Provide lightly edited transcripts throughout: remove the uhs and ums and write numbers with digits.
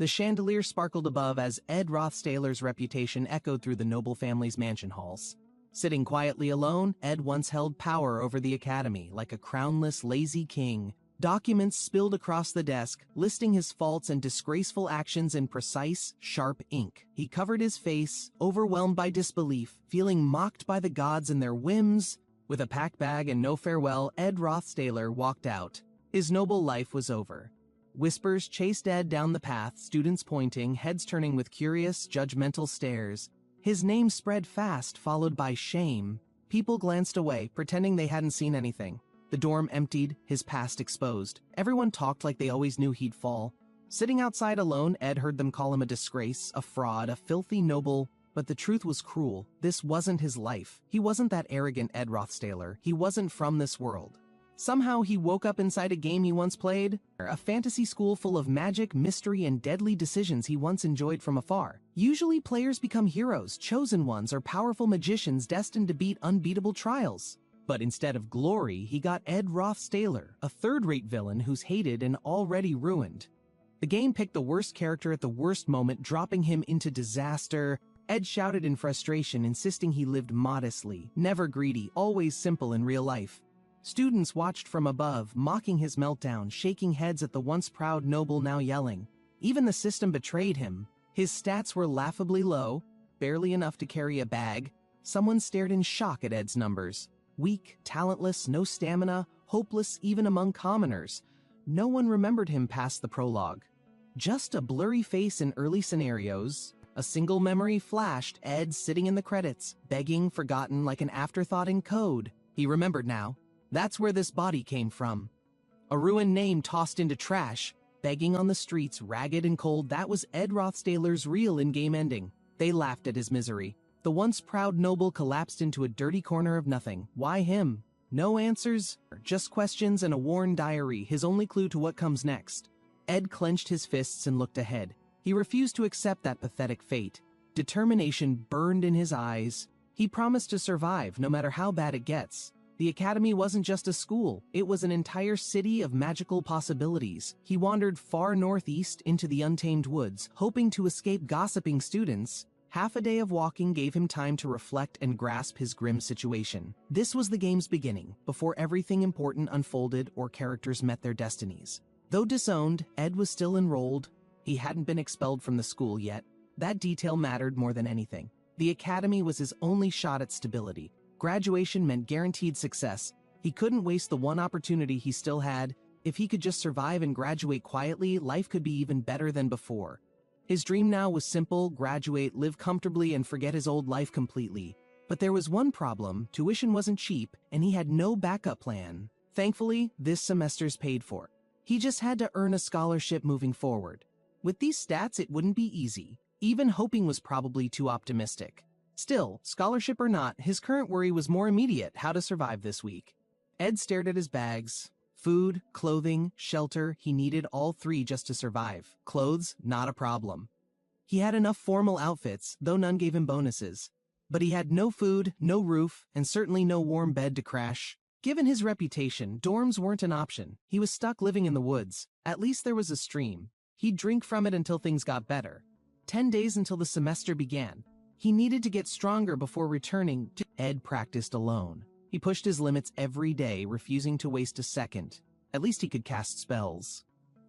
The chandelier sparkled above as Ed Rothstaler's reputation echoed through the noble family's mansion halls. Sitting quietly alone, Ed once held power over the academy like a crownless, lazy king. Documents spilled across the desk, listing his faults and disgraceful actions in precise, sharp ink. He covered his face, overwhelmed by disbelief, feeling mocked by the gods and their whims. With a packed bag and no farewell, Ed Rothstaler walked out. His noble life was over. Whispers chased Ed down the path, students pointing, heads turning with curious, judgmental stares. His name spread fast, followed by shame. People glanced away, pretending they hadn't seen anything. The dorm emptied, his past exposed. Everyone talked like they always knew he'd fall. Sitting outside alone, Ed heard them call him a disgrace, a fraud, a filthy noble. But the truth was cruel. This wasn't his life. He wasn't that arrogant Ed Rothstaler. He wasn't from this world. Somehow he woke up inside a game he once played, a fantasy school full of magic, mystery, and deadly decisions he once enjoyed from afar. Usually players become heroes, chosen ones, or powerful magicians destined to beat unbeatable trials. But instead of glory, he got Ed Rothstaler, a third-rate villain who's hated and already ruined. The game picked the worst character at the worst moment, dropping him into disaster. Ed shouted in frustration, insisting he lived modestly, never greedy, always simple in real life. Students watched from above, mocking his meltdown, shaking heads at the once proud noble now yelling. Even the system betrayed him. His stats were laughably low, barely enough to carry a bag. Someone stared in shock at Ed's numbers. Weak, talentless, no stamina, hopeless even among commoners. No one remembered him past the prologue. Just a blurry face in early scenarios. A single memory flashed, Ed sitting in the credits, begging, forgotten like an afterthought in code. He remembered now. That's where this body came from. A ruined name tossed into trash, begging on the streets, ragged and cold. That was Ed Rothstaler's real in-game ending. They laughed at his misery. The once proud noble collapsed into a dirty corner of nothing. Why him? No answers, just questions and a worn diary, his only clue to what comes next. Ed clenched his fists and looked ahead. He refused to accept that pathetic fate. Determination burned in his eyes. He promised to survive, no matter how bad it gets. The academy wasn't just a school, it was an entire city of magical possibilities. He wandered far northeast into the untamed woods, hoping to escape gossiping students. Half a day of walking gave him time to reflect and grasp his grim situation. This was the game's beginning, before everything important unfolded or characters met their destinies. Though disowned, Ed was still enrolled. He hadn't been expelled from the school yet. That detail mattered more than anything. The academy was his only shot at stability. Graduation meant guaranteed success. He couldn't waste the one opportunity he still had. If he could just survive and graduate quietly, life could be even better than before. His dream now was simple: graduate, live comfortably, and forget his old life completely. But there was one problem: tuition wasn't cheap, and he had no backup plan. Thankfully, this semester's paid for. He just had to earn a scholarship moving forward. With these stats, it wouldn't be easy. Even hoping was probably too optimistic. Still, scholarship or not, his current worry was more immediate: how to survive this week. Ed stared at his bags. Food, clothing, shelter, he needed all three just to survive. Clothes, not a problem. He had enough formal outfits, though none gave him bonuses. But he had no food, no roof, and certainly no warm bed to crash. Given his reputation, dorms weren't an option. He was stuck living in the woods. At least there was a stream. He'd drink from it until things got better. 10 days until the semester began. He needed to get stronger before returning. Ed practiced alone. He pushed his limits every day, refusing to waste a second. At least he could cast spells.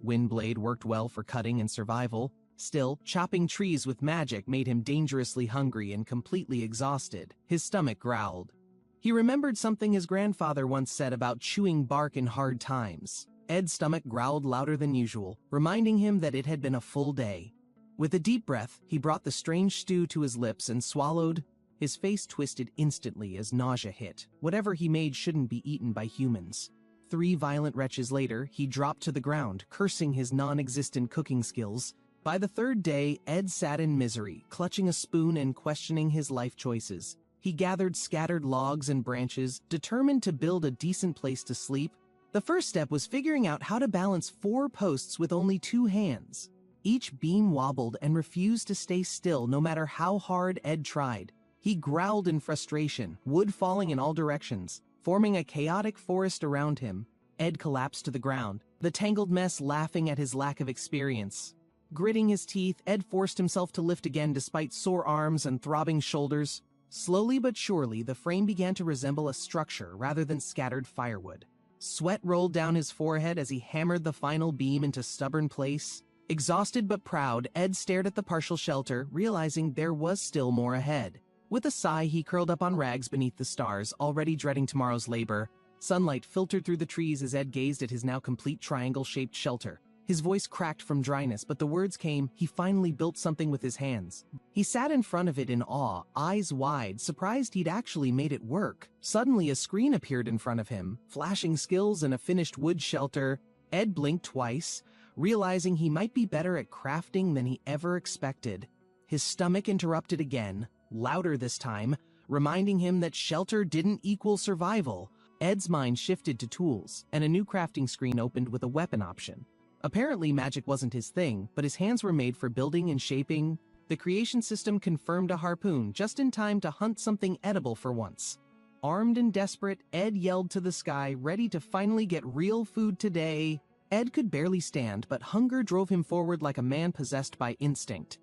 Windblade worked well for cutting and survival. Still, chopping trees with magic made him dangerously hungry and completely exhausted. His stomach growled. He remembered something his grandfather once said about chewing bark in hard times. Ed's stomach growled louder than usual, reminding him that it had been a full day. With a deep breath, he brought the strange stew to his lips and swallowed. His face twisted instantly as nausea hit. Whatever he made shouldn't be eaten by humans. 3 violent retches later, he dropped to the ground, cursing his non-existent cooking skills. By the 3rd day, Ed sat in misery, clutching a spoon and questioning his life choices. He gathered scattered logs and branches, determined to build a decent place to sleep. The first step was figuring out how to balance 4 posts with only 2 hands. Each beam wobbled and refused to stay still no matter how hard Ed tried. He growled in frustration, wood falling in all directions, forming a chaotic forest around him. Ed collapsed to the ground, the tangled mess laughing at his lack of experience. Gritting his teeth, Ed forced himself to lift again despite sore arms and throbbing shoulders. Slowly but surely, the frame began to resemble a structure rather than scattered firewood. Sweat rolled down his forehead as he hammered the final beam into stubborn place. Exhausted but proud, Ed stared at the partial shelter, realizing there was still more ahead. With a sigh, he curled up on rags beneath the stars, already dreading tomorrow's labor. Sunlight filtered through the trees as Ed gazed at his now complete triangle-shaped shelter. His voice cracked from dryness, but the words came. He finally built something with his hands. He sat in front of it in awe, eyes wide, surprised he'd actually made it work. Suddenly, a screen appeared in front of him, flashing skills and a finished wood shelter. Ed blinked twice, realizing he might be better at crafting than he ever expected. His stomach interrupted again, louder this time, reminding him that shelter didn't equal survival. Ed's mind shifted to tools, and a new crafting screen opened with a weapon option. Apparently, magic wasn't his thing, but his hands were made for building and shaping. The creation system confirmed a harpoon just in time to hunt something edible for once. Armed and desperate, Ed yelled to the sky, ready to finally get real food today. Ed could barely stand, but hunger drove him forward like a man possessed by instinct.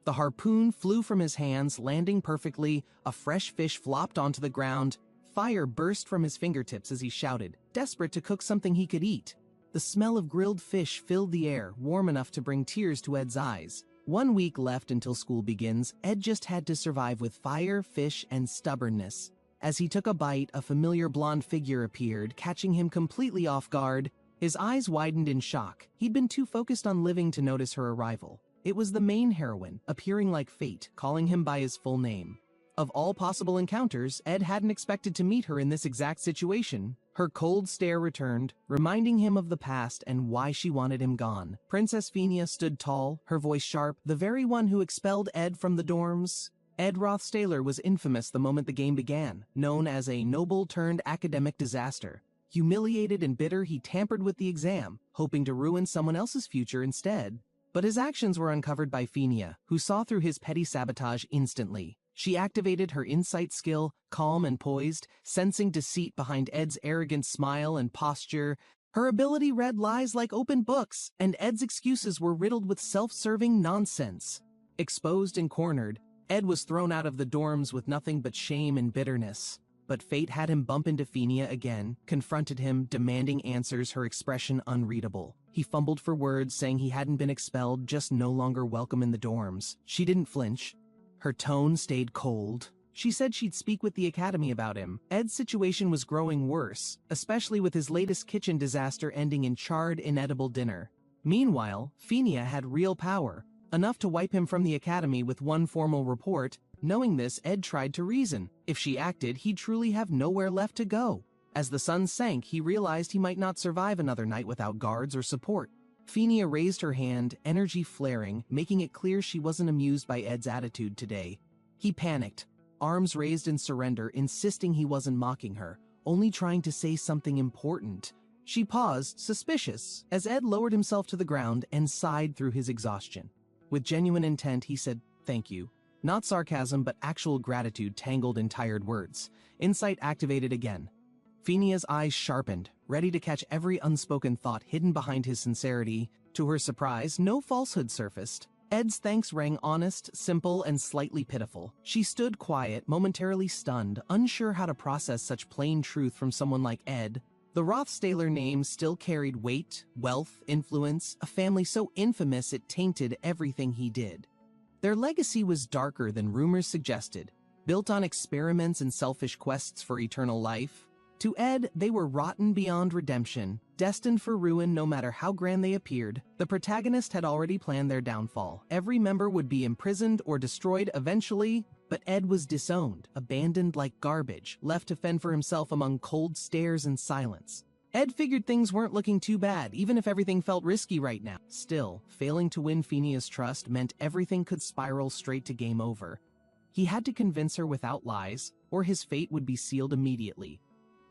The harpoon flew from his hands, landing perfectly. A fresh fish flopped onto the ground. Fire burst from his fingertips as he shouted, desperate to cook something he could eat. The smell of grilled fish filled the air, warm enough to bring tears to Ed's eyes. 1 week left until school begins. Ed just had to survive with fire, fish, and stubbornness. As he took a bite, a familiar blonde figure appeared, catching him completely off guard. His eyes widened in shock. He'd been too focused on living to notice her arrival. It was the main heroine, appearing like fate, calling him by his full name. Of all possible encounters, Ed hadn't expected to meet her in this exact situation. Her cold stare returned, reminding him of the past and why she wanted him gone. Princess Phinia stood tall, her voice sharp, the very one who expelled Ed from the dorms. Ed Rothstaler was infamous the moment the game began, known as a noble-turned-academic disaster. Humiliated and bitter, he tampered with the exam, hoping to ruin someone else's future instead. But his actions were uncovered by Phinia, who saw through his petty sabotage instantly. She activated her insight skill, calm and poised, sensing deceit behind Ed's arrogant smile and posture. Her ability read lies like open books, and Ed's excuses were riddled with self-serving nonsense. Exposed and cornered, Ed was thrown out of the dorms with nothing but shame and bitterness. But fate had him bump into Phinia again, confronted him, demanding answers, her expression unreadable. He fumbled for words, saying he hadn't been expelled, just no longer welcome in the dorms. She didn't flinch. Her tone stayed cold. She said she'd speak with the academy about him. Ed's situation was growing worse, especially with his latest kitchen disaster ending in charred, inedible dinner. Meanwhile, Phinia had real power, enough to wipe him from the academy with one formal report. Knowing this, Ed tried to reason. If she acted, he'd truly have nowhere left to go. As the sun sank, he realized he might not survive another night without guards or support. Phinia raised her hand, energy flaring, making it clear she wasn't amused by Ed's attitude today. He panicked, arms raised in surrender, insisting he wasn't mocking her, only trying to say something important. She paused, suspicious, as Ed lowered himself to the ground and sighed through his exhaustion. With genuine intent, he said, "Thank you." Not sarcasm, but actual gratitude tangled in tired words. Insight activated again. Phinia's eyes sharpened, ready to catch every unspoken thought hidden behind his sincerity. To her surprise, no falsehood surfaced. Ed's thanks rang honest, simple, and slightly pitiful. She stood quiet, momentarily stunned, unsure how to process such plain truth from someone like Ed. The Rothstaler name still carried weight, wealth, influence, a family so infamous it tainted everything he did. Their legacy was darker than rumors suggested, built on experiments and selfish quests for eternal life. To Ed, they were rotten beyond redemption, destined for ruin no matter how grand they appeared. The protagonist had already planned their downfall. Every member would be imprisoned or destroyed eventually, but Ed was disowned, abandoned like garbage, left to fend for himself among cold stares and silence. Ed figured things weren't looking too bad, even if everything felt risky right now. Still, failing to win Phinia's trust meant everything could spiral straight to game over. He had to convince her without lies, or his fate would be sealed immediately.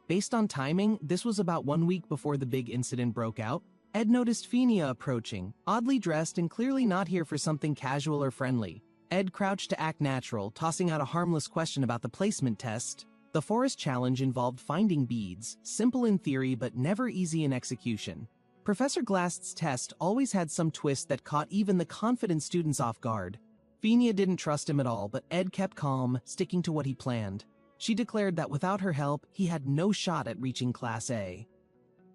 Based on timing, this was about 1 week before the big incident broke out. Ed noticed Phinia approaching, oddly dressed and clearly not here for something casual or friendly. Ed crouched to act natural, tossing out a harmless question about the placement test. The forest challenge involved finding beads, simple in theory but never easy in execution. Professor Glass's test always had some twist that caught even the confident students off guard. Phinia didn't trust him at all, but Ed kept calm, sticking to what he planned. She declared that without her help, he had no shot at reaching Class A.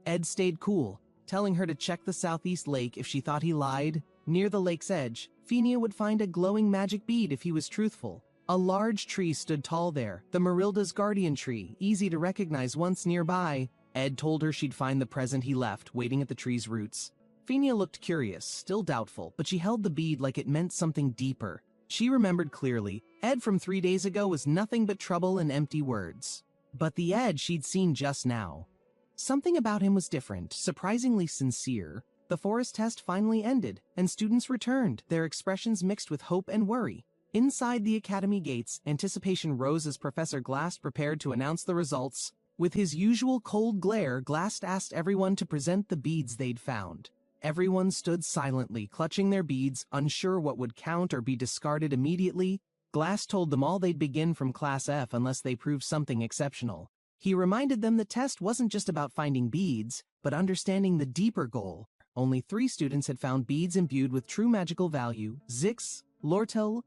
Ed stayed cool, telling her to check the southeast lake if she thought he lied. Near the lake's edge, Phinia would find a glowing magic bead if he was truthful. A large tree stood tall there, the Marilda's guardian tree, easy to recognize once nearby. Ed told her she'd find the present he left, waiting at the tree's roots. Phinia looked curious, still doubtful, but she held the bead like it meant something deeper. She remembered clearly, Ed from 3 days ago was nothing but trouble and empty words. But the Ed she'd seen just now. Something about him was different, surprisingly sincere. The forest test finally ended, and students returned, their expressions mixed with hope and worry. Inside the academy gates, anticipation rose as Professor Glass prepared to announce the results. With his usual cold glare, Glass asked everyone to present the beads they'd found. Everyone stood silently, clutching their beads, unsure what would count or be discarded immediately. Glass told them all they'd begin from Class F unless they proved something exceptional. He reminded them the test wasn't just about finding beads, but understanding the deeper goal. Only 3 students had found beads imbued with true magical value: Zix, Lortel,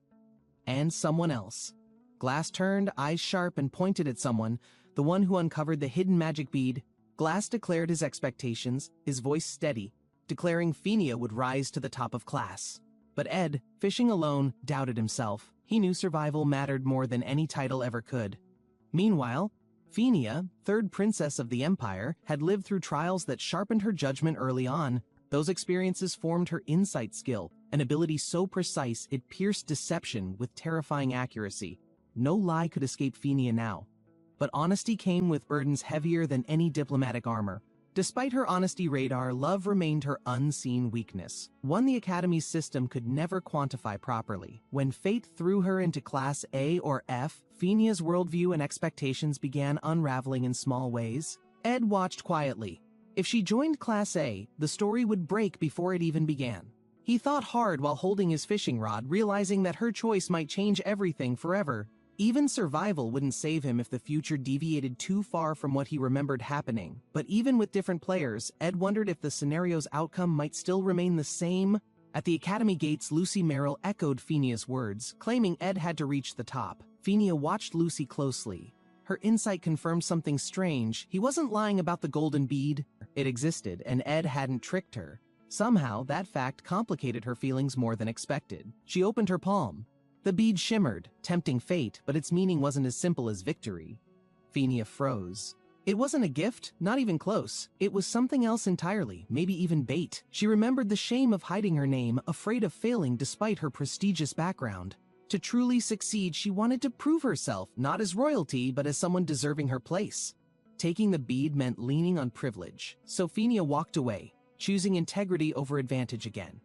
and someone else. Glass turned, eyes sharp, and pointed at someone, the one who uncovered the hidden magic bead. Glass declared his expectations, his voice steady, declaring Phinia would rise to the top of class. But Ed, fishing alone, doubted himself. He knew survival mattered more than any title ever could. Meanwhile, Phinia, 3rd princess of the Empire, had lived through trials that sharpened her judgment early on. Those experiences formed her insight skill, an ability so precise it pierced deception with terrifying accuracy. No lie could escape Phinia now. But honesty came with burdens heavier than any diplomatic armor. Despite her honesty radar, love remained her unseen weakness, one the Academy's system could never quantify properly. When fate threw her into Class A or F, Phinia's worldview and expectations began unraveling in small ways. Ed watched quietly. If she joined Class A, the story would break before it even began. He thought hard while holding his fishing rod, realizing that her choice might change everything forever. Even survival wouldn't save him if the future deviated too far from what he remembered happening. But even with different players, Ed wondered if the scenario's outcome might still remain the same. At the Academy gates, Lucy Merrill echoed Phinia's words, claiming Ed had to reach the top. Phinia watched Lucy closely. Her insight confirmed something strange. He wasn't lying about the golden bead. It existed, and Ed hadn't tricked her. Somehow, that fact complicated her feelings more than expected. She opened her palm. The bead shimmered, tempting fate, but its meaning wasn't as simple as victory. Phinia froze. It wasn't a gift, not even close. It was something else entirely, maybe even bait. She remembered the shame of hiding her name, afraid of failing despite her prestigious background. To truly succeed, she wanted to prove herself, not as royalty, but as someone deserving her place. Taking the bead meant leaning on privilege, so Phinia walked away, choosing integrity over advantage again.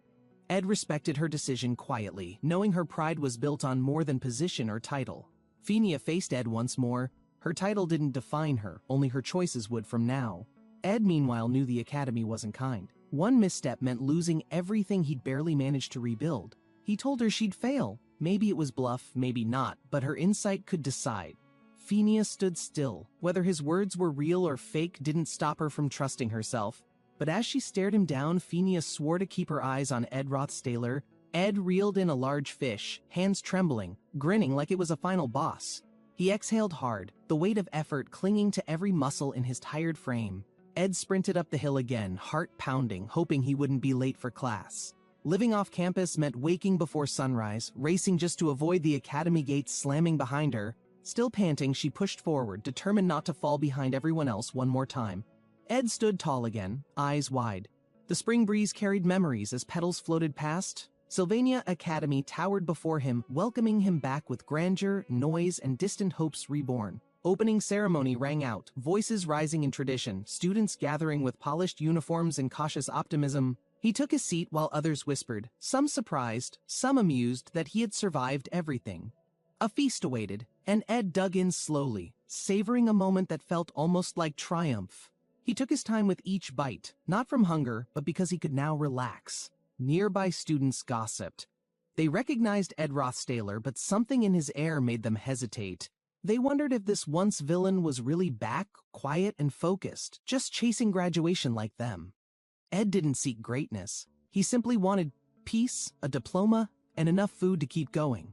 Ed respected her decision quietly, knowing her pride was built on more than position or title. Phinia faced Ed once more. Her title didn't define her, only her choices would from now. Ed, meanwhile, knew the Academy wasn't kind. One misstep meant losing everything he'd barely managed to rebuild. He told her she'd fail. Maybe it was bluff, maybe not, but her insight could decide. Phinia stood still. Whether his words were real or fake didn't stop her from trusting herself. But as she stared him down, Phinia swore to keep her eyes on Ed Rothstaler. Ed reeled in a large fish, hands trembling, grinning like it was a final boss. He exhaled hard, the weight of effort clinging to every muscle in his tired frame. Ed sprinted up the hill again, heart pounding, hoping he wouldn't be late for class. Living off campus meant waking before sunrise, racing just to avoid the Academy gates slamming behind her. Still panting, she pushed forward, determined not to fall behind everyone else one more time. Ed stood tall again, eyes wide. The spring breeze carried memories as petals floated past. Sylvania Academy towered before him, welcoming him back with grandeur, noise, and distant hopes reborn. Opening ceremony rang out, voices rising in tradition, students gathering with polished uniforms and cautious optimism. He took his seat while others whispered, some surprised, some amused that he had survived everything. A feast awaited, and Ed dug in slowly, savoring a moment that felt almost like triumph. He took his time with each bite, not from hunger, but because he could now relax. Nearby students gossiped. They recognized Ed Rothstaler, but something in his air made them hesitate. They wondered if this once villain was really back, quiet and focused, just chasing graduation like them. Ed didn't seek greatness. He simply wanted peace, a diploma, and enough food to keep going.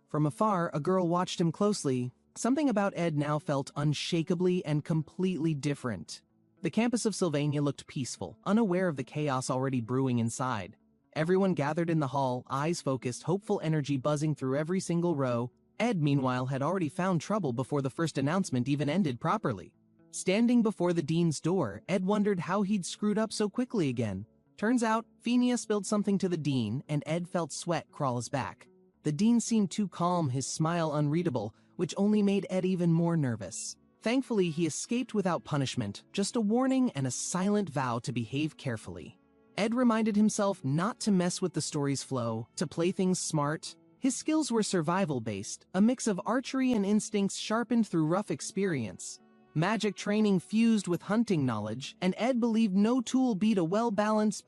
From afar, a girl watched him closely. Something about Ed now felt unshakably and completely different. The campus of Sylvania looked peaceful, unaware of the chaos already brewing inside. Everyone gathered in the hall, eyes focused, hopeful energy buzzing through every single row. Ed, meanwhile, had already found trouble before the first announcement even ended properly. Standing before the dean's door, Ed wondered how he'd screwed up so quickly again. Turns out, Phineas spilled something to the dean, and Ed felt sweat crawl his back. The dean seemed too calm, his smile unreadable, which only made Ed even more nervous. Thankfully, he escaped without punishment, just a warning and a silent vow to behave carefully. Ed reminded himself not to mess with the story's flow, to play things smart. His skills were survival-based, a mix of archery and instincts sharpened through rough experience. Magic training fused with hunting knowledge, and Ed believed no tool beat a well-balanced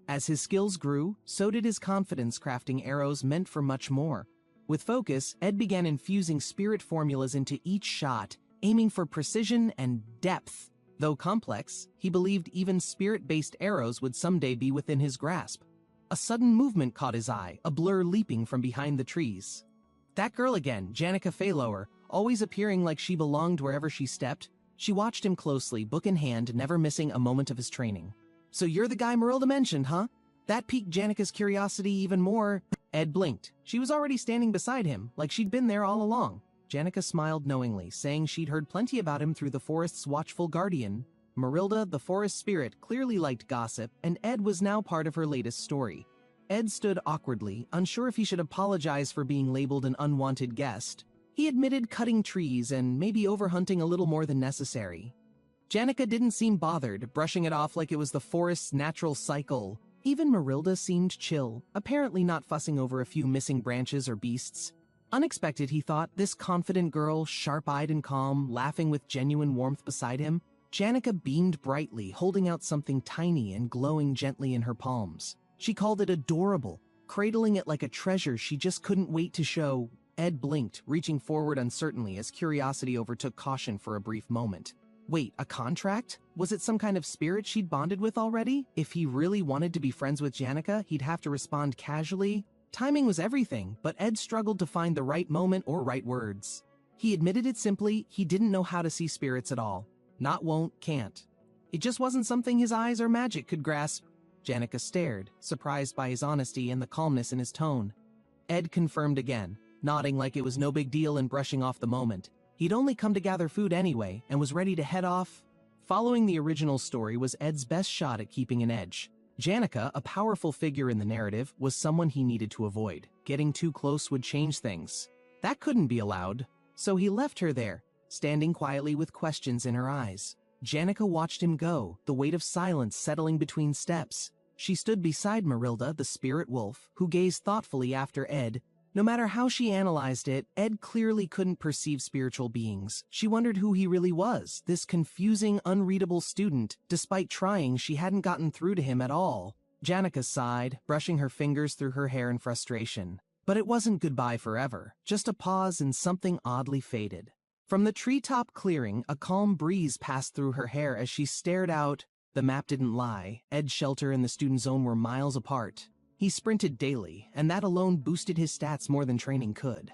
As his skills grew, so did his confidence crafting arrows meant for much more. With focus, Ed began infusing spirit formulas into each shot, aiming for precision and depth. Though complex, he believed even spirit-based arrows would someday be within his grasp. A sudden movement caught his eye, a blur leaping from behind the trees. That girl again, Janica Faylower, always appearing like she belonged wherever she stepped. She watched him closely, book in hand, never missing a moment of his training. "So you're the guy Marilda mentioned, huh?" That piqued Janica's curiosity even more. Ed blinked. She was already standing beside him, like she'd been there all along. Janica smiled knowingly, saying she'd heard plenty about him through the forest's watchful guardian. Marilda, the forest spirit, clearly liked gossip, and Ed was now part of her latest story. Ed stood awkwardly, unsure if he should apologize for being labeled an unwanted guest. He admitted cutting trees and maybe overhunting a little more than necessary. Janica didn't seem bothered, brushing it off like it was the forest's natural cycle. Even Marilda seemed chill, apparently not fussing over a few missing branches or beasts. Unexpected, he thought, this confident girl, sharp-eyed and calm, laughing with genuine warmth beside him. Janica beamed brightly, holding out something tiny and glowing gently in her palms. She called it adorable, cradling it like a treasure she just couldn't wait to show. Ed blinked, reaching forward uncertainly as curiosity overtook caution for a brief moment. Wait, a contract? Was it some kind of spirit she'd bonded with already? If he really wanted to be friends with Janica, he'd have to respond casually. Timing was everything, but Ed struggled to find the right moment or right words. He admitted it simply, he didn't know how to see spirits at all. Not won't, can't. It just wasn't something his eyes or magic could grasp. Janica stared, surprised by his honesty and the calmness in his tone. Ed confirmed again, nodding like it was no big deal and brushing off the moment. He'd only come to gather food anyway, and was ready to head off. Following the original story was Ed's best shot at keeping an edge. Janica, a powerful figure in the narrative, was someone he needed to avoid. Getting too close would change things. That couldn't be allowed. So he left her there, standing quietly with questions in her eyes. Janica watched him go, the weight of silence settling between steps. She stood beside Marilda, the spirit wolf, who gazed thoughtfully after Ed. No matter how she analyzed it, Ed clearly couldn't perceive spiritual beings. She wondered who he really was, this confusing, unreadable student. Despite trying, she hadn't gotten through to him at all. Janica sighed, brushing her fingers through her hair in frustration. But it wasn't goodbye forever, just a pause and something oddly faded. From the treetop clearing, a calm breeze passed through her hair as she stared out. The map didn't lie. Ed's shelter and the student zone were miles apart. He sprinted daily, and that alone boosted his stats more than training could.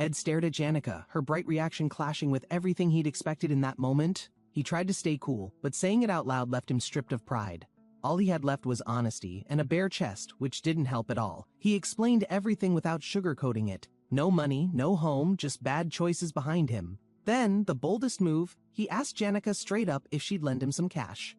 Ed stared at Janica, her bright reaction clashing with everything he'd expected in that moment. He tried to stay cool, but saying it out loud left him stripped of pride. All he had left was honesty and a bare chest, which didn't help at all. He explained everything without sugarcoating it. No money, no home, just bad choices behind him. Then, the boldest move, he asked Janica straight up if she'd lend him some cash.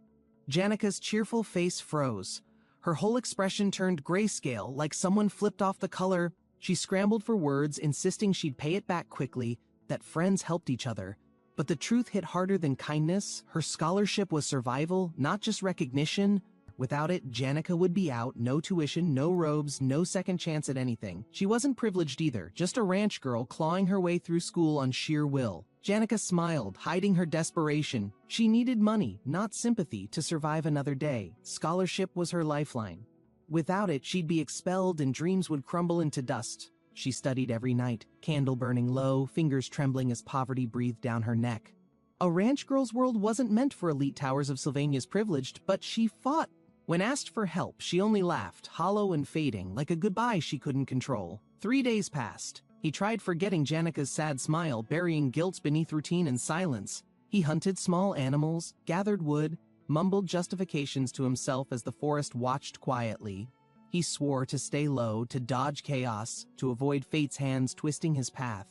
Janica's cheerful face froze. Her whole expression turned grayscale, like someone flipped off the color. She scrambled for words, insisting she'd pay it back quickly, that friends helped each other. But the truth hit harder than kindness. Her scholarship was survival, not just recognition. Without it, Janica would be out, no tuition, no robes, no second chance at anything. She wasn't privileged either, just a ranch girl clawing her way through school on sheer will. Janica smiled, hiding her desperation. She needed money, not sympathy, to survive another day. Scholarship was her lifeline. Without it, she'd be expelled and dreams would crumble into dust. She studied every night, candle burning low, fingers trembling as poverty breathed down her neck. A ranch girl's world wasn't meant for elite towers of Sylvania's privileged, but she fought. When asked for help, she only laughed, hollow and fading, like a goodbye she couldn't control. 3 days passed. He tried forgetting Janika's sad smile, burying guilt beneath routine and silence. He hunted small animals, gathered wood, mumbled justifications to himself as the forest watched quietly. He swore to stay low, to dodge chaos, to avoid fate's hands twisting his path.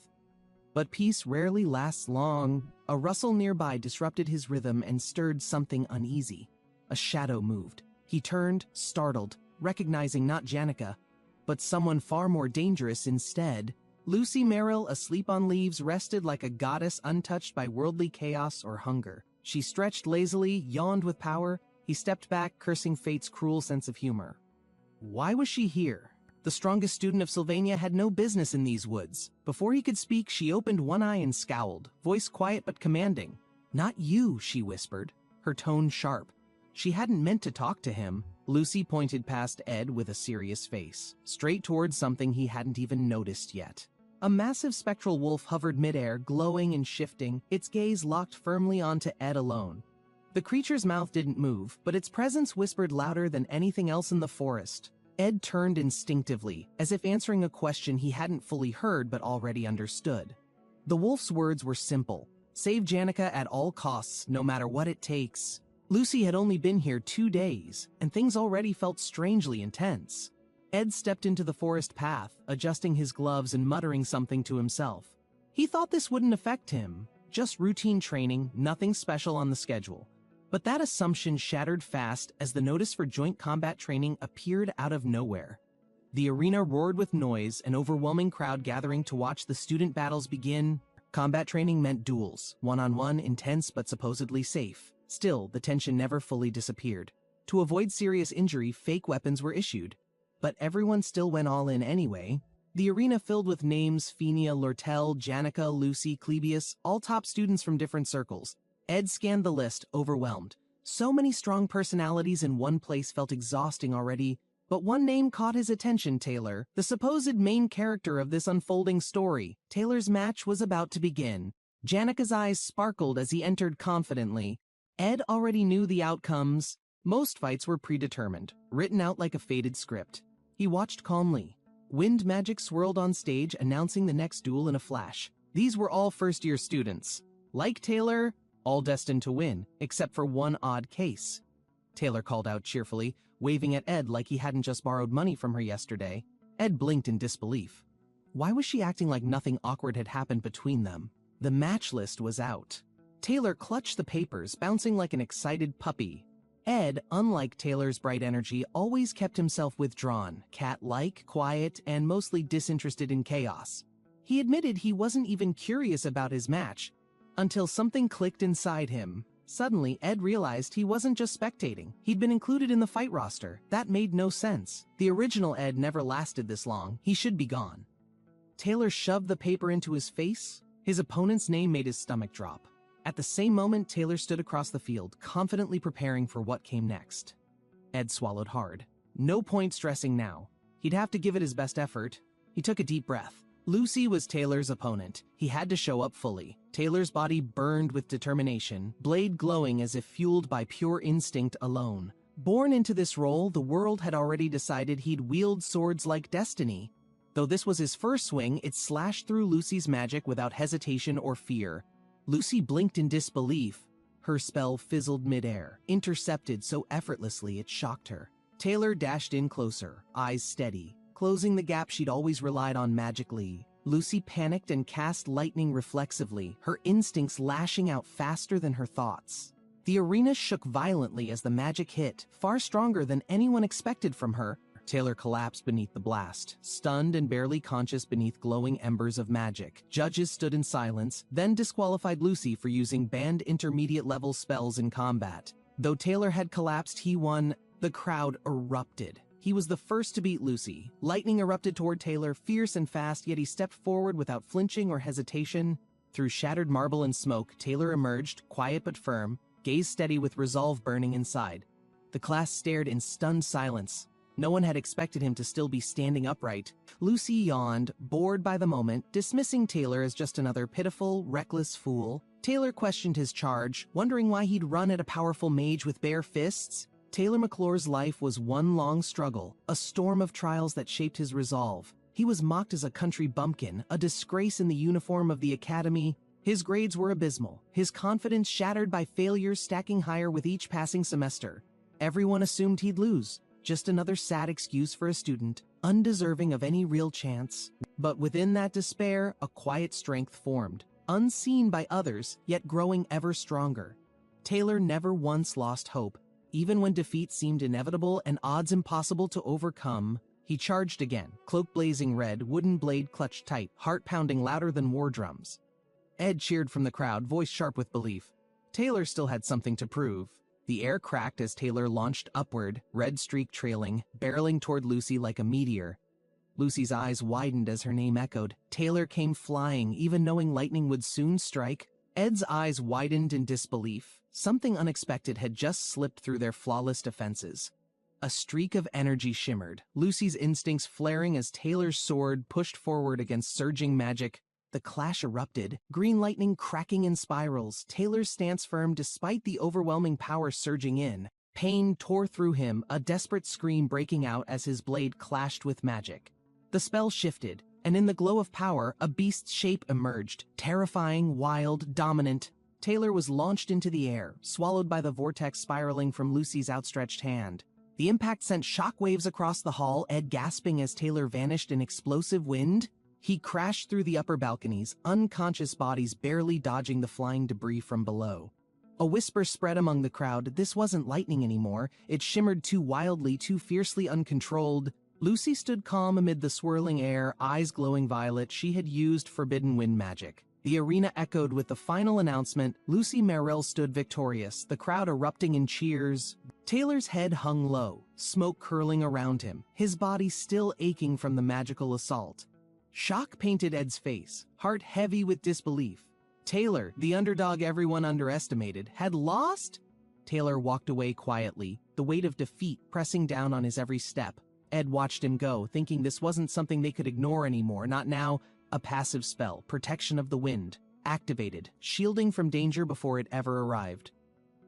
But peace rarely lasts long. A rustle nearby disrupted his rhythm and stirred something uneasy. A shadow moved. He turned, startled, recognizing not Janika, but someone far more dangerous instead. Lucy Merrill, asleep on leaves, rested like a goddess untouched by worldly chaos or hunger. She stretched lazily, yawned with power. He stepped back, cursing fate's cruel sense of humor. Why was she here? The strongest student of Sylvania had no business in these woods. Before he could speak, she opened one eye and scowled, voice quiet but commanding. "Not you," she whispered, her tone sharp. She hadn't meant to talk to him. Lucy pointed past Ed with a serious face, straight towards something he hadn't even noticed yet. A massive spectral wolf hovered midair, glowing and shifting, its gaze locked firmly onto Ed alone. The creature's mouth didn't move, but its presence whispered louder than anything else in the forest. Ed turned instinctively, as if answering a question he hadn't fully heard but already understood. The wolf's words were simple. Save Janika at all costs, no matter what it takes. Lucy had only been here 2 days, and things already felt strangely intense. Ed stepped into the forest path, adjusting his gloves and muttering something to himself. He thought this wouldn't affect him, just routine training, nothing special on the schedule. But that assumption shattered fast as the notice for joint combat training appeared out of nowhere. The arena roared with noise, an overwhelming crowd gathering to watch the student battles begin. Combat training meant duels, one-on-one, intense but supposedly safe. Still, the tension never fully disappeared. To avoid serious injury, fake weapons were issued. But everyone still went all in anyway. The arena filled with names: Fenia, Lortel, Janika, Lucy, Clebius, all top students from different circles. Ed scanned the list, overwhelmed. So many strong personalities in one place felt exhausting already, but one name caught his attention: Taylor, the supposed main character of this unfolding story. Taylor's match was about to begin. Janika's eyes sparkled as he entered confidently. Ed already knew the outcomes. Most fights were predetermined, written out like a faded script. He watched calmly. Wind magic swirled on stage, announcing the next duel in a flash. These were all first-year students. Like Taylor, all destined to win, except for one odd case. Taylor called out cheerfully, waving at Ed like he hadn't just borrowed money from her yesterday. Ed blinked in disbelief. Why was she acting like nothing awkward had happened between them? The match list was out. Taylor clutched the papers, bouncing like an excited puppy. Ed, unlike Taylor's bright energy, always kept himself withdrawn, cat-like, quiet, and mostly disinterested in chaos. He admitted he wasn't even curious about his match, until something clicked inside him. Suddenly, Ed realized he wasn't just spectating. He'd been included in the fight roster. That made no sense. The original Ed never lasted this long. He should be gone. Taylor shoved the paper into his face. His opponent's name made his stomach drop. At the same moment, Taylor stood across the field, confidently preparing for what came next. Ed swallowed hard. No point stressing now. He'd have to give it his best effort. He took a deep breath. Lucy was Taylor's opponent. He had to show up fully. Taylor's body burned with determination, blade glowing as if fueled by pure instinct alone. Born into this role, the world had already decided he'd wield swords like destiny. Though this was his first swing, it slashed through Lucy's magic without hesitation or fear. Lucy blinked in disbelief. Her spell fizzled midair, intercepted so effortlessly it shocked her. Taylor dashed in closer, eyes steady, closing the gap she'd always relied on magically. Lucy panicked and cast lightning reflexively, her instincts lashing out faster than her thoughts. The arena shook violently as the magic hit, far stronger than anyone expected from her. Taylor collapsed beneath the blast, stunned and barely conscious beneath glowing embers of magic. Judges stood in silence, then disqualified Lucy for using banned intermediate-level spells in combat. Though Taylor had collapsed, he won. The crowd erupted. He was the first to beat Lucy. Lightning erupted toward Taylor, fierce and fast, yet he stepped forward without flinching or hesitation. Through shattered marble and smoke, Taylor emerged, quiet but firm, gaze steady with resolve burning inside. The class stared in stunned silence. No one had expected him to still be standing upright. Lucy yawned, bored by the moment, dismissing Taylor as just another pitiful, reckless fool. Taylor questioned his charge, wondering why he'd run at a powerful mage with bare fists. Taylor McClure's life was one long struggle, a storm of trials that shaped his resolve. He was mocked as a country bumpkin, a disgrace in the uniform of the academy. His grades were abysmal, his confidence shattered by failures stacking higher with each passing semester. Everyone assumed he'd lose, just another sad excuse for a student, undeserving of any real chance. But within that despair, a quiet strength formed, unseen by others, yet growing ever stronger. Taylor never once lost hope. Even when defeat seemed inevitable and odds impossible to overcome, he charged again, cloak blazing red, wooden blade clutched tight, heart pounding louder than war drums. Ed cheered from the crowd, voice sharp with belief. Taylor still had something to prove. The air cracked as Taylor launched upward, red streak trailing, barreling toward Lucy like a meteor. Lucy's eyes widened as her name echoed. Taylor came flying, even knowing lightning would soon strike. Ed's eyes widened in disbelief. Something unexpected had just slipped through their flawless defenses. A streak of energy shimmered, Lucy's instincts flaring as Taylor's sword pushed forward against surging magic. The clash erupted, green lightning cracking in spirals, Taylor's stance firm despite the overwhelming power surging in. Pain tore through him, a desperate scream breaking out as his blade clashed with magic. The spell shifted, and in the glow of power, a beast's shape emerged, terrifying, wild, dominant. Taylor was launched into the air, swallowed by the vortex spiraling from Lucy's outstretched hand. The impact sent shockwaves across the hall, Ed gasping as Taylor vanished in explosive wind. He crashed through the upper balconies, unconscious bodies barely dodging the flying debris from below. A whisper spread among the crowd. This wasn't lightning anymore. It shimmered too wildly, too fiercely uncontrolled. Lucy stood calm amid the swirling air, eyes glowing violet. She had used forbidden wind magic. The arena echoed with the final announcement. Lucy Merrill stood victorious, the crowd erupting in cheers. Taylor's head hung low, smoke curling around him, his body still aching from the magical assault. Shock painted Ed's face, heart heavy with disbelief. Taylor, the underdog everyone underestimated, had lost? Taylor walked away quietly, the weight of defeat pressing down on his every step. Ed watched him go, thinking this wasn't something they could ignore anymore, not now. A passive spell, Protection of the Wind, activated, shielding from danger before it ever arrived.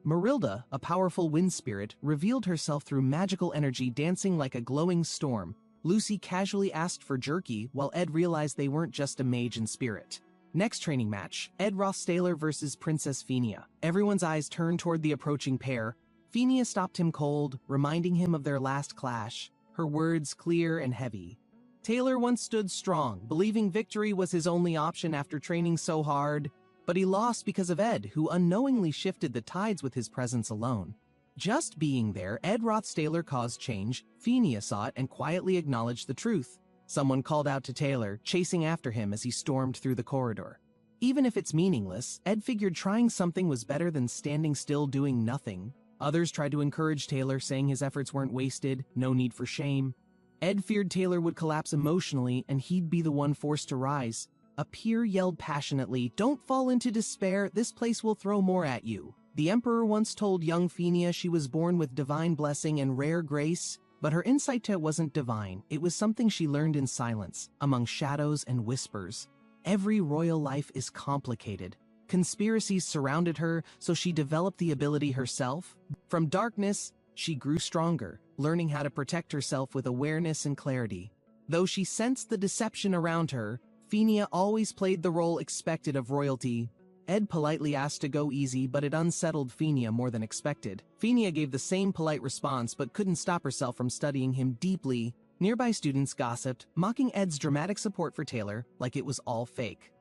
Marilda, a powerful wind spirit, revealed herself through magical energy dancing like a glowing storm. Lucy casually asked for jerky, while Ed realized they weren't just a mage and spirit. Next training match, Ed Rothstaler versus Princess Fenia. Everyone's eyes turned toward the approaching pair. Fenia stopped him cold, reminding him of their last clash, her words clear and heavy. Taylor once stood strong, believing victory was his only option after training so hard, but he lost because of Ed, who unknowingly shifted the tides with his presence alone. Just being there, Ed Rothstaler caused change. Fenia saw it and quietly acknowledged the truth. Someone called out to Taylor, chasing after him as he stormed through the corridor. Even if it's meaningless, Ed figured trying something was better than standing still doing nothing. Others tried to encourage Taylor, saying his efforts weren't wasted, no need for shame. Ed feared Taylor would collapse emotionally and he'd be the one forced to rise. A peer yelled passionately, "Don't fall into despair, this place will throw more at you." The Emperor once told young Fenia she was born with divine blessing and rare grace, but her insight to it wasn't divine. It was something she learned in silence, among shadows and whispers. Every royal life is complicated. Conspiracies surrounded her, so she developed the ability herself. From darkness, she grew stronger, learning how to protect herself with awareness and clarity. Though she sensed the deception around her, Fenia always played the role expected of royalty. Ed politely asked to go easy, but it unsettled Fenia more than expected. Fenia gave the same polite response, but couldn't stop herself from studying him deeply. Nearby students gossiped, mocking Ed's dramatic support for Taylor like it was all fake.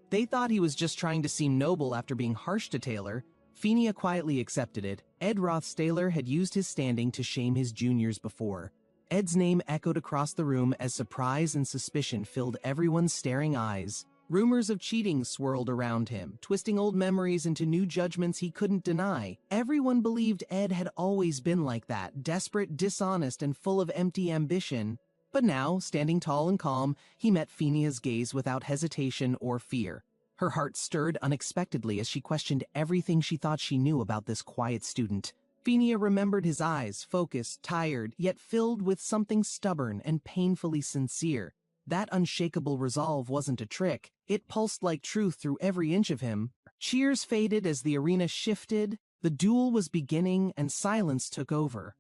They thought he was just trying to seem noble after being harsh to Taylor. Fenia quietly accepted it. Ed Rothstaler had used his standing to shame his juniors before. Ed's name echoed across the room as surprise and suspicion filled everyone's staring eyes. Rumors of cheating swirled around him, twisting old memories into new judgments he couldn't deny. Everyone believed Ed had always been like that, desperate, dishonest, and full of empty ambition. But now, standing tall and calm, he met Fenia's gaze without hesitation or fear. Her heart stirred unexpectedly as she questioned everything she thought she knew about this quiet student. Fenia remembered his eyes, focused, tired, yet filled with something stubborn and painfully sincere. That unshakable resolve wasn't a trick. It pulsed like truth through every inch of him. Cheers faded as the arena shifted. The duel was beginning and silence took over.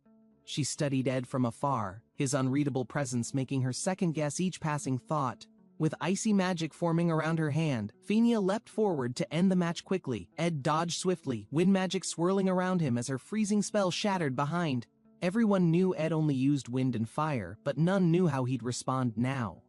She studied Ed from afar, his unreadable presence making her second-guess each passing thought. With icy magic forming around her hand, Phinia leapt forward to end the match quickly. Ed dodged swiftly, wind magic swirling around him as her freezing spell shattered behind. Everyone knew Ed only used wind and fire, but none knew how he'd respond now.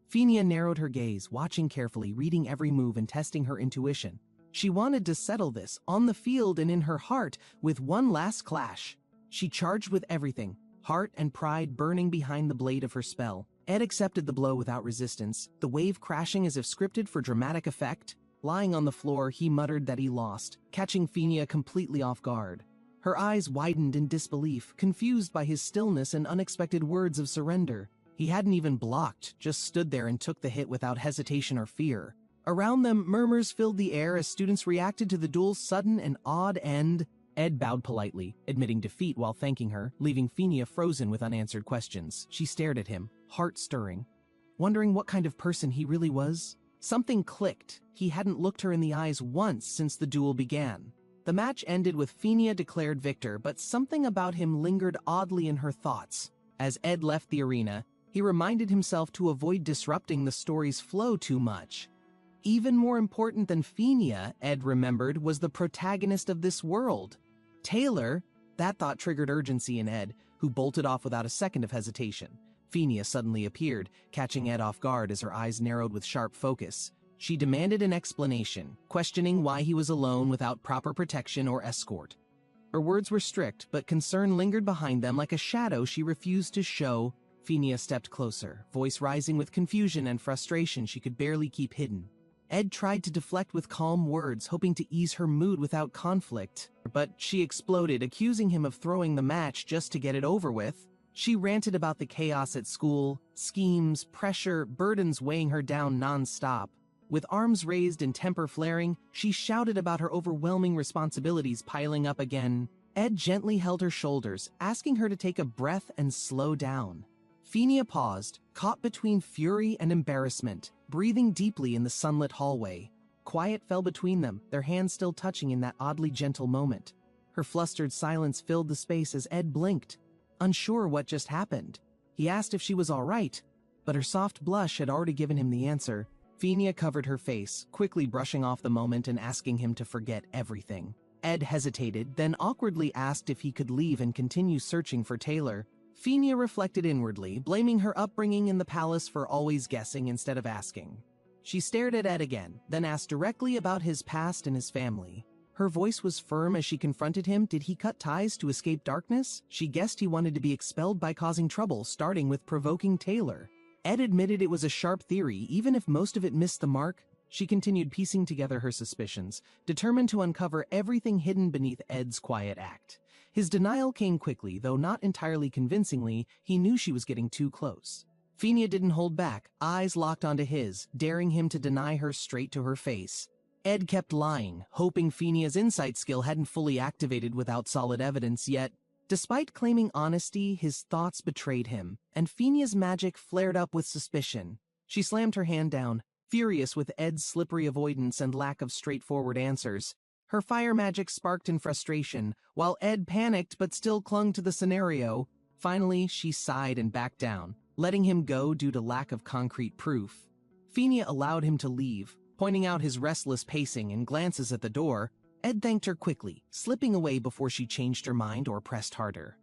Phinia narrowed her gaze, watching carefully, reading every move and testing her intuition. She wanted to settle this, on the field and in her heart, with one last clash. She charged with everything, heart and pride burning behind the blade of her spell. Ed accepted the blow without resistance, the wave crashing as if scripted for dramatic effect. Lying on the floor, he muttered that he lost, catching Phinia completely off guard. Her eyes widened in disbelief, confused by his stillness and unexpected words of surrender. He hadn't even blocked, just stood there and took the hit without hesitation or fear. Around them, murmurs filled the air as students reacted to the duel's sudden and odd end. Ed bowed politely, admitting defeat while thanking her, leaving Phinia frozen with unanswered questions. She stared at him, heart stirring, wondering what kind of person he really was. Something clicked. He hadn't looked her in the eyes once since the duel began. The match ended with Phinia declared victor, but something about him lingered oddly in her thoughts. As Ed left the arena, he reminded himself to avoid disrupting the story's flow too much. Even more important than Phinia, Ed remembered, was the protagonist of this world. Taylor. That thought triggered urgency in Ed, who bolted off without a second of hesitation. Phinia suddenly appeared, catching Ed off guard as her eyes narrowed with sharp focus. She demanded an explanation, questioning why he was alone without proper protection or escort. Her words were strict, but concern lingered behind them like a shadow she refused to show. Phinia stepped closer, voice rising with confusion and frustration she could barely keep hidden. Ed tried to deflect with calm words, hoping to ease her mood without conflict, but she exploded, accusing him of throwing the match just to get it over with. She ranted about the chaos at school, schemes, pressure, burdens weighing her down non-stop. With arms raised and temper flaring, she shouted about her overwhelming responsibilities piling up again. Ed gently held her shoulders, asking her to take a breath and slow down. Phinia paused, caught between fury and embarrassment, breathing deeply in the sunlit hallway. Quiet fell between them, their hands still touching in that oddly gentle moment. Her flustered silence filled the space as Ed blinked, unsure what just happened. He asked if she was all right, but her soft blush had already given him the answer. Phinia covered her face, quickly brushing off the moment and asking him to forget everything. Ed hesitated, then awkwardly asked if he could leave and continue searching for Taylor. Phinia reflected inwardly, blaming her upbringing in the palace for always guessing instead of asking. She stared at Ed again, then asked directly about his past and his family. Her voice was firm as she confronted him. Did he cut ties to escape darkness? She guessed he wanted to be expelled by causing trouble, starting with provoking Taylor. Ed admitted it was a sharp theory, even if most of it missed the mark. She continued piecing together her suspicions, determined to uncover everything hidden beneath Ed's quiet act. His denial came quickly, though not entirely convincingly. He knew she was getting too close. Phinia didn't hold back, eyes locked onto his, daring him to deny her straight to her face. Ed kept lying, hoping Phinia's insight skill hadn't fully activated without solid evidence yet. Despite claiming honesty, his thoughts betrayed him, and Phinia's magic flared up with suspicion. She slammed her hand down, furious with Ed's slippery avoidance and lack of straightforward answers. Her fire magic sparked in frustration, while Ed panicked but still clung to the scenario. Finally, she sighed and backed down, letting him go due to lack of concrete proof. Phinia allowed him to leave, pointing out his restless pacing and glances at the door. Ed thanked her quickly, slipping away before she changed her mind or pressed harder.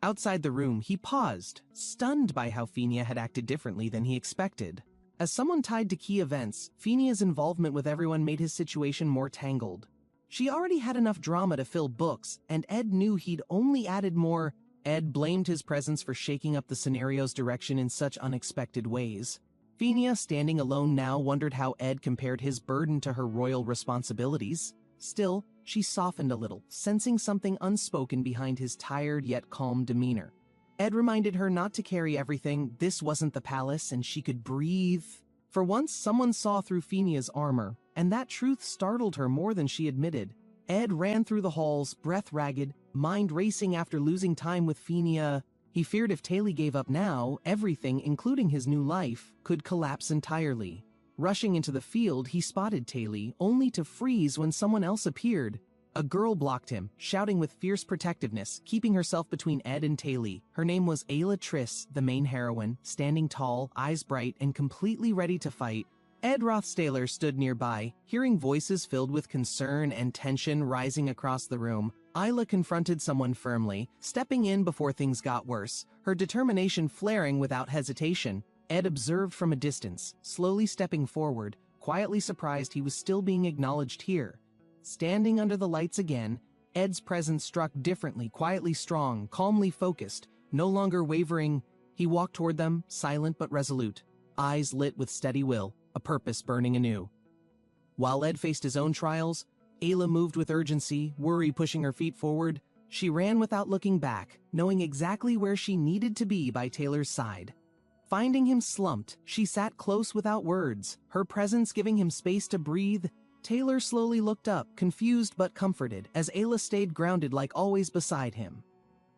Outside the room, he paused, stunned by how Phinia had acted differently than he expected. As someone tied to key events, Phinia's involvement with everyone made his situation more tangled. She already had enough drama to fill books, and Ed knew he'd only added more. Ed blamed his presence for shaking up the scenario's direction in such unexpected ways. Phinia, standing alone now, wondered how Ed compared his burden to her royal responsibilities. Still, she softened a little, sensing something unspoken behind his tired yet calm demeanor. Ed reminded her not to carry everything. This wasn't the palace, and she could breathe. For once, someone saw through Phinia's armor, and that truth startled her more than she admitted. Ed ran through the halls, breath ragged, mind racing after losing time with Phinia. He feared if Taylor gave up now, everything, including his new life, could collapse entirely. Rushing into the field, he spotted Taylor, only to freeze when someone else appeared. A girl blocked him, shouting with fierce protectiveness, keeping herself between Ed and Taylor. Her name was Ayla Triss, the main heroine, standing tall, eyes bright, and completely ready to fight. Ed Rothstaler stood nearby, hearing voices filled with concern and tension rising across the room. Ayla confronted someone firmly, stepping in before things got worse, her determination flaring without hesitation. Ed observed from a distance, slowly stepping forward, quietly surprised he was still being acknowledged here. Standing under the lights again, Ed's presence struck differently, quietly strong, calmly focused, no longer wavering. He walked toward them, silent but resolute, eyes lit with steady will, a purpose burning anew. While Ed faced his own trials, Ayla moved with urgency, worry pushing her feet forward. She ran without looking back, knowing exactly where she needed to be by Taylor's side. Finding him slumped, she sat close without words, her presence giving him space to breathe. Taylor slowly looked up, confused but comforted, as Ayla stayed grounded like always beside him.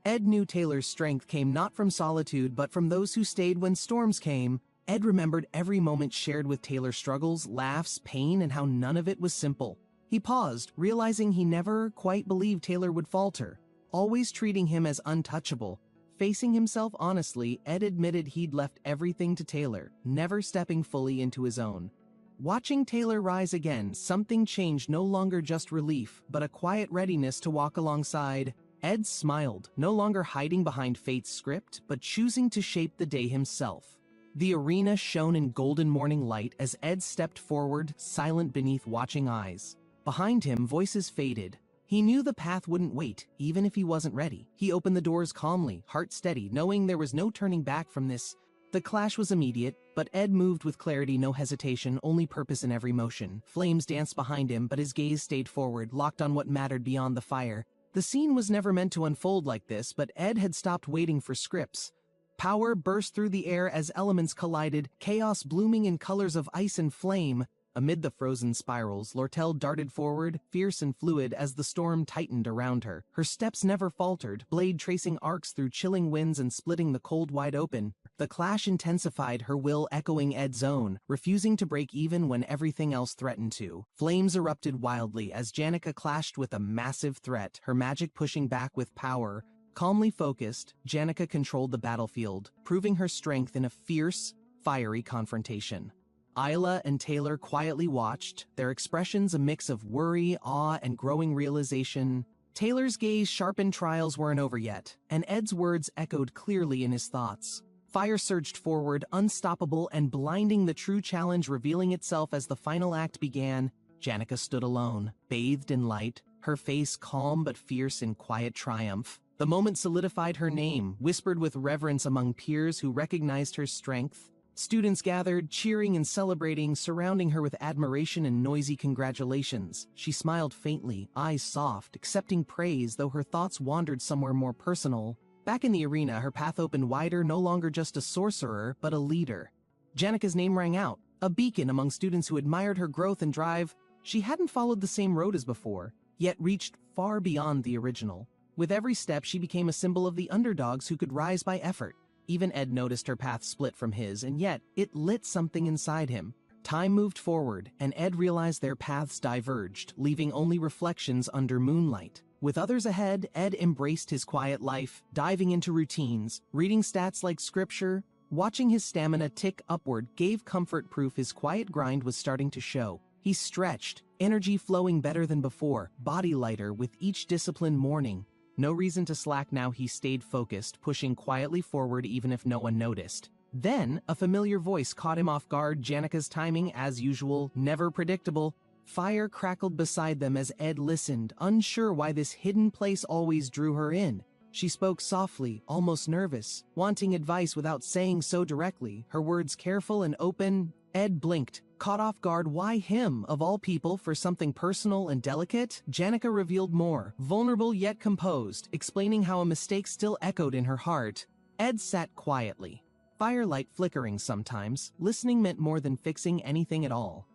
Ed knew Taylor's strength came not from solitude but from those who stayed when storms came. Ed remembered every moment shared with Taylor's struggles, laughs, pain, and how none of it was simple. He paused, realizing he never quite believed Taylor would falter, always treating him as untouchable. Facing himself honestly, Ed admitted he'd left everything to Taylor, never stepping fully into his own. Watching Taylor rise again, something changed, no longer just relief, but a quiet readiness to walk alongside. Ed smiled, no longer hiding behind fate's script, but choosing to shape the day himself. The arena shone in golden morning light as Ed stepped forward, silent beneath watching eyes. Behind him, voices faded. He knew the path wouldn't wait, even if he wasn't ready. He opened the doors calmly, heart steady, knowing there was no turning back from this. The clash was immediate, but Ed moved with clarity, no hesitation, only purpose in every motion. Flames danced behind him, but his gaze stayed forward, locked on what mattered beyond the fire. The scene was never meant to unfold like this, but Ed had stopped waiting for scripts. Power burst through the air as elements collided, chaos blooming in colors of ice and flame. Amid the frozen spirals, Lortel darted forward, fierce and fluid as the storm tightened around her. Her steps never faltered, blade tracing arcs through chilling winds and splitting the cold wide open. The clash intensified, her will echoing Ed's own, refusing to break even when everything else threatened to. Flames erupted wildly as Janica clashed with a massive threat, her magic pushing back with power. Calmly focused, Janica controlled the battlefield, proving her strength in a fierce, fiery confrontation. Ayla and Taylor quietly watched, their expressions a mix of worry, awe, and growing realization. Taylor's gaze sharpened, trials weren't over yet, and Ed's words echoed clearly in his thoughts. Fire surged forward, unstoppable and blinding, the true challenge revealing itself as the final act began. Janica stood alone, bathed in light, her face calm but fierce in quiet triumph. The moment solidified her name, whispered with reverence among peers who recognized her strength. Students gathered, cheering and celebrating, surrounding her with admiration and noisy congratulations. She smiled faintly, eyes soft, accepting praise, though her thoughts wandered somewhere more personal. Back in the arena, her path opened wider, no longer just a sorcerer, but a leader. Janica's name rang out, a beacon among students who admired her growth and drive. She hadn't followed the same road as before, yet reached far beyond the original. With every step, she became a symbol of the underdogs who could rise by effort. Even Ed noticed her path split from his, and yet it lit something inside him. Time moved forward, and Ed realized their paths diverged, leaving only reflections under moonlight. With others ahead, Ed embraced his quiet life, diving into routines, reading stats like scripture. Watching his stamina tick upward gave comfort, proof his quiet grind was starting to show. He stretched, energy flowing better than before, body lighter with each disciplined morning. No reason to slack now, he stayed focused, pushing quietly forward even if no one noticed. Then, a familiar voice caught him off guard. Janica's timing, as usual, never predictable. Fire crackled beside them as Ed listened, unsure why this hidden place always drew her in. She spoke softly, almost nervous, wanting advice without saying so directly, her words careful and open. Ed blinked, caught off guard. Why him, of all people, for something personal and delicate? Janica revealed more, vulnerable yet composed, explaining how a mistake still echoed in her heart. Ed sat quietly, firelight flickering sometimes. Listening meant more than fixing anything at all.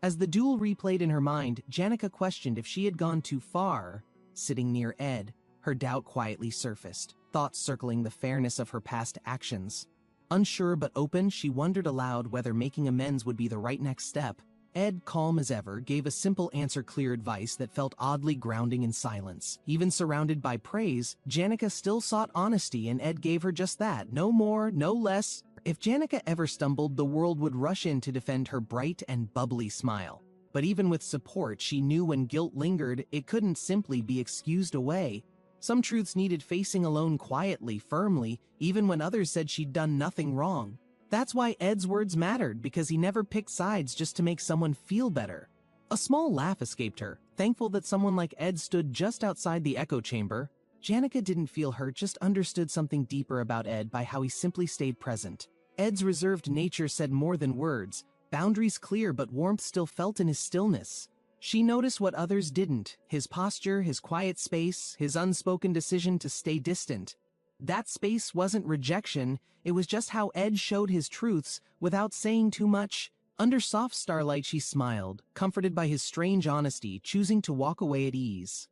As the duel replayed in her mind, Janica questioned if she had gone too far. Sitting near Ed, her doubt quietly surfaced, thoughts circling the fairness of her past actions. Unsure but open, she wondered aloud whether making amends would be the right next step. Ed, calm as ever, gave a simple answer-clear advice that felt oddly grounding in silence. Even surrounded by praise, Janica still sought honesty, and Ed gave her just that. No more, no less. If Janica ever stumbled, the world would rush in to defend her bright and bubbly smile. But even with support, she knew when guilt lingered, it couldn't simply be excused away. Some truths needed facing alone quietly, firmly, even when others said she'd done nothing wrong. That's why Ed's words mattered, because he never picked sides just to make someone feel better. A small laugh escaped her, thankful that someone like Ed stood just outside the echo chamber. Janica didn't feel hurt, just understood something deeper about Ed by how he simply stayed present. Ed's reserved nature said more than words, boundaries clear but warmth still felt in his stillness. She noticed what others didn't, his posture, his quiet space, his unspoken decision to stay distant. That space wasn't rejection, it was just how Ed showed his truths without saying too much. Under soft starlight she smiled, comforted by his strange honesty, choosing to walk away at ease.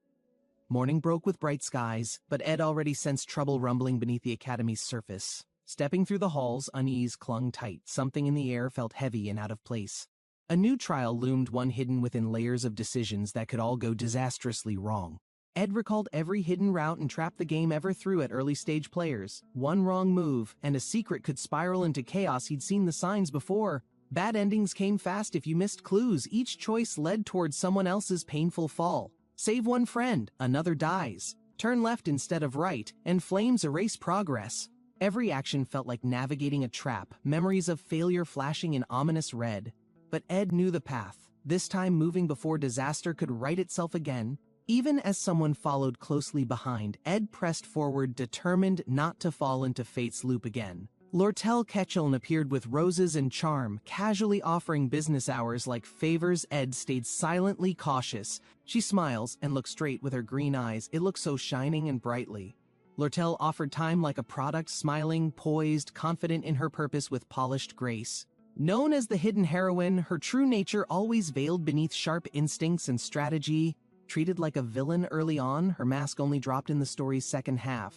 Morning broke with bright skies, but Ed already sensed trouble rumbling beneath the academy's surface. Stepping through the halls, unease clung tight. Something in the air felt heavy and out of place. A new trial loomed, one hidden within layers of decisions that could all go disastrously wrong. Ed recalled every hidden route and trap the game ever threw at early-stage players. One wrong move, and a secret could spiral into chaos. He'd seen the signs before. Bad endings came fast if you missed clues. Each choice led towards someone else's painful fall. Save one friend, another dies. Turn left instead of right, and flames erase progress. Every action felt like navigating a trap, memories of failure flashing in ominous red. But Ed knew the path, this time moving before disaster could right itself again. Even as someone followed closely behind, Ed pressed forward, determined not to fall into fate's loop again. Lortel Ketchuln appeared with roses and charm, casually offering business hours like favors. Ed stayed silently cautious. She smiles and looks straight with her green eyes. It looked so shining and brightly. Lortel offered time like a product, smiling, poised, confident in her purpose with polished grace. Known as the hidden heroine, her true nature always veiled beneath sharp instincts and strategy. Treated like a villain early on, her mask only dropped in the story's second half.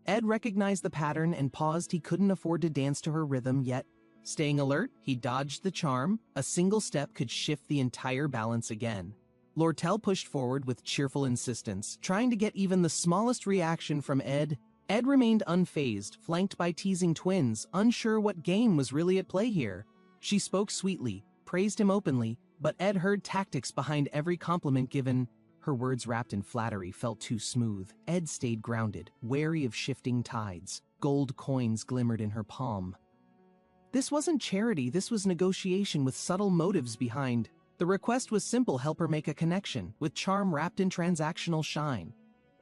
Ed recognized the pattern and paused. He couldn't afford to dance to her rhythm yet. Staying alert, he dodged the charm. A single step could shift the entire balance again. Lortel pushed forward with cheerful insistence, trying to get even the smallest reaction from Ed. Ed remained unfazed, flanked by teasing twins, unsure what game was really at play here. She spoke sweetly, praised him openly, but Ed heard tactics behind every compliment given. Her words wrapped in flattery felt too smooth. Ed stayed grounded, wary of shifting tides. Gold coins glimmered in her palm. This wasn't charity, this was negotiation with subtle motives behind. The request was simple: help her make a connection, with charm wrapped in transactional shine.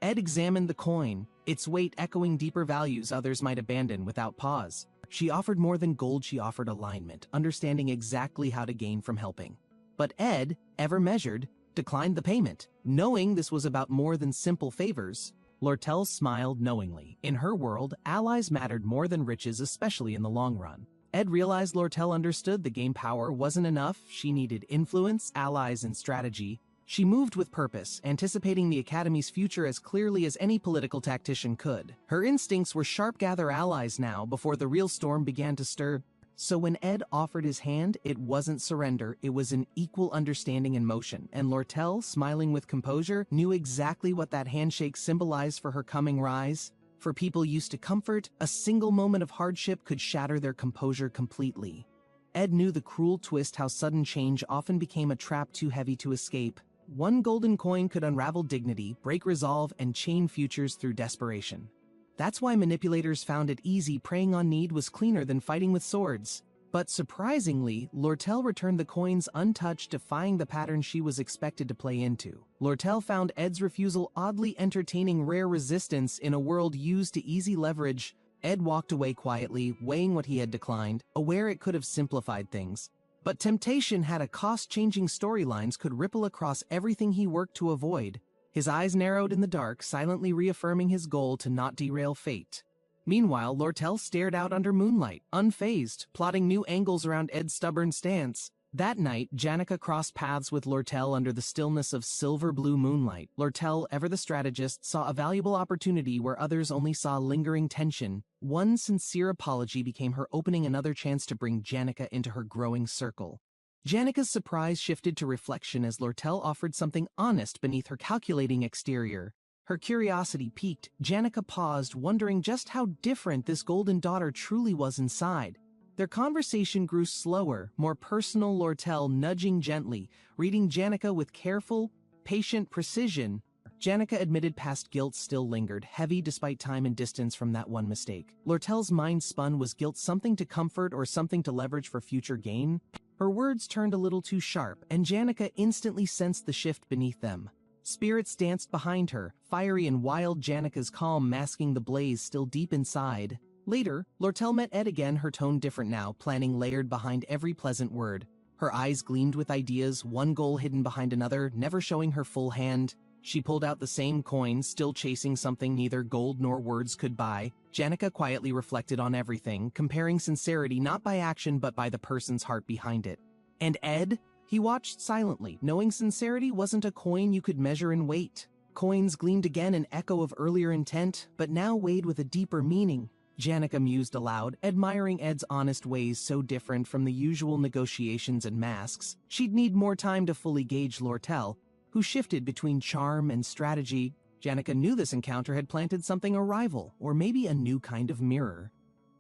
Ed examined the coin, its weight echoing deeper values others might abandon without pause. She offered more than gold, she offered alignment, understanding exactly how to gain from helping. But Ed, ever measured, declined the payment, knowing this was about more than simple favors. Lortel smiled knowingly. In her world, allies mattered more than riches, especially in the long run. Ed realized Lortel understood the game power wasn't enough. She needed influence, allies, and strategy. She moved with purpose, anticipating the Academy's future as clearly as any political tactician could. Her instincts were sharp: gather allies now, before the real storm began to stir. So when Ed offered his hand, it wasn't surrender, it was an equal understanding in motion, and Lortel, smiling with composure, knew exactly what that handshake symbolized for her coming rise. For people used to comfort, a single moment of hardship could shatter their composure completely. Ed knew the cruel twist, how sudden change often became a trap too heavy to escape. One golden coin could unravel dignity, break resolve, and chain futures through desperation. That's why manipulators found it easy. Preying on need was cleaner than fighting with swords. But surprisingly, Lortel returned the coins untouched, defying the pattern she was expected to play into. Lortel found Ed's refusal oddly entertaining, rare resistance in a world used to easy leverage. Ed walked away quietly, weighing what he had declined, aware it could have simplified things. But temptation had a cost. Changing storylines could ripple across everything he worked to avoid. His eyes narrowed in the dark, silently reaffirming his goal to not derail fate. Meanwhile, Lortel stared out under moonlight, unfazed, plotting new angles around Ed's stubborn stance. That night, Janica crossed paths with Lortel under the stillness of silver-blue moonlight. Lortel, ever the strategist, saw a valuable opportunity where others only saw lingering tension. One sincere apology became her opening, another chance to bring Janica into her growing circle. Janica's surprise shifted to reflection as Lortel offered something honest beneath her calculating exterior. Her curiosity piqued. Janica paused, wondering just how different this golden daughter truly was inside. Their conversation grew slower, more personal, Lortel nudging gently, reading Janica with careful, patient precision. Janica admitted past guilt still lingered, heavy despite time and distance from that one mistake. Lortel's mind spun. Was guilt something to comfort or something to leverage for future gain? Her words turned a little too sharp, and Janica instantly sensed the shift beneath them. Spirits danced behind her, fiery and wild, Janica's calm masking the blaze still deep inside. Later, Lortel met Ed again, her tone different now, planning layered behind every pleasant word. Her eyes gleamed with ideas, one goal hidden behind another, never showing her full hand. She pulled out the same coin, still chasing something neither gold nor words could buy. Janica quietly reflected on everything, comparing sincerity not by action but by the person's heart behind it. And Ed? He watched silently, knowing sincerity wasn't a coin you could measure in weight. Coins gleamed again, an echo of earlier intent, but now weighed with a deeper meaning. Janica mused aloud, admiring Ed's honest ways so different from the usual negotiations and masks. She'd need more time to fully gauge Lortel, who shifted between charm and strategy. Janica knew this encounter had planted something, a rival, or maybe a new kind of mirror.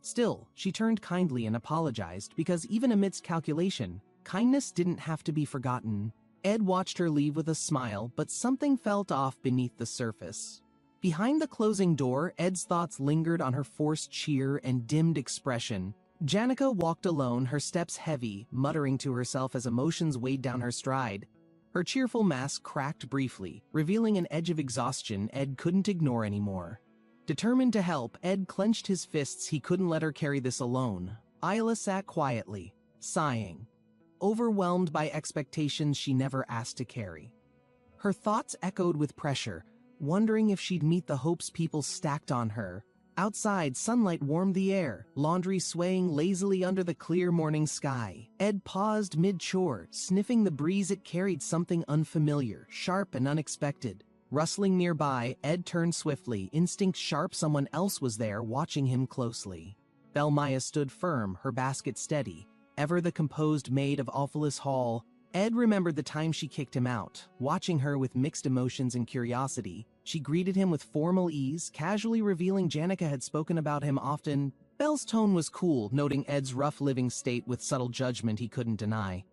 Still, she turned kindly and apologized, because even amidst calculation, kindness didn't have to be forgotten. Ed watched her leave with a smile, but something felt off beneath the surface. Behind the closing door, Ed's thoughts lingered on her forced cheer and dimmed expression. Janica walked alone, her steps heavy, muttering to herself as emotions weighed down her stride. Her cheerful mask cracked briefly, revealing an edge of exhaustion Ed couldn't ignore anymore. Determined to help, Ed clenched his fists. He couldn't let her carry this alone. Isla sat quietly, sighing, overwhelmed by expectations she never asked to carry. Her thoughts echoed with pressure, wondering if she'd meet the hopes people stacked on her. Outside, sunlight warmed the air, laundry swaying lazily under the clear morning sky. Ed paused mid-chore, sniffing the breeze. It carried something unfamiliar, sharp and unexpected. Rustling nearby, Ed turned swiftly, instinct sharp. Someone else was there, watching him closely. Belmaya stood firm, her basket steady, ever the composed maid of Alphalis Hall. Ed remembered the time she kicked him out. Watching her with mixed emotions and curiosity, she greeted him with formal ease, casually revealing Janica had spoken about him often. Belle's tone was cool, noting Ed's rough living state with subtle judgment he couldn't deny.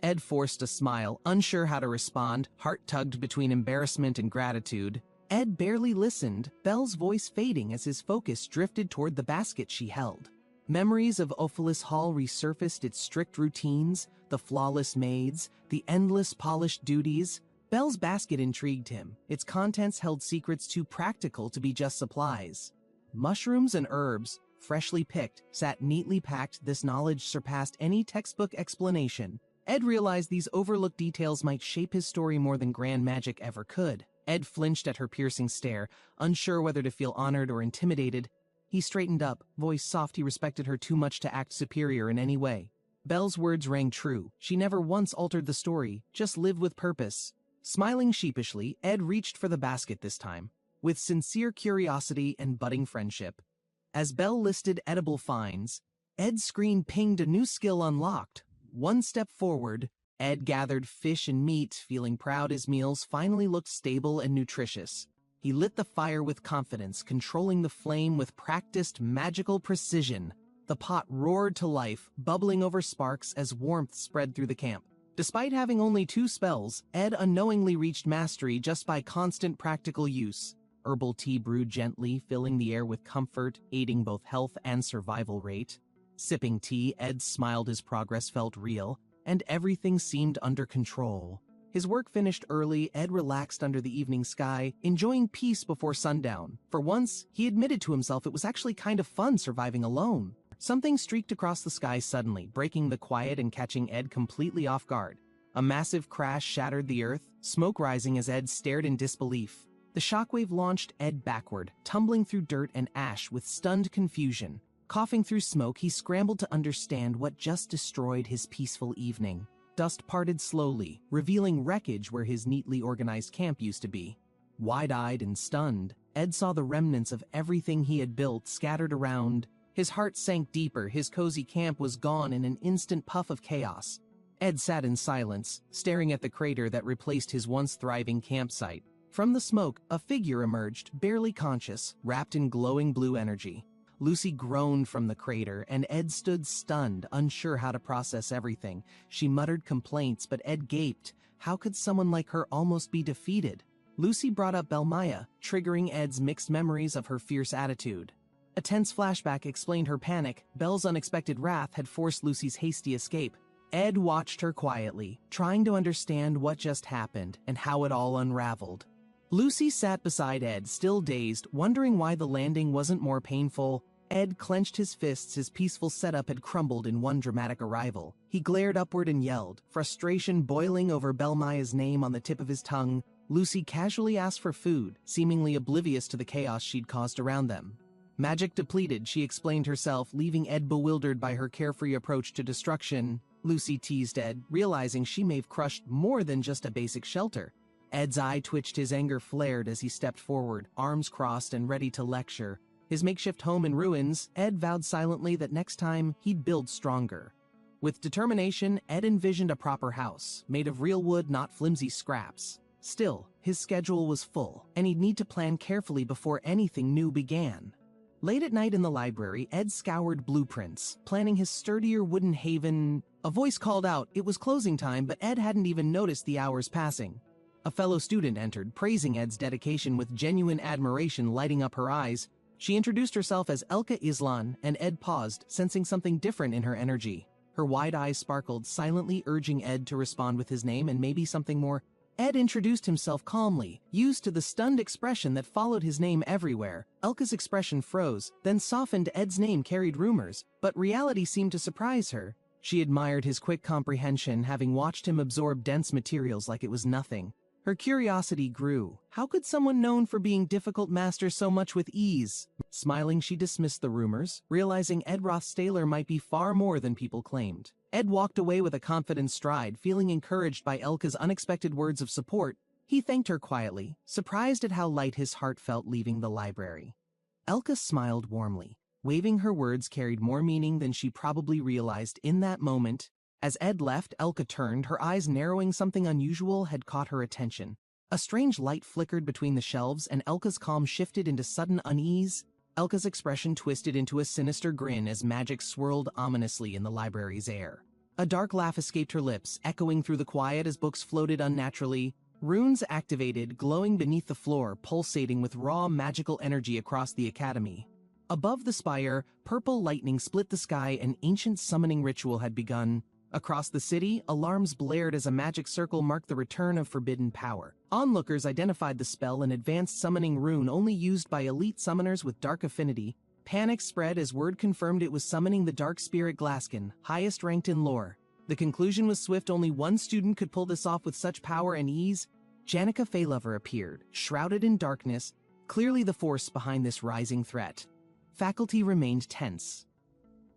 Ed forced a smile, unsure how to respond, heart tugged between embarrassment and gratitude. Ed barely listened, Belle's voice fading as his focus drifted toward the basket she held. Memories of Ophalis Hall resurfaced, its strict routines, the flawless maids, the endless polished duties. Belle's basket intrigued him. Its contents held secrets too practical to be just supplies. Mushrooms and herbs, freshly picked, sat neatly packed. This knowledge surpassed any textbook explanation. Ed realized these overlooked details might shape his story more than grand magic ever could. Ed flinched at her piercing stare, unsure whether to feel honored or intimidated. He straightened up, voice soft. He respected her too much to act superior in any way. Belle's words rang true. She never once altered the story, just lived with purpose. Smiling sheepishly, Ed reached for the basket this time, with sincere curiosity and budding friendship. As Belle listed edible finds, Ed's screen pinged. A new skill unlocked. One step forward, Ed gathered fish and meat, feeling proud his meals finally looked stable and nutritious. He lit the fire with confidence, controlling the flame with practiced magical precision. The pot roared to life, bubbling over sparks as warmth spread through the camp. Despite having only 2 spells, Ed unknowingly reached mastery just by constant practical use. Herbal tea brewed gently, filling the air with comfort, aiding both health and survival rate. Sipping tea, Ed smiled. His progress felt real, and everything seemed under control. His work finished early, Ed relaxed under the evening sky, enjoying peace before sundown. For once, he admitted to himself it was actually kind of fun surviving alone. Something streaked across the sky suddenly, breaking the quiet and catching Ed completely off guard. A massive crash shattered the earth, smoke rising as Ed stared in disbelief. The shockwave launched Ed backward, tumbling through dirt and ash with stunned confusion. Coughing through smoke, he scrambled to understand what just destroyed his peaceful evening. Dust parted slowly, revealing wreckage where his neatly organized camp used to be. Wide-eyed and stunned, Ed saw the remnants of everything he had built scattered around. His heart sank deeper. His cozy camp was gone in an instant puff of chaos. Ed sat in silence, staring at the crater that replaced his once thriving campsite. From the smoke, a figure emerged, barely conscious, wrapped in glowing blue energy. Lucy groaned from the crater, and Ed stood stunned, unsure how to process everything. She muttered complaints, but Ed gaped. How could someone like her almost be defeated? Lucy brought up Belmaya, triggering Ed's mixed memories of her fierce attitude. A tense flashback explained her panic. Belle's unexpected wrath had forced Lucy's hasty escape. Ed watched her quietly, trying to understand what just happened and how it all unraveled. Lucy sat beside Ed, still dazed, wondering why the landing wasn't more painful. Ed clenched his fists. His peaceful setup had crumbled in one dramatic arrival. He glared upward and yelled, frustration boiling over Belmaya's name on the tip of his tongue. Lucy casually asked for food, seemingly oblivious to the chaos she'd caused around them. Magic depleted, she explained herself, leaving Ed bewildered by her carefree approach to destruction. Lucy teased Ed, realizing she may have crushed more than just a basic shelter. Ed's eye twitched, his anger flared as he stepped forward, arms crossed and ready to lecture. His makeshift home in ruins, Ed vowed silently that next time he'd build stronger. With determination, Ed envisioned a proper house, made of real wood, not flimsy scraps. Still, his schedule was full, and he'd need to plan carefully before anything new began. Late at night in the library, Ed scoured blueprints, planning his sturdier wooden haven. A voice called out. It was closing time, but Ed hadn't even noticed the hours passing. A fellow student entered, praising Ed's dedication with genuine admiration lighting up her eyes. She introduced herself as Elka Islan, and Ed paused, sensing something different in her energy. Her wide eyes sparkled, silently urging Ed to respond with his name and maybe something more. Ed introduced himself calmly, used to the stunned expression that followed his name everywhere. Elka's expression froze, then softened. Ed's name carried rumors, but reality seemed to surprise her. She admired his quick comprehension, having watched him absorb dense materials like it was nothing. Her curiosity grew. How could someone known for being difficult master so much with ease? Smiling, she dismissed the rumors, realizing Ed Rothstaler might be far more than people claimed. Ed walked away with a confident stride, feeling encouraged by Elka's unexpected words of support. He thanked her quietly, surprised at how light his heart felt leaving the library. Elka smiled warmly. Waving, her words carried more meaning than she probably realized in that moment. As Ed left, Elka turned, her eyes narrowing. Something unusual had caught her attention. A strange light flickered between the shelves, and Elka's calm shifted into sudden unease. Elka's expression twisted into a sinister grin as magic swirled ominously in the library's air. A dark laugh escaped her lips, echoing through the quiet as books floated unnaturally. Runes activated, glowing beneath the floor, pulsating with raw magical energy across the academy. Above the spire, purple lightning split the sky. An ancient summoning ritual had begun. Across the city, alarms blared as a magic circle marked the return of forbidden power. Onlookers identified the spell, an advanced summoning rune only used by elite summoners with dark affinity. Panic spread as word confirmed it was summoning the dark spirit Glaskin, highest ranked in lore. The conclusion was swift. Only one student could pull this off with such power and ease. Janica Feylover appeared, shrouded in darkness, clearly the force behind this rising threat. Faculty remained tense.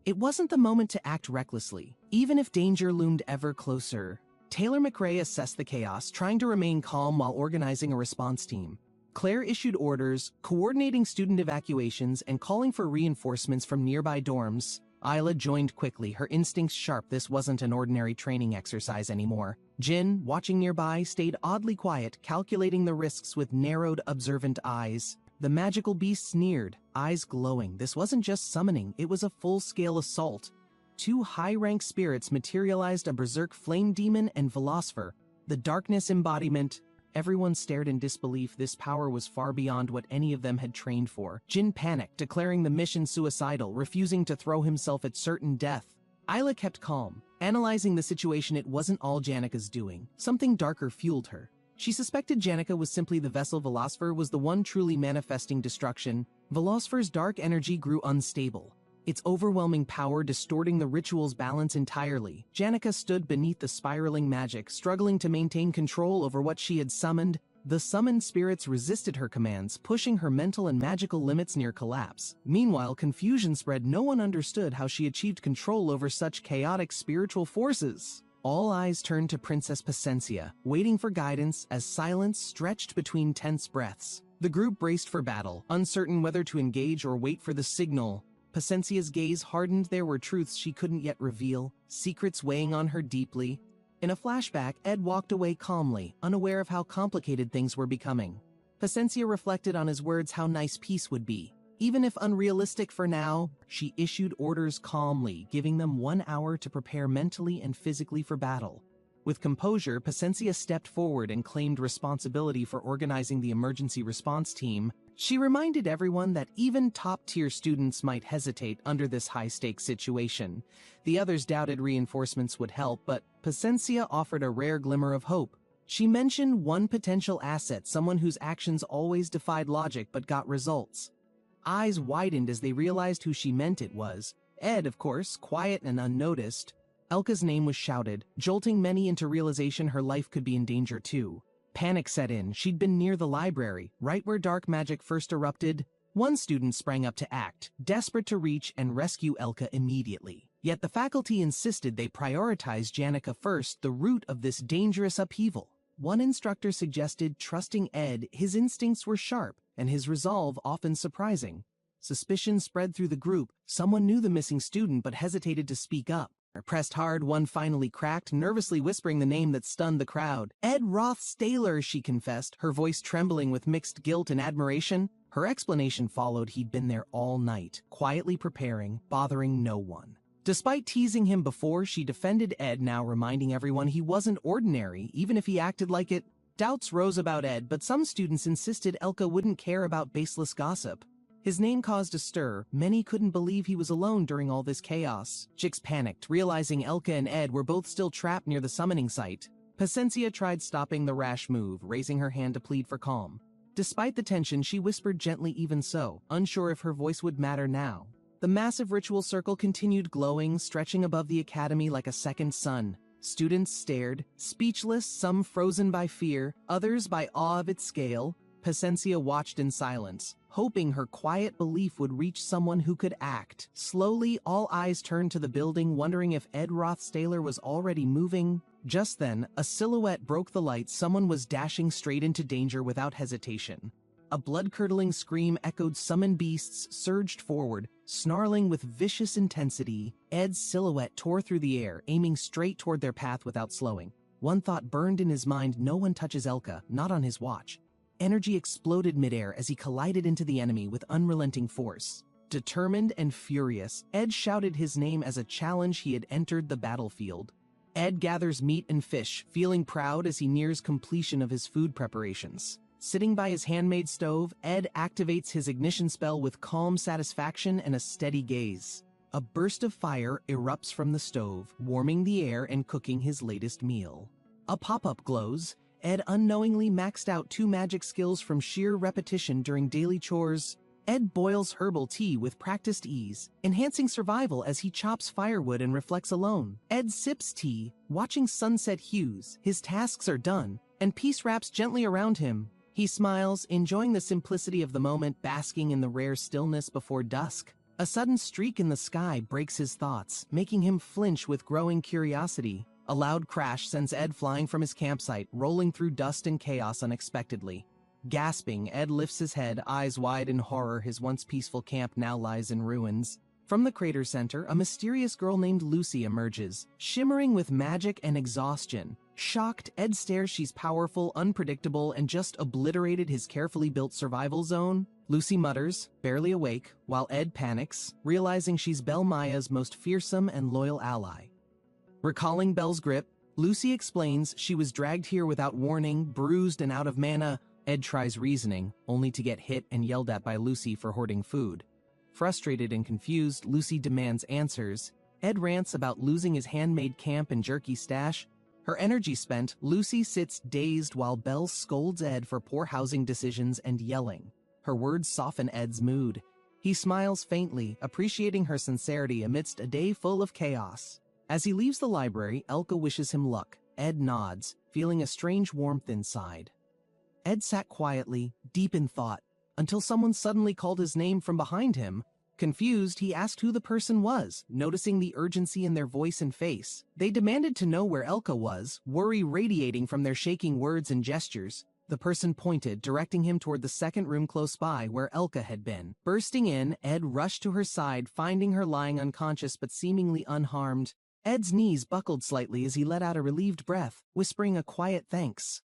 It wasn't the moment to act recklessly, even if danger loomed ever closer. Taylor McRae assessed the chaos, trying to remain calm while organizing a response team. Claire issued orders, coordinating student evacuations and calling for reinforcements from nearby dorms. Isla joined quickly, her instincts sharp. This wasn't an ordinary training exercise anymore. Jin, watching nearby, stayed oddly quiet, calculating the risks with narrowed, observant eyes. The magical beast sneered, eyes glowing. This wasn't just summoning, it was a full-scale assault. Two high-rank spirits materialized, a berserk flame demon and Velosfer, the darkness embodiment. Everyone stared in disbelief. This power was far beyond what any of them had trained for. Jin panicked, declaring the mission suicidal, refusing to throw himself at certain death. Isla kept calm, analyzing the situation. It wasn't all Janica's doing. Something darker fueled her. She suspected Janica was simply the vessel. Velosfer was the one truly manifesting destruction. Velosfer's dark energy grew unstable, its overwhelming power distorting the ritual's balance entirely. Janica stood beneath the spiraling magic, struggling to maintain control over what she had summoned. The summoned spirits resisted her commands, pushing her mental and magical limits near collapse. Meanwhile, confusion spread. No one understood how she achieved control over such chaotic spiritual forces. All eyes turned to Princess Pacencia, waiting for guidance as silence stretched between tense breaths. The group braced for battle, uncertain whether to engage or wait for the signal. Pacencia's gaze hardened. There were truths she couldn't yet reveal, secrets weighing on her deeply. In a flashback, Ed walked away calmly, unaware of how complicated things were becoming. Pacencia reflected on his words how nice peace would be. Even if unrealistic for now, she issued orders calmly, giving them 1 hour to prepare mentally and physically for battle. With composure, Pacencia stepped forward and claimed responsibility for organizing the emergency response team. She reminded everyone that even top-tier students might hesitate under this high-stakes situation. The others doubted reinforcements would help, but Pacencia offered a rare glimmer of hope. She mentioned one potential asset, someone whose actions always defied logic but got results. Eyes widened as they realized who she meant it was. Ed, of course, quiet and unnoticed. Elka's name was shouted, jolting many into realization her life could be in danger too. Panic set in. She'd been near the library, right where dark magic first erupted. One student sprang up to act, desperate to reach and rescue Elka immediately. Yet the faculty insisted they prioritize Janica first, the root of this dangerous upheaval. One instructor suggested trusting Ed. His instincts were sharp, and his resolve often surprising. Suspicion spread through the group. Someone knew the missing student but hesitated to speak up. Pressed hard, one finally cracked, nervously whispering the name that stunned the crowd. Ed Rothstaler, she confessed, her voice trembling with mixed guilt and admiration. Her explanation followed. He'd been there all night, quietly preparing, bothering no one. Despite teasing him before, she defended Ed, now reminding everyone he wasn't ordinary, even if he acted like it. Doubts rose about Ed, but some students insisted Elka wouldn't care about baseless gossip. His name caused a stir. Many couldn't believe he was alone during all this chaos. Jix panicked, realizing Elka and Ed were both still trapped near the summoning site. Pacencia tried stopping the rash move, raising her hand to plead for calm. Despite the tension, she whispered gently even so, unsure if her voice would matter now. The massive ritual circle continued glowing, stretching above the academy like a second sun. Students stared, speechless, some frozen by fear, others by awe of its scale. Pacencia watched in silence, hoping her quiet belief would reach someone who could act. Slowly, all eyes turned to the building, wondering if Ed Rothstaler was already moving. Just then, a silhouette broke the light. Someone was dashing straight into danger without hesitation. A blood-curdling scream echoed. Summoned beasts surged forward, snarling with vicious intensity. Ed's silhouette tore through the air, aiming straight toward their path without slowing. One thought burned in his mind: no one touches Elka, not on his watch. Energy exploded midair as he collided into the enemy with unrelenting force. Determined and furious, Ed shouted his name as a challenge. He had entered the battlefield. Ed gathers meat and fish, feeling proud as he nears completion of his food preparations. Sitting by his handmade stove, Ed activates his ignition spell with calm satisfaction and a steady gaze. A burst of fire erupts from the stove, warming the air and cooking his latest meal. A pop-up glows. Ed unknowingly maxed out 2 magic skills from sheer repetition during daily chores. Ed boils herbal tea with practiced ease, enhancing survival as he chops firewood and reflects alone. Ed sips tea, watching sunset hues. His tasks are done, and peace wraps gently around him. He smiles, enjoying the simplicity of the moment, basking in the rare stillness before dusk. A sudden streak in the sky breaks his thoughts, making him flinch with growing curiosity. A loud crash sends Ed flying from his campsite, rolling through dust and chaos unexpectedly. Gasping, Ed lifts his head, eyes wide in horror. His once peaceful camp now lies in ruins. From the crater center, a mysterious girl named Lucy emerges, shimmering with magic and exhaustion. Shocked, Ed stares. She's powerful, unpredictable, and just obliterated his carefully built survival zone. Lucy mutters, barely awake, while Ed panics, realizing she's Belle Maya's most fearsome and loyal ally. Recalling Belle's grip, Lucy explains she was dragged here without warning, bruised and out of mana. Ed tries reasoning, only to get hit and yelled at by Lucy for hoarding food. Frustrated and confused, Lucy demands answers. Ed rants about losing his handmade camp and jerky stash. Her energy spent, Lucy sits dazed while Belle scolds Ed for poor housing decisions and yelling. Her words soften Ed's mood. He smiles faintly, appreciating her sincerity amidst a day full of chaos. As he leaves the library, Elka wishes him luck. Ed nods, feeling a strange warmth inside. Ed sat quietly, deep in thought, until someone suddenly called his name from behind him. Confused, he asked who the person was, noticing the urgency in their voice and face. They demanded to know where Elka was, worry radiating from their shaking words and gestures. The person pointed, directing him toward the second room close by, where Elka had been. Bursting in, Ed rushed to her side, finding her lying unconscious but seemingly unharmed. Ed's knees buckled slightly as he let out a relieved breath, whispering a quiet thanks.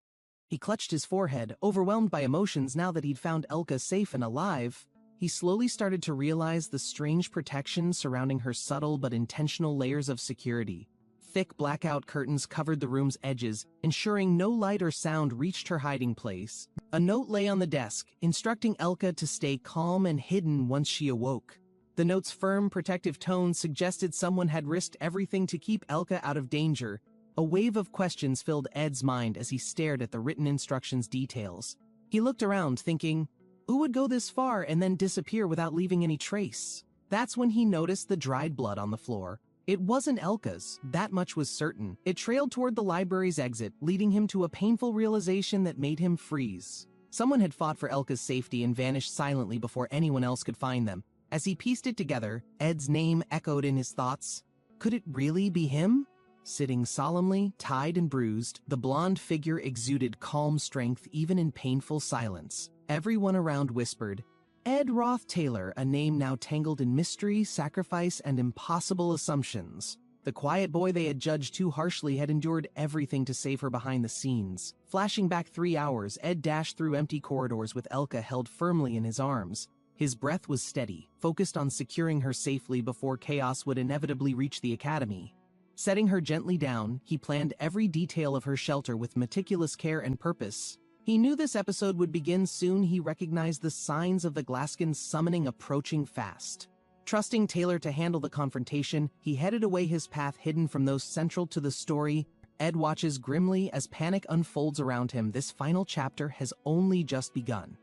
He clutched his forehead, overwhelmed by emotions now that he'd found Elka safe and alive. He slowly started to realize the strange protection surrounding her subtle but intentional layers of security. Thick blackout curtains covered the room's edges, ensuring no light or sound reached her hiding place. A note lay on the desk, instructing Elka to stay calm and hidden once she awoke. The note's firm, protective tone suggested someone had risked everything to keep Elka out of danger. A wave of questions filled Ed's mind as he stared at the written instructions' details. He looked around, thinking, who would go this far and then disappear without leaving any trace? That's when he noticed the dried blood on the floor. It wasn't Elka's, that much was certain. It trailed toward the library's exit, leading him to a painful realization that made him freeze. Someone had fought for Elka's safety and vanished silently before anyone else could find them. As he pieced it together, Ed's name echoed in his thoughts. Could it really be him? Sitting solemnly, tied and bruised, the blonde figure exuded calm strength even in painful silence. Everyone around whispered, Ed Roth Taylor, a name now tangled in mystery, sacrifice, and impossible assumptions. The quiet boy they had judged too harshly had endured everything to save her behind the scenes. Flashing back 3 hours, Ed dashed through empty corridors with Elka held firmly in his arms. His breath was steady, focused on securing her safely before chaos would inevitably reach the academy. Setting her gently down, he planned every detail of her shelter with meticulous care and purpose. He knew this episode would begin soon. He recognized the signs of the Glaskin's summoning approaching fast. Trusting Taylor to handle the confrontation, he headed away his path hidden from those central to the story. Ed watches grimly as panic unfolds around him. This final chapter has only just begun.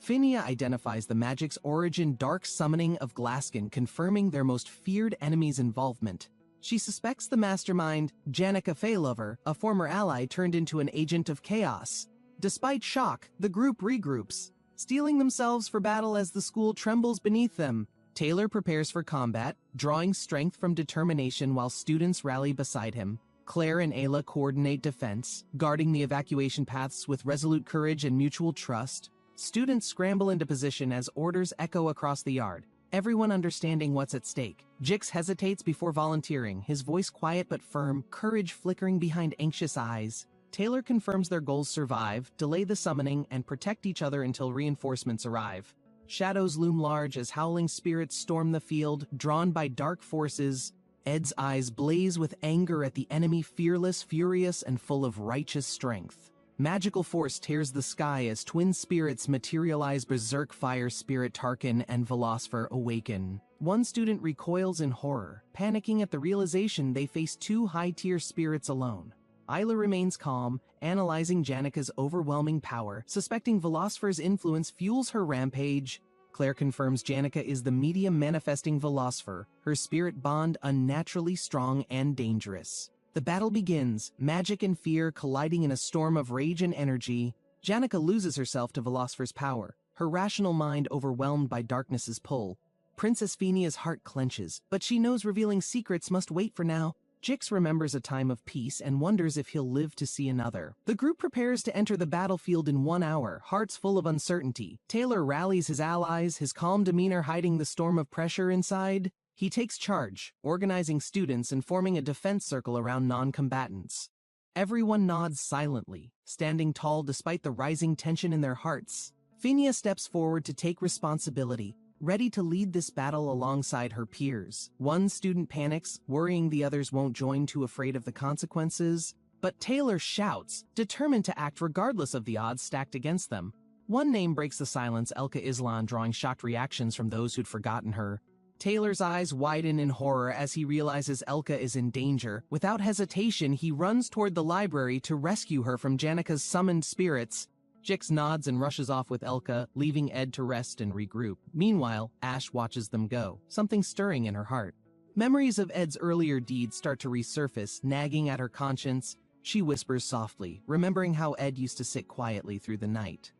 Phinia identifies the magic's origin, dark summoning of Glaskin, confirming their most feared enemy's involvement. She suspects the mastermind, Janica Faylover, a former ally turned into an agent of chaos. Despite shock, the group regroups, steeling themselves for battle as the school trembles beneath them. Taylor prepares for combat, drawing strength from determination while students rally beside him. Claire and Ayla coordinate defense, guarding the evacuation paths with resolute courage and mutual trust. Students scramble into position as orders echo across the yard, everyone understanding what's at stake. Jix hesitates before volunteering, his voice quiet but firm, courage flickering behind anxious eyes. Taylor confirms their goals: survive, delay the summoning, and protect each other until reinforcements arrive. Shadows loom large as howling spirits storm the field, drawn by dark forces. Ed's eyes blaze with anger at the enemy, fearless, furious, and full of righteous strength. Magical force tears the sky as twin spirits materialize. Berserk Fire Spirit Tarkin and Velocipher awaken. One student recoils in horror, panicking at the realization they face 2 high-tier spirits alone. Ayla remains calm, analyzing Janica's overwhelming power, suspecting Velocipher's influence fuels her rampage. Claire confirms Janica is the medium manifesting Velocipher, her spirit bond unnaturally strong and dangerous. The battle begins, magic and fear colliding in a storm of rage and energy. Janica loses herself to Velocipher's power, her rational mind overwhelmed by darkness's pull. Princess Phenia's heart clenches, but she knows revealing secrets must wait for now. Jix remembers a time of peace and wonders if he'll live to see another. The group prepares to enter the battlefield in 1 hour, hearts full of uncertainty. Taylor rallies his allies, his calm demeanor hiding the storm of pressure inside. He takes charge, organizing students and forming a defense circle around non-combatants. Everyone nods silently, standing tall despite the rising tension in their hearts. Phinia steps forward to take responsibility, ready to lead this battle alongside her peers. One student panics, worrying the others won't join, too afraid of the consequences. But Taylor shouts, determined to act regardless of the odds stacked against them. One name breaks the silence: Elka Islan, drawing shocked reactions from those who'd forgotten her. Taylor's eyes widen in horror as he realizes Elka is in danger. Without hesitation, he runs toward the library to rescue her from Janica's summoned spirits. Jix nods and rushes off with Elka, leaving Ed to rest and regroup. Meanwhile, Ash watches them go, something stirring in her heart. Memories of Ed's earlier deeds start to resurface, nagging at her conscience. She whispers softly, remembering how Ed used to sit quietly through the night.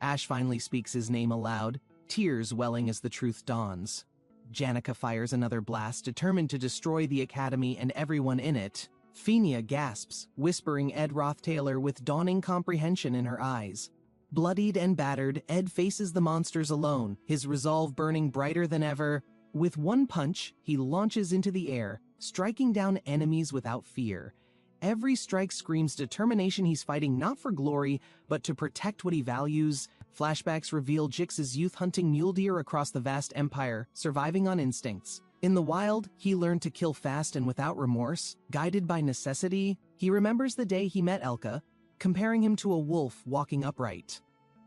Ash finally speaks his name aloud, tears welling as the truth dawns. Janica fires another blast, determined to destroy the academy and everyone in it. Phinia gasps, whispering Ed Roth Taylor with dawning comprehension in her eyes. Bloodied and battered, Ed faces the monsters alone, his resolve burning brighter than ever. With one punch, he launches into the air, striking down enemies without fear. Every strike screams determination. He's fighting not for glory, but to protect what he values. Flashbacks reveal Jix's youth hunting mule deer across the vast empire, surviving on instincts. In the wild, he learned to kill fast and without remorse, guided by necessity. He remembers the day he met Elka, comparing him to a wolf walking upright.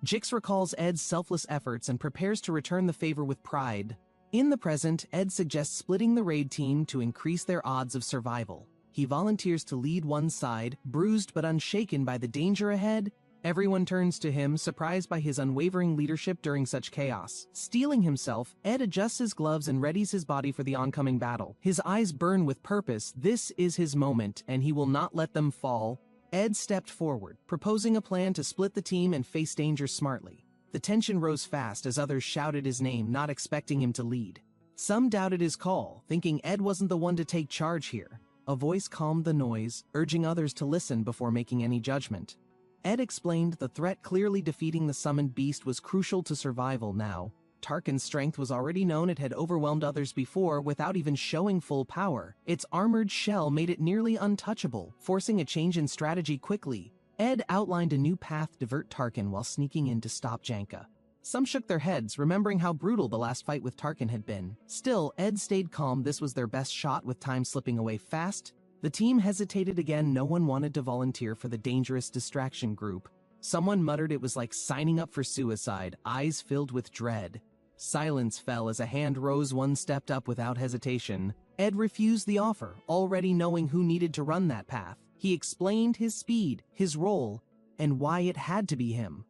Jix recalls Ed's selfless efforts and prepares to return the favor with pride. In the present, Ed suggests splitting the raid team to increase their odds of survival. He volunteers to lead one side, bruised but unshaken by the danger ahead. Everyone turns to him, surprised by his unwavering leadership during such chaos. Steeling himself, Ed adjusts his gloves and readies his body for the oncoming battle. His eyes burn with purpose. This is his moment, and he will not let them fall. Ed stepped forward, proposing a plan to split the team and face danger smartly. The tension rose fast as others shouted his name, not expecting him to lead. Some doubted his call, thinking Ed wasn't the one to take charge here. A voice calmed the noise, urging others to listen before making any judgment. Ed explained the threat clearly defeating the summoned beast was crucial to survival now. Tarkin's strength was already known. It had overwhelmed others before without even showing full power. Its armored shell made it nearly untouchable, forcing a change in strategy quickly. Ed outlined a new path to divert Tarkin while sneaking in to stop Janka. Some shook their heads, remembering how brutal the last fight with Tarkin had been. Still, Ed stayed calm. This was their best shot, with time slipping away fast. The team hesitated again. No one wanted to volunteer for the dangerous distraction group. Someone muttered it was like signing up for suicide, eyes filled with dread. Silence fell as a hand rose. One stepped up without hesitation. Ed refused the offer, already knowing who needed to run that path. He explained his speed, his role, and why it had to be him.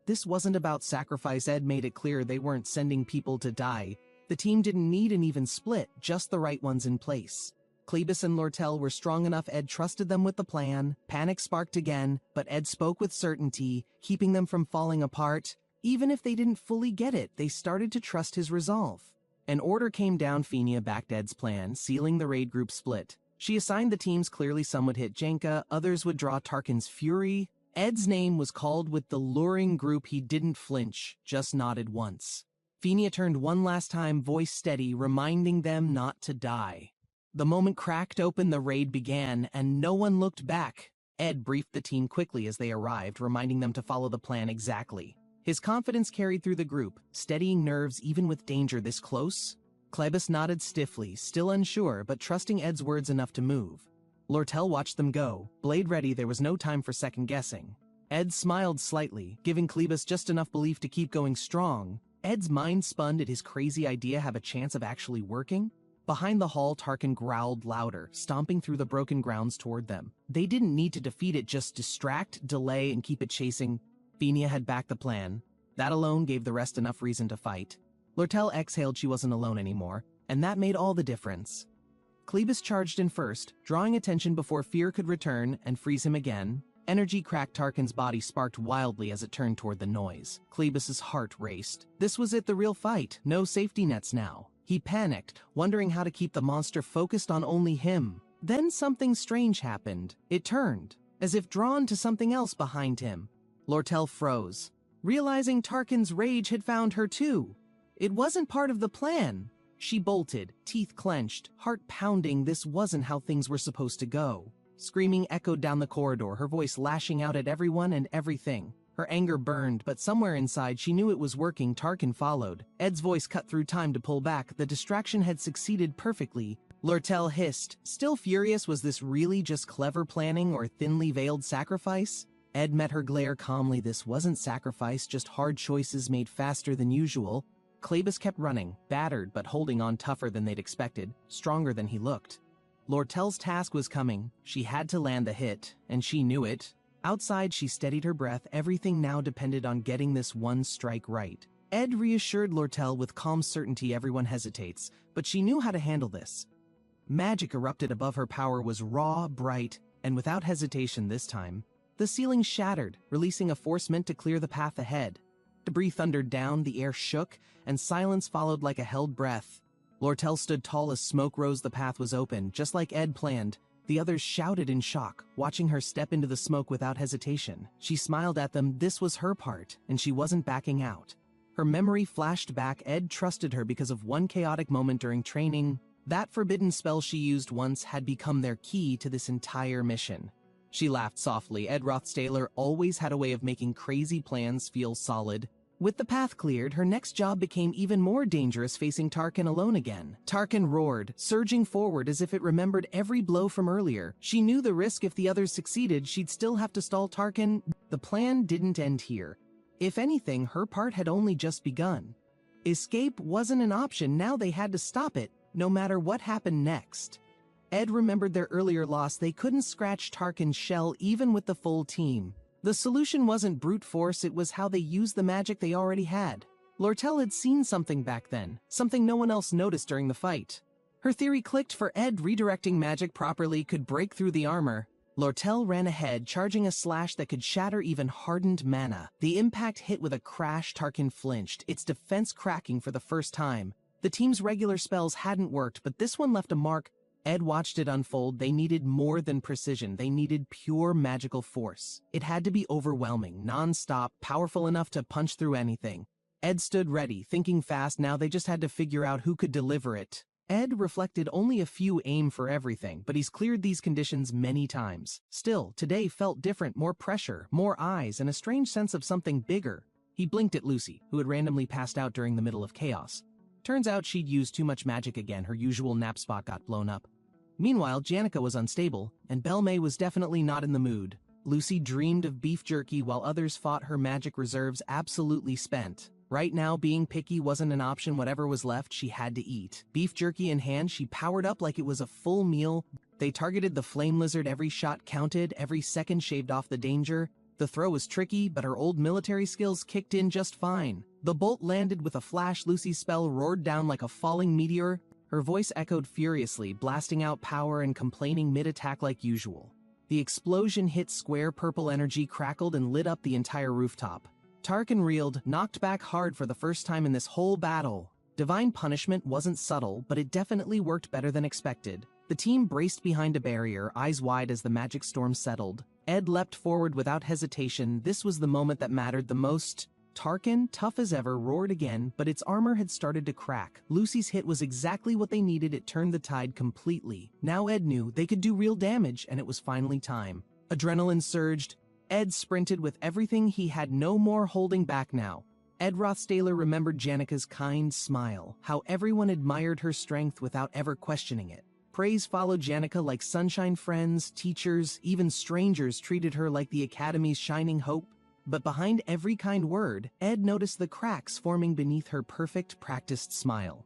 This wasn't about sacrifice. Ed made it clear they weren't sending people to die. The team didn't need an even split, just the right ones in place. Cleebus and Lortel were strong enough. Ed trusted them with the plan. Panic sparked again, but Ed spoke with certainty, keeping them from falling apart. Even if they didn't fully get it, they started to trust his resolve. An order came down. Fenia backed Ed's plan, sealing the raid group split. She assigned the teams clearly. Some would hit Janka, others would draw Tarkin's fury. Ed's name was called with the luring group. He didn't flinch, just nodded once. Fenia turned one last time, voice steady, reminding them not to die. The moment cracked open, the raid began, and no one looked back. Ed briefed the team quickly as they arrived, reminding them to follow the plan exactly. His confidence carried through the group, steadying nerves even with danger this close. Cleebus nodded stiffly, still unsure, but trusting Ed's words enough to move. Lortel watched them go, blade ready. There was no time for second-guessing. Ed smiled slightly, giving Cleebus just enough belief to keep going strong. Ed's mind spun. Did his crazy idea have a chance of actually working? Behind the hall, Tarkin growled louder, stomping through the broken grounds toward them. They didn't need to defeat it, just distract, delay, and keep it chasing. Fenia had backed the plan. That alone gave the rest enough reason to fight. Lortel exhaled. She wasn't alone anymore, and that made all the difference. Cleebus charged in first, drawing attention before fear could return and freeze him again. Energy cracked. Tarkin's body sparked wildly as it turned toward the noise. Cleebus's heart raced. This was it, the real fight. No safety nets now. He panicked, wondering how to keep the monster focused on only him. Then something strange happened. It turned, as if drawn to something else behind him. Lortel froze, realizing Tarkin's rage had found her too. It wasn't part of the plan. She bolted, teeth clenched, heart pounding. This wasn't how things were supposed to go. Screaming echoed down the corridor, her voice lashing out at everyone and everything. Her anger burned, but somewhere inside she knew it was working. Tarkin followed. Ed's voice cut through. Time to pull back. The distraction had succeeded perfectly. Lortel hissed. Still furious, was this really just clever planning or thinly veiled sacrifice? Ed met her glare calmly. This wasn't sacrifice, just hard choices made faster than usual. Cleebus kept running, battered but holding on tougher than they'd expected, stronger than he looked. Lortel's task was coming. She had to land the hit, and she knew it. Outside, she steadied her breath. Everything now depended on getting this one strike right. Ed reassured Lortel with calm certainty. Everyone hesitates, but she knew how to handle this. Magic erupted above her. Power was raw, bright, and without hesitation this time. The ceiling shattered, releasing a force meant to clear the path ahead. Debris thundered down, the air shook, and silence followed like a held breath. Lortel stood tall as smoke rose. The path was open, just like Ed planned. The others shouted in shock, watching her step into the smoke without hesitation. She smiled at them. This was her part, and she wasn't backing out. Her memory flashed back. Ed trusted her because of one chaotic moment during training. That forbidden spell she used once had become their key to this entire mission. She laughed softly. Ed Rothstaler always had a way of making crazy plans feel solid. With the path cleared, her next job became even more dangerous, facing Tarkin alone again. Tarkin roared, surging forward as if it remembered every blow from earlier. She knew the risk. If the others succeeded, she'd still have to stall Tarkin. The plan didn't end here. If anything, her part had only just begun. Escape wasn't an option. Now they had to stop it, no matter what happened next. Ed remembered their earlier loss. They couldn't scratch Tarkin's shell even with the full team. The solution wasn't brute force, it was how they used the magic they already had. Lortel had seen something back then, something no one else noticed during the fight. Her theory clicked. For Ed, redirecting magic properly could break through the armor. Lortel ran ahead, charging a slash that could shatter even hardened mana. The impact hit with a crash. Tarkin flinched, its defense cracking for the first time. The team's regular spells hadn't worked, but this one left a mark. Ed watched it unfold. They needed more than precision. They needed pure magical force. It had to be overwhelming, non-stop, powerful enough to punch through anything. Ed stood ready, thinking fast. Now they just had to figure out who could deliver it. Ed reflected. Only a few aim for everything, but he's cleared these conditions many times. Still, today felt different. More pressure, more eyes, and a strange sense of something bigger. He blinked at Lucy, who had randomly passed out during the middle of chaos. Turns out she'd used too much magic again. Her usual nap spot got blown up. Meanwhile, Janica was unstable, and Belmay was definitely not in the mood. Lucy dreamed of beef jerky while others fought, her magic reserves absolutely spent. Right now, being picky wasn't an option. Whatever was left, she had to eat. Beef jerky in hand, she powered up like it was a full meal. They targeted the flame lizard. Every shot counted, every second shaved off the danger. The throw was tricky, but her old military skills kicked in just fine. The bolt landed with a flash. Lucy's spell roared down like a falling meteor. Her voice echoed furiously, blasting out power and complaining mid-attack like usual. The explosion hit square. Purple energy crackled and lit up the entire rooftop. Tarkin reeled, knocked back hard for the first time in this whole battle. Divine punishment wasn't subtle, but it definitely worked better than expected. The team braced behind a barrier, eyes wide as the magic storm settled. Ed leapt forward without hesitation. This was the moment that mattered the most. Tarkin, tough as ever, roared again, but its armor had started to crack. Lucy's hit was exactly what they needed. It turned the tide completely. Now Ed knew they could do real damage, and it was finally time. Adrenaline surged. Ed sprinted with everything he had, no more holding back now. Ed Rothstaler remembered Janica's kind smile, how everyone admired her strength without ever questioning it. Praise followed Janica like sunshine. Friends, teachers, even strangers treated her like the Academy's shining hope. But behind every kind word, Ed noticed the cracks forming beneath her perfect, practiced smile.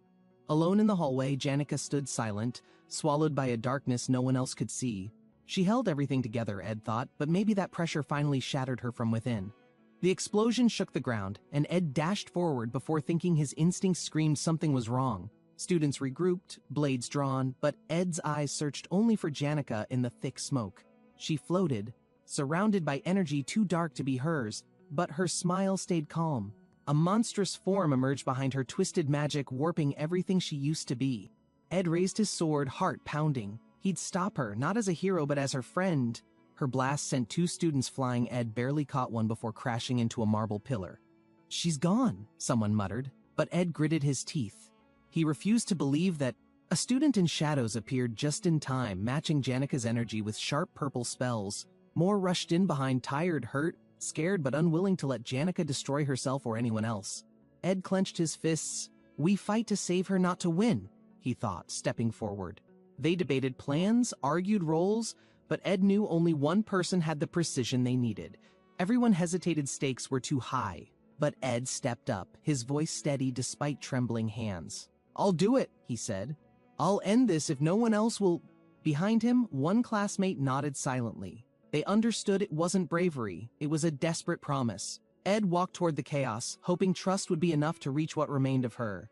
Alone in the hallway, Janica stood silent, swallowed by a darkness no one else could see. She held everything together, Ed thought, but maybe that pressure finally shattered her from within. The explosion shook the ground, and Ed dashed forward before thinking. His instincts screamed something was wrong. Students regrouped, blades drawn, but Ed's eyes searched only for Janica in the thick smoke. She floated, surrounded by energy too dark to be hers, but her smile stayed calm. A monstrous form emerged behind her, twisted magic warping everything she used to be. Ed raised his sword, heart pounding. He'd stop her, not as a hero but as her friend. Her blast sent 2 students flying. Ed barely caught one before crashing into a marble pillar. "She's gone," someone muttered, but Ed gritted his teeth. He refused to believe that. A student in shadows appeared just in time, matching Janica's energy with sharp purple spells. More rushed in behind, tired, hurt, scared, but unwilling to let Janica destroy herself or anyone else. Ed clenched his fists. "We fight to save her, not to win," he thought, stepping forward. They debated plans, argued roles, but Ed knew only one person had the precision they needed. Everyone hesitated. Stakes were too high. But Ed stepped up, his voice steady despite trembling hands. "I'll do it," he said. "I'll end this if no one else will." Behind him, one classmate nodded silently. They understood it wasn't bravery, it was a desperate promise. Ed walked toward the chaos, hoping trust would be enough to reach what remained of her.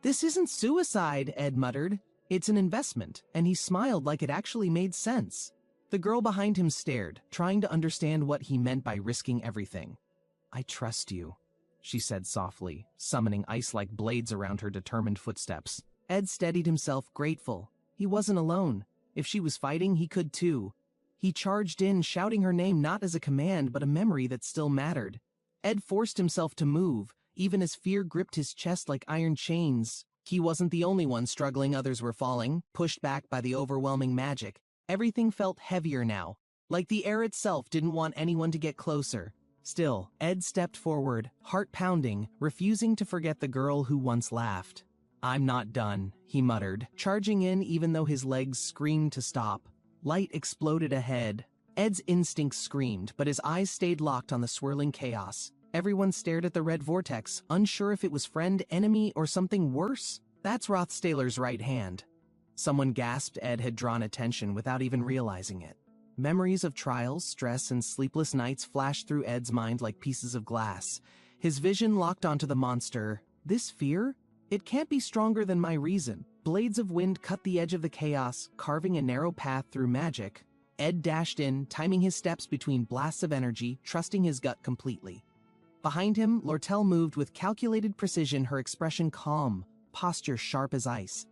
"This isn't suicide," Ed muttered. "It's an investment," and he smiled like it actually made sense. The girl behind him stared, trying to understand what he meant by risking everything. "I trust you," she said softly, summoning ice-like blades around her determined footsteps. Ed steadied himself, grateful. He wasn't alone. If she was fighting, he could too. He charged in, shouting her name not as a command but a memory that still mattered. Ed forced himself to move, even as fear gripped his chest like iron chains. He wasn't the only one struggling, others were falling, pushed back by the overwhelming magic. Everything felt heavier now, like the air itself didn't want anyone to get closer. Still, Ed stepped forward, heart pounding, refusing to forget the girl who once laughed. "I'm not done," he muttered, charging in even though his legs screamed to stop. Light exploded ahead. Ed's instincts screamed, but his eyes stayed locked on the swirling chaos. Everyone stared at the red vortex, unsure if it was friend, enemy, or something worse. "That's Rothstaler's right hand." Someone gasped. Ed had drawn attention without even realizing it. Memories of trials, stress, and sleepless nights flashed through Ed's mind like pieces of glass. His vision locked onto the monster. This fear? It can't be stronger than my reason. Blades of wind cut the edge of the chaos, carving a narrow path through magic. Ed dashed in, timing his steps between blasts of energy, trusting his gut completely. Behind him, Lortel moved with calculated precision, her expression calm, posture sharp as ice.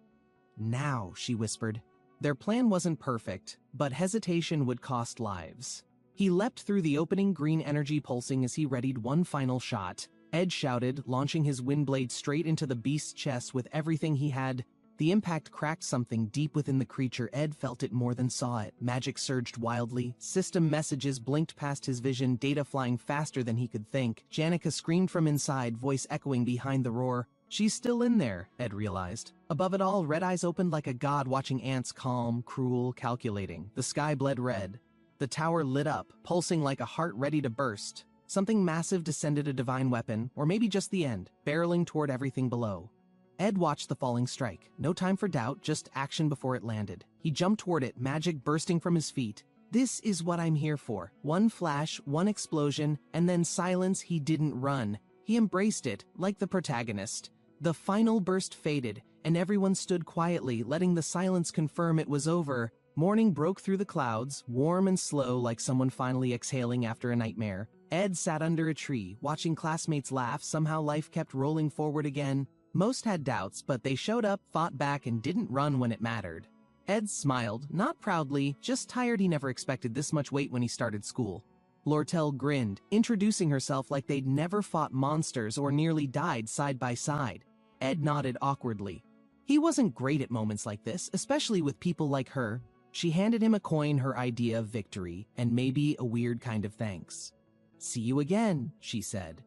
"Now," she whispered. Their plan wasn't perfect, but hesitation would cost lives. He leapt through the opening, green energy pulsing as he readied one final shot. Ed shouted, launching his windblade straight into the beast's chest with everything he had. The impact cracked something deep within the creature. Ed felt it more than saw it. Magic surged wildly. System messages blinked past his vision, data flying faster than he could think. Janica screamed from inside, voice echoing behind the roar. "She's still in there," Ed realized. Above it all, red eyes opened like a god watching ants, calm, cruel, calculating. The sky bled red. The tower lit up, pulsing like a heart ready to burst. Something massive descended, a divine weapon, or maybe just the end, barreling toward everything below. Ed watched the falling strike. No time for doubt, just action before it landed. He jumped toward it, magic bursting from his feet. This is what I'm here for. One flash, one explosion, and then silence. He didn't run. He embraced it, like the protagonist. The final burst faded, and everyone stood quietly, letting the silence confirm it was over. Morning broke through the clouds, warm and slow like someone finally exhaling after a nightmare. Ed sat under a tree, watching classmates laugh. Somehow life kept rolling forward again. Most had doubts, but they showed up, fought back, and didn't run when it mattered. Ed smiled, not proudly, just tired. He never expected this much weight when he started school. Lortel grinned, introducing herself like they'd never fought monsters or nearly died side by side. Ed nodded awkwardly. He wasn't great at moments like this, especially with people like her. She handed him a coin, her idea of victory, and maybe a weird kind of thanks. "See you again," she said.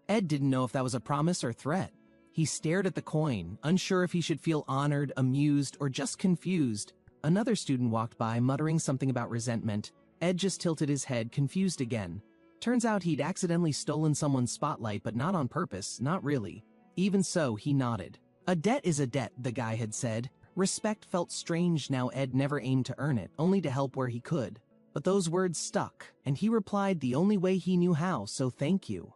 Ed didn't know if that was a promise or threat. He stared at the coin, unsure if he should feel honored, amused, or just confused. Another student walked by, muttering something about resentment. Ed just tilted his head, confused again. Turns out he'd accidentally stolen someone's spotlight, but not on purpose, not really. Even so, he nodded. "A debt is a debt," the guy had said. Respect felt strange now. Ed never aimed to earn it, only to help where he could. But those words stuck, and he replied the only way he knew how, so thank you.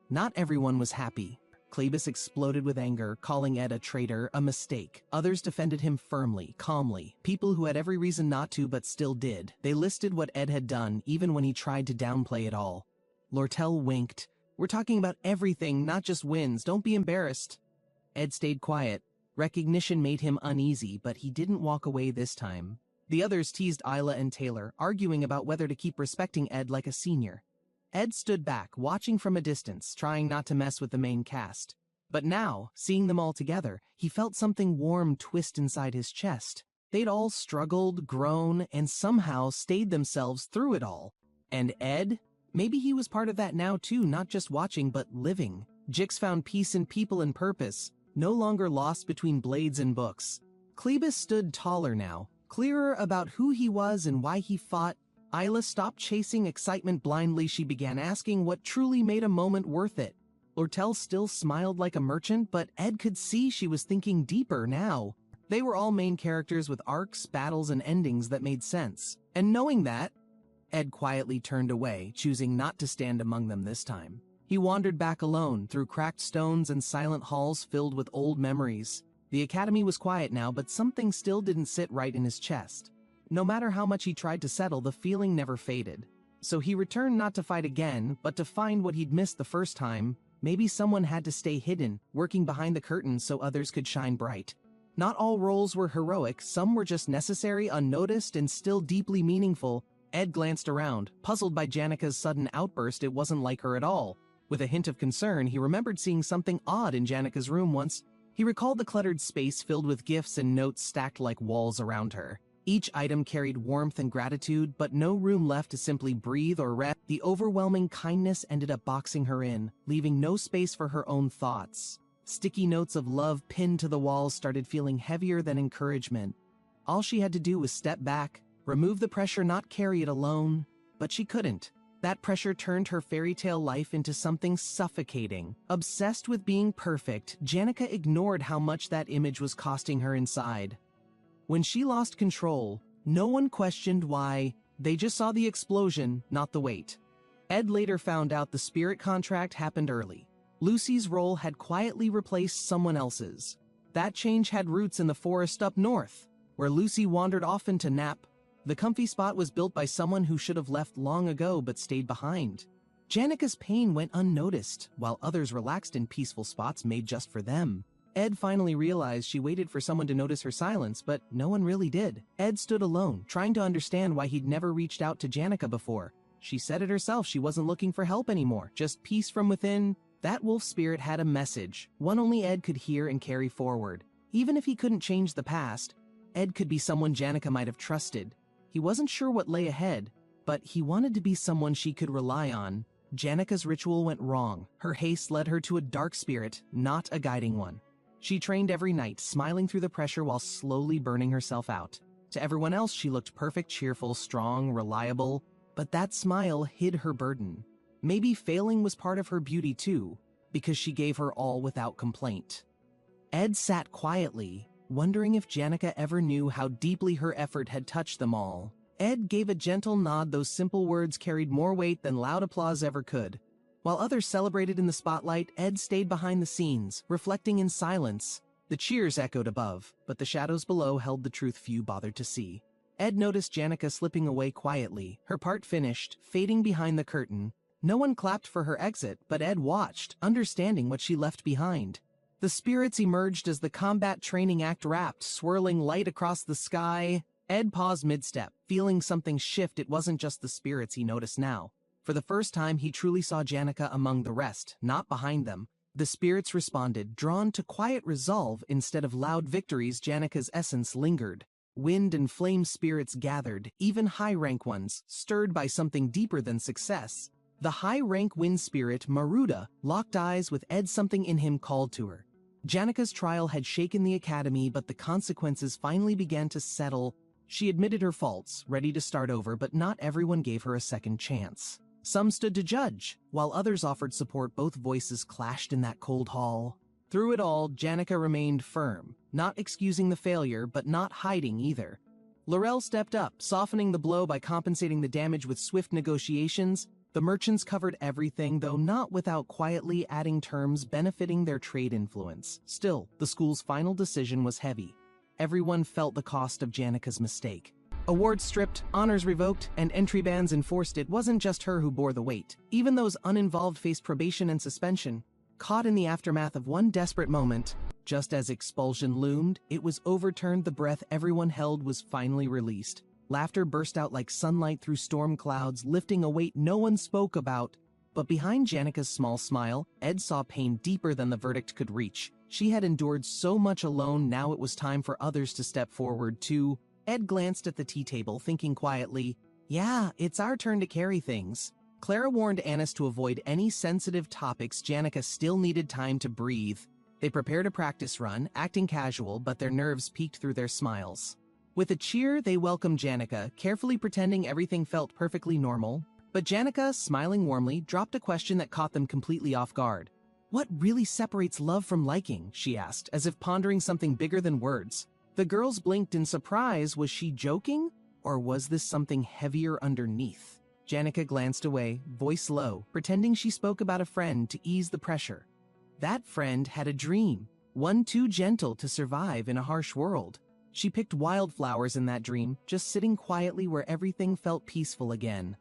Not everyone was happy. Klebus exploded with anger, calling Ed a traitor, a mistake. Others defended him firmly, calmly. People who had every reason not to but still did. They listed what Ed had done, even when he tried to downplay it all. Lortel winked. "We're talking about everything, not just wins. Don't be embarrassed." Ed stayed quiet. Recognition made him uneasy, but he didn't walk away this time. The others teased Isla and Taylor, arguing about whether to keep respecting Ed like a senior. Ed stood back, watching from a distance, trying not to mess with the main cast. But now, seeing them all together, he felt something warm twist inside his chest. They'd all struggled, grown, and somehow stayed themselves through it all. And Ed? Maybe he was part of that now too, not just watching, but living. Jix found peace in people and purpose, no longer lost between blades and books. Klebus stood taller now, clearer about who he was and why he fought. Isla stopped chasing excitement blindly. She began asking what truly made a moment worth it. Lortel still smiled like a merchant, but Ed could see she was thinking deeper now. They were all main characters with arcs, battles, and endings that made sense. And knowing that, Ed quietly turned away, choosing not to stand among them this time. He wandered back alone, through cracked stones and silent halls filled with old memories. The academy was quiet now, but something still didn't sit right in his chest. No matter how much he tried to settle, the feeling never faded. So he returned not to fight again, but to find what he'd missed the first time. Maybe someone had to stay hidden, working behind the curtain so others could shine bright. Not all roles were heroic, some were just necessary, unnoticed, and still deeply meaningful. Ed glanced around, puzzled by Janica's sudden outburst. It wasn't like her at all. With a hint of concern, he remembered seeing something odd in Janika's room once. He recalled the cluttered space filled with gifts and notes stacked like walls around her. Each item carried warmth and gratitude, but no room left to simply breathe or rest. The overwhelming kindness ended up boxing her in, leaving no space for her own thoughts. Sticky notes of love pinned to the walls started feeling heavier than encouragement. All she had to do was step back, remove the pressure, not carry it alone. But she couldn't. That pressure turned her fairy tale life into something suffocating. Obsessed with being perfect, Janica ignored how much that image was costing her inside. When she lost control, no one questioned why. They just saw the explosion, not the weight. Ed later found out the spirit contract happened early. Lucy's role had quietly replaced someone else's. That change had roots in the forest up north, where Lucy wandered often to nap. The comfy spot was built by someone who should have left long ago but stayed behind. Janica's pain went unnoticed, while others relaxed in peaceful spots made just for them. Ed finally realized she waited for someone to notice her silence, but no one really did. Ed stood alone, trying to understand why he'd never reached out to Janica before. She said it herself, she wasn't looking for help anymore, just peace from within. That wolf spirit had a message, one only Ed could hear and carry forward. Even if he couldn't change the past, Ed could be someone Janica might have trusted. He wasn't sure what lay ahead, but he wanted to be someone she could rely on. Janica's ritual went wrong. Her haste led her to a dark spirit, not a guiding one. She trained every night, smiling through the pressure while slowly burning herself out. To everyone else, she looked perfect, cheerful, strong, reliable, but that smile hid her burden. Maybe failing was part of her beauty too, because she gave her all without complaint. Ed sat quietly, wondering if Janica ever knew how deeply her effort had touched them all. Ed gave a gentle nod. Those simple words carried more weight than loud applause ever could. While others celebrated in the spotlight, Ed stayed behind the scenes, reflecting in silence. The cheers echoed above, but the shadows below held the truth few bothered to see. Ed noticed Janica slipping away quietly, her part finished, fading behind the curtain. No one clapped for her exit, but Ed watched, understanding what she left behind. The spirits emerged as the combat training act wrapped, swirling light across the sky. Ed paused mid-step, feeling something shift. It wasn't just the spirits he noticed now. For the first time, he truly saw Janica among the rest, not behind them. The spirits responded, drawn to quiet resolve instead of loud victories. Janica's essence lingered. Wind and flame spirits gathered, even high-rank ones, stirred by something deeper than success. The high-rank wind spirit, Maruda, locked eyes with Ed. Something in him called to her. Janica's trial had shaken the academy, but the consequences finally began to settle. She admitted her faults, ready to start over, but not everyone gave her a second chance. Some stood to judge, while others offered support. Both voices clashed in that cold hall. Through it all, Janica remained firm, not excusing the failure, but not hiding either. Laurel stepped up, softening the blow by compensating the damage with swift negotiations. The merchants covered everything, though not without quietly adding terms benefiting their trade influence. Still, the school's final decision was heavy. Everyone felt the cost of Janica's mistake. Awards stripped, honors revoked, and entry bans enforced. It wasn't just her who bore the weight. Even those uninvolved faced probation and suspension. Caught in the aftermath of one desperate moment, just as expulsion loomed, it was overturned. The breath everyone held was finally released. Laughter burst out like sunlight through storm clouds, lifting a weight no one spoke about. But behind Janica's small smile, Ed saw pain deeper than the verdict could reach. She had endured so much alone, now it was time for others to step forward too. Ed glanced at the tea table, thinking quietly, yeah, it's our turn to carry things. Clara warned Annis to avoid any sensitive topics. Janica still needed time to breathe. They prepared a practice run, acting casual, but their nerves peeked through their smiles. With a cheer, they welcomed Janica, carefully pretending everything felt perfectly normal. But Janica, smiling warmly, dropped a question that caught them completely off guard. What really separates love from liking? She asked, as if pondering something bigger than words. The girls blinked in surprise. Was she joking? Or was this something heavier underneath? Janica glanced away, voice low, pretending she spoke about a friend to ease the pressure. That friend had a dream, one too gentle to survive in a harsh world. She picked wildflowers in that dream, just sitting quietly where everything felt peaceful again.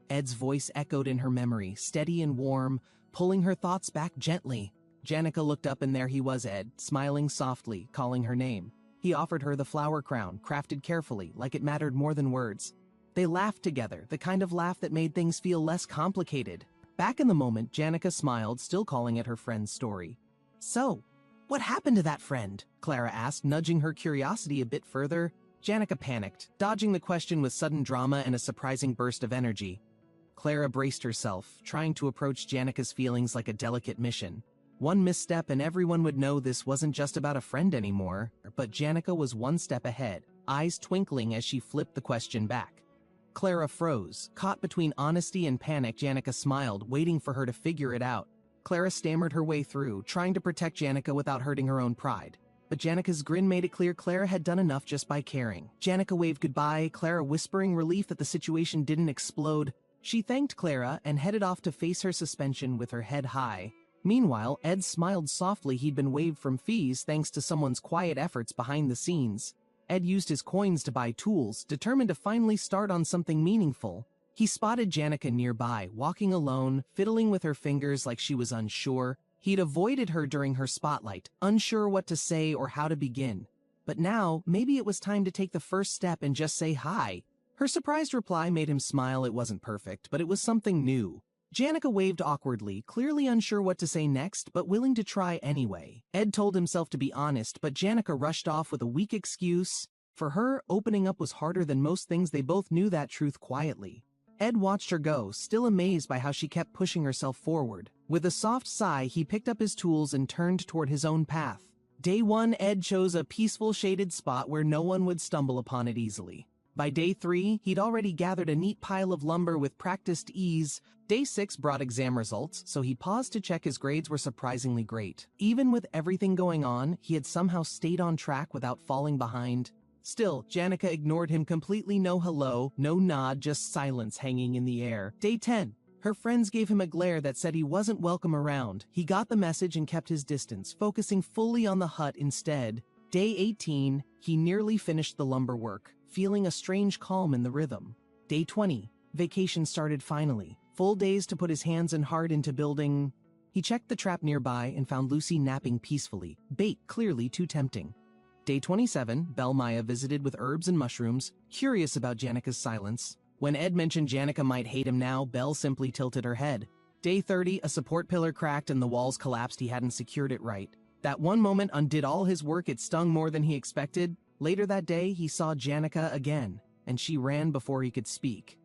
Ed's voice echoed in her memory, steady and warm, pulling her thoughts back gently. Janica looked up and there he was, Ed, smiling softly, calling her name. He offered her the flower crown, crafted carefully, like it mattered more than words. They laughed together, the kind of laugh that made things feel less complicated. Back in the moment, Janica smiled, still calling it her friend's story. "So, what happened to that friend?" Clara asked, nudging her curiosity a bit further. Janica panicked, dodging the question with sudden drama and a surprising burst of energy. Clara braced herself, trying to approach Janica's feelings like a delicate mission. One misstep and everyone would know this wasn't just about a friend anymore, but Janica was one step ahead, eyes twinkling as she flipped the question back. Clara froze, caught between honesty and panic. Janica smiled, waiting for her to figure it out. Clara stammered her way through, trying to protect Janica without hurting her own pride. But Janica's grin made it clear Clara had done enough just by caring. Janica waved goodbye, Clara whispering relief that the situation didn't explode. She thanked Clara and headed off to face her suspension with her head high. Meanwhile, Ed smiled softly. He'd been waived from fees thanks to someone's quiet efforts behind the scenes. Ed used his coins to buy tools, determined to finally start on something meaningful. He spotted Janica nearby, walking alone, fiddling with her fingers like she was unsure. He'd avoided her during her spotlight, unsure what to say or how to begin. But now, maybe it was time to take the first step and just say hi. Her surprised reply made him smile. It wasn't perfect, but it was something new. Janica waved awkwardly, clearly unsure what to say next, but willing to try anyway. Ed told himself to be honest, but Janica rushed off with a weak excuse. For her, opening up was harder than most things. They both knew that truth quietly. Ed watched her go, still amazed by how she kept pushing herself forward. With a soft sigh, he picked up his tools and turned toward his own path. Day 1, Ed chose a peaceful, shaded spot where no one would stumble upon it easily. By day 3, he'd already gathered a neat pile of lumber with practiced ease. Day 6 brought exam results, so he paused to check his grades were surprisingly great. Even with everything going on, he had somehow stayed on track without falling behind. Still, Janica ignored him completely. No hello, no nod, just silence hanging in the air. Day 10. Her friends gave him a glare that said he wasn't welcome around. He got the message and kept his distance, focusing fully on the hut instead. Day 18, he nearly finished the lumber work, feeling a strange calm in the rhythm. Day 20, vacation started finally. Full days to put his hands and heart into building. He checked the trap nearby and found Lucy napping peacefully, bait clearly too tempting. Day 27, Belle Maya visited with herbs and mushrooms, curious about Janica's silence. When Ed mentioned Janica might hate him now, Belle simply tilted her head. Day 30, a support pillar cracked and the walls collapsed. He hadn't secured it right. That one moment undid all his work. It stung more than he expected. Later that day, he saw Janica again, and she ran before he could speak.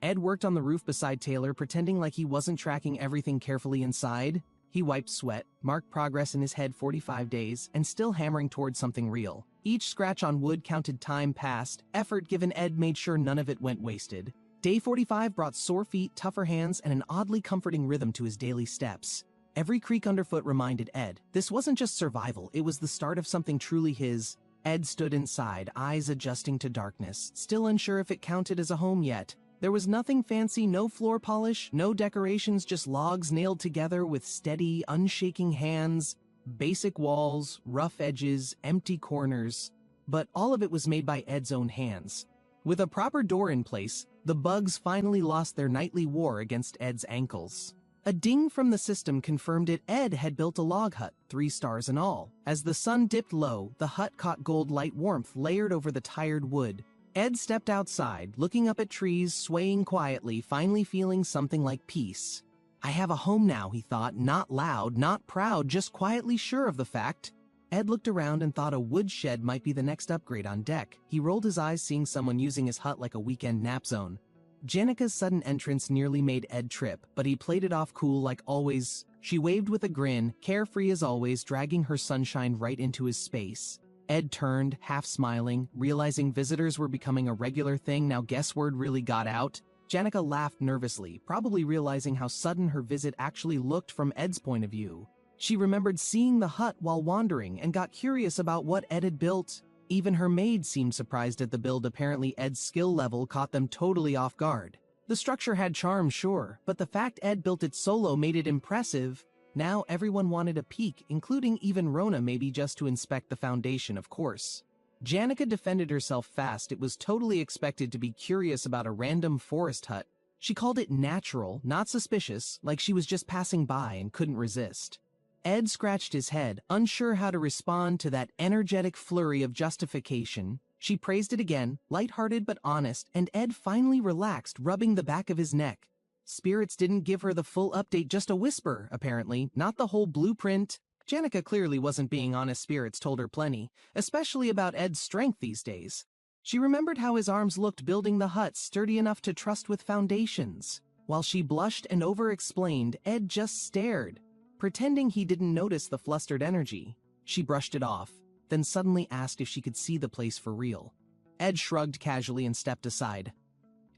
Ed worked on the roof beside Taylor, pretending like he wasn't tracking everything carefully inside. He wiped sweat, marked progress in his head 45 days, and still hammering towards something real. Each scratch on wood counted time passed. Effort given, Ed made sure none of it went wasted. Day 45 brought sore feet, tougher hands, and an oddly comforting rhythm to his daily steps. Every creak underfoot reminded Ed, this wasn't just survival, it was the start of something truly his. Ed stood inside, eyes adjusting to darkness, still unsure if it counted as a home yet. There was nothing fancy, no floor polish, no decorations, just logs nailed together with steady, unshaking hands, basic walls, rough edges, empty corners. But all of it was made by Ed's own hands. With a proper door in place, the bugs finally lost their nightly war against Ed's ankles. A ding from the system confirmed it. Ed had built a log hut, 3 stars in all. As the sun dipped low, the hut caught gold light warmth layered over the tired wood. Ed stepped outside, looking up at trees, swaying quietly, finally feeling something like peace. I have a home now, he thought, not loud, not proud, just quietly sure of the fact. Ed looked around and thought a woodshed might be the next upgrade on deck. He rolled his eyes, seeing someone using his hut like a weekend nap zone. Janica's sudden entrance nearly made Ed trip, but he played it off cool like always. She waved with a grin, carefree as always, dragging her sunshine right into his space. Ed turned, half smiling, realizing visitors were becoming a regular thing. Now guess word really got out. Janica laughed nervously, probably realizing how sudden her visit actually looked from Ed's point of view. She remembered seeing the hut while wandering and got curious about what Ed had built. Even her maid seemed surprised at the build. Apparently Ed's skill level caught them totally off guard. The structure had charm, sure, but the fact Ed built it solo made it impressive. Now everyone wanted a peek, including even Rona, maybe just to inspect the foundation, of course. Janica defended herself fast. It was totally expected to be curious about a random forest hut. She called it natural, not suspicious, like she was just passing by and couldn't resist. Ed scratched his head, unsure how to respond to that energetic flurry of justification. She praised it again, lighthearted but honest, and Ed finally relaxed, rubbing the back of his neck. Spirits didn't give her the full update, just a whisper, apparently, not the whole blueprint. Janica clearly wasn't being honest. Spirits told her plenty, especially about Ed's strength these days. She remembered how his arms looked building the hut, sturdy enough to trust with foundations. While she blushed and over-explained, Ed just stared, pretending he didn't notice the flustered energy. She brushed it off, then suddenly asked if she could see the place for real. Ed shrugged casually and stepped aside.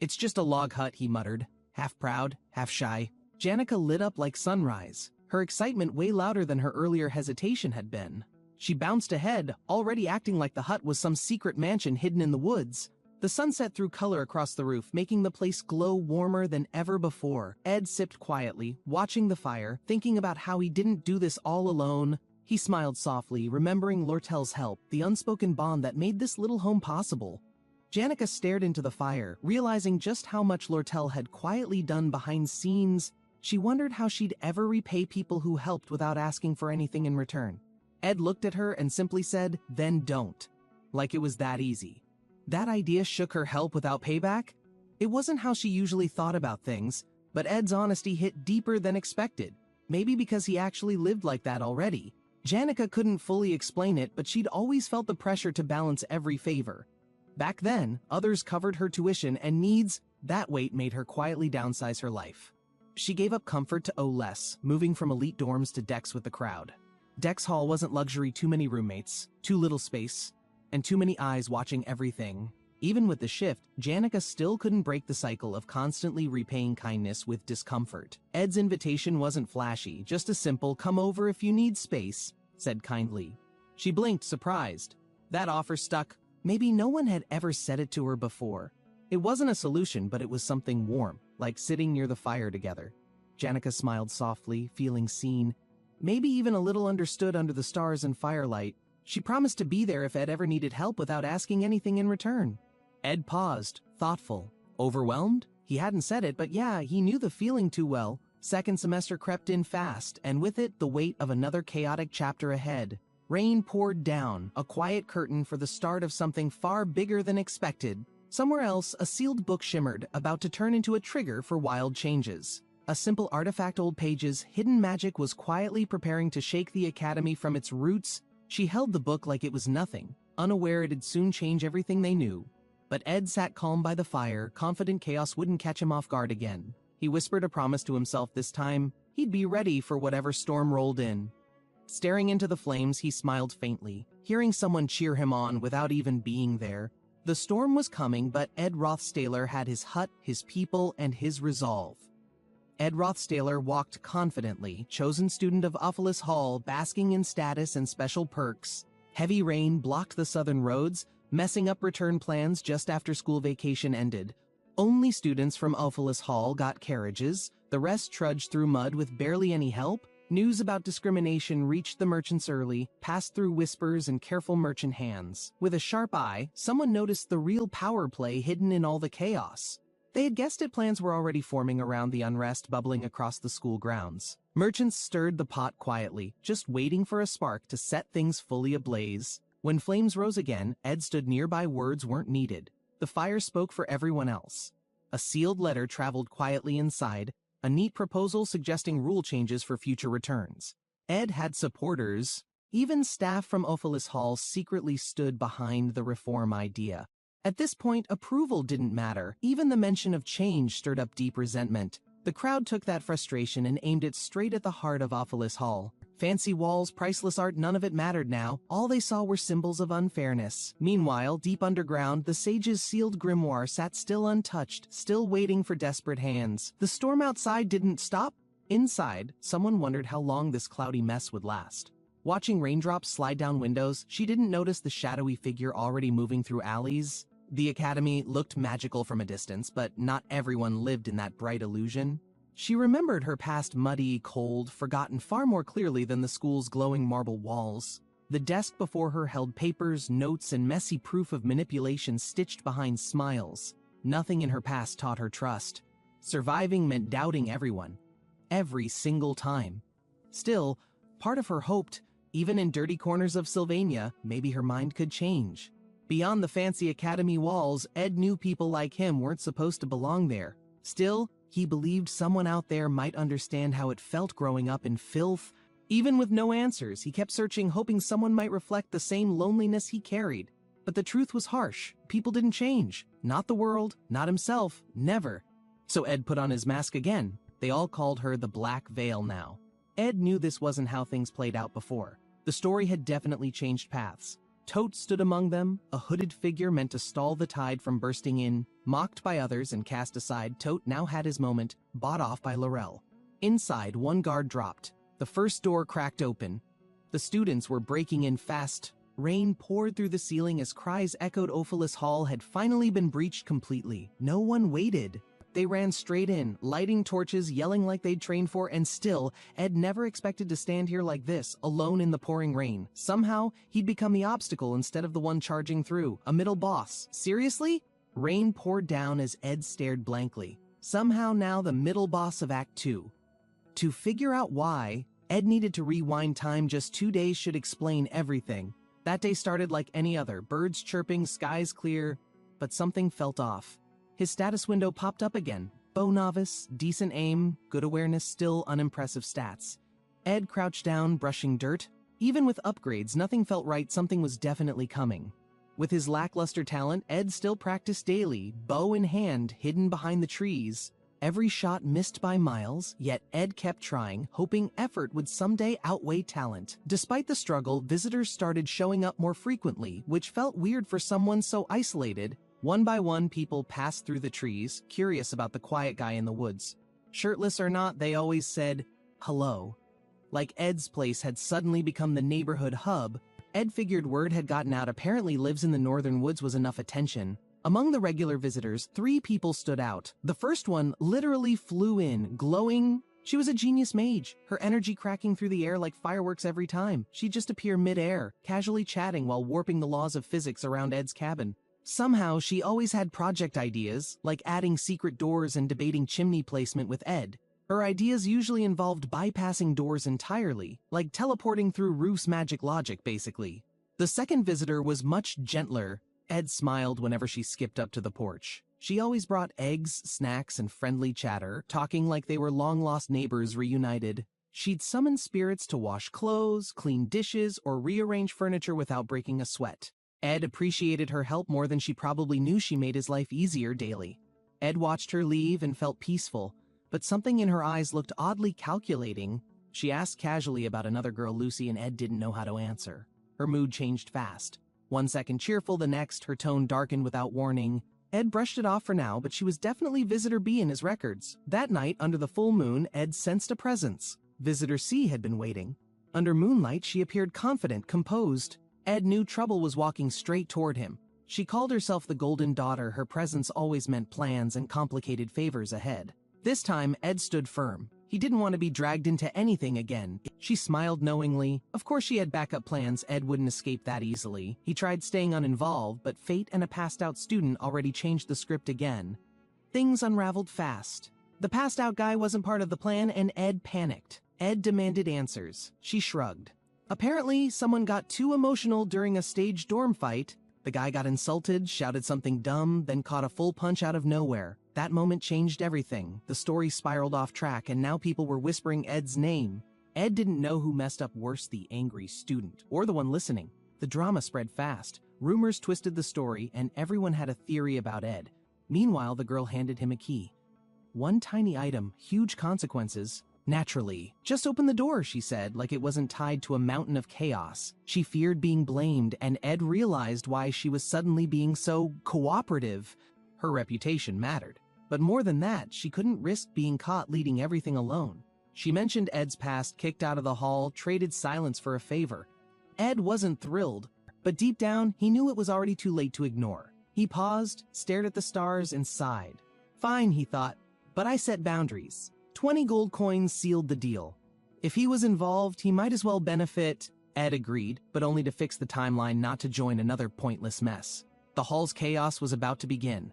"It's just a log hut," he muttered, half proud, half shy. Janica lit up like sunrise, her excitement way louder than her earlier hesitation had been. She bounced ahead, already acting like the hut was some secret mansion hidden in the woods. The sunset threw color across the roof, making the place glow warmer than ever before. Ed sipped quietly, watching the fire, thinking about how he didn't do this all alone. He smiled softly, remembering Lortel's help, the unspoken bond that made this little home possible. Janica stared into the fire, realizing just how much Lortel had quietly done behind scenes. She wondered how she'd ever repay people who helped without asking for anything in return. Ed looked at her and simply said, "Then don't." Like it was that easy. That idea shook her. Help without payback? It wasn't how she usually thought about things, but Ed's honesty hit deeper than expected. Maybe because he actually lived like that already. Janica couldn't fully explain it, but she'd always felt the pressure to balance every favor. Back then, others covered her tuition and needs. That weight made her quietly downsize her life. She gave up comfort to owe less, moving from elite dorms to decks with the crowd. Dex Hall wasn't luxury, too many roommates, too little space, and too many eyes watching everything. Even with the shift, Janica still couldn't break the cycle of constantly repaying kindness with discomfort. Ed's invitation wasn't flashy, just a simple "come over if you need space," said kindly. She blinked, surprised. That offer stuck. Maybe no one had ever said it to her before. It wasn't a solution, but it was something warm, like sitting near the fire together. Janica smiled softly, feeling seen, maybe even a little understood under the stars and firelight. She promised to be there if Ed ever needed help without asking anything in return. Ed paused, thoughtful. Overwhelmed? He hadn't said it, but yeah, he knew the feeling too well. Second semester crept in fast, and with it, the weight of another chaotic chapter ahead. Rain poured down, a quiet curtain for the start of something far bigger than expected. Somewhere else, a sealed book shimmered, about to turn into a trigger for wild changes. A simple artifact, old pages, hidden magic was quietly preparing to shake the academy from its roots. She held the book like it was nothing, unaware it'd soon change everything they knew. But Ed sat calm by the fire, confident chaos wouldn't catch him off guard again. He whispered a promise to himself this time. He'd be ready for whatever storm rolled in. Staring into the flames, he smiled faintly, hearing someone cheer him on without even being there. The storm was coming, but Ed Rothstaler had his hut, his people, and his resolve. Ed Rothstaler walked confidently, chosen student of Uphalis Hall, basking in status and special perks. Heavy rain blocked the southern roads, messing up return plans just after school vacation ended. Only students from Uphalis Hall got carriages, the rest trudged through mud with barely any help. News about discrimination reached the merchants early, passed through whispers and careful merchant hands. With a sharp eye, someone noticed the real power play hidden in all the chaos. They had guessed it. Plans were already forming around the unrest bubbling across the school grounds. Merchants stirred the pot quietly, just waiting for a spark to set things fully ablaze. When flames rose again, Ed stood nearby. Words weren't needed. The fire spoke for everyone else. A sealed letter traveled quietly inside, a neat proposal suggesting rule changes for future returns. Ed had supporters. Even staff from Uphalis Hall secretly stood behind the reform idea. At this point, approval didn't matter. Even the mention of change stirred up deep resentment. The crowd took that frustration and aimed it straight at the heart of Uphalis Hall. Fancy walls, priceless art, none of it mattered now. All they saw were symbols of unfairness. Meanwhile, deep underground, the sage's sealed grimoire sat still untouched, still waiting for desperate hands. The storm outside didn't stop. Inside, someone wondered how long this cloudy mess would last. Watching raindrops slide down windows, she didn't notice the shadowy figure already moving through alleys. The academy looked magical from a distance, but not everyone lived in that bright illusion. She remembered her past muddy, cold, forgotten far more clearly than the school's glowing marble walls. The desk before her held papers, notes, and messy proof of manipulation stitched behind smiles. Nothing in her past taught her trust. Surviving meant doubting everyone. Every single time. Still, part of her hoped, even in dirty corners of Sylvania, maybe her mind could change. Beyond the fancy academy walls, Ed knew people like him weren't supposed to belong there. Still, He believed someone out there might understand how it felt growing up in filth. Even with no answers, he kept searching, hoping someone might reflect the same loneliness he carried. But the truth was harsh. People didn't change. Not the world, not himself, never. So Ed put on his mask again. They all called her the Black Veil now. Ed knew this wasn't how things played out before. The story had definitely changed paths. Tote stood among them, a hooded figure meant to stall the tide from bursting in. Mocked by others and cast aside, Tote now had his moment, bought off by Laurel. Inside, one guard dropped. The first door cracked open. The students were breaking in fast. Rain poured through the ceiling as cries echoed. Ophelis Hall had finally been breached completely. No one waited. They ran straight in, lighting torches, yelling like they'd trained for, and still, Ed never expected to stand here like this, alone in the pouring rain. Somehow, he'd become the obstacle instead of the one charging through, a middle boss. Seriously? Rain poured down as Ed stared blankly. Somehow now the middle boss of Act 2. To figure out why, Ed needed to rewind time. Just 2 days should explain everything. That day started like any other, birds chirping, skies clear, but something felt off. His status window popped up again. Bow novice, decent aim, good awareness, still unimpressive stats. Ed crouched down, brushing dirt. Even with upgrades, nothing felt right. Something was definitely coming. With his lackluster talent, Ed still practiced daily, bow in hand, hidden behind the trees. Every shot missed by miles, yet Ed kept trying, hoping effort would someday outweigh talent. Despite the struggle, visitors started showing up more frequently, which felt weird for someone so isolated. One by one, people passed through the trees, curious about the quiet guy in the woods. Shirtless or not, they always said, hello. Like Ed's place had suddenly become the neighborhood hub, Ed figured word had gotten out. Apparently lives in the northern woods was enough attention. Among the regular visitors, 3 people stood out. The first one literally flew in, glowing. She was a genius mage, her energy cracking through the air like fireworks every time. She'd just appear mid-air, casually chatting while warping the laws of physics around Ed's cabin. Somehow, she always had project ideas, like adding secret doors and debating chimney placement with Ed. Her ideas usually involved bypassing doors entirely, like teleporting through roofs. Magic logic, basically. The second visitor was much gentler. Ed smiled whenever she skipped up to the porch. She always brought eggs, snacks, and friendly chatter, talking like they were long-lost neighbors reunited. She'd summon spirits to wash clothes, clean dishes, or rearrange furniture without breaking a sweat. Ed appreciated her help more than she probably knew. She made his life easier daily. Ed watched her leave and felt peaceful, but something in her eyes looked oddly calculating. She asked casually about another girl, Lucy, and Ed didn't know how to answer. Her mood changed fast. 1 second cheerful, the next, her tone darkened without warning. Ed brushed it off for now, but she was definitely Visitor B in his records. That night, under the full moon, Ed sensed a presence. Visitor C had been waiting. Under moonlight, she appeared confident, composed. Ed knew trouble was walking straight toward him. She called herself the Golden Daughter. Her presence always meant plans and complicated favors ahead. This time, Ed stood firm. He didn't want to be dragged into anything again. She smiled knowingly. Of course she had backup plans. Ed wouldn't escape that easily. He tried staying uninvolved, but fate and a passed-out student already changed the script again. Things unraveled fast. The passed-out guy wasn't part of the plan, and Ed panicked. Ed demanded answers. She shrugged. Apparently, someone got too emotional during a staged dorm fight. The guy got insulted, shouted something dumb, then caught a full punch out of nowhere. That moment changed everything. The story spiraled off track, and now people were whispering Ed's name. Ed didn't know who messed up worse, the angry student, or the one listening. The drama spread fast. Rumors twisted the story, and everyone had a theory about Ed. Meanwhile, the girl handed him a key. One tiny item, huge consequences. Naturally. Just open the door, she said, like it wasn't tied to a mountain of chaos. She feared being blamed, and Ed realized why she was suddenly being so cooperative. Her reputation mattered. But more than that, she couldn't risk being caught leading everything alone. She mentioned Ed's past, kicked out of the hall, traded silence for a favor. Ed wasn't thrilled, but deep down, he knew it was already too late to ignore. He paused, stared at the stars, and sighed. Fine, he thought, but I set boundaries. 20 gold coins sealed the deal. If he was involved, he might as well benefit. Ed agreed, but only to fix the timeline, not to join another pointless mess. The hall's chaos was about to begin.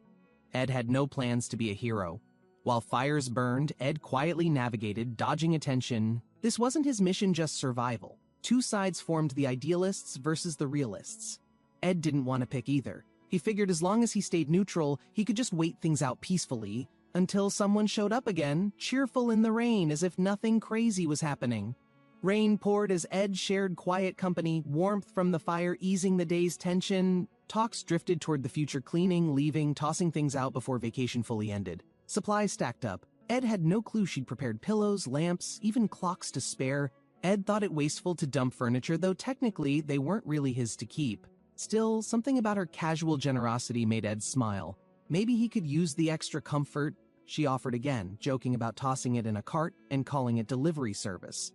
Ed had no plans to be a hero. While fires burned, Ed quietly navigated, dodging attention. This wasn't his mission, just survival. 2 sides formed, the idealists versus the realists. Ed didn't want to pick either. He figured as long as he stayed neutral, he could just wait things out peacefully. until someone showed up again, cheerful in the rain as if nothing crazy was happening. Rain poured as Ed shared quiet company, warmth from the fire easing the day's tension. Talks drifted toward the future cleaning, leaving, tossing things out before vacation fully ended. Supplies stacked up. Ed had no clue she'd prepared pillows, lamps, even clocks to spare. Ed thought it wasteful to dump furniture, though technically they weren't really his to keep. Still, something about her casual generosity made Ed smile. Maybe he could use the extra comfort. She offered again, joking about tossing it in a cart and calling it delivery service.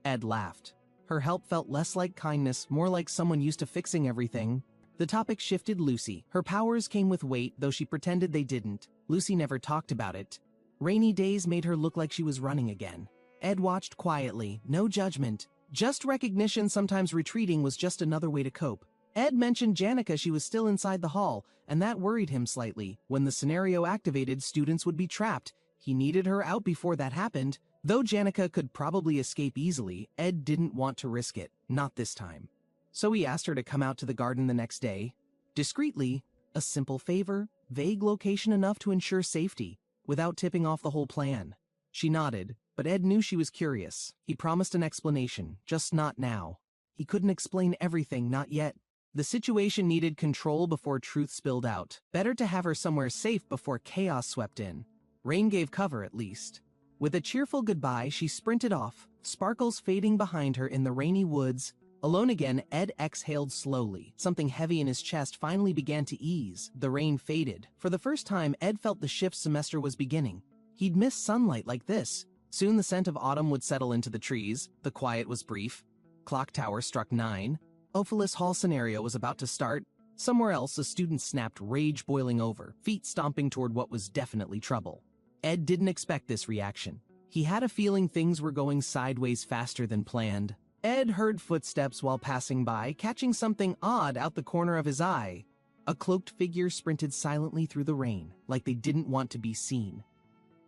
Ed laughed. Her help felt less like kindness, more like someone used to fixing everything. The topic shifted Lucy. Her powers came with weight, though she pretended they didn't. Lucy never talked about it. Rainy days made her look like she was running again. Ed watched quietly, no judgment. Just recognition, sometimes retreating was just another way to cope. Ed mentioned Janica she was still inside the hall, and that worried him slightly. When the scenario activated, students would be trapped. He needed her out before that happened. Though Janica could probably escape easily, Ed didn't want to risk it, not this time. So he asked her to come out to the garden the next day. Discreetly, a simple favor, vague location enough to ensure safety, without tipping off the whole plan. She nodded, but Ed knew she was curious. He promised an explanation, just not now. He couldn't explain everything, not yet. The situation needed control before truth spilled out. Better to have her somewhere safe before chaos swept in. Rain gave cover, at least. With a cheerful goodbye, she sprinted off, sparkles fading behind her in the rainy woods. Alone again, Ed exhaled slowly. Something heavy in his chest finally began to ease. The rain faded. For the first time, Ed felt the shift semester was beginning. He'd missed sunlight like this. Soon the scent of autumn would settle into the trees. The quiet was brief. Clock tower struck 9. Ophelis Hall scenario was about to start. Somewhere else, a student snapped, rage boiling over, feet stomping toward what was definitely trouble. Ed didn't expect this reaction. He had a feeling things were going sideways faster than planned. Ed heard footsteps while passing by, catching something odd out the corner of his eye. A cloaked figure sprinted silently through the rain, like they didn't want to be seen.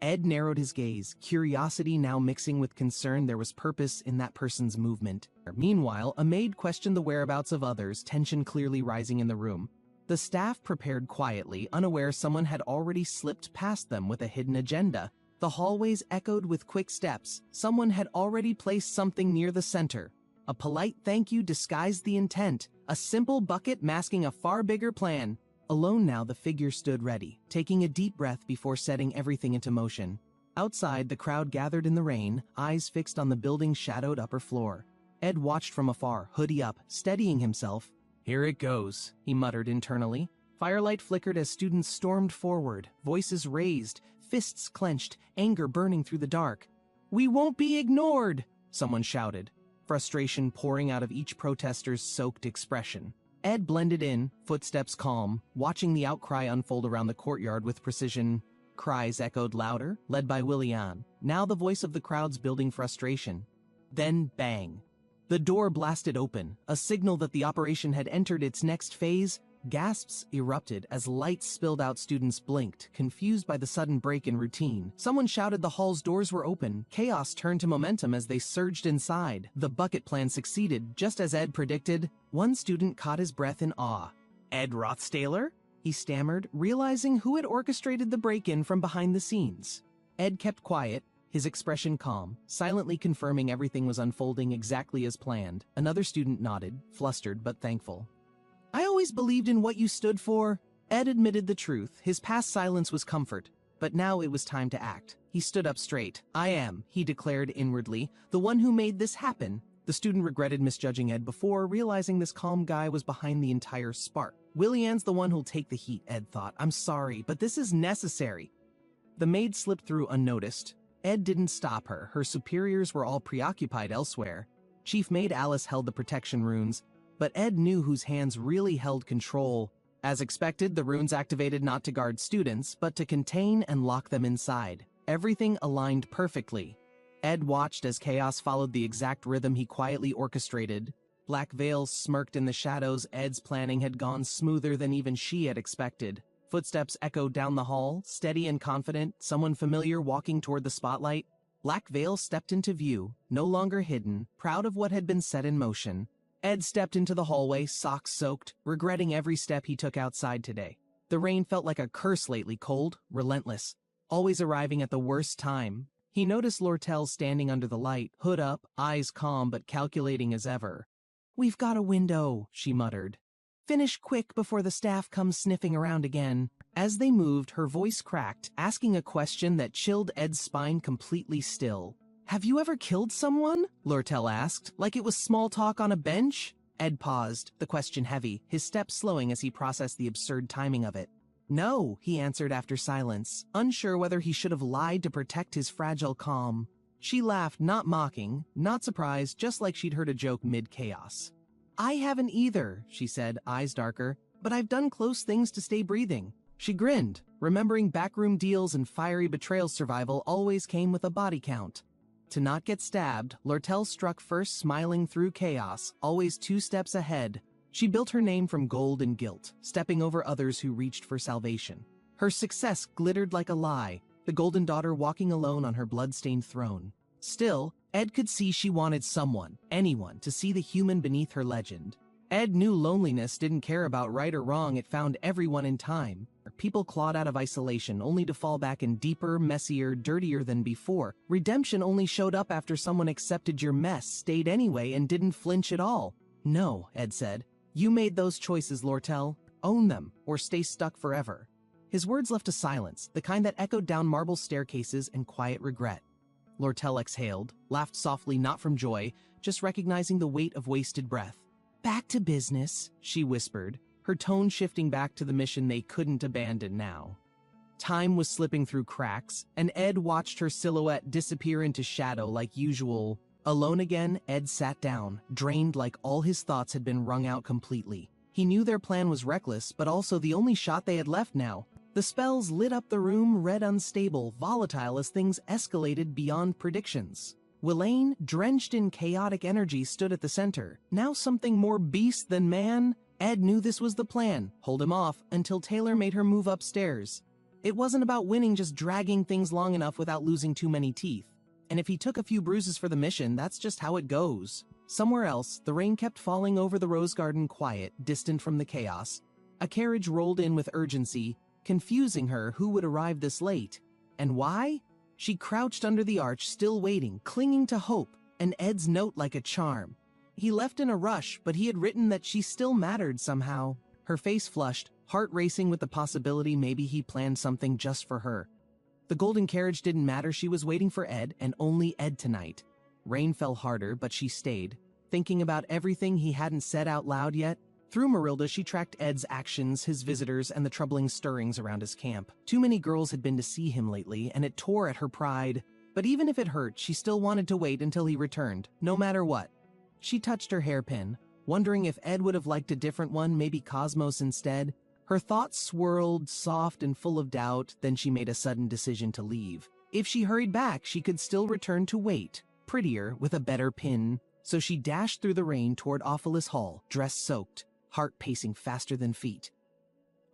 Ed narrowed his gaze, curiosity now mixing with concern. There was purpose in that person's movement. Meanwhile, a maid questioned the whereabouts of others, tension clearly rising in the room. The staff prepared quietly, unaware someone had already slipped past them with a hidden agenda. The hallways echoed with quick steps. Someone had already placed something near the center. A polite thank you disguised the intent, a simple bucket masking a far bigger plan. Alone now, the figure stood ready, taking a deep breath before setting everything into motion. Outside, the crowd gathered in the rain, eyes fixed on the building's shadowed upper floor. Ed watched from afar, hoodie up, steadying himself. "Here it goes," he muttered internally. Firelight flickered as students stormed forward, voices raised, fists clenched, anger burning through the dark. "We won't be ignored!" someone shouted, frustration pouring out of each protester's soaked expression. Ed blended in, footsteps calm, watching the outcry unfold around the courtyard with precision. Cries echoed louder, led by Willian, now the voice of the crowd's building frustration. Then bang. The door blasted open, a signal that the operation had entered its next phase. Gasps erupted as lights spilled out. Students blinked, confused by the sudden break in routine. Someone shouted the hall's doors were open. Chaos turned to momentum as they surged inside. The bucket plan succeeded, just as Ed predicted. One student caught his breath in awe. "Ed Rothstaler?" he stammered, realizing who had orchestrated the break-in from behind the scenes. Ed kept quiet, his expression calm, silently confirming everything was unfolding exactly as planned. Another student nodded, flustered but thankful. "I always believed in what you stood for." Ed admitted the truth. His past silence was comfort, but now it was time to act. He stood up straight. "I am," he declared inwardly, "the one who made this happen." The student regretted misjudging Ed before, realizing this calm guy was behind the entire spark. "Willian's the one who'll take the heat," Ed thought. "I'm sorry, but this is necessary." The maid slipped through unnoticed. Ed didn't stop her. Her superiors were all preoccupied elsewhere. Chief Maid Alice held the protection runes, but Ed knew whose hands really held control. As expected, the runes activated not to guard students, but to contain and lock them inside. Everything aligned perfectly. Ed watched as chaos followed the exact rhythm he quietly orchestrated. Black veils smirked in the shadows. Ed's planning had gone smoother than even she had expected. Footsteps echoed down the hall, steady and confident, someone familiar walking toward the spotlight. Black veils stepped into view, no longer hidden, proud of what had been set in motion. Ed stepped into the hallway, socks soaked, regretting every step he took outside today. The rain felt like a curse lately, cold, relentless. always arriving at the worst time. He noticed Lortel standing under the light, hood up, eyes calm but calculating as ever. "We've got a window," she muttered. "Finish quick before the staff comes sniffing around again." As they moved, her voice cracked, asking a question that chilled Ed's spine completely still. "Have you ever killed someone?" Lortel asked, like it was small talk on a bench. Ed paused, the question heavy, his steps slowing as he processed the absurd timing of it. "No," he answered after silence, unsure whether he should have lied to protect his fragile calm. She laughed, not mocking, not surprised, just like she'd heard a joke mid-chaos. "I haven't either," she said, eyes darker, "but I've done close things to stay breathing." She grinned, remembering backroom deals and fiery betrayal survival always came with a body count. To not get stabbed, Lortel struck first, smiling through chaos, always 2 steps ahead. She built her name from gold and guilt, stepping over others who reached for salvation. Her success glittered like a lie, the golden daughter walking alone on her blood-stained throne. Still, Ed could see she wanted someone, anyone, to see the human beneath her legend. Ed knew loneliness didn't care about right or wrong, it found everyone in time. People clawed out of isolation, only to fall back in deeper, messier, dirtier than before. Redemption only showed up after someone accepted your mess, stayed anyway, and didn't flinch at all. "No," Ed said. "You made those choices, Lortel. Own them, or stay stuck forever." His words left a silence, the kind that echoed down marble staircases and quiet regret. Lortel exhaled, laughed softly, not from joy, just recognizing the weight of wasted breath. "Back to business," she whispered, her tone shifting back to the mission they couldn't abandon now. Time was slipping through cracks, and Ed watched her silhouette disappear into shadow like usual. Alone again, Ed sat down, drained like all his thoughts had been wrung out completely. He knew their plan was reckless, but also the only shot they had left now. The spells lit up the room, red, unstable, volatile as things escalated beyond predictions. Willain, drenched in chaotic energy, stood at the center. Now something more beast than man? Ed knew this was the plan. Hold him off until Taylor made her move upstairs. It wasn't about winning, just dragging things long enough without losing too many teeth. And if he took a few bruises for the mission, that's just how it goes. Somewhere else, the rain kept falling over the rose garden, quiet, distant from the chaos. A carriage rolled in with urgency, confusing her who would arrive this late. And why? She crouched under the arch, still waiting, clinging to hope, and Ed's note like a charm. He left in a rush, but he had written that she still mattered somehow. Her face flushed, heart racing with the possibility maybe he planned something just for her. The golden carriage didn't matter, she was waiting for Ed, and only Ed tonight. Rain fell harder, but she stayed, thinking about everything he hadn't said out loud yet. Through Marilda, she tracked Ed's actions, his visitors, and the troubling stirrings around his camp. Too many girls had been to see him lately, and it tore at her pride. But even if it hurt, she still wanted to wait until he returned, no matter what. She touched her hairpin, wondering if Ed would have liked a different one, maybe Cosmos instead. Her thoughts swirled, soft and full of doubt, then she made a sudden decision to leave. If she hurried back, she could still return to wait, prettier, with a better pin. So she dashed through the rain toward Ophelis Hall, dress soaked, heart pacing faster than feet.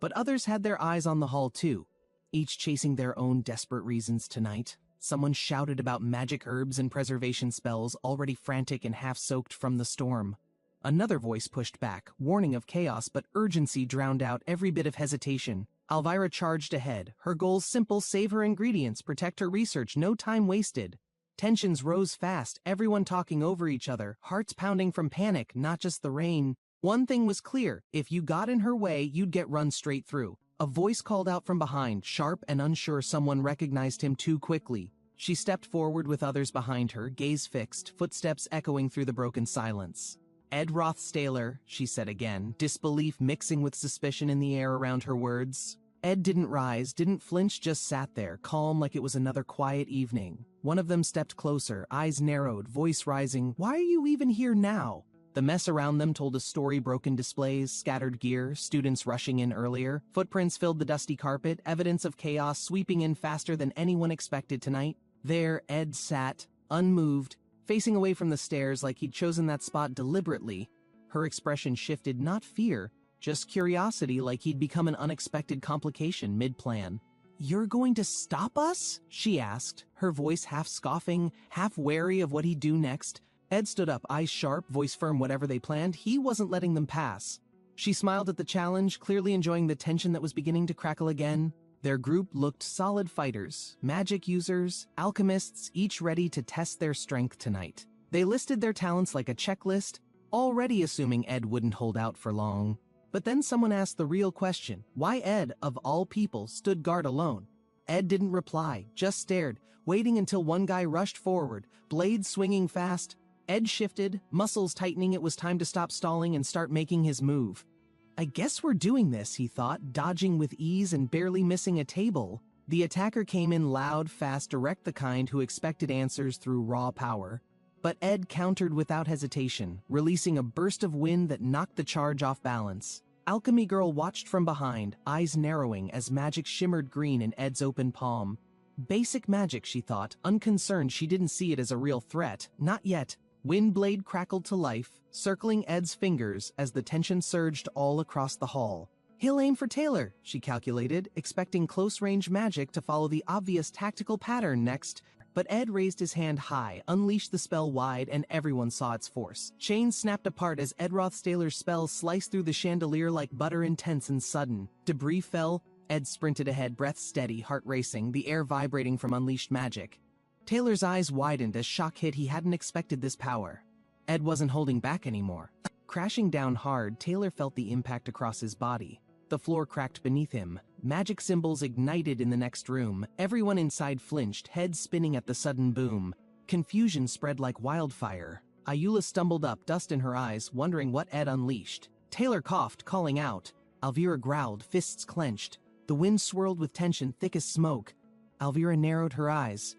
But others had their eyes on the hall too, each chasing their own desperate reasons tonight. Someone shouted about magic herbs and preservation spells, already frantic and half-soaked from the storm. Another voice pushed back, warning of chaos, but urgency drowned out every bit of hesitation. Elvira charged ahead, her goals simple: save her ingredients, protect her research, no time wasted. Tensions rose fast, everyone talking over each other, hearts pounding from panic, not just the rain. One thing was clear: if you got in her way, you'd get run straight through. A voice called out from behind, sharp and unsure someone recognized him too quickly. She stepped forward with others behind her, gaze fixed, footsteps echoing through the broken silence. "Ed Rothstaler," she said again, disbelief mixing with suspicion in the air around her words. Ed didn't rise, didn't flinch, just sat there, calm like it was another quiet evening. One of them stepped closer, eyes narrowed, voice rising. "Why are you even here now?" The mess around them told a story: broken displays, scattered gear, students rushing in earlier. Footprints filled the dusty carpet, evidence of chaos sweeping in faster than anyone expected tonight. There, Ed sat, unmoved, facing away from the stairs like he'd chosen that spot deliberately. Her expression shifted, not fear, just curiosity, like he'd become an unexpected complication mid-plan. "You're going to stop us?" she asked, her voice half scoffing, half wary of what he'd do next. Ed stood up, eyes sharp, voice firm. Whatever they planned, he wasn't letting them pass. She smiled at the challenge, clearly enjoying the tension that was beginning to crackle again. Their group looked solid fighters, magic users, alchemists, each ready to test their strength tonight. They listed their talents like a checklist, already assuming Ed wouldn't hold out for long. But then someone asked the real question, why Ed, of all people, stood guard alone? Ed didn't reply, just stared, waiting until one guy rushed forward, blade swinging fast. Ed shifted, muscles tightening. It was time to stop stalling and start making his move. I guess we're doing this, he thought, dodging with ease and barely missing a table. The attacker came in loud, fast, direct, the kind who expected answers through raw power. But Ed countered without hesitation, releasing a burst of wind that knocked the charge off balance. Alchemy Girl watched from behind, eyes narrowing as magic shimmered green in Ed's open palm. Basic magic, she thought, unconcerned she didn't see it as a real threat. Not yet. Wind blade crackled to life, circling Ed's fingers as the tension surged all across the hall. He'll aim for Taylor, she calculated, expecting close-range magic to follow the obvious tactical pattern next. But Ed raised his hand high, unleashed the spell wide, and everyone saw its force. Chains snapped apart as Ed Rothstaler's spell sliced through the chandelier like butter, intense and sudden. Debris fell. Ed sprinted ahead, breath steady, heart racing, the air vibrating from unleashed magic. Taylor's eyes widened as shock hit. He hadn't expected this power. Ed wasn't holding back anymore. Crashing down hard, Taylor felt the impact across his body. The floor cracked beneath him. Magic symbols ignited in the next room. Everyone inside flinched, heads spinning at the sudden boom. Confusion spread like wildfire. Ayula stumbled up, dust in her eyes, wondering what Ed unleashed. Taylor coughed, calling out. Alvira growled, fists clenched. The wind swirled with tension, thick as smoke. Alvira narrowed her eyes.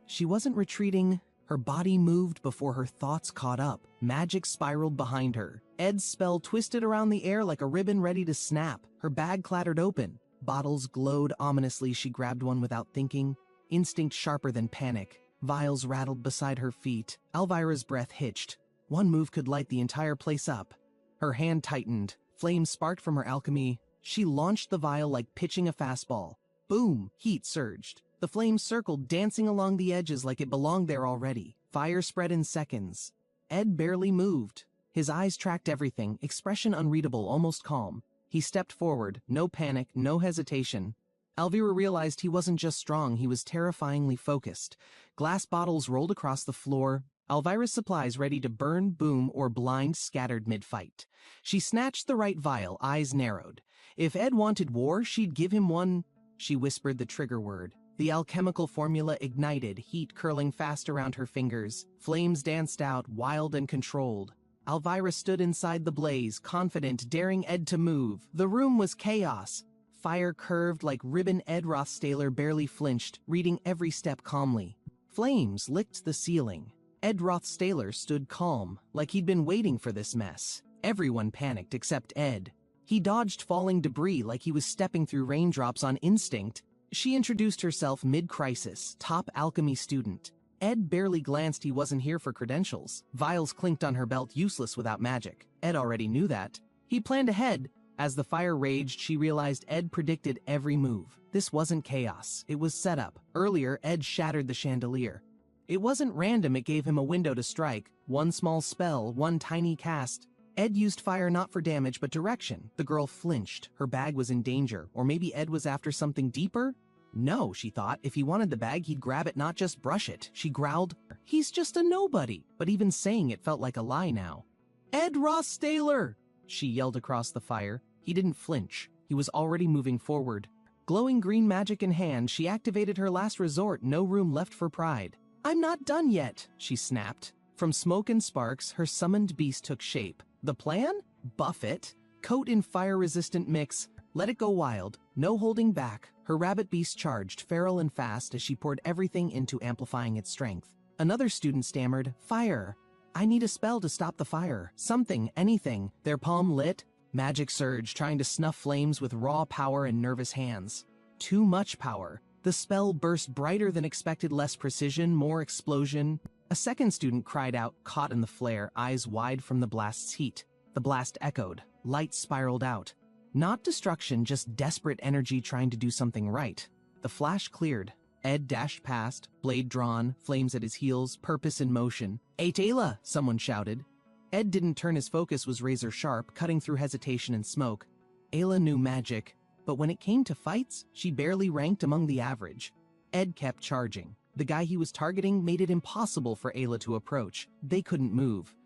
She wasn't retreating. Her body moved before her thoughts caught up. Magic spiraled behind her. Ed's spell twisted around the air like a ribbon ready to snap. Her bag clattered open. Bottles glowed ominously. She grabbed one without thinking. Instinct sharper than panic. Vials rattled beside her feet. Alvira's breath hitched. One move could light the entire place up. Her hand tightened. Flames sparked from her alchemy. She launched the vial like pitching a fastball. Boom! Heat surged. The flames circled, dancing along the edges like it belonged there already. Fire spread in seconds. Ed barely moved. His eyes tracked everything, expression unreadable, almost calm. He stepped forward, no panic, no hesitation. Alvira realized he wasn't just strong, he was terrifyingly focused. Glass bottles rolled across the floor, Alvira's supplies ready to burn, boom, or blind scattered mid-fight. She snatched the right vial, eyes narrowed. If Ed wanted war, she'd give him one. She whispered the trigger word. The alchemical formula ignited, heat curling fast around her fingers. Flames danced out, wild and controlled. Alvira stood inside the blaze, confident, daring Ed to move. The room was chaos. Fire curved like ribbon. Ed Rothstaler barely flinched, reading every step calmly. Flames licked the ceiling. Ed Rothstaler stood calm, like he'd been waiting for this mess. Everyone panicked except Ed. He dodged falling debris like he was stepping through raindrops on instinct. She introduced herself mid-crisis, top alchemy student. Ed barely glanced. He wasn't here for credentials. Vials clinked on her belt, useless without magic. Ed already knew that. He planned ahead. As the fire raged, she realized Ed predicted every move. This wasn't chaos. It was set up. Earlier, Ed shattered the chandelier. It wasn't random. It gave him a window to strike. One small spell, one tiny cast. Ed used fire not for damage, but direction. The girl flinched. Her bag was in danger. Or maybe Ed was after something deeper? No, she thought. If he wanted the bag, he'd grab it, not just brush it. She growled, he's just a nobody. But even saying it felt like a lie now. Ed Rothstaler! She yelled across the fire. He didn't flinch. He was already moving forward. Glowing green magic in hand, she activated her last resort. No room left for pride. I'm not done yet, she snapped. From smoke and sparks, her summoned beast took shape. The plan? Buff it. Coat in fire-resistant mix. Let it go wild. No holding back. Her rabbit beast charged, feral and fast, as she poured everything into amplifying its strength. Another student stammered, fire. I need a spell to stop the fire. Something, anything. Their palm lit. Magic surged, trying to snuff flames with raw power and nervous hands. Too much power. The spell burst brighter than expected, less precision, more explosion. A second student cried out, caught in the flare, eyes wide from the blast's heat. The blast echoed. Light spiraled out. Not destruction, just desperate energy trying to do something right. The flash cleared. Ed dashed past, blade drawn, flames at his heels, purpose in motion. "Hey, Ayla!" someone shouted. Ed didn't turn. His focus was razor sharp, cutting through hesitation and smoke. Ayla knew magic. But when it came to fights, she barely ranked among the average. Ed kept charging. The guy he was targeting made it impossible for Ayla to approach. They couldn't move.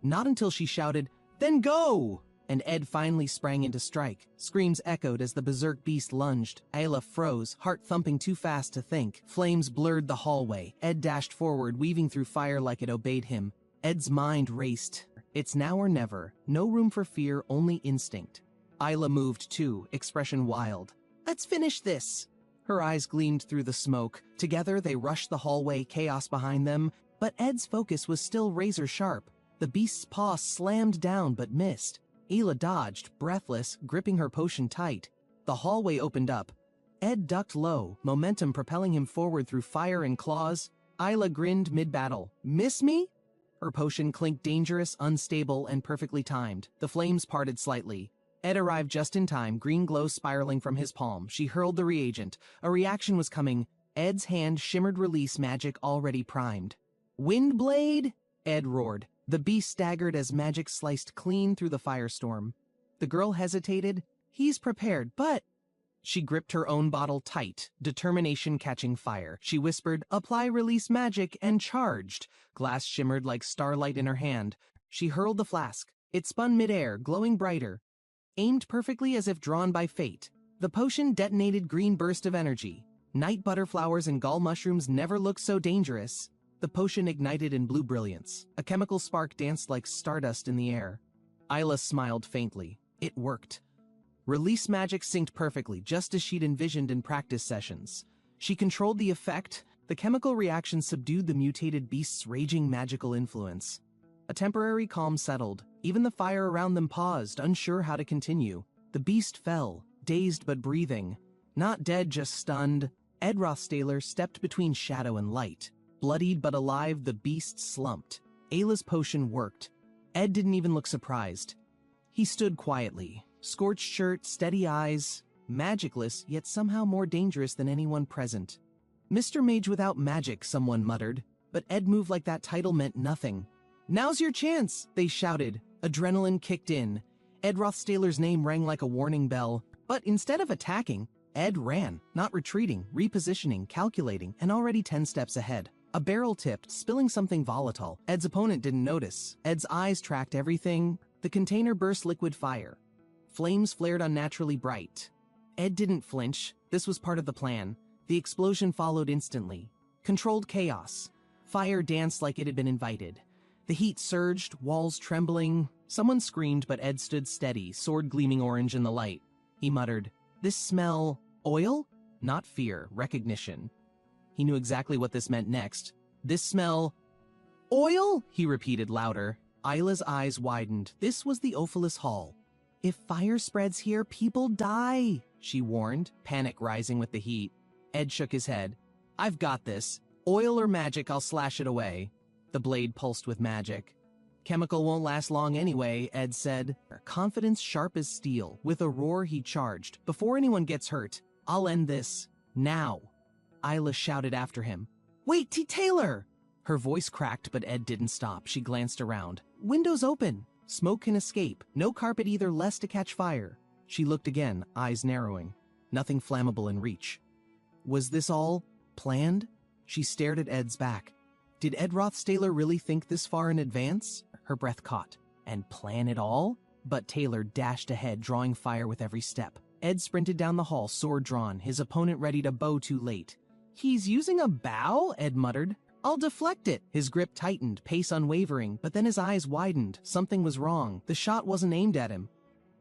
Not until she shouted, "Then go!" and Ed finally sprang into strike. Screams echoed as the berserk beast lunged. Ayla froze, heart thumping too fast to think. Flames blurred the hallway. Ed dashed forward, weaving through fire like it obeyed him. Ed's mind raced. It's now or never. No room for fear, only instinct. Ayla moved too, expression wild. "Let's finish this." Her eyes gleamed through the smoke. Together they rushed the hallway, chaos behind them, but Ed's focus was still razor sharp. The beast's paw slammed down but missed. Ayla dodged, breathless, gripping her potion tight. The hallway opened up. Ed ducked low, momentum propelling him forward through fire and claws. Ayla grinned mid-battle. "Miss me?" Her potion clinked dangerous, unstable, and perfectly timed. The flames parted slightly. Ed arrived just in time, green glow spiraling from his palm. She hurled the reagent. A reaction was coming. Ed's hand shimmered release magic already primed. "Windblade?" Ed roared. The beast staggered as magic sliced clean through the firestorm. The girl hesitated. He's prepared, but... She gripped her own bottle tight, determination catching fire. She whispered, "Apply release magic," and charged. Glass shimmered like starlight in her hand. She hurled the flask. It spun midair, glowing brighter. Aimed perfectly as if drawn by fate. The potion detonated green burst of energy. Night butterflowers and gall mushrooms never looked so dangerous. The potion ignited in blue brilliance. A chemical spark danced like stardust in the air. Ayla smiled faintly. It worked. Release magic synced perfectly, just as she'd envisioned in practice sessions. She controlled the effect. The chemical reaction subdued the mutated beast's raging magical influence. A temporary calm settled. Even the fire around them paused, unsure how to continue. The beast fell, dazed but breathing. Not dead, just stunned. Ed Rothstaler stepped between shadow and light. Bloodied but alive, the beast slumped. Ayla's potion worked. Ed didn't even look surprised. He stood quietly. Scorched shirt, steady eyes. Magicless, yet somehow more dangerous than anyone present. "Mr. Mage without magic," someone muttered. But Ed moved like that title meant nothing. "Now's your chance," they shouted. Adrenaline kicked in. Ed Rothstaler's name rang like a warning bell. But instead of attacking, Ed ran, not retreating, repositioning, calculating, and already 10 steps ahead. A barrel tipped, spilling something volatile. Ed's opponent didn't notice. Ed's eyes tracked everything. The container burst liquid fire. Flames flared unnaturally bright. Ed didn't flinch. This was part of the plan. The explosion followed instantly. Controlled chaos. Fire danced like it had been invited. The heat surged, walls trembling. Someone screamed, but Ed stood steady, sword gleaming orange in the light. He muttered, "This smell... oil?" Not fear, recognition. He knew exactly what this meant next. "This smell... oil?" he repeated louder. Ayla's eyes widened. This was the Ophilis Hall. "If fire spreads here, people die," she warned, panic rising with the heat. Ed shook his head. "I've got this. Oil or magic, I'll slash it away." The blade pulsed with magic. "Chemical won't last long anyway," Ed said. Confidence sharp as steel. With a roar, he charged. "Before anyone gets hurt, I'll end this. Now." Ayla shouted after him. "Wait, T. Taylor!" Her voice cracked, but Ed didn't stop. She glanced around. "Windows open. Smoke can escape. No carpet either, less to catch fire." She looked again, eyes narrowing. Nothing flammable in reach. Was this all planned? She stared at Ed's back. Did Ed Rothstaler really think this far in advance? Her breath caught. And plan it all? But Taylor dashed ahead, drawing fire with every step. Ed sprinted down the hall, sword drawn, his opponent ready to bow too late. "He's using a bow?" Ed muttered. "I'll deflect it." His grip tightened, pace unwavering, but then his eyes widened. Something was wrong. The shot wasn't aimed at him.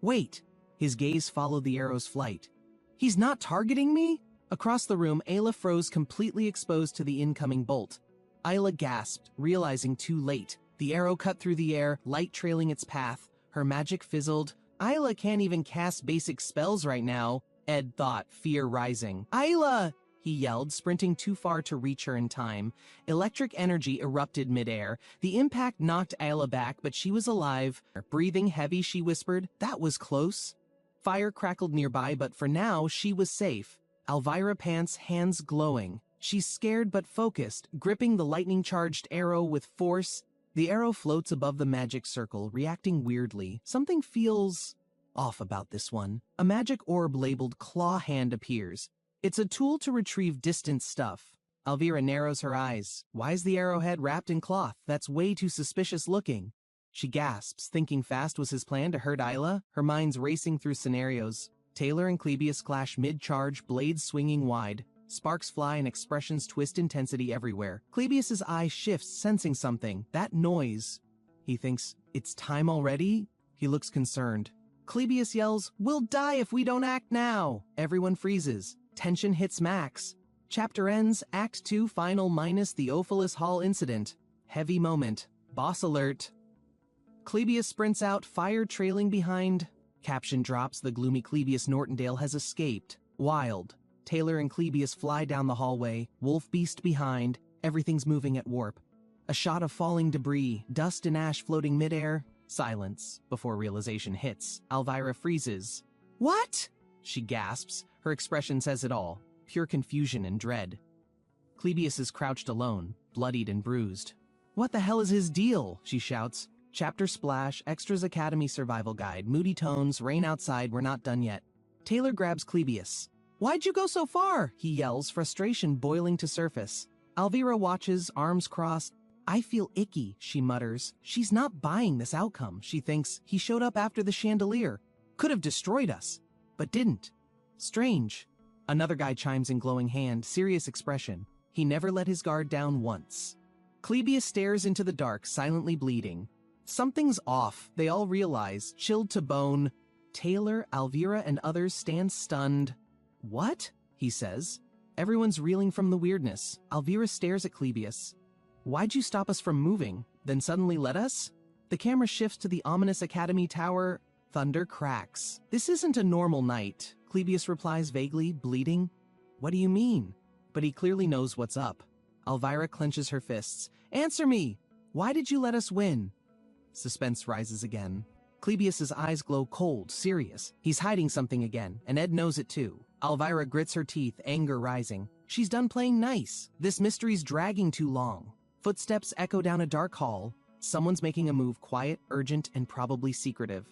"Wait." His gaze followed the arrow's flight. "He's not targeting me?" Across the room, Ayla froze, completely exposed to the incoming bolt. Ayla gasped, realizing too late. The arrow cut through the air, light trailing its path. Her magic fizzled. Ayla can't even cast basic spells right now, Ed thought, fear rising. "Ayla!" he yelled, sprinting too far to reach her in time. Electric energy erupted midair. The impact knocked Ayla back, but she was alive. Breathing heavy, she whispered, "That was close." Fire crackled nearby, but for now, she was safe. Elvira pants, hands glowing. She's scared but focused, gripping the lightning-charged arrow with force. The arrow floats above the magic circle, reacting weirdly. Something feels off about this one. A magic orb labeled Claw Hand appears. It's a tool to retrieve distant stuff. Elvira narrows her eyes. Why is the arrowhead wrapped in cloth? That's way too suspicious looking. She gasps, thinking fast was his plan to hurt Isla. Her mind's racing through scenarios. Taylor and Clebius clash mid-charge, blades swinging wide. Sparks fly and expressions twist, intensity everywhere. Clebius's eye shifts, sensing something. That noise. He thinks, it's time already? He looks concerned. Clebius yells, we'll die if we don't act now! Everyone freezes. Tension hits max. Chapter ends, Act 2 final minus the Ophilis Hall incident. Heavy moment. Boss alert. Clebius sprints out, fire trailing behind. Caption drops, the gloomy Clebius Nortondale has escaped. Wild. Taylor and Clebius fly down the hallway, wolf beast behind, everything's moving at warp. A shot of falling debris, dust and ash floating midair. Silence, before realization hits. Elvira freezes. What? She gasps. Her expression says it all. Pure confusion and dread. Clebius is crouched alone, bloodied and bruised. What the hell is his deal? She shouts. Chapter splash, Extras Academy Survival Guide, moody tones, rain outside, we're not done yet. Taylor grabs Clebius. Why'd you go so far? He yells, frustration boiling to surface. Elvira watches, arms crossed. I feel icky, she mutters. She's not buying this outcome, she thinks. He showed up after the chandelier. Could have destroyed us, but didn't. Strange. Another guy chimes in, glowing hand, serious expression. He never let his guard down once. Clebius stares into the dark, silently bleeding. Something's off, they all realize, chilled to bone. Taylor, Elvira, and others stand stunned. What? He says. Everyone's reeling from the weirdness. Elvira stares at Clebius. Why'd you stop us from moving, then suddenly let us? The camera shifts to the ominous academy tower. Thunder cracks. This isn't a normal night. Clebius replies vaguely, bleeding. What do you mean? But he clearly knows what's up. Elvira clenches her fists. Answer me! Why did you let us win? Suspense rises again. Clebius's eyes glow cold, serious. He's hiding something again, and Ed knows it too. Elvira grits her teeth, anger rising. She's done playing nice. This mystery's dragging too long. Footsteps echo down a dark hall. Someone's making a move, quiet, urgent, and probably secretive.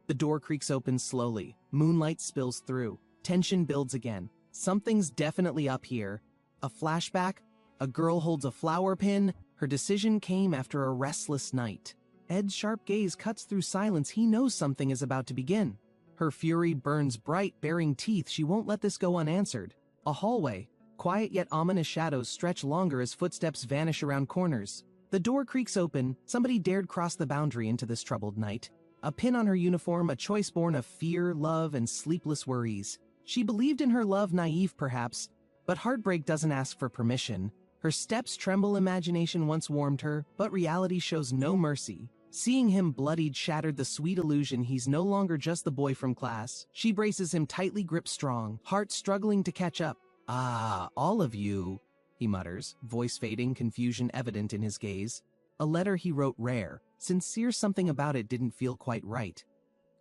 The door creaks open slowly. Moonlight spills through. Tension builds again. Something's definitely up here. A flashback. A girl holds a flower pin. Her decision came after a restless night. Ed's sharp gaze cuts through silence. He knows something is about to begin. Her fury burns bright, baring teeth. She won't let this go unanswered. A hallway. Quiet yet ominous shadows stretch longer as footsteps vanish around corners. The door creaks open. Somebody dared cross the boundary into this troubled night. A pin on her uniform, a choice born of fear, love, and sleepless worries. She believed in her love, naive perhaps, but heartbreak doesn't ask for permission. Her steps tremble, imagination once warmed her, but reality shows no mercy. Seeing him bloodied shattered the sweet illusion he's no longer just the boy from class. She braces him, tightly gripped strong, heart struggling to catch up. Ah, all of you, he mutters, voice fading, confusion evident in his gaze. A letter he wrote rare, sincere, something about it didn't feel quite right.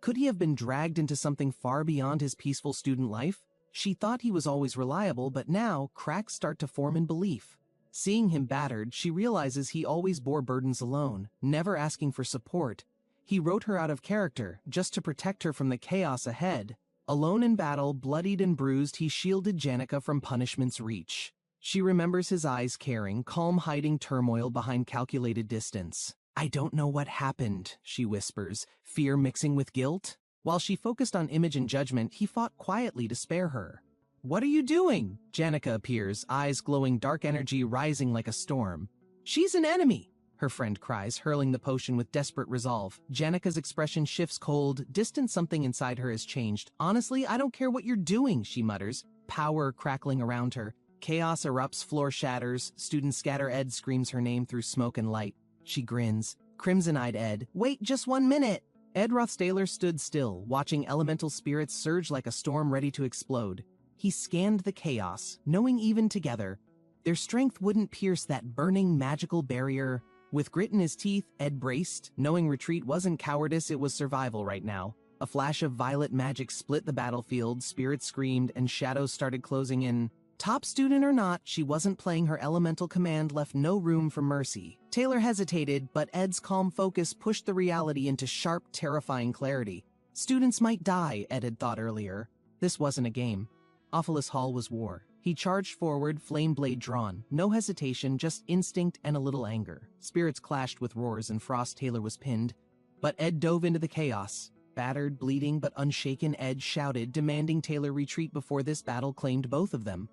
Could he have been dragged into something far beyond his peaceful student life? She thought he was always reliable, but now cracks start to form in belief. Seeing him battered, she realizes he always bore burdens alone, never asking for support. He wrote her out of character, just to protect her from the chaos ahead. Alone in battle, bloodied and bruised, he shielded Janica from punishment's reach. She remembers his eyes caring, calm, hiding turmoil behind calculated distance. I don't know what happened, she whispers, fear mixing with guilt. While she focused on image and judgment, he fought quietly to spare her. What are you doing? Janica appears, eyes glowing, dark energy rising like a storm. She's an enemy, her friend cries, hurling the potion with desperate resolve. Janica's expression shifts cold, distant. Something inside her has changed. Honestly, I don't care what you're doing, she mutters, power crackling around her. Chaos erupts, floor shatters, students scatter. Ed screams her name through smoke and light. She grins. Crimson-eyed Ed. Wait just 1 minute. Ed Rothstaler stood still, watching elemental spirits surge like a storm ready to explode. He scanned the chaos, knowing even together, their strength wouldn't pierce that burning magical barrier. With grit in his teeth, Ed braced, knowing retreat wasn't cowardice, it was survival right now. A flash of violet magic split the battlefield, spirits screamed, and shadows started closing in. Top student or not, she wasn't playing. Her elemental command left no room for mercy. Taylor hesitated, but Ed's calm focus pushed the reality into sharp, terrifying clarity. Students might die, Ed had thought earlier. This wasn't a game. Awfulest Hall was war. He charged forward, flame blade drawn. No hesitation, just instinct and a little anger. Spirits clashed with roars and Frost Taylor was pinned. But Ed dove into the chaos. Battered, bleeding, but unshaken, Ed shouted, demanding Taylor retreat before this battle claimed both of them.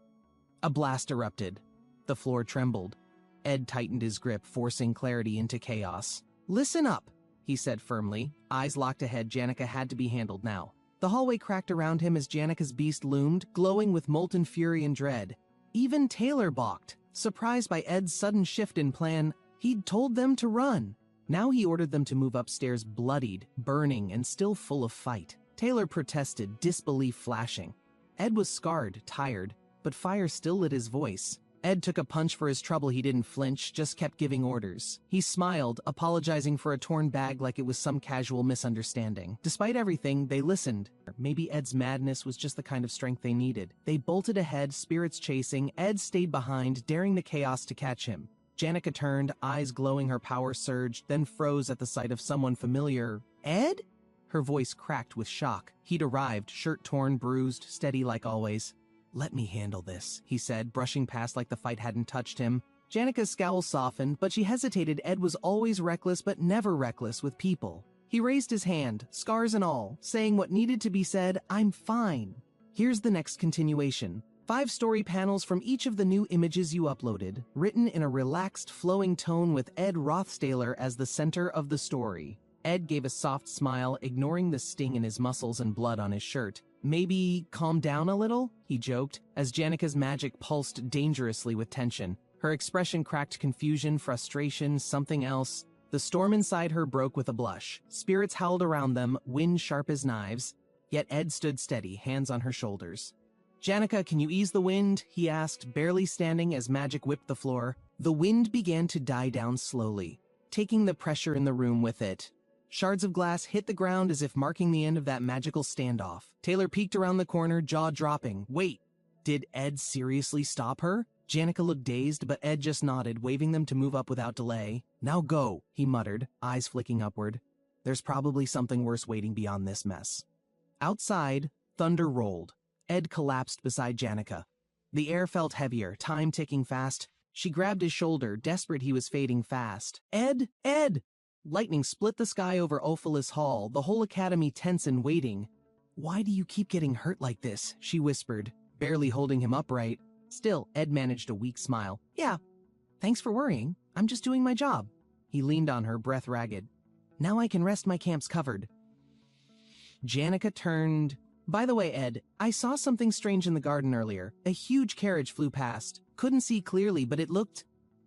A blast erupted. The floor trembled. Ed tightened his grip, forcing clarity into chaos. "Listen up," he said firmly. Eyes locked ahead, Janica had to be handled now. The hallway cracked around him as Janica's beast loomed, glowing with molten fury and dread. Even Taylor balked. Surprised by Ed's sudden shift in plan, he'd told them to run. Now he ordered them to move upstairs, bloodied, burning, and still full of fight. Taylor protested, disbelief flashing. Ed was scarred, tired, but fire still lit his voice. Ed took a punch for his trouble. He didn't flinch, just kept giving orders. He smiled, apologizing for a torn bag like it was some casual misunderstanding. Despite everything, they listened. Maybe Ed's madness was just the kind of strength they needed. They bolted ahead, spirits chasing. Ed stayed behind, daring the chaos to catch him. Janica turned, eyes glowing, her power surged, then froze at the sight of someone familiar. "Ed?" Her voice cracked with shock. He'd arrived, shirt torn, bruised, steady like always. "Let me handle this," he said, brushing past like the fight hadn't touched him. Janica's scowl softened, but she hesitated. Ed was always reckless, but never reckless with people. He raised his hand, scars and all, saying what needed to be said, "I'm fine." Here's the next continuation. 5 story panels from each of the new images you uploaded, written in a relaxed, flowing tone with Ed Rothstaler as the center of the story. Ed gave a soft smile, ignoring the sting in his muscles and blood on his shirt. "Maybe calm down a little?" he joked, as Janica's magic pulsed dangerously with tension. Her expression cracked confusion, frustration, something else. The storm inside her broke with a blush. Spirits howled around them, wind sharp as knives. Yet Ed stood steady, hands on her shoulders. "Janica, can you ease the wind?" he asked, barely standing as magic whipped the floor. The wind began to die down slowly, taking the pressure in the room with it. Shards of glass hit the ground as if marking the end of that magical standoff. Taylor peeked around the corner, jaw dropping. Wait, did Ed seriously stop her? Janica looked dazed, but Ed just nodded, waving them to move up without delay. "Now go," he muttered, eyes flicking upward. "There's probably something worse waiting beyond this mess." Outside, thunder rolled. Ed collapsed beside Janica. The air felt heavier, time ticking fast. She grabbed his shoulder, desperate he was fading fast. "Ed! Ed!" Lightning split the sky over Ophelis Hall, the whole academy tense and waiting. "Why do you keep getting hurt like this?" she whispered, barely holding him upright. Still, Ed managed a weak smile. "Yeah, thanks for worrying. I'm just doing my job." He leaned on her, breath ragged. "Now I can rest, my camp's covered." Janica turned. "By the way, Ed, I saw something strange in the garden earlier. A huge carriage flew past. Couldn't see clearly, but it looked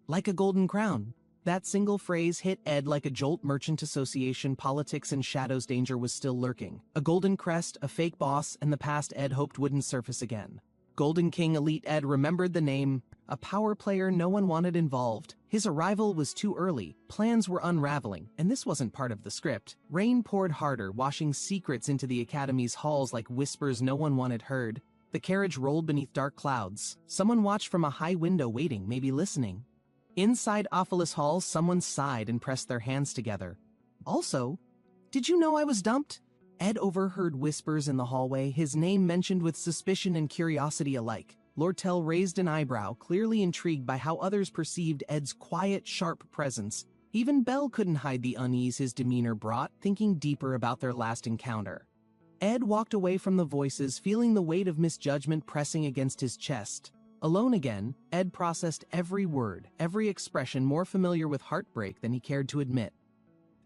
like a golden crown." That single phrase hit Ed like a jolt. Merchant association, politics, and shadows danger was still lurking. A golden crest, a fake boss, and the past Ed hoped wouldn't surface again. Golden King Elite Ed remembered the name. A power player no one wanted involved. His arrival was too early. Plans were unraveling, and this wasn't part of the script. Rain poured harder, washing secrets into the academy's halls like whispers no one wanted heard. The carriage rolled beneath dark clouds. Someone watched from a high window, waiting, maybe listening. Inside Ophelis Hall, someone sighed and pressed their hands together. "Also, did you know I was dumped?" Ed overheard whispers in the hallway, his name mentioned with suspicion and curiosity alike. Lortel raised an eyebrow, clearly intrigued by how others perceived Ed's quiet, sharp presence. Even Belle couldn't hide the unease his demeanor brought, thinking deeper about their last encounter. Ed walked away from the voices, feeling the weight of misjudgment pressing against his chest. Alone again, Ed processed every word, every expression more familiar with heartbreak than he cared to admit.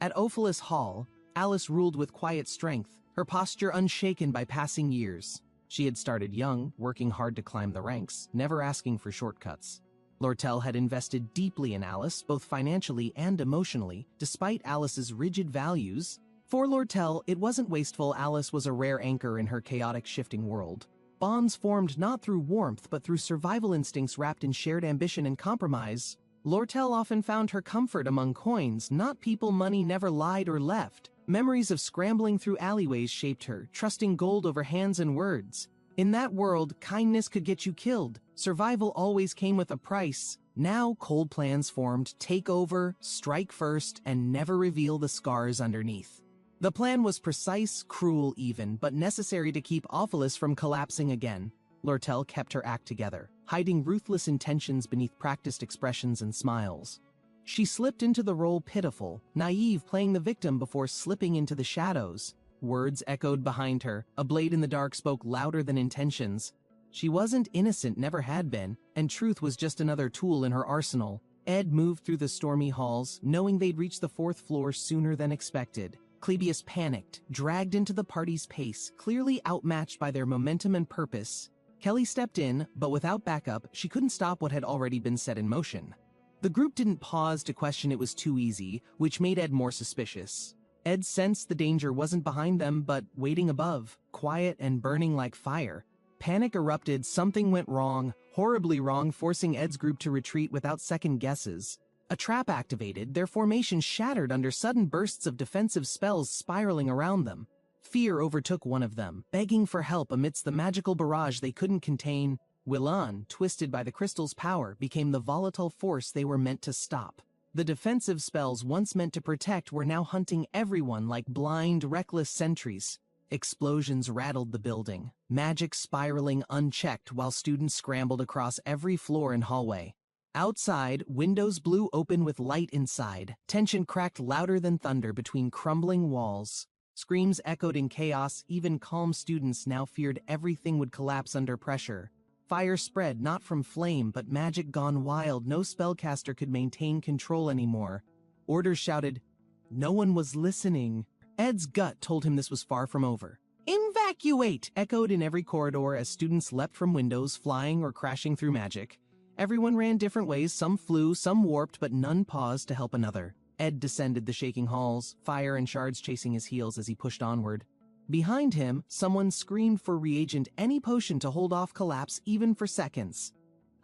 At Ophelis Hall, Alice ruled with quiet strength, her posture unshaken by passing years. She had started young, working hard to climb the ranks, never asking for shortcuts. Lortel had invested deeply in Alice, both financially and emotionally, despite Alice's rigid values. For Lortel, it wasn't wasteful. Alice was a rare anchor in her chaotic, shifting world. Bonds formed not through warmth, but through survival instincts wrapped in shared ambition and compromise. Lortel often found her comfort among coins, not people. Money never lied or left. Memories of scrambling through alleyways shaped her, trusting gold over hands and words. In that world, kindness could get you killed. Survival always came with a price. Now, cold plans formed: take over, strike first, and never reveal the scars underneath. The plan was precise, cruel even, but necessary to keep Ophelis from collapsing again. Lortel kept her act together, hiding ruthless intentions beneath practiced expressions and smiles. She slipped into the role pitiful, naive, playing the victim before slipping into the shadows. Words echoed behind her. A blade in the dark spoke louder than intentions. She wasn't innocent, never had been, and truth was just another tool in her arsenal. Ed moved through the stormy halls, knowing they'd reach the 4th floor sooner than expected. Clebius panicked, dragged into the party's pace, clearly outmatched by their momentum and purpose. Kelly stepped in, but without backup, she couldn't stop what had already been set in motion. The group didn't pause to question it was too easy, which made Ed more suspicious. Ed sensed the danger wasn't behind them, but waiting above, quiet and burning like fire. Panic erupted, something went wrong, horribly wrong, forcing Ed's group to retreat without second guesses. A trap activated, their formation shattered under sudden bursts of defensive spells spiraling around them. Fear overtook one of them, begging for help amidst the magical barrage they couldn't contain. Willan, twisted by the crystal's power, became the volatile force they were meant to stop. The defensive spells once meant to protect were now hunting everyone like blind, reckless sentries. Explosions rattled the building, magic spiraling unchecked while students scrambled across every floor and hallway. Outside, windows blew open with light inside. Tension cracked louder than thunder between crumbling walls. Screams echoed in chaos. Even calm students now feared everything would collapse under pressure. Fire spread, not from flame, but magic gone wild. No spellcaster could maintain control anymore. Orders shouted. No one was listening. Ed's gut told him this was far from over. "Evacuate!" echoed in every corridor as students leapt from windows, flying or crashing through magic. Everyone ran different ways, some flew, some warped, but none paused to help another. Ed descended the shaking halls, fire and shards chasing his heels as he pushed onward. Behind him, someone screamed for reagent, any potion to hold off collapse even for seconds.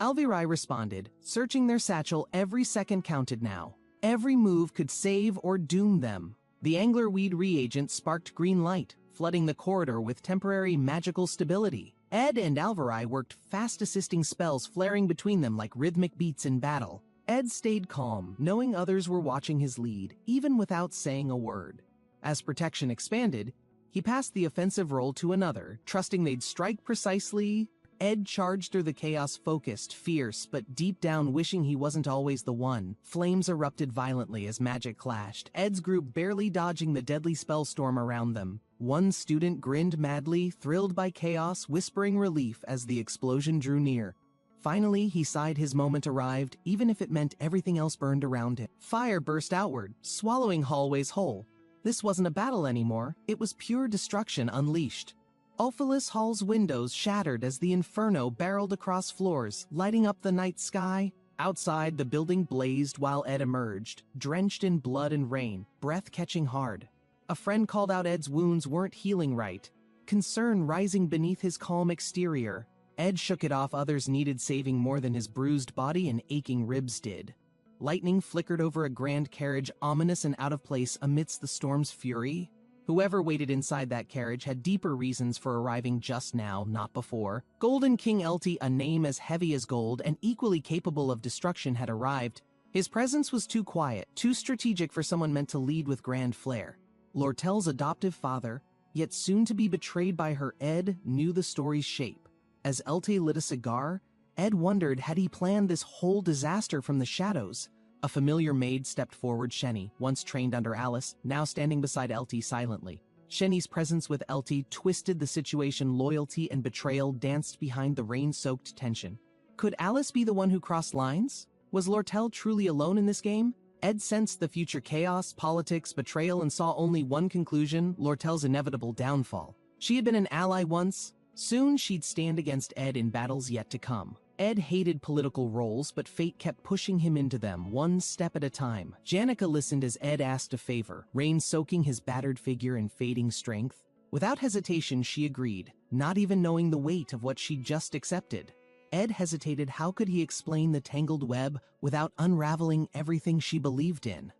Alvirai responded, searching their satchel. Every second counted now. Every move could save or doom them. The anglerweed reagent sparked green light, flooding the corridor with temporary magical stability. Ed and Alvirai worked fast, assisting spells flaring between them like rhythmic beats in battle. Ed stayed calm, knowing others were watching his lead, even without saying a word. As protection expanded, he passed the offensive role to another, trusting they'd strike precisely. Ed charged through the chaos, focused, fierce, but deep down wishing he wasn't always the one. Flames erupted violently as magic clashed, Ed's group barely dodging the deadly spellstorm around them. One student grinned madly, thrilled by chaos, whispering relief as the explosion drew near. Finally, he sighed. His moment arrived, even if it meant everything else burned around him. Fire burst outward, swallowing hallways whole. This wasn't a battle anymore, it was pure destruction unleashed. Ophelis Hall's windows shattered as the inferno barreled across floors, lighting up the night sky. Outside, the building blazed while Ed emerged, drenched in blood and rain, breath catching hard. A friend called out Ed's wounds weren't healing right, concern rising beneath his calm exterior. Ed shook it off. Others needed saving more than his bruised body and aching ribs did. Lightning flickered over a grand carriage, ominous and out of place amidst the storm's fury. Whoever waited inside that carriage had deeper reasons for arriving just now, not before. Golden King Elti, a name as heavy as gold and equally capable of destruction, had arrived. His presence was too quiet, too strategic for someone meant to lead with grand flair. Lortel's adoptive father, yet soon to be betrayed by her, Ed knew the story's shape. As Elte lit a cigar, Ed wondered, had he planned this whole disaster from the shadows? A familiar maid stepped forward. Shenny, once trained under Alice, now standing beside Elte silently. Shenny's presence with Elte twisted the situation. Loyalty and betrayal danced behind the rain-soaked tension. Could Alice be the one who crossed lines? Was Lortel truly alone in this game? Ed sensed the future chaos, politics, betrayal, and saw only one conclusion: Lortel's inevitable downfall. She had been an ally once. Soon she'd stand against Ed in battles yet to come. Ed hated political roles, but fate kept pushing him into them, one step at a time. Janica listened as Ed asked a favor, rain soaking his battered figure and fading strength. Without hesitation, she agreed, not even knowing the weight of what she'd just accepted. Ed hesitated. How could he explain the tangled web without unraveling everything she believed in?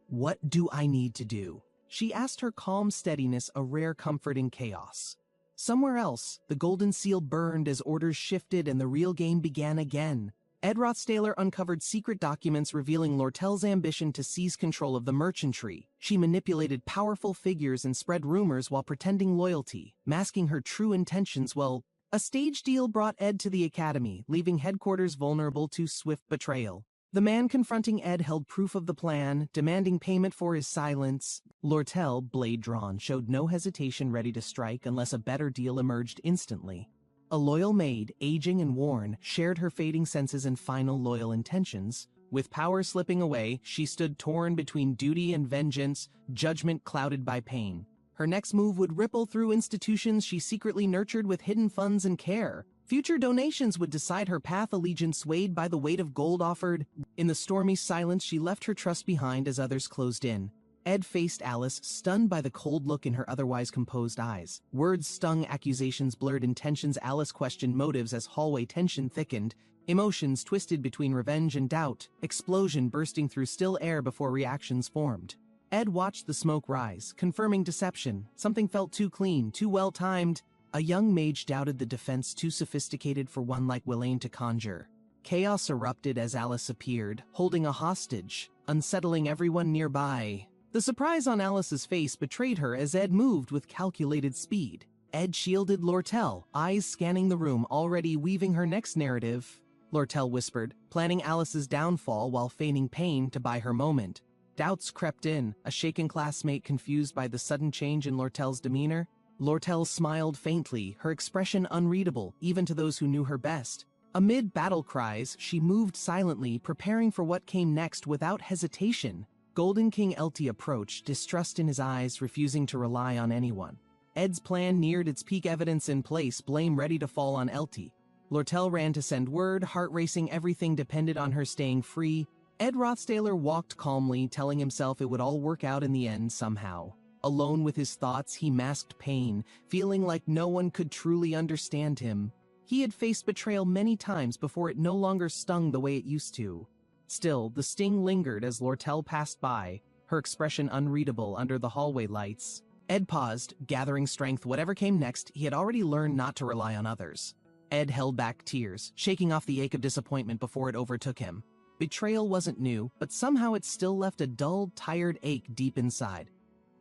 "What do I need to do?" she asked, her calm steadiness a rare comfort in chaos. Somewhere else, the golden seal burned as orders shifted and the real game began again. Ed Rothstaler uncovered secret documents revealing Lortel's ambition to seize control of the merchantry. She manipulated powerful figures and spread rumors while pretending loyalty, masking her true intentions. Well, a stage deal brought Ed to the academy, leaving headquarters vulnerable to swift betrayal. The man confronting Ed held proof of the plan, demanding payment for his silence. Lortel, blade drawn, showed no hesitation, ready to strike unless a better deal emerged instantly. A loyal maid, aging and worn, shared her fading senses and final loyal intentions. With power slipping away, she stood torn between duty and vengeance, judgment clouded by pain. Her next move would ripple through institutions she secretly nurtured with hidden funds and care. Future donations would decide her path, allegiance swayed by the weight of gold offered. In the stormy silence, she left her trust behind as others closed in. Ed faced Alice, stunned by the cold look in her otherwise composed eyes. Words stung, accusations blurred intentions. Alice questioned motives as hallway tension thickened. Emotions twisted between revenge and doubt. Explosion bursting through still air before reactions formed. Ed watched the smoke rise, confirming deception. Something felt too clean, too well-timed. A young mage doubted the defense too sophisticated for one like Willain to conjure. Chaos erupted as Alice appeared, holding a hostage, unsettling everyone nearby. The surprise on Alice's face betrayed her as Ed moved with calculated speed. Ed shielded Lortel, eyes scanning the room, already weaving her next narrative. Lortel whispered, planning Alice's downfall while feigning pain to buy her moment. Doubts crept in, a shaken classmate confused by the sudden change in Lortel's demeanor. Lortel smiled faintly, her expression unreadable, even to those who knew her best. Amid battle cries, she moved silently, preparing for what came next without hesitation. Golden King Elti approached, distrust in his eyes, refusing to rely on anyone. Ed's plan neared its peak, evidence in place, blame ready to fall on Elti. Lortel ran to send word, heart racing, everything depended on her staying free. Ed Rothstaler walked calmly, telling himself it would all work out in the end somehow. Alone with his thoughts, he masked pain, feeling like no one could truly understand him. He had faced betrayal many times before it no longer stung the way it used to. Still, the sting lingered as Lortel passed by, her expression unreadable under the hallway lights. Ed paused, gathering strength. Whatever came next, he had already learned not to rely on others. Ed held back tears, shaking off the ache of disappointment before it overtook him. Betrayal wasn't new, but somehow it still left a dull, tired ache deep inside.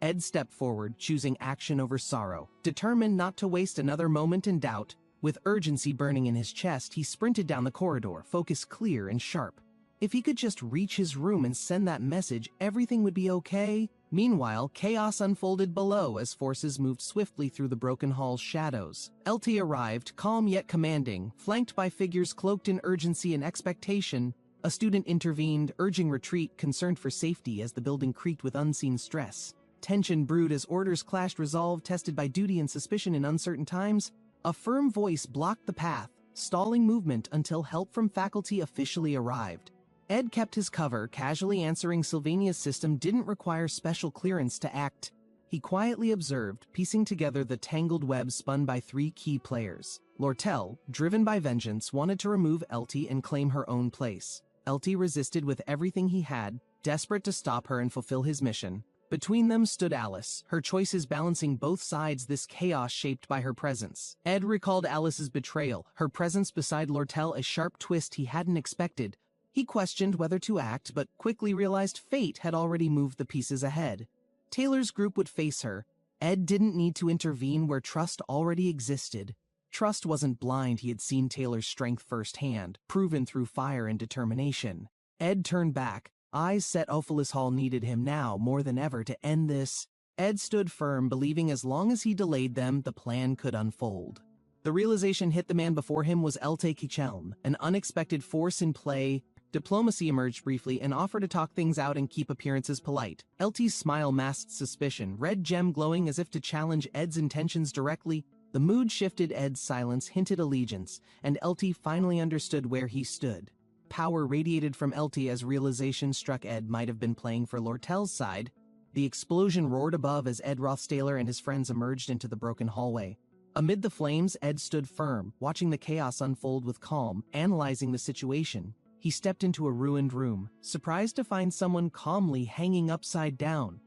Ed stepped forward, choosing action over sorrow, determined not to waste another moment in doubt. With urgency burning in his chest, he sprinted down the corridor, focus clear and sharp. If he could just reach his room and send that message, everything would be okay. Meanwhile, chaos unfolded below as forces moved swiftly through the broken hall's shadows. Elti arrived, calm yet commanding, flanked by figures cloaked in urgency and expectation. A student intervened, urging retreat, concerned for safety as the building creaked with unseen stress. Tension brewed as orders clashed, resolve tested by duty and suspicion in uncertain times. A firm voice blocked the path, stalling movement until help from faculty officially arrived. Ed kept his cover, casually answering Sylvania's system didn't require special clearance to act. He quietly observed, piecing together the tangled web spun by three key players. Lortel, driven by vengeance, wanted to remove Elti and claim her own place. Elti resisted with everything he had, desperate to stop her and fulfill his mission. Between them stood Alice, her choices balancing both sides, this chaos shaped by her presence. Ed recalled Alice's betrayal, her presence beside Lortel, a sharp twist he hadn't expected. He questioned whether to act, but quickly realized fate had already moved the pieces ahead. Taylor's group would face her. Ed didn't need to intervene where trust already existed. Trust wasn't blind, he had seen Taylor's strength firsthand, proven through fire and determination. Ed turned back, eyes set. Ophelis Hall needed him now, more than ever, to end this. Ed stood firm, believing as long as he delayed them, the plan could unfold. The realization hit the man before him was Elte Kichelm, an unexpected force in play. Diplomacy emerged briefly, an offer to talk things out and keep appearances polite. Elte's smile masked suspicion, red gem glowing as if to challenge Ed's intentions directly. The mood shifted, Ed's silence hinted allegiance, and Elte finally understood where he stood. Power radiated from Elte as realization struck. Ed might have been playing for Lortel's side. The explosion roared above as Ed Rothstaler and his friends emerged into the broken hallway. Amid the flames, Ed stood firm, watching the chaos unfold with calm, analyzing the situation. He stepped into a ruined room, surprised to find someone calmly hanging upside down.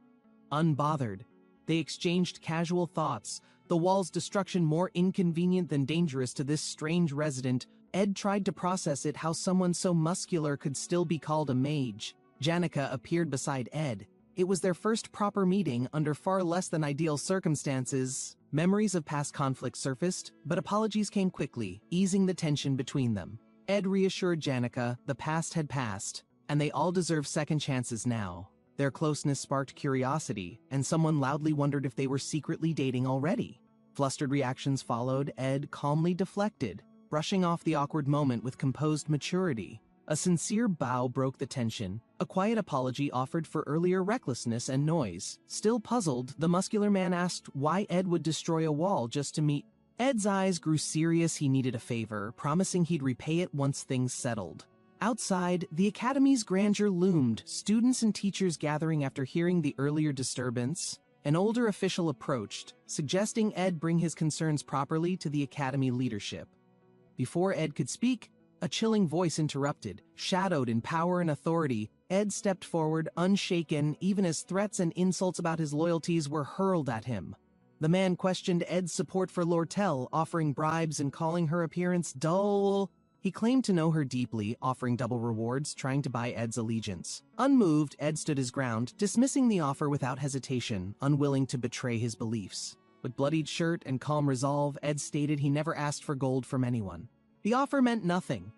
Unbothered, they exchanged casual thoughts, the wall's destruction more inconvenient than dangerous to this strange resident. Ed tried to process it how someone so muscular could still be called a mage. Janica appeared beside Ed. It was their first proper meeting under far less than ideal circumstances. Memories of past conflicts surfaced, but apologies came quickly, easing the tension between them. Ed reassured Janica the past had passed, and they all deserve second chances now. Their closeness sparked curiosity, and someone loudly wondered if they were secretly dating already. Flustered reactions followed. Ed calmly deflected, brushing off the awkward moment with composed maturity. A sincere bow broke the tension. A quiet apology offered for earlier recklessness and noise. Still puzzled, the muscular man asked why Ed would destroy a wall just to meet. Ed's eyes grew serious. He needed a favor, promising he'd repay it once things settled. Outside, the academy's grandeur loomed, students and teachers gathering after hearing the earlier disturbance. An older official approached, suggesting Ed bring his concerns properly to the academy leadership. Before Ed could speak, a chilling voice interrupted. Shadowed in power and authority, Ed stepped forward, unshaken, even as threats and insults about his loyalties were hurled at him. The man questioned Ed's support for Lortel, offering bribes and calling her appearance dull. He claimed to know her deeply, offering double rewards, trying to buy Ed's allegiance. Unmoved, Ed stood his ground, dismissing the offer without hesitation, unwilling to betray his beliefs. With bloodied shirt and calm resolve, Ed stated he never asked for gold from anyone. The offer meant nothing.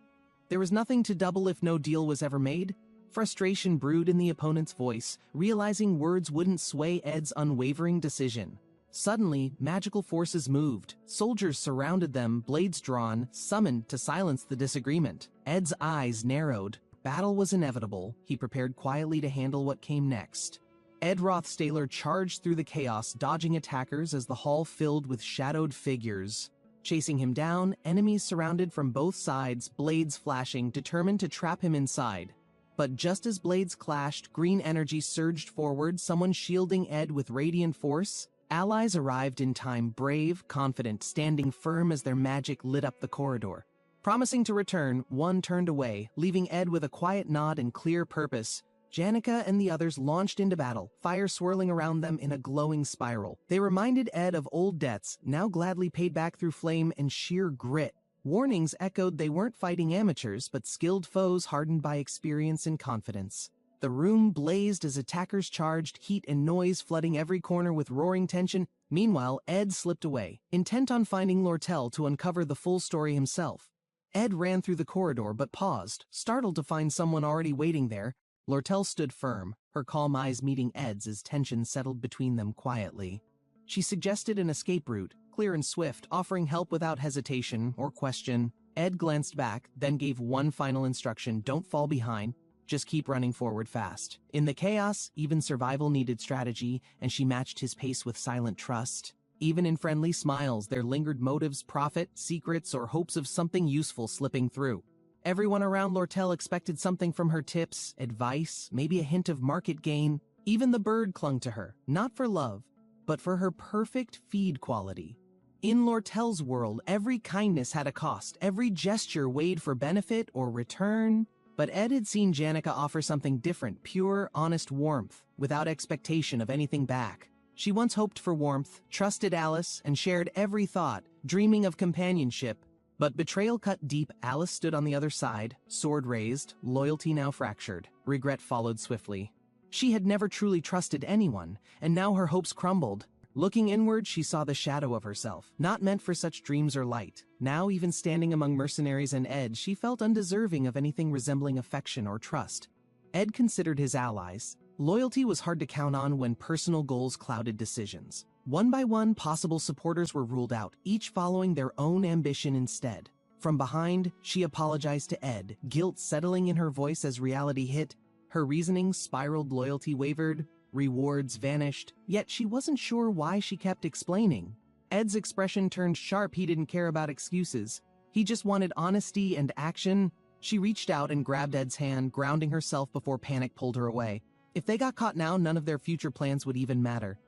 There was nothing to double if no deal was ever made. Frustration brewed in the opponent's voice, realizing words wouldn't sway Ed's unwavering decision. Suddenly, magical forces moved. Soldiers surrounded them, blades drawn, summoned to silence the disagreement. Ed's eyes narrowed. Battle was inevitable. He prepared quietly to handle what came next. Ed Rothstaler charged through the chaos, dodging attackers as the hall filled with shadowed figures. Chasing him down, enemies surrounded from both sides, blades flashing, determined to trap him inside. But just as blades clashed, green energy surged forward, someone shielding Ed with radiant force. Allies arrived in time, brave, confident, standing firm as their magic lit up the corridor. Promising to return, one turned away, leaving Ed with a quiet nod and clear purpose. Janica and the others launched into battle, fire swirling around them in a glowing spiral. They reminded Ed of old debts, now gladly paid back through flame and sheer grit. Warnings echoed they weren't fighting amateurs, but skilled foes hardened by experience and confidence. The room blazed as attackers charged, heat and noise flooding every corner with roaring tension. Meanwhile, Ed slipped away, intent on finding Lortel to uncover the full story himself. Ed ran through the corridor but paused, startled to find someone already waiting there. Lortel stood firm, her calm eyes meeting Ed's as tension settled between them quietly. She suggested an escape route, clear and swift, offering help without hesitation or question. Ed glanced back, then gave one final instruction: don't fall behind, just keep running forward fast. In the chaos, even survival needed strategy, and she matched his pace with silent trust. Even in friendly smiles, there lingered motives, profit, secrets, or hopes of something useful slipping through. Everyone around Lortel expected something from her: tips, advice, maybe a hint of market gain. Even the bird clung to her, not for love, but for her perfect feed quality. In Lortel's world, every kindness had a cost, every gesture weighed for benefit or return. But Ed had seen Janica offer something different: pure, honest warmth, without expectation of anything back. She once hoped for warmth, trusted Alice, and shared every thought, dreaming of companionship. But betrayal cut deep. Alice stood on the other side, sword raised, loyalty now fractured. Regret followed swiftly. She had never truly trusted anyone, and now her hopes crumbled. Looking inward, she saw the shadow of herself, not meant for such dreams or light. Now, even standing among mercenaries and Ed, she felt undeserving of anything resembling affection or trust. Ed considered his allies. Loyalty was hard to count on when personal goals clouded decisions. One by one, possible supporters were ruled out, each following their own ambition instead. From behind, she apologized to Ed, guilt settling in her voice as reality hit. Her reasoning spiraled, loyalty wavered, rewards vanished, yet she wasn't sure why she kept explaining. Ed's expression turned sharp. He didn't care about excuses. He just wanted honesty and action. She reached out and grabbed Ed's hand, grounding herself before panic pulled her away. If they got caught now, none of their future plans would even matter.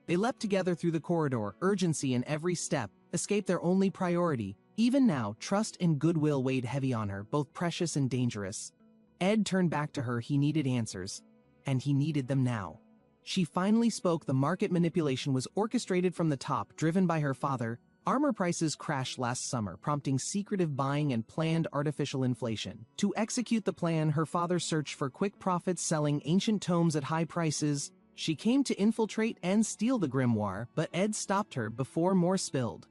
They leapt together through the corridor, urgency in every step, escape their only priority. Even now, trust and goodwill weighed heavy on her, both precious and dangerous. Ed turned back to her. He needed answers, and he needed them now. She finally spoke. The market manipulation was orchestrated from the top, driven by her father. Armor prices crashed last summer, prompting secretive buying and planned artificial inflation. To execute the plan, her father searched for quick profits selling ancient tomes at high prices. She came to infiltrate and steal the grimoire, but Ed stopped her before more spilled.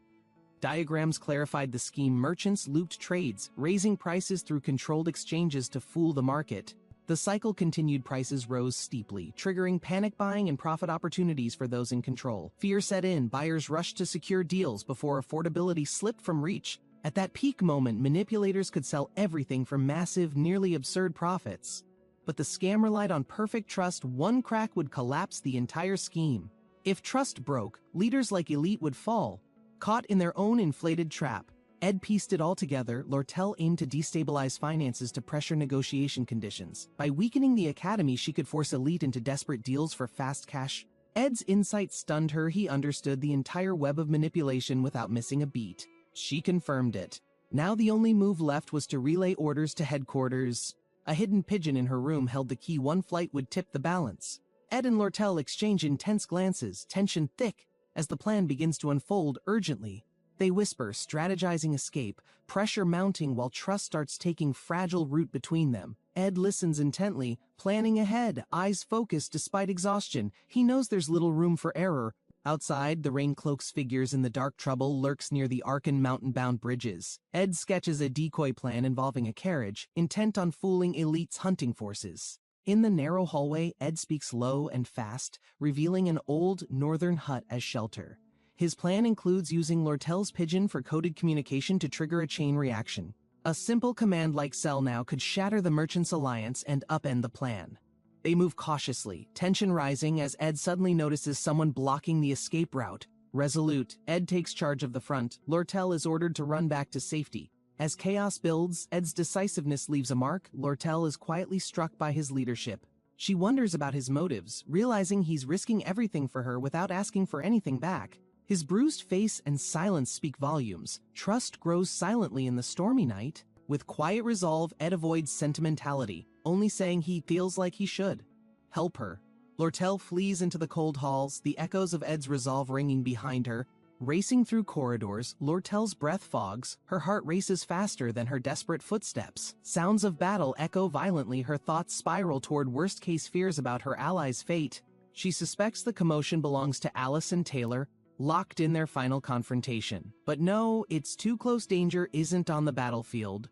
Diagrams clarified the scheme. Merchants looped trades, raising prices through controlled exchanges to fool the market. The cycle continued. Prices rose steeply, triggering panic buying and profit opportunities for those in control. Fear set in, buyers rushed to secure deals before affordability slipped from reach. At that peak moment, manipulators could sell everything for massive, nearly absurd profits. But the scam relied on perfect trust. One crack would collapse the entire scheme. If trust broke, leaders like Elite would fall, caught in their own inflated trap. Ed pieced it all together. Lortel aimed to destabilize finances to pressure negotiation conditions. By weakening the academy, she could force Elite into desperate deals for fast cash. Ed's insight stunned her. He understood the entire web of manipulation without missing a beat. She confirmed it. Now the only move left was to relay orders to headquarters. A hidden pigeon in her room held the key. One flight would tip the balance. Ed and Lortel exchange intense glances, tension thick. As the plan begins to unfold urgently, they whisper, strategizing escape, pressure mounting while trust starts taking fragile root between them. Ed listens intently, planning ahead, eyes focused despite exhaustion. He knows there's little room for error. Outside, the rain cloaks figures in the dark. Trouble lurks near the Arkan mountain-bound bridges. Ed sketches a decoy plan involving a carriage, intent on fooling Elite's hunting forces. In the narrow hallway, Ed speaks low and fast, revealing an old northern hut as shelter. His plan includes using Lortel's pigeon for coded communication to trigger a chain reaction. A simple command like "sell now" could shatter the merchants' alliance and upend the plan. They move cautiously, tension rising as Ed suddenly notices someone blocking the escape route. Resolute, Ed takes charge of the front. Lortel is ordered to run back to safety. As chaos builds, Ed's decisiveness leaves a mark. Lortel is quietly struck by his leadership. She wonders about his motives, realizing he's risking everything for her without asking for anything back. His bruised face and silence speak volumes. Trust grows silently in the stormy night. With quiet resolve, Ed avoids sentimentality, only saying he feels like he should help her. Lortel flees into the cold halls, the echoes of Ed's resolve ringing behind her. Racing through corridors, Lortel's breath fogs. Her heart races faster than her desperate footsteps. Sounds of battle echo violently. Her thoughts spiral toward worst-case fears about her allies' fate. She suspects the commotion belongs to Alice and Taylor, locked in their final confrontation. But no, it's too close. Danger isn't on the battlefield.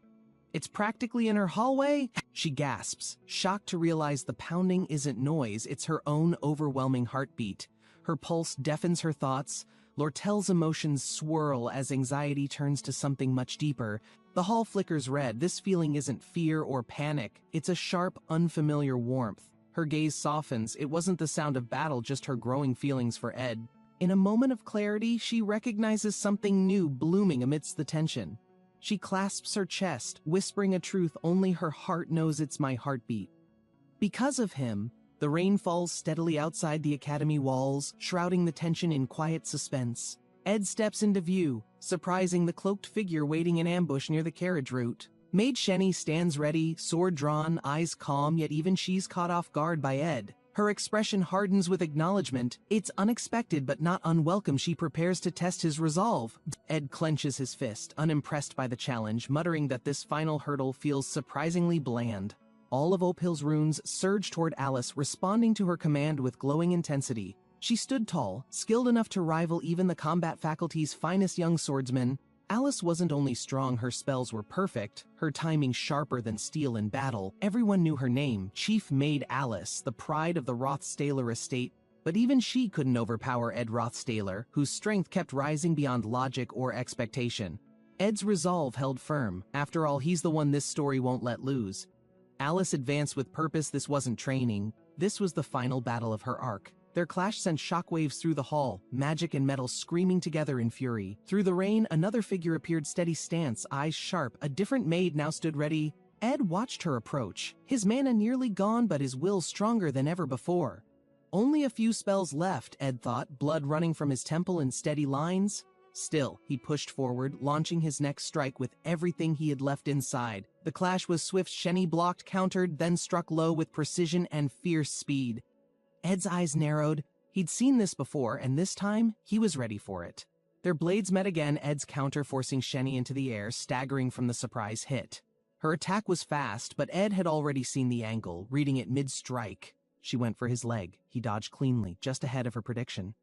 It's practically in her hallway. She gasps, shocked to realize the pounding isn't noise, it's her own overwhelming heartbeat. Her pulse deafens her thoughts. Lortel's emotions swirl as anxiety turns to something much deeper. The hall flickers red. This feeling isn't fear or panic. It's a sharp, unfamiliar warmth. Her gaze softens. It wasn't the sound of battle, just her growing feelings for Ed. In a moment of clarity, she recognizes something new blooming amidst the tension. She clasps her chest, whispering a truth only her heart knows. It's my heartbeat. Because of him, the rain falls steadily outside the academy walls, shrouding the tension in quiet suspense. Ed steps into view, surprising the cloaked figure waiting in ambush near the carriage route. Maid Shenny stands ready, sword drawn, eyes calm, yet even she's caught off guard by Ed. Her expression hardens with acknowledgement. It's unexpected but not unwelcome. She prepares to test his resolve. Ed clenches his fist, unimpressed by the challenge, muttering that this final hurdle feels surprisingly bland. All of Opil's runes surge toward Alice, responding to her command with glowing intensity. She stood tall, skilled enough to rival even the combat faculty's finest young swordsmen. Alice wasn't only strong, her spells were perfect, her timing sharper than steel in battle. Everyone knew her name, Chief Maid Alice, the pride of the Rothstaler estate. But even she couldn't overpower Ed Rothstaler, whose strength kept rising beyond logic or expectation. Ed's resolve held firm. After all, he's the one this story won't let lose. Alice advanced with purpose. This wasn't training. This was the final battle of her arc. Their clash sent shockwaves through the hall, magic and metal screaming together in fury. Through the rain, another figure appeared, steady stance, eyes sharp. A different maid now stood ready. Ed watched her approach, his mana nearly gone but his will stronger than ever before. Only a few spells left, Ed thought, blood running from his temple in steady lines. Still, he pushed forward, launching his next strike with everything he had left inside. The clash was swift. Shenny blocked, countered, then struck low with precision and fierce speed. Ed's eyes narrowed. He'd seen this before, and this time, he was ready for it. Their blades met again, Ed's counter forcing Shenny into the air, staggering from the surprise hit. Her attack was fast, but Ed had already seen the angle, reading it mid-strike. She went for his leg. He dodged cleanly, just ahead of her prediction.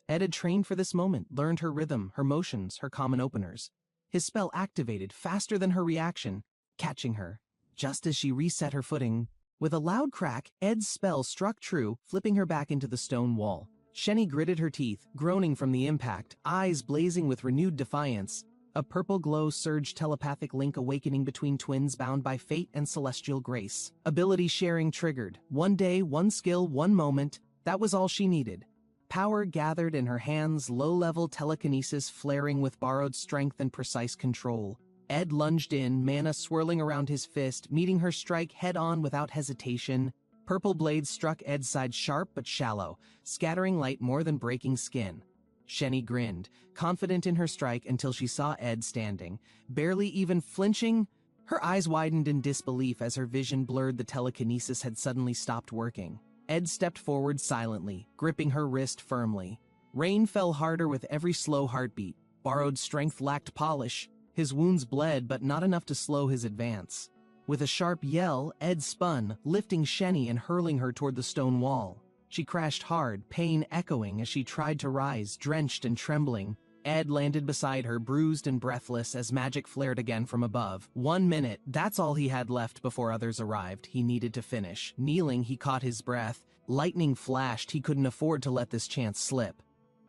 Ed had trained for this moment, learned her rhythm, her motions, her common openers. His spell activated faster than her reaction, catching her. Just as she reset her footing, with a loud crack, Ed's spell struck true, flipping her back into the stone wall. Shenny gritted her teeth, groaning from the impact, eyes blazing with renewed defiance. A purple glow surged, telepathic link awakening between twins bound by fate and celestial grace. Ability sharing triggered. One day, one skill, one moment. That was all she needed. Power gathered in her hands, low-level telekinesis flaring with borrowed strength and precise control. Ed lunged in, mana swirling around his fist, meeting her strike head-on without hesitation. Purple blades struck Ed's side sharp but shallow, scattering light more than breaking skin. Shenny grinned, confident in her strike until she saw Ed standing, barely even flinching. Her eyes widened in disbelief as her vision blurred. The telekinesis had suddenly stopped working. Ed stepped forward silently, gripping her wrist firmly. Rain fell harder with every slow heartbeat. Borrowed strength lacked polish. His wounds bled, but not enough to slow his advance. With a sharp yell, Ed spun, lifting Shenny and hurling her toward the stone wall. She crashed hard, pain echoing as she tried to rise, drenched and trembling. Ed landed beside her, bruised and breathless, as magic flared again from above. 1 minute, that's all he had left before others arrived. He needed to finish. Kneeling, he caught his breath. Lightning flashed. He couldn't afford to let this chance slip.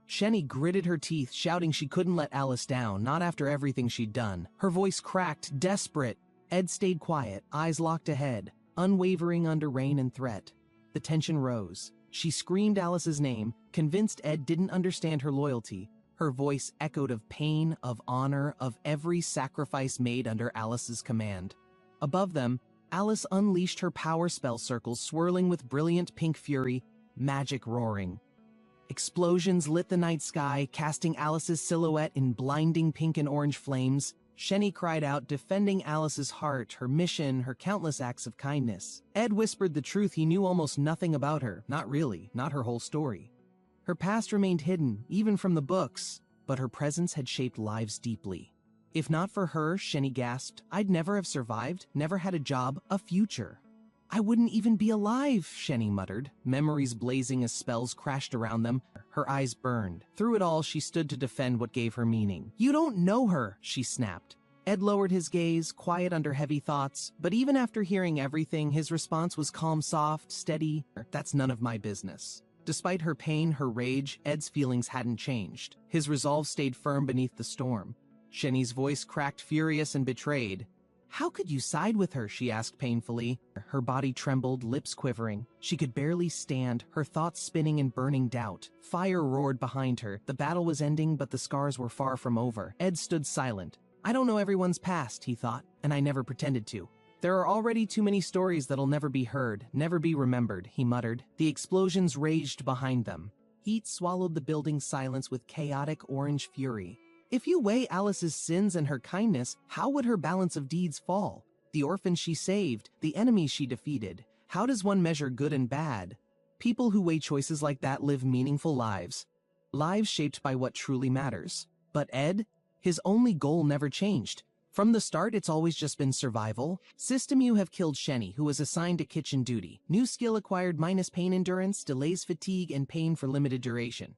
Shenny gritted her teeth, shouting she couldn't let Alice down, not after everything she'd done. Her voice cracked, desperate. Ed stayed quiet, eyes locked ahead, unwavering under rain and threat. The tension rose. She screamed Alice's name, convinced Ed didn't understand her loyalty. Her voice echoed of pain, of honor, of every sacrifice made under Alice's command. Above them, Alice unleashed her power spell circles, swirling with brilliant pink fury, magic roaring. Explosions lit the night sky, casting Alice's silhouette in blinding pink and orange flames. Shenny cried out, defending Alice's heart, her mission, her countless acts of kindness. Ed whispered the truth. He knew almost nothing about her. Not really, not her whole story. Her past remained hidden, even from the books, but her presence had shaped lives deeply. If not for her, Shenny gasped, I'd never have survived, never had a job, a future. I wouldn't even be alive, Shenny muttered, memories blazing as spells crashed around them. Her eyes burned. Through it all, she stood to defend what gave her meaning. You don't know her, she snapped. Ed lowered his gaze, quiet under heavy thoughts, but even after hearing everything, his response was calm, soft, steady. That's none of my business. Despite her pain, her rage, Ed's feelings hadn't changed. His resolve stayed firm beneath the storm. Shenny's voice cracked, furious and betrayed. How could you side with her? She asked painfully. Her body trembled, lips quivering. She could barely stand, her thoughts spinning in burning doubt. Fire roared behind her. The battle was ending, but the scars were far from over. Ed stood silent. I don't know everyone's past, he thought, and I never pretended to. There are already too many stories that'll never be heard, never be remembered, he muttered. The explosions raged behind them. Heat swallowed the building's silence with chaotic orange fury. If you weigh Alice's sins and her kindness, how would her balance of deeds fall? The orphans she saved, the enemies she defeated. How does one measure good and bad? People who weigh choices like that live meaningful lives. Lives shaped by what truly matters. But Ed? His only goal never changed. From the start, it's always just been survival. System, you have killed Shenny, who was assigned to kitchen duty. New skill acquired minus pain endurance, delays fatigue, and pain for limited duration.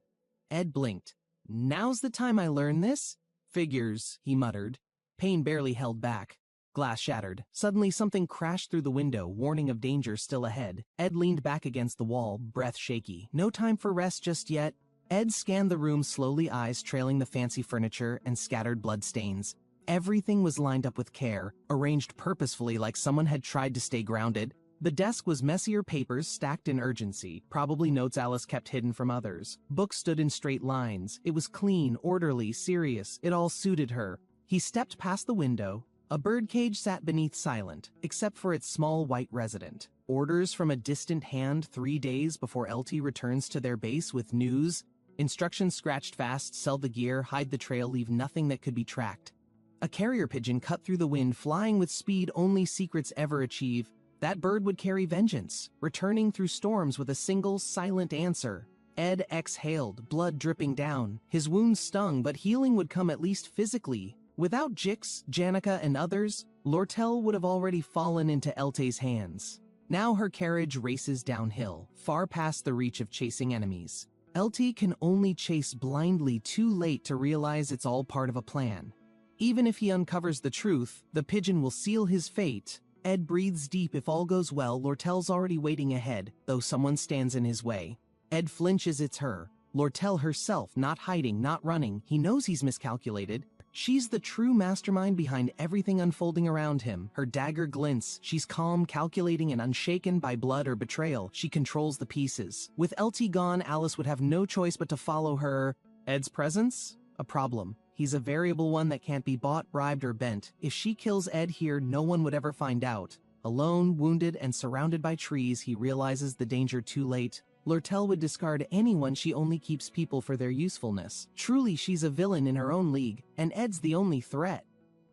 Ed blinked. Now's the time I learn this? Figures, he muttered. Pain barely held back. Glass shattered. Suddenly something crashed through the window, warning of danger still ahead. Ed leaned back against the wall, breath shaky. No time for rest just yet. Ed scanned the room slowly, eyes trailing the fancy furniture and scattered bloodstains. Everything was lined up with care, arranged purposefully like someone had tried to stay grounded. The desk was messier papers stacked in urgency, probably notes Alice kept hidden from others. Books stood in straight lines. It was clean, orderly, serious. It all suited her. He stepped past the window. A birdcage sat beneath, silent, except for its small white resident. Orders from a distant hand 3 days before LT returns to their base with news. Instructions scratched fast, sell the gear, hide the trail, leave nothing that could be tracked. A carrier pigeon cut through the wind, flying with speed only secrets ever achieve. That bird would carry vengeance, returning through storms with a single, silent answer. Ed exhaled, blood dripping down. His wounds stung, but healing would come at least physically. Without Jix, Janica, and others, Lortel would have already fallen into Elte's hands. Now her carriage races downhill, far past the reach of chasing enemies. Elte can only chase blindly, too late to realize it's all part of a plan. Even if he uncovers the truth, the pigeon will seal his fate. Ed breathes deep. If all goes well, Lortel's already waiting ahead, though someone stands in his way. Ed flinches. It's her. Lortel herself, not hiding, not running. He knows he's miscalculated. She's the true mastermind behind everything unfolding around him. Her dagger glints. She's calm, calculating, and unshaken by blood or betrayal. She controls the pieces. With Elte gone, Alice would have no choice but to follow her. Ed's presence? A problem. He's a variable one that can't be bought, bribed, or bent. If she kills Ed here, no one would ever find out. Alone, wounded, and surrounded by trees, he realizes the danger too late. Lortel would discard anyone. She only keeps people for their usefulness. Truly, she's a villain in her own league, and Ed's the only threat.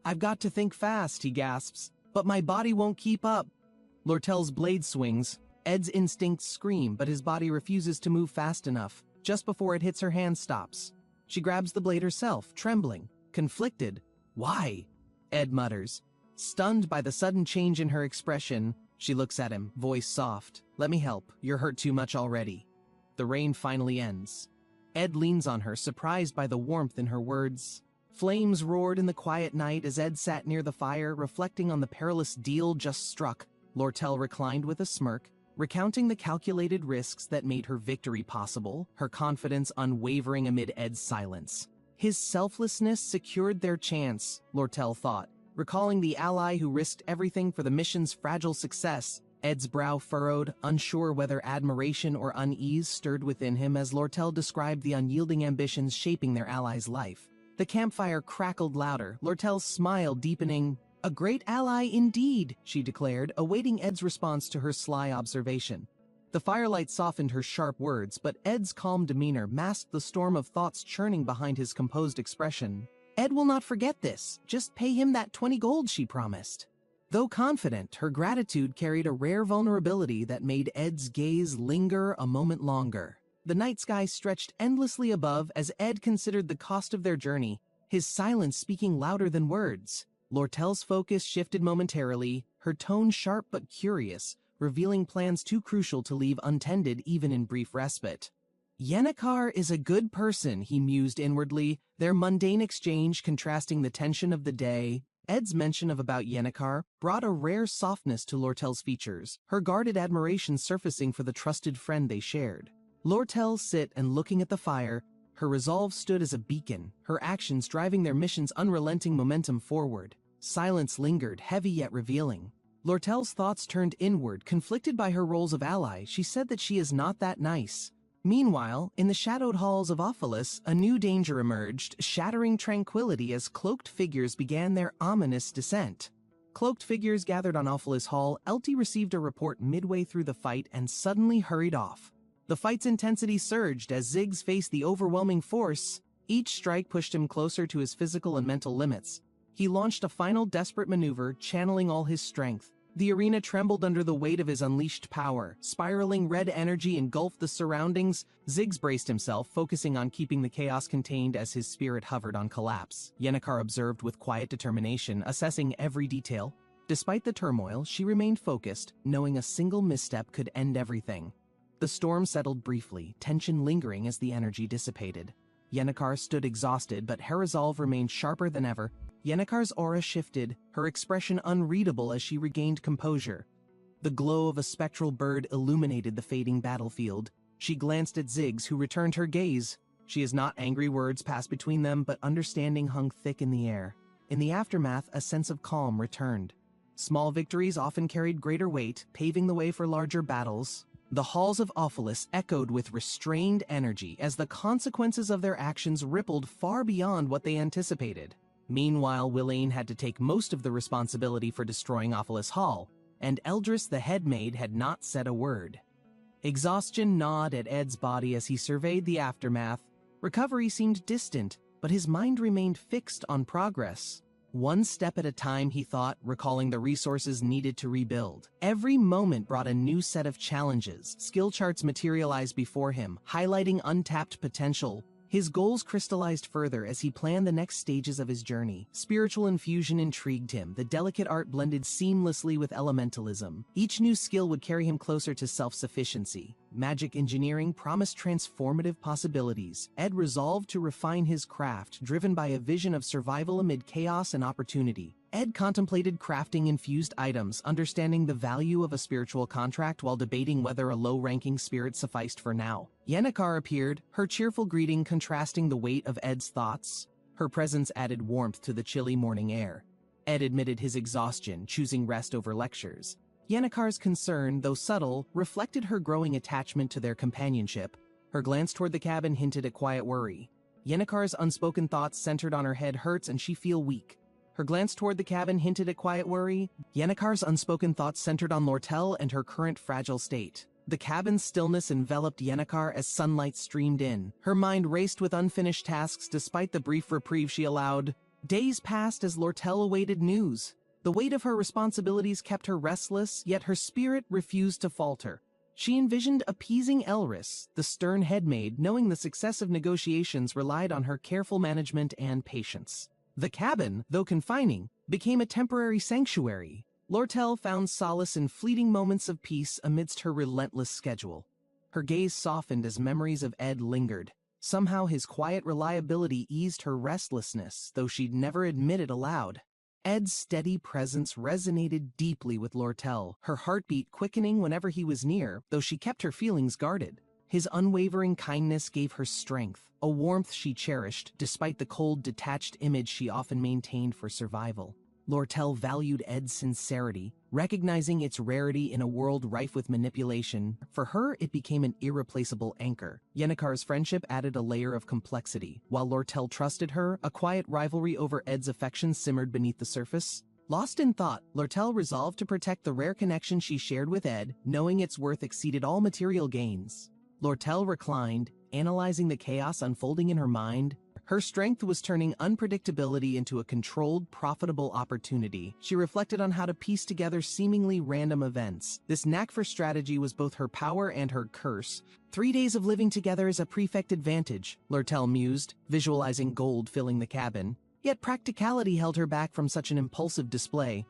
I've got to think fast, he gasps, but my body won't keep up. Lortel's blade swings. Ed's instincts scream, but his body refuses to move fast enough. Just before it hits her hand, stops. She grabs the blade herself, trembling, conflicted. Why? Ed mutters. Stunned by the sudden change in her expression, she looks at him, voice soft. Let me help. You're hurt too much already. The rain finally ends. Ed leans on her, surprised by the warmth in her words. Flames roared in the quiet night as Ed sat near the fire, reflecting on the perilous deal just struck. Lortel reclined with a smirk, recounting the calculated risks that made her victory possible, her confidence unwavering amid Ed's silence. His selflessness secured their chance, Lortel thought, recalling the ally who risked everything for the mission's fragile success. Ed's brow furrowed, unsure whether admiration or unease stirred within him as Lortel described the unyielding ambitions shaping their ally's life. The campfire crackled louder, Lortel's smile deepening. A great ally indeed, she declared, awaiting Ed's response to her sly observation. The firelight softened her sharp words, but Ed's calm demeanor masked the storm of thoughts churning behind his composed expression. Ed will not forget this. Just pay him that 20 gold, she promised. Though confident, her gratitude carried a rare vulnerability that made Ed's gaze linger a moment longer. The night sky stretched endlessly above as Ed considered the cost of their journey, his silence speaking louder than words. Lortel's focus shifted momentarily, her tone sharp but curious, revealing plans too crucial to leave untended even in brief respite. Yennecar is a good person, he mused inwardly, their mundane exchange contrasting the tension of the day. Ed's mention of about Yennecar brought a rare softness to Lortel's features, her guarded admiration surfacing for the trusted friend they shared. Lortel sit and looking at the fire, her resolve stood as a beacon, her actions driving their mission's unrelenting momentum forward. Silence lingered, heavy yet revealing. Lortel's thoughts turned inward, conflicted by her roles of ally. She said that she is not that nice. Meanwhile, in the shadowed halls of Ophelis, a new danger emerged, shattering tranquility as cloaked figures began their ominous descent. Cloaked figures gathered on Ophelis Hall. Elte received a report midway through the fight and suddenly hurried off. The fight's intensity surged as Ziggs faced the overwhelming force. Each strike pushed him closer to his physical and mental limits. He launched a final desperate maneuver, channeling all his strength. The arena trembled under the weight of his unleashed power. Spiraling red energy engulfed the surroundings. Ziggs braced himself, focusing on keeping the chaos contained as his spirit hovered on collapse. Yennecar observed with quiet determination, assessing every detail. Despite the turmoil, she remained focused, knowing a single misstep could end everything. The storm settled briefly, tension lingering as the energy dissipated. Yennecar stood exhausted, but her resolve remained sharper than ever. Yennecar's aura shifted, her expression unreadable as she regained composure. The glow of a spectral bird illuminated the fading battlefield. She glanced at Ziggs, who returned her gaze. She is not angry. Words passed between them, but understanding hung thick in the air. In the aftermath, a sense of calm returned. Small victories often carried greater weight, paving the way for larger battles. The halls of Ophelis echoed with restrained energy as the consequences of their actions rippled far beyond what they anticipated. Meanwhile, Willain had to take most of the responsibility for destroying Ophelis Hall, and Eldris the headmaid had not said a word. Exhaustion gnawed at Ed's body as he surveyed the aftermath. Recovery seemed distant, but his mind remained fixed on progress. One step at a time, he thought, recalling the resources needed to rebuild. Every moment brought a new set of challenges. Skill charts materialized before him, highlighting untapped potential. His goals crystallized further as he planned the next stages of his journey. Spiritual infusion intrigued him. The delicate art blended seamlessly with elementalism. Each new skill would carry him closer to self-sufficiency. Magic engineering promised transformative possibilities. Ed resolved to refine his craft, driven by a vision of survival amid chaos and opportunity. Ed contemplated crafting infused items, understanding the value of a spiritual contract while debating whether a low-ranking spirit sufficed for now. Yennecar appeared, her cheerful greeting contrasting the weight of Ed's thoughts. Her presence added warmth to the chilly morning air. Ed admitted his exhaustion, choosing rest over lectures. Yennecar's concern, though subtle, reflected her growing attachment to their companionship. Her glance toward the cabin hinted at quiet worry. Yennecar's unspoken thoughts centered on her head hurts and she feel weak. Her glance toward the cabin hinted at quiet worry. Yennecar's unspoken thoughts centered on Lortel and her current fragile state. The cabin's stillness enveloped Yennecar as sunlight streamed in. Her mind raced with unfinished tasks despite the brief reprieve she allowed. Days passed as Lortel awaited news. The weight of her responsibilities kept her restless, yet her spirit refused to falter. She envisioned appeasing Elris, the stern headmaid, knowing the success of negotiations relied on her careful management and patience. The cabin, though confining, became a temporary sanctuary. Lortel found solace in fleeting moments of peace amidst her relentless schedule. Her gaze softened as memories of Ed lingered. Somehow his quiet reliability eased her restlessness, though she'd never admit it aloud. Ed's steady presence resonated deeply with Lortel, her heartbeat quickening whenever he was near, though she kept her feelings guarded. His unwavering kindness gave her strength, a warmth she cherished, despite the cold, detached image she often maintained for survival. Lortel valued Ed's sincerity, recognizing its rarity in a world rife with manipulation. For her, it became an irreplaceable anchor. Yennecar's friendship added a layer of complexity. While Lortel trusted her, a quiet rivalry over Ed's affection simmered beneath the surface. Lost in thought, Lortel resolved to protect the rare connection she shared with Ed, knowing its worth exceeded all material gains. Lortel reclined, analyzing the chaos unfolding in her mind. Her strength was turning unpredictability into a controlled, profitable opportunity. She reflected on how to piece together seemingly random events. This knack for strategy was both her power and her curse. 3 days of living together is a prefect advantage, Lortel mused, visualizing gold filling the cabin. Yet practicality held her back from such an impulsive display.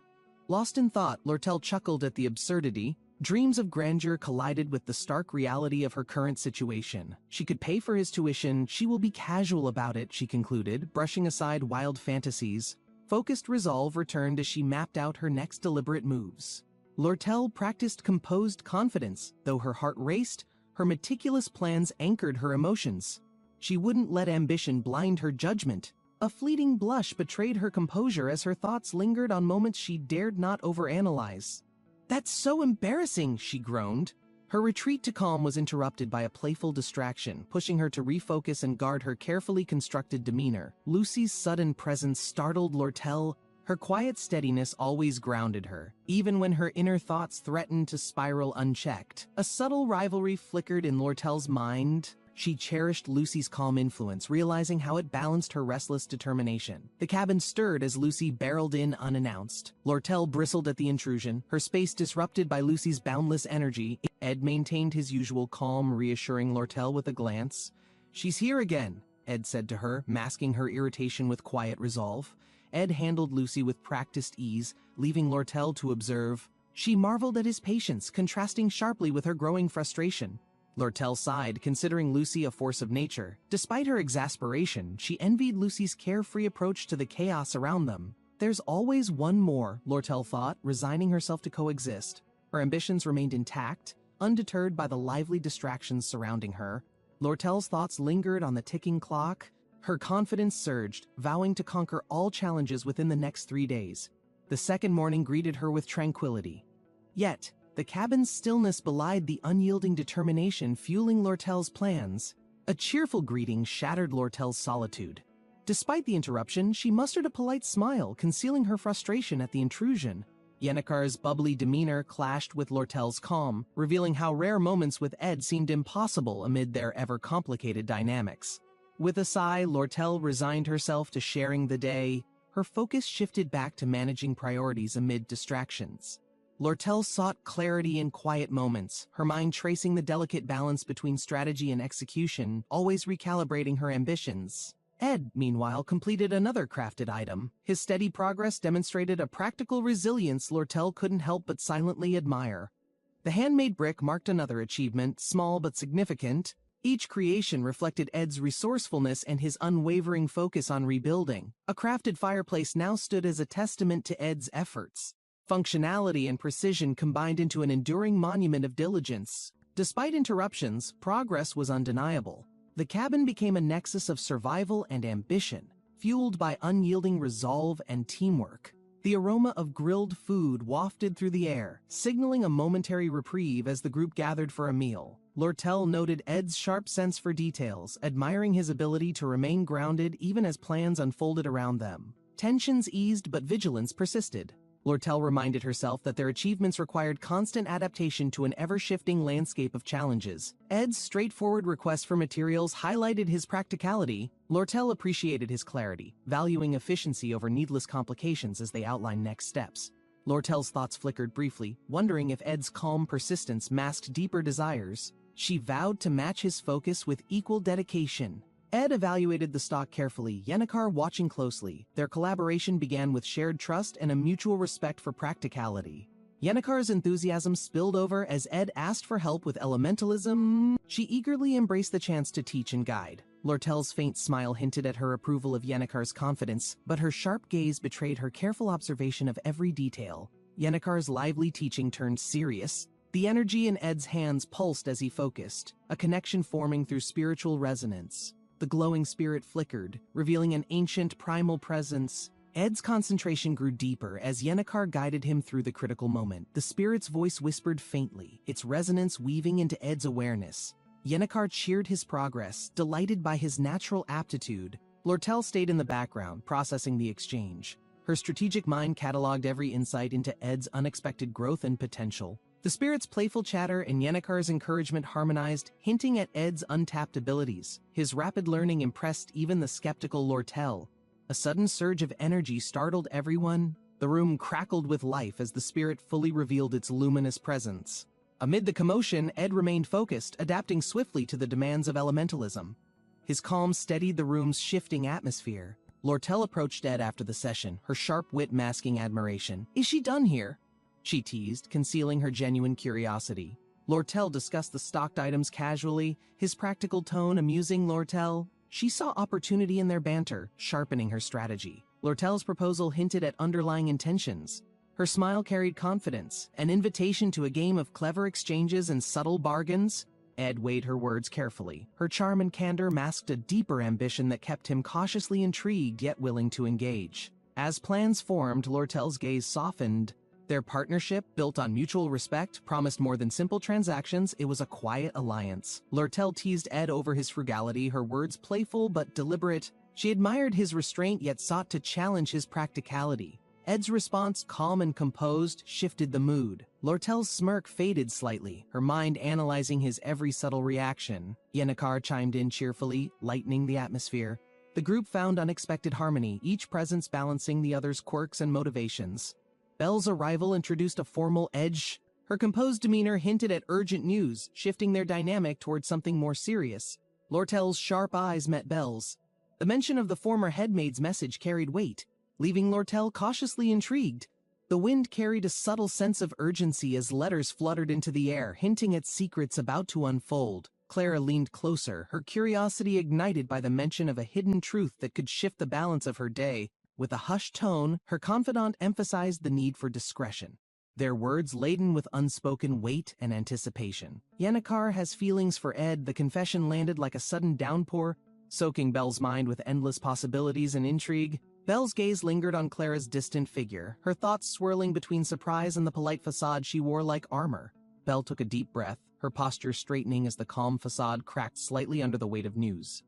Lost in thought, Lortel chuckled at the absurdity. Dreams of grandeur collided with the stark reality of her current situation. She could pay for his tuition, she will be casual about it, she concluded, brushing aside wild fantasies. Focused resolve returned as she mapped out her next deliberate moves. Lortel practiced composed confidence. Though her heart raced, her meticulous plans anchored her emotions. She wouldn't let ambition blind her judgment. A fleeting blush betrayed her composure as her thoughts lingered on moments she dared not overanalyze. "That's so embarrassing," she groaned. Her retreat to calm was interrupted by a playful distraction, pushing her to refocus and guard her carefully constructed demeanor. Lucy's sudden presence startled Lortel. Her quiet steadiness always grounded her, even when her inner thoughts threatened to spiral unchecked. A subtle rivalry flickered in Lortel's mind. She cherished Lucy's calm influence, realizing how it balanced her restless determination. The cabin stirred as Lucy barreled in unannounced. Lortel bristled at the intrusion, her space disrupted by Lucy's boundless energy. Ed maintained his usual calm, reassuring Lortel with a glance. "She's here again," Ed said to her, masking her irritation with quiet resolve. Ed handled Lucy with practiced ease, leaving Lortel to observe. She marveled at his patience, contrasting sharply with her growing frustration. Lortel sighed, considering Lucy a force of nature. Despite her exasperation, she envied Lucy's carefree approach to the chaos around them. There's always one more, Lortel thought, resigning herself to coexist. Her ambitions remained intact, undeterred by the lively distractions surrounding her. Lortel's thoughts lingered on the ticking clock. Her confidence surged, vowing to conquer all challenges within the next 3 days. The second morning greeted her with tranquility. Yet, the cabin's stillness belied the unyielding determination fueling Lortel's plans. A cheerful greeting shattered Lortel's solitude. Despite the interruption, she mustered a polite smile, concealing her frustration at the intrusion. Yennecar's bubbly demeanor clashed with Lortel's calm, revealing how rare moments with Ed seemed impossible amid their ever-complicated dynamics. With a sigh, Lortel resigned herself to sharing the day. her focus shifted back to managing priorities amid distractions. Lortel sought clarity in quiet moments, her mind tracing the delicate balance between strategy and execution, always recalibrating her ambitions. Ed, meanwhile, completed another crafted item. His steady progress demonstrated a practical resilience Lortel couldn't help but silently admire. The handmade brick marked another achievement, small but significant. Each creation reflected Ed's resourcefulness and his unwavering focus on rebuilding. A crafted fireplace now stood as a testament to Ed's efforts. Functionality and precision combined into an enduring monument of diligence. Despite interruptions, progress was undeniable. The cabin became a nexus of survival and ambition, fueled by unyielding resolve and teamwork. The aroma of grilled food wafted through the air, signaling a momentary reprieve as the group gathered for a meal. Lortel noted Ed's sharp sense for details, admiring his ability to remain grounded even as plans unfolded around them. Tensions eased but vigilance persisted. Lortel reminded herself that their achievements required constant adaptation to an ever-shifting landscape of challenges. Ed's straightforward request for materials highlighted his practicality. Lortel appreciated his clarity, valuing efficiency over needless complications as they outlined next steps. Lortel's thoughts flickered briefly, wondering if Ed's calm persistence masked deeper desires. She vowed to match his focus with equal dedication. Ed evaluated the stock carefully, Yennecar watching closely. Their collaboration began with shared trust and a mutual respect for practicality. Yennecar's enthusiasm spilled over as Ed asked for help with elementalism. She eagerly embraced the chance to teach and guide. Lortel's faint smile hinted at her approval of Yennecar's confidence, but her sharp gaze betrayed her careful observation of every detail. Yennecar's lively teaching turned serious. The energy in Ed's hands pulsed as he focused, a connection forming through spiritual resonance. The glowing spirit flickered, revealing an ancient primal presence. Ed's concentration grew deeper as Yennecar guided him through the critical moment. The spirit's voice whispered faintly, its resonance weaving into Ed's awareness. Yennecar cheered his progress, delighted by his natural aptitude. Lortel stayed in the background, processing the exchange. Her strategic mind cataloged every insight into Ed's unexpected growth and potential. The spirit's playful chatter and Yennecar's encouragement harmonized, hinting at Ed's untapped abilities. His rapid learning impressed even the skeptical Lortel. A sudden surge of energy startled everyone. The room crackled with life as the spirit fully revealed its luminous presence. Amid the commotion, Ed remained focused, adapting swiftly to the demands of elementalism. His calm steadied the room's shifting atmosphere. Lortel approached Ed after the session, her sharp wit masking admiration. "Is she done here?" she teased, concealing her genuine curiosity. Lortel discussed the stocked items casually, his practical tone amusing Lortel. She saw opportunity in their banter, sharpening her strategy. Lortel's proposal hinted at underlying intentions. Her smile carried confidence, an invitation to a game of clever exchanges and subtle bargains. Ed weighed her words carefully. Her charm and candor masked a deeper ambition that kept him cautiously intrigued yet willing to engage. As plans formed, Lortel's gaze softened. Their partnership, built on mutual respect, promised more than simple transactions. It was a quiet alliance. Lortel teased Ed over his frugality, her words playful but deliberate. She admired his restraint yet sought to challenge his practicality. Ed's response, calm and composed, shifted the mood. Lortel's smirk faded slightly, her mind analyzing his every subtle reaction. Yennecar chimed in cheerfully, lightening the atmosphere. The group found unexpected harmony, each presence balancing the other's quirks and motivations. Belle's arrival introduced a formal edge. Her composed demeanor hinted at urgent news, shifting their dynamic towards something more serious. Lortel's sharp eyes met Belle's. The mention of the former headmaid's message carried weight, leaving Lortel cautiously intrigued. The wind carried a subtle sense of urgency as letters fluttered into the air, hinting at secrets about to unfold. Clara leaned closer, her curiosity ignited by the mention of a hidden truth that could shift the balance of her day. With a hushed tone, her confidant emphasized the need for discretion, their words laden with unspoken weight and anticipation. Yennecar has feelings for Ed. The confession landed like a sudden downpour, soaking Belle's mind with endless possibilities and intrigue. Belle's gaze lingered on Clara's distant figure, her thoughts swirling between surprise and the polite facade she wore like armor. Belle took a deep breath, her posture straightening as the calm facade cracked slightly under the weight of news.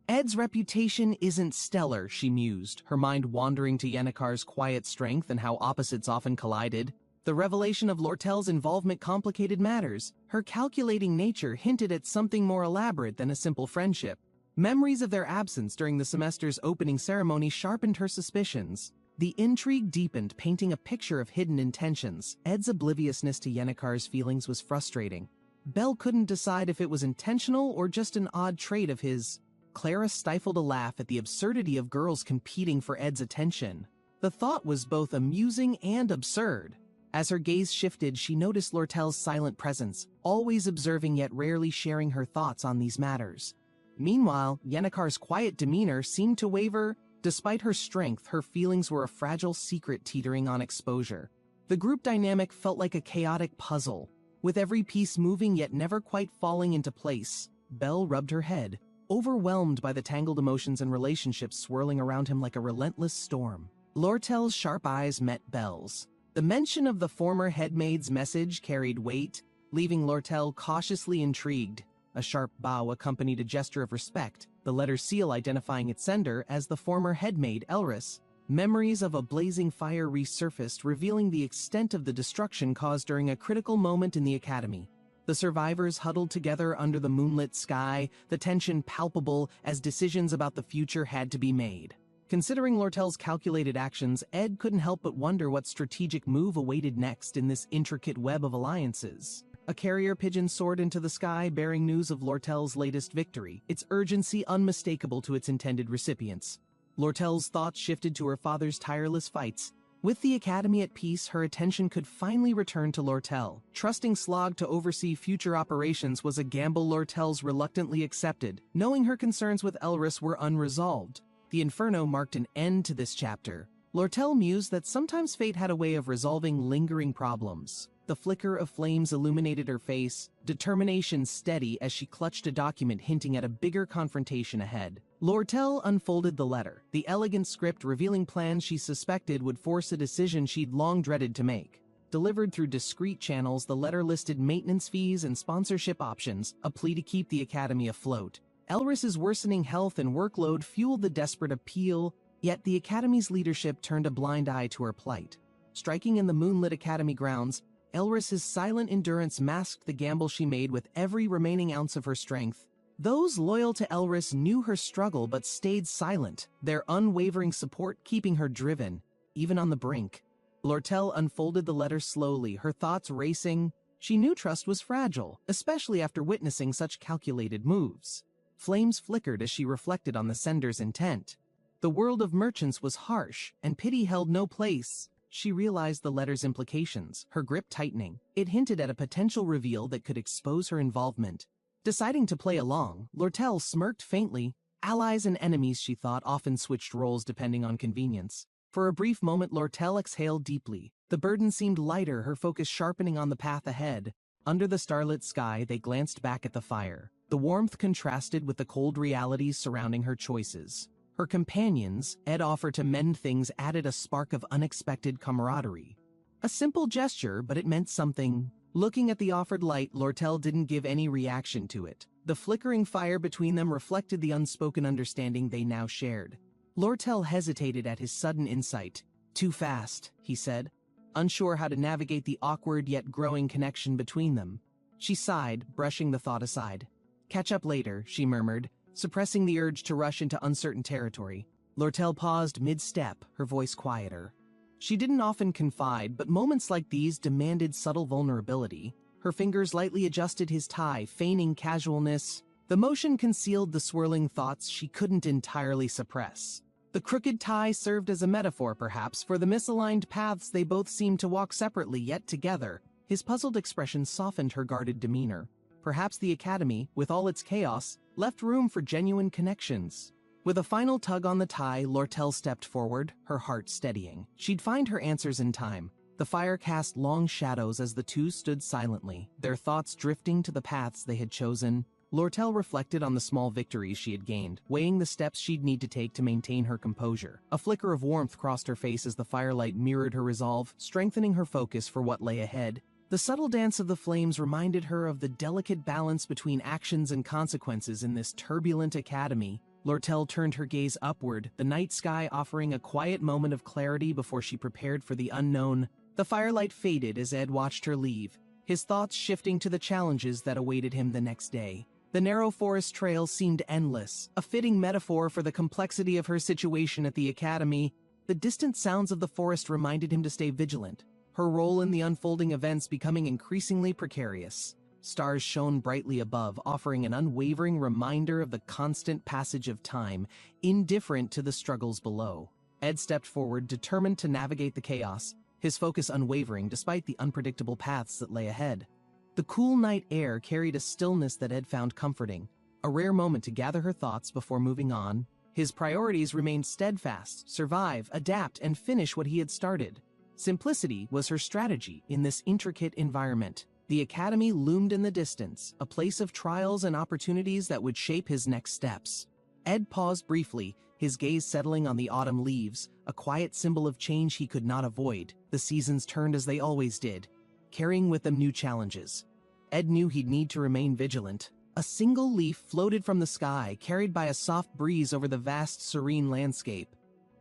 Ed's reputation isn't stellar, she mused, her mind wandering to Yennecar's quiet strength and how opposites often collided. The revelation of Lortel's involvement complicated matters. Her calculating nature hinted at something more elaborate than a simple friendship. Memories of their absence during the semester's opening ceremony sharpened her suspicions. The intrigue deepened, painting a picture of hidden intentions. Ed's obliviousness to Yennekar's feelings was frustrating. Belle couldn't decide if it was intentional or just an odd trait of his. Clara stifled a laugh at the absurdity of girls competing for Ed's attention. The thought was both amusing and absurd. As her gaze shifted, she noticed Lortel's silent presence, always observing yet rarely sharing her thoughts on these matters. Meanwhile, Yennekar's quiet demeanor seemed to waver. Despite her strength, her feelings were a fragile secret teetering on exposure. The group dynamic felt like a chaotic puzzle, with every piece moving yet never quite falling into place. Belle rubbed her head, overwhelmed by the tangled emotions and relationships swirling around him like a relentless storm. Lortel's sharp eyes met Belle's. The mention of the former headmaid's message carried weight, leaving Lortel cautiously intrigued. A sharp bow accompanied a gesture of respect, the letter seal identifying its sender as the former headmaid Elris. Memories of a blazing fire resurfaced, revealing the extent of the destruction caused during a critical moment in the academy. The survivors huddled together under the moonlit sky, the tension palpable as decisions about the future had to be made. Considering Lortel's calculated actions, Ed couldn't help but wonder what strategic move awaited next in this intricate web of alliances. A carrier pigeon soared into the sky, bearing news of Lortel's latest victory, its urgency unmistakable to its intended recipients. Lortel's thoughts shifted to her father's tireless fights. With the academy at peace, her attention could finally return to Lortel. Trusting Slog to oversee future operations was a gamble Lortel's reluctantly accepted, knowing her concerns with Elris were unresolved. The Inferno marked an end to this chapter. Lortel mused that sometimes fate had a way of resolving lingering problems. The flicker of flames illuminated her face, determination steady as she clutched a document hinting at a bigger confrontation ahead. Lortel unfolded the letter, the elegant script revealing plans she suspected would force a decision she'd long dreaded to make. Delivered through discreet channels, the letter listed maintenance fees and sponsorship options, a plea to keep the academy afloat. Elris's worsening health and workload fueled the desperate appeal, yet the academy's leadership turned a blind eye to her plight. Striking in the moonlit academy grounds, Elris's silent endurance masked the gamble she made with every remaining ounce of her strength. Those loyal to Elris knew her struggle but stayed silent, their unwavering support keeping her driven, even on the brink. Lortel unfolded the letter slowly, her thoughts racing. She knew trust was fragile, especially after witnessing such calculated moves. Flames flickered as she reflected on the sender's intent. The world of merchants was harsh, and pity held no place. She realized the letter's implications, her grip tightening. It hinted at a potential reveal that could expose her involvement. Deciding to play along, Lortel smirked faintly. Allies and enemies, she thought, often switched roles depending on convenience. For a brief moment, Lortel exhaled deeply. The burden seemed lighter, her focus sharpening on the path ahead. Under the starlit sky, they glanced back at the fire. The warmth contrasted with the cold realities surrounding her choices. Her companions, Ed offered to mend things, added a spark of unexpected camaraderie. A simple gesture, but it meant something. Looking at the offered light, Lortel didn't give any reaction to it. The flickering fire between them reflected the unspoken understanding they now shared. Lortel hesitated at his sudden insight. "Too fast," he said, unsure how to navigate the awkward yet growing connection between them. She sighed, brushing the thought aside. "Catch up later," she murmured, suppressing the urge to rush into uncertain territory. Lortel paused mid-step, her voice quieter. She didn't often confide, but moments like these demanded subtle vulnerability. Her fingers lightly adjusted his tie, feigning casualness. The motion concealed the swirling thoughts she couldn't entirely suppress. The crooked tie served as a metaphor, perhaps, for the misaligned paths they both seemed to walk separately yet together. His puzzled expression softened her guarded demeanor. Perhaps the academy, with all its chaos, left room for genuine connections. With a final tug on the tie, Lortel stepped forward, her heart steadying. She'd find her answers in time. The fire cast long shadows as the two stood silently, their thoughts drifting to the paths they had chosen. Lortel reflected on the small victories she had gained, weighing the steps she'd need to take to maintain her composure. A flicker of warmth crossed her face as the firelight mirrored her resolve, strengthening her focus for what lay ahead. The subtle dance of the flames reminded her of the delicate balance between actions and consequences in this turbulent academy. Lortel turned her gaze upward, the night sky offering a quiet moment of clarity before she prepared for the unknown. The firelight faded as Ed watched her leave, his thoughts shifting to the challenges that awaited him the next day. The narrow forest trail seemed endless, a fitting metaphor for the complexity of her situation at the academy. The distant sounds of the forest reminded him to stay vigilant, her role in the unfolding events becoming increasingly precarious. Stars shone brightly above, offering an unwavering reminder of the constant passage of time, indifferent to the struggles below. Ed stepped forward, determined to navigate the chaos, his focus unwavering despite the unpredictable paths that lay ahead. The cool night air carried a stillness that Ed found comforting, a rare moment to gather her thoughts before moving on. His priorities remained steadfast: survive, adapt, and finish what he had started. Simplicity was her strategy in this intricate environment. The academy loomed in the distance, a place of trials and opportunities that would shape his next steps. Ed paused briefly, his gaze settling on the autumn leaves, a quiet symbol of change he could not avoid. The seasons turned as they always did, carrying with them new challenges. Ed knew he'd need to remain vigilant. A single leaf floated from the sky, carried by a soft breeze over the vast, serene landscape.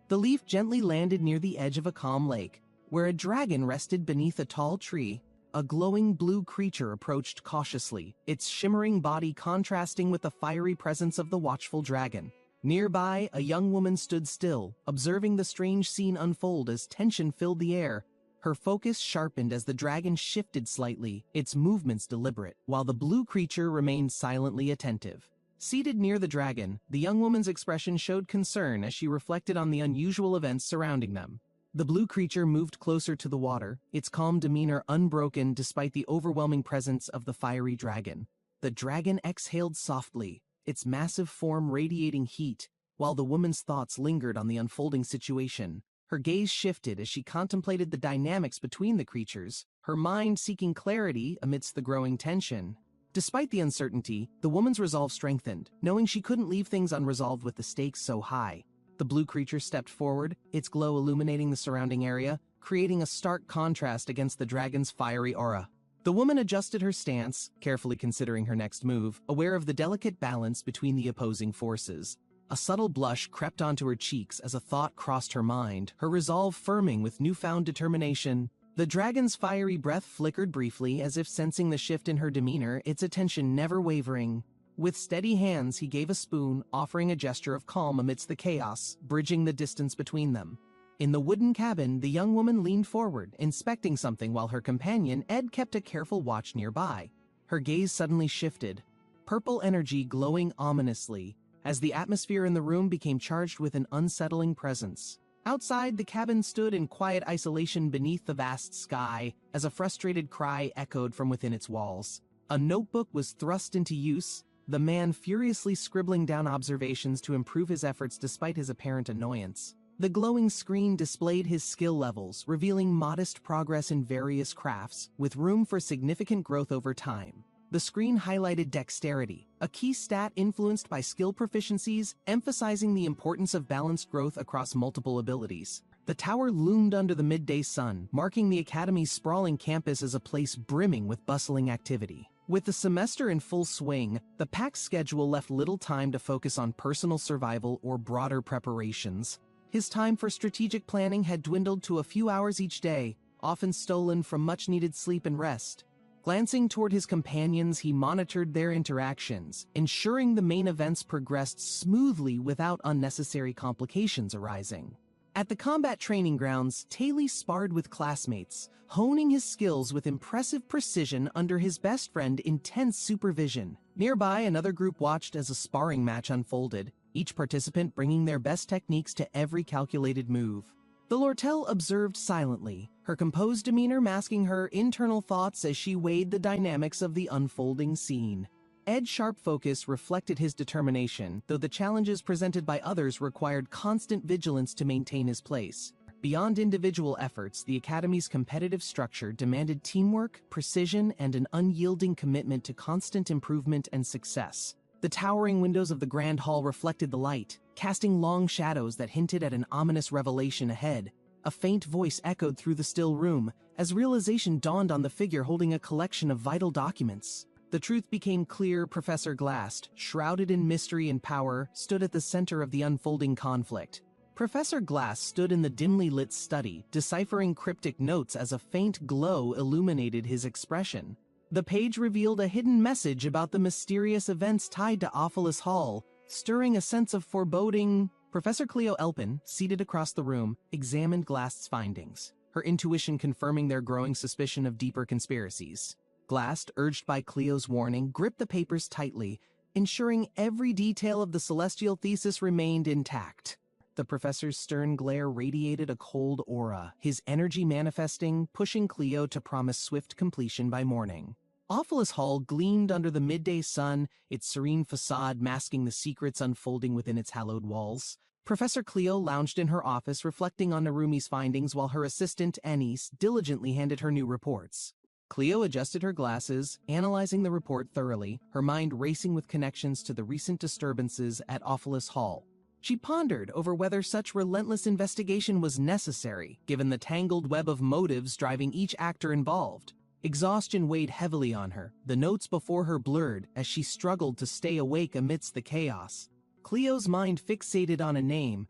The leaf gently landed near the edge of a calm lake, where a dragon rested beneath a tall tree. A glowing blue creature approached cautiously, its shimmering body contrasting with the fiery presence of the watchful dragon. Nearby, a young woman stood still, observing the strange scene unfold as tension filled the air. Her focus sharpened as the dragon shifted slightly, its movements deliberate, while the blue creature remained silently attentive. Seated near the dragon, the young woman's expression showed concern as she reflected on the unusual events surrounding them. The blue creature moved closer to the water, its calm demeanor unbroken despite the overwhelming presence of the fiery dragon. The dragon exhaled softly, its massive form radiating heat, while the woman's thoughts lingered on the unfolding situation. Her gaze shifted as she contemplated the dynamics between the creatures, her mind seeking clarity amidst the growing tension. Despite the uncertainty, the woman's resolve strengthened, knowing she couldn't leave things unresolved with the stakes so high. The blue creature stepped forward, its glow illuminating the surrounding area, creating a stark contrast against the dragon's fiery aura. The woman adjusted her stance, carefully considering her next move, aware of the delicate balance between the opposing forces. A subtle blush crept onto her cheeks as a thought crossed her mind, her resolve firming with newfound determination. The dragon's fiery breath flickered briefly, as if sensing the shift in her demeanor, its attention never wavering. With steady hands, he gave a spoon, offering a gesture of calm amidst the chaos, bridging the distance between them. In the wooden cabin, the young woman leaned forward, inspecting something while her companion, Ed, kept a careful watch nearby. Her gaze suddenly shifted, purple energy glowing ominously, as the atmosphere in the room became charged with an unsettling presence. Outside, the cabin stood in quiet isolation beneath the vast sky, as a frustrated cry echoed from within its walls. A notebook was thrust into use, the man furiously scribbling down observations to improve his efforts despite his apparent annoyance. The glowing screen displayed his skill levels, revealing modest progress in various crafts, with room for significant growth over time. The screen highlighted dexterity, a key stat influenced by skill proficiencies, emphasizing the importance of balanced growth across multiple abilities. The tower loomed under the midday sun, marking the academy's sprawling campus as a place brimming with bustling activity. With the semester in full swing, the packed schedule left little time to focus on personal survival or broader preparations. His time for strategic planning had dwindled to a few hours each day, often stolen from much-needed sleep and rest. Glancing toward his companions, he monitored their interactions, ensuring the main events progressed smoothly without unnecessary complications arising. At the combat training grounds, Taylor sparred with classmates, honing his skills with impressive precision under his best friend's intense supervision. Nearby, another group watched as a sparring match unfolded, each participant bringing their best techniques to every calculated move. The Lortel observed silently, her composed demeanor masking her internal thoughts as she weighed the dynamics of the unfolding scene. Ed's sharp focus reflected his determination, though the challenges presented by others required constant vigilance to maintain his place. Beyond individual efforts, the Academy's competitive structure demanded teamwork, precision, and an unyielding commitment to constant improvement and success. The towering windows of the Grand Hall reflected the light, casting long shadows that hinted at an ominous revelation ahead. A faint voice echoed through the still room, as realization dawned on the figure holding a collection of vital documents. The truth became clear. Professor Glast, shrouded in mystery and power, stood at the center of the unfolding conflict. Professor Glass stood in the dimly lit study, deciphering cryptic notes as a faint glow illuminated his expression. The page revealed a hidden message about the mysterious events tied to Ophelis Hall, stirring a sense of foreboding. Professor Cleo Elpin, seated across the room, examined Glast's findings, her intuition confirming their growing suspicion of deeper conspiracies. Glast, urged by Cleo's warning, gripped the papers tightly, ensuring every detail of the celestial thesis remained intact. The professor's stern glare radiated a cold aura, his energy manifesting, pushing Cleo to promise swift completion by morning. Ophelis Hall gleamed under the midday sun, its serene facade masking the secrets unfolding within its hallowed walls. Professor Cleo lounged in her office reflecting on Narumi's findings while her assistant, Anise, diligently handed her new reports. Cleo adjusted her glasses, analyzing the report thoroughly, her mind racing with connections to the recent disturbances at Ophelis Hall. She pondered over whether such relentless investigation was necessary, given the tangled web of motives driving each actor involved. Exhaustion weighed heavily on her, the notes before her blurred as she struggled to stay awake amidst the chaos. Cleo's mind fixated on a name,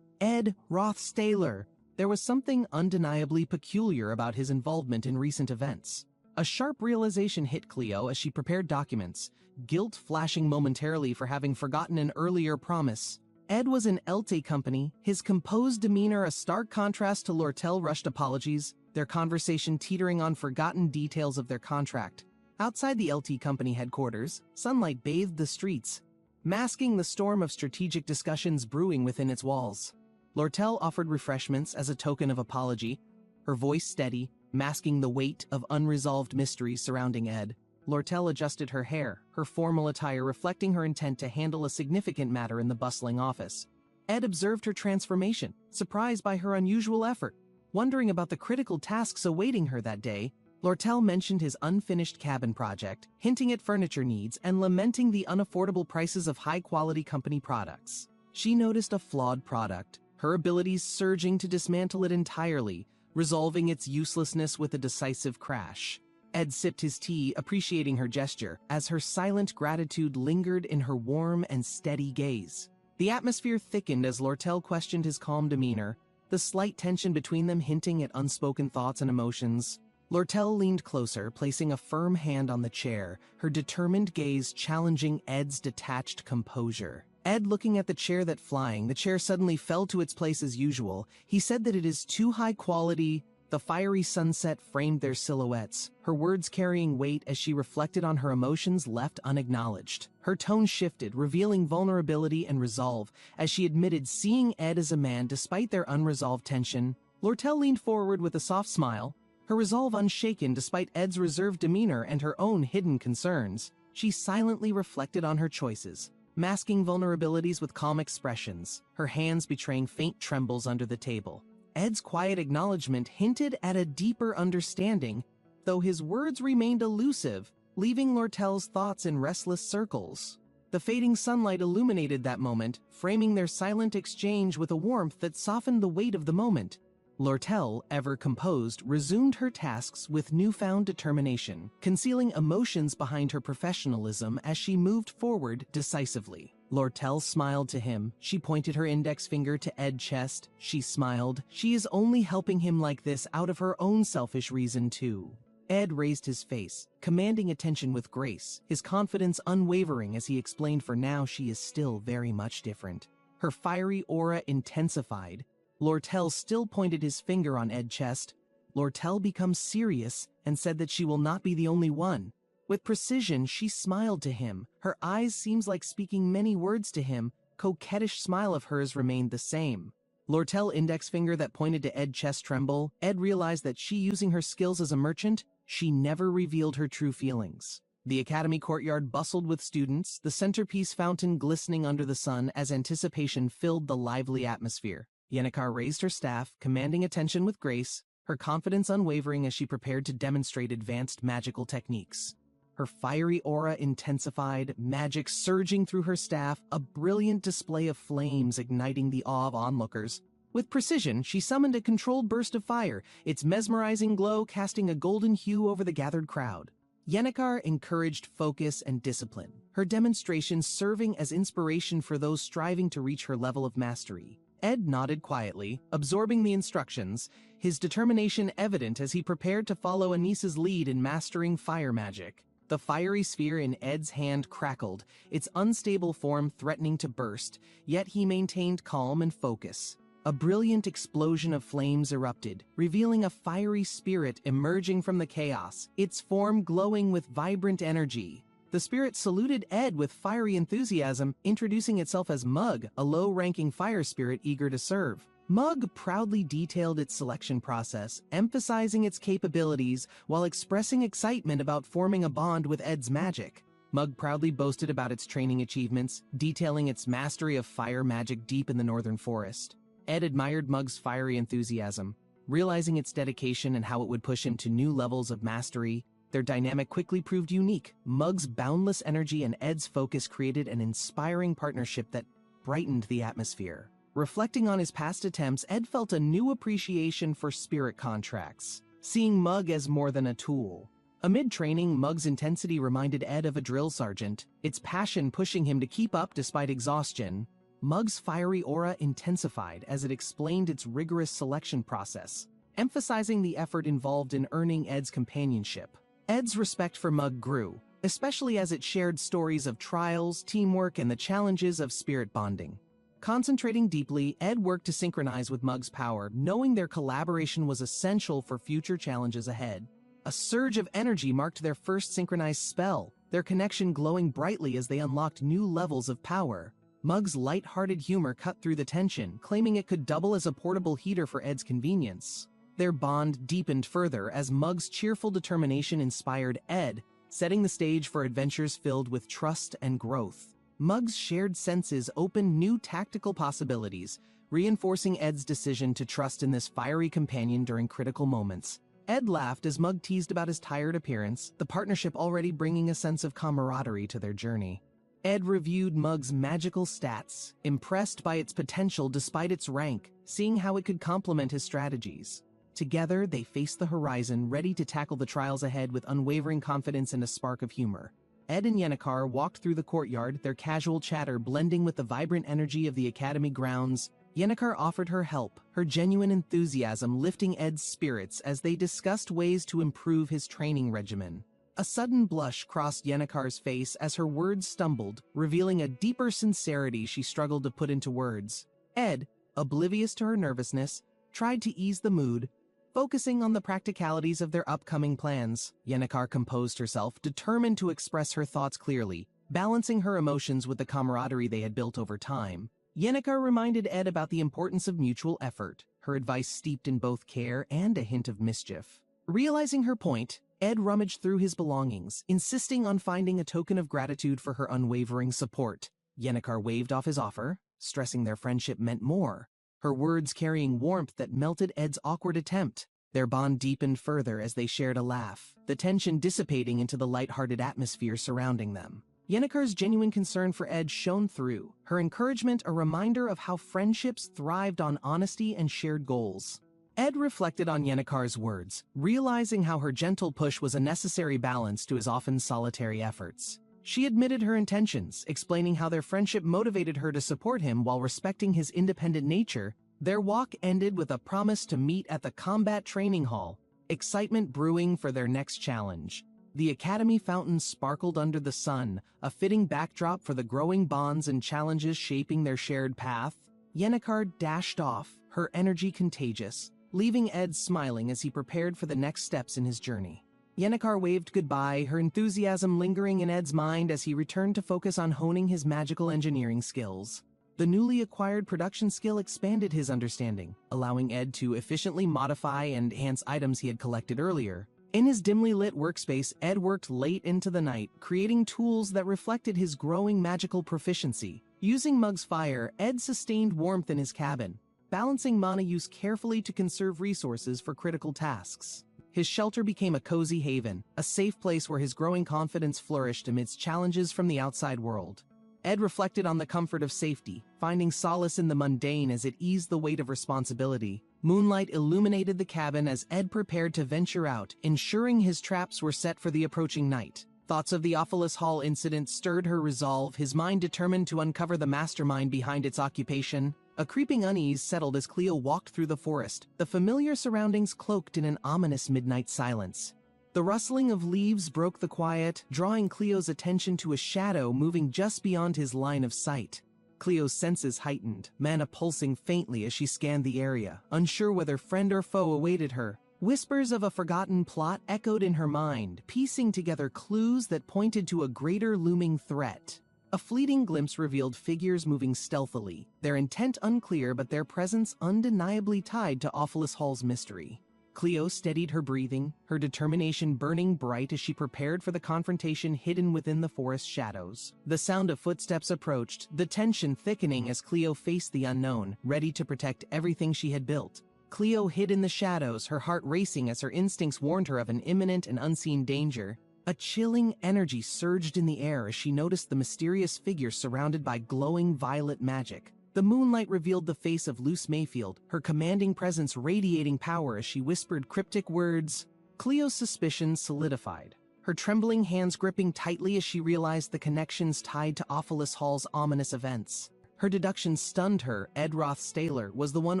Ed Rothstaler. There was something undeniably peculiar about his involvement in recent events. A sharp realization hit Cleo as she prepared documents, guilt flashing momentarily for having forgotten an earlier promise. Ed was an LT company, his composed demeanor a stark contrast to Lortel rushed apologies, their conversation teetering on forgotten details of their contract. Outside the LT company headquarters, sunlight bathed the streets, masking the storm of strategic discussions brewing within its walls. Lortel offered refreshments as a token of apology, her voice steady, masking the weight of unresolved mysteries surrounding Ed. Lortel adjusted her hair, her formal attire reflecting her intent to handle a significant matter in the bustling office. Ed observed her transformation, surprised by her unusual effort. Wondering about the critical tasks awaiting her that day, Lortel mentioned his unfinished cabin project, hinting at furniture needs and lamenting the unaffordable prices of high-quality company products. She noticed a flawed product, her abilities surging to dismantle it entirely, resolving its uselessness with a decisive crash. Ed sipped his tea, appreciating her gesture, as her silent gratitude lingered in her warm and steady gaze. The atmosphere thickened as Lortel questioned his calm demeanor, the slight tension between them hinting at unspoken thoughts and emotions. Lortel leaned closer, placing a firm hand on the chair, her determined gaze challenging Ed's detached composure. Ed looking at the chair the chair suddenly fell to its place as usual. He said that it is too high quality. The fiery sunset framed their silhouettes, her words carrying weight as she reflected on her emotions left unacknowledged. Her tone shifted, revealing vulnerability and resolve, as she admitted seeing Ed as a man despite their unresolved tension. Lortel leaned forward with a soft smile, her resolve unshaken despite Ed's reserved demeanor and her own hidden concerns. She silently reflected on her choices, masking vulnerabilities with calm expressions, her hands betraying faint trembles under the table. Ed's quiet acknowledgement hinted at a deeper understanding, though his words remained elusive, leaving Lortel's thoughts in restless circles. The fading sunlight illuminated that moment, framing their silent exchange with a warmth that softened the weight of the moment. Lortel, ever composed, resumed her tasks with newfound determination, concealing emotions behind her professionalism as she moved forward decisively. Lortel smiled to him. She pointed her index finger to Ed's chest. She smiled. She is only helping him like this out of her own selfish reason too. Ed raised his face, commanding attention with grace, his confidence unwavering as he explained for now she is still very much different. Her fiery aura intensified. Lortel still pointed his finger on Ed's chest. Lortel becomes serious and said that she will not be the only one. With precision, she smiled to him. Her eyes seemed like speaking many words to him. Coquettish smile of hers remained the same. Lortel index finger that pointed to Ed's chest tremble. Ed realized that she using her skills as a merchant, she never revealed her true feelings. The academy courtyard bustled with students, the centerpiece fountain glistening under the sun as anticipation filled the lively atmosphere. Yennecar raised her staff, commanding attention with grace, her confidence unwavering as she prepared to demonstrate advanced magical techniques. Her fiery aura intensified, magic surging through her staff, a brilliant display of flames igniting the awe of onlookers. With precision, she summoned a controlled burst of fire, its mesmerizing glow casting a golden hue over the gathered crowd. Yennecar encouraged focus and discipline, her demonstrations serving as inspiration for those striving to reach her level of mastery. Ed nodded quietly, absorbing the instructions, his determination evident as he prepared to follow Anissa's lead in mastering fire magic. The fiery sphere in Ed's hand crackled, its unstable form threatening to burst, yet he maintained calm and focus. A brilliant explosion of flames erupted, revealing a fiery spirit emerging from the chaos, its form glowing with vibrant energy. The spirit saluted Ed with fiery enthusiasm, introducing itself as Mug, a low-ranking fire spirit eager to serve. Mug proudly detailed its selection process, emphasizing its capabilities while expressing excitement about forming a bond with Ed's magic. Mug proudly boasted about its training achievements, detailing its mastery of fire magic deep in the northern forest. Ed admired Mug's fiery enthusiasm, realizing its dedication and how it would push him to new levels of mastery. Their dynamic quickly proved unique. Mug's boundless energy and Ed's focus created an inspiring partnership that brightened the atmosphere. Reflecting on his past attempts, Ed felt a new appreciation for spirit contracts, seeing Mug as more than a tool. Amid training, Mug's intensity reminded Ed of a drill sergeant, its passion pushing him to keep up despite exhaustion. Mug's fiery aura intensified as it explained its rigorous selection process, emphasizing the effort involved in earning Ed's companionship. Ed's respect for Mug grew, especially as it shared stories of trials, teamwork, and the challenges of spirit bonding. Concentrating deeply, Ed worked to synchronize with Mug's power, knowing their collaboration was essential for future challenges ahead. A surge of energy marked their first synchronized spell, their connection glowing brightly as they unlocked new levels of power. Mug's light-hearted humor cut through the tension, claiming it could double as a portable heater for Ed's convenience. Their bond deepened further as Mug's cheerful determination inspired Ed, setting the stage for adventures filled with trust and growth. Mug's shared senses opened new tactical possibilities, reinforcing Ed's decision to trust in this fiery companion during critical moments. Ed laughed as Mug teased about his tired appearance, the partnership already bringing a sense of camaraderie to their journey. Ed reviewed Mug's magical stats, impressed by its potential despite its rank, seeing how it could complement his strategies. Together, they faced the horizon, ready to tackle the trials ahead with unwavering confidence and a spark of humor. Ed and Yennecar walked through the courtyard, their casual chatter blending with the vibrant energy of the academy grounds. Yennecar offered her help, her genuine enthusiasm lifting Ed's spirits as they discussed ways to improve his training regimen. A sudden blush crossed Yennecar's face as her words stumbled, revealing a deeper sincerity she struggled to put into words. Ed, oblivious to her nervousness, tried to ease the mood, focusing on the practicalities of their upcoming plans. Yennecar composed herself, determined to express her thoughts clearly, balancing her emotions with the camaraderie they had built over time. Yennecar reminded Ed about the importance of mutual effort, her advice steeped in both care and a hint of mischief. Realizing her point, Ed rummaged through his belongings, insisting on finding a token of gratitude for her unwavering support. Yennecar waved off his offer, stressing their friendship meant more, her words carrying warmth that melted Ed's awkward attempt. Their bond deepened further as they shared a laugh, the tension dissipating into the light-hearted atmosphere surrounding them. Yennecar's genuine concern for Ed shone through, her encouragement a reminder of how friendships thrived on honesty and shared goals. Ed reflected on Yennecar's words, realizing how her gentle push was a necessary balance to his often solitary efforts. She admitted her intentions, explaining how their friendship motivated her to support him while respecting his independent nature. Their walk ended with a promise to meet at the combat training hall, excitement brewing for their next challenge. The academy fountain sparkled under the sun, a fitting backdrop for the growing bonds and challenges shaping their shared path. Yennecar dashed off, her energy contagious, leaving Ed smiling as he prepared for the next steps in his journey. Yennecar waved goodbye, her enthusiasm lingering in Ed's mind as he returned to focus on honing his magical engineering skills. The newly acquired production skill expanded his understanding, allowing Ed to efficiently modify and enhance items he had collected earlier. In his dimly lit workspace, Ed worked late into the night, creating tools that reflected his growing magical proficiency. Using Mug's fire, Ed sustained warmth in his cabin, balancing mana use carefully to conserve resources for critical tasks. His shelter became a cozy haven, a safe place where his growing confidence flourished amidst challenges from the outside world. Ed reflected on the comfort of safety, finding solace in the mundane as it eased the weight of responsibility. Moonlight illuminated the cabin as Ed prepared to venture out, ensuring his traps were set for the approaching night. Thoughts of the Ophelis Hall incident stirred her resolve, his mind determined to uncover the mastermind behind its occupation. A creeping unease settled as Cleo walked through the forest, the familiar surroundings cloaked in an ominous midnight silence. The rustling of leaves broke the quiet, drawing Cleo's attention to a shadow moving just beyond his line of sight. Cleo's senses heightened, mana pulsing faintly as she scanned the area, unsure whether friend or foe awaited her. Whispers of a forgotten plot echoed in her mind, piecing together clues that pointed to a greater looming threat. A fleeting glimpse revealed figures moving stealthily, their intent unclear but their presence undeniably tied to Ophelis Hall's mystery. Cleo steadied her breathing, her determination burning bright as she prepared for the confrontation hidden within the forest shadows. The sound of footsteps approached, the tension thickening as Cleo faced the unknown, ready to protect everything she had built. Cleo hid in the shadows, her heart racing as her instincts warned her of an imminent and unseen danger. A chilling energy surged in the air as she noticed the mysterious figure surrounded by glowing violet magic. The moonlight revealed the face of Luce Mayfield, her commanding presence radiating power as she whispered cryptic words. Cleo's suspicions solidified, her trembling hands gripping tightly as she realized the connections tied to Ophelis Hall's ominous events. Her deductions stunned her. Ed Rothstaler was the one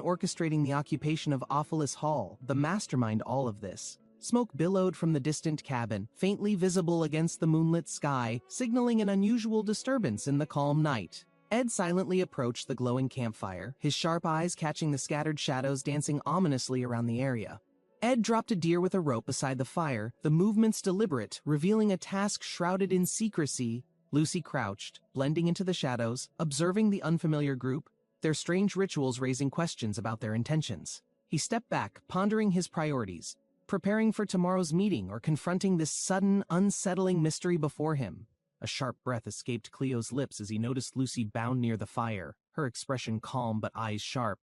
orchestrating the occupation of Ophelis Hall, the mastermind all of this. Smoke billowed from the distant cabin, faintly visible against the moonlit sky, signaling an unusual disturbance in the calm night. Ed silently approached the glowing campfire, his sharp eyes catching the scattered shadows dancing ominously around the area. Ed dropped a deer with a rope beside the fire, the movements deliberate, revealing a task shrouded in secrecy. Lucy crouched, blending into the shadows, observing the unfamiliar group, their strange rituals raising questions about their intentions. He stepped back, pondering his priorities, preparing for tomorrow's meeting or confronting this sudden, unsettling mystery before him. A sharp breath escaped Cleo's lips as he noticed Lucy bound near the fire, her expression calm but eyes sharp.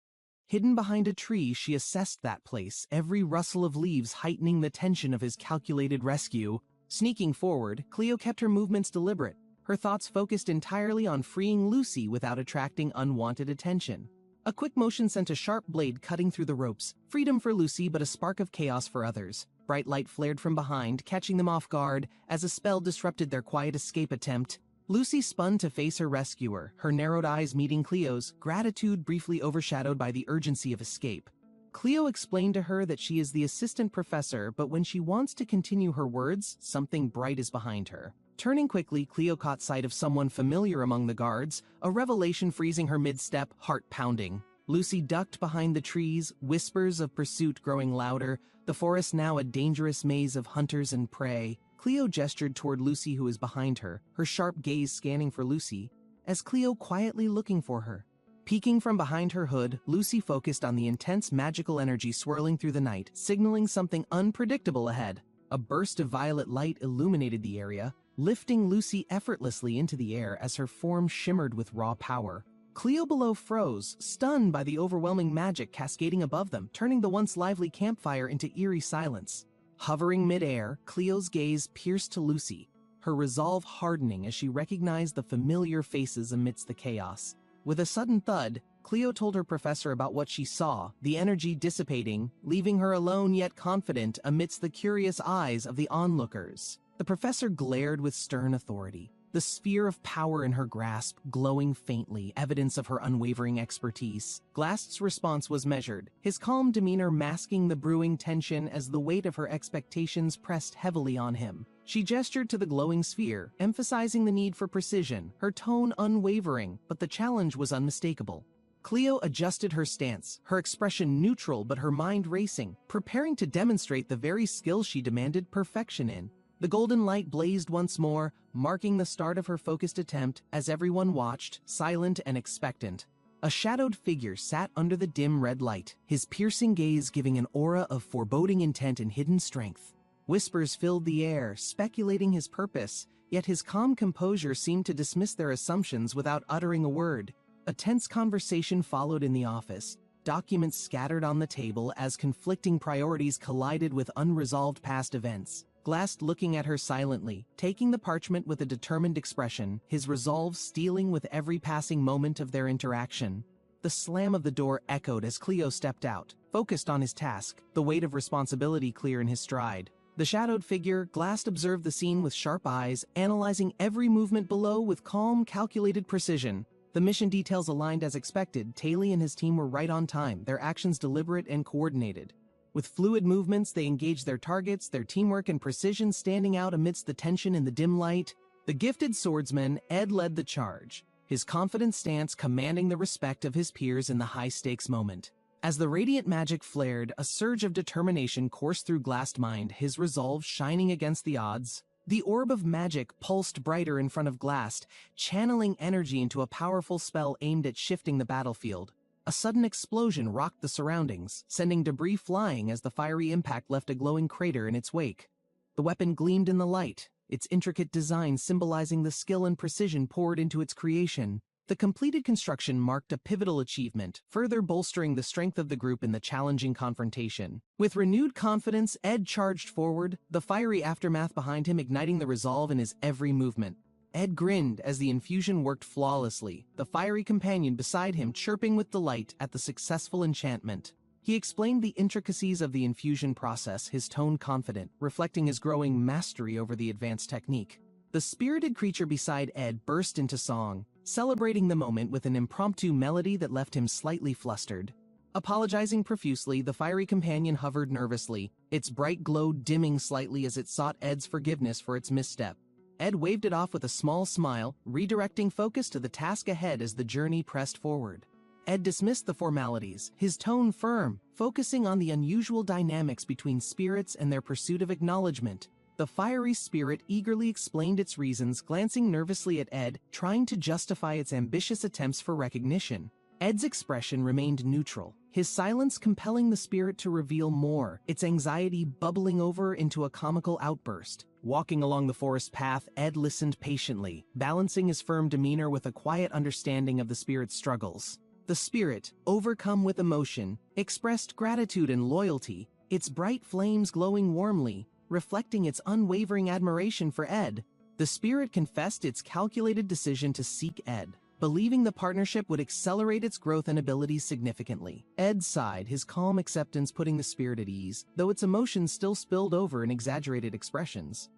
Hidden behind a tree, she assessed that place, every rustle of leaves heightening the tension of his calculated rescue. Sneaking forward, Cleo kept her movements deliberate, her thoughts focused entirely on freeing Lucy without attracting unwanted attention. A quick motion sent a sharp blade cutting through the ropes, freedom for Lucy but a spark of chaos for others. Bright light flared from behind, catching them off guard as a spell disrupted their quiet escape attempt. Lucy spun to face her rescuer, her narrowed eyes meeting Cleo's, gratitude briefly overshadowed by the urgency of escape. Cleo explained to her that she is the assistant professor, but when she wants to continue her words, something bright is behind her. Turning quickly, Cleo caught sight of someone familiar among the guards, a revelation freezing her mid-step, heart pounding. Lucy ducked behind the trees, whispers of pursuit growing louder, the forest now a dangerous maze of hunters and prey. Cleo gestured toward Lucy who was behind her, her sharp gaze scanning for Lucy, as Cleo quietly looking for her. Peeking from behind her hood, Lucy focused on the intense magical energy swirling through the night, signaling something unpredictable ahead. A burst of violet light illuminated the area, lifting Lucy effortlessly into the air as her form shimmered with raw power. Cleo below froze, stunned by the overwhelming magic cascading above them, turning the once lively campfire into eerie silence. Hovering mid-air, Cleo's gaze pierced to Lucy, her resolve hardening as she recognized the familiar faces amidst the chaos. With a sudden thud, Cleo told her professor about what she saw, the energy dissipating, leaving her alone yet confident amidst the curious eyes of the onlookers. The professor glared with stern authority, the sphere of power in her grasp glowing faintly, evidence of her unwavering expertise. Glast's response was measured, his calm demeanor masking the brewing tension as the weight of her expectations pressed heavily on him. She gestured to the glowing sphere, emphasizing the need for precision, her tone unwavering, but the challenge was unmistakable. Cleo adjusted her stance, her expression neutral but her mind racing, preparing to demonstrate the very skill she demanded perfection in. The golden light blazed once more, marking the start of her focused attempt as everyone watched, silent and expectant. A shadowed figure sat under the dim red light, his piercing gaze giving an aura of foreboding intent and hidden strength. Whispers filled the air, speculating his purpose, yet his calm composure seemed to dismiss their assumptions without uttering a word. A tense conversation followed in the office, documents scattered on the table as conflicting priorities collided with unresolved past events. Glast looking at her silently, taking the parchment with a determined expression, his resolve stealing with every passing moment of their interaction. The slam of the door echoed as Cleo stepped out, focused on his task, the weight of responsibility clear in his stride. The shadowed figure, glassed, observed the scene with sharp eyes, analyzing every movement below with calm, calculated precision. The mission details aligned as expected. Taylor and his team were right on time, their actions deliberate and coordinated. With fluid movements, they engaged their targets, their teamwork and precision standing out amidst the tension in the dim light. The gifted swordsman, Ed, led the charge, his confident stance commanding the respect of his peers in the high-stakes moment. As the radiant magic flared, a surge of determination coursed through Glassed mind, his resolve shining against the odds. The orb of magic pulsed brighter in front of Glassed, channeling energy into a powerful spell aimed at shifting the battlefield. A sudden explosion rocked the surroundings, sending debris flying as the fiery impact left a glowing crater in its wake. The weapon gleamed in the light, its intricate design symbolizing the skill and precision poured into its creation. The completed construction marked a pivotal achievement, further bolstering the strength of the group in the challenging confrontation. With renewed confidence, Ed charged forward, the fiery aftermath behind him igniting the resolve in his every movement. Ed grinned as the infusion worked flawlessly, the fiery companion beside him chirping with delight at the successful enchantment. He explained the intricacies of the infusion process, his tone confident, reflecting his growing mastery over the advanced technique. The spirited creature beside Ed burst into song, celebrating the moment with an impromptu melody that left him slightly flustered. Apologizing profusely, the fiery companion hovered nervously, its bright glow dimming slightly as it sought Ed's forgiveness for its misstep. Ed waved it off with a small smile, redirecting focus to the task ahead as the journey pressed forward. Ed dismissed the formalities, his tone firm, focusing on the unusual dynamics between spirits and their pursuit of acknowledgement. The fiery spirit eagerly explained its reasons, glancing nervously at Ed, trying to justify its ambitious attempts for recognition. Ed's expression remained neutral, his silence compelling the spirit to reveal more, its anxiety bubbling over into a comical outburst. Walking along the forest path, Ed listened patiently, balancing his firm demeanor with a quiet understanding of the spirit's struggles. The spirit, overcome with emotion, expressed gratitude and loyalty, its bright flames glowing warmly, reflecting its unwavering admiration for Ed. The spirit confessed its calculated decision to seek Ed, believing the partnership would accelerate its growth and abilities significantly. Ed sighed, his calm acceptance putting the spirit at ease, though its emotions still spilled over in exaggerated expressions.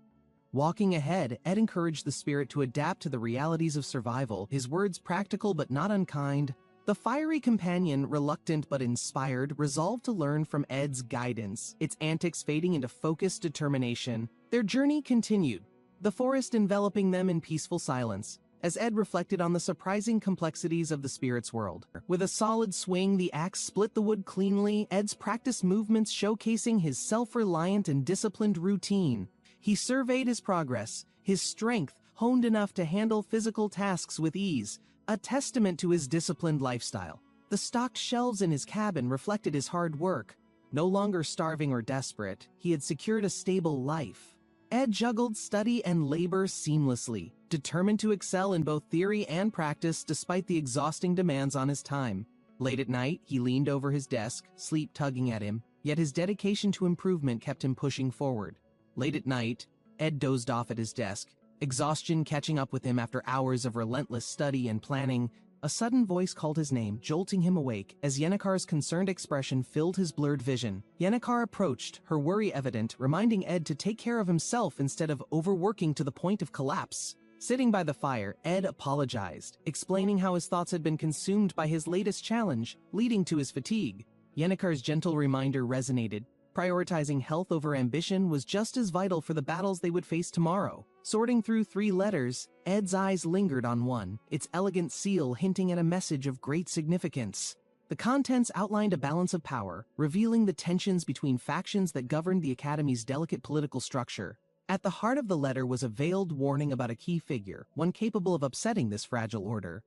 Walking ahead, Ed encouraged the spirit to adapt to the realities of survival, his words practical but not unkind. The fiery companion, reluctant but inspired, resolved to learn from Ed's guidance, its antics fading into focused determination. Their journey continued, the forest enveloping them in peaceful silence, as Ed reflected on the surprising complexities of the spirit's world. With a solid swing, the axe split the wood cleanly, Ed's practiced movements showcasing his self-reliant and disciplined routine. He surveyed his progress, his strength honed enough to handle physical tasks with ease, a testament to his disciplined lifestyle. The stocked shelves in his cabin reflected his hard work. No longer starving or desperate, he had secured a stable life. Ed juggled study and labor seamlessly, determined to excel in both theory and practice despite the exhausting demands on his time. Late at night, he leaned over his desk, sleep tugging at him, yet his dedication to improvement kept him pushing forward. Late at night, Ed dozed off at his desk, exhaustion catching up with him after hours of relentless study and planning. A sudden voice called his name, jolting him awake, as Yennekar's concerned expression filled his blurred vision. Yennekar approached, her worry evident, reminding Ed to take care of himself instead of overworking to the point of collapse. Sitting by the fire, Ed apologized, explaining how his thoughts had been consumed by his latest challenge, leading to his fatigue. Yennekar's gentle reminder resonated. Prioritizing health over ambition was just as vital for the battles they would face tomorrow. Sorting through 3 letters, Ed's eyes lingered on one, its elegant seal hinting at a message of great significance. The contents outlined a balance of power, revealing the tensions between factions that governed the Academy's delicate political structure. At the heart of the letter was a veiled warning about a key figure, one capable of upsetting this fragile order.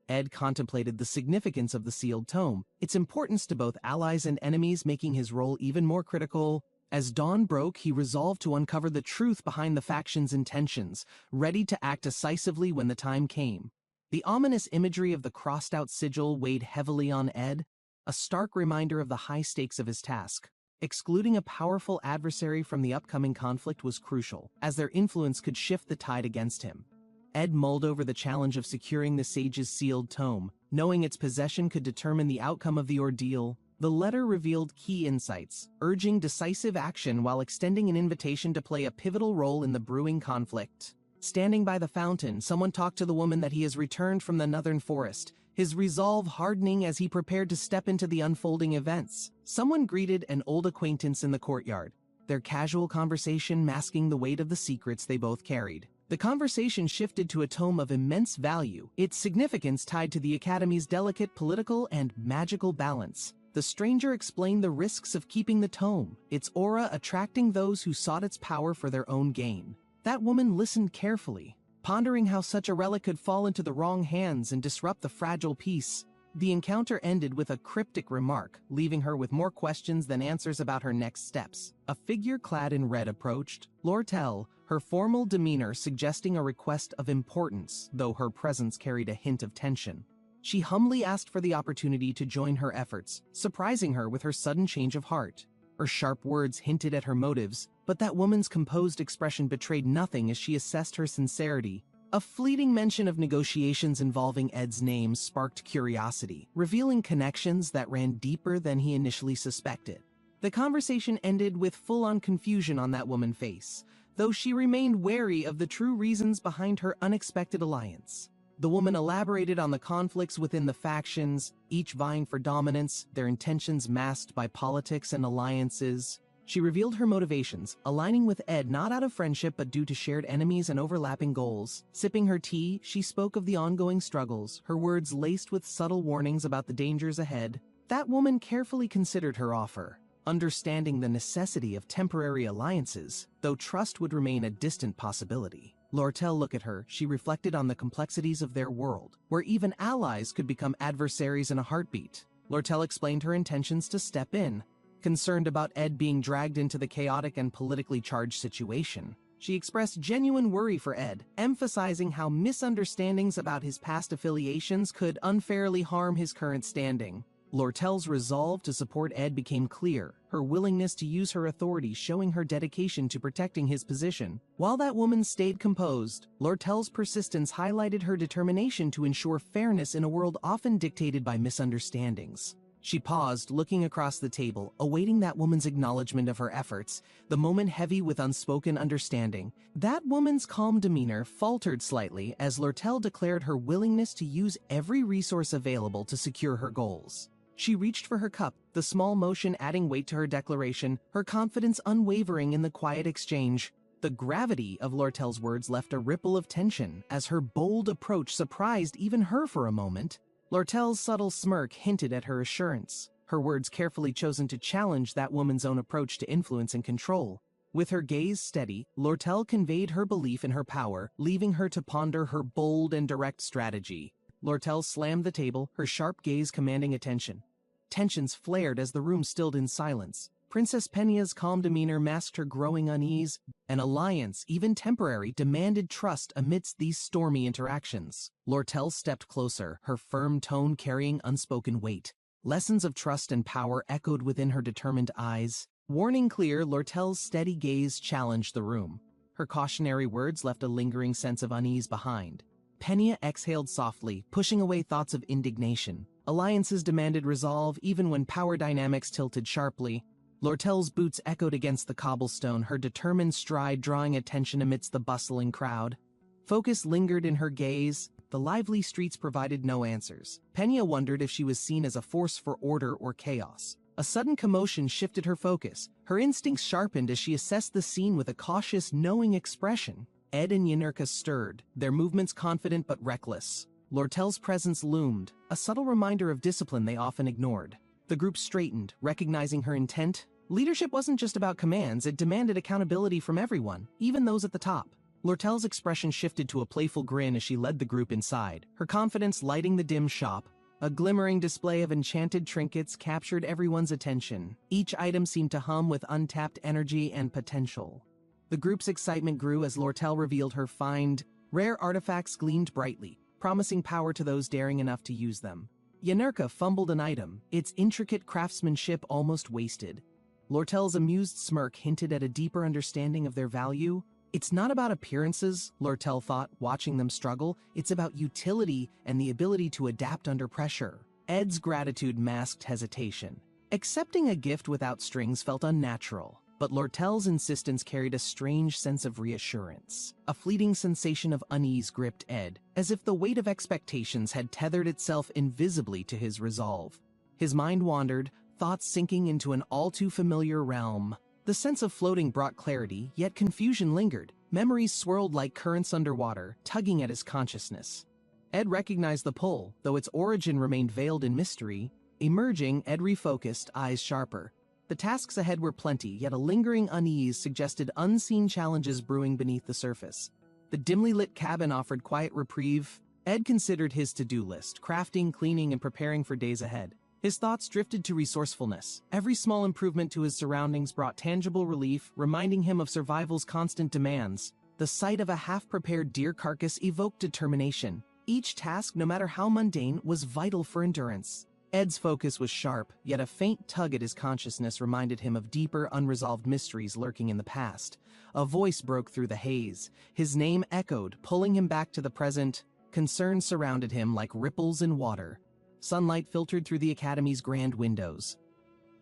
Ed contemplated the significance of the sealed tome, its importance to both allies and enemies making his role even more critical. As dawn broke, he resolved to uncover the truth behind the faction's intentions, ready to act decisively when the time came. The ominous imagery of the crossed-out sigil weighed heavily on Ed, a stark reminder of the high stakes of his task. Excluding a powerful adversary from the upcoming conflict was crucial, as their influence could shift the tide against him. Ed mulled over the challenge of securing the sage's sealed tome, knowing its possession could determine the outcome of the ordeal. The letter revealed key insights, urging decisive action while extending an invitation to play a pivotal role in the brewing conflict. Standing by the fountain, someone talked to the woman that he has returned from the northern forest, his resolve hardening as he prepared to step into the unfolding events. Someone greeted an old acquaintance in the courtyard, their casual conversation masking the weight of the secrets they both carried. The conversation shifted to a tome of immense value, its significance tied to the Academy's delicate political and magical balance. The stranger explained the risks of keeping the tome, its aura attracting those who sought its power for their own gain. That woman listened carefully, pondering how such a relic could fall into the wrong hands and disrupt the fragile peace. The encounter ended with a cryptic remark, leaving her with more questions than answers about her next steps. A figure clad in red approached Lortel, her formal demeanor suggesting a request of importance, though her presence carried a hint of tension. She humbly asked for the opportunity to join her efforts, surprising her with her sudden change of heart. Her sharp words hinted at her motives, but that woman's composed expression betrayed nothing as she assessed her sincerity. A fleeting mention of negotiations involving Ed's name sparked curiosity, revealing connections that ran deeper than he initially suspected. The conversation ended with full-on confusion on that woman's face, though she remained wary of the true reasons behind her unexpected alliance. The woman elaborated on the conflicts within the factions, each vying for dominance, their intentions masked by politics and alliances. She revealed her motivations, aligning with Ed not out of friendship but due to shared enemies and overlapping goals. Sipping her tea, she spoke of the ongoing struggles, her words laced with subtle warnings about the dangers ahead. That woman carefully considered her offer, understanding the necessity of temporary alliances, though trust would remain a distant possibility. Lortel looked at her, she reflected on the complexities of their world, where even allies could become adversaries in a heartbeat. Lortel explained her intentions to step in, concerned about Ed being dragged into the chaotic and politically charged situation. She expressed genuine worry for Ed, emphasizing how misunderstandings about his past affiliations could unfairly harm his current standing. Lortel's resolve to support Ed became clear, her willingness to use her authority showing her dedication to protecting his position. While that woman stayed composed, Lortel's persistence highlighted her determination to ensure fairness in a world often dictated by misunderstandings. She paused, looking across the table, awaiting that woman's acknowledgement of her efforts, the moment heavy with unspoken understanding. That woman's calm demeanor faltered slightly as Lortel declared her willingness to use every resource available to secure her goals. She reached for her cup, the small motion adding weight to her declaration, her confidence unwavering in the quiet exchange. The gravity of Lortel's words left a ripple of tension as her bold approach surprised even her for a moment. Lortel's subtle smirk hinted at her assurance, her words carefully chosen to challenge that woman's own approach to influence and control. With her gaze steady, Lortel conveyed her belief in her power, leaving her to ponder her bold and direct strategy. Lortel slammed the table, her sharp gaze commanding attention. Tensions flared as the room stilled in silence. Princess Penya's calm demeanor masked her growing unease. An alliance, even temporary, demanded trust amidst these stormy interactions. Lortel stepped closer, her firm tone carrying unspoken weight. Lessons of trust and power echoed within her determined eyes. Warning clear, Lortel's steady gaze challenged the room. Her cautionary words left a lingering sense of unease behind. Penya exhaled softly, pushing away thoughts of indignation. Alliances demanded resolve even when power dynamics tilted sharply. Lortel's boots echoed against the cobblestone, her determined stride drawing attention amidst the bustling crowd. Focus lingered in her gaze. The lively streets provided no answers. Penya wondered if she was seen as a force for order or chaos. A sudden commotion shifted her focus. Her instincts sharpened as she assessed the scene with a cautious, knowing expression. Ed and Yahello stirred, their movements confident but reckless. Lortel's presence loomed, a subtle reminder of discipline they often ignored. The group straightened, recognizing her intent. Leadership wasn't just about commands, it demanded accountability from everyone, even those at the top. Lortel's expression shifted to a playful grin as she led the group inside, her confidence lighting the dim shop. A glimmering display of enchanted trinkets captured everyone's attention. Each item seemed to hum with untapped energy and potential. The group's excitement grew as Lortel revealed her find. Rare artifacts gleamed brightly, promising power to those daring enough to use them. Yahello fumbled an item, its intricate craftsmanship almost wasted. Lortel's amused smirk hinted at a deeper understanding of their value. It's not about appearances, Lortel thought, watching them struggle. It's about utility and the ability to adapt under pressure. Ed's gratitude masked hesitation. Accepting a gift without strings felt unnatural, but Lortel's insistence carried a strange sense of reassurance. A fleeting sensation of unease gripped Ed, as if the weight of expectations had tethered itself invisibly to his resolve. His mind wandered, thoughts sinking into an all-too-familiar realm. The sense of floating brought clarity, yet confusion lingered. Memories swirled like currents underwater, tugging at his consciousness. Ed recognized the pull, though its origin remained veiled in mystery. Emerging, Ed refocused, eyes sharper. The tasks ahead were plenty, yet a lingering unease suggested unseen challenges brewing beneath the surface. The dimly lit cabin offered quiet reprieve. Ed considered his to-do list, crafting, cleaning, and preparing for days ahead. His thoughts drifted to resourcefulness. Every small improvement to his surroundings brought tangible relief, reminding him of survival's constant demands. The sight of a half-prepared deer carcass evoked determination. Each task, no matter how mundane, was vital for endurance. Ed's focus was sharp, yet a faint tug at his consciousness reminded him of deeper, unresolved mysteries lurking in the past. A voice broke through the haze. His name echoed, pulling him back to the present. Concern surrounded him like ripples in water. Sunlight filtered through the academy's grand windows.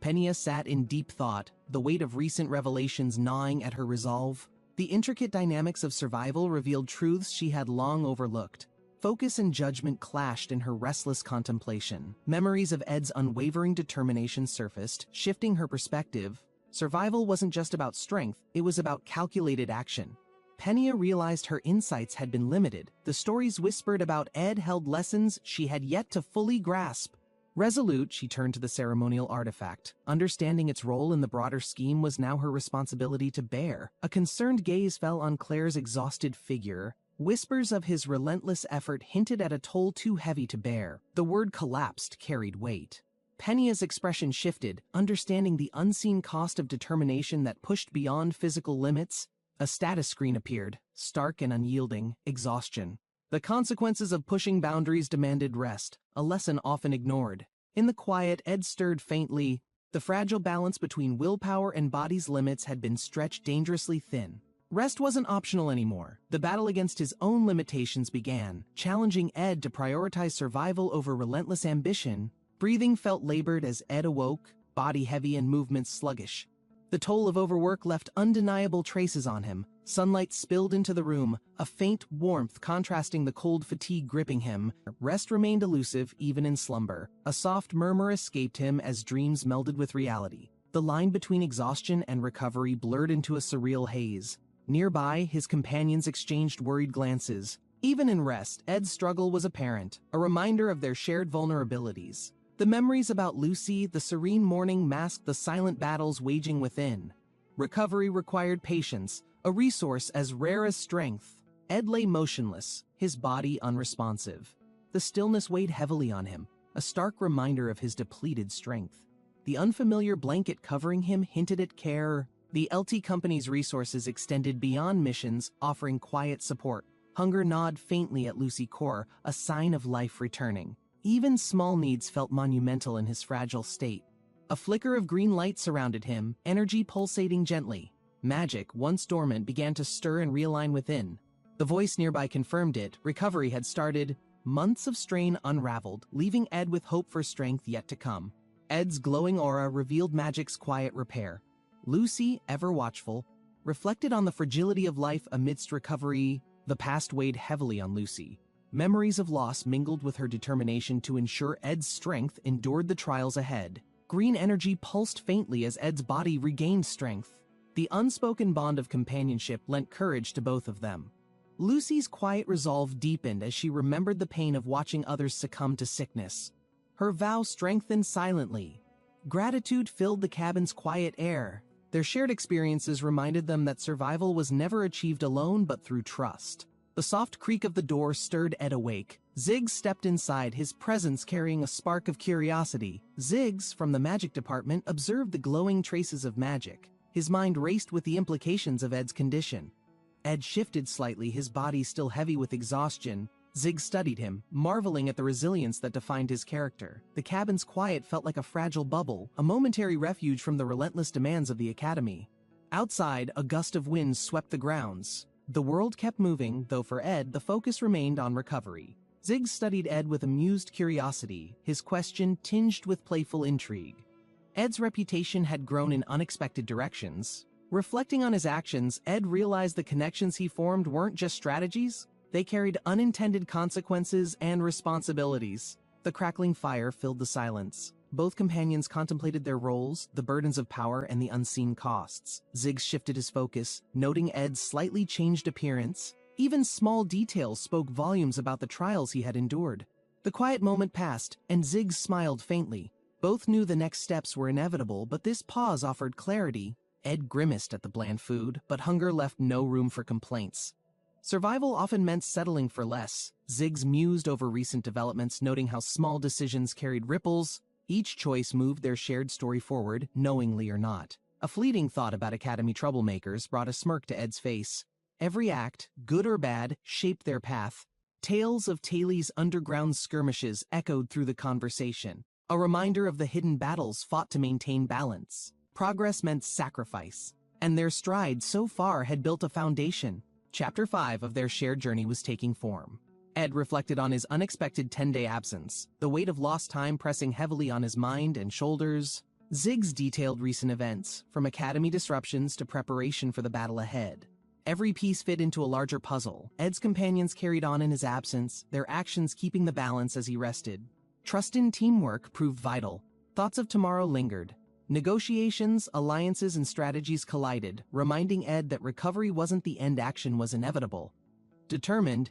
Penia sat in deep thought, the weight of recent revelations gnawing at her resolve. The intricate dynamics of survival revealed truths she had long overlooked. Focus and judgment clashed in her restless contemplation. Memories of Ed's unwavering determination surfaced, shifting her perspective. Survival wasn't just about strength, it was about calculated action. Penia realized her insights had been limited. The stories whispered about Ed held lessons she had yet to fully grasp. Resolute, she turned to the ceremonial artifact. Understanding its role in the broader scheme was now her responsibility to bear. A concerned gaze fell on Claire's exhausted figure. Whispers of his relentless effort hinted at a toll too heavy to bear. The word collapsed carried weight. Penia's expression shifted, understanding the unseen cost of determination that pushed beyond physical limits. A status screen appeared, stark and unyielding, exhaustion. The consequences of pushing boundaries demanded rest, a lesson often ignored. In the quiet, Ed stirred faintly. The fragile balance between willpower and body's limits had been stretched dangerously thin. Rest wasn't optional anymore. The battle against his own limitations began, challenging Ed to prioritize survival over relentless ambition. Breathing felt labored as Ed awoke, body heavy and movements sluggish. The toll of overwork left undeniable traces on him. Sunlight spilled into the room, a faint warmth contrasting the cold fatigue gripping him. Rest remained elusive, even in slumber. A soft murmur escaped him as dreams melded with reality. The line between exhaustion and recovery blurred into a surreal haze. Nearby, his companions exchanged worried glances. Even in rest, Ed's struggle was apparent, a reminder of their shared vulnerabilities. The memories about Lucy, the serene morning masked the silent battles waging within. Recovery required patience, a resource as rare as strength. Ed lay motionless, his body unresponsive. The stillness weighed heavily on him, a stark reminder of his depleted strength. The unfamiliar blanket covering him hinted at care. The LT Company's resources extended beyond missions, offering quiet support. Hunger gnawed faintly at Lucy Core, a sign of life returning. Even small needs felt monumental in his fragile state. A flicker of green light surrounded him, energy pulsating gently. Magic, once dormant, began to stir and realign within. The voice nearby confirmed it. Recovery had started. Months of strain unraveled, leaving Ed with hope for strength yet to come. Ed's glowing aura revealed magic's quiet repair. Lucy, ever watchful, reflected on the fragility of life amidst recovery. The past weighed heavily on Lucy. Memories of loss mingled with her determination to ensure Ed's strength endured the trials ahead. Green energy pulsed faintly as Ed's body regained strength. The unspoken bond of companionship lent courage to both of them. Lucy's quiet resolve deepened as she remembered the pain of watching others succumb to sickness. Her vow strengthened silently. Gratitude filled the cabin's quiet air. Their shared experiences reminded them that survival was never achieved alone but through trust. The soft creak of the door stirred Ed awake. Ziggs stepped inside, his presence carrying a spark of curiosity. Ziggs, from the magic department, observed the glowing traces of magic. His mind raced with the implications of Ed's condition. Ed shifted slightly, his body still heavy with exhaustion. Ziggs studied him, marveling at the resilience that defined his character. The cabin's quiet felt like a fragile bubble, a momentary refuge from the relentless demands of the academy. Outside, a gust of wind swept the grounds. The world kept moving, though for Ed, the focus remained on recovery. Ziggs studied Ed with amused curiosity, his question tinged with playful intrigue. Ed's reputation had grown in unexpected directions. Reflecting on his actions, Ed realized the connections he formed weren't just strategies, they carried unintended consequences and responsibilities. The crackling fire filled the silence. Both companions contemplated their roles, the burdens of power, and the unseen costs. Ziggs shifted his focus, noting Ed's slightly changed appearance. Even small details spoke volumes about the trials he had endured. The quiet moment passed, and Ziggs smiled faintly. Both knew the next steps were inevitable, but this pause offered clarity. Ed grimaced at the bland food, but hunger left no room for complaints. Survival often meant settling for less. Ziggs mused over recent developments, noting how small decisions carried ripples. Each choice moved their shared story forward, knowingly or not. A fleeting thought about Academy troublemakers brought a smirk to Ed's face. Every act, good or bad, shaped their path. Tales of Taili's underground skirmishes echoed through the conversation, a reminder of the hidden battles fought to maintain balance. Progress meant sacrifice, and their stride so far had built a foundation. Chapter 5 of their shared journey was taking form. Ed reflected on his unexpected 10-day absence, the weight of lost time pressing heavily on his mind and shoulders. Ziggs detailed recent events, from academy disruptions to preparation for the battle ahead. Every piece fit into a larger puzzle. Ed's companions carried on in his absence, their actions keeping the balance as he rested. Trust in teamwork proved vital. Thoughts of tomorrow lingered. Negotiations, alliances, and strategies collided, reminding Ed that recovery wasn't the end, action was inevitable. Determined,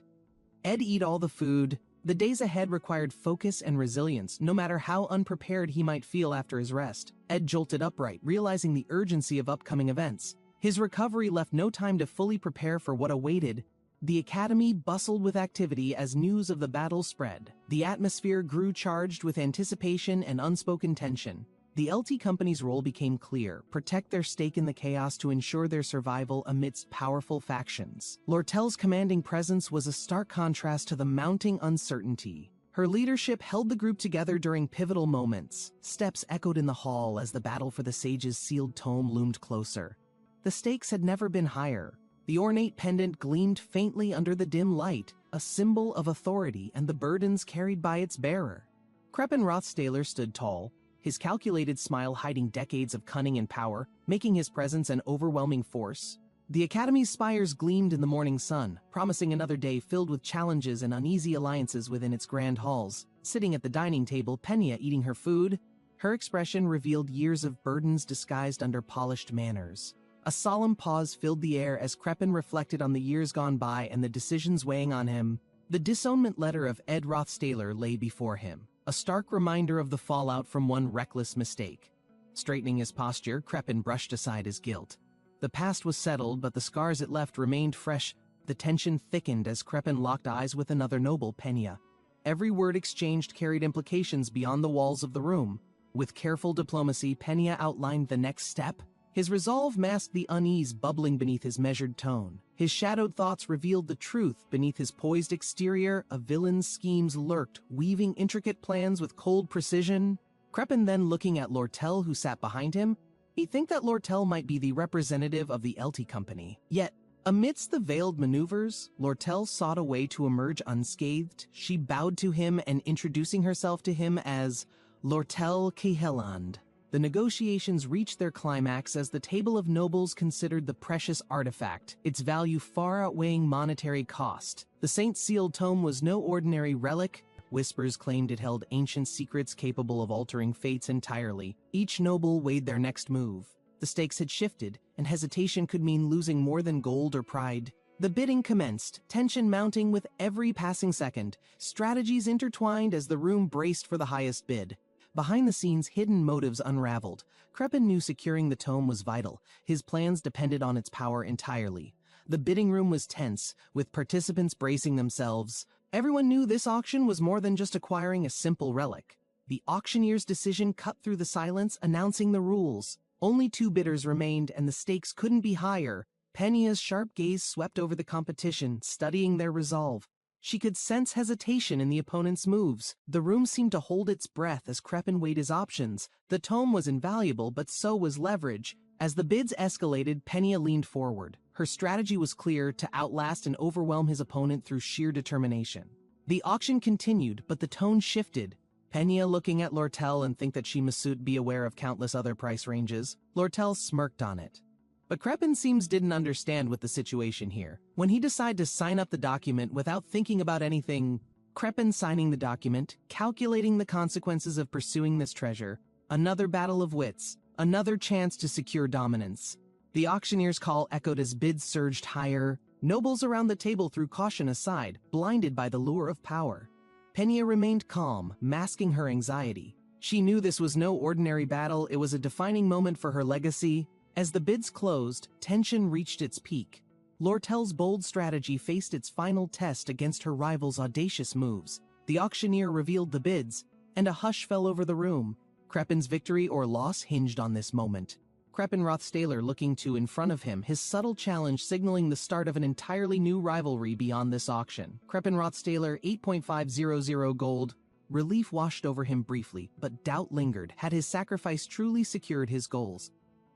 Ed ate all the food. The days ahead required focus and resilience, no matter how unprepared he might feel after his rest. Ed jolted upright, realizing the urgency of upcoming events. His recovery left no time to fully prepare for what awaited. The academy bustled with activity as news of the battle spread. The atmosphere grew charged with anticipation and unspoken tension. The LT Company's role became clear: protect their stake in the chaos to ensure their survival amidst powerful factions. Lortel's commanding presence was a stark contrast to the mounting uncertainty. Her leadership held the group together during pivotal moments. Steps echoed in the hall as the battle for the sage's sealed tome loomed closer. The stakes had never been higher. The ornate pendant gleamed faintly under the dim light, a symbol of authority and the burdens carried by its bearer. Kreppen Rothstaler stood tall, his calculated smile hiding decades of cunning and power, making his presence an overwhelming force. The Academy's spires gleamed in the morning sun, promising another day filled with challenges and uneasy alliances within its grand halls. Sitting at the dining table, Penia eating her food, her expression revealed years of burdens disguised under polished manners. A solemn pause filled the air as Kreppen reflected on the years gone by and the decisions weighing on him. The disownment letter of Ed Rothstaler lay before him, a stark reminder of the fallout from one reckless mistake. Straightening his posture, Kreppen brushed aside his guilt. The past was settled, but the scars it left remained fresh. The tension thickened as Kreppen locked eyes with another noble, Penia. Every word exchanged carried implications beyond the walls of the room. With careful diplomacy, Penia outlined the next step. His resolve masked the unease bubbling beneath his measured tone. His shadowed thoughts revealed the truth beneath his poised exterior. A villain's schemes lurked, weaving intricate plans with cold precision. Kreppen then looking at Lortel, who sat behind him. He'd think that Lortel might be the representative of the LT Company. Yet, amidst the veiled maneuvers, Lortel sought a way to emerge unscathed. She bowed to him and introducing herself to him as Lortel Keheland. The negotiations reached their climax as the table of nobles considered the precious artifact, its value far outweighing monetary cost. The Saint-Sealed Tome was no ordinary relic. Whispers claimed it held ancient secrets capable of altering fates entirely. Each noble weighed their next move. The stakes had shifted, and hesitation could mean losing more than gold or pride. The bidding commenced, tension mounting with every passing second. Strategies intertwined as the room braced for the highest bid. Behind the scenes, hidden motives unraveled. Kreppen knew securing the tome was vital. His plans depended on its power entirely. The bidding room was tense, with participants bracing themselves. Everyone knew this auction was more than just acquiring a simple relic. The auctioneer's decision cut through the silence, announcing the rules. Only 2 bidders remained, and the stakes couldn't be higher. Penia's sharp gaze swept over the competition, studying their resolve. She could sense hesitation in the opponent's moves. The room seemed to hold its breath as Kreppen weighed his options. The tome was invaluable, but so was leverage. As the bids escalated, Penia leaned forward. Her strategy was clear: to outlast and overwhelm his opponent through sheer determination. The auction continued, but the tone shifted. Pena looking at Lortel and think that she must be aware of countless other price ranges. Lortel smirked on it. But Crepin seems didn't understand what the situation here. When he decided to sign up the document without thinking about anything, Crepin signing the document, calculating the consequences of pursuing this treasure, another battle of wits, another chance to secure dominance. The auctioneer's call echoed as bids surged higher. Nobles around the table threw caution aside, blinded by the lure of power. Pena remained calm, masking her anxiety. She knew this was no ordinary battle, it was a defining moment for her legacy. As the bids closed, tension reached its peak. Lortel's bold strategy faced its final test against her rival's audacious moves. The auctioneer revealed the bids, and a hush fell over the room. Crepin's victory or loss hinged on this moment. Crepin Rothstaler looking to in front of him, his subtle challenge signaling the start of an entirely new rivalry beyond this auction. Crepin Rothstaler, 8.500 gold. Relief washed over him briefly, but doubt lingered. Had his sacrifice truly secured his goals?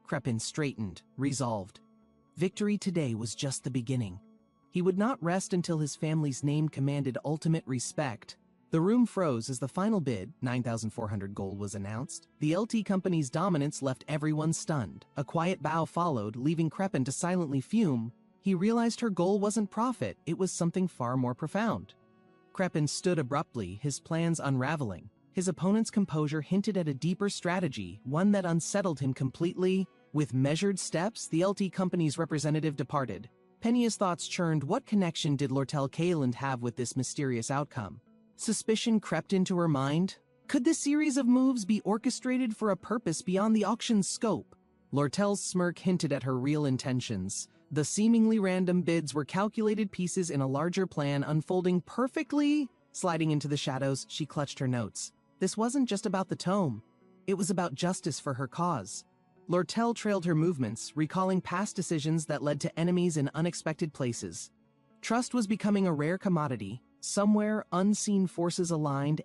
Crepin straightened, resolved. Victory today was just the beginning. He would not rest until his family's name commanded ultimate respect. The room froze as the final bid, 9,400 gold, was announced. The LT company's dominance left everyone stunned. A quiet bow followed, leaving Crepin to silently fume. He realized her goal wasn't profit, it was something far more profound. Crepin stood abruptly, his plans unraveling. His opponent's composure hinted at a deeper strategy, one that unsettled him completely. With measured steps, the LT company's representative departed. Pena's thoughts churned. What connection did Lortel Kaeland have with this mysterious outcome? Suspicion crept into her mind. Could this series of moves be orchestrated for a purpose beyond the auction's scope? Lortel's smirk hinted at her real intentions. The seemingly random bids were calculated pieces in a larger plan unfolding perfectly. Sliding into the shadows, she clutched her notes. This wasn't just about the tome. It was about justice for her cause. Lortel trailed her movements, recalling past decisions that led to enemies in unexpected places. Trust was becoming a rare commodity. Somewhere, unseen forces aligned,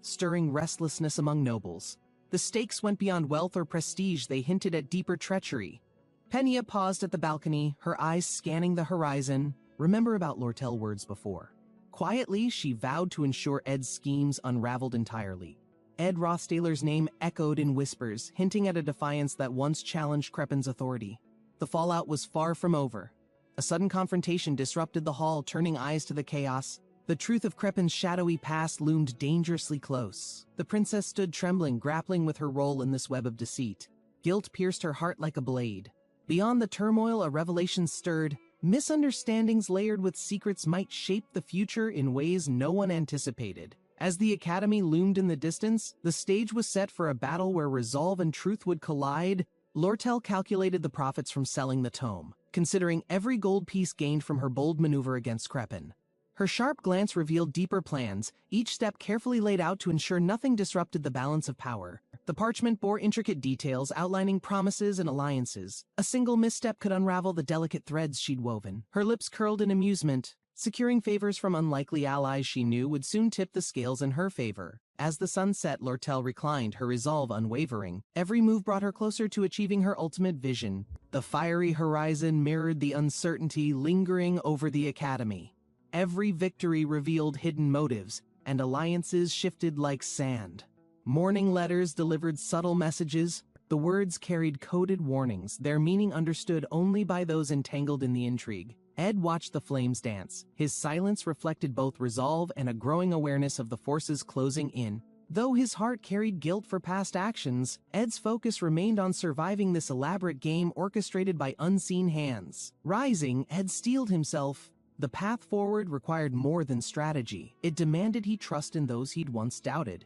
stirring restlessness among nobles. The stakes went beyond wealth or prestige, they hinted at deeper treachery. Pena paused at the balcony, her eyes scanning the horizon. Remember about Lortel words before. Quietly, she vowed to ensure Ed's schemes unraveled entirely. Ed Rothstaler's name echoed in whispers, hinting at a defiance that once challenged Crepin's authority. The fallout was far from over. A sudden confrontation disrupted the hall, turning eyes to the chaos. The truth of Crepin's shadowy past loomed dangerously close. The princess stood trembling, grappling with her role in this web of deceit. Guilt pierced her heart like a blade. Beyond the turmoil, a revelation stirred. Misunderstandings layered with secrets might shape the future in ways no one anticipated. As the academy loomed in the distance, the stage was set for a battle where resolve and truth would collide. Lortel calculated the profits from selling the tome, considering every gold piece gained from her bold maneuver against Crepin. Her sharp glance revealed deeper plans, each step carefully laid out to ensure nothing disrupted the balance of power. The parchment bore intricate details outlining promises and alliances. A single misstep could unravel the delicate threads she'd woven. Her lips curled in amusement. Securing favors from unlikely allies she knew would soon tip the scales in her favor. As the sun set, Lortel reclined, her resolve unwavering. Every move brought her closer to achieving her ultimate vision. The fiery horizon mirrored the uncertainty lingering over the academy. Every victory revealed hidden motives, and alliances shifted like sand. Morning letters delivered subtle messages. The words carried coded warnings, their meaning understood only by those entangled in the intrigue. Ed watched the flames dance. His silence reflected both resolve and a growing awareness of the forces closing in. Though his heart carried guilt for past actions, Ed's focus remained on surviving this elaborate game orchestrated by unseen hands. Rising, Ed steeled himself. The path forward required more than strategy. It demanded he trust in those he'd once doubted.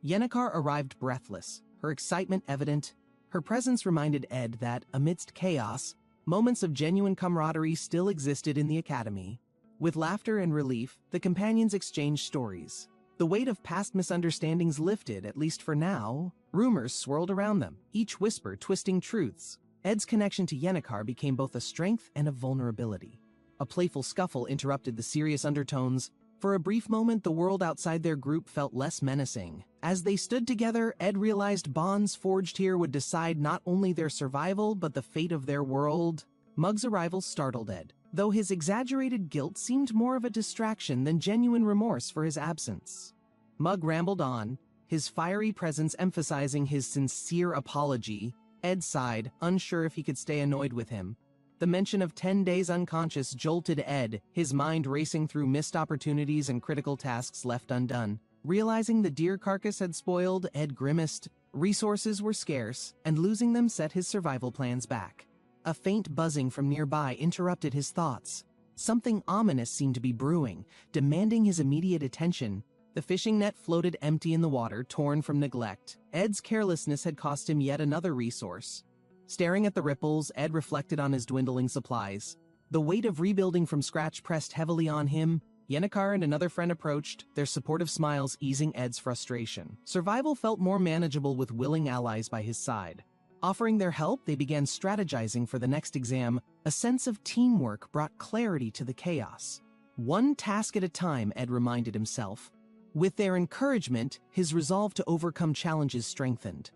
Yennecar arrived breathless, her excitement evident. Her presence reminded Ed that, amidst chaos, moments of genuine camaraderie still existed in the academy. With laughter and relief, the companions exchanged stories. The weight of past misunderstandings lifted, at least for now. Rumors swirled around them, each whisper twisting truths. Ed's connection to Yennecar became both a strength and a vulnerability. A playful scuffle interrupted the serious undertones. For a brief moment, the world outside their group felt less menacing. As they stood together, Ed realized bonds forged here would decide not only their survival, but the fate of their world. Mug's arrival startled Ed, though his exaggerated guilt seemed more of a distraction than genuine remorse for his absence. Mug rambled on, his fiery presence emphasizing his sincere apology. Ed sighed, unsure if he could stay annoyed with him. The mention of 10 days unconscious jolted Ed, his mind racing through missed opportunities and critical tasks left undone. Realizing the deer carcass had spoiled, Ed grimaced. Resources were scarce, and losing them set his survival plans back. A faint buzzing from nearby interrupted his thoughts. Something ominous seemed to be brewing, demanding his immediate attention. The fishing net floated empty in the water, torn from neglect. Ed's carelessness had cost him yet another resource. Staring at the ripples, Ed reflected on his dwindling supplies. The weight of rebuilding from scratch pressed heavily on him. Yennecar and another friend approached, their supportive smiles easing Ed's frustration. Survival felt more manageable with willing allies by his side. Offering their help, they began strategizing for the next exam. A sense of teamwork brought clarity to the chaos. One task at a time, Ed reminded himself. With their encouragement, his resolve to overcome challenges strengthened.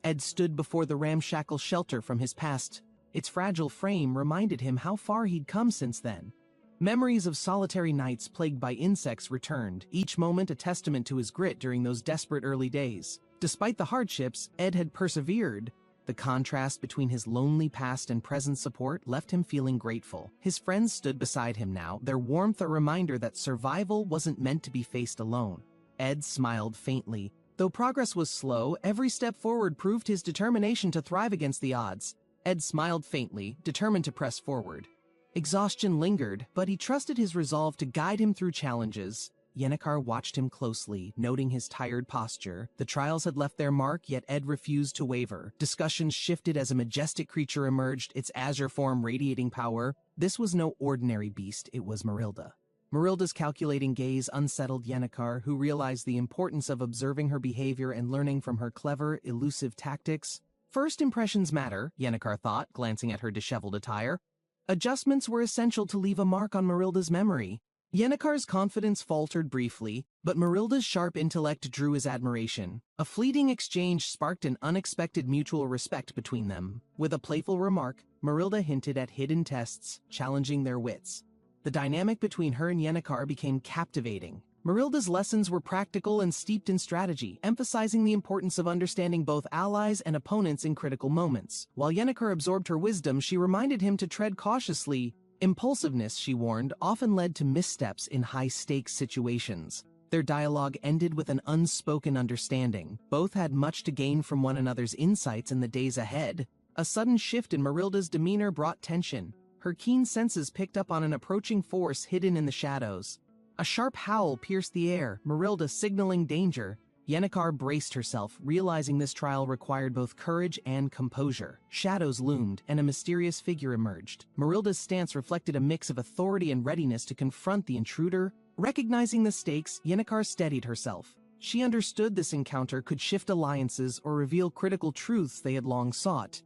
Ed stood before the ramshackle shelter from his past. Its fragile frame reminded him how far he'd come since then. Memories of solitary nights plagued by insects returned, each moment a testament to his grit during those desperate early days. Despite the hardships, Ed had persevered. The contrast between his lonely past and present support left him feeling grateful. His friends stood beside him now, their warmth a reminder that survival wasn't meant to be faced alone. Ed smiled faintly. Though progress was slow, every step forward proved his determination to thrive against the odds. Ed smiled faintly, determined to press forward. Exhaustion lingered, but he trusted his resolve to guide him through challenges. Yennecar watched him closely, noting his tired posture. The trials had left their mark, yet Ed refused to waver. Discussions shifted as a majestic creature emerged, its azure form radiating power. This was no ordinary beast, it was Marilda. Marilda's calculating gaze unsettled Yennecar, who realized the importance of observing her behavior and learning from her clever, elusive tactics. First impressions matter, Yennecar thought, glancing at her disheveled attire. Adjustments were essential to leave a mark on Marilda's memory. Yennecar's confidence faltered briefly, but Marilda's sharp intellect drew his admiration. A fleeting exchange sparked an unexpected mutual respect between them. With a playful remark, Marilda hinted at hidden tests, challenging their wits. The dynamic between her and Yennecar became captivating. Marilda's lessons were practical and steeped in strategy, emphasizing the importance of understanding both allies and opponents in critical moments. While Yennecar absorbed her wisdom, she reminded him to tread cautiously. Impulsiveness, she warned, often led to missteps in high-stakes situations. Their dialogue ended with an unspoken understanding. Both had much to gain from one another's insights in the days ahead. A sudden shift in Marilda's demeanor brought tension. Her keen senses picked up on an approaching force hidden in the shadows. A sharp howl pierced the air, Marilda signaling danger. Yennecar braced herself, realizing this trial required both courage and composure. Shadows loomed, and a mysterious figure emerged. Marilda's stance reflected a mix of authority and readiness to confront the intruder. Recognizing the stakes, Yennecar steadied herself. She understood this encounter could shift alliances or reveal critical truths they had long sought.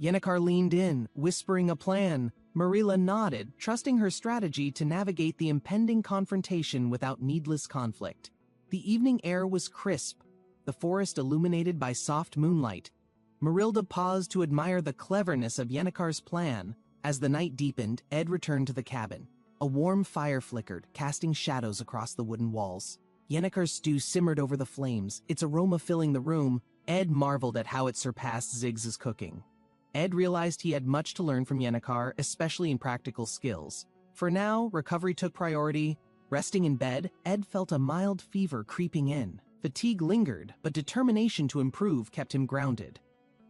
Yennecar leaned in, whispering a plan. Marilla nodded, trusting her strategy to navigate the impending confrontation without needless conflict. The evening air was crisp, the forest illuminated by soft moonlight. Marilda paused to admire the cleverness of Yennecar's plan. As the night deepened, Ed returned to the cabin. A warm fire flickered, casting shadows across the wooden walls. Yennecar's stew simmered over the flames, its aroma filling the room. Ed marveled at how it surpassed Ziggs's cooking. Ed realized he had much to learn from Yennecar, especially in practical skills. For now, recovery took priority. Resting in bed, Ed felt a mild fever creeping in. Fatigue lingered, but determination to improve kept him grounded.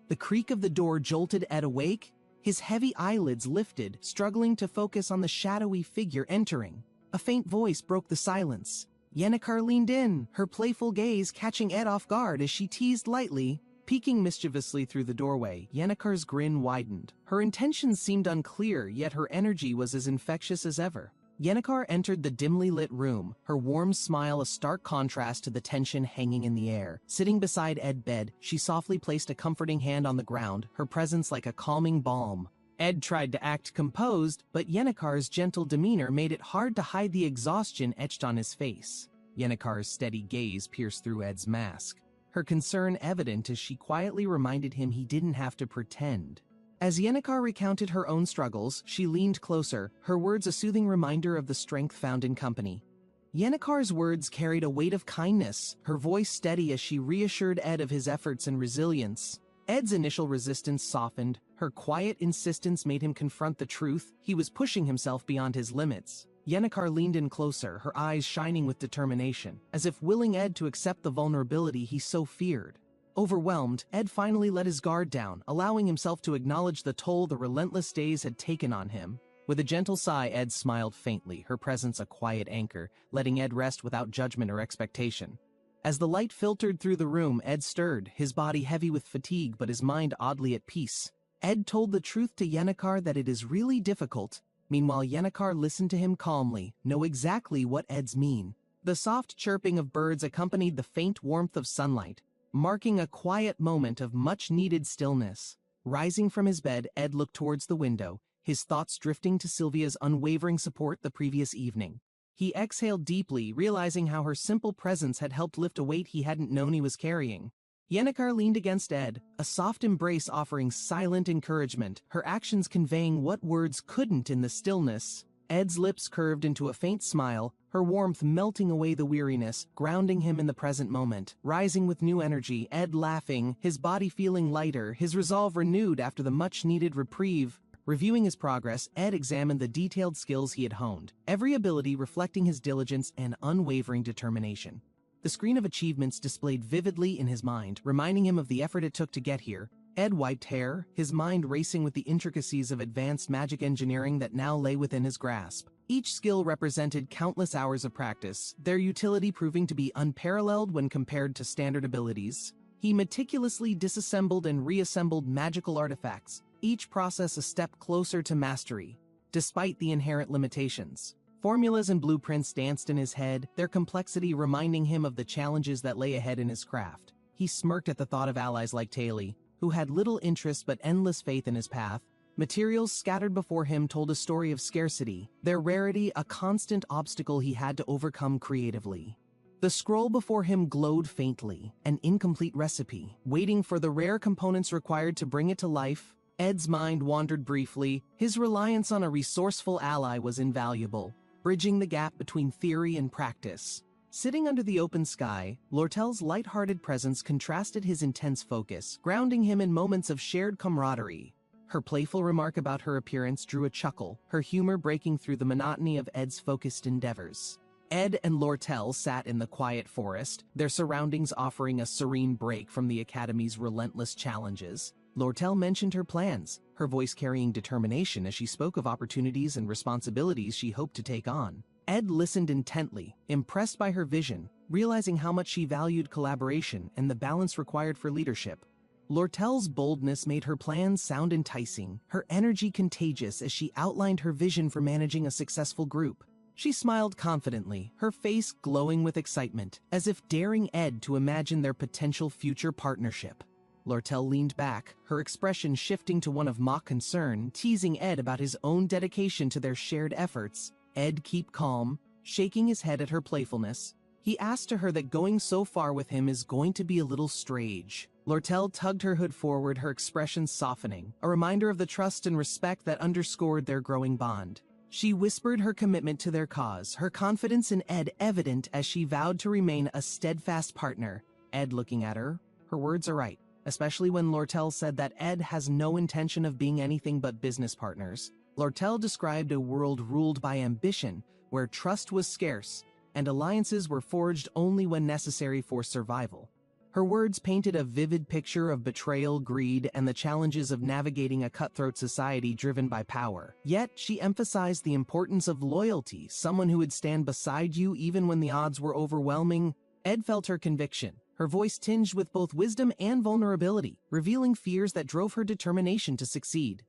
The creak of the door jolted Ed awake. His heavy eyelids lifted, struggling to focus on the shadowy figure entering. A faint voice broke the silence. Yennecar leaned in, her playful gaze catching Ed off guard as she teased lightly. Peeking mischievously through the doorway, Yennecar's grin widened. Her intentions seemed unclear, yet her energy was as infectious as ever. Yennecar entered the dimly lit room, her warm smile a stark contrast to the tension hanging in the air. Sitting beside Ed's bed, she softly placed a comforting hand on the ground, her presence like a calming balm. Ed tried to act composed, but Yennecar's gentle demeanor made it hard to hide the exhaustion etched on his face. Yennecar's steady gaze pierced through Ed's mask, her concern evident as she quietly reminded him he didn't have to pretend. As Yennecar recounted her own struggles, she leaned closer, her words a soothing reminder of the strength found in company. Yennekar's words carried a weight of kindness, her voice steady as she reassured Ed of his efforts and resilience. Ed's initial resistance softened. Her quiet insistence made him confront the truth. He was pushing himself beyond his limits. Yennekar leaned in closer, her eyes shining with determination, as if willing Ed to accept the vulnerability he so feared. Overwhelmed, Ed finally let his guard down, allowing himself to acknowledge the toll the relentless days had taken on him. With a gentle sigh, Ed smiled faintly, her presence a quiet anchor, letting Ed rest without judgment or expectation. As the light filtered through the room, Ed stirred, his body heavy with fatigue but his mind oddly at peace. Ed told the truth to Yennekar that it is really difficult. Meanwhile, Yennekar listened to him calmly, know exactly what Ed's mean. The soft chirping of birds accompanied the faint warmth of sunlight, marking a quiet moment of much-needed stillness. Rising from his bed, Ed looked towards the window, his thoughts drifting to Sylvia's unwavering support the previous evening. He exhaled deeply, realizing how her simple presence had helped lift a weight he hadn't known he was carrying. Yennekar leaned against Ed, a soft embrace offering silent encouragement, her actions conveying what words couldn't in the stillness. Ed's lips curved into a faint smile, her warmth melting away the weariness, grounding him in the present moment. Rising with new energy, Ed laughing, his body feeling lighter, his resolve renewed after the much-needed reprieve. Reviewing his progress, Ed examined the detailed skills he had honed, every ability reflecting his diligence and unwavering determination. The screen of achievements displayed vividly in his mind, reminding him of the effort it took to get here. Ed wiped hair, his mind racing with the intricacies of advanced magic engineering that now lay within his grasp. Each skill represented countless hours of practice, their utility proving to be unparalleled when compared to standard abilities. He meticulously disassembled and reassembled magical artifacts, each process a step closer to mastery, despite the inherent limitations. Formulas and blueprints danced in his head, their complexity reminding him of the challenges that lay ahead in his craft. He smirked at the thought of allies like Taeli, who had little interest but endless faith in his path. Materials scattered before him told a story of scarcity, their rarity a constant obstacle he had to overcome creatively. The scroll before him glowed faintly, an incomplete recipe, waiting for the rare components required to bring it to life. Ed's mind wandered briefly. His reliance on a resourceful ally was invaluable, bridging the gap between theory and practice. Sitting under the open sky, Lortel's light-hearted presence contrasted his intense focus, grounding him in moments of shared camaraderie. Her playful remark about her appearance drew a chuckle, her humor breaking through the monotony of Ed's focused endeavors. Ed and Lortel sat in the quiet forest, their surroundings offering a serene break from the Academy's relentless challenges. Lortel mentioned her plans, her voice carrying determination as she spoke of opportunities and responsibilities she hoped to take on. Ed listened intently, impressed by her vision, realizing how much she valued collaboration and the balance required for leadership. Lortel's boldness made her plans sound enticing, her energy contagious as she outlined her vision for managing a successful group. She smiled confidently, her face glowing with excitement, as if daring Ed to imagine their potential future partnership. Lortel leaned back, her expression shifting to one of mock concern, teasing Ed about his own dedication to their shared efforts. Ed kept calm, shaking his head at her playfulness. He asked to her that going so far with him is going to be a little strange. Lortel tugged her hood forward, her expression softening, a reminder of the trust and respect that underscored their growing bond. She whispered her commitment to their cause, her confidence in Ed evident as she vowed to remain a steadfast partner. Ed looking at her, her words are right, especially when Lortel said that Ed has no intention of being anything but business partners. Lortel described a world ruled by ambition, where trust was scarce, and alliances were forged only when necessary for survival. Her words painted a vivid picture of betrayal, greed, and the challenges of navigating a cutthroat society driven by power. Yet, she emphasized the importance of loyalty, someone who would stand beside you even when the odds were overwhelming. Ed felt her conviction, her voice tinged with both wisdom and vulnerability, revealing fears that drove her determination to succeed.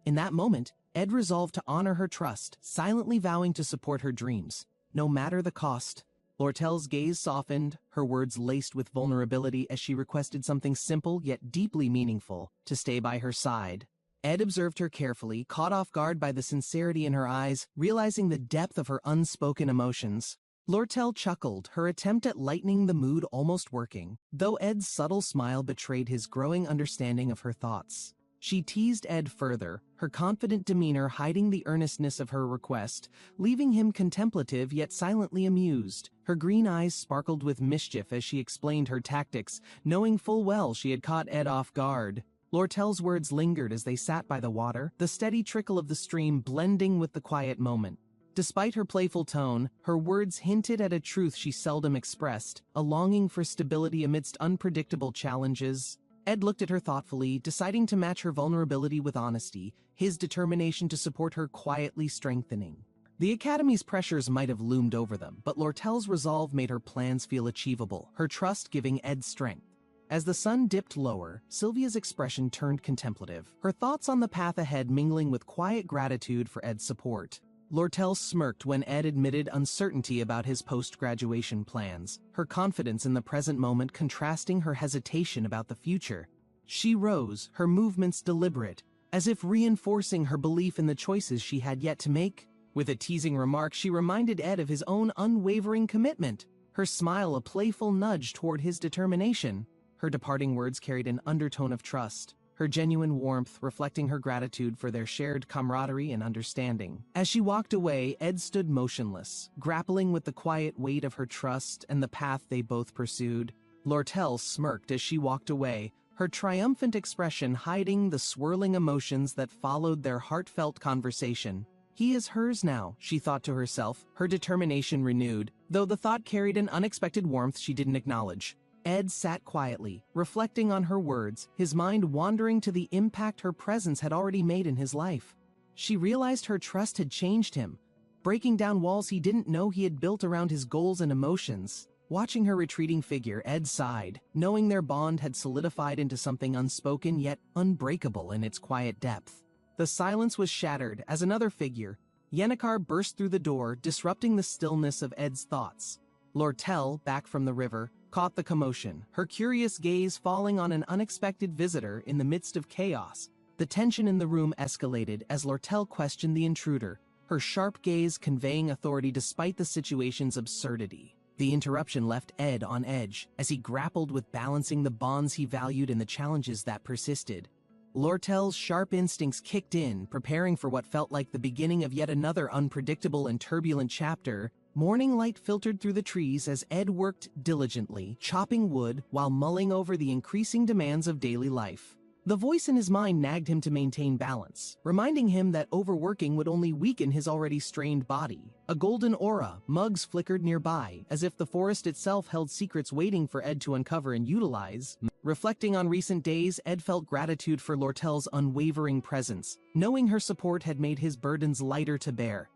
In that moment, Ed resolved to honor her trust, silently vowing to support her dreams, no matter the cost. Lortel's gaze softened, her words laced with vulnerability as she requested something simple yet deeply meaningful, to stay by her side. Ed observed her carefully, caught off guard by the sincerity in her eyes, realizing the depth of her unspoken emotions. Lortel chuckled, her attempt at lightening the mood almost working, though Ed's subtle smile betrayed his growing understanding of her thoughts. She teased Ed further, her confident demeanor hiding the earnestness of her request, leaving him contemplative yet silently amused. Her green eyes sparkled with mischief as she explained her tactics, knowing full well she had caught Ed off guard. Lortel's words lingered as they sat by the water, the steady trickle of the stream blending with the quiet moment. Despite her playful tone, her words hinted at a truth she seldom expressed, a longing for stability amidst unpredictable challenges. Ed looked at her thoughtfully, deciding to match her vulnerability with honesty, his determination to support her quietly strengthening. The Academy's pressures might have loomed over them, but Lortel's resolve made her plans feel achievable, her trust giving Ed strength. As the sun dipped lower, Sylvia's expression turned contemplative, her thoughts on the path ahead mingling with quiet gratitude for Ed's support. Lortel smirked when Ed admitted uncertainty about his post-graduation plans, her confidence in the present moment contrasting her hesitation about the future. She rose, her movements deliberate, as if reinforcing her belief in the choices she had yet to make. With a teasing remark, she reminded Ed of his own unwavering commitment, her smile a playful nudge toward his determination. Her departing words carried an undertone of trust, her genuine warmth reflecting her gratitude for their shared camaraderie and understanding. As she walked away, Ed stood motionless, grappling with the quiet weight of her trust and the path they both pursued. Lortel smirked as she walked away, her triumphant expression hiding the swirling emotions that followed their heartfelt conversation. He is hers now, she thought to herself, her determination renewed, though the thought carried an unexpected warmth she didn't acknowledge. Ed sat quietly, reflecting on her words, his mind wandering to the impact her presence had already made in his life. She realized her trust had changed him, breaking down walls he didn't know he had built around his goals and emotions. Watching her retreating figure, Ed sighed, knowing their bond had solidified into something unspoken yet unbreakable in its quiet depth. The silence was shattered as another figure, Yennecar, burst through the door, disrupting the stillness of Ed's thoughts. Lortel, back from the river, caught the commotion, her curious gaze falling on an unexpected visitor in the midst of chaos. The tension in the room escalated as Lortel questioned the intruder, her sharp gaze conveying authority despite the situation's absurdity. The interruption left Ed on edge as he grappled with balancing the bonds he valued and the challenges that persisted. Lortel's sharp instincts kicked in, preparing for what felt like the beginning of yet another unpredictable and turbulent chapter. Morning light filtered through the trees as Ed worked diligently, chopping wood while mulling over the increasing demands of daily life. The voice in his mind nagged him to maintain balance, reminding him that overworking would only weaken his already strained body. A golden aura, mugs flickered nearby, as if the forest itself held secrets waiting for Ed to uncover and utilize. Reflecting on recent days, Ed felt gratitude for Lortel's unwavering presence, knowing her support had made his burdens lighter to bear.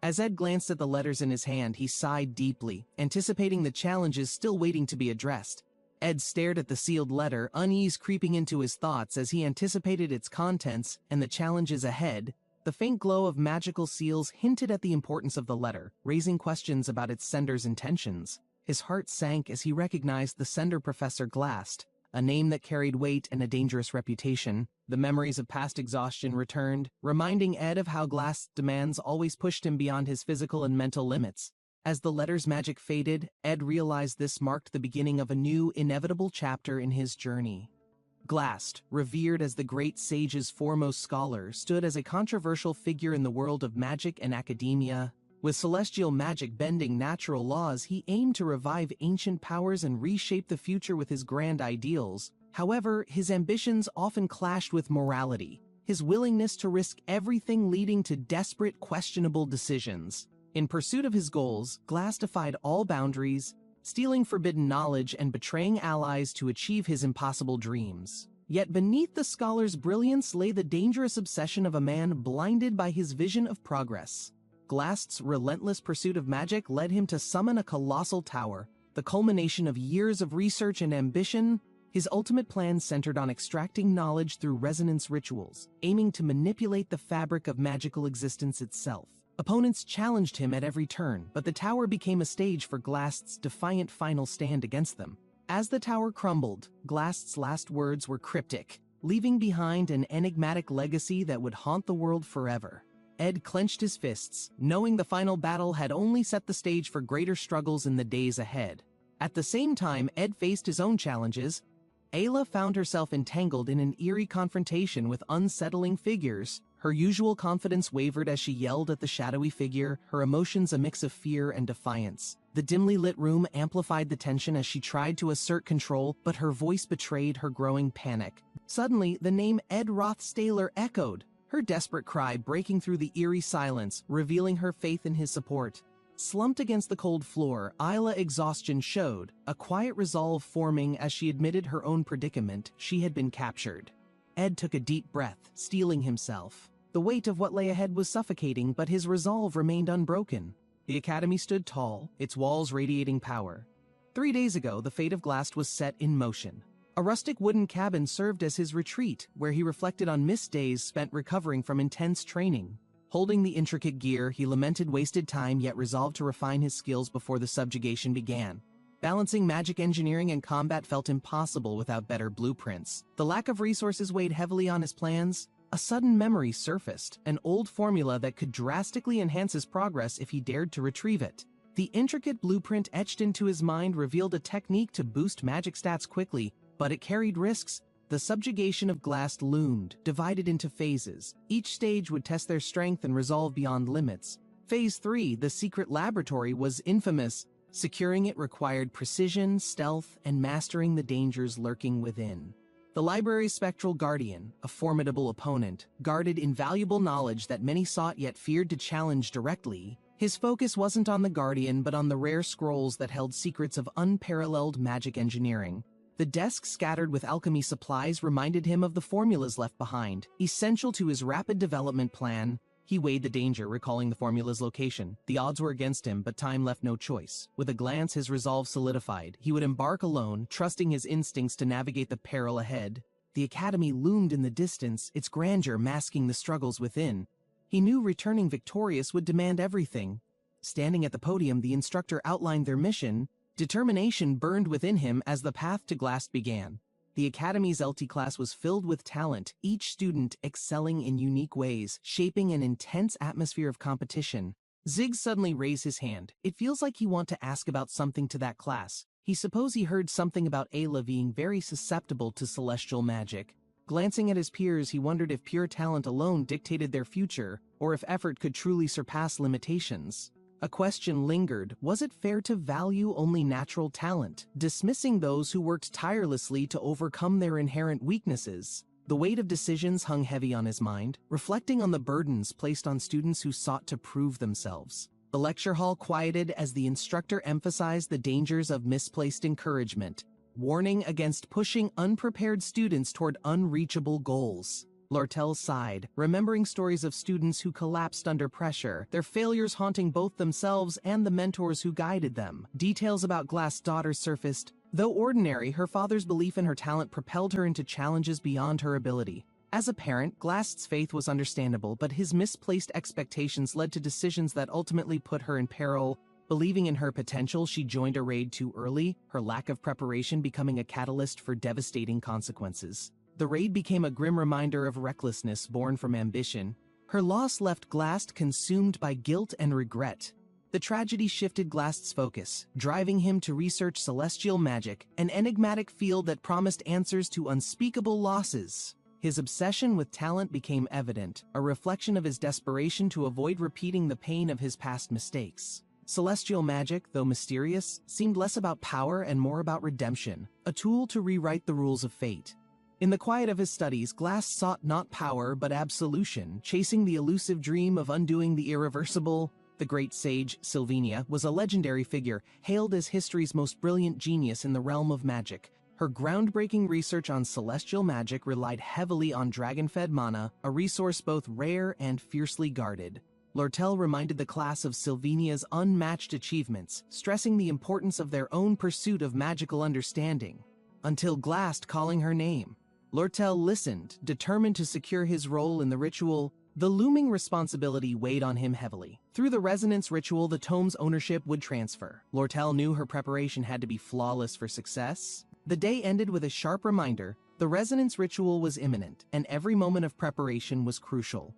As Ed glanced at the letters in his hand, he sighed deeply, anticipating the challenges still waiting to be addressed. Ed stared at the sealed letter, unease creeping into his thoughts as he anticipated its contents and the challenges ahead. The faint glow of magical seals hinted at the importance of the letter, raising questions about its sender's intentions. His heart sank as he recognized the sender, Professor Glast, a name that carried weight and a dangerous reputation. The memories of past exhaustion returned, reminding Ed of how Glast's demands always pushed him beyond his physical and mental limits. As the letter's magic faded, Ed realized this marked the beginning of a new, inevitable chapter in his journey. Glast, revered as the great sage's foremost scholar, stood as a controversial figure in the world of magic and academia. With celestial magic bending natural laws, he aimed to revive ancient powers and reshape the future with his grand ideals. However, his ambitions often clashed with morality, his willingness to risk everything leading to desperate, questionable decisions. In pursuit of his goals, Glast defied all boundaries, stealing forbidden knowledge and betraying allies to achieve his impossible dreams. Yet beneath the scholar's brilliance lay the dangerous obsession of a man blinded by his vision of progress. Glast's relentless pursuit of magic led him to summon a colossal tower, the culmination of years of research and ambition. His ultimate plan centered on extracting knowledge through resonance rituals, aiming to manipulate the fabric of magical existence itself. Opponents challenged him at every turn, but the tower became a stage for Glast's defiant final stand against them. As the tower crumbled, Glast's last words were cryptic, leaving behind an enigmatic legacy that would haunt the world forever. Ed clenched his fists, knowing the final battle had only set the stage for greater struggles in the days ahead. At the same time, Ed faced his own challenges. Ayla found herself entangled in an eerie confrontation with unsettling figures. Her usual confidence wavered as she yelled at the shadowy figure, her emotions a mix of fear and defiance. The dimly lit room amplified the tension as she tried to assert control, but her voice betrayed her growing panic. Suddenly, the name Ed Rothstaler echoed, her desperate cry breaking through the eerie silence, revealing her faith in his support. Slumped against the cold floor, Ayla's exhaustion showed, a quiet resolve forming as she admitted her own predicament. She had been captured. Ed took a deep breath, steeling himself. The weight of what lay ahead was suffocating, but his resolve remained unbroken. The academy stood tall, its walls radiating power. 3 days ago, the fate of Glast was set in motion. A rustic wooden cabin served as his retreat, where he reflected on missed days spent recovering from intense training. Holding the intricate gear, he lamented wasted time yet resolved to refine his skills before the subjugation began. Balancing magic engineering and combat felt impossible without better blueprints. The lack of resources weighed heavily on his plans. A sudden memory surfaced, an old formula that could drastically enhance his progress if he dared to retrieve it. The intricate blueprint etched into his mind revealed a technique to boost magic stats quickly, but it carried risks. The subjugation of Glast loomed, divided into phases. Each stage would test their strength and resolve beyond limits. Phase 3, the secret laboratory, was infamous. Securing it required precision, stealth, and mastering the dangers lurking within. The library's spectral guardian, a formidable opponent, guarded invaluable knowledge that many sought yet feared to challenge directly. His focus wasn't on the guardian but on the rare scrolls that held secrets of unparalleled magic engineering. The desk scattered with alchemy supplies reminded him of the formulas left behind, essential to his rapid development plan. He weighed the danger, recalling the formula's location. The odds were against him, but time left no choice. With a glance, his resolve solidified. He would embark alone, trusting his instincts to navigate the peril ahead. The academy loomed in the distance, its grandeur masking the struggles within. He knew returning victorious would demand everything. Standing at the podium, the instructor outlined their mission. Determination burned within him as the path to Glast began. The Academy's LT class was filled with talent, each student excelling in unique ways, shaping an intense atmosphere of competition. Zig suddenly raised his hand. It feels like he wanted to ask about something to that class. He supposed he heard something about Ayla being very susceptible to celestial magic. Glancing at his peers, he wondered if pure talent alone dictated their future, or if effort could truly surpass limitations. A question lingered. Was it fair to value only natural talent, dismissing those who worked tirelessly to overcome their inherent weaknesses? The weight of decisions hung heavy on his mind, reflecting on the burdens placed on students who sought to prove themselves. The lecture hall quieted as the instructor emphasized the dangers of misplaced encouragement, warning against pushing unprepared students toward unreachable goals. Lortel sighed, remembering stories of students who collapsed under pressure, their failures haunting both themselves and the mentors who guided them. Details about Glast's daughter surfaced. Though ordinary, her father's belief in her talent propelled her into challenges beyond her ability. As a parent, Glast's faith was understandable, but his misplaced expectations led to decisions that ultimately put her in peril. Believing in her potential, she joined a raid too early, her lack of preparation becoming a catalyst for devastating consequences. The raid became a grim reminder of recklessness born from ambition. Her loss left Glast consumed by guilt and regret. The tragedy shifted Glast's focus, driving him to research celestial magic, an enigmatic field that promised answers to unspeakable losses. His obsession with talent became evident, a reflection of his desperation to avoid repeating the pain of his past mistakes. Celestial magic, though mysterious, seemed less about power and more about redemption, a tool to rewrite the rules of fate. In the quiet of his studies, Glast sought not power but absolution, chasing the elusive dream of undoing the irreversible. The great sage, Sylvania, was a legendary figure, hailed as history's most brilliant genius in the realm of magic. Her groundbreaking research on celestial magic relied heavily on dragon-fed mana, a resource both rare and fiercely guarded. Lortel reminded the class of Sylvania's unmatched achievements, stressing the importance of their own pursuit of magical understanding. Until Glast calling her name. Lortel listened, determined to secure his role in the ritual. The looming responsibility weighed on him heavily. Through the resonance ritual, the tome's ownership would transfer. Lortel knew her preparation had to be flawless for success. The day ended with a sharp reminder. The resonance ritual was imminent, and every moment of preparation was crucial.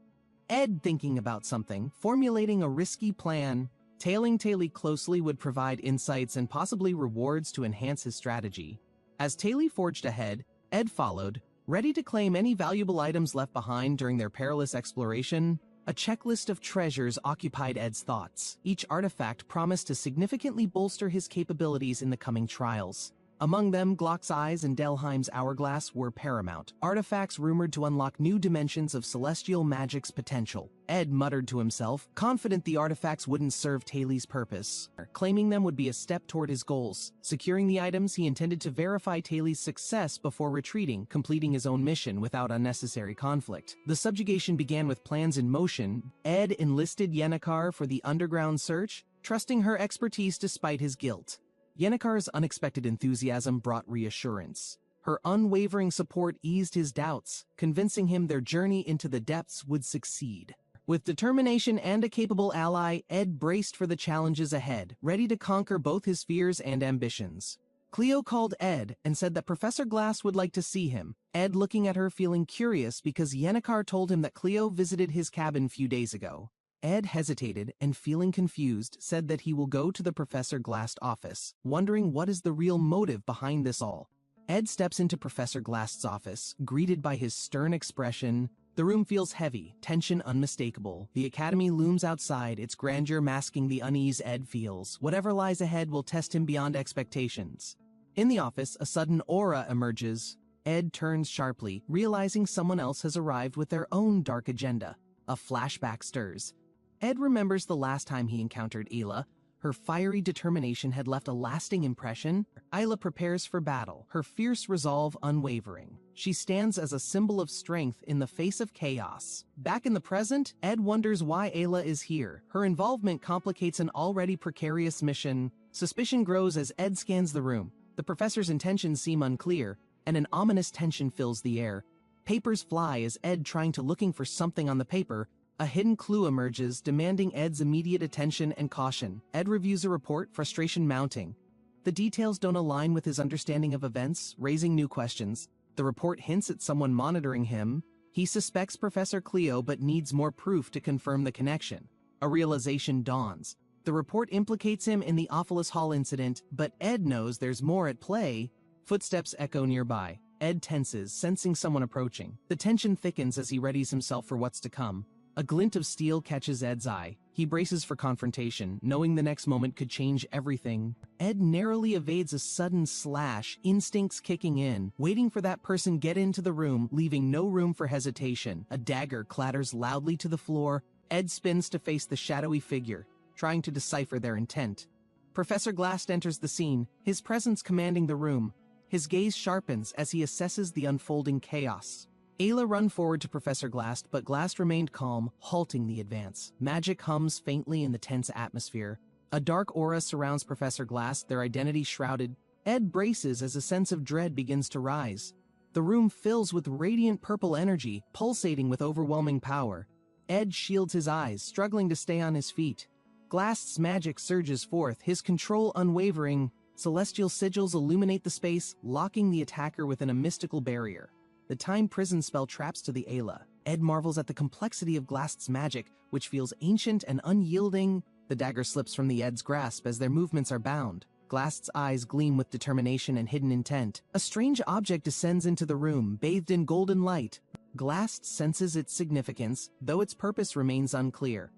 Ed, thinking about something, formulating a risky plan. Tailing Taily closely would provide insights and possibly rewards to enhance his strategy. As Taylor forged ahead, Ed followed, ready to claim any valuable items left behind during their perilous exploration. A checklist of treasures occupied Ed's thoughts. Each artifact promised to significantly bolster his capabilities in the coming trials. Among them, Glock's Eyes and Delheim's Hourglass were paramount, artifacts rumored to unlock new dimensions of celestial magic's potential. Ed muttered to himself, confident the artifacts wouldn't serve Taylor's purpose. Claiming them would be a step toward his goals. Securing the items, he intended to verify Taylor's success before retreating, completing his own mission without unnecessary conflict. The subjugation began with plans in motion. Ed enlisted Yennecar for the underground search, trusting her expertise despite his guilt. Yennecar's unexpected enthusiasm brought reassurance. Her unwavering support eased his doubts, convincing him their journey into the depths would succeed. With determination and a capable ally, Ed braced for the challenges ahead, ready to conquer both his fears and ambitions. Cleo called Ed and said that Professor Glass would like to see him, Ed looking at her feeling curious because Yennecar told him that Cleo visited his cabin a few days ago. Ed hesitated and, feeling confused, said that he will go to the Professor Glass's office, wondering what is the real motive behind this all. Ed steps into Professor Glass's office, greeted by his stern expression. The room feels heavy, tension unmistakable. The academy looms outside, its grandeur masking the unease Ed feels. Whatever lies ahead will test him beyond expectations. In the office, a sudden aura emerges. Ed turns sharply, realizing someone else has arrived with their own dark agenda. A flashback stirs. Ed remembers the last time he encountered Ayla. Her fiery determination had left a lasting impression. Ayla prepares for battle, her fierce resolve unwavering. She stands as a symbol of strength in the face of chaos. Back in the present, Ed wonders why Ayla is here. Her involvement complicates an already precarious mission. Suspicion grows as Ed scans the room. The professor's intentions seem unclear, and an ominous tension fills the air. Papers fly as Ed trying to looking for something on the paper. A hidden clue emerges, demanding Ed's immediate attention and caution. Ed reviews a report, frustration mounting. The details don't align with his understanding of events, raising new questions. The report hints at someone monitoring him. He suspects Professor Cleo but needs more proof to confirm the connection. A realization dawns. The report implicates him in the Ophelis Hall incident, but Ed knows there's more at play. Footsteps echo nearby. Ed tenses, sensing someone approaching. The tension thickens as he readies himself for what's to come. A glint of steel catches Ed's eye. He braces for confrontation, knowing the next moment could change everything. Ed narrowly evades a sudden slash, instincts kicking in, waiting for that person get into the room, leaving no room for hesitation. A dagger clatters loudly to the floor. Ed spins to face the shadowy figure, trying to decipher their intent. Professor Glass enters the scene, his presence commanding the room. His gaze sharpens as he assesses the unfolding chaos. Ayla run forward to Professor Glass, but Glass remained calm, halting the advance. Magic hums faintly in the tense atmosphere. A dark aura surrounds Professor Glass, their identity shrouded. Ed braces as a sense of dread begins to rise. The room fills with radiant purple energy, pulsating with overwhelming power. Ed shields his eyes, struggling to stay on his feet. Glass's magic surges forth, his control unwavering. Celestial sigils illuminate the space, locking the attacker within a mystical barrier. The time prison spell traps to the Ayla. Ed marvels at the complexity of Glass's magic, which feels ancient and unyielding. The dagger slips from the Ed's grasp as their movements are bound. Glass's eyes gleam with determination and hidden intent. A strange object descends into the room, bathed in golden light. Glass senses its significance, though its purpose remains unclear.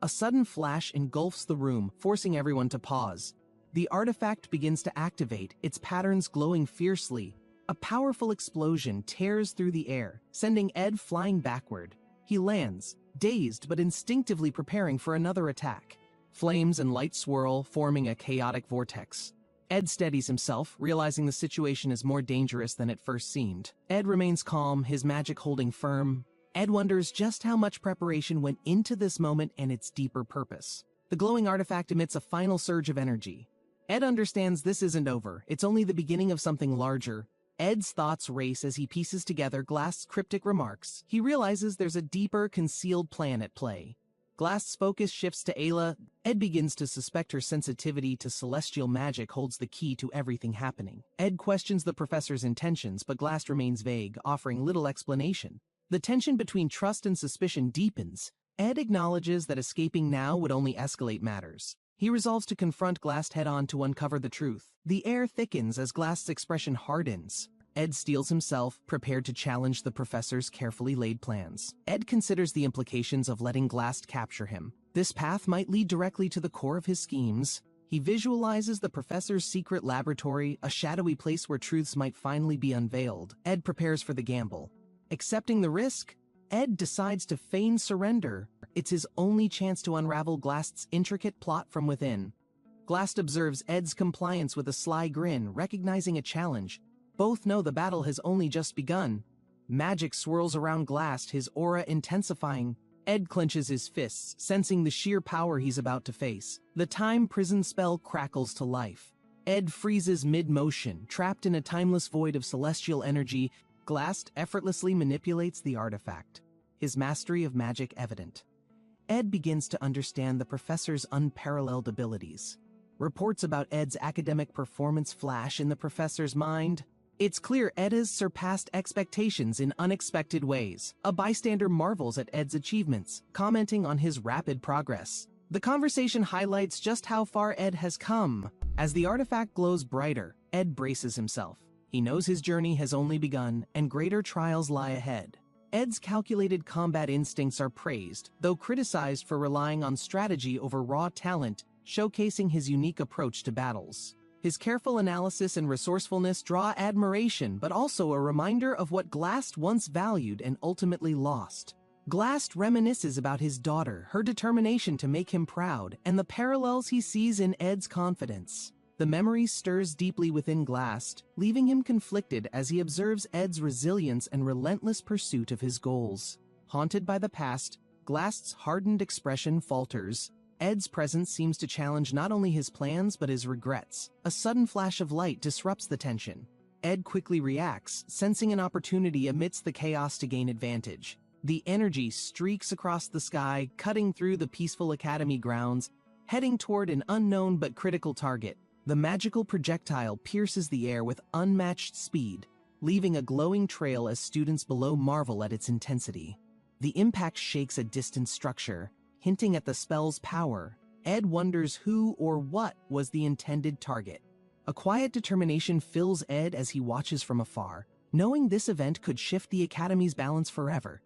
A sudden flash engulfs the room, forcing everyone to pause. The artifact begins to activate, its patterns glowing fiercely. A powerful explosion tears through the air, sending Ed flying backward. He lands, dazed but instinctively preparing for another attack. Flames and light swirl, forming a chaotic vortex. Ed steadies himself, realizing the situation is more dangerous than it first seemed. Ed remains calm, his magic holding firm. Ed wonders just how much preparation went into this moment and its deeper purpose. The glowing artifact emits a final surge of energy. Ed understands this isn't over, it's only the beginning of something larger. Ed's thoughts race as he pieces together Glass's cryptic remarks. He realizes there's a deeper, concealed plan at play. Glass's focus shifts to Ayla. Ed begins to suspect her sensitivity to celestial magic holds the key to everything happening. Ed questions the professor's intentions, but Glass remains vague, offering little explanation. The tension between trust and suspicion deepens. Ed acknowledges that escaping now would only escalate matters. He resolves to confront Glast head-on to uncover the truth. The air thickens as Glast's expression hardens. Ed steels himself, prepared to challenge the professor's carefully laid plans. Ed considers the implications of letting Glast capture him. This path might lead directly to the core of his schemes. He visualizes the professor's secret laboratory, a shadowy place where truths might finally be unveiled. Ed prepares for the gamble. Accepting the risk, Ed decides to feign surrender. It's his only chance to unravel Glast's intricate plot from within. Glast observes Ed's compliance with a sly grin, recognizing a challenge. Both know the battle has only just begun. Magic swirls around Glast, his aura intensifying. Ed clenches his fists, sensing the sheer power he's about to face. The time prison spell crackles to life. Ed freezes mid-motion, trapped in a timeless void of celestial energy. Glast effortlessly manipulates the artifact, his mastery of magic evident. Ed begins to understand the professor's unparalleled abilities. Reports about Ed's academic performance flash in the professor's mind. It's clear Ed has surpassed expectations in unexpected ways. A bystander marvels at Ed's achievements, commenting on his rapid progress. The conversation highlights just how far Ed has come. As the artifact glows brighter, Ed braces himself. He knows his journey has only begun, and greater trials lie ahead. Ed's calculated combat instincts are praised, though criticized for relying on strategy over raw talent, showcasing his unique approach to battles. His careful analysis and resourcefulness draw admiration, but also a reminder of what Glast once valued and ultimately lost. Glast reminisces about his daughter, her determination to make him proud, and the parallels he sees in Ed's confidence. The memory stirs deeply within Glast, leaving him conflicted as he observes Ed's resilience and relentless pursuit of his goals. Haunted by the past, Glast's hardened expression falters. Ed's presence seems to challenge not only his plans but his regrets. A sudden flash of light disrupts the tension. Ed quickly reacts, sensing an opportunity amidst the chaos to gain advantage. The energy streaks across the sky, cutting through the peaceful academy grounds, heading toward an unknown but critical target. The magical projectile pierces the air with unmatched speed, leaving a glowing trail as students below marvel at its intensity. The impact shakes a distant structure, hinting at the spell's power. Ed wonders who or what was the intended target. A quiet determination fills Ed as he watches from afar, knowing this event could shift the Academy's balance forever.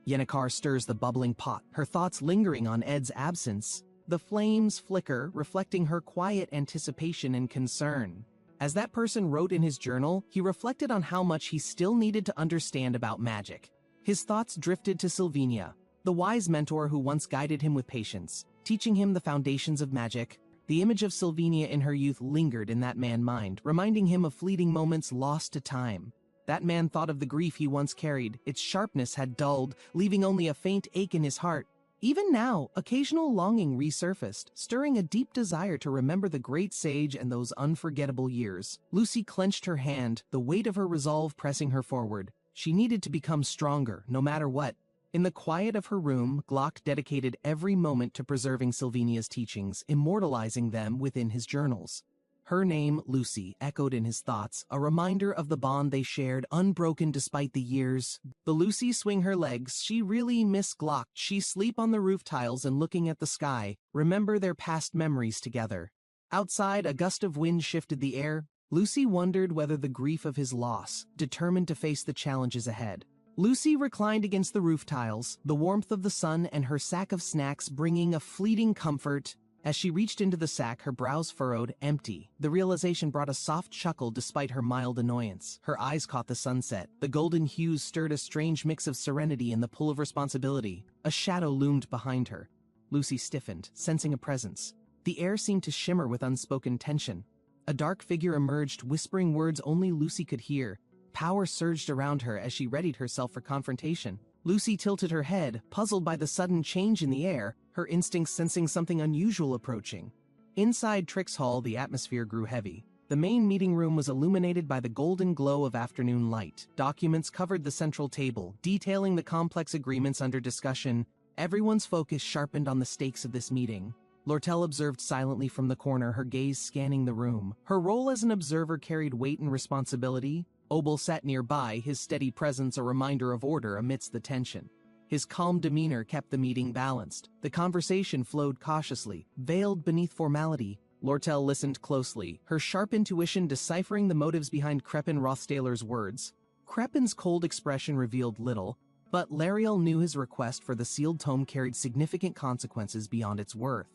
Yennecar stirs the bubbling pot, her thoughts lingering on Ed's absence. The flames flicker, reflecting her quiet anticipation and concern. As that person wrote in his journal, he reflected on how much he still needed to understand about magic. His thoughts drifted to Sylvania, the wise mentor who once guided him with patience, teaching him the foundations of magic. The image of Sylvania in her youth lingered in that man's mind, reminding him of fleeting moments lost to time. That man thought of the grief he once carried. Its sharpness had dulled, leaving only a faint ache in his heart. Even now, occasional longing resurfaced, stirring a deep desire to remember the great sage and those unforgettable years. Lucy clenched her hand, the weight of her resolve pressing her forward. She needed to become stronger, no matter what. In the quiet of her room, Glock dedicated every moment to preserving Sylvania's teachings, immortalizing them within his journals. Her name, Lucy, echoed in his thoughts, a reminder of the bond they shared, unbroken despite the years. The Lucy swing her legs, she really miss Glock. She sleep on the roof tiles and looking at the sky, remember their past memories together. Outside, a gust of wind shifted the air. Lucy wondered whether the grief of his loss, determined to face the challenges ahead. Lucy reclined against the roof tiles, the warmth of the sun and her sack of snacks bringing a fleeting comfort. As she reached into the sack, her brows furrowed, empty. The realization brought a soft chuckle despite her mild annoyance. Her eyes caught the sunset. The golden hues stirred a strange mix of serenity and the pull of responsibility. A shadow loomed behind her. Lucy stiffened, sensing a presence. The air seemed to shimmer with unspoken tension. A dark figure emerged, whispering words only Lucy could hear. Power surged around her as she readied herself for confrontation. Lucy tilted her head, puzzled by the sudden change in the air, her instincts sensing something unusual approaching. Inside Trix Hall, the atmosphere grew heavy. The main meeting room was illuminated by the golden glow of afternoon light. Documents covered the central table, detailing the complex agreements under discussion. Everyone's focus sharpened on the stakes of this meeting. Lortel observed silently from the corner, her gaze scanning the room. Her role as an observer carried weight and responsibility. Obel sat nearby, his steady presence a reminder of order amidst the tension. His calm demeanor kept the meeting balanced. The conversation flowed cautiously, veiled beneath formality. Lortel listened closely, her sharp intuition deciphering the motives behind Crepin Rothstaler's words. Crepin's cold expression revealed little, but Lariel knew his request for the sealed tome carried significant consequences beyond its worth.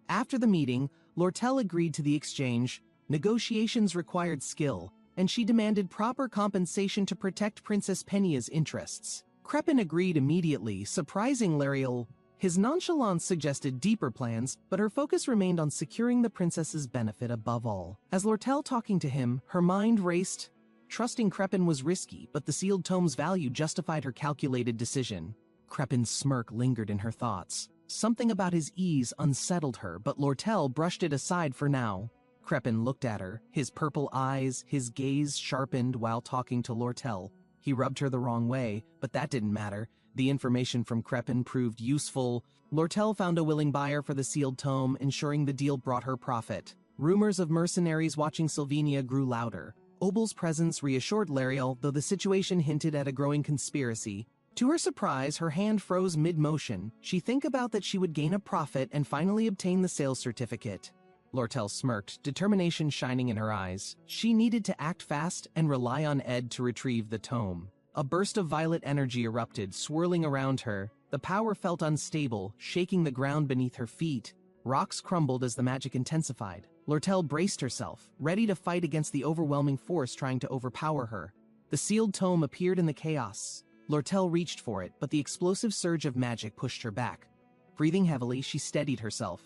After the meeting, Lortel agreed to the exchange. Negotiations required skill, and she demanded proper compensation to protect Princess Penia's interests. Crepin agreed immediately, surprising Lariel. His nonchalance suggested deeper plans, but her focus remained on securing the princess's benefit above all. As Lortel talking to him, her mind raced. Trusting Crepin was risky, but the sealed tome's value justified her calculated decision. Crepin's smirk lingered in her thoughts. Something about his ease unsettled her, but Lortel brushed it aside for now. Crepin looked at her, his purple eyes, his gaze sharpened while talking to Lortel. He rubbed her the wrong way, but that didn't matter. The information from Crepin proved useful. Lortel found a willing buyer for the sealed tome, ensuring the deal brought her profit. Rumors of mercenaries watching Sylvania grew louder. Obel's presence reassured Lariel, though the situation hinted at a growing conspiracy. To her surprise, her hand froze mid-motion. She think about that she would gain a profit and finally obtain the sales certificate. Lortel smirked, determination shining in her eyes. She needed to act fast and rely on Ed to retrieve the tome. A burst of violet energy erupted, swirling around her. The power felt unstable, shaking the ground beneath her feet. Rocks crumbled as the magic intensified. Lortel braced herself, ready to fight against the overwhelming force trying to overpower her. The sealed tome appeared in the chaos. Lortel reached for it, but the explosive surge of magic pushed her back. Breathing heavily, she steadied herself.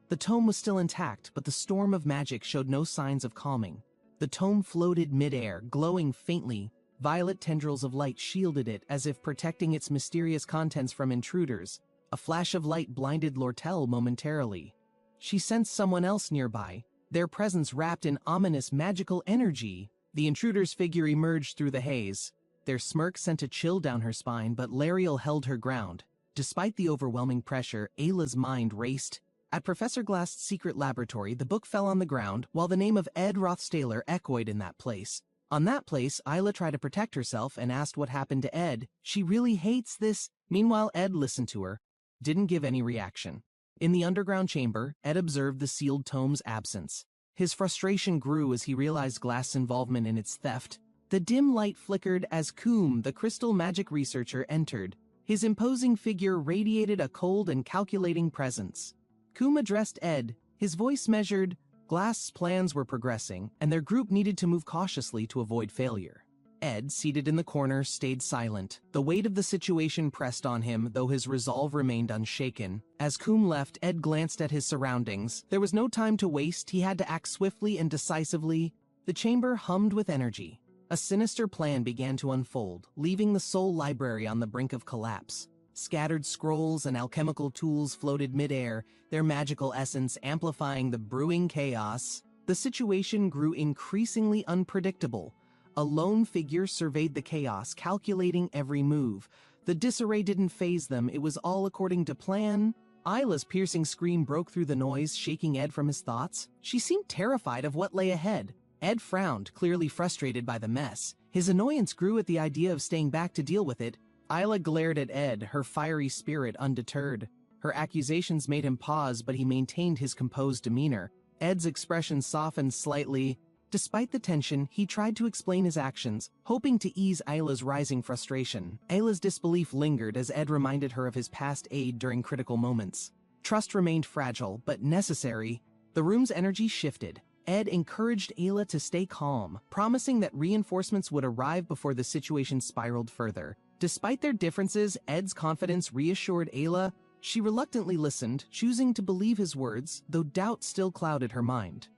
The tome was still intact, but the storm of magic showed no signs of calming. The tome floated mid-air, glowing faintly. Violet tendrils of light shielded it, as if protecting its mysterious contents from intruders. A flash of light blinded Lortel momentarily. She sensed someone else nearby, their presence wrapped in ominous magical energy. The intruder's figure emerged through the haze. Their smirk sent a chill down her spine, but Lariel held her ground. Despite the overwhelming pressure, Ayla's mind raced. At Professor Glass's secret laboratory, the book fell on the ground, while the name of Ed Rothstaler echoed in that place. On that place, Ayla tried to protect herself and asked what happened to Ed. She really hates this. Meanwhile, Ed listened to her, didn't give any reaction. In the underground chamber, Ed observed the sealed tome's absence. His frustration grew as he realized Glass's involvement in its theft. The dim light flickered as Coombe, the crystal magic researcher, entered. His imposing figure radiated a cold and calculating presence. Coombe addressed Ed, his voice measured. Glass's plans were progressing, and their group needed to move cautiously to avoid failure. Ed, seated in the corner, stayed silent. The weight of the situation pressed on him, though his resolve remained unshaken. As Coombe left, Ed glanced at his surroundings. There was no time to waste. He had to act swiftly and decisively. The chamber hummed with energy. A sinister plan began to unfold, leaving the soul library on the brink of collapse. Scattered scrolls and alchemical tools floated mid-air, their magical essence amplifying the brewing chaos. The situation grew increasingly unpredictable. A lone figure surveyed the chaos, calculating every move. The disarray didn't faze them, it was all according to plan. Ayla's piercing scream broke through the noise, shaking Ed from his thoughts. She seemed terrified of what lay ahead. Ed frowned, clearly frustrated by the mess. His annoyance grew at the idea of staying back to deal with it. Ayla glared at Ed, her fiery spirit undeterred. Her accusations made him pause, but he maintained his composed demeanor. Ed's expression softened slightly. Despite the tension, he tried to explain his actions, hoping to ease Ayla's rising frustration. Ayla's disbelief lingered as Ed reminded her of his past aid during critical moments. Trust remained fragile, but necessary. The room's energy shifted. Ed encouraged Ayla to stay calm, promising that reinforcements would arrive before the situation spiraled further. Despite their differences, Ed's confidence reassured Ayla. She reluctantly listened, choosing to believe his words, though doubt still clouded her mind.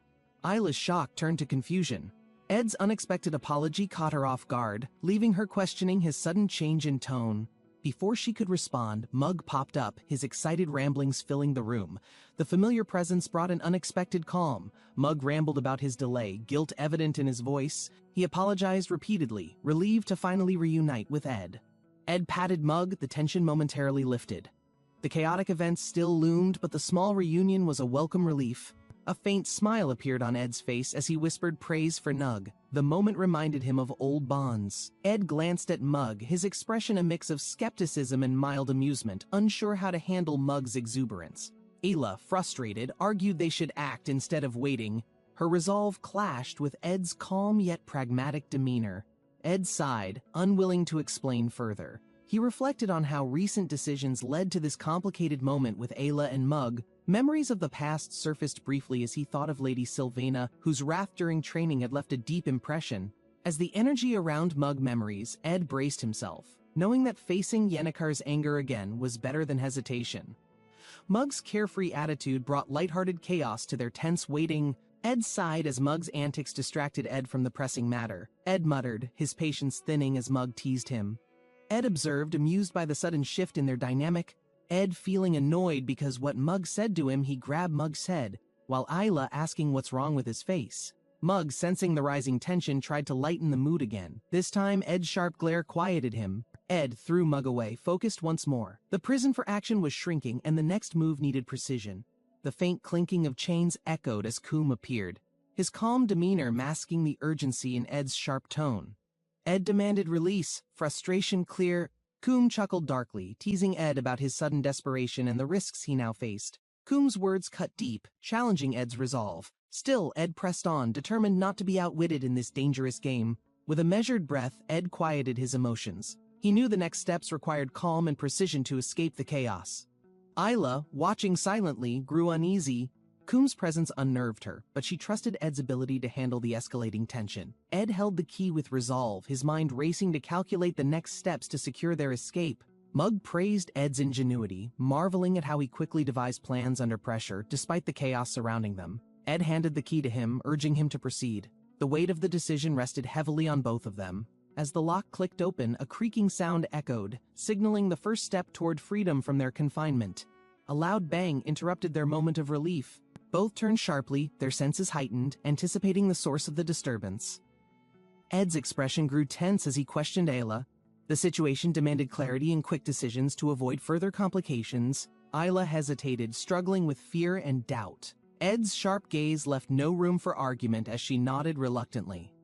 Ayla's shock turned to confusion. Ed's unexpected apology caught her off guard, leaving her questioning his sudden change in tone. Before she could respond, Mug popped up, his excited ramblings filling the room. The familiar presence brought an unexpected calm. Mug rambled about his delay, guilt evident in his voice. He apologized repeatedly, relieved to finally reunite with Ed. Ed patted Mug, the tension momentarily lifted. The chaotic events still loomed, but the small reunion was a welcome relief. A faint smile appeared on Ed's face as he whispered praise for Nug. The moment reminded him of old bonds. Ed glanced at Mug, his expression a mix of skepticism and mild amusement, unsure how to handle Mug's exuberance. Ayla, frustrated, argued they should act instead of waiting. Her resolve clashed with Ed's calm yet pragmatic demeanor. Ed sighed, unwilling to explain further. He reflected on how recent decisions led to this complicated moment with Ayla and Mug. Memories of the past surfaced briefly as he thought of Lady Sylvana, whose wrath during training had left a deep impression. As the energy around Mug memories, Ed braced himself, knowing that facing Yennekar's anger again was better than hesitation. Mug's carefree attitude brought lighthearted chaos to their tense waiting. Ed sighed as Mug's antics distracted Ed from the pressing matter. Ed muttered, his patience thinning as Mug teased him. Ed observed, amused by the sudden shift in their dynamic. Ed feeling annoyed because what Mug said to him, he grabbed Mug's head, while Ayla asking what's wrong with his face. Mug, sensing the rising tension, tried to lighten the mood again. This time, Ed's sharp glare quieted him. Ed threw Mug away, focused once more. The prison for action was shrinking, and the next move needed precision. The faint clinking of chains echoed as Coom appeared, his calm demeanor masking the urgency in Ed's sharp tone. Ed demanded release, frustration clear. Coom chuckled darkly, teasing Ed about his sudden desperation and the risks he now faced. Coom's words cut deep, challenging Ed's resolve. Still, Ed pressed on, determined not to be outwitted in this dangerous game. With a measured breath, Ed quieted his emotions. He knew the next steps required calm and precision to escape the chaos. Ayla, watching silently, grew uneasy. Coom's presence unnerved her, but she trusted Ed's ability to handle the escalating tension. Ed held the key with resolve, his mind racing to calculate the next steps to secure their escape. Mug praised Ed's ingenuity, marveling at how he quickly devised plans under pressure, despite the chaos surrounding them. Ed handed the key to him, urging him to proceed. The weight of the decision rested heavily on both of them. As the lock clicked open, a creaking sound echoed, signaling the first step toward freedom from their confinement. A loud bang interrupted their moment of relief. Both turned sharply, their senses heightened, anticipating the source of the disturbance. Ed's expression grew tense as he questioned Ayla. The situation demanded clarity and quick decisions to avoid further complications. Ayla hesitated, struggling with fear and doubt. Ed's sharp gaze left no room for argument as she nodded reluctantly.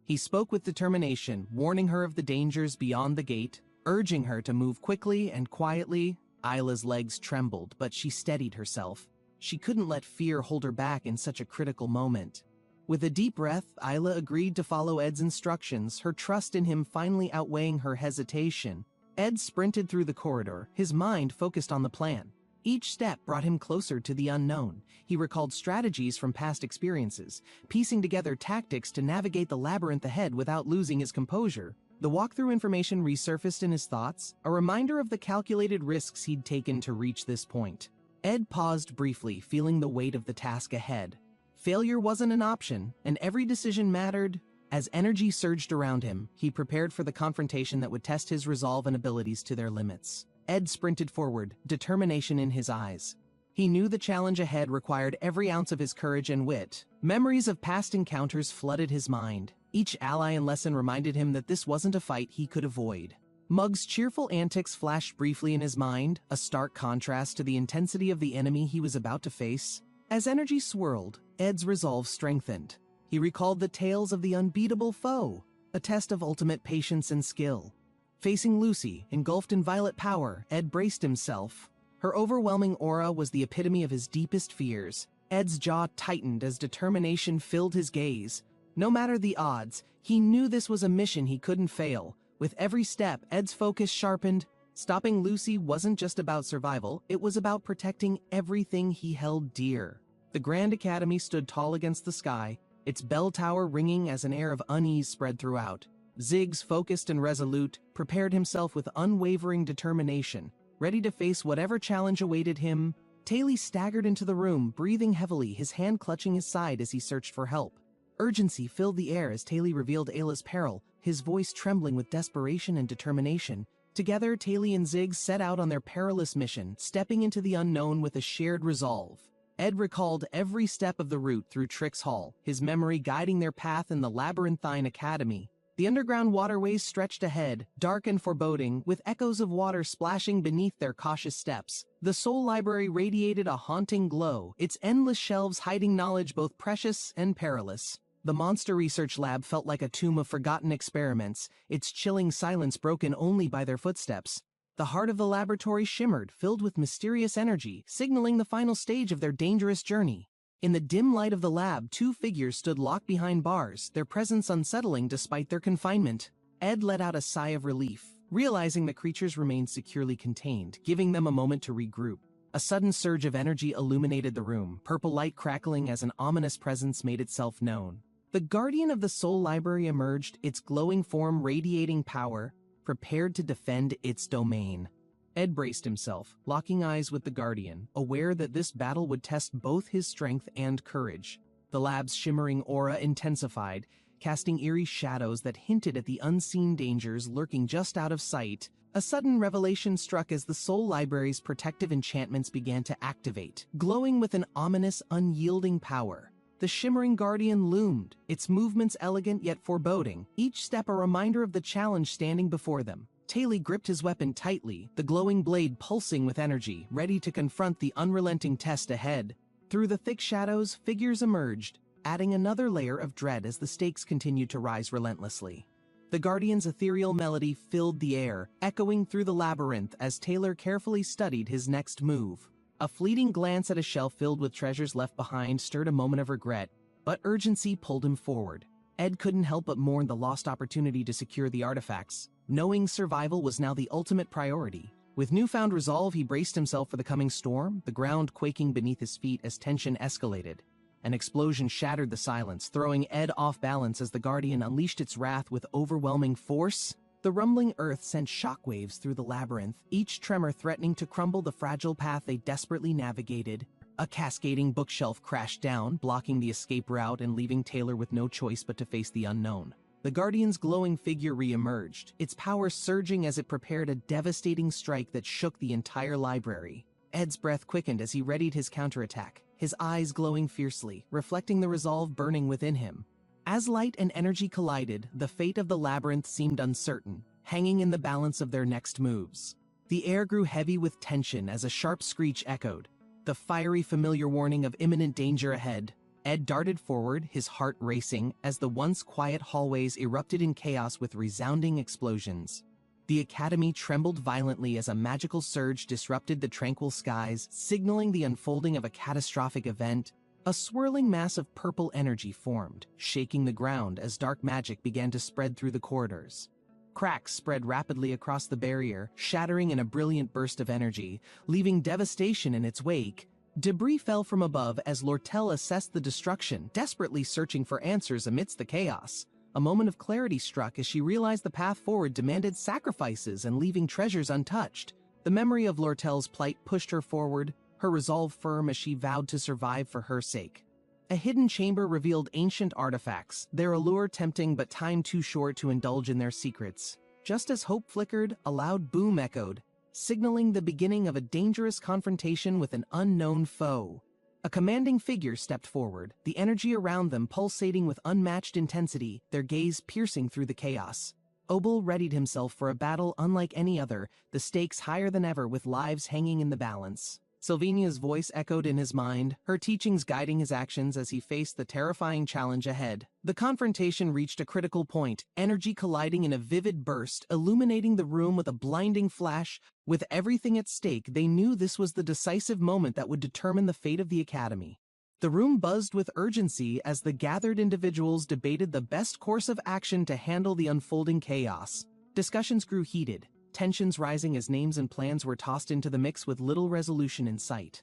He spoke with determination, warning her of the dangers beyond the gate, urging her to move quickly and quietly. Ayla's legs trembled, but she steadied herself. She couldn't let fear hold her back in such a critical moment. With a deep breath, Ayla agreed to follow Ed's instructions, her trust in him finally outweighing her hesitation. Ed sprinted through the corridor, his mind focused on the plan. Each step brought him closer to the unknown. He recalled strategies from past experiences, piecing together tactics to navigate the labyrinth ahead without losing his composure. The walkthrough information resurfaced in his thoughts, a reminder of the calculated risks he'd taken to reach this point. Ed paused briefly, feeling the weight of the task ahead. Failure wasn't an option, and every decision mattered. As energy surged around him, he prepared for the confrontation that would test his resolve and abilities to their limits. Ed sprinted forward, determination in his eyes. He knew the challenge ahead required every ounce of his courage and wit. Memories of past encounters flooded his mind. Each ally and lesson reminded him that this wasn't a fight he could avoid. Mug's cheerful antics flashed briefly in his mind, a stark contrast to the intensity of the enemy he was about to face. As energy swirled, Ed's resolve strengthened. He recalled the tales of the unbeatable foe, a test of ultimate patience and skill. Facing Lucy, engulfed in violet power, Ed braced himself. Her overwhelming aura was the epitome of his deepest fears. Ed's jaw tightened as determination filled his gaze. No matter the odds, he knew this was a mission he couldn't fail. With every step, Ed's focus sharpened. Stopping Lucy wasn't just about survival, it was about protecting everything he held dear. The Grand Academy stood tall against the sky, its bell tower ringing as an air of unease spread throughout. Ziggs, focused and resolute, prepared himself with unwavering determination, ready to face whatever challenge awaited him. Taylor staggered into the room, breathing heavily, his hand clutching his side as he searched for help. Urgency filled the air as Taylor revealed Ayla's peril, his voice trembling with desperation and determination. Together, Taylor and Ziggs set out on their perilous mission, stepping into the unknown with a shared resolve. Ed recalled every step of the route through Trix Hall, his memory guiding their path in the labyrinthine academy. The underground waterways stretched ahead, dark and foreboding, with echoes of water splashing beneath their cautious steps. The Soul Library radiated a haunting glow, its endless shelves hiding knowledge both precious and perilous. The Monster Research Lab felt like a tomb of forgotten experiments, its chilling silence broken only by their footsteps. The heart of the laboratory shimmered, filled with mysterious energy, signaling the final stage of their dangerous journey. In the dim light of the lab, two figures stood locked behind bars, their presence unsettling despite their confinement. Ed let out a sigh of relief, realizing the creatures remained securely contained, giving them a moment to regroup. A sudden surge of energy illuminated the room, purple light crackling as an ominous presence made itself known. The guardian of the Soul Library emerged, its glowing form radiating power, prepared to defend its domain. Ed braced himself, locking eyes with the guardian, aware that this battle would test both his strength and courage. The lab's shimmering aura intensified, casting eerie shadows that hinted at the unseen dangers lurking just out of sight. A sudden revelation struck as the Soul Library's protective enchantments began to activate, glowing with an ominous, unyielding power. The shimmering guardian loomed, its movements elegant yet foreboding, each step a reminder of the challenge standing before them. Taylor gripped his weapon tightly, the glowing blade pulsing with energy, ready to confront the unrelenting test ahead. Through the thick shadows, figures emerged, adding another layer of dread as the stakes continued to rise relentlessly. The guardian's ethereal melody filled the air, echoing through the labyrinth as Taylor carefully studied his next move. A fleeting glance at a shelf filled with treasures left behind stirred a moment of regret, but urgency pulled him forward. Ed couldn't help but mourn the lost opportunity to secure the artifacts, knowing survival was now the ultimate priority. With newfound resolve, he braced himself for the coming storm, the ground quaking beneath his feet as tension escalated. An explosion shattered the silence, throwing Ed off balance as the Guardian unleashed its wrath with overwhelming force. The rumbling earth sent shockwaves through the labyrinth, each tremor threatening to crumble the fragile path they desperately navigated. A cascading bookshelf crashed down, blocking the escape route and leaving Taylor with no choice but to face the unknown. The Guardian's glowing figure re-emerged, its power surging as it prepared a devastating strike that shook the entire library. Ed's breath quickened as he readied his counterattack, his eyes glowing fiercely, reflecting the resolve burning within him. As light and energy collided, the fate of the labyrinth seemed uncertain, hanging in the balance of their next moves. The air grew heavy with tension as a sharp screech echoed, the fiery familiar warning of imminent danger ahead. Ed darted forward, his heart racing, as the once quiet hallways erupted in chaos with resounding explosions. The academy trembled violently as a magical surge disrupted the tranquil skies, signaling the unfolding of a catastrophic event. A swirling mass of purple energy formed, shaking the ground as dark magic began to spread through the corridors. Cracks spread rapidly across the barrier, shattering in a brilliant burst of energy, leaving devastation in its wake. Debris fell from above as Lortel assessed the destruction, desperately searching for answers amidst the chaos. A moment of clarity struck as she realized the path forward demanded sacrifices and leaving treasures untouched. The memory of Lortel's plight pushed her forward, her resolve firm as she vowed to survive for her sake. A hidden chamber revealed ancient artifacts, their allure tempting but time too short to indulge in their secrets. Just as hope flickered, a loud boom echoed, signaling the beginning of a dangerous confrontation with an unknown foe. A commanding figure stepped forward, the energy around them pulsating with unmatched intensity, their gaze piercing through the chaos. Obel readied himself for a battle unlike any other, the stakes higher than ever with lives hanging in the balance. Sylvania's voice echoed in his mind, her teachings guiding his actions as he faced the terrifying challenge ahead. The confrontation reached a critical point, energy colliding in a vivid burst, illuminating the room with a blinding flash. With everything at stake, they knew this was the decisive moment that would determine the fate of the academy. The room buzzed with urgency as the gathered individuals debated the best course of action to handle the unfolding chaos. Discussions grew heated, tensions rising as names and plans were tossed into the mix with little resolution in sight.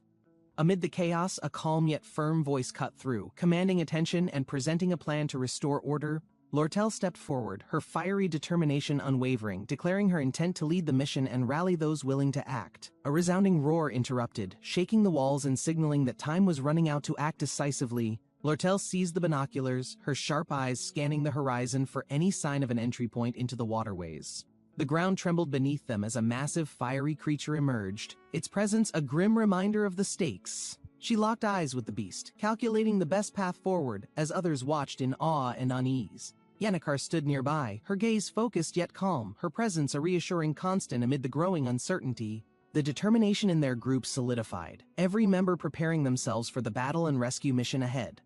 Amid the chaos, a calm yet firm voice cut through, commanding attention and presenting a plan to restore order. Lortel stepped forward, her fiery determination unwavering, declaring her intent to lead the mission and rally those willing to act. A resounding roar interrupted, shaking the walls and signaling that time was running out to act decisively. Lortel seized the binoculars, her sharp eyes scanning the horizon for any sign of an entry point into the waterways. The ground trembled beneath them as a massive fiery creature emerged, its presence a grim reminder of the stakes. She locked eyes with the beast, calculating the best path forward as others watched in awe and unease. Yennecar stood nearby, her gaze focused yet calm, her presence a reassuring constant amid the growing uncertainty. The determination in their group solidified, every member preparing themselves for the battle and rescue mission ahead.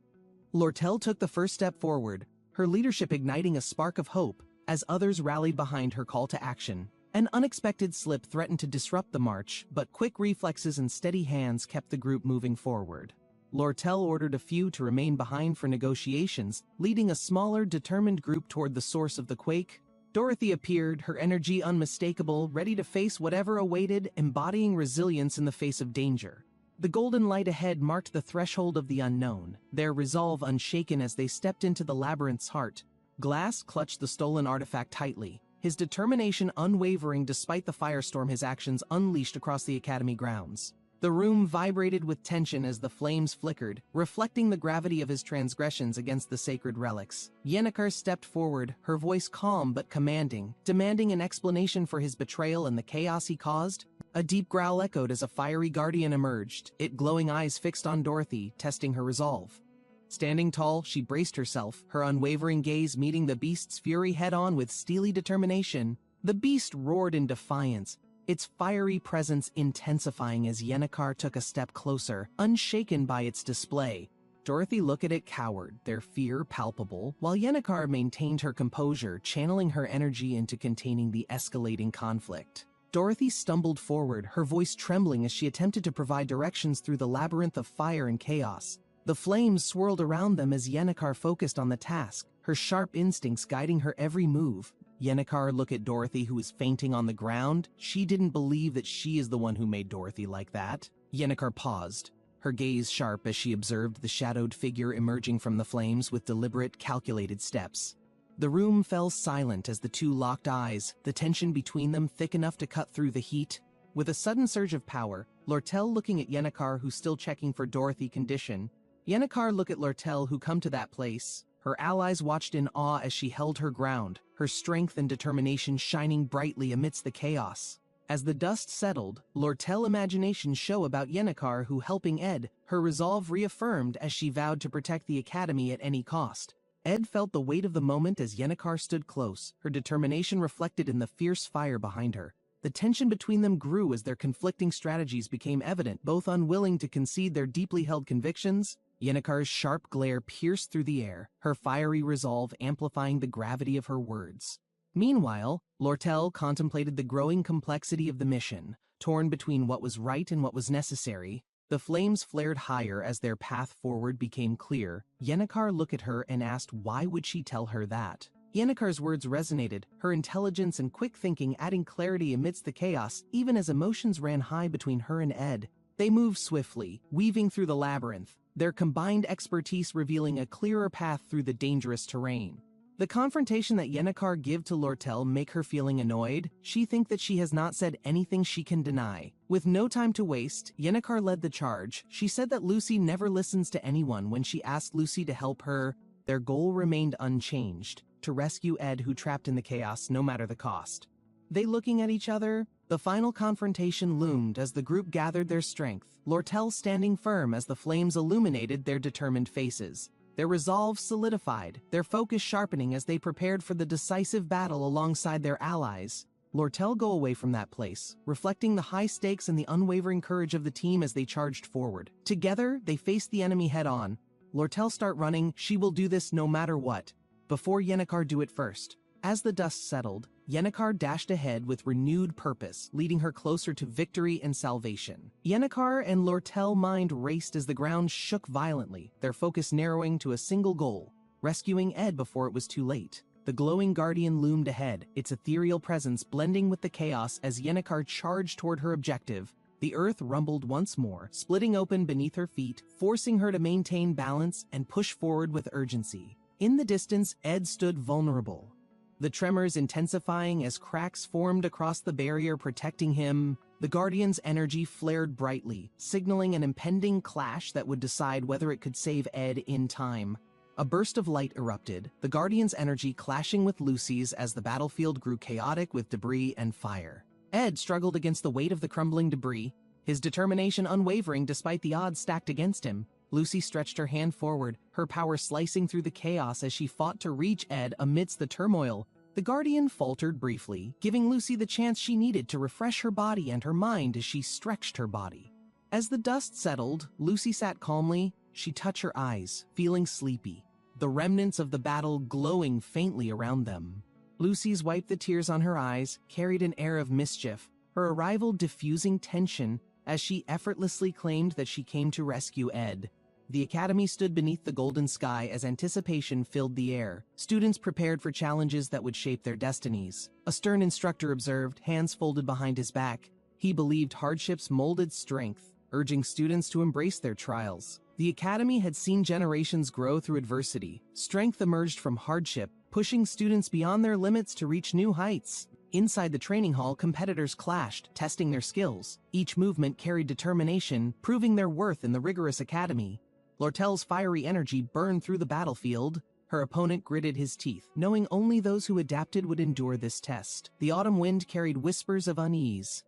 Lortel took the first step forward, her leadership igniting a spark of hope as others rallied behind her call to action. An unexpected slip threatened to disrupt the march, but quick reflexes and steady hands kept the group moving forward. Lortel ordered a few to remain behind for negotiations, leading a smaller, determined group toward the source of the quake. Dorothy appeared, her energy unmistakable, ready to face whatever awaited, embodying resilience in the face of danger. The golden light ahead marked the threshold of the unknown, their resolve unshaken as they stepped into the labyrinth's heart. Glass clutched the stolen artifact tightly, his determination unwavering despite the firestorm his actions unleashed across the academy grounds. The room vibrated with tension as the flames flickered, reflecting the gravity of his transgressions against the sacred relics. Yennecar stepped forward, her voice calm but commanding, demanding an explanation for his betrayal and the chaos he caused. A deep growl echoed as a fiery guardian emerged, its glowing eyes fixed on Dorothy, testing her resolve. Standing tall, she braced herself, her unwavering gaze meeting the beast's fury head-on with steely determination. The beast roared in defiance, its fiery presence intensifying as Yennecar took a step closer, unshaken by its display. Dorothy looked at it cowered, their fear palpable, while Yennecar maintained her composure, channeling her energy into containing the escalating conflict. Dorothy stumbled forward, her voice trembling as she attempted to provide directions through the labyrinth of fire and chaos. The flames swirled around them as Yennecar focused on the task, her sharp instincts guiding her every move. Yennecar looked at Dorothy, who was fainting on the ground. She didn't believe that she is the one who made Dorothy like that. Yennecar paused, her gaze sharp as she observed the shadowed figure emerging from the flames with deliberate, calculated steps. The room fell silent as the two locked eyes, the tension between them thick enough to cut through the heat. With a sudden surge of power, Lortel looking at Yennecar, who's still checking for Dorothy's condition. Yennecar looked at Lortel, who come to that place. Her allies watched in awe as she held her ground, her strength and determination shining brightly amidst the chaos. As the dust settled, Lortel's imagination show about Yennecar, who helping Ed, her resolve reaffirmed as she vowed to protect the academy at any cost. Ed felt the weight of the moment as Yennecar stood close, her determination reflected in the fierce fire behind her. The tension between them grew as their conflicting strategies became evident, both unwilling to concede their deeply held convictions. Yennecar's sharp glare pierced through the air, her fiery resolve amplifying the gravity of her words. Meanwhile, Lortel contemplated the growing complexity of the mission, torn between what was right and what was necessary. The flames flared higher as their path forward became clear. Yennecar looked at her and asked why would she tell her that. Yennecar's words resonated, her intelligence and quick thinking adding clarity amidst the chaos, even as emotions ran high between her and Ed. They moved swiftly, weaving through the labyrinth, their combined expertise revealing a clearer path through the dangerous terrain. The confrontation that Yennecar gave to Lortel make her feeling annoyed. She think that she has not said anything she can deny. With no time to waste, Yennecar led the charge. She said that Lucy never listens to anyone when she asked Lucy to help her. Their goal remained unchanged, to rescue Ed, who trapped in the chaos no matter the cost. They looking at each other? The final confrontation loomed as the group gathered their strength, Lortel standing firm as the flames illuminated their determined faces. Their resolve solidified, their focus sharpening as they prepared for the decisive battle alongside their allies. Lortel go away from that place, reflecting the high stakes and the unwavering courage of the team as they charged forward. Together, they faced the enemy head-on. Lortel start running, she will do this no matter what. Before Yennecar do it first. As the dust settled, Yennecar dashed ahead with renewed purpose, leading her closer to victory and salvation. Yennecar and Lortel mind raced as the ground shook violently, their focus narrowing to a single goal, rescuing Ed before it was too late. The glowing guardian loomed ahead, its ethereal presence blending with the chaos as Yennecar charged toward her objective. The earth rumbled once more, splitting open beneath her feet, forcing her to maintain balance and push forward with urgency. In the distance, Ed stood vulnerable, the tremors intensifying as cracks formed across the barrier protecting him. The Guardian's energy flared brightly, signaling an impending clash that would decide whether it could save Ed in time. A burst of light erupted, the Guardian's energy clashing with Lucy's as the battlefield grew chaotic with debris and fire. Ed struggled against the weight of the crumbling debris, his determination unwavering despite the odds stacked against him. Lucy stretched her hand forward, her power slicing through the chaos as she fought to reach Ed amidst the turmoil. The Guardian faltered briefly, giving Lucy the chance she needed to refresh her body and her mind as she stretched her body. As the dust settled, Lucy sat calmly. She touched her eyes, feeling sleepy, the remnants of the battle glowing faintly around them. Lucy's wiped the tears on her eyes, carried an air of mischief, her arrival diffusing tension as she effortlessly claimed that she came to rescue Ed. The academy stood beneath the golden sky as anticipation filled the air. Students prepared for challenges that would shape their destinies. A stern instructor observed, hands folded behind his back. He believed hardships molded strength, urging students to embrace their trials. The academy had seen generations grow through adversity. Strength emerged from hardship, pushing students beyond their limits to reach new heights. Inside the training hall, competitors clashed, testing their skills. Each movement carried determination, proving their worth in the rigorous academy. Lortel's fiery energy burned through the battlefield. Her opponent gritted his teeth, knowing only those who adapted would endure this test. The autumn wind carried whispers of unease.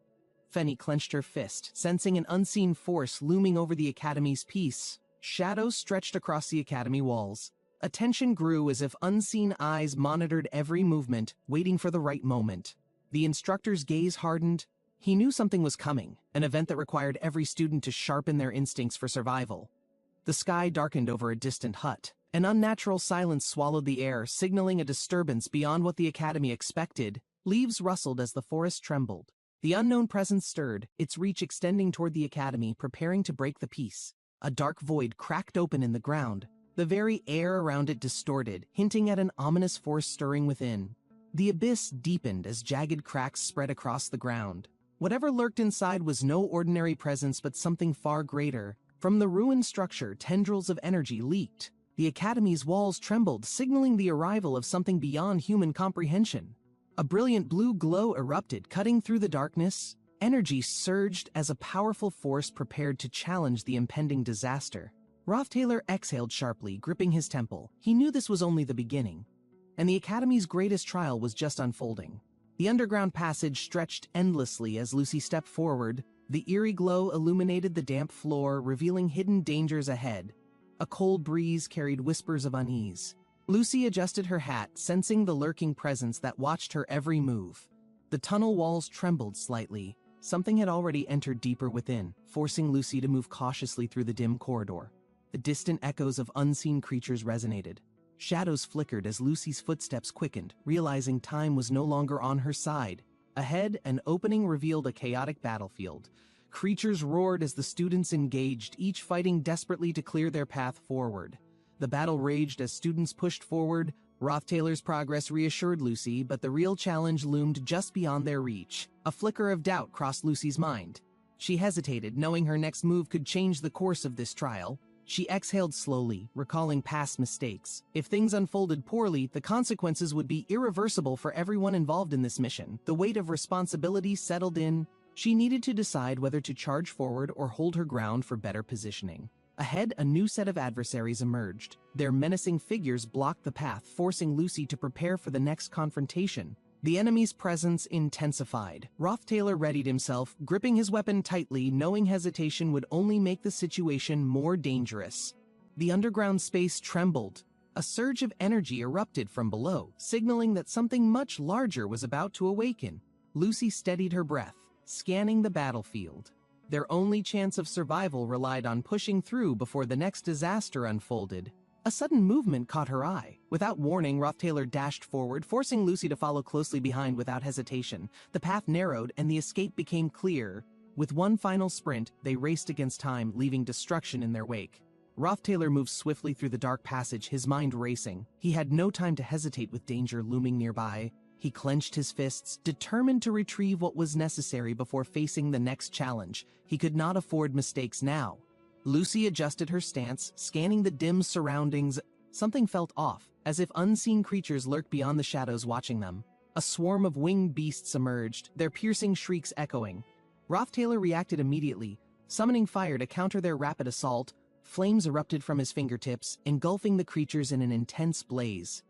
Fenny clenched her fist, sensing an unseen force looming over the academy's peace. Shadows stretched across the academy walls. Attention grew as if unseen eyes monitored every movement, waiting for the right moment. The instructor's gaze hardened. He knew something was coming, an event that required every student to sharpen their instincts for survival. The sky darkened over a distant hut. An unnatural silence swallowed the air, signaling a disturbance beyond what the academy expected. Leaves rustled as the forest trembled. The unknown presence stirred, its reach extending toward the academy, preparing to break the peace. A dark void cracked open in the ground. The very air around it distorted, hinting at an ominous force stirring within. The abyss deepened as jagged cracks spread across the ground. Whatever lurked inside was no ordinary presence but something far greater. From the ruined structure, tendrils of energy leaked. The academy's walls trembled, signaling the arrival of something beyond human comprehension. A brilliant blue glow erupted, cutting through the darkness. Energy surged as a powerful force prepared to challenge the impending disaster. Taylor exhaled sharply, gripping his temple. He knew this was only the beginning, and the academy's greatest trial was just unfolding. The underground passage stretched endlessly as Lucy stepped forward. The eerie glow illuminated the damp floor, revealing hidden dangers ahead. A cold breeze carried whispers of unease. Lucy adjusted her hat, sensing the lurking presence that watched her every move. The tunnel walls trembled slightly. Something had already entered deeper within, forcing Lucy to move cautiously through the dim corridor. The distant echoes of unseen creatures resonated. Shadows flickered as Lucy's footsteps quickened, realizing time was no longer on her side. Ahead, an opening revealed a chaotic battlefield. Creatures roared as the students engaged, each fighting desperately to clear their path forward. The battle raged as students pushed forward. Taylor's progress reassured Lucy, but the real challenge loomed just beyond their reach. A flicker of doubt crossed Lucy's mind. She hesitated, knowing her next move could change the course of this trial. She exhaled slowly, recalling past mistakes. If things unfolded poorly, the consequences would be irreversible for everyone involved in this mission. The weight of responsibility settled in. She needed to decide whether to charge forward or hold her ground for better positioning. Ahead, a new set of adversaries emerged. Their menacing figures blocked the path, forcing Lucy to prepare for the next confrontation. The enemy's presence intensified. Taylor readied himself, gripping his weapon tightly, knowing hesitation would only make the situation more dangerous. The underground space trembled. A surge of energy erupted from below, signaling that something much larger was about to awaken. Lucy steadied her breath, scanning the battlefield. Their only chance of survival relied on pushing through before the next disaster unfolded. A sudden movement caught her eye. Without warning, Taylor dashed forward, forcing Lucy to follow closely behind without hesitation. The path narrowed and the escape became clear. With one final sprint, they raced against time, leaving destruction in their wake. Taylor moved swiftly through the dark passage, his mind racing. He had no time to hesitate with danger looming nearby. He clenched his fists, determined to retrieve what was necessary before facing the next challenge. He could not afford mistakes now. Lucy adjusted her stance, scanning the dim surroundings. Something felt off, as if unseen creatures lurked beyond the shadows watching them. A swarm of winged beasts emerged, their piercing shrieks echoing. Taylor reacted immediately, summoning fire to counter their rapid assault. Flames erupted from his fingertips, engulfing the creatures in an intense blaze.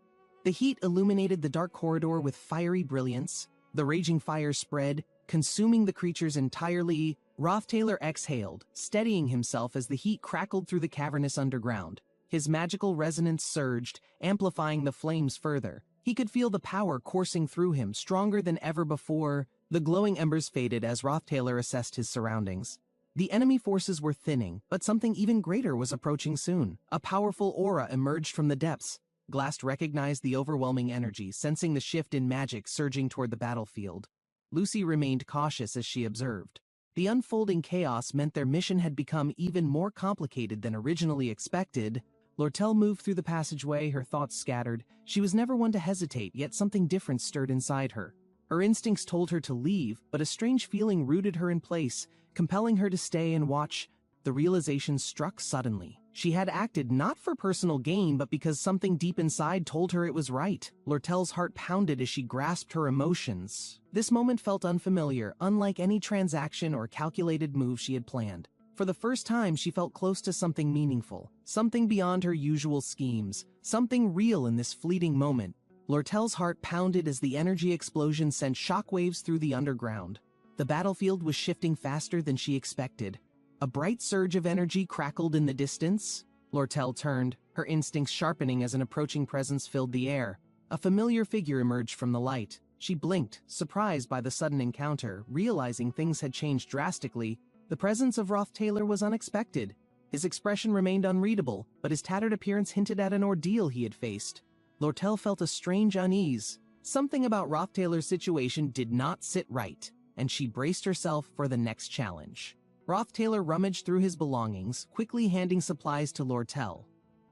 The heat illuminated the dark corridor with fiery brilliance. The raging fire spread, consuming the creatures entirely. Rothtailor exhaled, steadying himself as the heat crackled through the cavernous underground. His magical resonance surged, amplifying the flames further. He could feel the power coursing through him, stronger than ever before. The glowing embers faded as Rothtailor assessed his surroundings. The enemy forces were thinning, but something even greater was approaching soon. A powerful aura emerged from the depths. Glast recognized the overwhelming energy, sensing the shift in magic surging toward the battlefield. Lucy remained cautious as she observed. The unfolding chaos meant their mission had become even more complicated than originally expected. Lortel moved through the passageway, her thoughts scattered. She was never one to hesitate, yet something different stirred inside her. Her instincts told her to leave, but a strange feeling rooted her in place, compelling her to stay and watch. The realization struck suddenly. She had acted not for personal gain, but because something deep inside told her it was right. Lortel's heart pounded as she grasped her emotions. This moment felt unfamiliar, unlike any transaction or calculated move she had planned. For the first time, she felt close to something meaningful, something beyond her usual schemes, something real in this fleeting moment. Lortel's heart pounded as the energy explosion sent shockwaves through the underground. The battlefield was shifting faster than she expected. A bright surge of energy crackled in the distance. Lortel turned, her instincts sharpening as an approaching presence filled the air. A familiar figure emerged from the light. She blinked, surprised by the sudden encounter, realizing things had changed drastically. The presence of Rothtailor was unexpected. His expression remained unreadable, but his tattered appearance hinted at an ordeal he had faced. Lortel felt a strange unease. Something about Rothtailor's situation did not sit right, and she braced herself for the next challenge. Rothtailor rummaged through his belongings, quickly handing supplies to Lortel.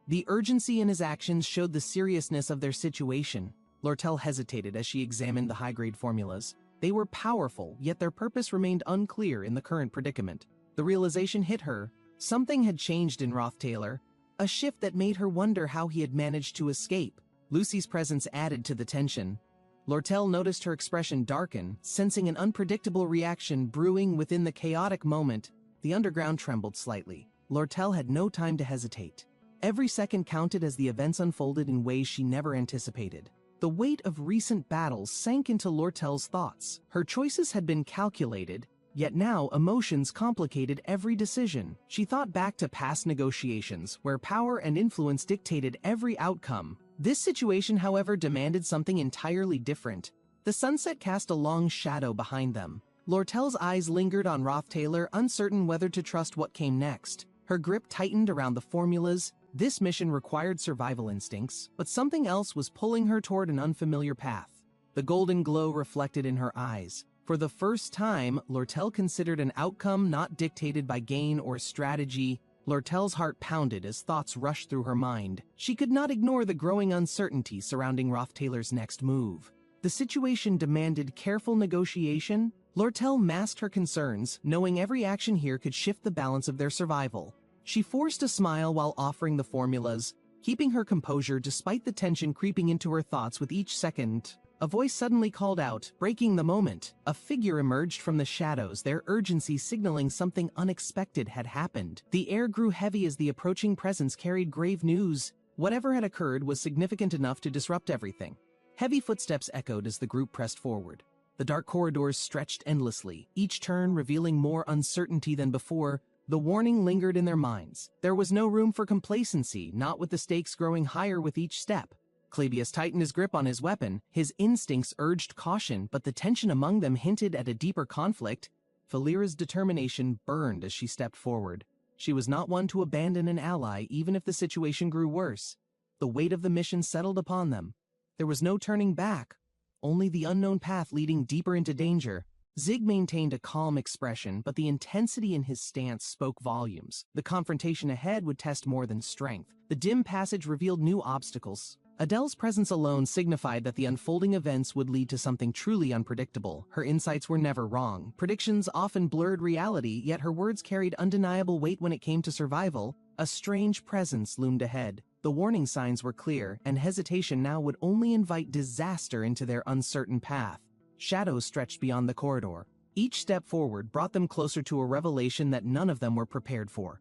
The urgency in his actions showed the seriousness of their situation. Lortel hesitated as she examined the high-grade formulas. They were powerful, yet their purpose remained unclear in the current predicament. The realization hit her. Something had changed in Rothtailor, a shift that made her wonder how he had managed to escape. Lucy's presence added to the tension. Lortel noticed her expression darken, sensing an unpredictable reaction brewing within the chaotic moment. The underground trembled slightly. Lortel had no time to hesitate. Every second counted as the events unfolded in ways she never anticipated. The weight of recent battles sank into Lortel's thoughts. Her choices had been calculated, yet now emotions complicated every decision. She thought back to past negotiations, where power and influence dictated every outcome. This situation, however, demanded something entirely different. The sunset cast a long shadow behind them. Lortel's eyes lingered on Rothtailor, uncertain whether to trust what came next. Her grip tightened around the formulas. This mission required survival instincts, but something else was pulling her toward an unfamiliar path. The golden glow reflected in her eyes. For the first time, Lortel considered an outcome not dictated by gain or strategy. Lortel's heart pounded as thoughts rushed through her mind. She could not ignore the growing uncertainty surrounding Rothtailor's next move. The situation demanded careful negotiation. Lortel masked her concerns, knowing every action here could shift the balance of their survival. She forced a smile while offering the formulas, keeping her composure despite the tension creeping into her thoughts with each second. A voice suddenly called out, breaking the moment. A figure emerged from the shadows, their urgency signaling something unexpected had happened. The air grew heavy as the approaching presence carried grave news. Whatever had occurred was significant enough to disrupt everything. Heavy footsteps echoed as the group pressed forward. The dark corridors stretched endlessly, each turn revealing more uncertainty than before. The warning lingered in their minds. There was no room for complacency, not with the stakes growing higher with each step. Clavius tightened his grip on his weapon. His instincts urged caution, but the tension among them hinted at a deeper conflict. Falira's determination burned as she stepped forward. She was not one to abandon an ally, even if the situation grew worse. The weight of the mission settled upon them. There was no turning back, only the unknown path leading deeper into danger. Zig maintained a calm expression, but the intensity in his stance spoke volumes. The confrontation ahead would test more than strength. The dim passage revealed new obstacles. Adele's presence alone signified that the unfolding events would lead to something truly unpredictable. Her insights were never wrong. Predictions often blurred reality, yet her words carried undeniable weight when it came to survival. A strange presence loomed ahead. The warning signs were clear, and hesitation now would only invite disaster into their uncertain path. Shadows stretched beyond the corridor. Each step forward brought them closer to a revelation that none of them were prepared for.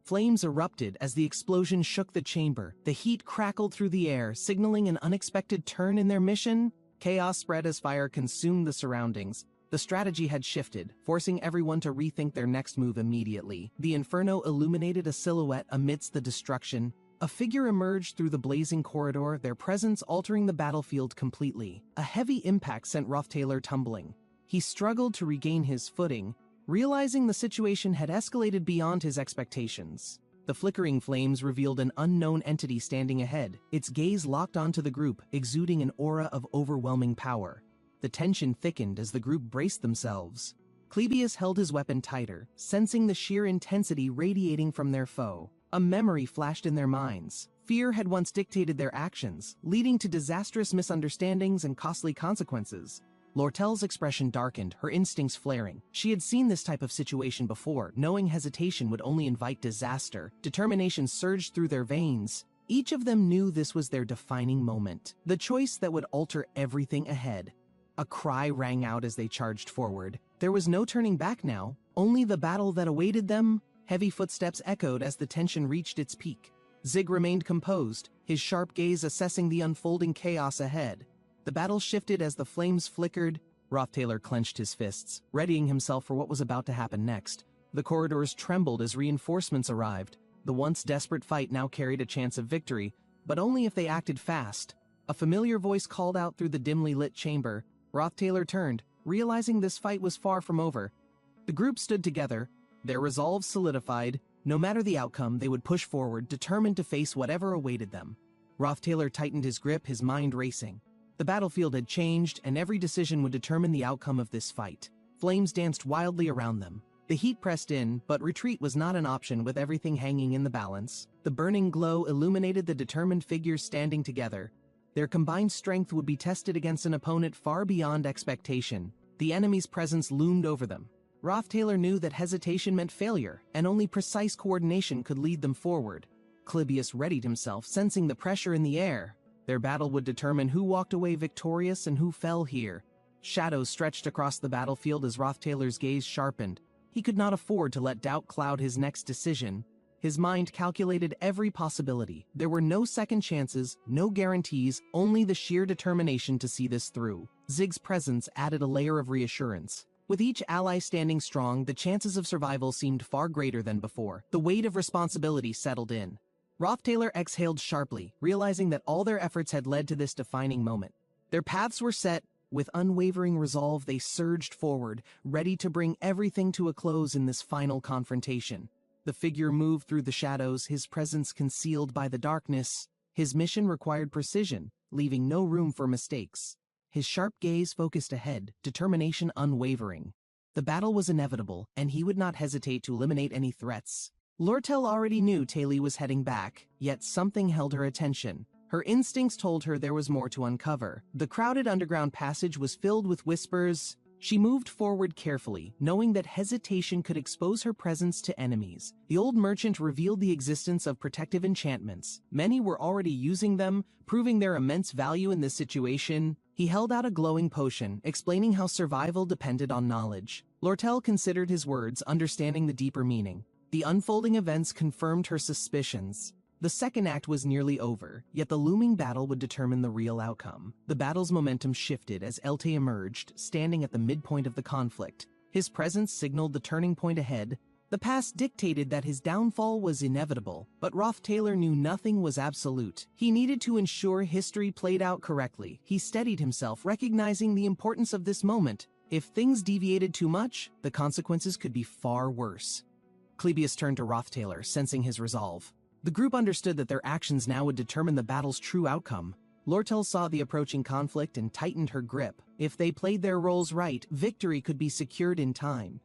Flames erupted as the explosion shook the chamber. The heat crackled through the air, signaling an unexpected turn in their mission. Chaos spread as fire consumed the surroundings. The strategy had shifted, forcing everyone to rethink their next move immediately. The inferno illuminated a silhouette amidst the destruction. A figure emerged through the blazing corridor, their presence altering the battlefield completely. A heavy impact sent Rothtailor tumbling. He struggled to regain his footing, realizing the situation had escalated beyond his expectations. The flickering flames revealed an unknown entity standing ahead, its gaze locked onto the group, exuding an aura of overwhelming power. The tension thickened as the group braced themselves. Clebius held his weapon tighter, sensing the sheer intensity radiating from their foe. A memory flashed in their minds. Fear had once dictated their actions, leading to disastrous misunderstandings and costly consequences. Lortel's expression darkened, her instincts flaring. She had seen this type of situation before, knowing hesitation would only invite disaster. Determination surged through their veins. Each of them knew this was their defining moment, the choice that would alter everything ahead. A cry rang out as they charged forward. There was no turning back now, only the battle that awaited them. Heavy footsteps echoed as the tension reached its peak. Zig remained composed, his sharp gaze assessing the unfolding chaos ahead. The battle shifted as the flames flickered. Rothtailor clenched his fists, readying himself for what was about to happen next. The corridors trembled as reinforcements arrived. The once desperate fight now carried a chance of victory, but only if they acted fast. A familiar voice called out through the dimly lit chamber. Rothtailor turned, realizing this fight was far from over. The group stood together, their resolve solidified. No matter the outcome, they would push forward, determined to face whatever awaited them. Rothtailor tightened his grip, his mind racing. The battlefield had changed, and every decision would determine the outcome of this fight. Flames danced wildly around them. The heat pressed in, but retreat was not an option with everything hanging in the balance. The burning glow illuminated the determined figures standing together. Their combined strength would be tested against an opponent far beyond expectation. The enemy's presence loomed over them. Rothtailor knew that hesitation meant failure, and only precise coordination could lead them forward. Clebius readied himself, sensing the pressure in the air. Their battle would determine who walked away victorious and who fell here. Shadows stretched across the battlefield as Rothtailor's gaze sharpened. He could not afford to let doubt cloud his next decision. His mind calculated every possibility. There were no second chances, no guarantees, only the sheer determination to see this through. Zig's presence added a layer of reassurance. With each ally standing strong, the chances of survival seemed far greater than before. The weight of responsibility settled in. Rothtailor exhaled sharply, realizing that all their efforts had led to this defining moment. Their paths were set. With unwavering resolve, they surged forward, ready to bring everything to a close in this final confrontation. The figure moved through the shadows, his presence concealed by the darkness. His mission required precision, leaving no room for mistakes. His sharp gaze focused ahead, determination unwavering. The battle was inevitable, and he would not hesitate to eliminate any threats. Lortel already knew Taylor was heading back, yet something held her attention. Her instincts told her there was more to uncover. The crowded underground passage was filled with whispers. She moved forward carefully, knowing that hesitation could expose her presence to enemies. The old merchant revealed the existence of protective enchantments. Many were already using them, proving their immense value in this situation. He held out a glowing potion, explaining how survival depended on knowledge. Lortel considered his words, understanding the deeper meaning. The unfolding events confirmed her suspicions. The second act was nearly over, yet the looming battle would determine the real outcome. The battle's momentum shifted as Elte emerged, standing at the midpoint of the conflict. His presence signaled the turning point ahead. The past dictated that his downfall was inevitable, but Rothtailor knew nothing was absolute. He needed to ensure history played out correctly. He steadied himself, recognizing the importance of this moment. If things deviated too much, the consequences could be far worse. Clebius turned to Rothtailor, sensing his resolve. The group understood that their actions now would determine the battle's true outcome. Lortel saw the approaching conflict and tightened her grip. If they played their roles right, victory could be secured in time.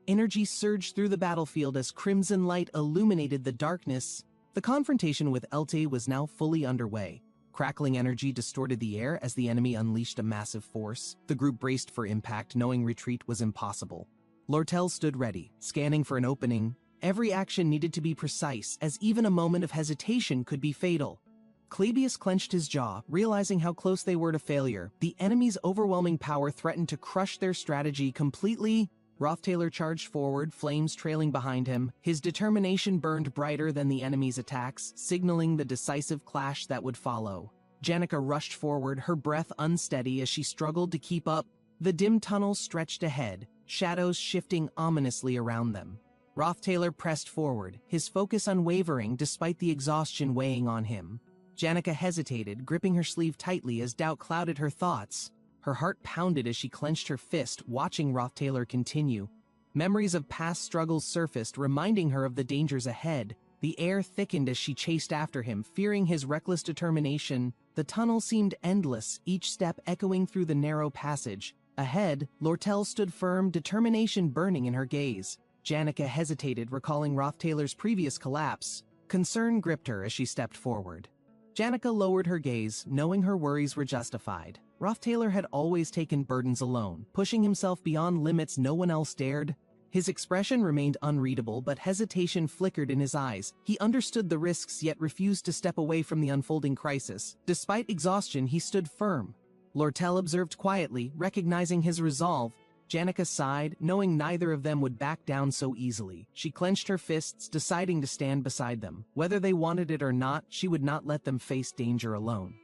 Energy surged through the battlefield as crimson light illuminated the darkness. The confrontation with Elte was now fully underway. Crackling energy distorted the air as the enemy unleashed a massive force. The group braced for impact, knowing retreat was impossible. Lortel stood ready, scanning for an opening. Every action needed to be precise, as even a moment of hesitation could be fatal. Clebius clenched his jaw, realizing how close they were to failure. The enemy's overwhelming power threatened to crush their strategy completely. Rothtailor charged forward, flames trailing behind him. His determination burned brighter than the enemy's attacks, signaling the decisive clash that would follow. Janica rushed forward, her breath unsteady as she struggled to keep up. The dim tunnel stretched ahead, shadows shifting ominously around them. Rothtailor pressed forward, his focus unwavering despite the exhaustion weighing on him. Janica hesitated, gripping her sleeve tightly as doubt clouded her thoughts. Her heart pounded as she clenched her fist, watching Rothtailor continue. Memories of past struggles surfaced, reminding her of the dangers ahead. The air thickened as she chased after him, fearing his reckless determination. The tunnel seemed endless, each step echoing through the narrow passage. Ahead, Lortel stood firm, determination burning in her gaze. Janica hesitated, recalling Rothtailor's previous collapse. Concern gripped her as she stepped forward. Janica lowered her gaze, knowing her worries were justified. Rothtailor had always taken burdens alone, pushing himself beyond limits no one else dared. His expression remained unreadable, but hesitation flickered in his eyes. He understood the risks yet refused to step away from the unfolding crisis. Despite exhaustion, he stood firm. Lortel observed quietly, recognizing his resolve. Janica sighed, knowing neither of them would back down so easily. She clenched her fists, deciding to stand beside them. Whether they wanted it or not, she would not let them face danger alone.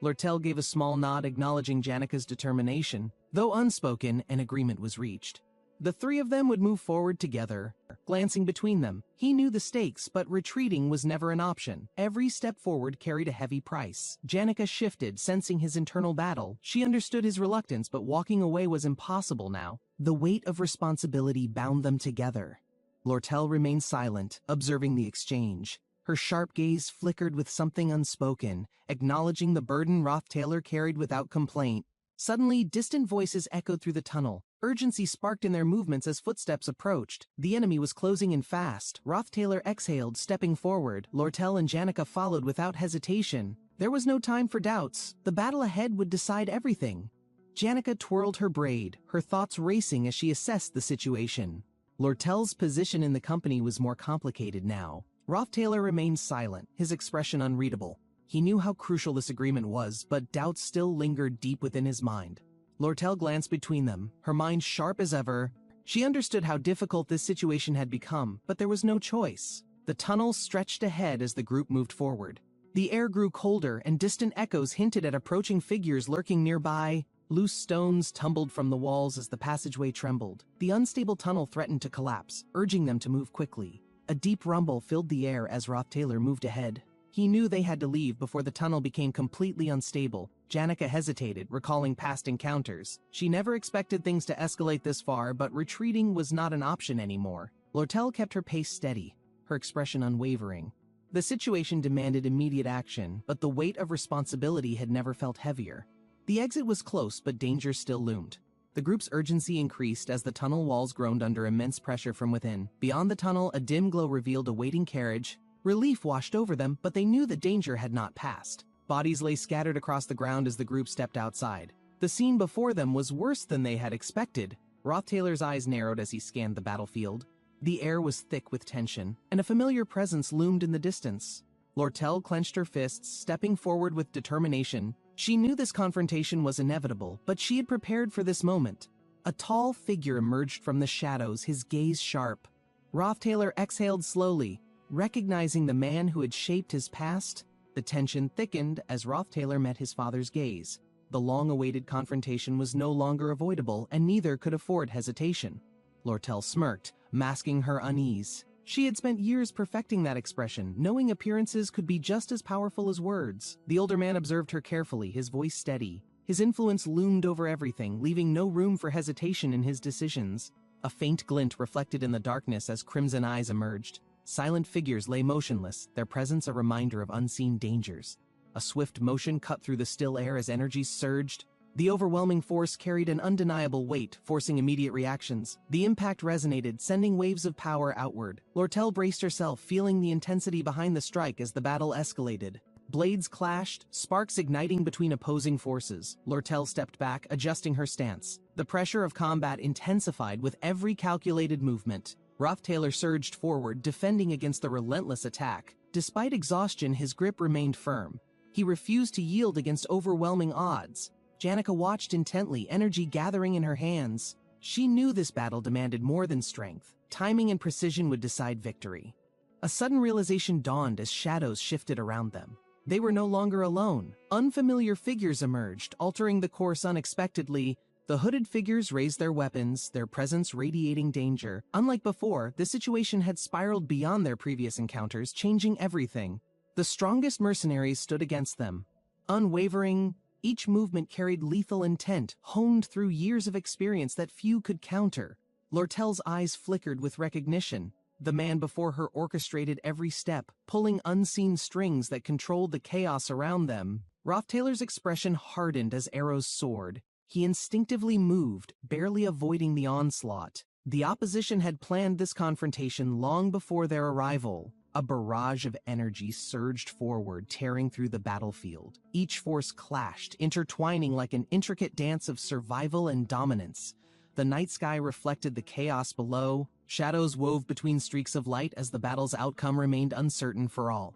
Lortel gave a small nod, acknowledging Janica's determination. Though unspoken, an agreement was reached. The three of them would move forward together. Glancing between them, he knew the stakes, but retreating was never an option. Every step forward carried a heavy price. Janica shifted, sensing his internal battle. She understood his reluctance, but walking away was impossible now. The weight of responsibility bound them together. Lortel remained silent, observing the exchange. Her sharp gaze flickered with something unspoken, acknowledging the burden Rothtailor carried without complaint. Suddenly, distant voices echoed through the tunnel. Urgency sparked in their movements as footsteps approached. The enemy was closing in fast. Rothtailor exhaled, stepping forward. Lortel and Janica followed without hesitation. There was no time for doubts. The battle ahead would decide everything. Janica twirled her braid, her thoughts racing as she assessed the situation. Lortel's position in the company was more complicated now. Rothtailor remained silent, his expression unreadable. He knew how crucial this agreement was, but doubts still lingered deep within his mind. Lortel glanced between them, her mind sharp as ever. She understood how difficult this situation had become, but there was no choice. The tunnel stretched ahead as the group moved forward. The air grew colder, and distant echoes hinted at approaching figures lurking nearby. Loose stones tumbled from the walls as the passageway trembled. The unstable tunnel threatened to collapse, urging them to move quickly. A deep rumble filled the air as Rothtailor moved ahead. He knew they had to leave before the tunnel became completely unstable. Janica hesitated, recalling past encounters. She never expected things to escalate this far, but retreating was not an option anymore. Lortel kept her pace steady, her expression unwavering. The situation demanded immediate action, but the weight of responsibility had never felt heavier. The exit was close, but danger still loomed. The group's urgency increased as the tunnel walls groaned under immense pressure from within. Beyond the tunnel, a dim glow revealed a waiting carriage. Relief washed over them, but they knew the danger had not passed. Bodies lay scattered across the ground as the group stepped outside. The scene before them was worse than they had expected. Rothtailor's eyes narrowed as he scanned the battlefield. The air was thick with tension, and a familiar presence loomed in the distance. Lortel clenched her fists, stepping forward with determination. She knew this confrontation was inevitable, but she had prepared for this moment. A tall figure emerged from the shadows, his gaze sharp. Rothtailor exhaled slowly, recognizing the man who had shaped his past. The tension thickened as Rothtailor met his father's gaze. The long-awaited confrontation was no longer avoidable, and neither could afford hesitation. Lortel smirked, masking her unease. She had spent years perfecting that expression, knowing appearances could be just as powerful as words. The older man observed her carefully, his voice steady. His influence loomed over everything, leaving no room for hesitation in his decisions. A faint glint reflected in the darkness as crimson eyes emerged. Silent figures lay motionless, their presence a reminder of unseen dangers. A swift motion cut through the still air as energy surged. The overwhelming force carried an undeniable weight, forcing immediate reactions. The impact resonated, sending waves of power outward. Lortel braced herself, feeling the intensity behind the strike as the battle escalated. Blades clashed, sparks igniting between opposing forces. Lortel stepped back, adjusting her stance. The pressure of combat intensified with every calculated movement. Rothtailor surged forward, defending against the relentless attack. Despite exhaustion, his grip remained firm. He refused to yield against overwhelming odds. Janica watched intently, energy gathering in her hands. She knew this battle demanded more than strength. Timing and precision would decide victory. A sudden realization dawned as shadows shifted around them. They were no longer alone. Unfamiliar figures emerged, altering the course unexpectedly. The hooded figures raised their weapons, their presence radiating danger. Unlike before, the situation had spiraled beyond their previous encounters, changing everything. The strongest mercenaries stood against them. Unwavering, each movement carried lethal intent, honed through years of experience that few could counter. Lortel's eyes flickered with recognition. The man before her orchestrated every step, pulling unseen strings that controlled the chaos around them. Taylor's expression hardened as arrows soared. He instinctively moved, barely avoiding the onslaught. The opposition had planned this confrontation long before their arrival. A barrage of energy surged forward, tearing through the battlefield. Each force clashed, intertwining like an intricate dance of survival and dominance. The night sky reflected the chaos below. Shadows wove between streaks of light as the battle's outcome remained uncertain for all.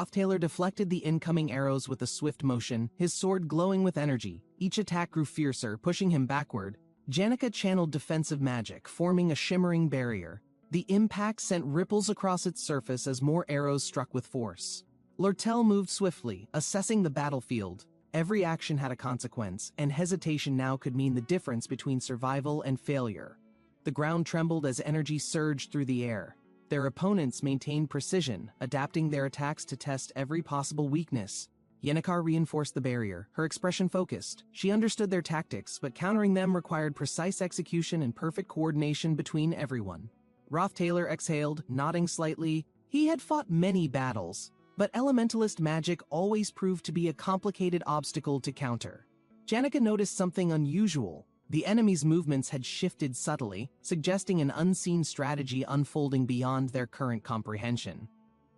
Taylor deflected the incoming arrows with a swift motion, his sword glowing with energy. Each attack grew fiercer, pushing him backward. Janica channeled defensive magic, forming a shimmering barrier. The impact sent ripples across its surface as more arrows struck with force. Lortel moved swiftly, assessing the battlefield. Every action had a consequence, and hesitation now could mean the difference between survival and failure. The ground trembled as energy surged through the air. Their opponents maintained precision, adapting their attacks to test every possible weakness. Yennecar reinforced the barrier, her expression focused. She understood their tactics, but countering them required precise execution and perfect coordination between everyone. Taylor exhaled, nodding slightly. He had fought many battles, but elementalist magic always proved to be a complicated obstacle to counter. Janica noticed something unusual. The enemy's movements had shifted subtly, suggesting an unseen strategy unfolding beyond their current comprehension.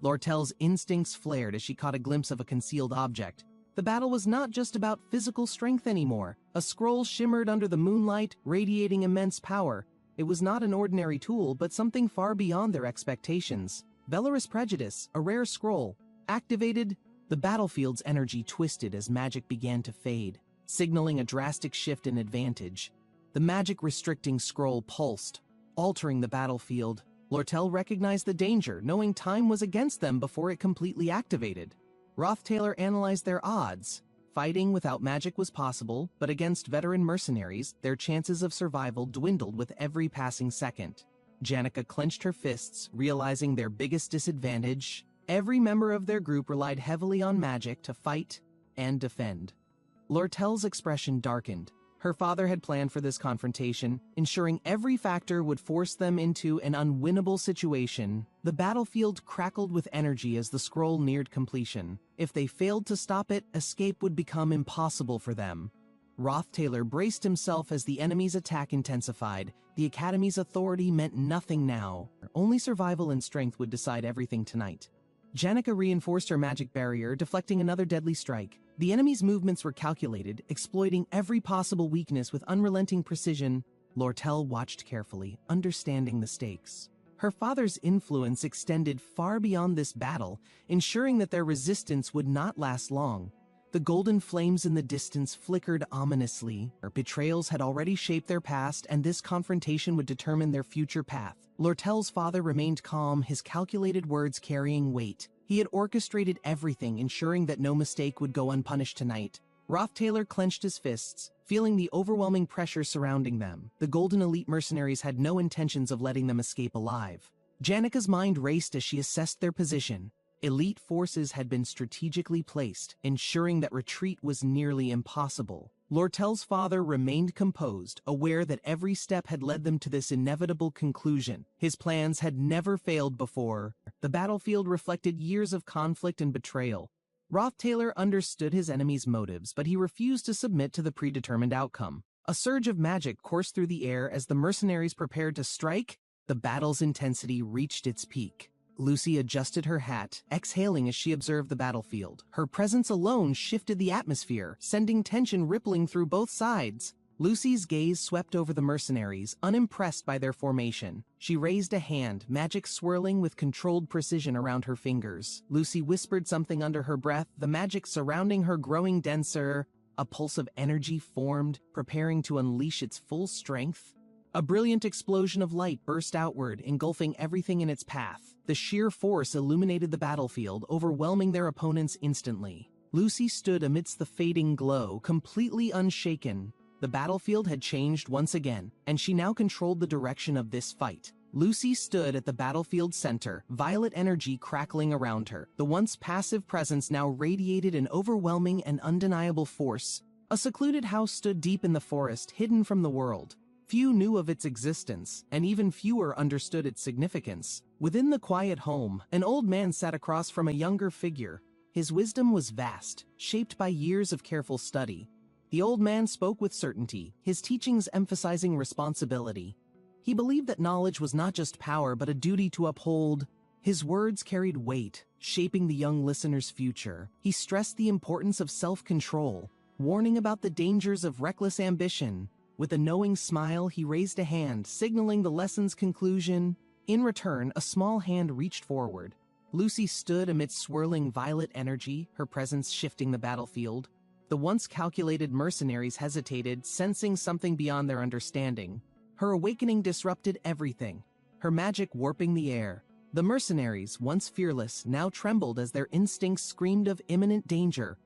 Lortel's instincts flared as she caught a glimpse of a concealed object. The battle was not just about physical strength anymore. A scroll shimmered under the moonlight, radiating immense power. It was not an ordinary tool, but something far beyond their expectations. Valorous Prejudice, a rare scroll. Activated, the battlefield's energy twisted as magic began to fade, signaling a drastic shift in advantage. The magic-restricting scroll pulsed, altering the battlefield. Lortel recognized the danger, knowing time was against them before it completely activated. Taylor analyzed their odds. Fighting without magic was possible, but against veteran mercenaries, their chances of survival dwindled with every passing second. Janica clenched her fists, realizing their biggest disadvantage. Every member of their group relied heavily on magic to fight and defend. Lortel's expression darkened. Her father had planned for this confrontation, ensuring every factor would force them into an unwinnable situation. The battlefield crackled with energy as the scroll neared completion. If they failed to stop it, escape would become impossible for them. Taylor braced himself as the enemy's attack intensified. The Academy's authority meant nothing now. Only survival and strength would decide everything tonight. Janica reinforced her magic barrier, deflecting another deadly strike. The enemy's movements were calculated, exploiting every possible weakness with unrelenting precision. Lortel watched carefully, understanding the stakes. Her father's influence extended far beyond this battle, ensuring that their resistance would not last long. The golden flames in the distance flickered ominously. Their betrayals had already shaped their past, and this confrontation would determine their future path. Lortel's father remained calm, his calculated words carrying weight. He had orchestrated everything, ensuring that no mistake would go unpunished tonight. Taylor clenched his fists, feeling the overwhelming pressure surrounding them. The Golden Elite mercenaries had no intentions of letting them escape alive. Janica's mind raced as she assessed their position. Elite forces had been strategically placed, ensuring that retreat was nearly impossible. Lortel's father remained composed, aware that every step had led them to this inevitable conclusion. His plans had never failed before. The battlefield reflected years of conflict and betrayal. Taylor understood his enemy's motives, but he refused to submit to the predetermined outcome. A surge of magic coursed through the air as the mercenaries prepared to strike. The battle's intensity reached its peak. Lucy adjusted her hat, exhaling as she observed the battlefield. Her presence alone shifted the atmosphere, sending tension rippling through both sides. Lucy's gaze swept over the mercenaries, unimpressed by their formation. She raised a hand, magic swirling with controlled precision around her fingers. Lucy whispered something under her breath, the magic surrounding her growing denser. A pulse of energy formed, preparing to unleash its full strength. A brilliant explosion of light burst outward, engulfing everything in its path. The sheer force illuminated the battlefield, overwhelming their opponents instantly. Lucy stood amidst the fading glow, completely unshaken. The battlefield had changed once again, and she now controlled the direction of this fight. Lucy stood at the battlefield center, violet energy crackling around her. The once passive presence now radiated an overwhelming and undeniable force. A secluded house stood deep in the forest, hidden from the world. Few knew of its existence, and even fewer understood its significance. Within the quiet home, an old man sat across from a younger figure. His wisdom was vast, shaped by years of careful study. The old man spoke with certainty, his teachings emphasizing responsibility. He believed that knowledge was not just power, but a duty to uphold. His words carried weight, shaping the young listener's future. He stressed the importance of self-control, warning about the dangers of reckless ambition. With a knowing smile, he raised a hand, signaling the lesson's conclusion. In return, a small hand reached forward. Lucy stood amidst swirling violet energy, her presence shifting the battlefield. The once calculated mercenaries hesitated, sensing something beyond their understanding. Her awakening disrupted everything, her magic warping the air. The mercenaries, once fearless, now trembled as their instincts screamed of imminent danger.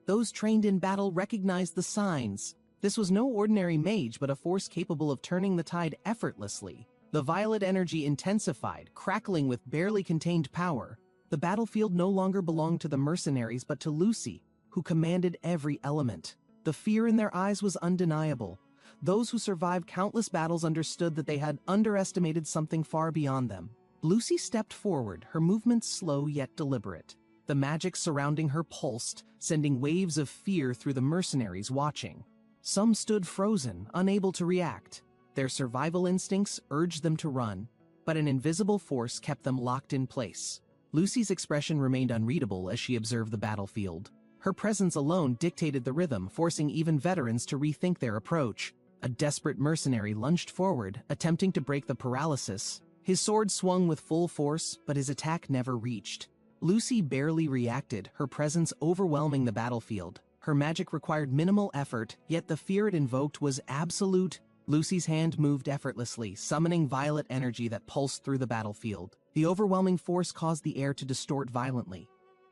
Those trained in battle recognized the signs. This was no ordinary mage, but a force capable of turning the tide effortlessly. The violet energy intensified, crackling with barely contained power. The battlefield no longer belonged to the mercenaries, but to Lucy, who commanded every element. The fear in their eyes was undeniable. Those who survived countless battles understood that they had underestimated something far beyond them. Lucy stepped forward, her movements slow yet deliberate. The magic surrounding her pulsed, sending waves of fear through the mercenaries watching. Some stood frozen, unable to react. Their survival instincts urged them to run, but an invisible force kept them locked in place. Lucy's expression remained unreadable as she observed the battlefield. Her presence alone dictated the rhythm, forcing even veterans to rethink their approach. A desperate mercenary lunged forward, attempting to break the paralysis. His sword swung with full force, but his attack never reached. Lucy barely reacted, her presence overwhelming the battlefield. Her magic required minimal effort, yet the fear it invoked was absolute. Lucy's hand moved effortlessly, summoning violet energy that pulsed through the battlefield. The overwhelming force caused the air to distort violently.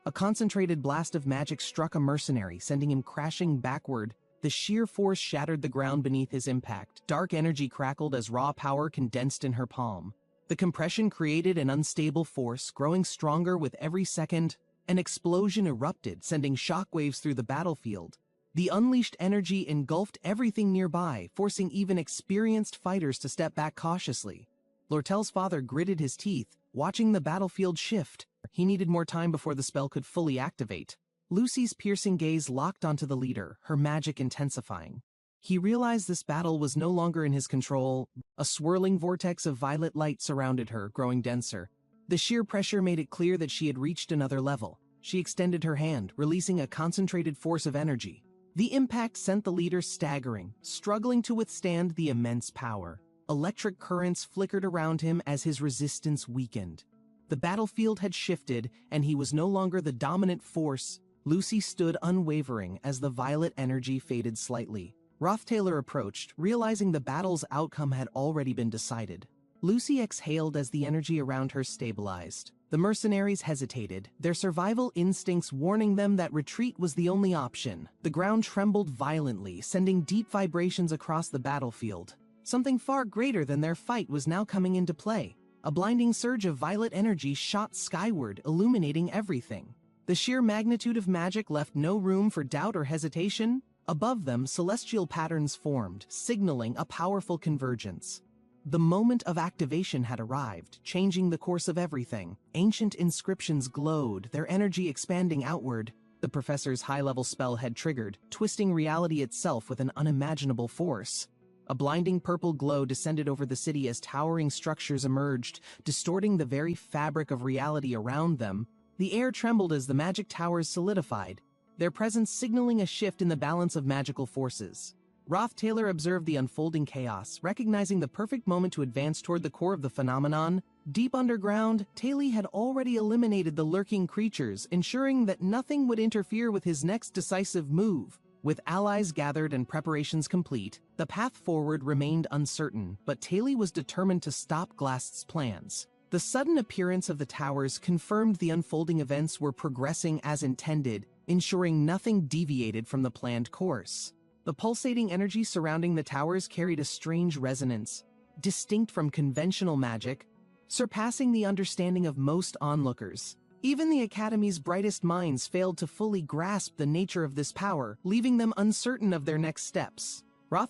A concentrated blast of magic struck a mercenary, sending him crashing backward. The sheer force shattered the ground beneath his impact. Dark energy crackled as raw power condensed in her palm. The compression created an unstable force, growing stronger with every second. An explosion erupted, sending shockwaves through the battlefield. The unleashed energy engulfed everything nearby, forcing even experienced fighters to step back cautiously. Lortel's father gritted his teeth, watching the battlefield shift. He needed more time before the spell could fully activate. Lucy's piercing gaze locked onto the leader, her magic intensifying. He realized this battle was no longer in his control. A swirling vortex of violet light surrounded her, growing denser. The sheer pressure made it clear that she had reached another level. She extended her hand, releasing a concentrated force of energy. The impact sent the leader staggering, struggling to withstand the immense power. Electric currents flickered around him as his resistance weakened. The battlefield had shifted, and he was no longer the dominant force. Lucy stood unwavering as the violet energy faded slightly. Rothtailor approached, realizing the battle's outcome had already been decided. Lucy exhaled as the energy around her stabilized. The mercenaries hesitated, their survival instincts warning them that retreat was the only option. The ground trembled violently, sending deep vibrations across the battlefield. Something far greater than their fight was now coming into play. A blinding surge of violet energy shot skyward, illuminating everything. The sheer magnitude of magic left no room for doubt or hesitation. Above them, celestial patterns formed, signaling a powerful convergence. The moment of activation had arrived, changing the course of everything. Ancient inscriptions glowed, their energy expanding outward. The professor's high-level spell had triggered, twisting reality itself with an unimaginable force. A blinding purple glow descended over the city as towering structures emerged, distorting the very fabric of reality around them. The air trembled as the magic towers solidified, their presence signaling a shift in the balance of magical forces. Rothtailor observed the unfolding chaos, recognizing the perfect moment to advance toward the core of the phenomenon. Deep underground, Taylor had already eliminated the lurking creatures, ensuring that nothing would interfere with his next decisive move. With allies gathered and preparations complete, the path forward remained uncertain, but Taylor was determined to stop Glast's plans. The sudden appearance of the towers confirmed the unfolding events were progressing as intended, ensuring nothing deviated from the planned course. The pulsating energy surrounding the towers carried a strange resonance, distinct from conventional magic, surpassing the understanding of most onlookers. Even the Academy's brightest minds failed to fully grasp the nature of this power, leaving them uncertain of their next steps.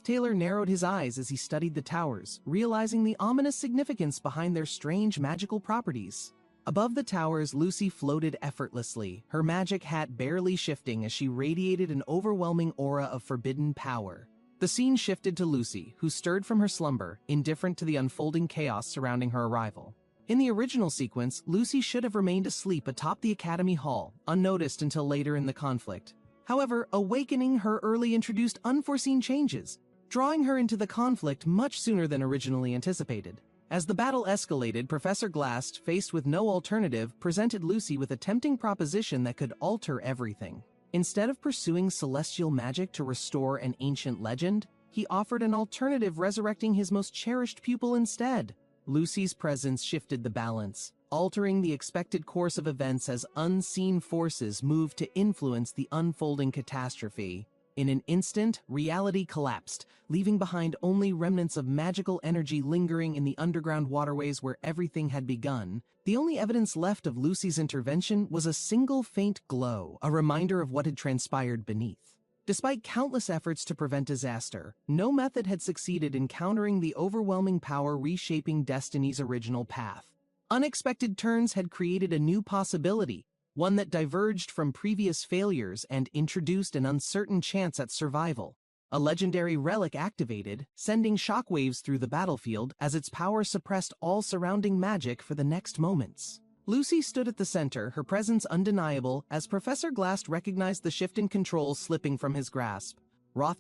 Taylor narrowed his eyes as he studied the towers, realizing the ominous significance behind their strange magical properties. Above the towers, Lucy floated effortlessly, her magic hat barely shifting as she radiated an overwhelming aura of forbidden power. The scene shifted to Lucy, who stirred from her slumber, indifferent to the unfolding chaos surrounding her arrival. In the original sequence, Lucy should have remained asleep atop the Academy Hall, unnoticed until later in the conflict. However, awakening her early introduced unforeseen changes, drawing her into the conflict much sooner than originally anticipated. As the battle escalated, Professor Glast, faced with no alternative, presented Lucy with a tempting proposition that could alter everything. Instead of pursuing celestial magic to restore an ancient legend, he offered an alternative, resurrecting his most cherished pupil instead. Lucy's presence shifted the balance, altering the expected course of events as unseen forces moved to influence the unfolding catastrophe. In an instant, reality collapsed, leaving behind only remnants of magical energy lingering in the underground waterways where everything had begun. The only evidence left of Lucy's intervention was a single faint glow, a reminder of what had transpired beneath. Despite countless efforts to prevent disaster, no method had succeeded in countering the overwhelming power reshaping destiny's original path. Unexpected turns had created a new possibility, one that diverged from previous failures and introduced an uncertain chance at survival. A legendary relic activated, sending shockwaves through the battlefield as its power suppressed all surrounding magic for the next moments. Lucy stood at the center, her presence undeniable, as Professor Glast recognized the shift in control slipping from his grasp.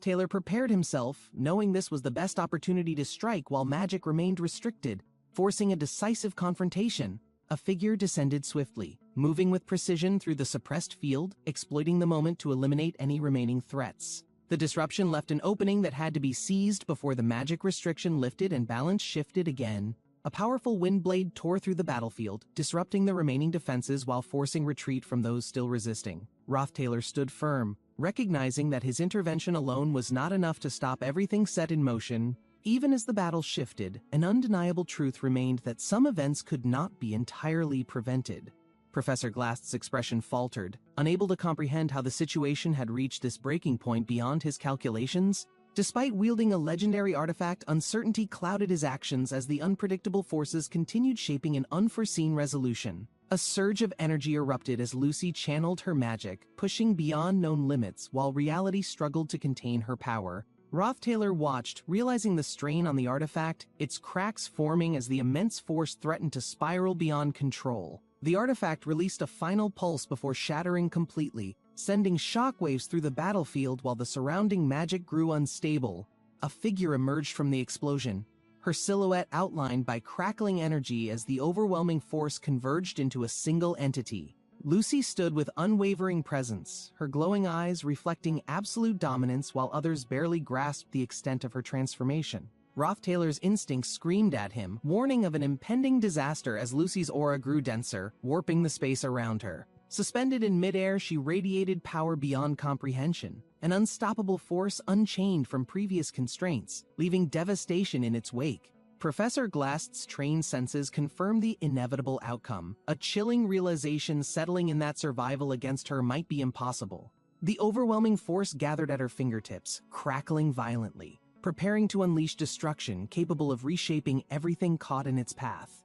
Taylor prepared himself, knowing this was the best opportunity to strike while magic remained restricted, forcing a decisive confrontation. A figure descended swiftly, moving with precision through the suppressed field, exploiting the moment to eliminate any remaining threats. The disruption left an opening that had to be seized before the magic restriction lifted and balance shifted again. A powerful wind blade tore through the battlefield, disrupting the remaining defenses while forcing retreat from those still resisting. Taylor stood firm, recognizing that his intervention alone was not enough to stop everything set in motion. Even as the battle shifted, an undeniable truth remained that some events could not be entirely prevented. Professor Glast's expression faltered, unable to comprehend how the situation had reached this breaking point beyond his calculations. Despite wielding a legendary artifact, uncertainty clouded his actions as the unpredictable forces continued shaping an unforeseen resolution. A surge of energy erupted as Lucy channeled her magic, pushing beyond known limits while reality struggled to contain her power. Taylor watched, realizing the strain on the artifact, its cracks forming as the immense force threatened to spiral beyond control. The artifact released a final pulse before shattering completely, sending shockwaves through the battlefield while the surrounding magic grew unstable. A figure emerged from the explosion, her silhouette outlined by crackling energy as the overwhelming force converged into a single entity. Lucy stood with unwavering presence, her glowing eyes reflecting absolute dominance while others barely grasped the extent of her transformation. Taylor's instincts screamed at him, warning of an impending disaster as Lucy's aura grew denser, warping the space around her. Suspended in midair, she radiated power beyond comprehension, an unstoppable force unchained from previous constraints, leaving devastation in its wake. Professor Glast's trained senses confirmed the inevitable outcome, a chilling realization settling in that survival against her might be impossible. The overwhelming force gathered at her fingertips, crackling violently, preparing to unleash destruction capable of reshaping everything caught in its path.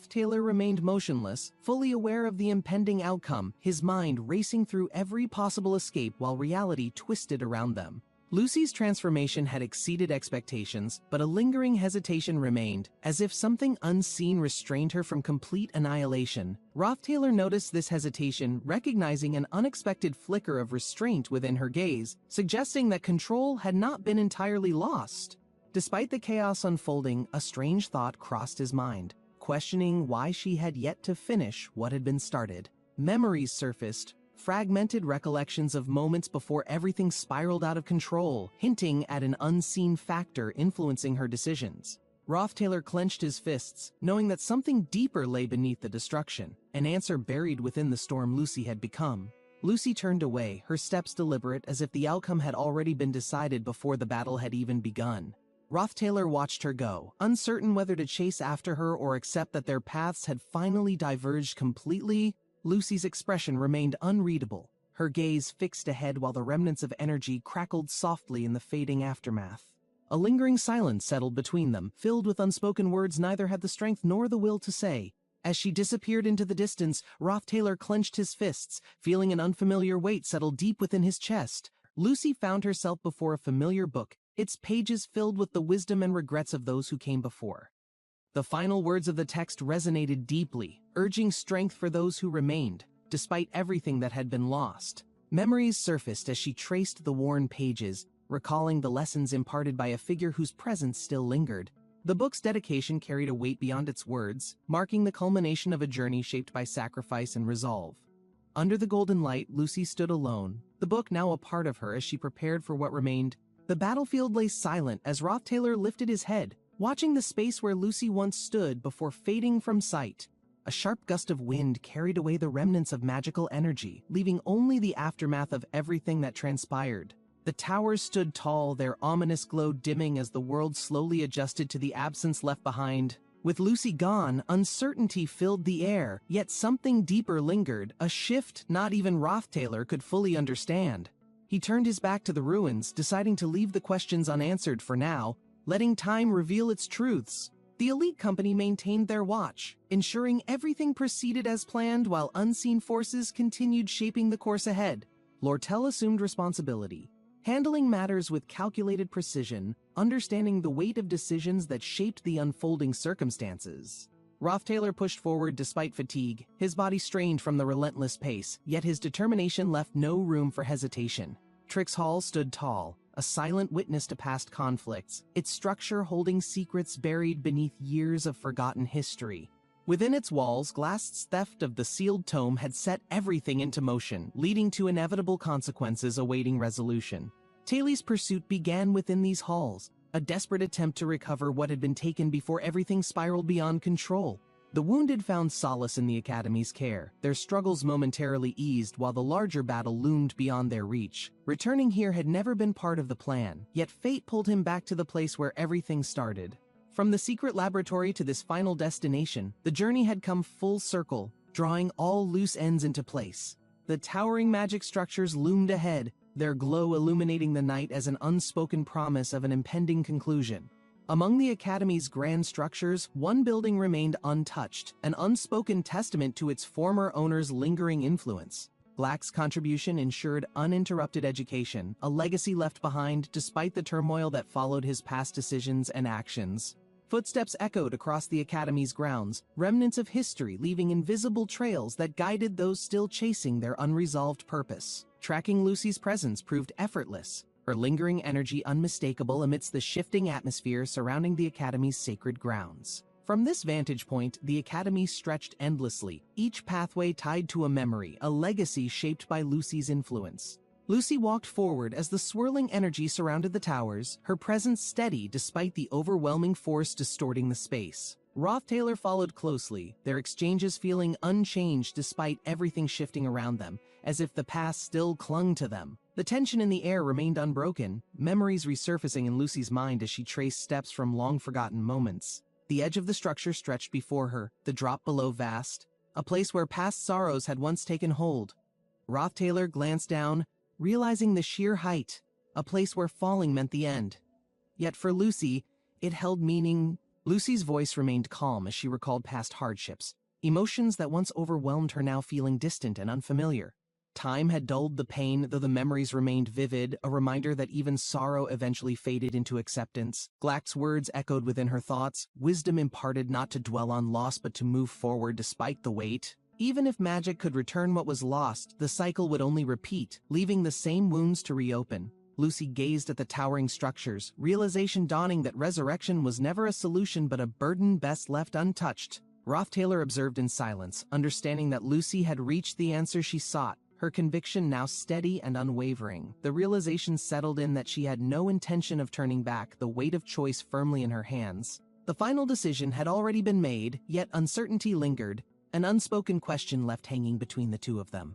Taylor remained motionless, fully aware of the impending outcome, his mind racing through every possible escape while reality twisted around them. Lucy's transformation had exceeded expectations, but a lingering hesitation remained, as if something unseen restrained her from complete annihilation. Taylor noticed this hesitation, recognizing an unexpected flicker of restraint within her gaze, suggesting that control had not been entirely lost. Despite the chaos unfolding, a strange thought crossed his mind, questioning why she had yet to finish what had been started. Memories surfaced, fragmented recollections of moments before everything spiraled out of control, hinting at an unseen factor influencing her decisions. Taylor clenched his fists, knowing that something deeper lay beneath the destruction, an answer buried within the storm Lucy had become. Lucy turned away, her steps deliberate as if the outcome had already been decided before the battle had even begun. Rothtailor watched her go, uncertain whether to chase after her or accept that their paths had finally diverged completely. Lucy's expression remained unreadable, her gaze fixed ahead while the remnants of energy crackled softly in the fading aftermath. A lingering silence settled between them, filled with unspoken words neither had the strength nor the will to say. As she disappeared into the distance, Rothtailor clenched his fists, feeling an unfamiliar weight settle deep within his chest. Lucy found herself before a familiar book, its pages filled with the wisdom and regrets of those who came before. The final words of the text resonated deeply, urging strength for those who remained, despite everything that had been lost. Memories surfaced as she traced the worn pages, recalling the lessons imparted by a figure whose presence still lingered. The book's dedication carried a weight beyond its words, marking the culmination of a journey shaped by sacrifice and resolve. Under the golden light, Lucy stood alone, the book now a part of her as she prepared for what remained. The battlefield lay silent as Rothtailor lifted his head, watching the space where Lucy once stood before fading from sight. A sharp gust of wind carried away the remnants of magical energy, leaving only the aftermath of everything that transpired. The towers stood tall, their ominous glow dimming as the world slowly adjusted to the absence left behind. With Lucy gone, uncertainty filled the air, yet something deeper lingered, a shift not even Rothtailor could fully understand. He turned his back to the ruins, deciding to leave the questions unanswered for now, letting time reveal its truths. The elite company maintained their watch, ensuring everything proceeded as planned while unseen forces continued shaping the course ahead. Lortel assumed responsibility, handling matters with calculated precision, understanding the weight of decisions that shaped the unfolding circumstances. Rothtailor pushed forward despite fatigue, his body strained from the relentless pace, yet his determination left no room for hesitation. Trix Hall stood tall, a silent witness to past conflicts, its structure holding secrets buried beneath years of forgotten history. Within its walls, Glast's theft of the sealed tome had set everything into motion, leading to inevitable consequences awaiting resolution. Taylor's pursuit began within these halls, a desperate attempt to recover what had been taken before everything spiraled beyond control. The wounded found solace in the Academy's care, their struggles momentarily eased while the larger battle loomed beyond their reach. Returning here had never been part of the plan, yet fate pulled him back to the place where everything started. From the secret laboratory to this final destination, the journey had come full circle, drawing all loose ends into place. The towering magic structures loomed ahead, their glow illuminating the night as an unspoken promise of an impending conclusion. Among the Academy's grand structures, one building remained untouched, an unspoken testament to its former owner's lingering influence. Black's contribution ensured uninterrupted education, a legacy left behind despite the turmoil that followed his past decisions and actions. Footsteps echoed across the Academy's grounds, remnants of history leaving invisible trails that guided those still chasing their unresolved purpose. Tracking Lucy's presence proved effortless, her lingering energy unmistakable amidst the shifting atmosphere surrounding the Academy's sacred grounds. From this vantage point, the Academy stretched endlessly, each pathway tied to a memory, a legacy shaped by Lucy's influence. Lucy walked forward as the swirling energy surrounded the towers, her presence steady despite the overwhelming force distorting the space. Rothtailor followed closely, their exchanges feeling unchanged despite everything shifting around them, as if the past still clung to them. The tension in the air remained unbroken, memories resurfacing in Lucy's mind as she traced steps from long-forgotten moments. The edge of the structure stretched before her, the drop below vast, a place where past sorrows had once taken hold. Rothtailor glanced down, realizing the sheer height, a place where falling meant the end. Yet for Lucy, it held meaning. Lucy's voice remained calm as she recalled past hardships, emotions that once overwhelmed her now feeling distant and unfamiliar. Time had dulled the pain, though the memories remained vivid, a reminder that even sorrow eventually faded into acceptance. Glack's words echoed within her thoughts, wisdom imparted not to dwell on loss but to move forward despite the weight. Even if magic could return what was lost, the cycle would only repeat, leaving the same wounds to reopen. Lucy gazed at the towering structures, realization dawning that resurrection was never a solution but a burden best left untouched. Rothtailor observed in silence, understanding that Lucy had reached the answer she sought, her conviction now steady and unwavering. The realization settled in that she had no intention of turning back, the weight of choice firmly in her hands. The final decision had already been made, yet uncertainty lingered, an unspoken question left hanging between the two of them.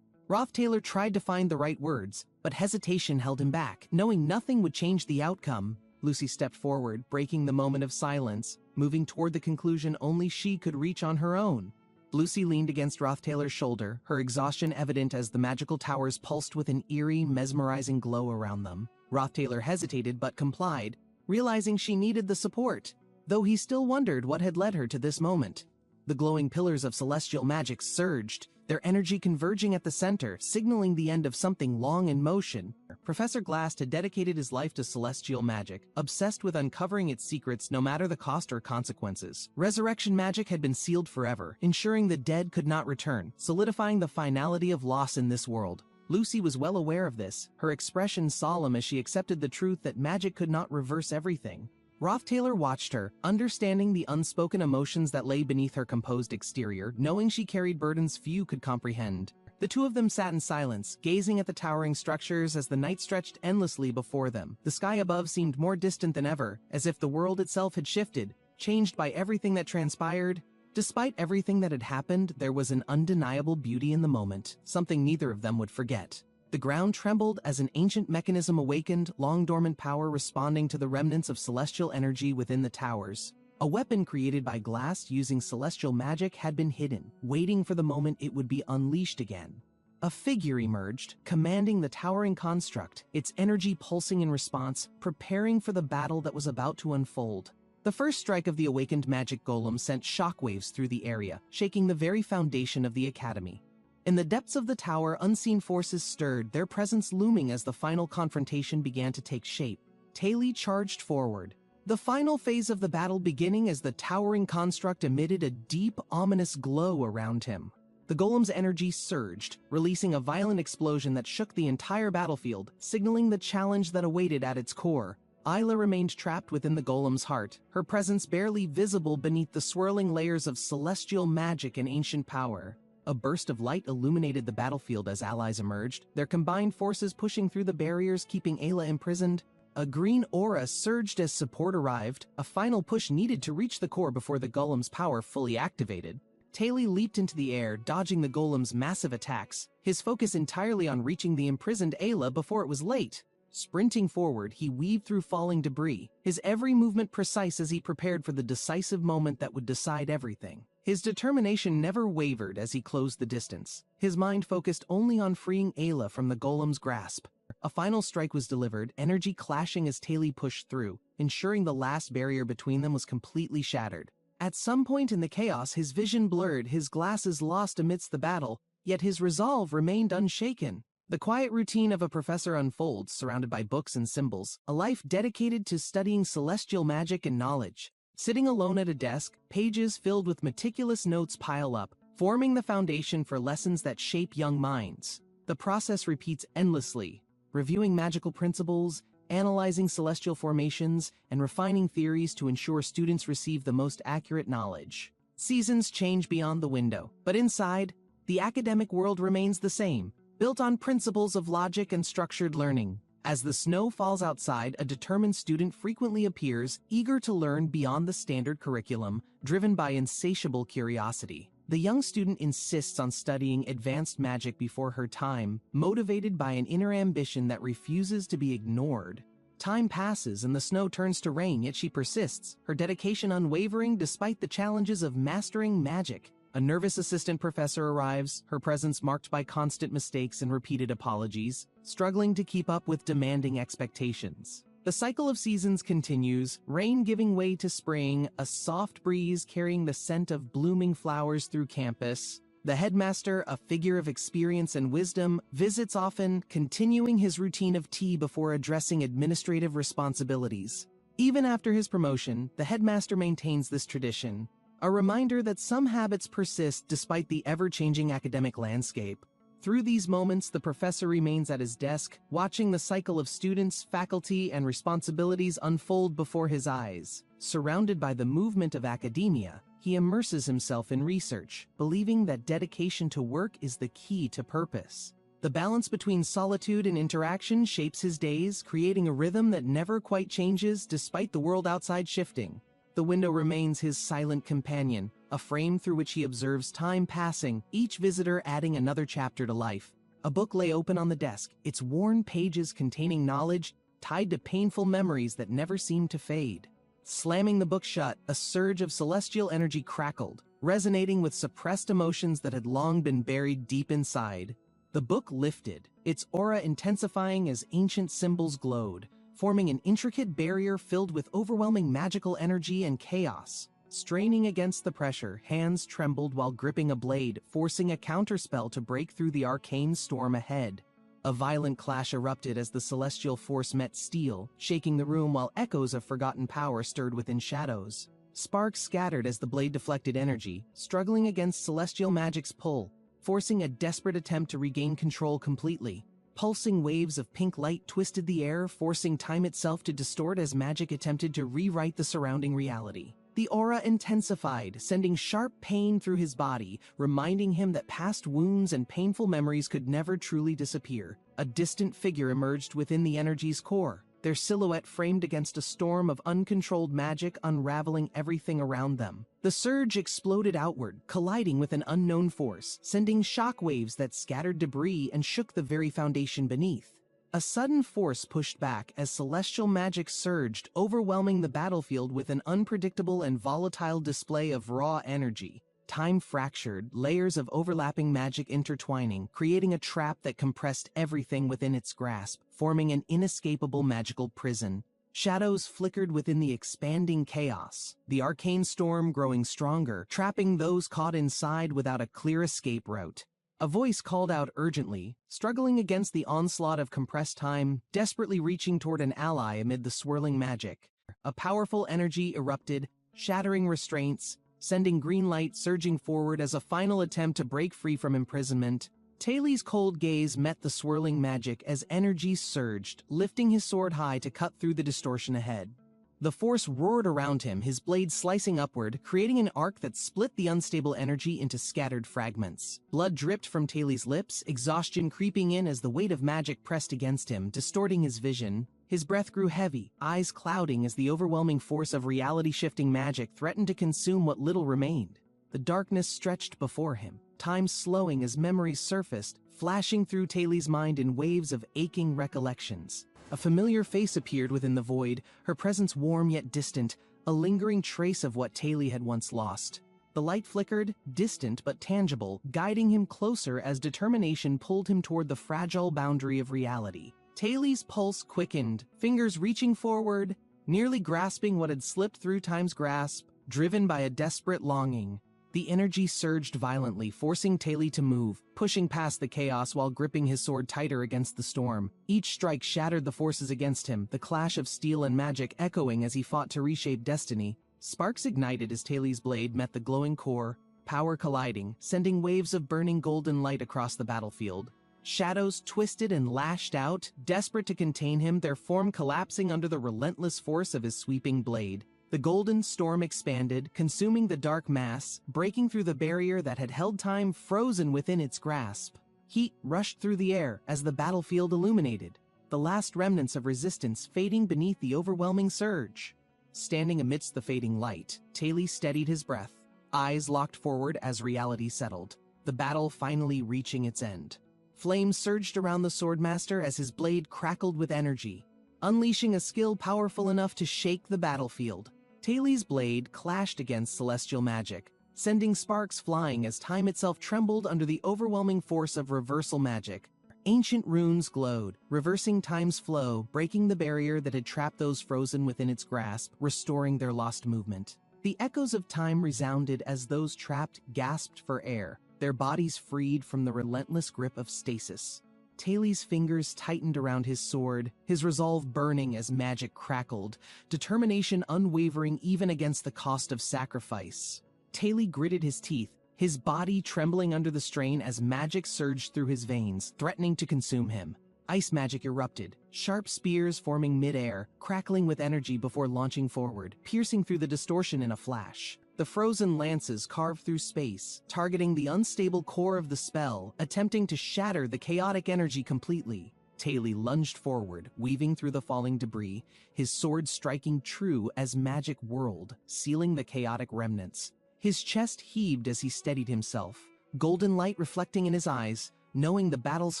Roth Taylor tried to find the right words, but hesitation held him back. Knowing nothing would change the outcome, Lucy stepped forward, breaking the moment of silence, moving toward the conclusion only she could reach on her own. Lucy leaned against Roth Taylor's shoulder, her exhaustion evident as the magical towers pulsed with an eerie, mesmerizing glow around them. Roth Taylor hesitated but complied, realizing she needed the support, though he still wondered what had led her to this moment. The glowing pillars of celestial magic surged, their energy converging at the center, signaling the end of something long in motion. Professor Glass had dedicated his life to celestial magic, obsessed with uncovering its secrets no matter the cost or consequences. Resurrection magic had been sealed forever, ensuring the dead could not return, solidifying the finality of loss in this world. Lucy was well aware of this, her expression solemn as she accepted the truth that magic could not reverse everything. Roth Taylor watched her, understanding the unspoken emotions that lay beneath her composed exterior, knowing she carried burdens few could comprehend. The two of them sat in silence, gazing at the towering structures as the night stretched endlessly before them. The sky above seemed more distant than ever, as if the world itself had shifted, changed by everything that transpired. Despite everything that had happened, there was an undeniable beauty in the moment, something neither of them would forget. The ground trembled as an ancient mechanism awakened, long-dormant power responding to the remnants of celestial energy within the towers. A weapon created by Glass using celestial magic had been hidden, waiting for the moment it would be unleashed again. A figure emerged, commanding the towering construct, its energy pulsing in response, preparing for the battle that was about to unfold. The first strike of the awakened magic golem sent shockwaves through the area, shaking the very foundation of the academy. In the depths of the tower, unseen forces stirred, their presence looming as the final confrontation began to take shape. Taylor charged forward, the final phase of the battle beginning as the towering construct emitted a deep, ominous glow around him. The golem's energy surged, releasing a violent explosion that shook the entire battlefield, signaling the challenge that awaited at its core. Isla remained trapped within the golem's heart, her presence barely visible beneath the swirling layers of celestial magic and ancient power. A burst of light illuminated the battlefield as allies emerged, their combined forces pushing through the barriers keeping Ayla imprisoned. A green aura surged as support arrived, a final push needed to reach the core before the golem's power fully activated. Taylor leaped into the air, dodging the golem's massive attacks, his focus entirely on reaching the imprisoned Ayla before it was late. Sprinting forward, he weaved through falling debris, his every movement precise as he prepared for the decisive moment that would decide everything. His determination never wavered as he closed the distance, his mind focused only on freeing Ayla from the golem's grasp. A final strike was delivered, energy clashing as Taylor pushed through, ensuring the last barrier between them was completely shattered. At some point in the chaos, his vision blurred, his glasses lost amidst the battle, yet his resolve remained unshaken. The quiet routine of a professor unfolds, surrounded by books and symbols, a life dedicated to studying celestial magic and knowledge. Sitting alone at a desk, pages filled with meticulous notes pile up, forming the foundation for lessons that shape young minds. The process repeats endlessly, reviewing magical principles, analyzing celestial formations, and refining theories to ensure students receive the most accurate knowledge. Seasons change beyond the window, but inside, the academic world remains the same, built on principles of logic and structured learning. As the snow falls outside, a determined student frequently appears, eager to learn beyond the standard curriculum, driven by insatiable curiosity. The young student insists on studying advanced magic before her time, motivated by an inner ambition that refuses to be ignored. Time passes and the snow turns to rain, yet she persists, her dedication unwavering despite the challenges of mastering magic. A nervous assistant professor arrives, her presence marked by constant mistakes and repeated apologies, struggling to keep up with demanding expectations. The cycle of seasons continues, rain giving way to spring, a soft breeze carrying the scent of blooming flowers through campus. The headmaster, a figure of experience and wisdom, visits often, continuing his routine of tea before addressing administrative responsibilities. Even after his promotion, the headmaster maintains this tradition, a reminder that some habits persist despite the ever-changing academic landscape. Through these moments, the professor remains at his desk, watching the cycle of students, faculty, and responsibilities unfold before his eyes. Surrounded by the movement of academia, he immerses himself in research, believing that dedication to work is the key to purpose. The balance between solitude and interaction shapes his days, creating a rhythm that never quite changes despite the world outside shifting. The window remains his silent companion, a frame through which he observes time passing, each visitor adding another chapter to life. A book lay open on the desk, its worn pages containing knowledge tied to painful memories that never seemed to fade. Slamming the book shut, a surge of celestial energy crackled, resonating with suppressed emotions that had long been buried deep inside. The book lifted, its aura intensifying as ancient symbols glowed, forming an intricate barrier filled with overwhelming magical energy and chaos. Straining against the pressure, hands trembled while gripping a blade, forcing a counterspell to break through the arcane storm ahead. A violent clash erupted as the celestial force met steel, shaking the room while echoes of forgotten power stirred within shadows. Sparks scattered as the blade deflected energy, struggling against celestial magic's pull, forcing a desperate attempt to regain control completely. Pulsing waves of pink light twisted the air, forcing time itself to distort as magic attempted to rewrite the surrounding reality. The aura intensified, sending sharp pain through his body, reminding him that past wounds and painful memories could never truly disappear. A distant figure emerged within the energy's core, their silhouette framed against a storm of uncontrolled magic unraveling everything around them. The surge exploded outward, colliding with an unknown force, sending shockwaves that scattered debris and shook the very foundation beneath. A sudden force pushed back as celestial magic surged, overwhelming the battlefield with an unpredictable and volatile display of raw energy. Time fractured, layers of overlapping magic intertwining, creating a trap that compressed everything within its grasp, forming an inescapable magical prison. Shadows flickered within the expanding chaos, the arcane storm growing stronger, trapping those caught inside without a clear escape route. A voice called out urgently, struggling against the onslaught of compressed time, desperately reaching toward an ally amid the swirling magic. A powerful energy erupted, shattering restraints, sending green light surging forward as a final attempt to break free from imprisonment. Taylor's cold gaze met the swirling magic as energy surged, lifting his sword high to cut through the distortion ahead. The force roared around him, his blade slicing upward, creating an arc that split the unstable energy into scattered fragments. Blood dripped from Taylor's lips, exhaustion creeping in as the weight of magic pressed against him, distorting his vision. His breath grew heavy, eyes clouding as the overwhelming force of reality-shifting magic threatened to consume what little remained. The darkness stretched before him, time slowing as memories surfaced, flashing through Taylor's mind in waves of aching recollections. A familiar face appeared within the void, her presence warm yet distant, a lingering trace of what Taylor had once lost. The light flickered, distant but tangible, guiding him closer as determination pulled him toward the fragile boundary of reality. Taylor's pulse quickened, fingers reaching forward, nearly grasping what had slipped through time's grasp, driven by a desperate longing. The energy surged violently, forcing Taylor to move, pushing past the chaos while gripping his sword tighter against the storm. Each strike shattered the forces against him, the clash of steel and magic echoing as he fought to reshape destiny. Sparks ignited as Taylor's blade met the glowing core, power colliding, sending waves of burning golden light across the battlefield. Shadows twisted and lashed out, desperate to contain him, their form collapsing under the relentless force of his sweeping blade. The golden storm expanded, consuming the dark mass, breaking through the barrier that had held time frozen within its grasp. Heat rushed through the air as the battlefield illuminated, the last remnants of resistance fading beneath the overwhelming surge. Standing amidst the fading light, Taylor steadied his breath, eyes locked forward as reality settled, the battle finally reaching its end. Flames surged around the swordmaster as his blade crackled with energy, unleashing a skill powerful enough to shake the battlefield. Taylor's blade clashed against celestial magic, sending sparks flying as time itself trembled under the overwhelming force of reversal magic. Ancient runes glowed, reversing time's flow, breaking the barrier that had trapped those frozen within its grasp, restoring their lost movement. The echoes of time resounded as those trapped gasped for air, their bodies freed from the relentless grip of stasis. Taylor's fingers tightened around his sword, his resolve burning as magic crackled, determination unwavering even against the cost of sacrifice. Taylor gritted his teeth, his body trembling under the strain as magic surged through his veins, threatening to consume him. Ice magic erupted, sharp spears forming mid-air, crackling with energy before launching forward, piercing through the distortion in a flash. The frozen lances carved through space, targeting the unstable core of the spell, attempting to shatter the chaotic energy completely. Taylor lunged forward, weaving through the falling debris, his sword striking true as magic whirled, sealing the chaotic remnants. His chest heaved as he steadied himself, golden light reflecting in his eyes, knowing the battle's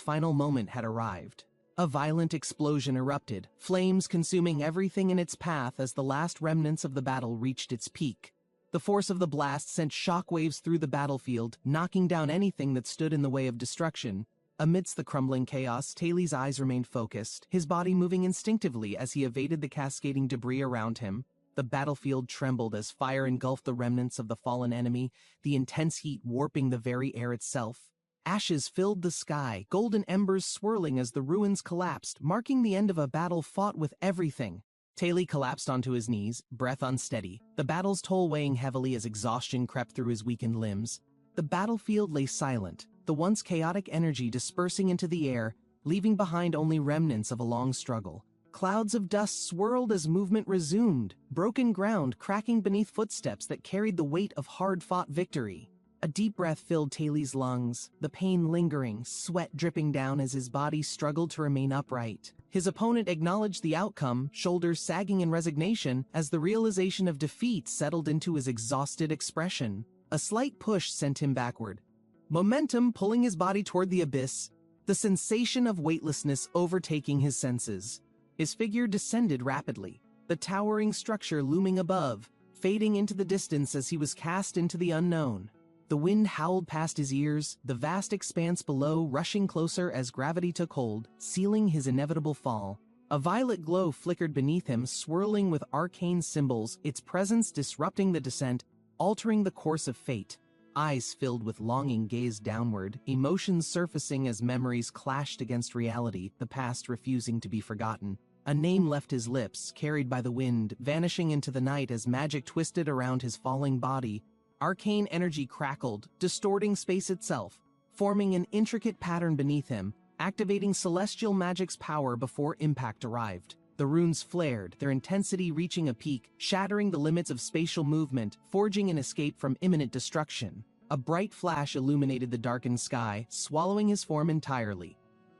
final moment had arrived. A violent explosion erupted, flames consuming everything in its path as the last remnants of the battle reached its peak. The force of the blast sent shockwaves through the battlefield, knocking down anything that stood in the way of destruction. Amidst the crumbling chaos, Taylor's eyes remained focused, his body moving instinctively as he evaded the cascading debris around him. The battlefield trembled as fire engulfed the remnants of the fallen enemy, the intense heat warping the very air itself. Ashes filled the sky, golden embers swirling as the ruins collapsed, marking the end of a battle fought with everything. Taylor collapsed onto his knees, breath unsteady, the battle's toll weighing heavily as exhaustion crept through his weakened limbs. The battlefield lay silent, the once chaotic energy dispersing into the air, leaving behind only remnants of a long struggle. Clouds of dust swirled as movement resumed, broken ground cracking beneath footsteps that carried the weight of hard-fought victory. A deep breath filled Taylor's lungs, the pain lingering, sweat dripping down as his body struggled to remain upright. His opponent acknowledged the outcome, shoulders sagging in resignation, as the realization of defeat settled into his exhausted expression. A slight push sent him backward, momentum pulling his body toward the abyss, the sensation of weightlessness overtaking his senses. His figure descended rapidly, the towering structure looming above, fading into the distance as he was cast into the unknown. The wind howled past his ears, the vast expanse below rushing closer as gravity took hold, sealing his inevitable fall. A violet glow flickered beneath him, swirling with arcane symbols, its presence disrupting the descent, altering the course of fate. Eyes filled with longing gazed downward, emotions surfacing as memories clashed against reality, the past refusing to be forgotten. A name left his lips, carried by the wind, vanishing into the night as magic twisted around his falling body. Arcane energy crackled, distorting space itself, forming an intricate pattern beneath him, activating celestial magic's power before impact arrived. The runes flared, their intensity reaching a peak, shattering the limits of spatial movement, forging an escape from imminent destruction. A bright flash illuminated the darkened sky, swallowing his form entirely,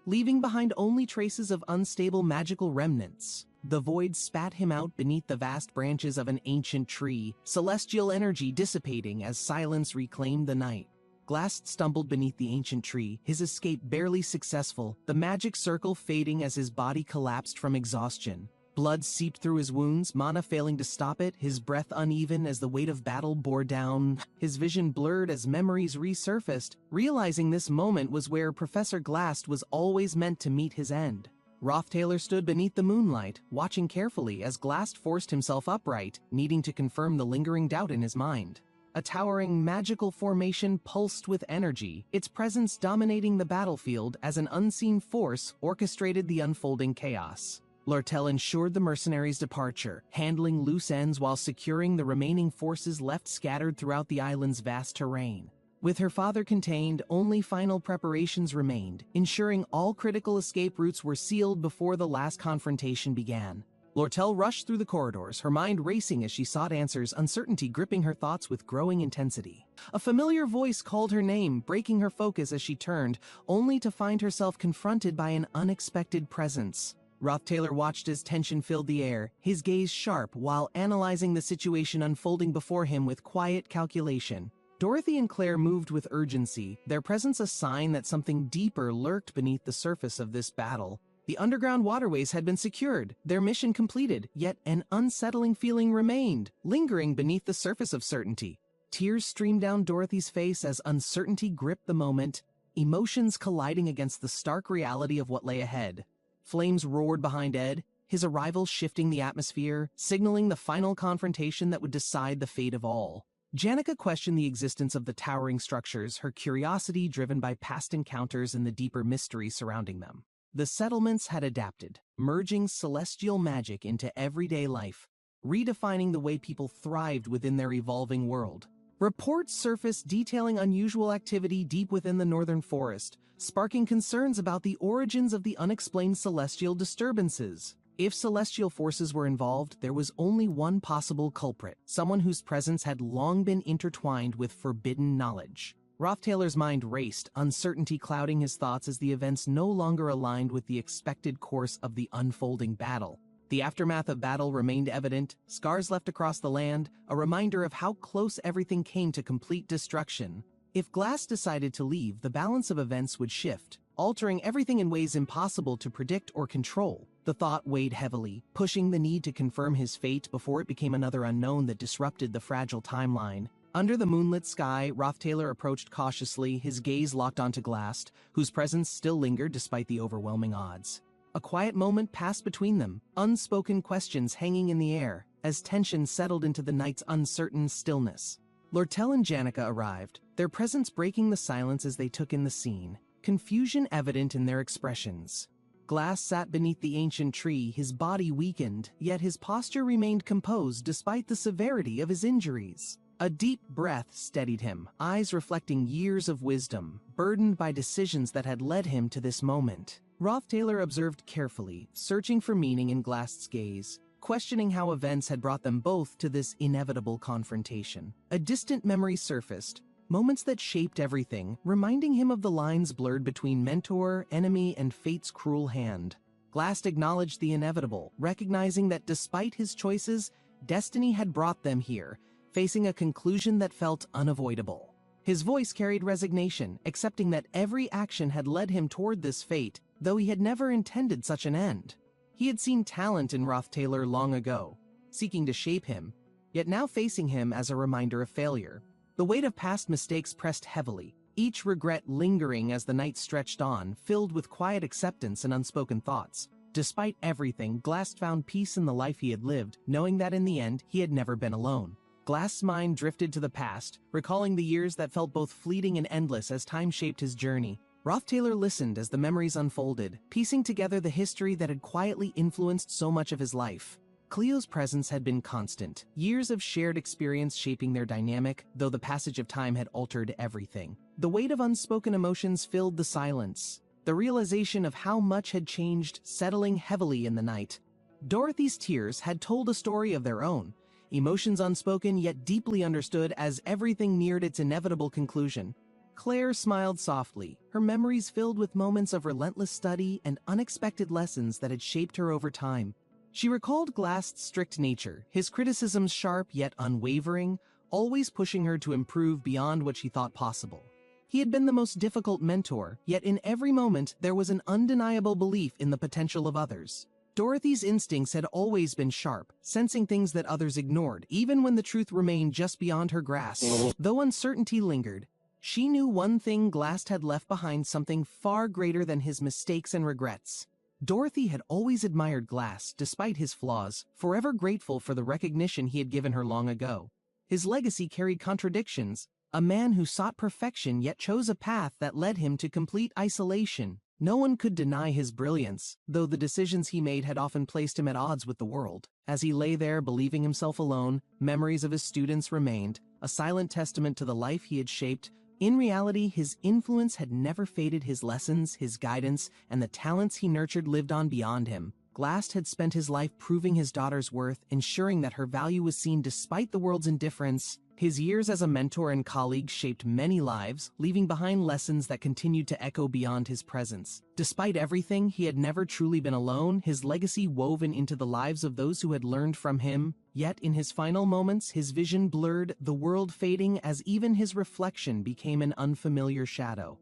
leaving behind only traces of unstable magical remnants. The void spat him out beneath the vast branches of an ancient tree, celestial energy dissipating as silence reclaimed the night. Glass stumbled beneath the ancient tree, his escape barely successful, the magic circle fading as his body collapsed from exhaustion. Blood seeped through his wounds, mana failing to stop it, his breath uneven as the weight of battle bore down, his vision blurred as memories resurfaced, realizing this moment was where Professor Glass was always meant to meet his end. Roth Taylor stood beneath the moonlight, watching carefully as Glass forced himself upright, needing to confirm the lingering doubt in his mind. A towering magical formation pulsed with energy, its presence dominating the battlefield as an unseen force orchestrated the unfolding chaos. Lortel ensured the mercenaries' departure, handling loose ends while securing the remaining forces left scattered throughout the island's vast terrain. With her father contained, only final preparations remained, ensuring all critical escape routes were sealed before the last confrontation began. Lortel rushed through the corridors, her mind racing as she sought answers, uncertainty gripping her thoughts with growing intensity. A familiar voice called her name, breaking her focus as she turned, only to find herself confronted by an unexpected presence. Roth Taylor watched as tension filled the air, his gaze sharp while analyzing the situation unfolding before him with quiet calculation. Dorothy and Claire moved with urgency, their presence a sign that something deeper lurked beneath the surface of this battle. The underground waterways had been secured, their mission completed, yet an unsettling feeling remained, lingering beneath the surface of certainty. Tears streamed down Dorothy's face as uncertainty gripped the moment, emotions colliding against the stark reality of what lay ahead. Flames roared behind Ed, his arrival shifting the atmosphere, signaling the final confrontation that would decide the fate of all. Janica questioned the existence of the towering structures, her curiosity driven by past encounters and the deeper mystery surrounding them. The settlements had adapted, merging celestial magic into everyday life, redefining the way people thrived within their evolving world. Reports surfaced detailing unusual activity deep within the northern forest, sparking concerns about the origins of the unexplained celestial disturbances. If celestial forces were involved, there was only one possible culprit, someone whose presence had long been intertwined with forbidden knowledge. Roth Taylor's mind raced, uncertainty clouding his thoughts as the events no longer aligned with the expected course of the unfolding battle. The aftermath of battle remained evident, scars left across the land, a reminder of how close everything came to complete destruction. If Glass decided to leave, the balance of events would shift, altering everything in ways impossible to predict or control. The thought weighed heavily, pushing the need to confirm his fate before it became another unknown that disrupted the fragile timeline. Under the moonlit sky, Taylor approached cautiously, his gaze locked onto Glass, whose presence still lingered despite the overwhelming odds. A quiet moment passed between them, unspoken questions hanging in the air, as tension settled into the night's uncertain stillness. Lortel and Janica arrived, their presence breaking the silence as they took in the scene, confusion evident in their expressions. Glass sat beneath the ancient tree, his body weakened, yet his posture remained composed despite the severity of his injuries. A deep breath steadied him, eyes reflecting years of wisdom, burdened by decisions that had led him to this moment. Taylor observed carefully, searching for meaning in Glass's gaze, questioning how events had brought them both to this inevitable confrontation. A distant memory surfaced, moments that shaped everything, reminding him of the lines blurred between mentor, enemy, and fate's cruel hand. Glass acknowledged the inevitable, recognizing that despite his choices, destiny had brought them here, facing a conclusion that felt unavoidable. His voice carried resignation, accepting that every action had led him toward this fate, though he had never intended such an end. He had seen talent in Taylor long ago, seeking to shape him, yet now facing him as a reminder of failure. The weight of past mistakes pressed heavily, each regret lingering as the night stretched on, filled with quiet acceptance and unspoken thoughts. Despite everything, Glass found peace in the life he had lived, knowing that in the end, he had never been alone. Glass's mind drifted to the past, recalling the years that felt both fleeting and endless as time shaped his journey. Taylor listened as the memories unfolded, piecing together the history that had quietly influenced so much of his life. Cleo's presence had been constant, years of shared experience shaping their dynamic, though the passage of time had altered everything. The weight of unspoken emotions filled the silence, the realization of how much had changed settling heavily in the night. Dorothy's tears had told a story of their own, emotions unspoken yet deeply understood as everything neared its inevitable conclusion. Claire smiled softly, her memories filled with moments of relentless study and unexpected lessons that had shaped her over time. She recalled Glass's strict nature, his criticisms sharp yet unwavering, always pushing her to improve beyond what she thought possible. He had been the most difficult mentor, yet in every moment there was an undeniable belief in the potential of others. Dorothy's instincts had always been sharp, sensing things that others ignored, even when the truth remained just beyond her grasp. Though uncertainty lingered, she knew one thing: Glass had left behind something far greater than his mistakes and regrets. Dorothy had always admired Glass, despite his flaws, forever grateful for the recognition he had given her long ago. His legacy carried contradictions, a man who sought perfection yet chose a path that led him to complete isolation. No one could deny his brilliance, though the decisions he made had often placed him at odds with the world. As he lay there believing himself alone, memories of his students remained, a silent testament to the life he had shaped. In reality, his influence had never faded. His lessons, his guidance, and the talents he nurtured lived on beyond him. Glass had spent his life proving his daughter's worth, ensuring that her value was seen despite the world's indifference. His years as a mentor and colleague shaped many lives, leaving behind lessons that continued to echo beyond his presence. Despite everything, he had never truly been alone, his legacy woven into the lives of those who had learned from him. Yet in his final moments, his vision blurred, the world fading as even his reflection became an unfamiliar shadow.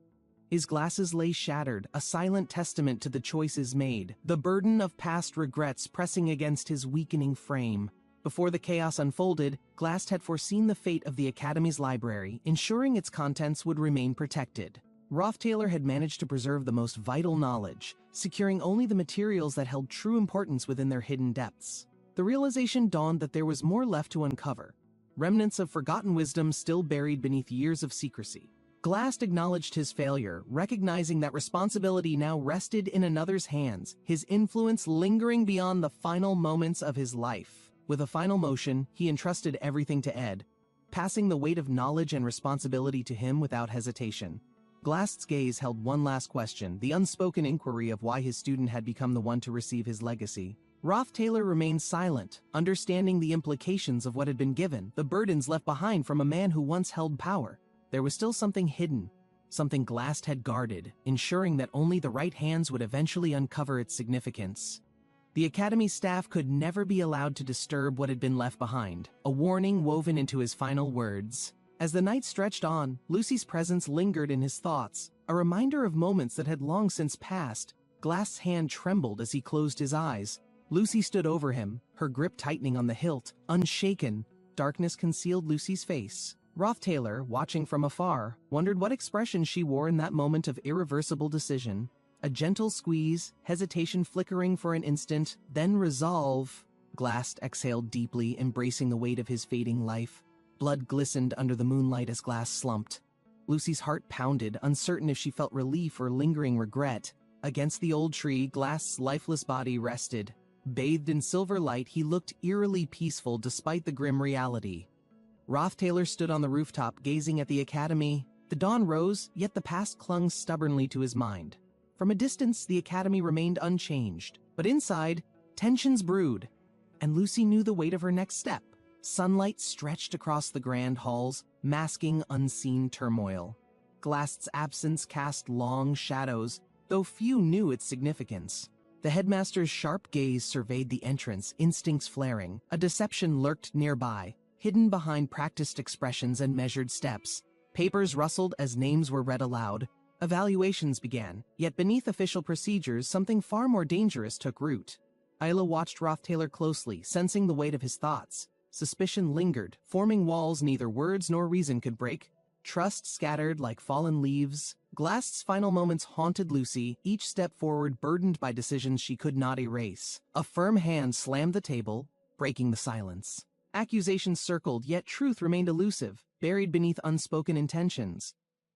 His glasses lay shattered, a silent testament to the choices made, the burden of past regrets pressing against his weakening frame. Before the chaos unfolded, Glass had foreseen the fate of the Academy's library, ensuring its contents would remain protected. Taylor had managed to preserve the most vital knowledge, securing only the materials that held true importance within their hidden depths. The realization dawned that there was more left to uncover, remnants of forgotten wisdom still buried beneath years of secrecy. Glass acknowledged his failure, recognizing that responsibility now rested in another's hands, his influence lingering beyond the final moments of his life. With a final motion, he entrusted everything to Ed, passing the weight of knowledge and responsibility to him without hesitation. Glass's gaze held one last question, the unspoken inquiry of why his student had become the one to receive his legacy. Taylor remained silent, understanding the implications of what had been given, the burdens left behind from a man who once held power. There was still something hidden, something Glass had guarded, ensuring that only the right hands would eventually uncover its significance. The Academy's staff could never be allowed to disturb what had been left behind, a warning woven into his final words. As the night stretched on, Lucy's presence lingered in his thoughts, a reminder of moments that had long since passed. Glass's hand trembled as he closed his eyes. Lucy stood over him, her grip tightening on the hilt, unshaken. Darkness concealed Lucy's face. Roth Taylor, watching from afar, wondered what expression she wore in that moment of irreversible decision. A gentle squeeze, hesitation flickering for an instant, then resolve. Glass exhaled deeply, embracing the weight of his fading life. Blood glistened under the moonlight as Glass slumped. Lucy's heart pounded, uncertain if she felt relief or lingering regret. Against the old tree, Glass's lifeless body rested. Bathed in silver light, he looked eerily peaceful despite the grim reality. Roth Taylor stood on the rooftop, gazing at the academy. The dawn rose, yet the past clung stubbornly to his mind. From a distance, the academy remained unchanged, but inside, tensions brewed, and Lucy knew the weight of her next step. Sunlight stretched across the grand halls, masking unseen turmoil. Glass's absence cast long shadows, though few knew its significance. The headmaster's sharp gaze surveyed the entrance, instincts flaring. A deception lurked nearby, hidden behind practiced expressions and measured steps. Papers rustled as names were read aloud. Evaluations began, yet beneath official procedures, something far more dangerous took root. Yahello watched Roth Taylor closely, sensing the weight of his thoughts. Suspicion lingered, forming walls neither words nor reason could break. Trust scattered like fallen leaves. Glass's final moments haunted Lucy, each step forward burdened by decisions she could not erase. A firm hand slammed the table, breaking the silence. Accusations circled, yet truth remained elusive, buried beneath unspoken intentions.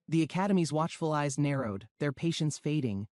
The academy's watchful eyes narrowed, their patience fading.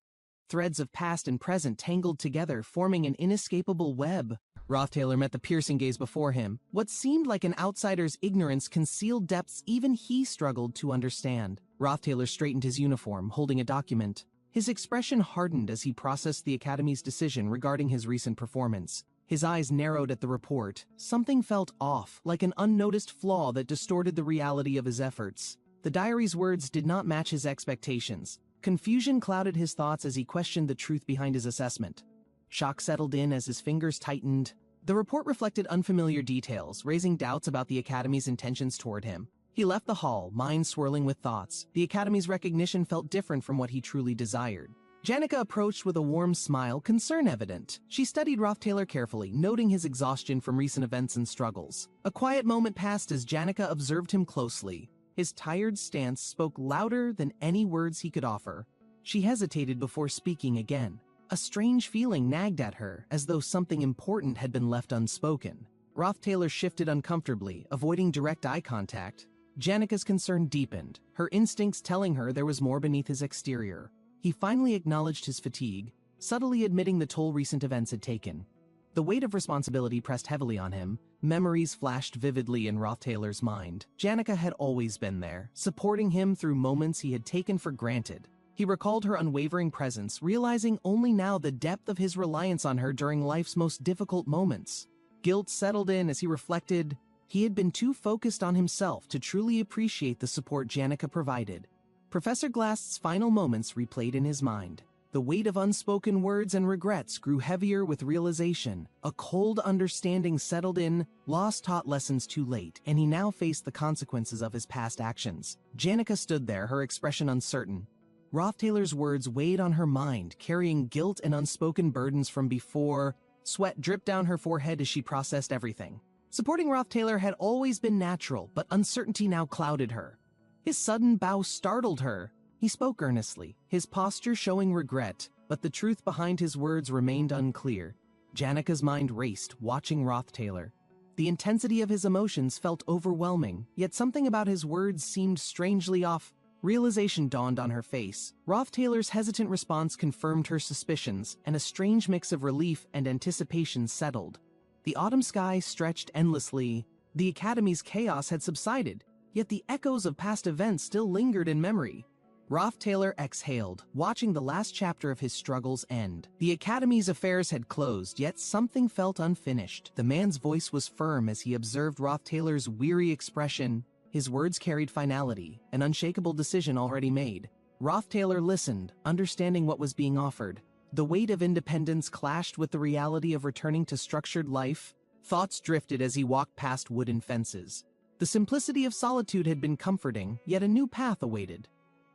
Threads of past and present tangled together, forming an inescapable web. Roth Taylor met the piercing gaze before him. What seemed like an outsider's ignorance concealed depths even he struggled to understand. Roth Taylor straightened his uniform, holding a document. His expression hardened as he processed the academy's decision regarding his recent performance. His eyes narrowed at the report. Something felt off, like an unnoticed flaw that distorted the reality of his efforts. The diary's words did not match his expectations. Confusion clouded his thoughts as he questioned the truth behind his assessment. Shock settled in as his fingers tightened. The report reflected unfamiliar details, raising doubts about the Academy's intentions toward him. He left the hall, mind swirling with thoughts. The Academy's recognition felt different from what he truly desired. Janica approached with a warm smile, concern evident. She studied Roth Taylor carefully, noting his exhaustion from recent events and struggles. A quiet moment passed as Janica observed him closely. His tired stance spoke louder than any words he could offer. She hesitated before speaking again. A strange feeling nagged at her, as though something important had been left unspoken. Roth Taylor shifted uncomfortably, avoiding direct eye contact. Janica's concern deepened, her instincts telling her there was more beneath his exterior. He finally acknowledged his fatigue, subtly admitting the toll recent events had taken. The weight of responsibility pressed heavily on him. Memories flashed vividly in Roth Taylor's mind. Janica had always been there, supporting him through moments he had taken for granted. He recalled her unwavering presence, realizing only now the depth of his reliance on her during life's most difficult moments. Guilt settled in as he reflected. He had been too focused on himself to truly appreciate the support Janica provided. Professor Glass's final moments replayed in his mind. The weight of unspoken words and regrets grew heavier with realization. A cold understanding settled in, loss taught lessons too late, and he now faced the consequences of his past actions. Janica stood there, her expression uncertain. Roth Taylor's words weighed on her mind, carrying guilt and unspoken burdens from before. Sweat dripped down her forehead as she processed everything. Supporting Roth Taylor had always been natural, but uncertainty now clouded her. His sudden bow startled her. He spoke earnestly, his posture showing regret, but the truth behind his words remained unclear. Janica's mind raced, watching Roth Taylor. The intensity of his emotions felt overwhelming, yet something about his words seemed strangely off. Realization dawned on her face. Roth Taylor's hesitant response confirmed her suspicions, and a strange mix of relief and anticipation settled. The autumn sky stretched endlessly. The Academy's chaos had subsided, yet the echoes of past events still lingered in memory. Roth Taylor exhaled, watching the last chapter of his struggles end. The Academy's affairs had closed, yet something felt unfinished. The man's voice was firm as he observed Roth Taylor's weary expression. His words carried finality, an unshakable decision already made. Roth Taylor listened, understanding what was being offered. The weight of independence clashed with the reality of returning to structured life. Thoughts drifted as he walked past wooden fences. The simplicity of solitude had been comforting, yet a new path awaited.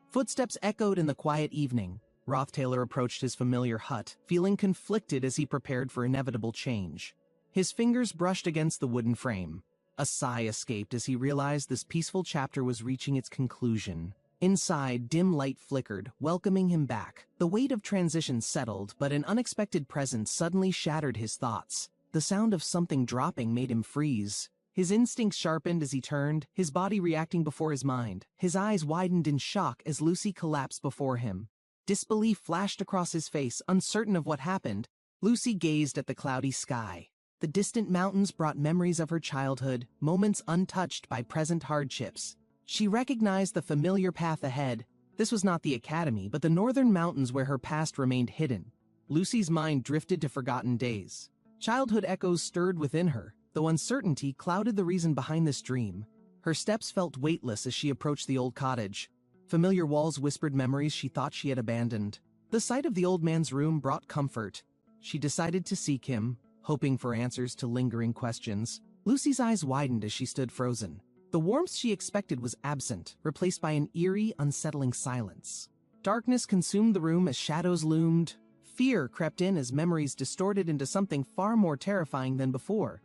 Footsteps echoed in the quiet evening. Rothtailor approached his familiar hut, feeling conflicted as he prepared for inevitable change. His fingers brushed against the wooden frame. A sigh escaped as he realized this peaceful chapter was reaching its conclusion. Inside, dim light flickered, welcoming him back. The weight of transition settled, but an unexpected presence suddenly shattered his thoughts. The sound of something dropping made him freeze. His instincts sharpened as he turned, his body reacting before his mind. His eyes widened in shock as Lucy collapsed before him. Disbelief flashed across his face, uncertain of what happened. Lucy gazed at the cloudy sky. The distant mountains brought memories of her childhood, moments untouched by present hardships. She recognized the familiar path ahead. This was not the academy, but the northern mountains where her past remained hidden. Lucy's mind drifted to forgotten days. Childhood echoes stirred within her, though uncertainty clouded the reason behind this dream. Her steps felt weightless as she approached the old cottage. Familiar walls whispered memories she thought she had abandoned. The sight of the old man's room brought comfort. She decided to seek him, hoping for answers to lingering questions. Lucy's eyes widened as she stood frozen. The warmth she expected was absent, replaced by an eerie, unsettling silence. Darkness consumed the room as shadows loomed. Fear crept in as memories distorted into something far more terrifying than before.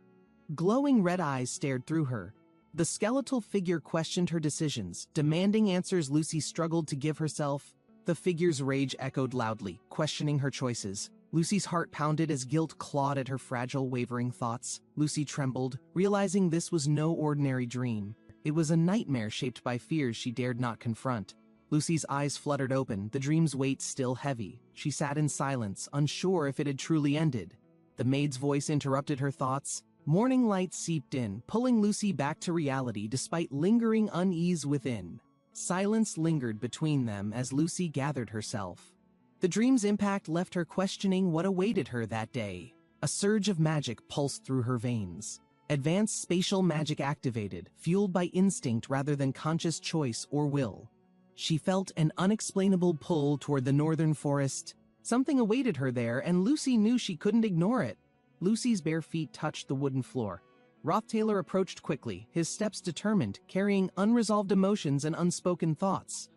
Glowing red eyes stared through her. The skeletal figure questioned her decisions, demanding answers Lucy struggled to give herself. The figure's rage echoed loudly, questioning her choices. Lucy's heart pounded as guilt clawed at her fragile, wavering thoughts. Lucy trembled, realizing this was no ordinary dream. It was a nightmare shaped by fears she dared not confront. Lucy's eyes fluttered open, the dream's weight still heavy. She sat in silence, unsure if it had truly ended. The maid's voice interrupted her thoughts. Morning light seeped in, pulling Lucy back to reality despite lingering unease within. Silence lingered between them as Lucy gathered herself. The dream's impact left her questioning what awaited her that day. A surge of magic pulsed through her veins. Advanced spatial magic activated, fueled by instinct rather than conscious choice or will. She felt an unexplainable pull toward the northern forest. Something awaited her there, and Lucy knew she couldn't ignore it. Lucy's bare feet touched the wooden floor. Rothtailor approached quickly, his steps determined, carrying unresolved emotions and unspoken thoughts.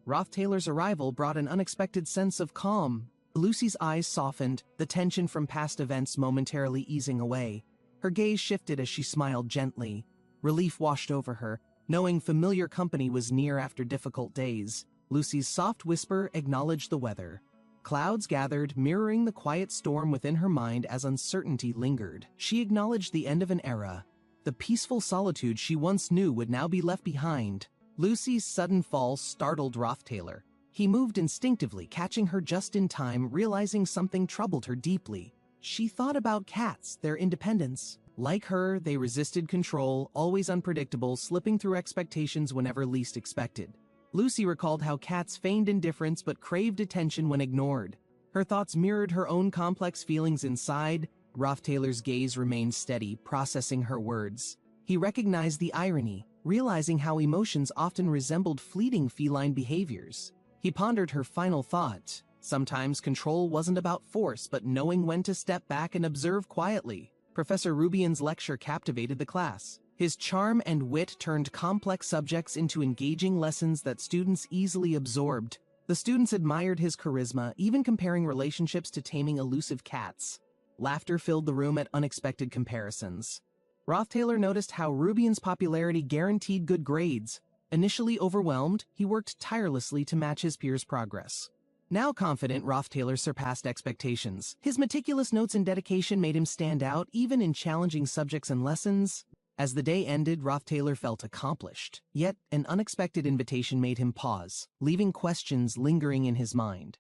Rothtailor's arrival brought an unexpected sense of calm. Lucy's eyes softened, the tension from past events momentarily easing away. Her gaze shifted as she smiled gently. Relief washed over her, knowing familiar company was near after difficult days. Lucy's soft whisper acknowledged the weather. Clouds gathered, mirroring the quiet storm within her mind as uncertainty lingered. She acknowledged the end of an era. The peaceful solitude she once knew would now be left behind. Lucy's sudden fall startled Rothtailor. He moved instinctively, catching her just in time, realizing something troubled her deeply. She thought about cats, their independence. Like her, they resisted control, always unpredictable, slipping through expectations whenever least expected. Lucy recalled how cats feigned indifference but craved attention when ignored. Her thoughts mirrored her own complex feelings inside. Rothtailor's gaze remained steady, processing her words. He recognized the irony, realizing how emotions often resembled fleeting feline behaviors. He pondered her final thought. Sometimes control wasn't about force, but knowing when to step back and observe quietly. Professor Rubian's lecture captivated the class. His charm and wit turned complex subjects into engaging lessons that students easily absorbed. The students admired his charisma, even comparing relationships to taming elusive cats. Laughter filled the room at unexpected comparisons. Rothtailor noticed how Rubian's popularity guaranteed good grades. Initially overwhelmed, he worked tirelessly to match his peers' progress. Now confident, Rothtailor surpassed expectations. His meticulous notes and dedication made him stand out, even in challenging subjects and lessons. As the day ended, Rothtailor felt accomplished. Yet, an unexpected invitation made him pause, leaving questions lingering in his mind.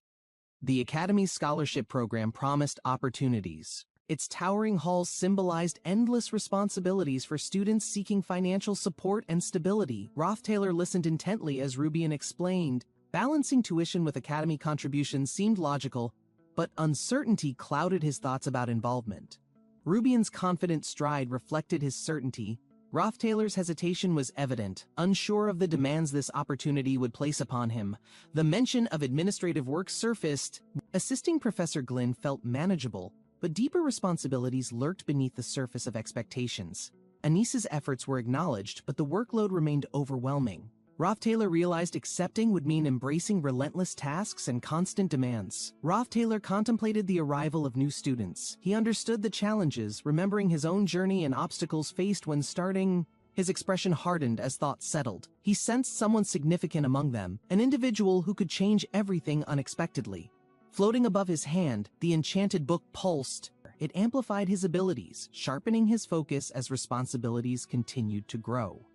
The Academy's scholarship program promised opportunities. Its towering halls symbolized endless responsibilities for students seeking financial support and stability. Rothtailor listened intently as Rubian explained. Balancing tuition with academy contributions seemed logical, but uncertainty clouded his thoughts about involvement. Rubian's confident stride reflected his certainty. Rothtailor's hesitation was evident, unsure of the demands this opportunity would place upon him. The mention of administrative work surfaced. Assisting Professor Glynn felt manageable, but deeper responsibilities lurked beneath the surface of expectations. Anissa's efforts were acknowledged, but the workload remained overwhelming. Roth Taylor realized accepting would mean embracing relentless tasks and constant demands. Roth Taylor contemplated the arrival of new students. He understood the challenges, remembering his own journey and obstacles faced when starting. His expression hardened as thoughts settled. He sensed someone significant among them, an individual who could change everything unexpectedly. Floating above his hand, the enchanted book pulsed. It amplified his abilities, sharpening his focus as responsibilities continued to grow.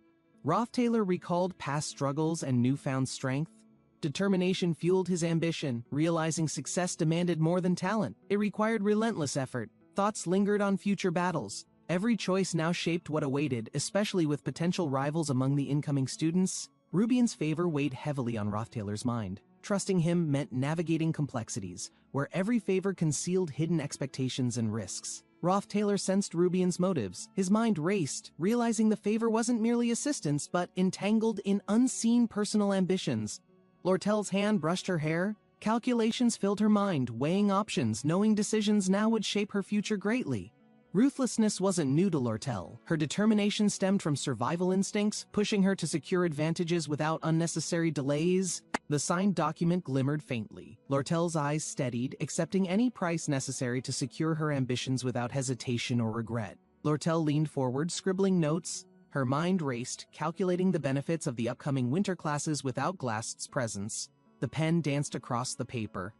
Roth Taylor recalled past struggles and newfound strength. Determination fueled his ambition, realizing success demanded more than talent. It required relentless effort. Thoughts lingered on future battles. Every choice now shaped what awaited, especially with potential rivals among the incoming students. Rubian's favor weighed heavily on Roth Taylor's mind. Trusting him meant navigating complexities, where every favor concealed hidden expectations and risks. Roth Taylor sensed Rubian's motives. His mind raced, realizing the favor wasn't merely assistance, but entangled in unseen personal ambitions. Lortel's hand brushed her hair. Calculations filled her mind, weighing options, knowing decisions now would shape her future greatly. Ruthlessness wasn't new to Lortel. Her determination stemmed from survival instincts, pushing her to secure advantages without unnecessary delays. The signed document glimmered faintly. Lortel's eyes steadied, accepting any price necessary to secure her ambitions without hesitation or regret. Lortel leaned forward, scribbling notes. Her mind raced, calculating the benefits of the upcoming winter classes without Glast's presence. The pen danced across the paper.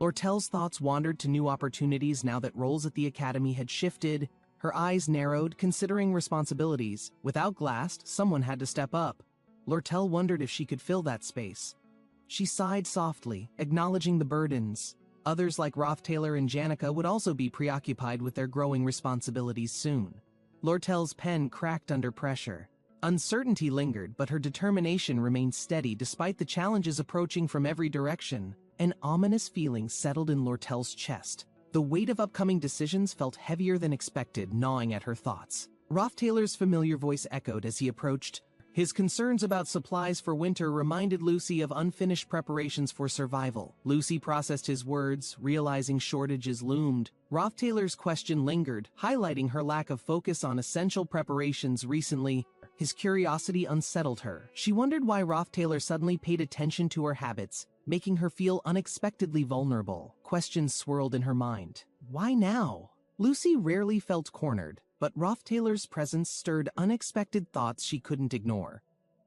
Lortel's thoughts wandered to new opportunities now that roles at the academy had shifted. Her eyes narrowed, considering responsibilities. Without Glast, someone had to step up. Lortel wondered if she could fill that space. She sighed softly, acknowledging the burdens. Others like Roth Taylor and Janica would also be preoccupied with their growing responsibilities soon. Lortel's pen cracked under pressure. Uncertainty lingered, but her determination remained steady despite the challenges approaching from every direction. An ominous feeling settled in Lortel's chest. The weight of upcoming decisions felt heavier than expected, gnawing at her thoughts. Roth Taylor's familiar voice echoed as he approached. His concerns about supplies for winter reminded Lucy of unfinished preparations for survival. Lucy processed his words, realizing shortages loomed. Roth Taylor's question lingered, highlighting her lack of focus on essential preparations recently. His curiosity unsettled her. She wondered why Roth Taylor suddenly paid attention to her habits, making her feel unexpectedly vulnerable. Questions swirled in her mind. Why now? Lucy rarely felt cornered, but Roth Taylor's presence stirred unexpected thoughts she couldn't ignore.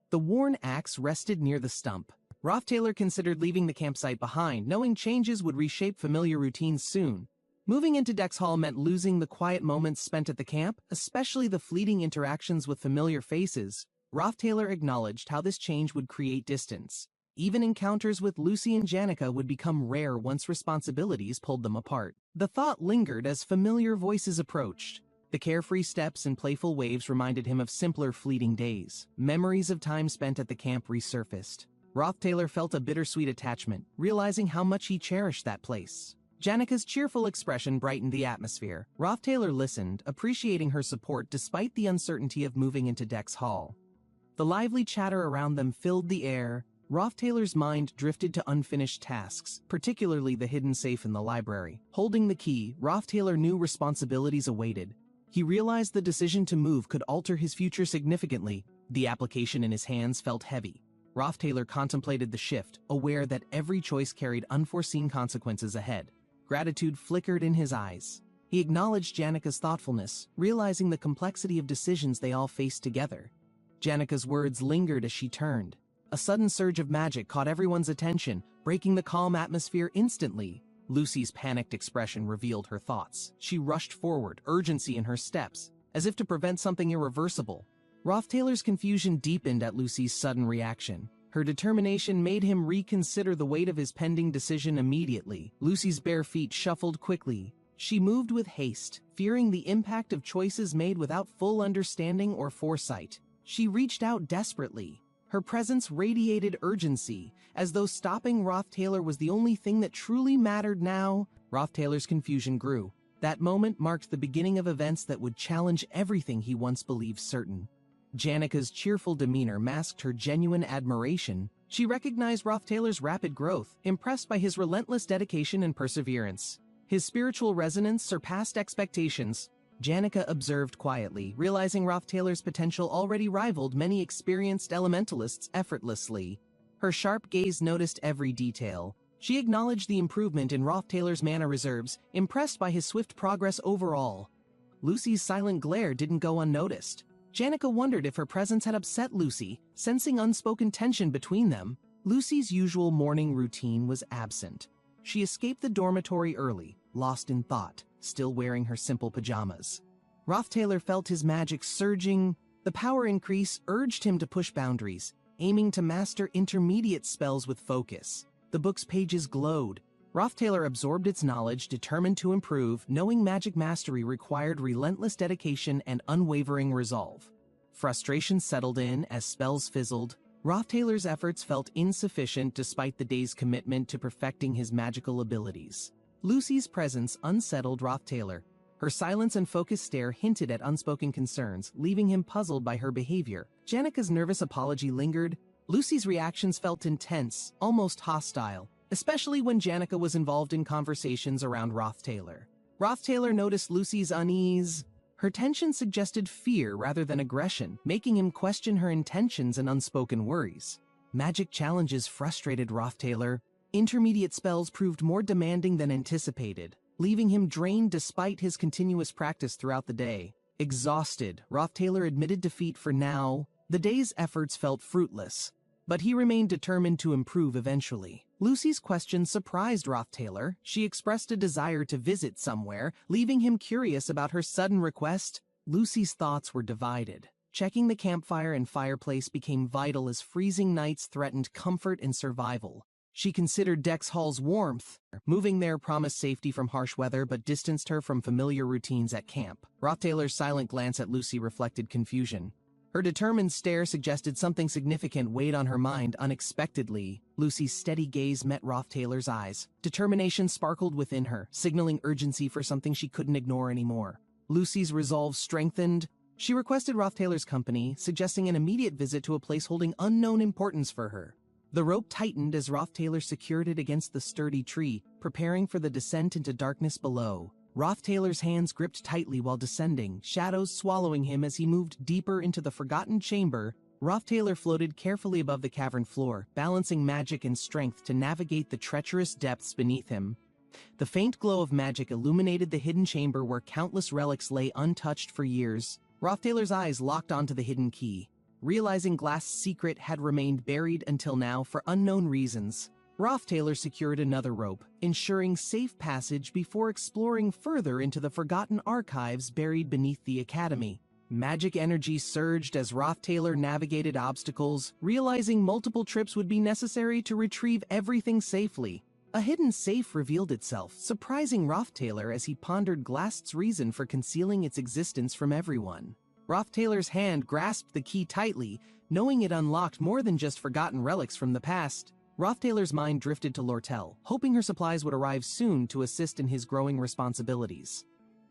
The worn axe rested near the stump. Roth Taylor considered leaving the campsite behind, knowing changes would reshape familiar routines soon. Moving into Dex Hall meant losing the quiet moments spent at the camp, especially the fleeting interactions with familiar faces. Roth Taylor acknowledged how this change would create distance. Even encounters with Lucy and Janica would become rare once responsibilities pulled them apart. The thought lingered as familiar voices approached. The carefree steps and playful waves reminded him of simpler fleeting days. Memories of time spent at the camp resurfaced. Roth Taylor felt a bittersweet attachment, realizing how much he cherished that place. Janica's cheerful expression brightened the atmosphere. Roth Taylor listened, appreciating her support despite the uncertainty of moving into Dex Hall. The lively chatter around them filled the air. Roth Taylor's mind drifted to unfinished tasks, particularly the hidden safe in the library. Holding the key, Roth Taylor knew responsibilities awaited. He realized the decision to move could alter his future significantly. The application in his hands felt heavy. Roth Taylor contemplated the shift, aware that every choice carried unforeseen consequences ahead. Gratitude flickered in his eyes. He acknowledged Janica's thoughtfulness, realizing the complexity of decisions they all faced together. Janica's words lingered as she turned. A sudden surge of magic caught everyone's attention, breaking the calm atmosphere instantly. Lucy's panicked expression revealed her thoughts. She rushed forward, urgency in her steps, as if to prevent something irreversible. Roth Taylor's confusion deepened at Lucy's sudden reaction. Her determination made him reconsider the weight of his pending decision immediately. Lucy's bare feet shuffled quickly. She moved with haste, fearing the impact of choices made without full understanding or foresight. She reached out desperately. Her presence radiated urgency, as though stopping Roth Taylor was the only thing that truly mattered now. Roth Taylor's confusion grew. That moment marked the beginning of events that would challenge everything he once believed certain. Janica's cheerful demeanor masked her genuine admiration. She recognized Roth Taylor's rapid growth, impressed by his relentless dedication and perseverance. His spiritual resonance surpassed expectations. Janica observed quietly, realizing Rothtailor's potential already rivaled many experienced elementalists effortlessly. Her sharp gaze noticed every detail. She acknowledged the improvement in Rothtailor's mana reserves, impressed by his swift progress overall. Lucy's silent glare didn't go unnoticed. Janica wondered if her presence had upset Lucy, sensing unspoken tension between them. Lucy's usual morning routine was absent. She escaped the dormitory early, lost in thought, still wearing her simple pajamas. Rothtailor felt his magic surging. The power increase urged him to push boundaries, aiming to master intermediate spells with focus. The book's pages glowed. Rothtailor absorbed its knowledge, determined to improve, knowing magic mastery required relentless dedication and unwavering resolve. Frustration settled in as spells fizzled. Rothtailor's efforts felt insufficient despite the day's commitment to perfecting his magical abilities. Lucy's presence unsettled Rothtailor. Her silence and focused stare hinted at unspoken concerns, leaving him puzzled by her behavior. Janica's nervous apology lingered. Lucy's reactions felt intense, almost hostile, especially when Janica was involved in conversations around Rothtailor. Rothtailor noticed Lucy's unease. Her tension suggested fear rather than aggression, making him question her intentions and unspoken worries. Magic challenges frustrated Rothtailor. Intermediate spells proved more demanding than anticipated, leaving him drained despite his continuous practice throughout the day. Exhausted, Rothtailor admitted defeat for now. The day's efforts felt fruitless, but he remained determined to improve eventually. Lucy's question surprised Rothtailor. She expressed a desire to visit somewhere, leaving him curious about her sudden request. Lucy's thoughts were divided. Checking the campfire and fireplace became vital as freezing nights threatened comfort and survival. She considered Dex Hall's warmth. Moving there promised safety from harsh weather but distanced her from familiar routines at camp. Rothtailor's silent glance at Lucy reflected confusion. Her determined stare suggested something significant weighed on her mind unexpectedly. Lucy's steady gaze met Rothtailor's eyes. Determination sparkled within her, signaling urgency for something she couldn't ignore anymore. Lucy's resolve strengthened. She requested Rothtailor's company, suggesting an immediate visit to a place holding unknown importance for her. The rope tightened as Rothtailor secured it against the sturdy tree, preparing for the descent into darkness below. Rothtailor's hands gripped tightly while descending, shadows swallowing him as he moved deeper into the forgotten chamber. Rothtailor floated carefully above the cavern floor, balancing magic and strength to navigate the treacherous depths beneath him. The faint glow of magic illuminated the hidden chamber where countless relics lay untouched for years. Rothtailor's eyes locked onto the hidden key. Realizing Glass's secret had remained buried until now for unknown reasons, Rothtailor secured another rope, ensuring safe passage before exploring further into the forgotten archives buried beneath the academy. Magic energy surged as Rothtailor navigated obstacles, realizing multiple trips would be necessary to retrieve everything safely. A hidden safe revealed itself, surprising Rothtailor as he pondered Glass's reason for concealing its existence from everyone. Rothtailor's hand grasped the key tightly, knowing it unlocked more than just forgotten relics from the past. Rothtailor's mind drifted to Lortel, hoping her supplies would arrive soon to assist in his growing responsibilities.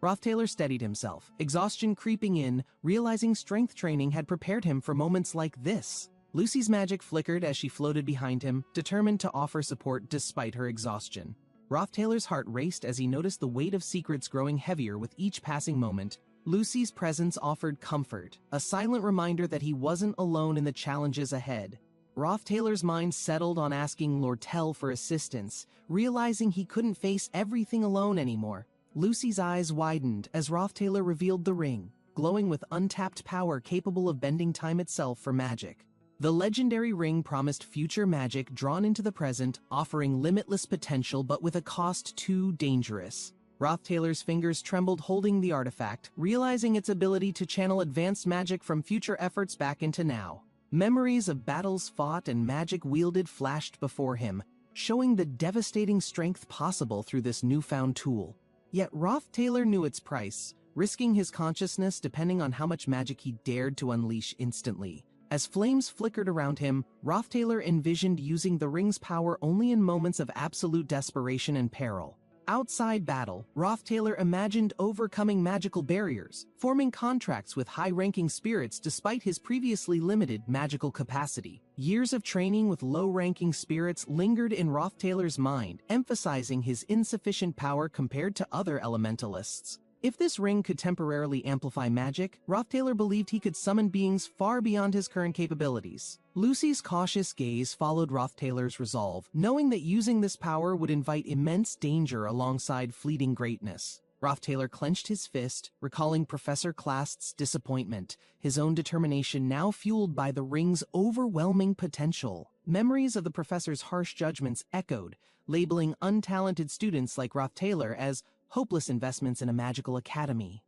Rothtailor steadied himself, exhaustion creeping in, realizing strength training had prepared him for moments like this. Lucy's magic flickered as she floated behind him, determined to offer support despite her exhaustion. Rothtailor's heart raced as he noticed the weight of secrets growing heavier with each passing moment. Lucy's presence offered comfort, a silent reminder that he wasn't alone in the challenges ahead. Rothtailor's mind settled on asking Lortel for assistance, realizing he couldn't face everything alone anymore. Lucy's eyes widened as Rothtailor revealed the ring, glowing with untapped power capable of bending time itself for magic. The legendary ring promised future magic drawn into the present, offering limitless potential but with a cost too dangerous. Rothtailor's fingers trembled holding the artifact, realizing its ability to channel advanced magic from future efforts back into now. Memories of battles fought and magic wielded flashed before him, showing the devastating strength possible through this newfound tool. Yet Rothtailor knew its price, risking his consciousness depending on how much magic he dared to unleash instantly. As flames flickered around him, Rothtailor envisioned using the ring's power only in moments of absolute desperation and peril. Outside battle, Rothtailor imagined overcoming magical barriers, forming contracts with high-ranking spirits despite his previously limited magical capacity. Years of training with low-ranking spirits lingered in Rothtailor's mind, emphasizing his insufficient power compared to other elementalists. If this ring could temporarily amplify magic, Taylor believed he could summon beings far beyond his current capabilities. Lucy's cautious gaze followed Taylor's resolve, knowing that using this power would invite immense danger alongside fleeting greatness. Taylor clenched his fist, recalling Professor Clast's disappointment, his own determination now fueled by the ring's overwhelming potential. Memories of the professor's harsh judgments echoed, labeling untalented students like Taylor as hopeless investments in a magical academy.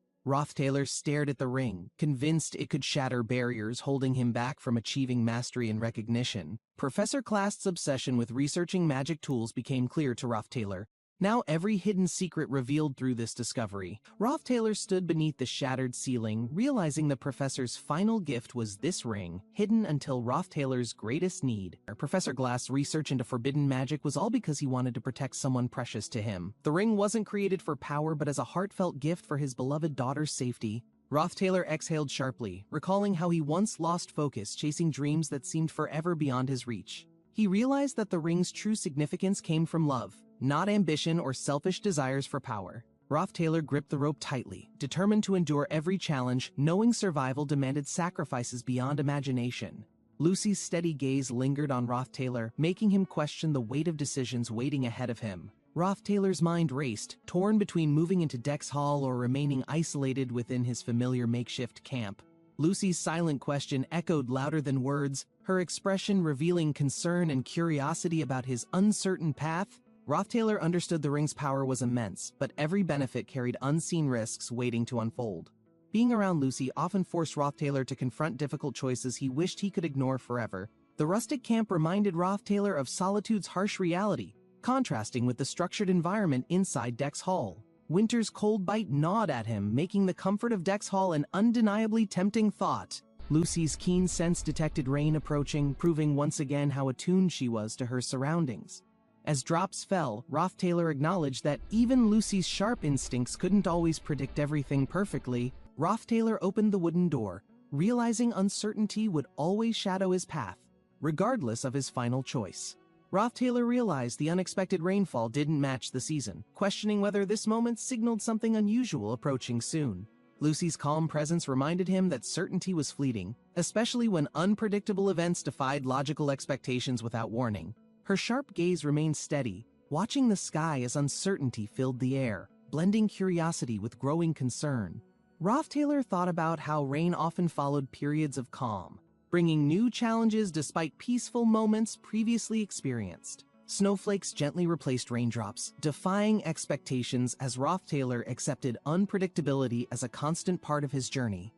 Taylor stared at the ring, convinced it could shatter barriers holding him back from achieving mastery and recognition. Professor Clast's obsession with researching magic tools became clear to Taylor. Now every hidden secret revealed through this discovery. Taylor stood beneath the shattered ceiling, realizing the professor's final gift was this ring, hidden until Taylor's greatest need. Professor Glass's research into forbidden magic was all because he wanted to protect someone precious to him. The ring wasn't created for power, but as a heartfelt gift for his beloved daughter's safety. Taylor exhaled sharply, recalling how he once lost focus chasing dreams that seemed forever beyond his reach. He realized that the ring's true significance came from love, not ambition or selfish desires for power. Taylor gripped the rope tightly, determined to endure every challenge, knowing survival demanded sacrifices beyond imagination. Lucy's steady gaze lingered on Taylor, making him question the weight of decisions waiting ahead of him. Taylor's mind raced, torn between moving into Dex Hall or remaining isolated within his familiar makeshift camp. Lucy's silent question echoed louder than words, her expression revealing concern and curiosity about his uncertain path. Taylor understood the ring's power was immense, but every benefit carried unseen risks waiting to unfold. Being around Lucy often forced Taylor to confront difficult choices he wished he could ignore forever. The rustic camp reminded Taylor of solitude's harsh reality, contrasting with the structured environment inside Dex Hall. Winter's cold bite gnawed at him, making the comfort of Dex Hall an undeniably tempting thought. Lucy's keen sense detected rain approaching, proving once again how attuned she was to her surroundings. As drops fell, Taylor acknowledged that even Lucy's sharp instincts couldn't always predict everything perfectly. Taylor opened the wooden door, realizing uncertainty would always shadow his path, regardless of his final choice. Taylor realized the unexpected rainfall didn't match the season, questioning whether this moment signaled something unusual approaching soon. Lucy's calm presence reminded him that certainty was fleeting, especially when unpredictable events defied logical expectations without warning. Her sharp gaze remained steady, watching the sky as uncertainty filled the air, blending curiosity with growing concern. Taylor thought about how rain often followed periods of calm, bringing new challenges despite peaceful moments previously experienced. Snowflakes gently replaced raindrops, defying expectations as Taylor accepted unpredictability as a constant part of his journey.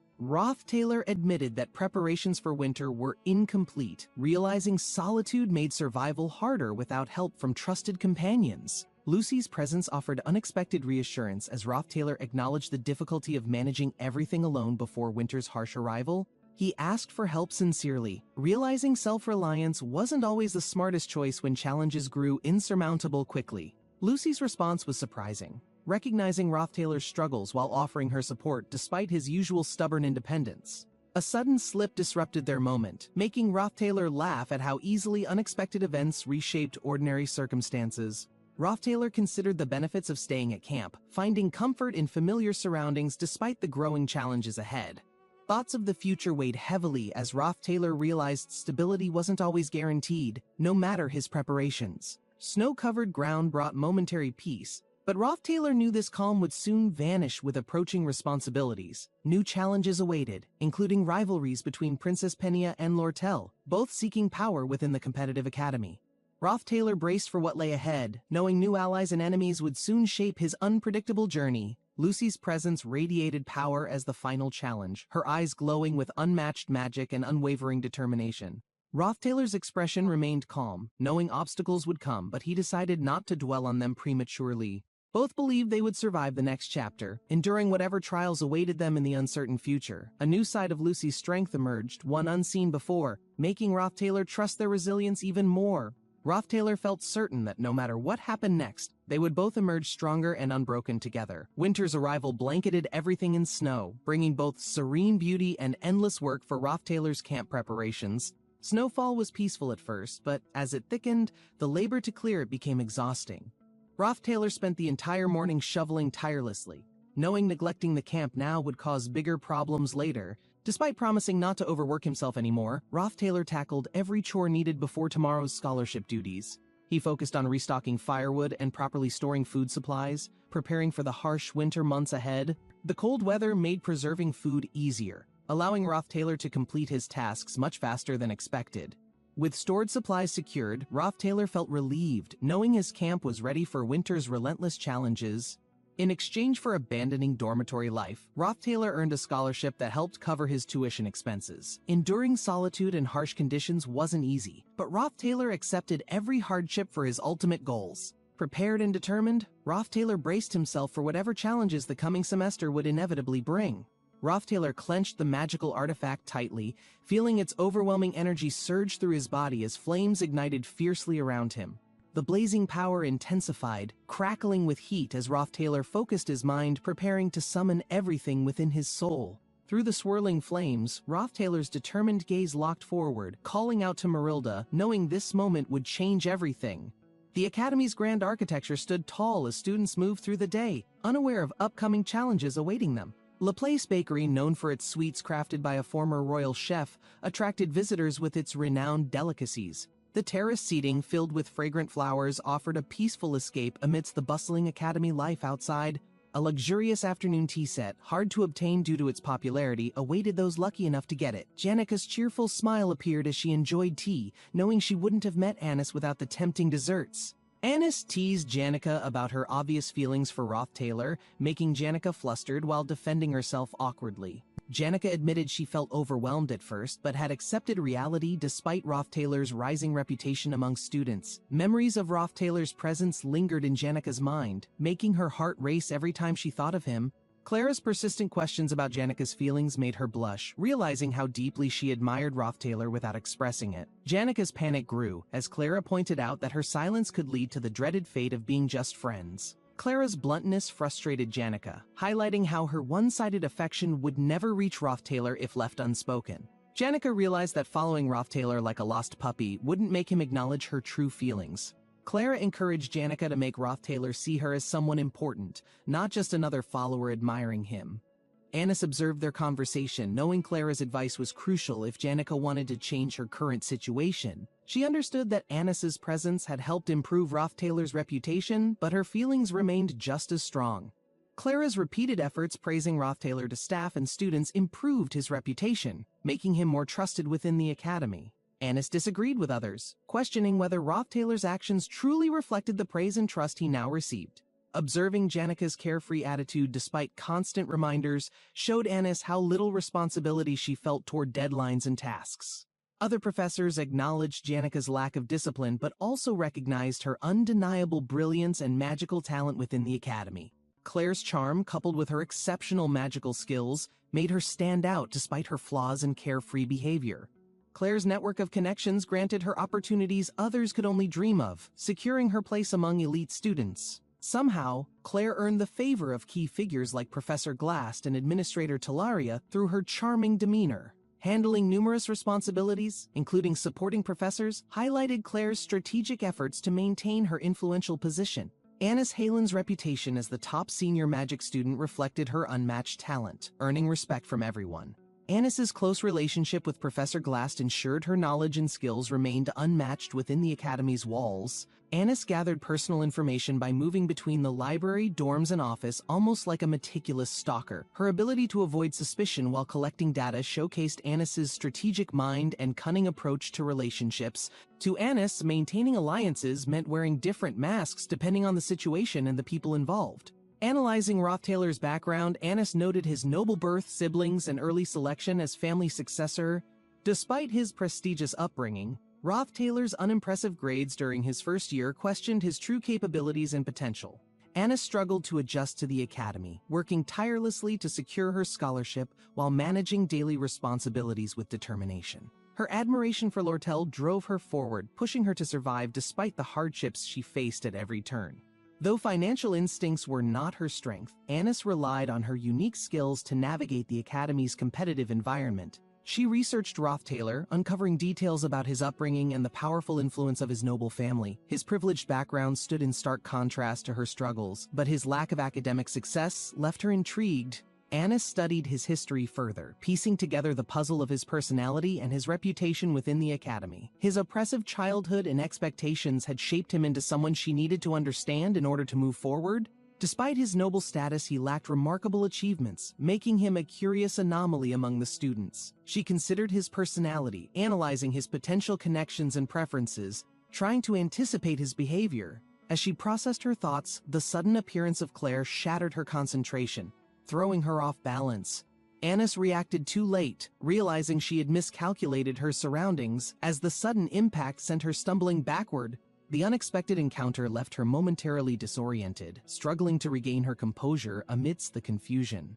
Taylor admitted that preparations for winter were incomplete, realizing solitude made survival harder without help from trusted companions. Lucy's presence offered unexpected reassurance as Taylor acknowledged the difficulty of managing everything alone before winter's harsh arrival. He asked for help sincerely, realizing self-reliance wasn't always the smartest choice when challenges grew insurmountable quickly. Lucy's response was surprising, recognizing Taylor's struggles while offering her support despite his usual stubborn independence. A sudden slip disrupted their moment, making Taylor laugh at how easily unexpected events reshaped ordinary circumstances. Taylor considered the benefits of staying at camp, finding comfort in familiar surroundings despite the growing challenges ahead. Thoughts of the future weighed heavily as Taylor realized stability wasn't always guaranteed, no matter his preparations. Snow-covered ground brought momentary peace, but Taylor knew this calm would soon vanish with approaching responsibilities. New challenges awaited, including rivalries between Princess Penia and Lortel, both seeking power within the competitive academy. Taylor braced for what lay ahead, knowing new allies and enemies would soon shape his unpredictable journey. Lucy's presence radiated power as the final challenge, her eyes glowing with unmatched magic and unwavering determination. Taylor's expression remained calm, knowing obstacles would come, but he decided not to dwell on them prematurely. Both believed they would survive the next chapter, enduring whatever trials awaited them in the uncertain future. A new side of Lucy's strength emerged, one unseen before, making Taylor trust their resilience even more. Taylor felt certain that no matter what happened next, they would both emerge stronger and unbroken together. Winter's arrival blanketed everything in snow, bringing both serene beauty and endless work for Taylor's camp preparations. Snowfall was peaceful at first, but as it thickened, the labor to clear it became exhausting. Taylor spent the entire morning shoveling tirelessly, knowing neglecting the camp now would cause bigger problems later. Despite promising not to overwork himself anymore, Taylor tackled every chore needed before tomorrow's scholarship duties. He focused on restocking firewood and properly storing food supplies, preparing for the harsh winter months ahead. The cold weather made preserving food easier, allowing Taylor to complete his tasks much faster than expected. With stored supplies secured, Taylor felt relieved, knowing his camp was ready for winter's relentless challenges. In exchange for abandoning dormitory life, Taylor earned a scholarship that helped cover his tuition expenses. Enduring solitude and harsh conditions wasn't easy, but Taylor accepted every hardship for his ultimate goals. Prepared and determined, Taylor braced himself for whatever challenges the coming semester would inevitably bring. Taylor clenched the magical artifact tightly, feeling its overwhelming energy surge through his body as flames ignited fiercely around him. The blazing power intensified, crackling with heat as Taylor focused his mind, preparing to summon everything within his soul. Through the swirling flames, Taylor's determined gaze locked forward, calling out to Marilda, knowing this moment would change everything. The Academy's grand architecture stood tall as students moved through the day, unaware of upcoming challenges awaiting them. La Place Bakery, known for its sweets crafted by a former royal chef, attracted visitors with its renowned delicacies. The terrace seating, filled with fragrant flowers, offered a peaceful escape amidst the bustling academy life outside. A luxurious afternoon tea set, hard to obtain due to its popularity, awaited those lucky enough to get it. Janika's cheerful smile appeared as she enjoyed tea, knowing she wouldn't have met Anis without the tempting desserts. Anis teased Janica about her obvious feelings for Taylor, making Janica flustered while defending herself awkwardly. Janica admitted she felt overwhelmed at first, but had accepted reality despite Taylor's rising reputation among students. Memories of Taylor's presence lingered in Janica's mind, making her heart race every time she thought of him. Clara's persistent questions about Janica's feelings made her blush, realizing how deeply she admired Taylor without expressing it. Janica's panic grew, as Clara pointed out that her silence could lead to the dreaded fate of being just friends. Clara's bluntness frustrated Janica, highlighting how her one-sided affection would never reach Taylor if left unspoken. Janica realized that following Taylor like a lost puppy wouldn't make him acknowledge her true feelings. Clara encouraged Janica to make Taylor see her as someone important, not just another follower admiring him. Anis observed their conversation, knowing Clara's advice was crucial if Janica wanted to change her current situation. She understood that Anis's presence had helped improve Taylor's reputation, but her feelings remained just as strong. Clara's repeated efforts praising Taylor to staff and students improved his reputation, making him more trusted within the academy. Anis disagreed with others, questioning whether Taylor's actions truly reflected the praise and trust he now received. Observing Janica's carefree attitude despite constant reminders showed Anis how little responsibility she felt toward deadlines and tasks. Other professors acknowledged Janica's lack of discipline but also recognized her undeniable brilliance and magical talent within the academy. Claire's charm, coupled with her exceptional magical skills, made her stand out despite her flaws and carefree behavior. Claire's network of connections granted her opportunities others could only dream of, securing her place among elite students. Somehow, Claire earned the favor of key figures like Professor Glast and Administrator Talaria through her charming demeanor. Handling numerous responsibilities, including supporting professors, highlighted Claire's strategic efforts to maintain her influential position. Anis Halen's reputation as the top senior magic student reflected her unmatched talent, earning respect from everyone. Anis's close relationship with Professor Glast ensured her knowledge and skills remained unmatched within the academy's walls. Anis gathered personal information by moving between the library, dorms, and office almost like a meticulous stalker. Her ability to avoid suspicion while collecting data showcased Anis's strategic mind and cunning approach to relationships. To Anis, maintaining alliances meant wearing different masks depending on the situation and the people involved. Analyzing Taylor's background, Anis noted his noble birth, siblings, and early selection as family successor. Despite his prestigious upbringing, Taylor's unimpressive grades during his first year questioned his true capabilities and potential. Anis struggled to adjust to the academy, working tirelessly to secure her scholarship while managing daily responsibilities with determination. Her admiration for Lortel drove her forward, pushing her to survive despite the hardships she faced at every turn. Though financial instincts were not her strength, Anis relied on her unique skills to navigate the academy's competitive environment. She researched Roth Taylor, uncovering details about his upbringing and the powerful influence of his noble family. His privileged background stood in stark contrast to her struggles, but his lack of academic success left her intrigued. Anna studied his history further, piecing together the puzzle of his personality and his reputation within the academy. His oppressive childhood and expectations had shaped him into someone she needed to understand in order to move forward. Despite his noble status, he lacked remarkable achievements, making him a curious anomaly among the students. She considered his personality, analyzing his potential connections and preferences, trying to anticipate his behavior. As she processed her thoughts, the sudden appearance of Claire shattered her concentration, throwing her off balance. Annis reacted too late, realizing she had miscalculated her surroundings. As the sudden impact sent her stumbling backward, the unexpected encounter left her momentarily disoriented, struggling to regain her composure amidst the confusion.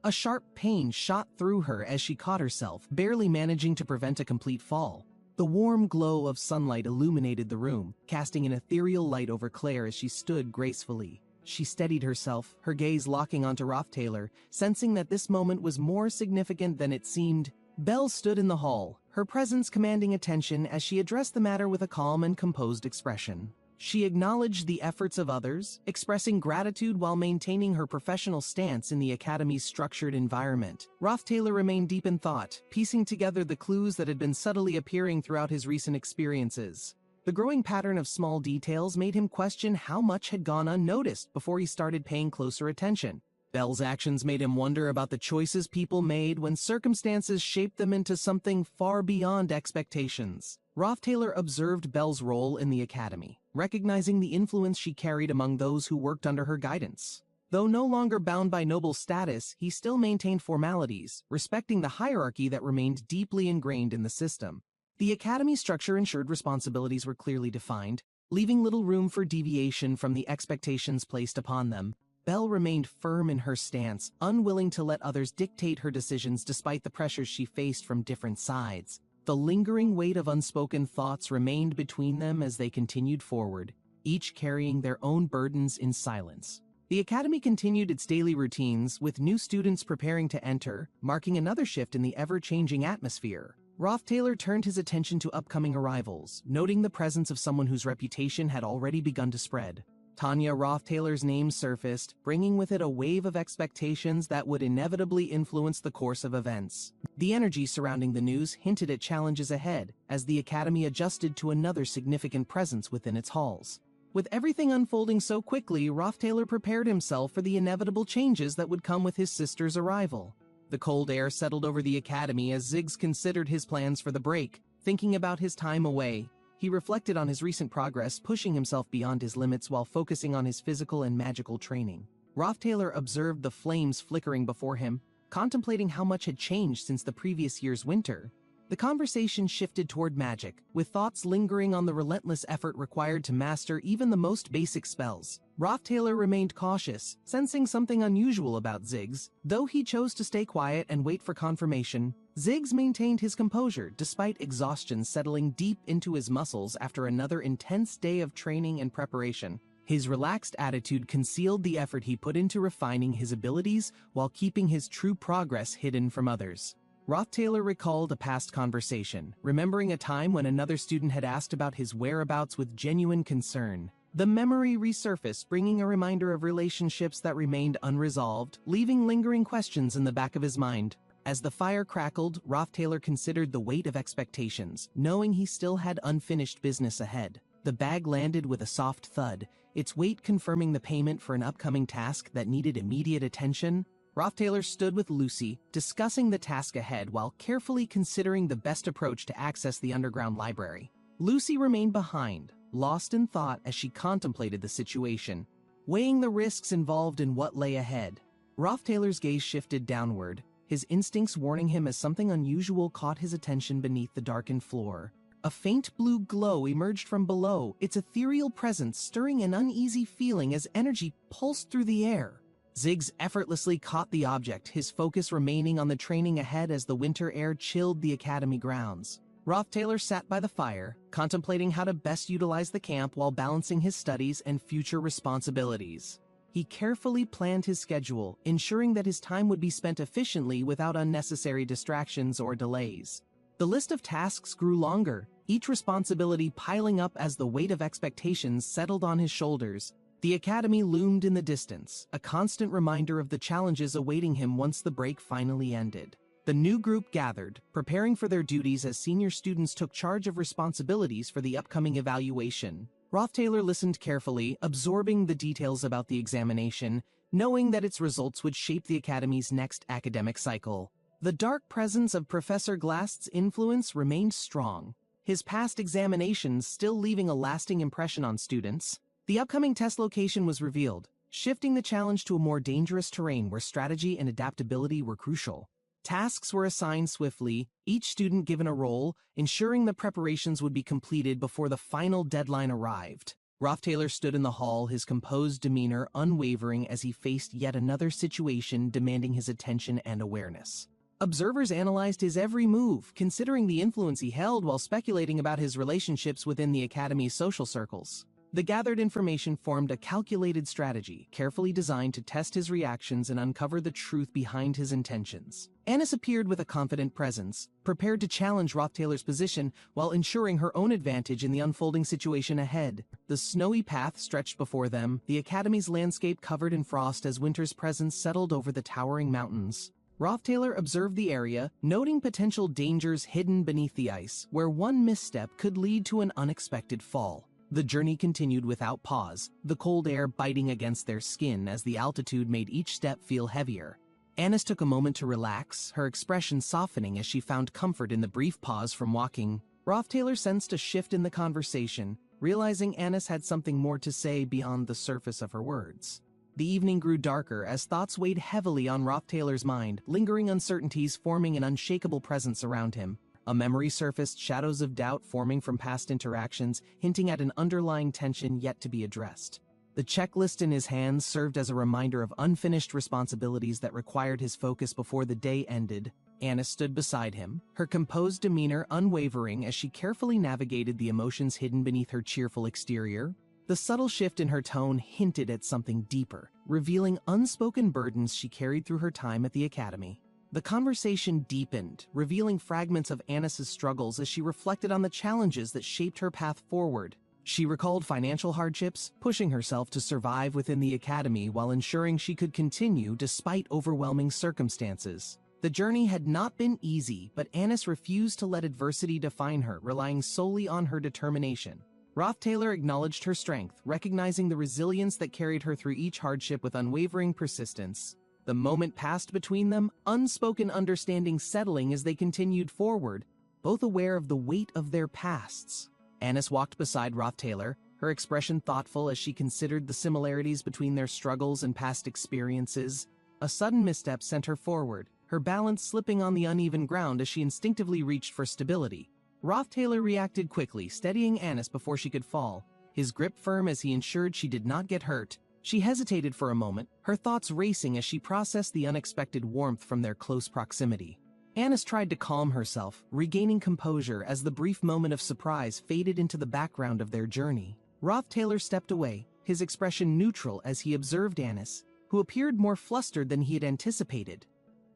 A sharp pain shot through her as she caught herself, barely managing to prevent a complete fall. The warm glow of sunlight illuminated the room, casting an ethereal light over Claire as she stood gracefully. She steadied herself, her gaze locking onto Roth Taylor, sensing that this moment was more significant than it seemed. Belle stood in the hall, her presence commanding attention as she addressed the matter with a calm and composed expression. She acknowledged the efforts of others, expressing gratitude while maintaining her professional stance in the academy's structured environment. Roth Taylor remained deep in thought, piecing together the clues that had been subtly appearing throughout his recent experiences. The growing pattern of small details made him question how much had gone unnoticed before he started paying closer attention. Belle's actions made him wonder about the choices people made when circumstances shaped them into something far beyond expectations. Roth Taylor observed Belle's role in the academy, recognizing the influence she carried among those who worked under her guidance. Though no longer bound by noble status, he still maintained formalities, respecting the hierarchy that remained deeply ingrained in the system. The academy structure ensured responsibilities were clearly defined, leaving little room for deviation from the expectations placed upon them. Belle remained firm in her stance, unwilling to let others dictate her decisions despite the pressures she faced from different sides. The lingering weight of unspoken thoughts remained between them as they continued forward, each carrying their own burdens in silence. The academy continued its daily routines, with new students preparing to enter, marking another shift in the ever-changing atmosphere. Roth Taylor turned his attention to upcoming arrivals, noting the presence of someone whose reputation had already begun to spread. Tanya Roth Taylor's name surfaced, bringing with it a wave of expectations that would inevitably influence the course of events. The energy surrounding the news hinted at challenges ahead, as the academy adjusted to another significant presence within its halls. With everything unfolding so quickly, Roth Taylor prepared himself for the inevitable changes that would come with his sister's arrival. The cold air settled over the academy as Ziggs considered his plans for the break, thinking about his time away. He reflected on his recent progress, pushing himself beyond his limits while focusing on his physical and magical training. Roth Taylor observed the flames flickering before him, contemplating how much had changed since the previous year's winter. The conversation shifted toward magic, with thoughts lingering on the relentless effort required to master even the most basic spells. Roth Taylor remained cautious, sensing something unusual about Ziggs. Though he chose to stay quiet and wait for confirmation, Ziggs maintained his composure despite exhaustion settling deep into his muscles after another intense day of training and preparation. His relaxed attitude concealed the effort he put into refining his abilities while keeping his true progress hidden from others. Roth Taylor recalled a past conversation, remembering a time when another student had asked about his whereabouts with genuine concern. The memory resurfaced, bringing a reminder of relationships that remained unresolved, leaving lingering questions in the back of his mind. As the fire crackled, Roth Taylor considered the weight of expectations, knowing he still had unfinished business ahead. The bag landed with a soft thud, its weight confirming the payment for an upcoming task that needed immediate attention. Roth Taylor stood with Lucy, discussing the task ahead while carefully considering the best approach to access the underground library. Lucy remained behind, lost in thought as she contemplated the situation, weighing the risks involved in what lay ahead. Roth Taylor's gaze shifted downward, his instincts warning him as something unusual caught his attention beneath the darkened floor. A faint blue glow emerged from below, its ethereal presence stirring an uneasy feeling as energy pulsed through the air. Ziggs effortlessly caught the object, his focus remaining on the training ahead as the winter air chilled the academy grounds. Roth Taylor sat by the fire, contemplating how to best utilize the camp while balancing his studies and future responsibilities. he carefully planned his schedule, ensuring that his time would be spent efficiently without unnecessary distractions or delays. The list of tasks grew longer, each responsibility piling up as the weight of expectations settled on his shoulders. The academy loomed in the distance, a constant reminder of the challenges awaiting him once the break finally ended. The new group gathered, preparing for their duties as senior students took charge of responsibilities for the upcoming evaluation. Rothtailor listened carefully, absorbing the details about the examination, knowing that its results would shape the academy's next academic cycle. The dark presence of Professor Glast's influence remained strong, his past examinations still leaving a lasting impression on students. The upcoming test location was revealed, shifting the challenge to a more dangerous terrain where strategy and adaptability were crucial. Tasks were assigned swiftly, each student given a role, ensuring the preparations would be completed before the final deadline arrived. Rothtailor stood in the hall, his composed demeanor unwavering as he faced yet another situation demanding his attention and awareness. Observers analyzed his every move, considering the influence he held while speculating about his relationships within the academy's social circles. The gathered information formed a calculated strategy, carefully designed to test his reactions and uncover the truth behind his intentions. Anis appeared with a confident presence, prepared to challenge Rothtailor's position while ensuring her own advantage in the unfolding situation ahead. The snowy path stretched before them, the academy's landscape covered in frost as winter's presence settled over the towering mountains. Rothtailor observed the area, noting potential dangers hidden beneath the ice, where one misstep could lead to an unexpected fall. The journey continued without pause, the cold air biting against their skin as the altitude made each step feel heavier. Anis took a moment to relax, her expression softening as she found comfort in the brief pause from walking. Rothtailor sensed a shift in the conversation, realizing Anis had something more to say beyond the surface of her words. The evening grew darker as thoughts weighed heavily on Rothtailor's mind, lingering uncertainties forming an unshakable presence around him. A memory surfaced, shadows of doubt forming from past interactions, hinting at an underlying tension yet to be addressed. The checklist in his hands served as a reminder of unfinished responsibilities that required his focus before the day ended. Anis stood beside him, her composed demeanor unwavering as she carefully navigated the emotions hidden beneath her cheerful exterior. The subtle shift in her tone hinted at something deeper, revealing unspoken burdens she carried through her time at the academy. The conversation deepened, revealing fragments of Anis's struggles as she reflected on the challenges that shaped her path forward. She recalled financial hardships, pushing herself to survive within the academy while ensuring she could continue despite overwhelming circumstances. The journey had not been easy, but Anis refused to let adversity define her, relying solely on her determination. Rothtailor acknowledged her strength, recognizing the resilience that carried her through each hardship with unwavering persistence. The moment passed between them, unspoken understanding settling as they continued forward, both aware of the weight of their pasts. Anis walked beside Rothtailor, her expression thoughtful as she considered the similarities between their struggles and past experiences. A sudden misstep sent her forward, her balance slipping on the uneven ground as she instinctively reached for stability. Rothtailor reacted quickly, steadying Anis before she could fall, his grip firm as he ensured she did not get hurt. She hesitated for a moment, her thoughts racing as she processed the unexpected warmth from their close proximity. Anis tried to calm herself, regaining composure as the brief moment of surprise faded into the background of their journey. Rothtailor stepped away, his expression neutral as he observed Anis, who appeared more flustered than he had anticipated.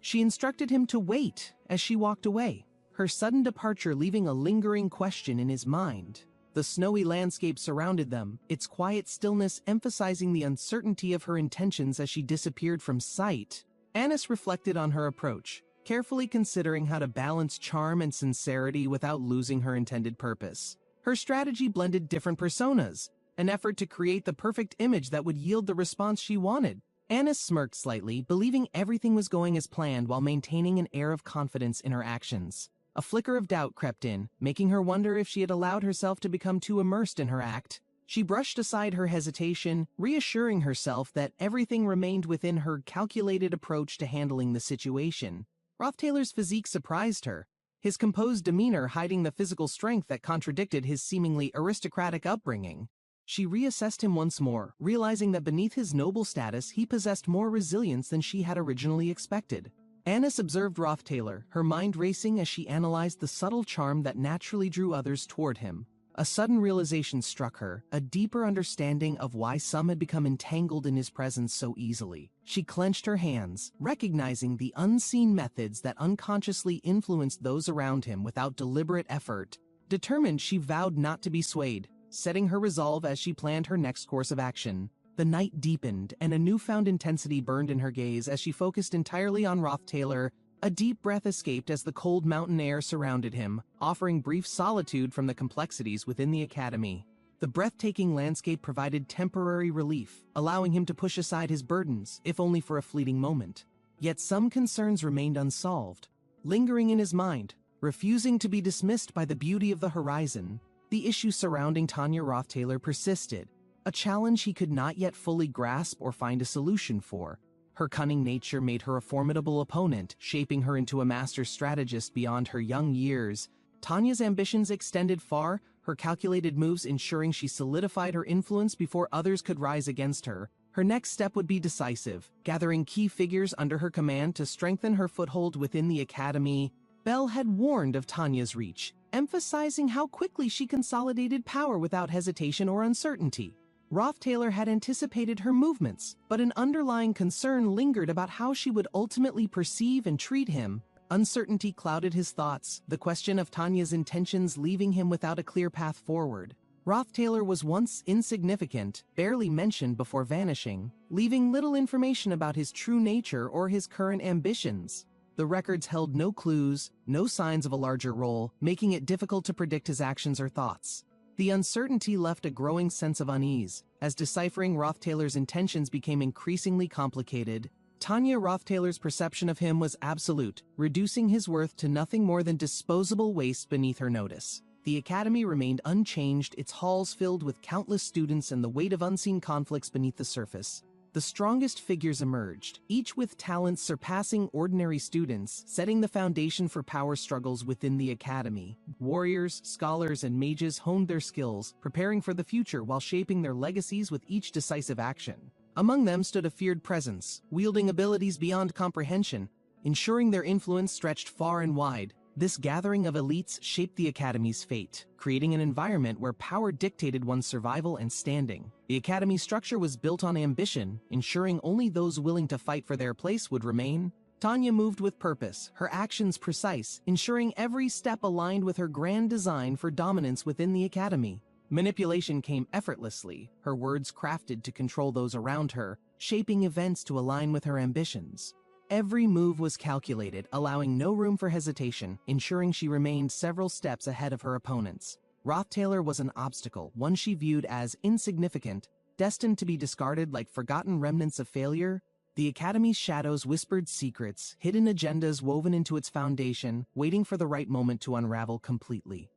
She instructed him to wait as she walked away, her sudden departure leaving a lingering question in his mind. The snowy landscape surrounded them, its quiet stillness emphasizing the uncertainty of her intentions as she disappeared from sight. Anis reflected on her approach, carefully considering how to balance charm and sincerity without losing her intended purpose. Her strategy blended different personas, an effort to create the perfect image that would yield the response she wanted. Anis smirked slightly, believing everything was going as planned while maintaining an air of confidence in her actions. A flicker of doubt crept in, making her wonder if she had allowed herself to become too immersed in her act. She brushed aside her hesitation, reassuring herself that everything remained within her calculated approach to handling the situation. Rothtailor's physique surprised her, his composed demeanor hiding the physical strength that contradicted his seemingly aristocratic upbringing. She reassessed him once more, realizing that beneath his noble status he possessed more resilience than she had originally expected. Anis observed Rothtailor, her mind racing as she analyzed the subtle charm that naturally drew others toward him. A sudden realization struck her, a deeper understanding of why some had become entangled in his presence so easily. She clenched her hands, recognizing the unseen methods that unconsciously influenced those around him without deliberate effort. Determined, she vowed not to be swayed, setting her resolve as she planned her next course of action. The night deepened, and a newfound intensity burned in her gaze as she focused entirely on Roth Taylor. A deep breath escaped as the cold mountain air surrounded him, offering brief solitude from the complexities within the academy. The breathtaking landscape provided temporary relief, allowing him to push aside his burdens, if only for a fleeting moment. Yet some concerns remained unsolved, lingering in his mind, refusing to be dismissed by the beauty of the horizon. The issue surrounding Tanya Roth Taylor persisted, a challenge he could not yet fully grasp or find a solution for. Her cunning nature made her a formidable opponent, shaping her into a master strategist beyond her young years. Tanya's ambitions extended far, her calculated moves ensuring she solidified her influence before others could rise against her. Her next step would be decisive, gathering key figures under her command to strengthen her foothold within the academy. Bell had warned of Tanya's reach, emphasizing how quickly she consolidated power without hesitation or uncertainty. Roth Taylor had anticipated her movements, but an underlying concern lingered about how she would ultimately perceive and treat him. Uncertainty clouded his thoughts, the question of Tanya's intentions leaving him without a clear path forward. Roth Taylor was once insignificant, barely mentioned before vanishing, leaving little information about his true nature or his current ambitions. The records held no clues, no signs of a larger role, making it difficult to predict his actions or thoughts. The uncertainty left a growing sense of unease, as deciphering Roth Taylor's intentions became increasingly complicated. Tanya Roth Taylor's perception of him was absolute, reducing his worth to nothing more than disposable waste beneath her notice. The academy remained unchanged, its halls filled with countless students and the weight of unseen conflicts beneath the surface. The strongest figures emerged, each with talents surpassing ordinary students, setting the foundation for power struggles within the academy. Warriors, scholars, and mages honed their skills, preparing for the future while shaping their legacies with each decisive action. Among them stood a feared presence, wielding abilities beyond comprehension, ensuring their influence stretched far and wide. This gathering of elites shaped the academy's fate, creating an environment where power dictated one's survival and standing. The academy's structure was built on ambition, ensuring only those willing to fight for their place would remain. Tanya moved with purpose, her actions precise, ensuring every step aligned with her grand design for dominance within the academy. Manipulation came effortlessly, her words crafted to control those around her, shaping events to align with her ambitions. Every move was calculated, allowing no room for hesitation, ensuring she remained several steps ahead of her opponents. Roth Taylor was an obstacle, one she viewed as insignificant, destined to be discarded like forgotten remnants of failure. The academy's shadows whispered secrets, hidden agendas woven into its foundation, waiting for the right moment to unravel completely.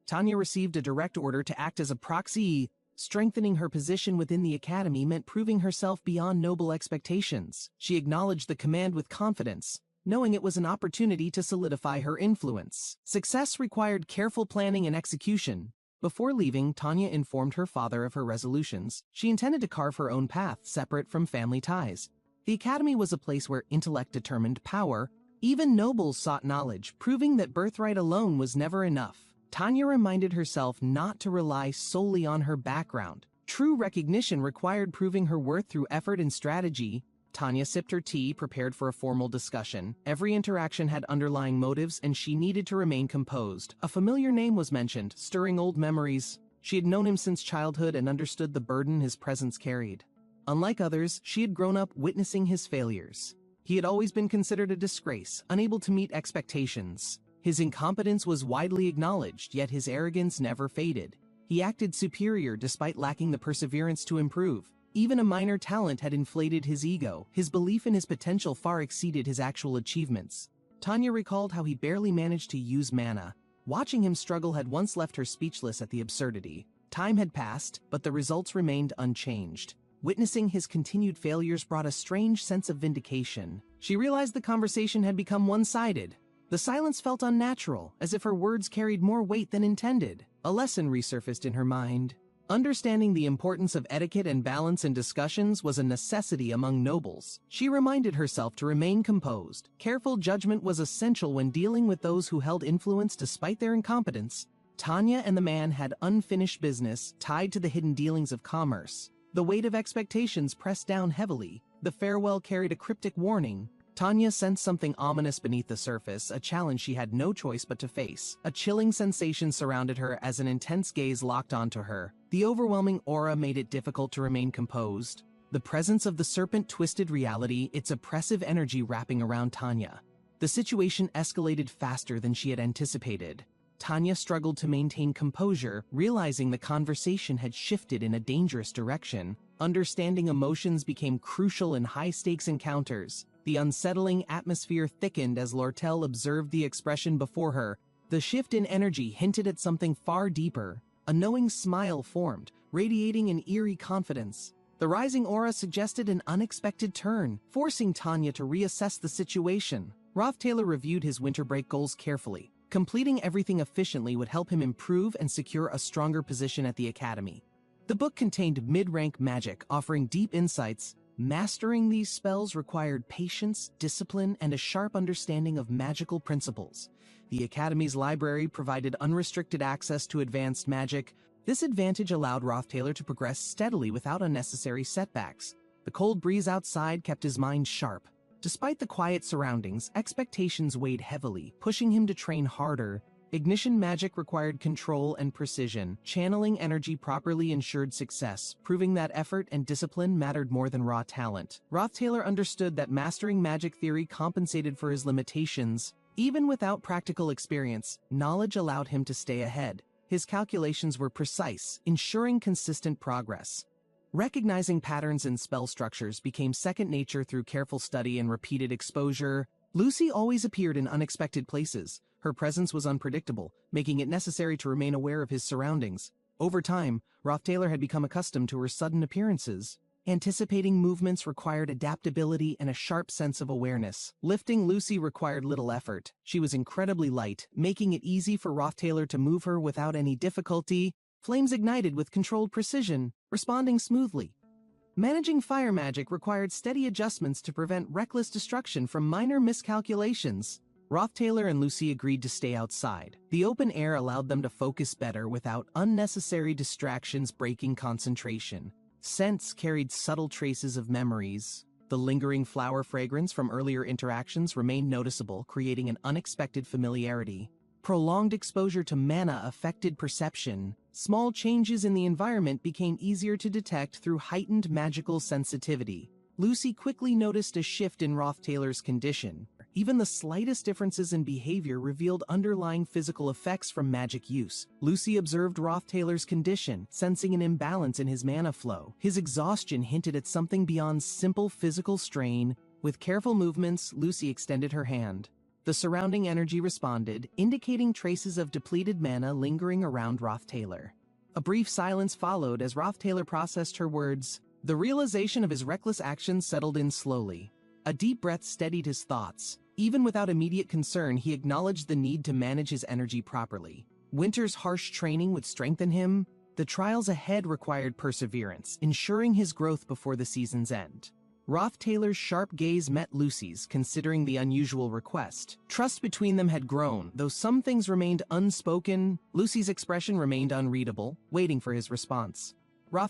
Tanya received a direct order to act as a proxy. Strengthening her position within the academy meant proving herself beyond noble expectations. She acknowledged the command with confidence, knowing it was an opportunity to solidify her influence. Success required careful planning and execution. Before leaving, Tanya informed her father of her resolutions. She intended to carve her own path, separate from family ties. The academy was a place where intellect determined power. Even nobles sought knowledge, proving that birthright alone was never enough. Tanya reminded herself not to rely solely on her background. True recognition required proving her worth through effort and strategy. Tanya sipped her tea, prepared for a formal discussion. Every interaction had underlying motives, and she needed to remain composed. A familiar name was mentioned, stirring old memories. She had known him since childhood and understood the burden his presence carried. Unlike others, she had grown up witnessing his failures. He had always been considered a disgrace, unable to meet expectations. His incompetence was widely acknowledged, yet his arrogance never faded. He acted superior despite lacking the perseverance to improve. Even a minor talent had inflated his ego. His belief in his potential far exceeded his actual achievements. Tanya recalled how he barely managed to use mana. Watching him struggle had once left her speechless at the absurdity. Time had passed, but the results remained unchanged. Witnessing his continued failures brought a strange sense of vindication. She realized the conversation had become one-sided. The silence felt unnatural, as if her words carried more weight than intended. A lesson resurfaced in her mind. Understanding the importance of etiquette and balance in discussions was a necessity among nobles. She reminded herself to remain composed. Careful judgment was essential when dealing with those who held influence despite their incompetence. Tanya and the man had unfinished business tied to the hidden dealings of commerce. The weight of expectations pressed down heavily. The farewell carried a cryptic warning. Tanya sensed something ominous beneath the surface, a challenge she had no choice but to face. A chilling sensation surrounded her as an intense gaze locked onto her. The overwhelming aura made it difficult to remain composed. The presence of the serpent twisted reality, its oppressive energy wrapping around Tanya. The situation escalated faster than she had anticipated. Tanya struggled to maintain composure, realizing the conversation had shifted in a dangerous direction. Understanding emotions became crucial in high-stakes encounters. The unsettling atmosphere thickened as Lortel observed the expression before her. The shift in energy hinted at something far deeper. A knowing smile formed, radiating an eerie confidence. The rising aura suggested an unexpected turn, forcing Tanya to reassess the situation. Taylor reviewed his winter break goals carefully. Completing everything efficiently would help him improve and secure a stronger position at the academy. The book contained mid-rank magic, offering deep insights. Mastering these spells required patience, discipline, and a sharp understanding of magical principles. The Academy's library provided unrestricted access to advanced magic. This advantage allowed Taylor to progress steadily without unnecessary setbacks. The cold breeze outside kept his mind sharp. Despite the quiet surroundings, expectations weighed heavily, pushing him to train harder. Ignition magic required control and precision. Channeling energy properly ensured success, proving that effort and discipline mattered more than raw talent. Taylor understood that mastering magic theory compensated for his limitations. Even without practical experience, knowledge allowed him to stay ahead. His calculations were precise, ensuring consistent progress. Recognizing patterns in spell structures became second nature through careful study and repeated exposure. Lucy always appeared in unexpected places. Her presence was unpredictable, making it necessary to remain aware of his surroundings. Over time, Taylor had become accustomed to her sudden appearances. Anticipating movements required adaptability and a sharp sense of awareness. Lifting Lucy required little effort. She was incredibly light, making it easy for Taylor to move her without any difficulty. Flames ignited with controlled precision, responding smoothly. Managing fire magic required steady adjustments to prevent reckless destruction from minor miscalculations. Taylor and Lucy agreed to stay outside. The open air allowed them to focus better without unnecessary distractions breaking concentration. Scents carried subtle traces of memories. The lingering flower fragrance from earlier interactions remained noticeable, creating an unexpected familiarity. Prolonged exposure to mana affected perception. Small changes in the environment became easier to detect through heightened magical sensitivity. Lucy quickly noticed a shift in Taylor's condition. Even the slightest differences in behavior revealed underlying physical effects from magic use. Lucy observed Taylor's condition, sensing an imbalance in his mana flow. His exhaustion hinted at something beyond simple physical strain. With careful movements, Lucy extended her hand. The surrounding energy responded, indicating traces of depleted mana lingering around Taylor. A brief silence followed as Taylor processed her words. The realization of his reckless actions settled in slowly. A deep breath steadied his thoughts. Even without immediate concern, he acknowledged the need to manage his energy properly. Winter's harsh training would strengthen him. The trials ahead required perseverance, ensuring his growth before the season's end. Taylor's sharp gaze met Lucy's, considering the unusual request. Trust between them had grown, though some things remained unspoken. Lucy's expression remained unreadable, waiting for his response.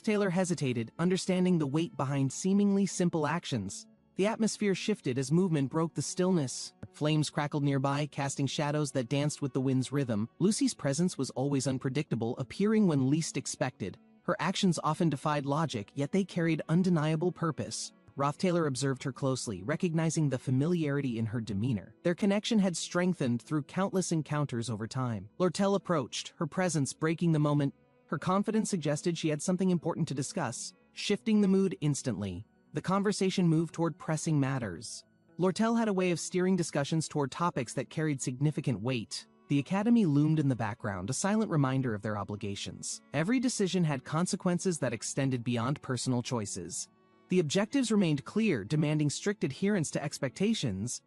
Taylor hesitated, understanding the weight behind seemingly simple actions. The atmosphere shifted as movement broke the stillness. Flames crackled nearby, casting shadows that danced with the wind's rhythm. Lucy's presence was always unpredictable, appearing when least expected. Her actions often defied logic, yet they carried undeniable purpose. Taylor observed her closely, recognizing the familiarity in her demeanor. Their connection had strengthened through countless encounters over time. Lortel approached, her presence breaking the moment. Her confidence suggested she had something important to discuss, shifting the mood instantly. The conversation moved toward pressing matters. Lortel had a way of steering discussions toward topics that carried significant weight. The Academy loomed in the background, a silent reminder of their obligations. Every decision had consequences that extended beyond personal choices. The objectives remained clear, demanding strict adherence to expectations.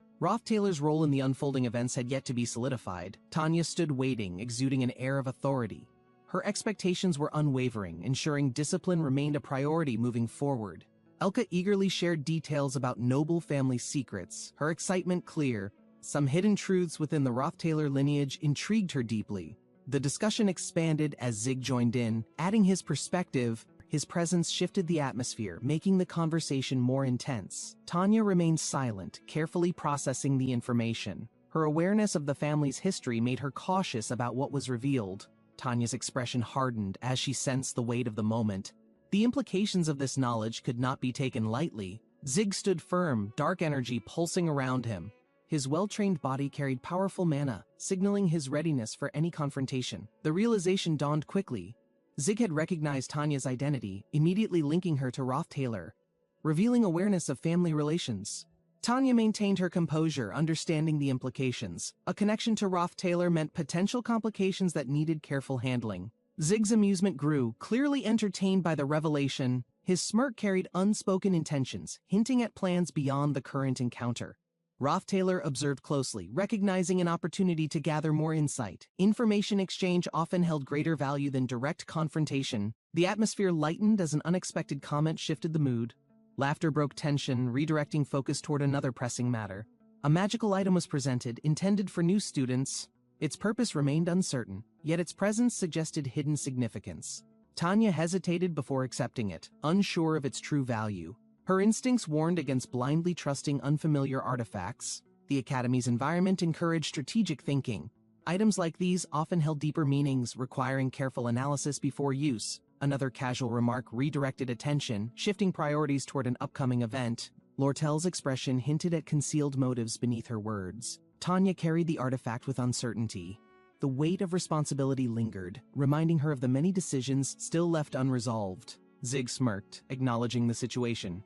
Taylor's role in the unfolding events had yet to be solidified. Tanya stood waiting, exuding an air of authority. Her expectations were unwavering, ensuring discipline remained a priority moving forward. Elka eagerly shared details about noble family secrets, her excitement clear. Some hidden truths within the Taylor lineage intrigued her deeply. The discussion expanded as Zig joined in, adding his perspective. His presence shifted the atmosphere, making the conversation more intense. Tanya remained silent, carefully processing the information. Her awareness of the family's history made her cautious about what was revealed. Tanya's expression hardened as she sensed the weight of the moment. The implications of this knowledge could not be taken lightly. Zig stood firm, dark energy pulsing around him. His well-trained body carried powerful mana, signaling his readiness for any confrontation. The realization dawned quickly. Zig had recognized Tanya's identity, immediately linking her to Roth Taylor, revealing awareness of family relations. Tanya maintained her composure, understanding the implications. A connection to Roth Taylor meant potential complications that needed careful handling. Zig's amusement grew, clearly entertained by the revelation. His smirk carried unspoken intentions, hinting at plans beyond the current encounter. Roth Taylor observed closely, recognizing an opportunity to gather more insight. Information exchange often held greater value than direct confrontation. The atmosphere lightened as an unexpected comment shifted the mood. Laughter broke tension, redirecting focus toward another pressing matter. A magical item was presented, intended for new students. Its purpose remained uncertain, yet its presence suggested hidden significance. Tanya hesitated before accepting it, unsure of its true value. Her instincts warned against blindly trusting unfamiliar artifacts. The Academy's environment encouraged strategic thinking. Items like these often held deeper meanings, requiring careful analysis before use. Another casual remark redirected attention, shifting priorities toward an upcoming event. Lortel's expression hinted at concealed motives beneath her words. Tanya carried the artifact with uncertainty. The weight of responsibility lingered, reminding her of the many decisions still left unresolved. Zig smirked, acknowledging the situation.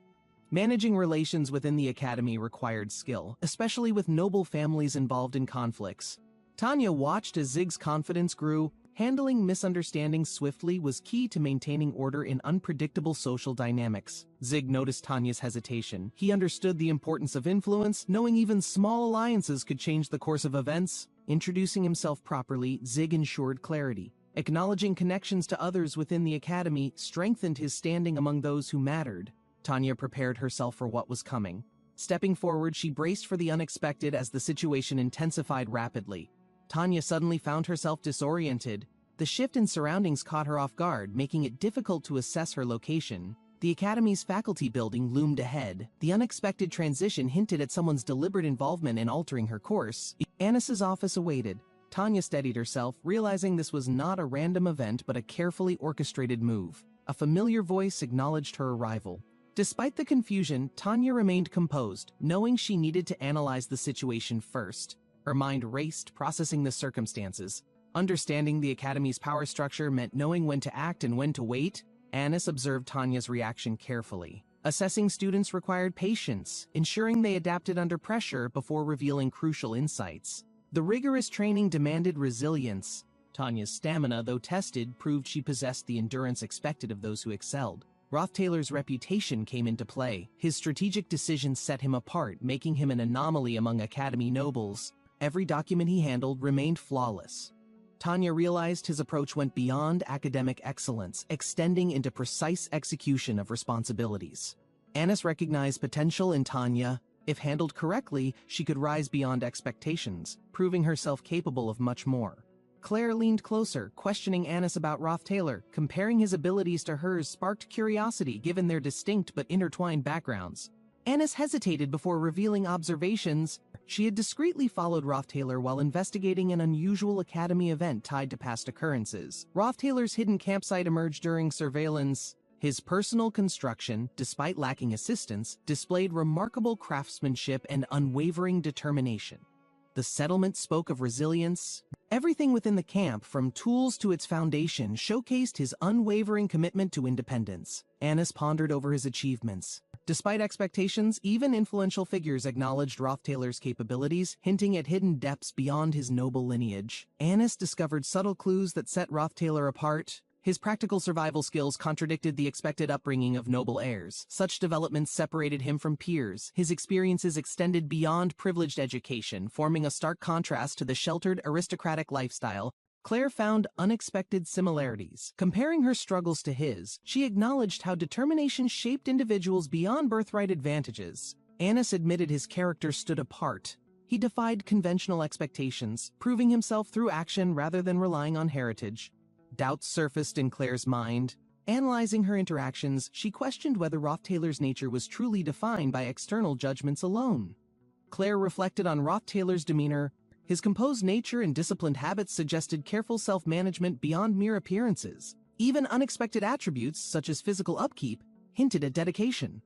Managing relations within the Academy required skill, especially with noble families involved in conflicts. Tanya watched as Zig's confidence grew. Handling misunderstandings swiftly was key to maintaining order in unpredictable social dynamics. Zig noticed Tanya's hesitation. He understood the importance of influence, knowing even small alliances could change the course of events. Introducing himself properly, Zig ensured clarity. Acknowledging connections to others within the Academy strengthened his standing among those who mattered. Tanya prepared herself for what was coming. Stepping forward, she braced for the unexpected as the situation intensified rapidly. Tanya suddenly found herself disoriented. The shift in surroundings caught her off guard, making it difficult to assess her location. The Academy's faculty building loomed ahead. The unexpected transition hinted at someone's deliberate involvement in altering her course. Anis's office awaited. Tanya steadied herself, realizing this was not a random event but a carefully orchestrated move. A familiar voice acknowledged her arrival. Despite the confusion, Tanya remained composed, knowing she needed to analyze the situation first. Her mind raced, processing the circumstances. Understanding the Academy's power structure meant knowing when to act and when to wait. Anis observed Tanya's reaction carefully. Assessing students required patience, ensuring they adapted under pressure before revealing crucial insights. The rigorous training demanded resilience. Tanya's stamina, though tested, proved she possessed the endurance expected of those who excelled. Roth Taylor's reputation came into play. His strategic decisions set him apart, making him an anomaly among Academy nobles. Every document he handled remained flawless. Tanya realized his approach went beyond academic excellence, extending into precise execution of responsibilities. Anis recognized potential in Tanya. If handled correctly, she could rise beyond expectations, proving herself capable of much more. Claire leaned closer, questioning Anis about Roth Taylor. Comparing his abilities to hers sparked curiosity given their distinct but intertwined backgrounds. Anis hesitated before revealing observations. She had discreetly followed Roth Taylor while investigating an unusual Academy event tied to past occurrences. Roth Taylor's hidden campsite emerged during surveillance. His personal construction, despite lacking assistance, displayed remarkable craftsmanship and unwavering determination. The settlement spoke of resilience. Everything within the camp, from tools to its foundation, showcased his unwavering commitment to independence. Anis pondered over his achievements. Despite expectations, even influential figures acknowledged Roth Taylor's capabilities, hinting at hidden depths beyond his noble lineage. Anis discovered subtle clues that set Roth Taylor apart. His practical survival skills contradicted the expected upbringing of noble heirs. Such developments separated him from peers. His experiences extended beyond privileged education, forming a stark contrast to the sheltered, aristocratic lifestyle. Claire found unexpected similarities. Comparing her struggles to his, she acknowledged how determination shaped individuals beyond birthright advantages. Anis admitted his character stood apart. He defied conventional expectations, proving himself through action rather than relying on heritage. Doubts surfaced in Claire's mind. Analyzing her interactions, she questioned whether Roth-Taylor's nature was truly defined by external judgments alone. Claire reflected on Roth-Taylor's demeanor. His composed nature and disciplined habits suggested careful self-management beyond mere appearances. Even unexpected attributes, such as physical upkeep, hinted at dedication.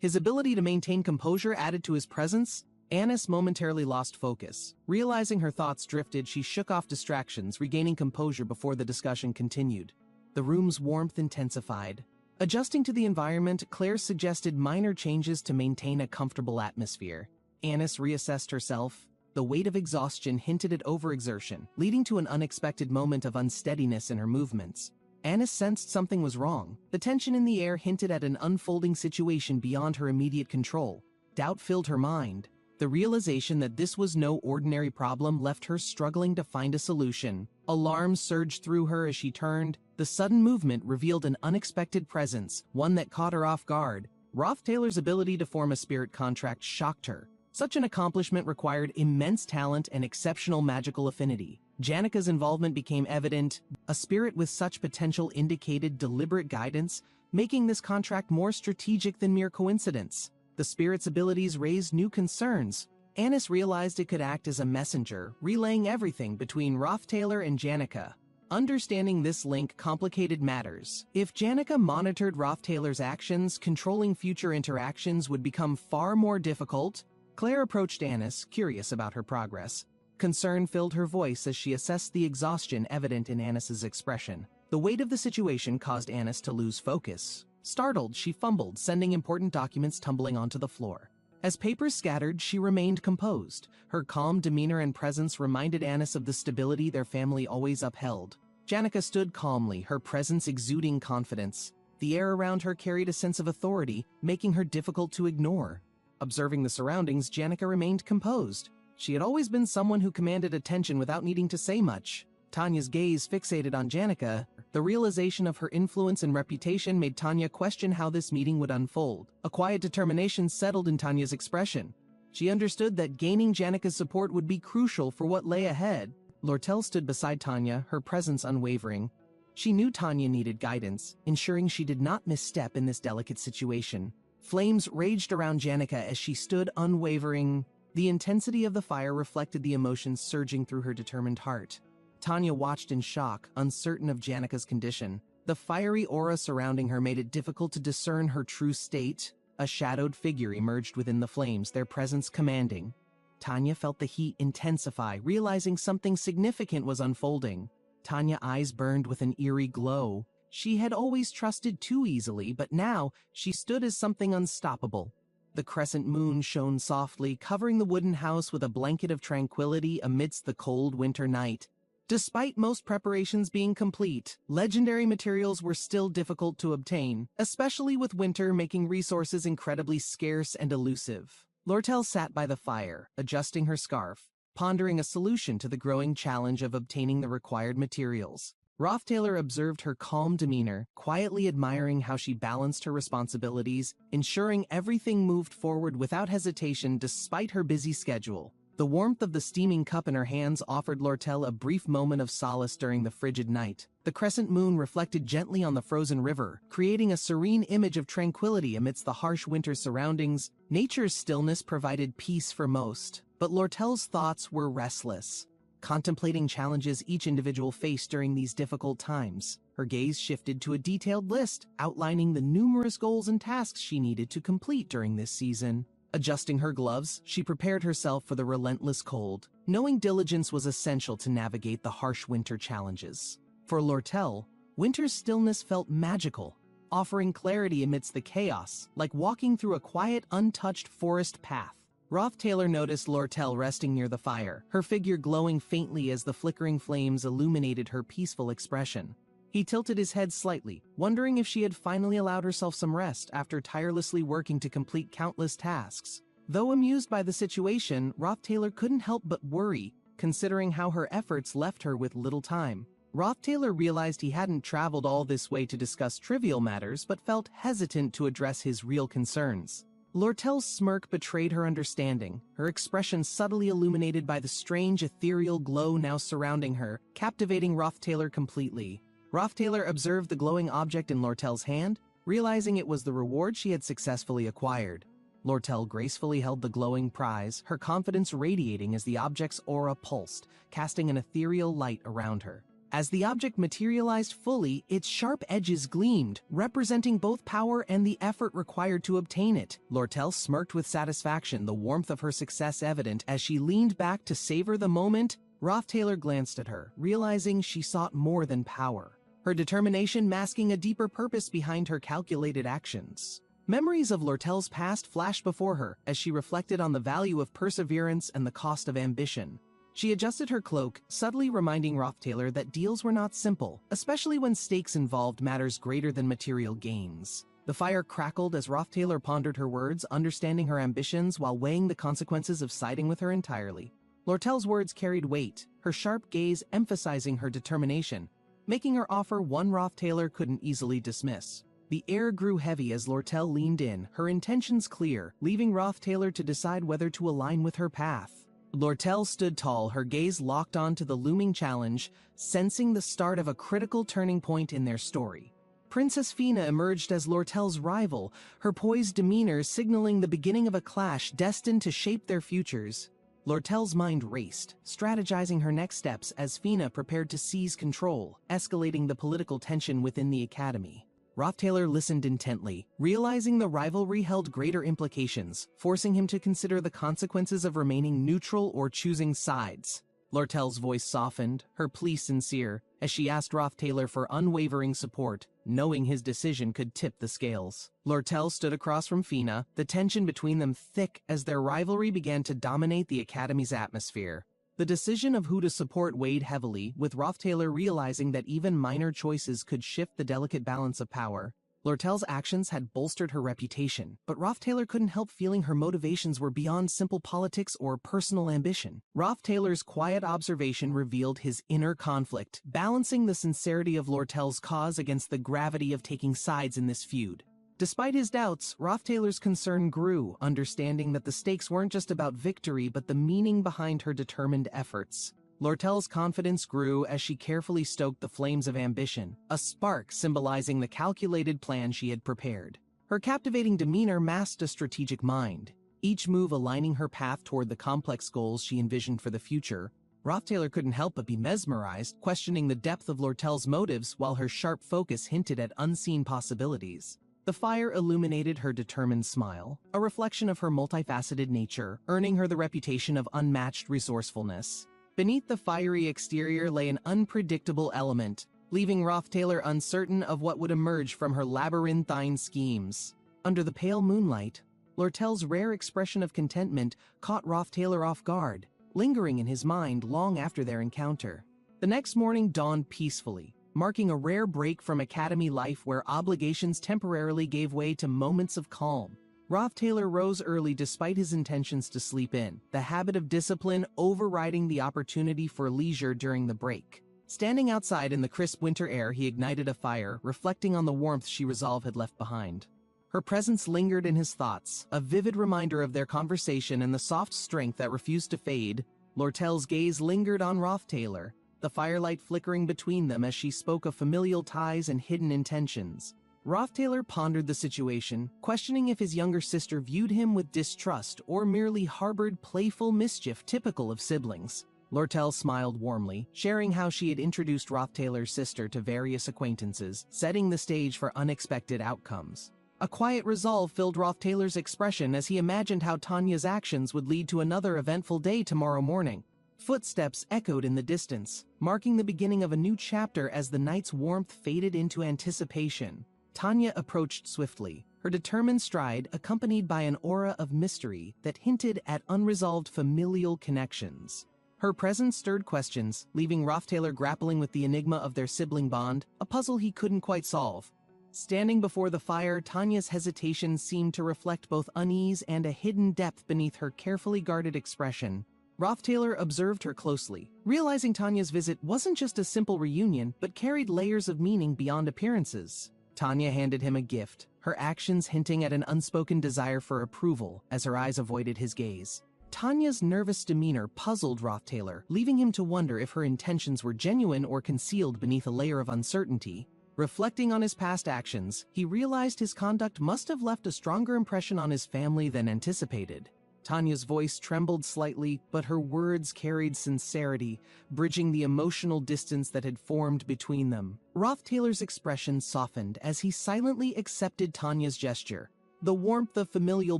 His ability to maintain composure added to his presence. Anis momentarily lost focus. Realizing her thoughts drifted, she shook off distractions, regaining composure before the discussion continued. The room's warmth intensified. Adjusting to the environment, Claire suggested minor changes to maintain a comfortable atmosphere. Anis reassessed herself. The weight of exhaustion hinted at overexertion, leading to an unexpected moment of unsteadiness in her movements. Anis sensed something was wrong. The tension in the air hinted at an unfolding situation beyond her immediate control. Doubt filled her mind. The realization that this was no ordinary problem left her struggling to find a solution. Alarm surged through her as she turned. The sudden movement revealed an unexpected presence, one that caught her off guard. Roth-Taylor's ability to form a spirit contract shocked her. Such an accomplishment required immense talent and exceptional magical affinity. Janika's involvement became evident. A spirit with such potential indicated deliberate guidance, making this contract more strategic than mere coincidence. The spirit's abilities raised new concerns. Anis realized it could act as a messenger, relaying everything between Roth-Taylor and Janika. Understanding this link complicated matters. If Janika monitored Roth-Taylor's actions, controlling future interactions would become far more difficult. Claire approached Anis, curious about her progress. Concern filled her voice as she assessed the exhaustion evident in Anis's expression. The weight of the situation caused Anis to lose focus. Startled, she fumbled, sending important documents tumbling onto the floor. As papers scattered, she remained composed. Her calm demeanor and presence reminded Anis of the stability their family always upheld. Janika stood calmly, her presence exuding confidence. The air around her carried a sense of authority, making her difficult to ignore. Observing the surroundings, Janika remained composed. She had always been someone who commanded attention without needing to say much. Tanya's gaze fixated on Janika. The realization of her influence and reputation made Tanya question how this meeting would unfold. A quiet determination settled in Tanya's expression. She understood that gaining Janika's support would be crucial for what lay ahead. Lortel stood beside Tanya, her presence unwavering. She knew Tanya needed guidance, ensuring she did not misstep in this delicate situation. Flames raged around Janika as she stood unwavering. The intensity of the fire reflected the emotions surging through her determined heart. Tanya watched in shock, uncertain of Janika's condition. The fiery aura surrounding her made it difficult to discern her true state. A shadowed figure emerged within the flames, their presence commanding. Tanya felt the heat intensify, realizing something significant was unfolding. Tanya's eyes burned with an eerie glow. She had always trusted too easily, but now she stood as something unstoppable. The crescent moon shone softly, covering the wooden house with a blanket of tranquility amidst the cold winter night. Despite most preparations being complete, legendary materials were still difficult to obtain, especially with winter making resources incredibly scarce and elusive. Lortel sat by the fire, adjusting her scarf, pondering a solution to the growing challenge of obtaining the required materials. Roth-Taylor observed her calm demeanor, quietly admiring how she balanced her responsibilities, ensuring everything moved forward without hesitation despite her busy schedule. The warmth of the steaming cup in her hands offered Lortel a brief moment of solace during the frigid night. The crescent moon reflected gently on the frozen river, creating a serene image of tranquility amidst the harsh winter surroundings. Nature's stillness provided peace for most, but Lortel's thoughts were restless. Contemplating challenges each individual faced during these difficult times, her gaze shifted to a detailed list outlining the numerous goals and tasks she needed to complete during this season. Adjusting her gloves, she prepared herself for the relentless cold, knowing diligence was essential to navigate the harsh winter challenges. For Lortel, winter's stillness felt magical, offering clarity amidst the chaos, like walking through a quiet, untouched forest path. Roth-Taylor noticed Lortel resting near the fire, her figure glowing faintly as the flickering flames illuminated her peaceful expression. He tilted his head slightly, wondering if she had finally allowed herself some rest after tirelessly working to complete countless tasks. Though amused by the situation, Roth-Taylor couldn't help but worry, considering how her efforts left her with little time. Roth-Taylor realized he hadn't traveled all this way to discuss trivial matters but felt hesitant to address his real concerns. Lortel's smirk betrayed her understanding, her expression subtly illuminated by the strange ethereal glow now surrounding her, captivating Rothtailor completely. Rothtailor observed the glowing object in Lortel's hand, realizing it was the reward she had successfully acquired. Lortel gracefully held the glowing prize, her confidence radiating as the object's aura pulsed, casting an ethereal light around her. As the object materialized fully, its sharp edges gleamed, representing both power and the effort required to obtain it. Lortel smirked with satisfaction, the warmth of her success evident as she leaned back to savor the moment. Rothtailor glanced at her, realizing she sought more than power, her determination masking a deeper purpose behind her calculated actions. Memories of Lortel's past flashed before her as she reflected on the value of perseverance and the cost of ambition. She adjusted her cloak, subtly reminding Rothtailor that deals were not simple, especially when stakes involved matters greater than material gains. The fire crackled as Rothtailor pondered her words, understanding her ambitions while weighing the consequences of siding with her entirely. Lortel's words carried weight, her sharp gaze emphasizing her determination, making her offer one Rothtailor couldn't easily dismiss. The air grew heavy as Lortel leaned in, her intentions clear, leaving Rothtailor to decide whether to align with her path. Lortel stood tall, her gaze locked onto the looming challenge, sensing the start of a critical turning point in their story. Princess Fina emerged as Lortel's rival, her poised demeanor signaling the beginning of a clash destined to shape their futures. Lortel's mind raced, strategizing her next steps as Fina prepared to seize control, escalating the political tension within the academy. Rothtailor listened intently, realizing the rivalry held greater implications, forcing him to consider the consequences of remaining neutral or choosing sides. Lortel's voice softened, her plea sincere, as she asked Rothtailor for unwavering support, knowing his decision could tip the scales. Lortel stood across from Fina, the tension between them thick as their rivalry began to dominate the academy's atmosphere. The decision of who to support weighed heavily, with Rothtailor realizing that even minor choices could shift the delicate balance of power. Lortel's actions had bolstered her reputation, but Rothtailor couldn't help feeling her motivations were beyond simple politics or personal ambition. Rothtailor's quiet observation revealed his inner conflict, balancing the sincerity of Lortel's cause against the gravity of taking sides in this feud. Despite his doubts, Rothtailor's concern grew, understanding that the stakes weren't just about victory but the meaning behind her determined efforts. Lortel's confidence grew as she carefully stoked the flames of ambition, a spark symbolizing the calculated plan she had prepared. Her captivating demeanor masked a strategic mind, each move aligning her path toward the complex goals she envisioned for the future. Rothtailor couldn't help but be mesmerized, questioning the depth of Lortel's motives while her sharp focus hinted at unseen possibilities. The fire illuminated her determined smile, a reflection of her multifaceted nature, earning her the reputation of unmatched resourcefulness. Beneath the fiery exterior lay an unpredictable element, leaving Rothtailor uncertain of what would emerge from her labyrinthine schemes. Under the pale moonlight, Lortel's rare expression of contentment caught Rothtailor off guard, lingering in his mind long after their encounter. The next morning dawned peacefully, marking a rare break from academy life where obligations temporarily gave way to moments of calm. Rothtailor rose early despite his intentions to sleep in, the habit of discipline overriding the opportunity for leisure during the break. Standing outside in the crisp winter air, he ignited a fire, reflecting on the warmth she resolve had left behind. Her presence lingered in his thoughts, a vivid reminder of their conversation and the soft strength that refused to fade. Lortel's gaze lingered on Rothtailor, the firelight flickering between them as she spoke of familial ties and hidden intentions. Rothtailor pondered the situation, questioning if his younger sister viewed him with distrust or merely harbored playful mischief typical of siblings. Lortel smiled warmly, sharing how she had introduced Rothtailor's sister to various acquaintances, setting the stage for unexpected outcomes. A quiet resolve filled Rothtailor's expression as he imagined how Tanya's actions would lead to another eventful day tomorrow morning. Footsteps echoed in the distance, marking the beginning of a new chapter as the night's warmth faded into anticipation. Tanya approached swiftly, her determined stride accompanied by an aura of mystery that hinted at unresolved familial connections. Her presence stirred questions, leaving Rothtailor grappling with the enigma of their sibling bond, a puzzle he couldn't quite solve. Standing before the fire, Tanya's hesitation seemed to reflect both unease and a hidden depth beneath her carefully guarded expression. Rothtailor observed her closely, realizing Tanya's visit wasn't just a simple reunion but carried layers of meaning beyond appearances. Tanya handed him a gift, her actions hinting at an unspoken desire for approval as her eyes avoided his gaze. Tanya's nervous demeanor puzzled Rothtailor, leaving him to wonder if her intentions were genuine or concealed beneath a layer of uncertainty. Reflecting on his past actions, he realized his conduct must have left a stronger impression on his family than anticipated. Tanya's voice trembled slightly, but her words carried sincerity, bridging the emotional distance that had formed between them. Rothtailor's expression softened as he silently accepted Tanya's gesture. The warmth of familial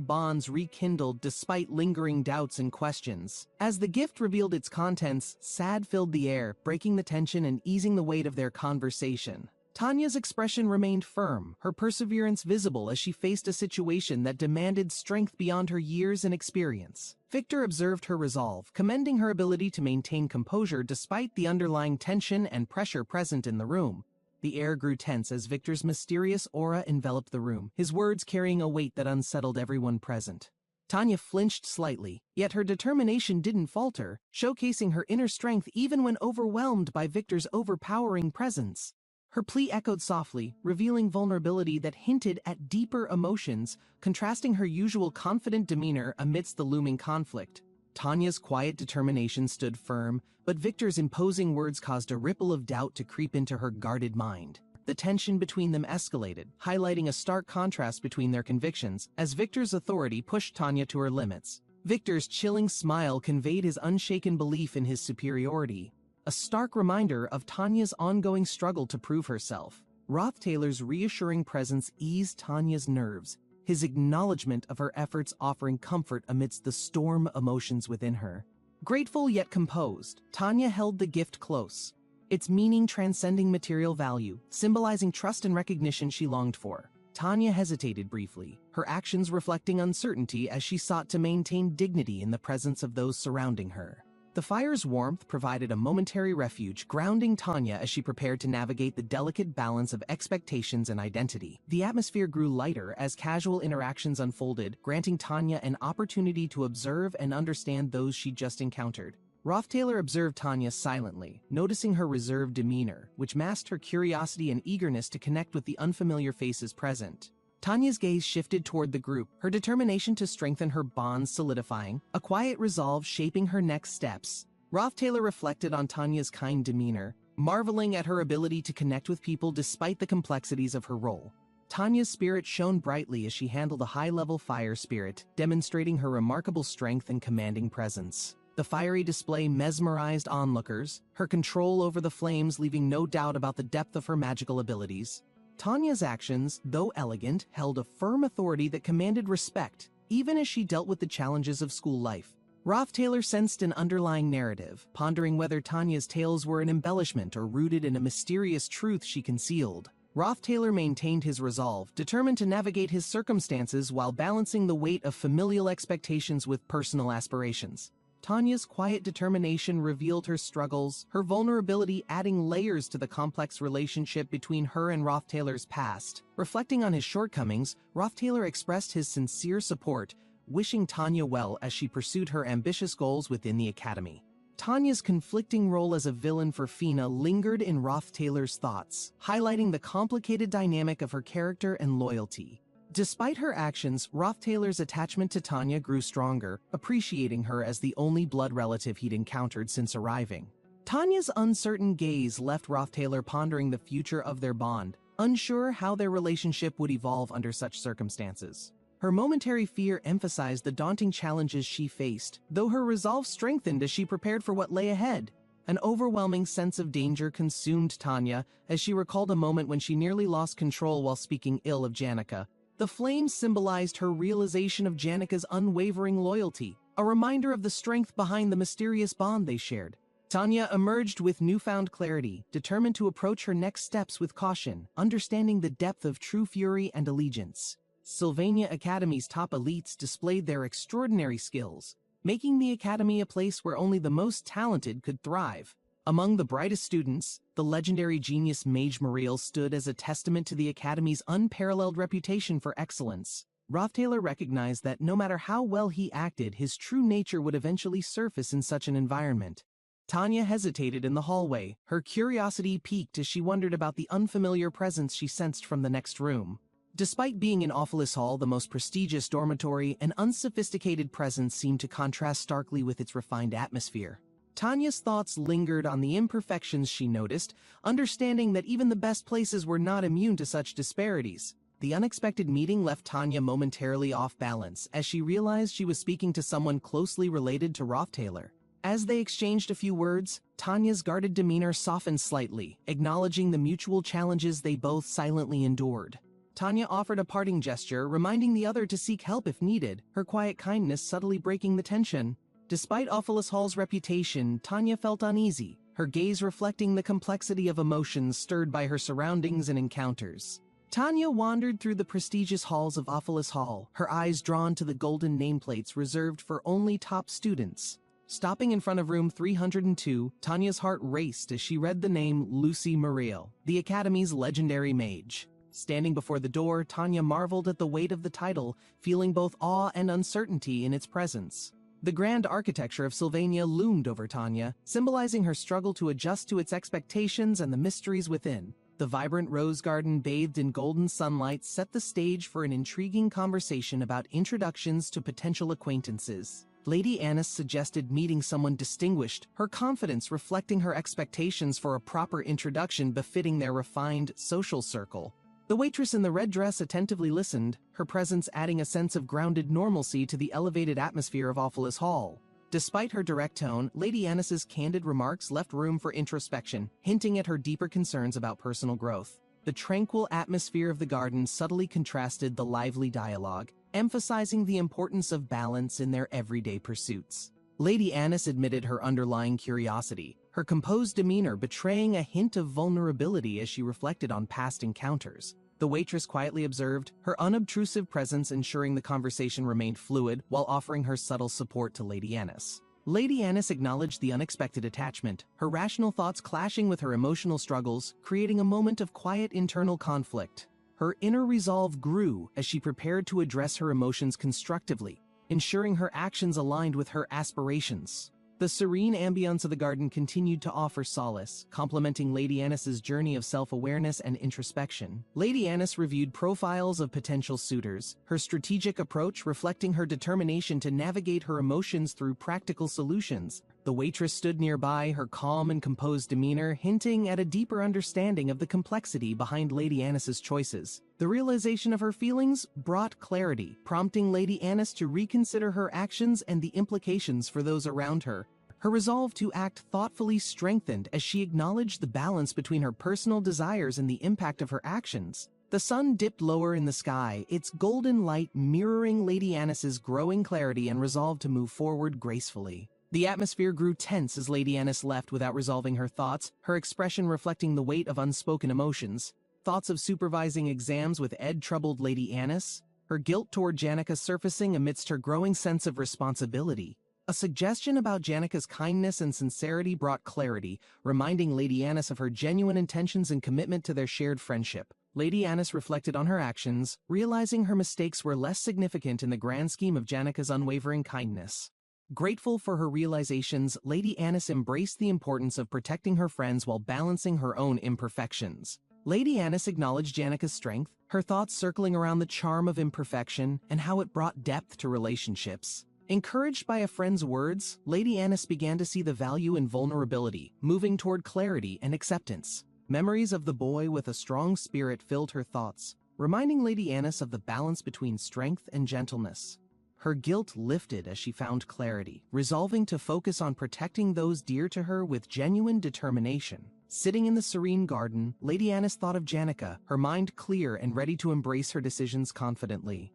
bonds rekindled despite lingering doubts and questions. As the gift revealed its contents, sad filled the air, breaking the tension and easing the weight of their conversation. Tanya's expression remained firm, her perseverance visible as she faced a situation that demanded strength beyond her years and experience. Victor observed her resolve, commending her ability to maintain composure despite the underlying tension and pressure present in the room. The air grew tense as Victor's mysterious aura enveloped the room, his words carrying a weight that unsettled everyone present. Tanya flinched slightly, yet her determination didn't falter, showcasing her inner strength even when overwhelmed by Victor's overpowering presence. Her plea echoed softly, revealing vulnerability that hinted at deeper emotions, contrasting her usual confident demeanor amidst the looming conflict. Tanya's quiet determination stood firm, but Victor's imposing words caused a ripple of doubt to creep into her guarded mind. The tension between them escalated, highlighting a stark contrast between their convictions, as Victor's authority pushed Tanya to her limits. Victor's chilling smile conveyed his unshaken belief in his superiority, a stark reminder of Tanya's ongoing struggle to prove herself. Rothtailor's reassuring presence eased Tanya's nerves, his acknowledgement of her efforts offering comfort amidst the storm emotions within her. Grateful yet composed, Tanya held the gift close, its meaning transcending material value, symbolizing trust and recognition she longed for. Tanya hesitated briefly, her actions reflecting uncertainty as she sought to maintain dignity in the presence of those surrounding her. The fire's warmth provided a momentary refuge, grounding Tanya as she prepared to navigate the delicate balance of expectations and identity. The atmosphere grew lighter as casual interactions unfolded, granting Tanya an opportunity to observe and understand those she'd just encountered. Rothtailor observed Tanya silently, noticing her reserved demeanor, which masked her curiosity and eagerness to connect with the unfamiliar faces present. Tanya's gaze shifted toward the group, her determination to strengthen her bonds solidifying, a quiet resolve shaping her next steps. Rothtailor reflected on Tanya's kind demeanor, marveling at her ability to connect with people despite the complexities of her role. Tanya's spirit shone brightly as she handled a high-level fire spirit, demonstrating her remarkable strength and commanding presence. The fiery display mesmerized onlookers, her control over the flames leaving no doubt about the depth of her magical abilities. Tanya's actions, though elegant, held a firm authority that commanded respect, even as she dealt with the challenges of school life. Rothtailor sensed an underlying narrative, pondering whether Tanya's tales were an embellishment or rooted in a mysterious truth she concealed. Rothtailor maintained his resolve, determined to navigate his circumstances while balancing the weight of familial expectations with personal aspirations. Tanya's quiet determination revealed her struggles, her vulnerability adding layers to the complex relationship between her and Rothtailor's past. Reflecting on his shortcomings, Rothtailor expressed his sincere support, wishing Tanya well as she pursued her ambitious goals within the academy. Tanya's conflicting role as a villain for Fina lingered in Rothtailor's thoughts, highlighting the complicated dynamic of her character and loyalty. Despite her actions, Rothtailor's attachment to Tanya grew stronger, appreciating her as the only blood relative he'd encountered since arriving. Tanya's uncertain gaze left Rothtailor pondering the future of their bond, unsure how their relationship would evolve under such circumstances. Her momentary fear emphasized the daunting challenges she faced, though her resolve strengthened as she prepared for what lay ahead. An overwhelming sense of danger consumed Tanya as she recalled a moment when she nearly lost control while speaking ill of Janica. The flames symbolized her realization of Janica's unwavering loyalty, a reminder of the strength behind the mysterious bond they shared. Tanya emerged with newfound clarity, determined to approach her next steps with caution, understanding the depth of true fury and allegiance. Sylvania Academy's top elites displayed their extraordinary skills, making the academy a place where only the most talented could thrive. Among the brightest students, the legendary genius Mage Muriel stood as a testament to the Academy's unparalleled reputation for excellence. Rothtailor recognized that no matter how well he acted, his true nature would eventually surface in such an environment. Tanya hesitated in the hallway, her curiosity piqued as she wondered about the unfamiliar presence she sensed from the next room. Despite being in Awfulest Hall, the most prestigious dormitory, an unsophisticated presence seemed to contrast starkly with its refined atmosphere. Tanya's thoughts lingered on the imperfections she noticed, understanding that even the best places were not immune to such disparities. The unexpected meeting left Tanya momentarily off balance, as she realized she was speaking to someone closely related to Rothtailor. As they exchanged a few words, Tanya's guarded demeanor softened slightly, acknowledging the mutual challenges they both silently endured. Tanya offered a parting gesture, reminding the other to seek help if needed, her quiet kindness subtly breaking the tension. Despite Awfulest Hall's reputation, Tanya felt uneasy, her gaze reflecting the complexity of emotions stirred by her surroundings and encounters. Tanya wandered through the prestigious halls of Awfulest Hall, her eyes drawn to the golden nameplates reserved for only top students. Stopping in front of room 302, Tanya's heart raced as she read the name Lucy Muriel, the Academy's legendary mage. Standing before the door, Tanya marveled at the weight of the title, feeling both awe and uncertainty in its presence. The grand architecture of Sylvania loomed over Tanya, symbolizing her struggle to adjust to its expectations and the mysteries within. The vibrant rose garden bathed in golden sunlight set the stage for an intriguing conversation about introductions to potential acquaintances. Lady Annis suggested meeting someone distinguished, her confidence reflecting her expectations for a proper introduction befitting their refined social circle. The waitress in the red dress attentively listened, her presence adding a sense of grounded normalcy to the elevated atmosphere of Awfulest Hall. Despite her direct tone, Lady Annis's candid remarks left room for introspection, hinting at her deeper concerns about personal growth. The tranquil atmosphere of the garden subtly contrasted the lively dialogue, emphasizing the importance of balance in their everyday pursuits. Lady Annis admitted her underlying curiosity, her composed demeanor betraying a hint of vulnerability as she reflected on past encounters. The waitress quietly observed, her unobtrusive presence ensuring the conversation remained fluid while offering her subtle support to Lady Annis. Lady Annis acknowledged the unexpected attachment, her rational thoughts clashing with her emotional struggles, creating a moment of quiet internal conflict. Her inner resolve grew as she prepared to address her emotions constructively, ensuring her actions aligned with her aspirations. The serene ambience of the garden continued to offer solace, complementing Lady Annis's journey of self-awareness and introspection. Lady Annis reviewed profiles of potential suitors, her strategic approach reflecting her determination to navigate her emotions through practical solutions. The waitress stood nearby, her calm and composed demeanor hinting at a deeper understanding of the complexity behind Lady Annis's choices. The realization of her feelings brought clarity, prompting Lady Annis to reconsider her actions and the implications for those around her. Her resolve to act thoughtfully strengthened as she acknowledged the balance between her personal desires and the impact of her actions. The sun dipped lower in the sky, its golden light mirroring Lady Annis's growing clarity and resolve to move forward gracefully. The atmosphere grew tense as Lady Annis left without resolving her thoughts, her expression reflecting the weight of unspoken emotions. Thoughts of supervising exams with Ed troubled Lady Annis, her guilt toward Janica surfacing amidst her growing sense of responsibility. A suggestion about Janica's kindness and sincerity brought clarity, reminding Lady Annis of her genuine intentions and commitment to their shared friendship. Lady Annis reflected on her actions, realizing her mistakes were less significant in the grand scheme of Janica's unwavering kindness. Grateful for her realizations, Lady Annis embraced the importance of protecting her friends while balancing her own imperfections. Lady Annis acknowledged Janica's strength, her thoughts circling around the charm of imperfection and how it brought depth to relationships. Encouraged by a friend's words, Lady Annis began to see the value in vulnerability, moving toward clarity and acceptance. Memories of the boy with a strong spirit filled her thoughts, reminding Lady Annis of the balance between strength and gentleness. Her guilt lifted as she found clarity, resolving to focus on protecting those dear to her with genuine determination. Sitting in the serene garden, Lady Annis thought of Janica, her mind clear and ready to embrace her decisions confidently.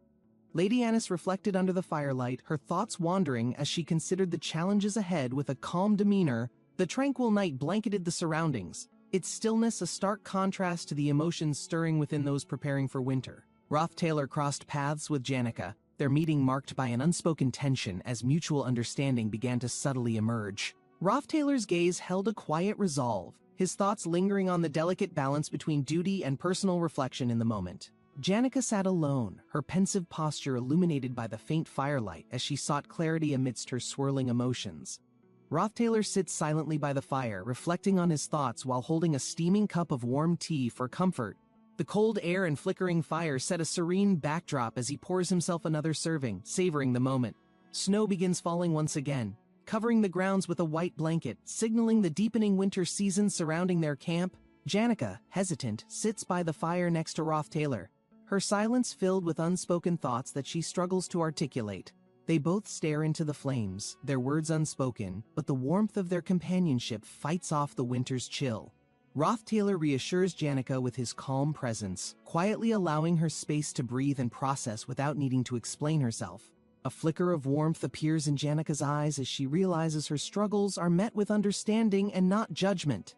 Lady Annis reflected under the firelight, her thoughts wandering as she considered the challenges ahead with a calm demeanor. The tranquil night blanketed the surroundings, its stillness a stark contrast to the emotions stirring within those preparing for winter. Rothtailor crossed paths with Janica, their meeting marked by an unspoken tension as mutual understanding began to subtly emerge. Rothtailor's gaze held a quiet resolve, his thoughts lingering on the delicate balance between duty and personal reflection in the moment. Janica sat alone, her pensive posture illuminated by the faint firelight as she sought clarity amidst her swirling emotions. Taylor sits silently by the fire, reflecting on his thoughts while holding a steaming cup of warm tea for comfort. The cold air and flickering fire set a serene backdrop as he pours himself another serving, savoring the moment. Snow begins falling once again, covering the grounds with a white blanket, signaling the deepening winter season surrounding their camp. Janica, hesitant, sits by the fire next to Taylor, her silence filled with unspoken thoughts that she struggles to articulate. They both stare into the flames, their words unspoken, but the warmth of their companionship fights off the winter's chill. Taylor reassures Janica with his calm presence, quietly allowing her space to breathe and process without needing to explain herself. A flicker of warmth appears in Janica's eyes as she realizes her struggles are met with understanding and not judgment.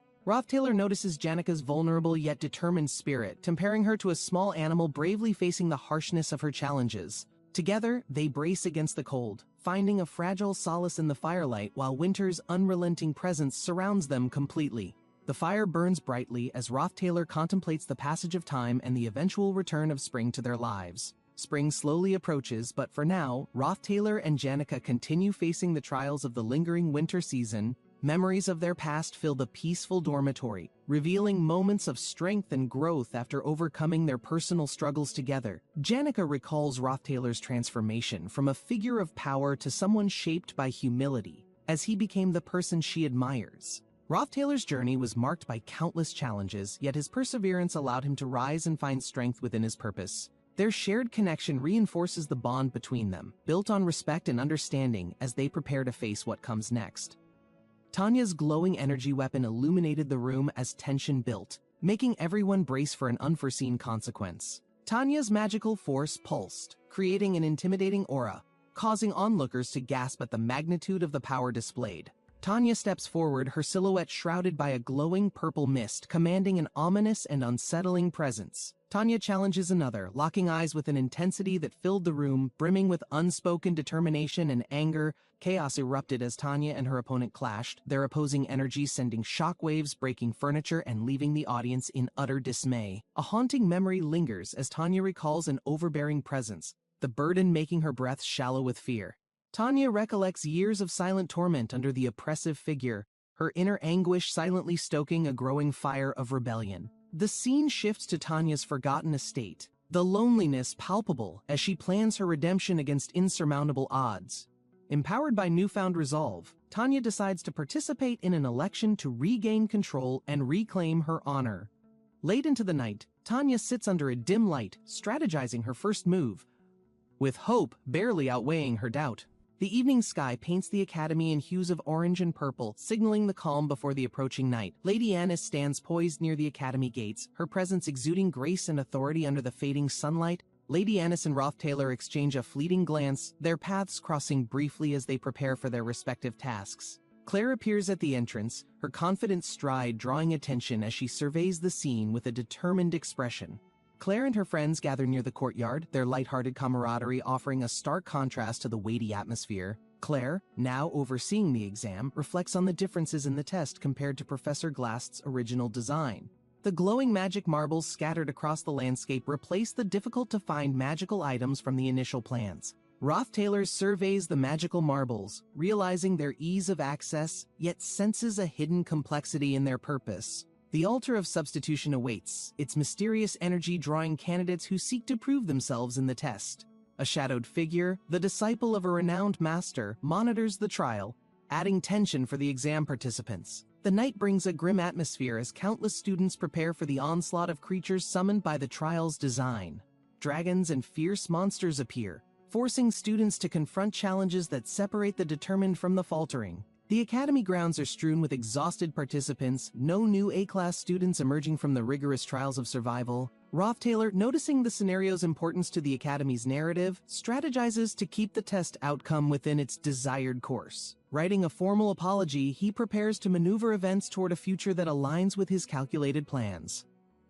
Taylor notices Janica's vulnerable yet determined spirit, comparing her to a small animal bravely facing the harshness of her challenges. Together, they brace against the cold, finding a fragile solace in the firelight while winter's unrelenting presence surrounds them completely. The fire burns brightly as Taylor contemplates the passage of time and the eventual return of spring to their lives. Spring slowly approaches, but for now, Taylor and Janica continue facing the trials of the lingering winter season. Memories of their past fill the peaceful dormitory, revealing moments of strength and growth after overcoming their personal struggles together. Janica recalls Taylor's transformation from a figure of power to someone shaped by humility, as he became the person she admires. Taylor's journey was marked by countless challenges, yet his perseverance allowed him to rise and find strength within his purpose. Their shared connection reinforces the bond between them, built on respect and understanding as they prepare to face what comes next. Tanya's glowing energy weapon illuminated the room as tension built, making everyone brace for an unforeseen consequence. Tanya's magical force pulsed, creating an intimidating aura, causing onlookers to gasp at the magnitude of the power displayed. Tanya steps forward, her silhouette shrouded by a glowing purple mist, commanding an ominous and unsettling presence. Tanya challenges another, locking eyes with an intensity that filled the room, brimming with unspoken determination and anger. Chaos erupted as Tanya and her opponent clashed, their opposing energies sending shockwaves, breaking furniture, and leaving the audience in utter dismay. A haunting memory lingers as Tanya recalls an overbearing presence, the burden making her breath shallow with fear. Tanya recollects years of silent torment under the oppressive figure, her inner anguish silently stoking a growing fire of rebellion. The scene shifts to Tanya's forgotten estate, the loneliness palpable as she plans her redemption against insurmountable odds. Empowered by newfound resolve, Tanya decides to participate in an election to regain control and reclaim her honor. Late into the night, Tanya sits under a dim light, strategizing her first move, with hope barely outweighing her doubt. The evening sky paints the academy in hues of orange and purple, signaling the calm before the approaching night. Lady Annis stands poised near the academy gates, her presence exuding grace and authority under the fading sunlight. Lady Annis and Taylor exchange a fleeting glance, their paths crossing briefly as they prepare for their respective tasks. Claire appears at the entrance, her confident stride drawing attention as she surveys the scene with a determined expression. Claire and her friends gather near the courtyard, their lighthearted camaraderie offering a stark contrast to the weighty atmosphere. Claire, now overseeing the exam, reflects on the differences in the test compared to Professor Glast's original design. The glowing magic marbles scattered across the landscape replace the difficult-to-find magical items from the initial plans. Taylor surveys the magical marbles, realizing their ease of access, yet senses a hidden complexity in their purpose. The altar of substitution awaits, its mysterious energy drawing candidates who seek to prove themselves in the test. A shadowed figure, the disciple of a renowned master, monitors the trial, adding tension for the exam participants. The night brings a grim atmosphere as countless students prepare for the onslaught of creatures summoned by the trial's design. Dragons and fierce monsters appear, forcing students to confront challenges that separate the determined from the faltering. The academy grounds are strewn with exhausted participants, no new A-class students emerging from the rigorous trials of survival. Taylor, noticing the scenario's importance to the academy's narrative, strategizes to keep the test outcome within its desired course. Writing a formal apology, he prepares to maneuver events toward a future that aligns with his calculated plans.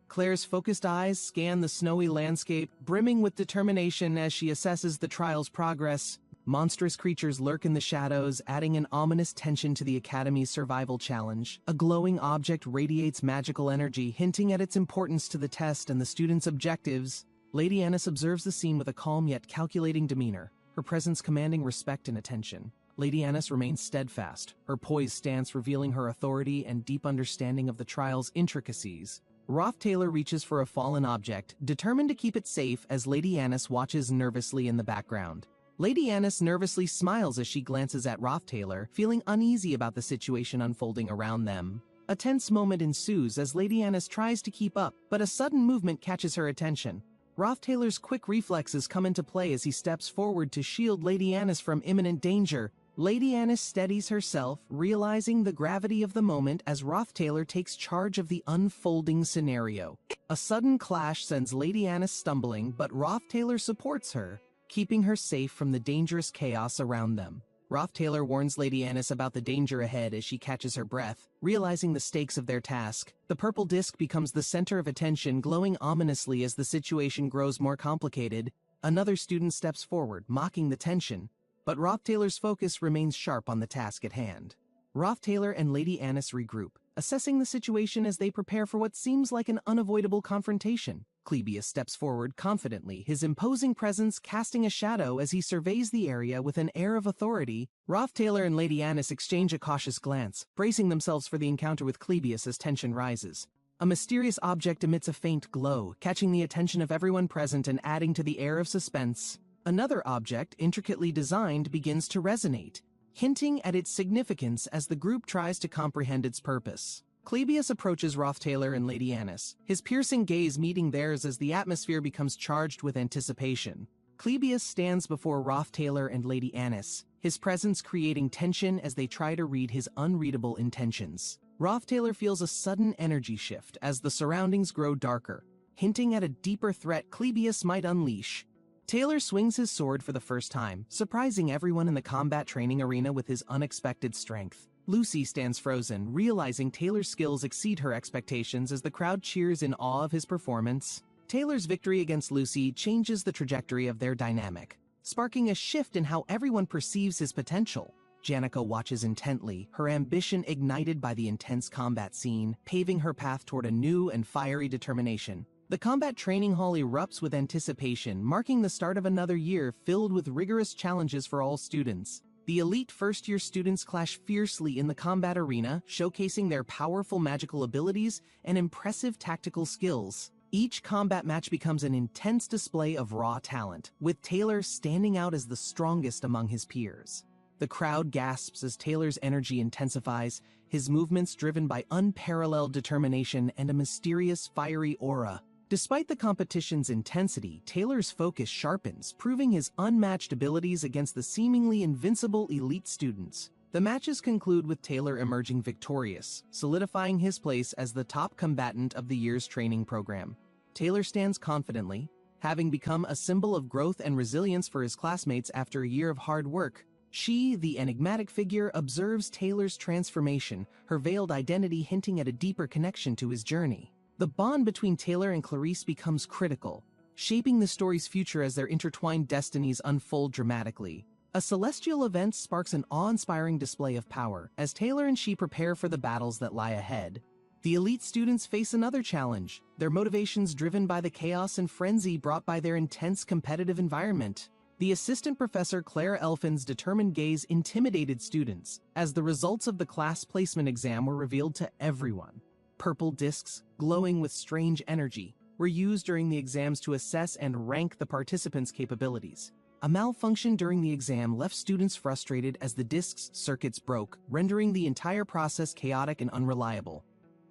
Claire's focused eyes scan the snowy landscape, brimming with determination as she assesses the trial's progress. Monstrous creatures lurk in the shadows, adding an ominous tension to the Academy's survival challenge. A glowing object radiates magical energy, hinting at its importance to the test and the students' objectives. Lady Annis observes the scene with a calm yet calculating demeanor, her presence commanding respect and attention. Lady Annis remains steadfast, her poised stance revealing her authority and deep understanding of the trial's intricacies. Roth Taylor reaches for a fallen object, determined to keep it safe as Lady Annis watches nervously in the background. Lady Annis nervously smiles as she glances at Roth Taylor, feeling uneasy about the situation unfolding around them. A tense moment ensues as Lady Annis tries to keep up, but a sudden movement catches her attention. Roth Taylor's quick reflexes come into play as he steps forward to shield Lady Annis from imminent danger. Lady Annis steadies herself, realizing the gravity of the moment as Roth Taylor takes charge of the unfolding scenario. A sudden clash sends Lady Annis stumbling, but Roth Taylor supports her, keeping her safe from the dangerous chaos around them. Roth Taylor warns Lady Annis about the danger ahead as she catches her breath, realizing the stakes of their task. The purple disc becomes the center of attention, glowing ominously as the situation grows more complicated. Another student steps forward, mocking the tension, but Roth Taylor's focus remains sharp on the task at hand. Roth Taylor and Lady Annis regroup, assessing the situation as they prepare for what seems like an unavoidable confrontation. Clebius steps forward confidently, his imposing presence casting a shadow as he surveys the area with an air of authority. Roth Taylor and Lady Annis exchange a cautious glance, bracing themselves for the encounter with Clebius as tension rises. A mysterious object emits a faint glow, catching the attention of everyone present and adding to the air of suspense. Another object, intricately designed, begins to resonate, hinting at its significance as the group tries to comprehend its purpose. Clebius approaches Roth Taylor and Lady Annis, his piercing gaze meeting theirs as the atmosphere becomes charged with anticipation. Clebius stands before Roth Taylor and Lady Annis, his presence creating tension as they try to read his unreadable intentions. Roth Taylor feels a sudden energy shift as the surroundings grow darker, hinting at a deeper threat Clebius might unleash. Taylor swings his sword for the first time, surprising everyone in the combat training arena with his unexpected strength. Lucy stands frozen, realizing Taylor's skills exceed her expectations as the crowd cheers in awe of his performance. Taylor's victory against Lucy changes the trajectory of their dynamic, sparking a shift in how everyone perceives his potential. Janica watches intently, her ambition ignited by the intense combat scene, paving her path toward a new and fiery determination. The combat training hall erupts with anticipation, marking the start of another year filled with rigorous challenges for all students. The elite first-year students clash fiercely in the combat arena, showcasing their powerful magical abilities and impressive tactical skills. Each combat match becomes an intense display of raw talent, with Taylor standing out as the strongest among his peers. The crowd gasps as Taylor's energy intensifies, his movements driven by unparalleled determination and a mysterious, fiery aura. Despite the competition's intensity, Taylor's focus sharpens, proving his unmatched abilities against the seemingly invincible elite students. The matches conclude with Taylor emerging victorious, solidifying his place as the top combatant of the year's training program. Taylor stands confidently, having become a symbol of growth and resilience for his classmates after a year of hard work. She, the enigmatic figure, observes Taylor's transformation, her veiled identity hinting at a deeper connection to his journey. The bond between Taylor and Clarice becomes critical, shaping the story's future as their intertwined destinies unfold dramatically. A celestial event sparks an awe-inspiring display of power, as Taylor and she prepare for the battles that lie ahead. The elite students face another challenge, their motivations driven by the chaos and frenzy brought by their intense competitive environment. The assistant professor Claire Elfin's determined gaze intimidated students, as the results of the class placement exam were revealed to everyone. Purple discs, glowing with strange energy, were used during the exams to assess and rank the participants' capabilities. A malfunction during the exam left students frustrated as the discs' circuits broke, rendering the entire process chaotic and unreliable.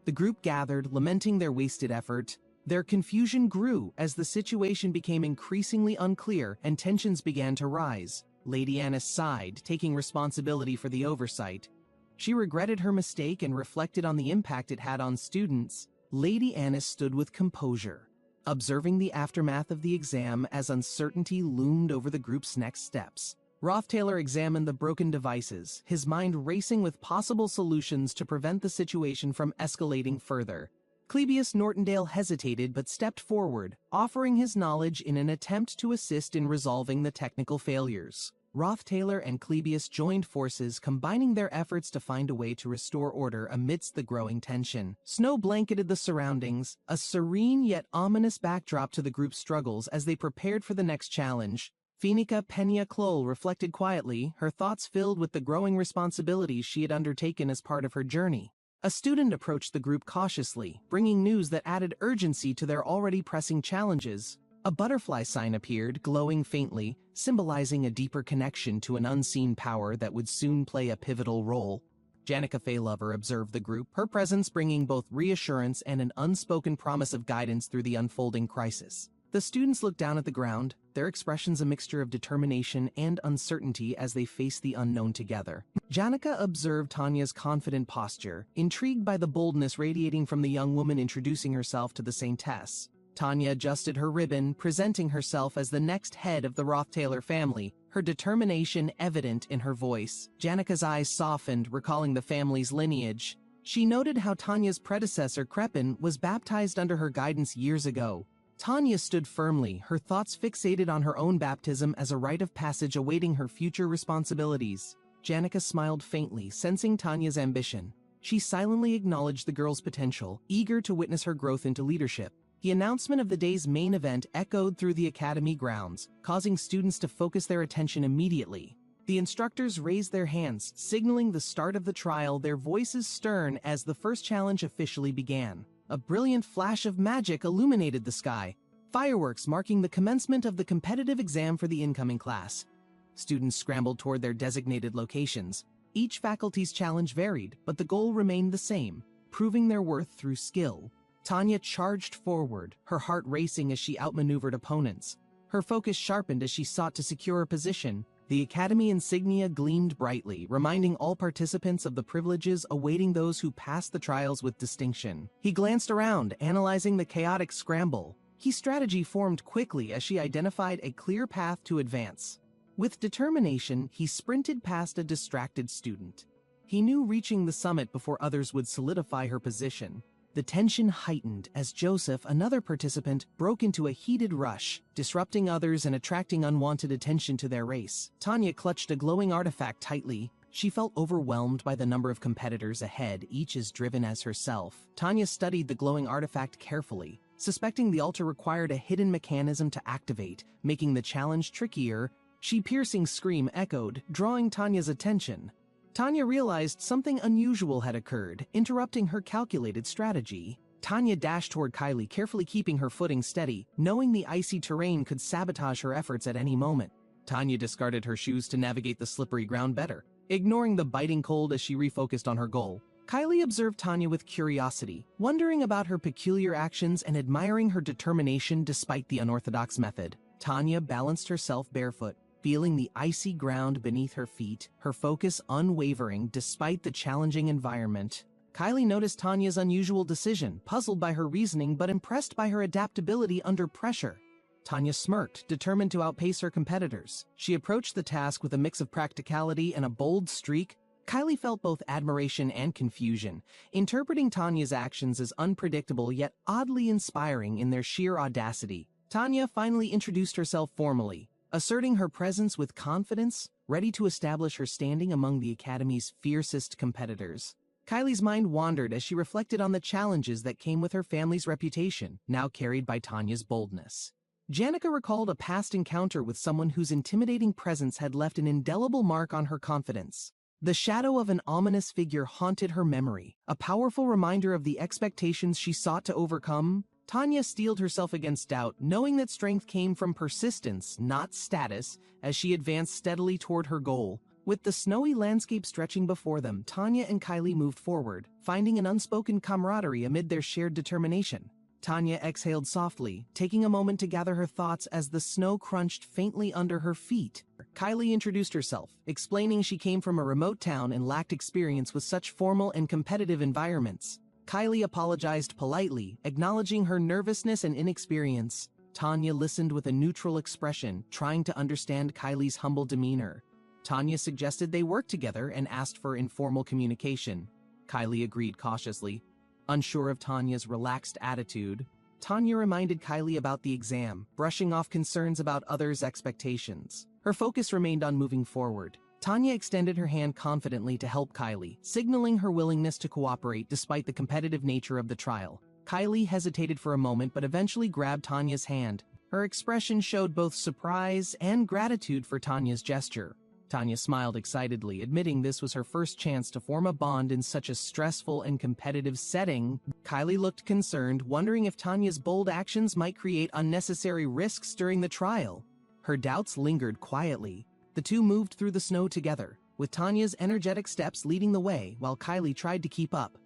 The group gathered, lamenting their wasted effort. Their confusion grew as the situation became increasingly unclear and tensions began to rise. Lady Annis sighed, taking responsibility for the oversight. She regretted her mistake and reflected on the impact it had on students. Lady Annis stood with composure, observing the aftermath of the exam as uncertainty loomed over the group's next steps. Roth Taylor examined the broken devices, his mind racing with possible solutions to prevent the situation from escalating further. Clebius Nortondale hesitated but stepped forward, offering his knowledge in an attempt to assist in resolving the technical failures. Roth Taylor and Clebius joined forces, combining their efforts to find a way to restore order amidst the growing tension. Snow blanketed the surroundings, a serene yet ominous backdrop to the group's struggles as they prepared for the next challenge. Finica Pena Clol reflected quietly, her thoughts filled with the growing responsibilities she had undertaken as part of her journey. A student approached the group cautiously, bringing news that added urgency to their already pressing challenges. A butterfly sign appeared, glowing faintly, symbolizing a deeper connection to an unseen power that would soon play a pivotal role. Janica Faylover observed the group, her presence bringing both reassurance and an unspoken promise of guidance through the unfolding crisis. The students looked down at the ground, their expressions a mixture of determination and uncertainty as they faced the unknown together. Janica observed Tanya's confident posture, intrigued by the boldness radiating from the young woman introducing herself to the Saintess. Tanya adjusted her ribbon, presenting herself as the next head of the Rothtailor family, her determination evident in her voice. Janica's eyes softened, recalling the family's lineage. She noted how Tanya's predecessor, Crepin, was baptized under her guidance years ago. Tanya stood firmly, her thoughts fixated on her own baptism as a rite of passage awaiting her future responsibilities. Janica smiled faintly, sensing Tanya's ambition. She silently acknowledged the girl's potential, eager to witness her growth into leadership. The announcement of the day's main event echoed through the academy grounds, causing students to focus their attention immediately. The instructors raised their hands, signaling the start of the trial, their voices stern as the first challenge officially began. A brilliant flash of magic illuminated the sky, fireworks marking the commencement of the competitive exam for the incoming class. Students scrambled toward their designated locations. Each faculty's challenge varied, but the goal remained the same, proving their worth through skill. Tanya charged forward, her heart racing as she outmaneuvered opponents. Her focus sharpened as she sought to secure a position. The academy insignia gleamed brightly, reminding all participants of the privileges awaiting those who passed the trials with distinction. He glanced around, analyzing the chaotic scramble. His strategy formed quickly as she identified a clear path to advance. With determination, he sprinted past a distracted student. He knew reaching the summit before others would solidify her position. The tension heightened as Joseph, another participant, broke into a heated rush, disrupting others and attracting unwanted attention to their race. Tanya clutched a glowing artifact tightly. She felt overwhelmed by the number of competitors ahead, each as driven as herself. Tanya studied the glowing artifact carefully, suspecting the altar required a hidden mechanism to activate, making the challenge trickier. She piercing scream echoed, drawing Tanya's attention. Tanya realized something unusual had occurred, interrupting her calculated strategy. Tanya dashed toward Kylie, carefully keeping her footing steady, knowing the icy terrain could sabotage her efforts at any moment. Tanya discarded her shoes to navigate the slippery ground better, ignoring the biting cold as she refocused on her goal. Kylie observed Tanya with curiosity, wondering about her peculiar actions and admiring her determination despite the unorthodox method. Tanya balanced herself barefoot, feeling the icy ground beneath her feet, her focus unwavering despite the challenging environment. Kylie noticed Tanya's unusual decision, puzzled by her reasoning but impressed by her adaptability under pressure. Tanya smirked, determined to outpace her competitors. She approached the task with a mix of practicality and a bold streak. Kylie felt both admiration and confusion, interpreting Tanya's actions as unpredictable yet oddly inspiring in their sheer audacity. Tanya finally introduced herself formally, asserting her presence with confidence, ready to establish her standing among the Academy's fiercest competitors. Kylie's mind wandered as she reflected on the challenges that came with her family's reputation, now carried by Tanya's boldness. Janica recalled a past encounter with someone whose intimidating presence had left an indelible mark on her confidence. The shadow of an ominous figure haunted her memory, a powerful reminder of the expectations she sought to overcome. Tanya steeled herself against doubt, knowing that strength came from persistence, not status, as she advanced steadily toward her goal. With the snowy landscape stretching before them, Tanya and Kylie moved forward, finding an unspoken camaraderie amid their shared determination. Tanya exhaled softly, taking a moment to gather her thoughts as the snow crunched faintly under her feet. Kylie introduced herself, explaining she came from a remote town and lacked experience with such formal and competitive environments. Kylie apologized politely, acknowledging her nervousness and inexperience. Tanya listened with a neutral expression, trying to understand Kylie's humble demeanor. Tanya suggested they work together and asked for informal communication. Kylie agreed cautiously. Unsure of Tanya's relaxed attitude, Tanya reminded Kylie about the exam, brushing off concerns about others' expectations. Her focus remained on moving forward. Tanya extended her hand confidently to help Kylie, signaling her willingness to cooperate despite the competitive nature of the trial. Kylie hesitated for a moment but eventually grabbed Tanya's hand. Her expression showed both surprise and gratitude for Tanya's gesture. Tanya smiled excitedly, admitting this was her first chance to form a bond in such a stressful and competitive setting. Kylie looked concerned, wondering if Tanya's bold actions might create unnecessary risks during the trial. Her doubts lingered quietly. The two moved through the snow together, with Tanya's energetic steps leading the way while Kylie tried to keep up.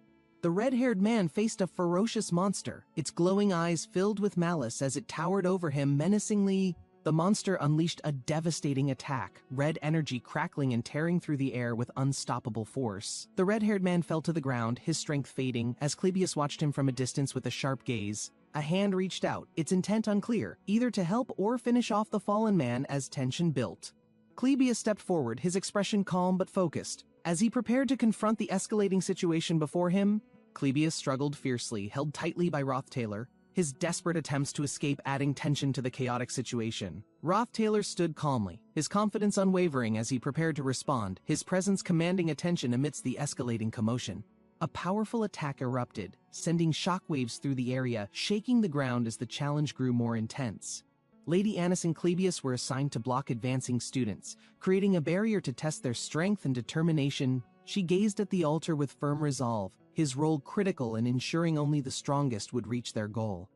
The red-haired man faced a ferocious monster, its glowing eyes filled with malice as it towered over him menacingly. The monster unleashed a devastating attack, red energy crackling and tearing through the air with unstoppable force. The red-haired man fell to the ground, his strength fading, as Clebius watched him from a distance with a sharp gaze. A hand reached out, its intent unclear, either to help or finish off the fallen man as tension built. Clebius stepped forward, his expression calm but focused. As he prepared to confront the escalating situation before him, Clebius struggled fiercely, held tightly by Rothtailor, his desperate attempts to escape adding tension to the chaotic situation. Rothtailor stood calmly, his confidence unwavering as he prepared to respond, his presence commanding attention amidst the escalating commotion. A powerful attack erupted, sending shockwaves through the area, shaking the ground as the challenge grew more intense. Lady Annis and Clebius were assigned to block advancing students, creating a barrier to test their strength and determination. She gazed at the altar with firm resolve, his role critical in ensuring only the strongest would reach their goal.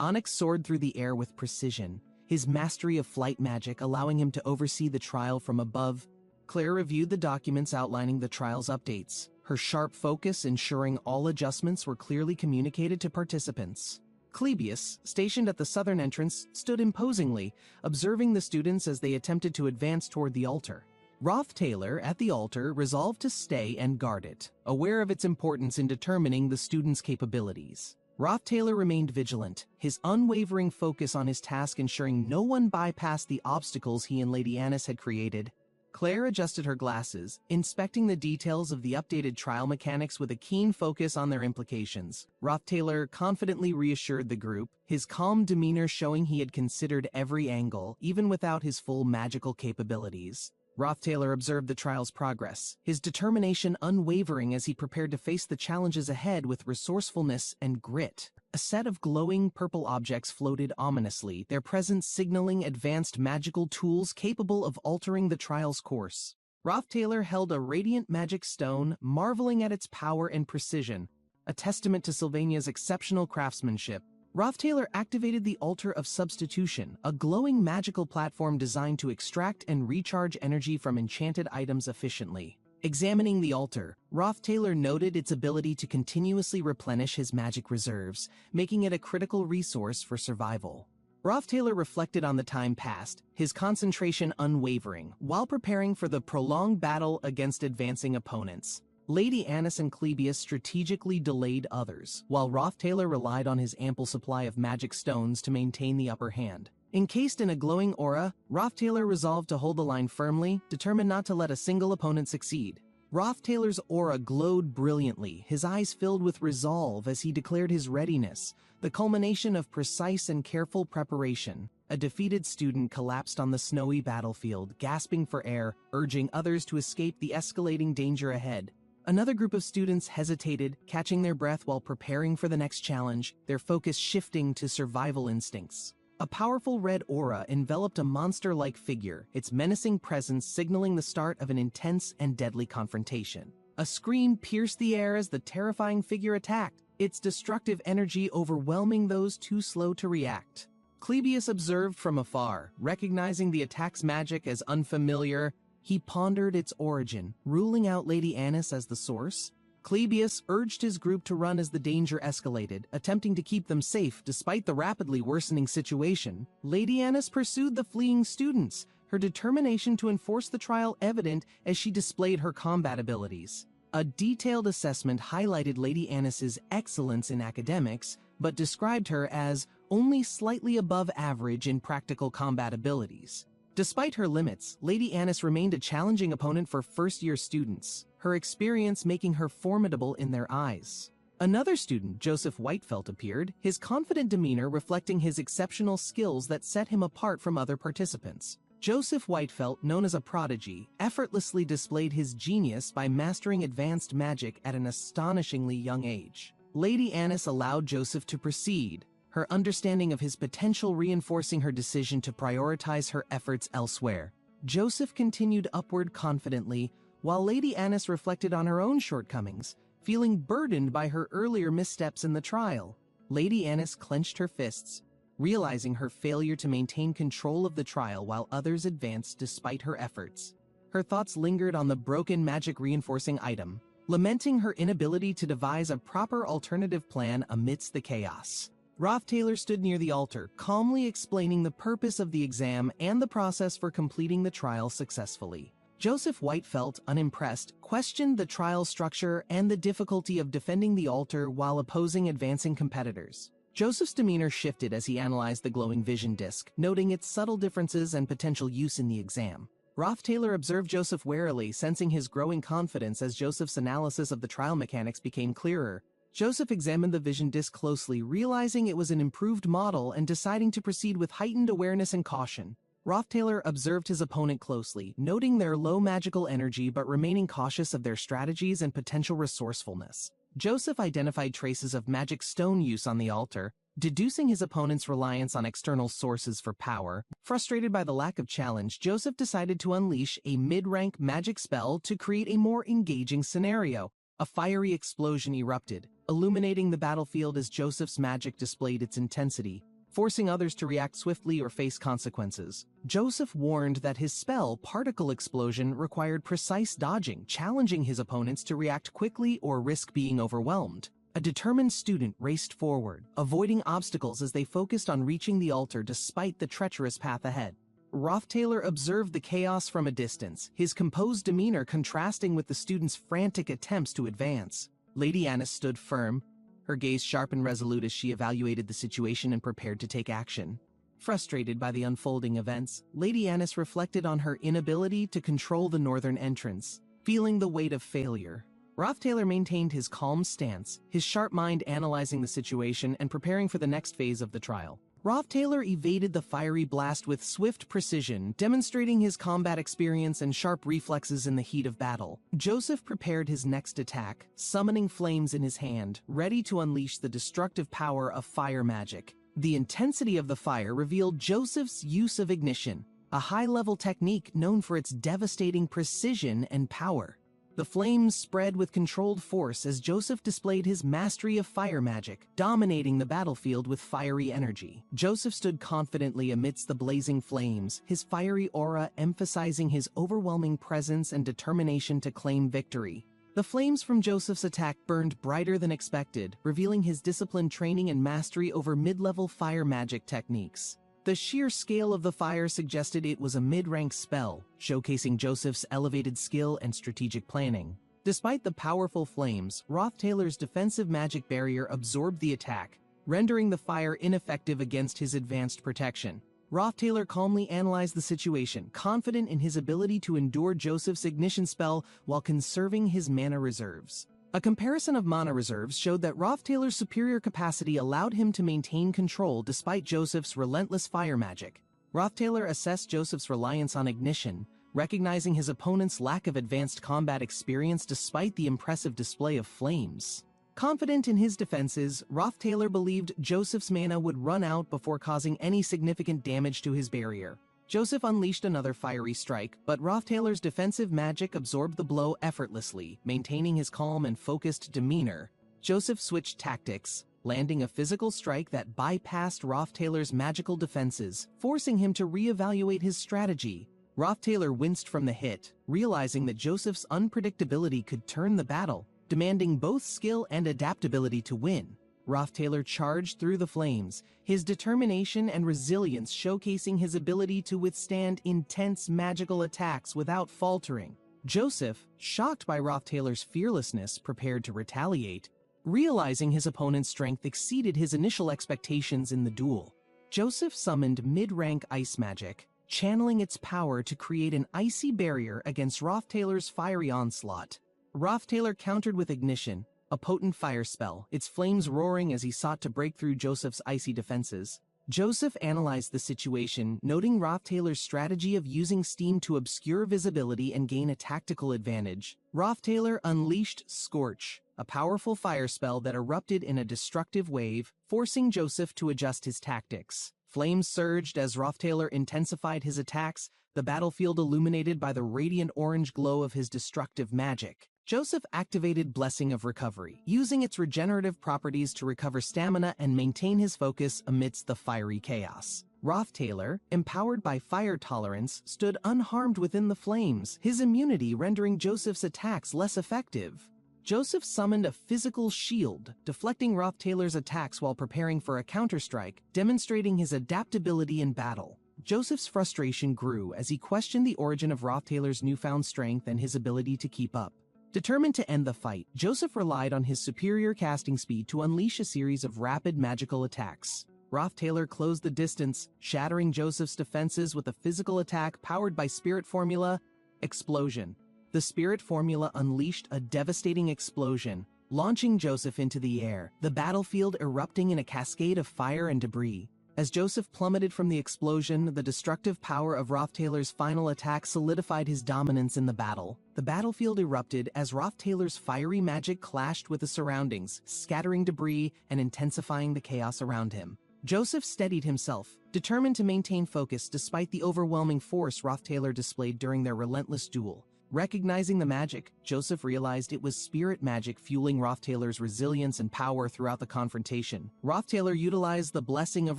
Onyx soared through the air with precision, his mastery of flight magic allowing him to oversee the trial from above. Claire reviewed the documents outlining the trial's updates, her sharp focus ensuring all adjustments were clearly communicated to participants. Clebius, stationed at the southern entrance, stood imposingly, observing the students as they attempted to advance toward the altar. Rothtailor, at the altar, resolved to stay and guard it, aware of its importance in determining the students' capabilities. Rothtailor remained vigilant, his unwavering focus on his task ensuring no one bypassed the obstacles he and Lady Annis had created. Claire adjusted her glasses, inspecting the details of the updated trial mechanics with a keen focus on their implications. Rothtailor confidently reassured the group, his calm demeanor showing he had considered every angle, even without his full magical capabilities. Rothtailor observed the trial's progress, his determination unwavering as he prepared to face the challenges ahead with resourcefulness and grit. A set of glowing purple objects floated ominously, their presence signaling advanced magical tools capable of altering the trial's course. Rothtailor held a radiant magic stone, marveling at its power and precision, a testament to Sylvania's exceptional craftsmanship. Rothtailor activated the Altar of Substitution, a glowing magical platform designed to extract and recharge energy from enchanted items efficiently. Examining the altar, Rothtailor noted its ability to continuously replenish his magic reserves, making it a critical resource for survival. Rothtailor reflected on the time past, his concentration unwavering, while preparing for the prolonged battle against advancing opponents. Lady Annis and Clebius strategically delayed others, while Rothtailor relied on his ample supply of magic stones to maintain the upper hand. Encased in a glowing aura, Rothtailor resolved to hold the line firmly, determined not to let a single opponent succeed. Rothtailor's aura glowed brilliantly, his eyes filled with resolve as he declared his readiness, the culmination of precise and careful preparation. A defeated student collapsed on the snowy battlefield, gasping for air, urging others to escape the escalating danger ahead. Another group of students hesitated, catching their breath while preparing for the next challenge, their focus shifting to survival instincts. A powerful red aura enveloped a monster-like figure, its menacing presence signaling the start of an intense and deadly confrontation. A scream pierced the air as the terrifying figure attacked, its destructive energy overwhelming those too slow to react. Clebius observed from afar, recognizing the attack's magic as unfamiliar. He pondered its origin, ruling out Lady Annis as the source. Clebius urged his group to run as the danger escalated, attempting to keep them safe despite the rapidly worsening situation. Lady Annis pursued the fleeing students, her determination to enforce the trial evident as she displayed her combat abilities. A detailed assessment highlighted Lady Annis's excellence in academics, but described her as only slightly above average in practical combat abilities. Despite her limits, Lady Annis remained a challenging opponent for first-year students, her experience making her formidable in their eyes. Another student, Joseph Whitefelt, appeared, his confident demeanor reflecting his exceptional skills that set him apart from other participants. Joseph Whitefelt, known as a prodigy, effortlessly displayed his genius by mastering advanced magic at an astonishingly young age. Lady Annis allowed Joseph to proceed, her understanding of his potential reinforcing her decision to prioritize her efforts elsewhere. Joseph continued upward confidently, while Lady Annis reflected on her own shortcomings, feeling burdened by her earlier missteps in the trial. Lady Annis clenched her fists, realizing her failure to maintain control of the trial while others advanced despite her efforts. Her thoughts lingered on the broken magic reinforcing item, lamenting her inability to devise a proper alternative plan amidst the chaos. Roth Taylor stood near the altar, calmly explaining the purpose of the exam and the process for completing the trial successfully. Joseph Whitefelt, unimpressed, questioned the trial structure and the difficulty of defending the altar while opposing advancing competitors. Joseph's demeanor shifted as he analyzed the glowing vision disc, noting its subtle differences and potential use in the exam. Roth Taylor observed Joseph warily, sensing his growing confidence as Joseph's analysis of the trial mechanics became clearer. Joseph examined the vision disc closely, realizing it was an improved model and deciding to proceed with heightened awareness and caution. Roth Taylor observed his opponent closely, noting their low magical energy but remaining cautious of their strategies and potential resourcefulness. Joseph identified traces of magic stone use on the altar, deducing his opponent's reliance on external sources for power. Frustrated by the lack of challenge, Joseph decided to unleash a mid-rank magic spell to create a more engaging scenario. A fiery explosion erupted, illuminating the battlefield as Joseph's magic displayed its intensity, forcing others to react swiftly or face consequences. Joseph warned that his spell, Particle Explosion, required precise dodging, challenging his opponents to react quickly or risk being overwhelmed. A determined student raced forward, avoiding obstacles as they focused on reaching the altar despite the treacherous path ahead. Roth Taylor observed the chaos from a distance, his composed demeanor contrasting with the student's frantic attempts to advance. Lady Annis stood firm, her gaze sharp and resolute as she evaluated the situation and prepared to take action. Frustrated by the unfolding events, Lady Annis reflected on her inability to control the northern entrance, feeling the weight of failure. Roth Taylor maintained his calm stance, his sharp mind analyzing the situation and preparing for the next phase of the trial. Roth Taylor evaded the fiery blast with swift precision, demonstrating his combat experience and sharp reflexes in the heat of battle. Joseph prepared his next attack, summoning flames in his hand, ready to unleash the destructive power of fire magic. The intensity of the fire revealed Joseph's use of ignition, a high-level technique known for its devastating precision and power. The flames spread with controlled force as Joseph displayed his mastery of fire magic, dominating the battlefield with fiery energy. Joseph stood confidently amidst the blazing flames, his fiery aura emphasizing his overwhelming presence and determination to claim victory. The flames from Joseph's attack burned brighter than expected, revealing his disciplined training and mastery over mid-level fire magic techniques. The sheer scale of the fire suggested it was a mid-rank spell, showcasing Joseph's elevated skill and strategic planning. Despite the powerful flames, Roth Taylor's defensive magic barrier absorbed the attack, rendering the fire ineffective against his advanced protection. Roth Taylor calmly analyzed the situation, confident in his ability to endure Joseph's ignition spell while conserving his mana reserves. A comparison of mana reserves showed that Roth Taylor's superior capacity allowed him to maintain control despite Joseph's relentless fire magic. Roth Taylor assessed Joseph's reliance on ignition, recognizing his opponent's lack of advanced combat experience despite the impressive display of flames. Confident in his defenses, Roth Taylor believed Joseph's mana would run out before causing any significant damage to his barrier. Joseph unleashed another fiery strike, but Roth Taylor's defensive magic absorbed the blow effortlessly, maintaining his calm and focused demeanor. Joseph switched tactics, landing a physical strike that bypassed Roth Taylor's magical defenses, forcing him to reevaluate his strategy. Roth Taylor winced from the hit, realizing that Joseph's unpredictability could turn the battle, demanding both skill and adaptability to win. Roth Taylor charged through the flames, his determination and resilience showcasing his ability to withstand intense magical attacks without faltering. Joseph, shocked by Roth Taylor's fearlessness, prepared to retaliate, realizing his opponent's strength exceeded his initial expectations in the duel. Joseph summoned mid-rank ice magic, channeling its power to create an icy barrier against Roth Taylor's fiery onslaught. Roth Taylor countered with ignition, a potent fire spell, its flames roaring as he sought to break through Joseph's icy defenses. Joseph analyzed the situation, noting Roth Taylor's strategy of using steam to obscure visibility and gain a tactical advantage. Roth Taylor unleashed Scorch, a powerful fire spell that erupted in a destructive wave, forcing Joseph to adjust his tactics. Flames surged as Rothtailor intensified his attacks, the battlefield illuminated by the radiant orange glow of his destructive magic. Joseph activated Blessing of Recovery, using its regenerative properties to recover stamina and maintain his focus amidst the fiery chaos. Rothtailor, empowered by fire tolerance, stood unharmed within the flames, his immunity rendering Joseph's attacks less effective. Joseph summoned a physical shield, deflecting Rothtailor's attacks while preparing for a counterstrike, demonstrating his adaptability in battle. Joseph's frustration grew as he questioned the origin of Rothtailor's newfound strength and his ability to keep up. Determined to end the fight, Joseph relied on his superior casting speed to unleash a series of rapid magical attacks. Rothtailor closed the distance, shattering Joseph's defenses with a physical attack powered by Spirit Formula Explosion. The Spirit Formula unleashed a devastating explosion, launching Joseph into the air, the battlefield erupting in a cascade of fire and debris. As Joseph plummeted from the explosion, the destructive power of Rothtailor's final attack solidified his dominance in the battle. The battlefield erupted as Rothtailor's fiery magic clashed with the surroundings, scattering debris and intensifying the chaos around him. Joseph steadied himself, determined to maintain focus despite the overwhelming force Rothtailor displayed during their relentless duel. Recognizing the magic, Joseph realized it was spirit magic fueling Rothtailor's resilience and power throughout the confrontation. Rothtailor utilized the Blessing of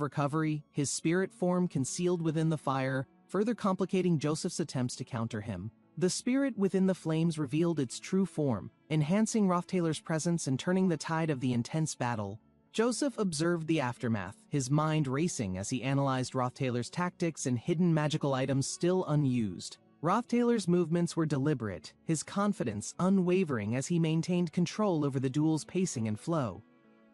Recovery, his spirit form concealed within the fire, further complicating Joseph's attempts to counter him. The spirit within the flames revealed its true form, enhancing Rothtailor's presence and turning the tide of the intense battle. Joseph observed the aftermath, his mind racing as he analyzed Rothtailor's tactics and hidden magical items still unused. Rothtailor's movements were deliberate, his confidence unwavering as he maintained control over the duel's pacing and flow.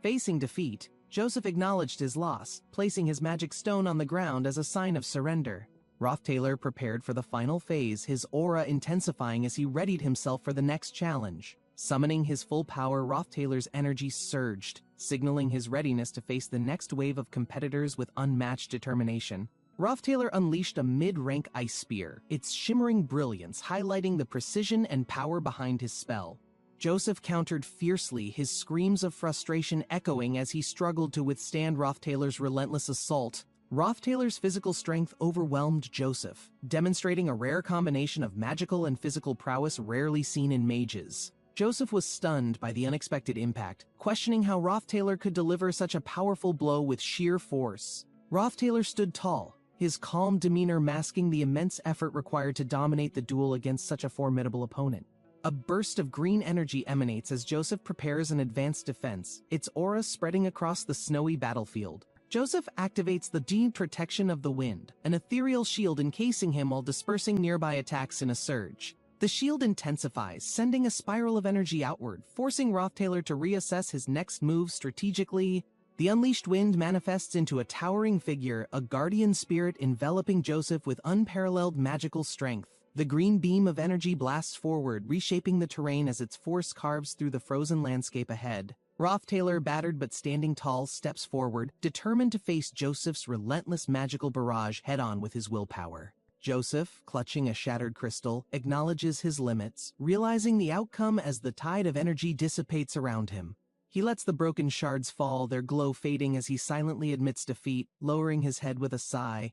Facing defeat, Joseph acknowledged his loss, placing his magic stone on the ground as a sign of surrender. Rothtailor prepared for the final phase, his aura intensifying as he readied himself for the next challenge. Summoning his full power, Rothtailor's energy surged, signaling his readiness to face the next wave of competitors with unmatched determination. Rothtailor unleashed a mid-rank ice spear, its shimmering brilliance highlighting the precision and power behind his spell. Joseph countered fiercely, his screams of frustration echoing as he struggled to withstand Rothtailor's relentless assault. Rothtailor's physical strength overwhelmed Joseph, demonstrating a rare combination of magical and physical prowess rarely seen in mages. Joseph was stunned by the unexpected impact, questioning how Rothtailor could deliver such a powerful blow with sheer force. Rothtailor stood tall, his calm demeanor masking the immense effort required to dominate the duel against such a formidable opponent. A burst of green energy emanates as Joseph prepares an advanced defense, its aura spreading across the snowy battlefield. Joseph activates the Deep Protection of the Wind, an ethereal shield encasing him while dispersing nearby attacks in a surge. The shield intensifies, sending a spiral of energy outward, forcing Rothtailor to reassess his next move strategically. The unleashed wind manifests into a towering figure, a guardian spirit enveloping Joseph with unparalleled magical strength. The green beam of energy blasts forward, reshaping the terrain as its force carves through the frozen landscape ahead. Rothtailor, battered but standing tall, steps forward, determined to face Joseph's relentless magical barrage head-on with his willpower. Joseph, clutching a shattered crystal, acknowledges his limits, realizing the outcome as the tide of energy dissipates around him. He lets the broken shards fall, their glow fading as he silently admits defeat, lowering his head with a sigh.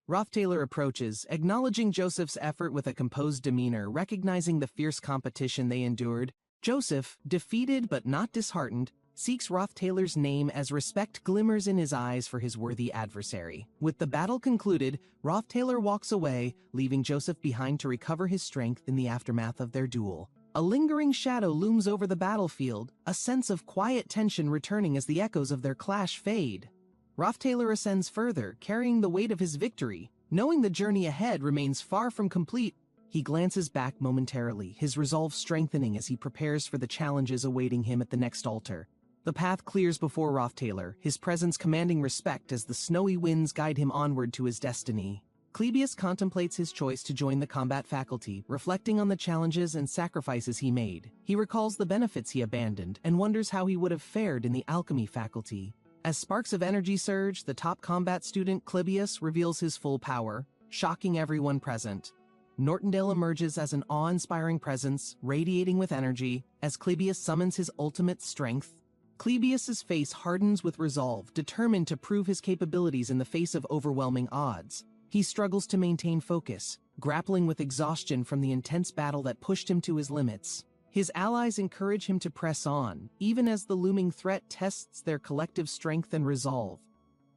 Rothtailor approaches, acknowledging Joseph's effort with a composed demeanor, recognizing the fierce competition they endured. Joseph, defeated but not disheartened, seeks Rothtailor's name as respect glimmers in his eyes for his worthy adversary. With the battle concluded, Rothtailor walks away, leaving Joseph behind to recover his strength in the aftermath of their duel. A lingering shadow looms over the battlefield, a sense of quiet tension returning as the echoes of their clash fade. Rothtailor ascends further, carrying the weight of his victory. Knowing the journey ahead remains far from complete, he glances back momentarily, his resolve strengthening as he prepares for the challenges awaiting him at the next altar. The path clears before Rothtailor, his presence commanding respect as the snowy winds guide him onward to his destiny. Clebius contemplates his choice to join the combat faculty, reflecting on the challenges and sacrifices he made. He recalls the benefits he abandoned and wonders how he would have fared in the alchemy faculty. As sparks of energy surge, the top combat student, Clebius, reveals his full power, shocking everyone present. Nortondale emerges as an awe-inspiring presence, radiating with energy, as Clebius summons his ultimate strength. Clebius's face hardens with resolve, determined to prove his capabilities in the face of overwhelming odds. He struggles to maintain focus, grappling with exhaustion from the intense battle that pushed him to his limits. His allies encourage him to press on, even as the looming threat tests their collective strength and resolve.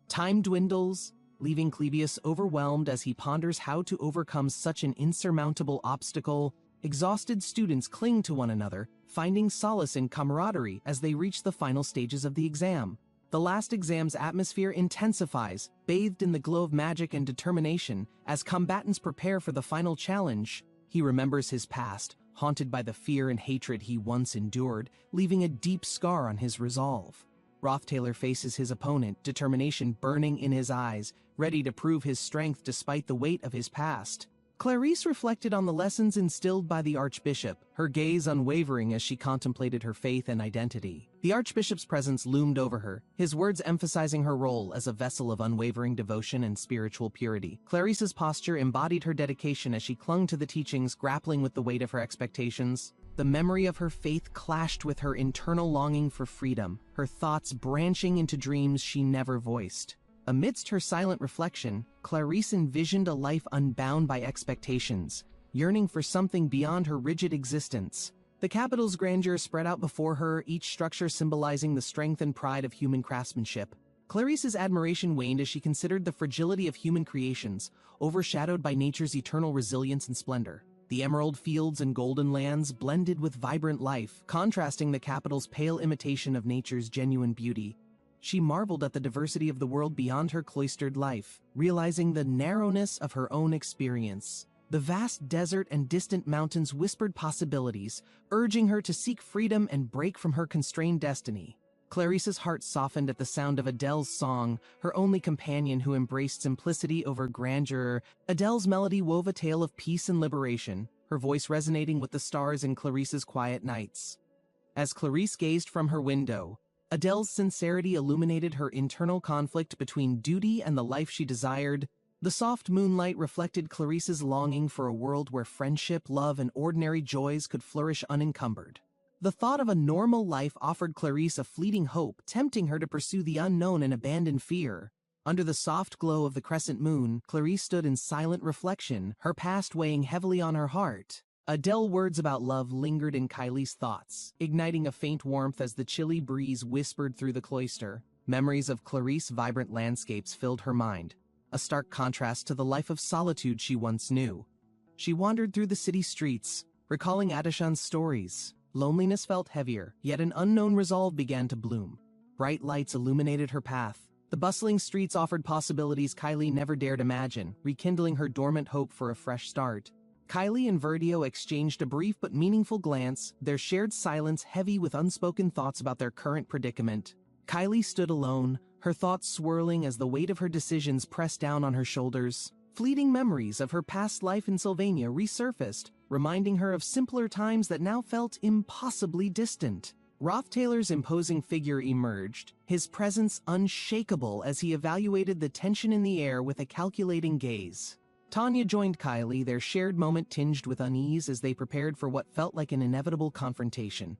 Time dwindles, leaving Clebius overwhelmed as he ponders how to overcome such an insurmountable obstacle. Exhausted students cling to one another, finding solace in camaraderie as they reach the final stages of the exam. The last exam's atmosphere intensifies, bathed in the glow of magic and determination, as combatants prepare for the final challenge. He remembers his past, haunted by the fear and hatred he once endured, leaving a deep scar on his resolve. Rothtailor faces his opponent, determination burning in his eyes, ready to prove his strength despite the weight of his past. Clarice reflected on the lessons instilled by the Archbishop, her gaze unwavering as she contemplated her faith and identity. The Archbishop's presence loomed over her, his words emphasizing her role as a vessel of unwavering devotion and spiritual purity. Clarice's posture embodied her dedication as she clung to the teachings, grappling with the weight of her expectations. The memory of her faith clashed with her internal longing for freedom, her thoughts branching into dreams she never voiced. Amidst her silent reflection, Clarice envisioned a life unbound by expectations, yearning for something beyond her rigid existence. The capital's grandeur spread out before her, each structure symbolizing the strength and pride of human craftsmanship. Clarice's admiration waned as she considered the fragility of human creations, overshadowed by nature's eternal resilience and splendor. The emerald fields and golden lands blended with vibrant life, contrasting the capital's pale imitation of nature's genuine beauty. She marveled at the diversity of the world beyond her cloistered life, realizing the narrowness of her own experience. The vast desert and distant mountains whispered possibilities, urging her to seek freedom and break from her constrained destiny. Clarice's heart softened at the sound of Adele's song, her only companion who embraced simplicity over grandeur. Adele's melody wove a tale of peace and liberation, her voice resonating with the stars in Clarice's quiet nights. As Clarice gazed from her window, Adele's sincerity illuminated her internal conflict between duty and the life she desired. The soft moonlight reflected Clarice's longing for a world where friendship, love, and ordinary joys could flourish unencumbered. The thought of a normal life offered Clarice a fleeting hope, tempting her to pursue the unknown and abandon fear. Under the soft glow of the crescent moon, Clarice stood in silent reflection, her past weighing heavily on her heart. Adele's words about love lingered in Kylie's thoughts, igniting a faint warmth as the chilly breeze whispered through the cloister. Memories of Clarice's vibrant landscapes filled her mind, a stark contrast to the life of solitude she once knew. She wandered through the city streets, recalling Adeshan's stories. Loneliness felt heavier, yet an unknown resolve began to bloom. Bright lights illuminated her path. The bustling streets offered possibilities Kylie never dared imagine, rekindling her dormant hope for a fresh start. Kylie and Verdio exchanged a brief but meaningful glance, their shared silence heavy with unspoken thoughts about their current predicament. Kylie stood alone, her thoughts swirling as the weight of her decisions pressed down on her shoulders. Fleeting memories of her past life in Sylvania resurfaced, reminding her of simpler times that now felt impossibly distant. Rothtailor's imposing figure emerged, his presence unshakable as he evaluated the tension in the air with a calculating gaze. Tanya joined Kylie, their shared moment tinged with unease as they prepared for what felt like an inevitable confrontation.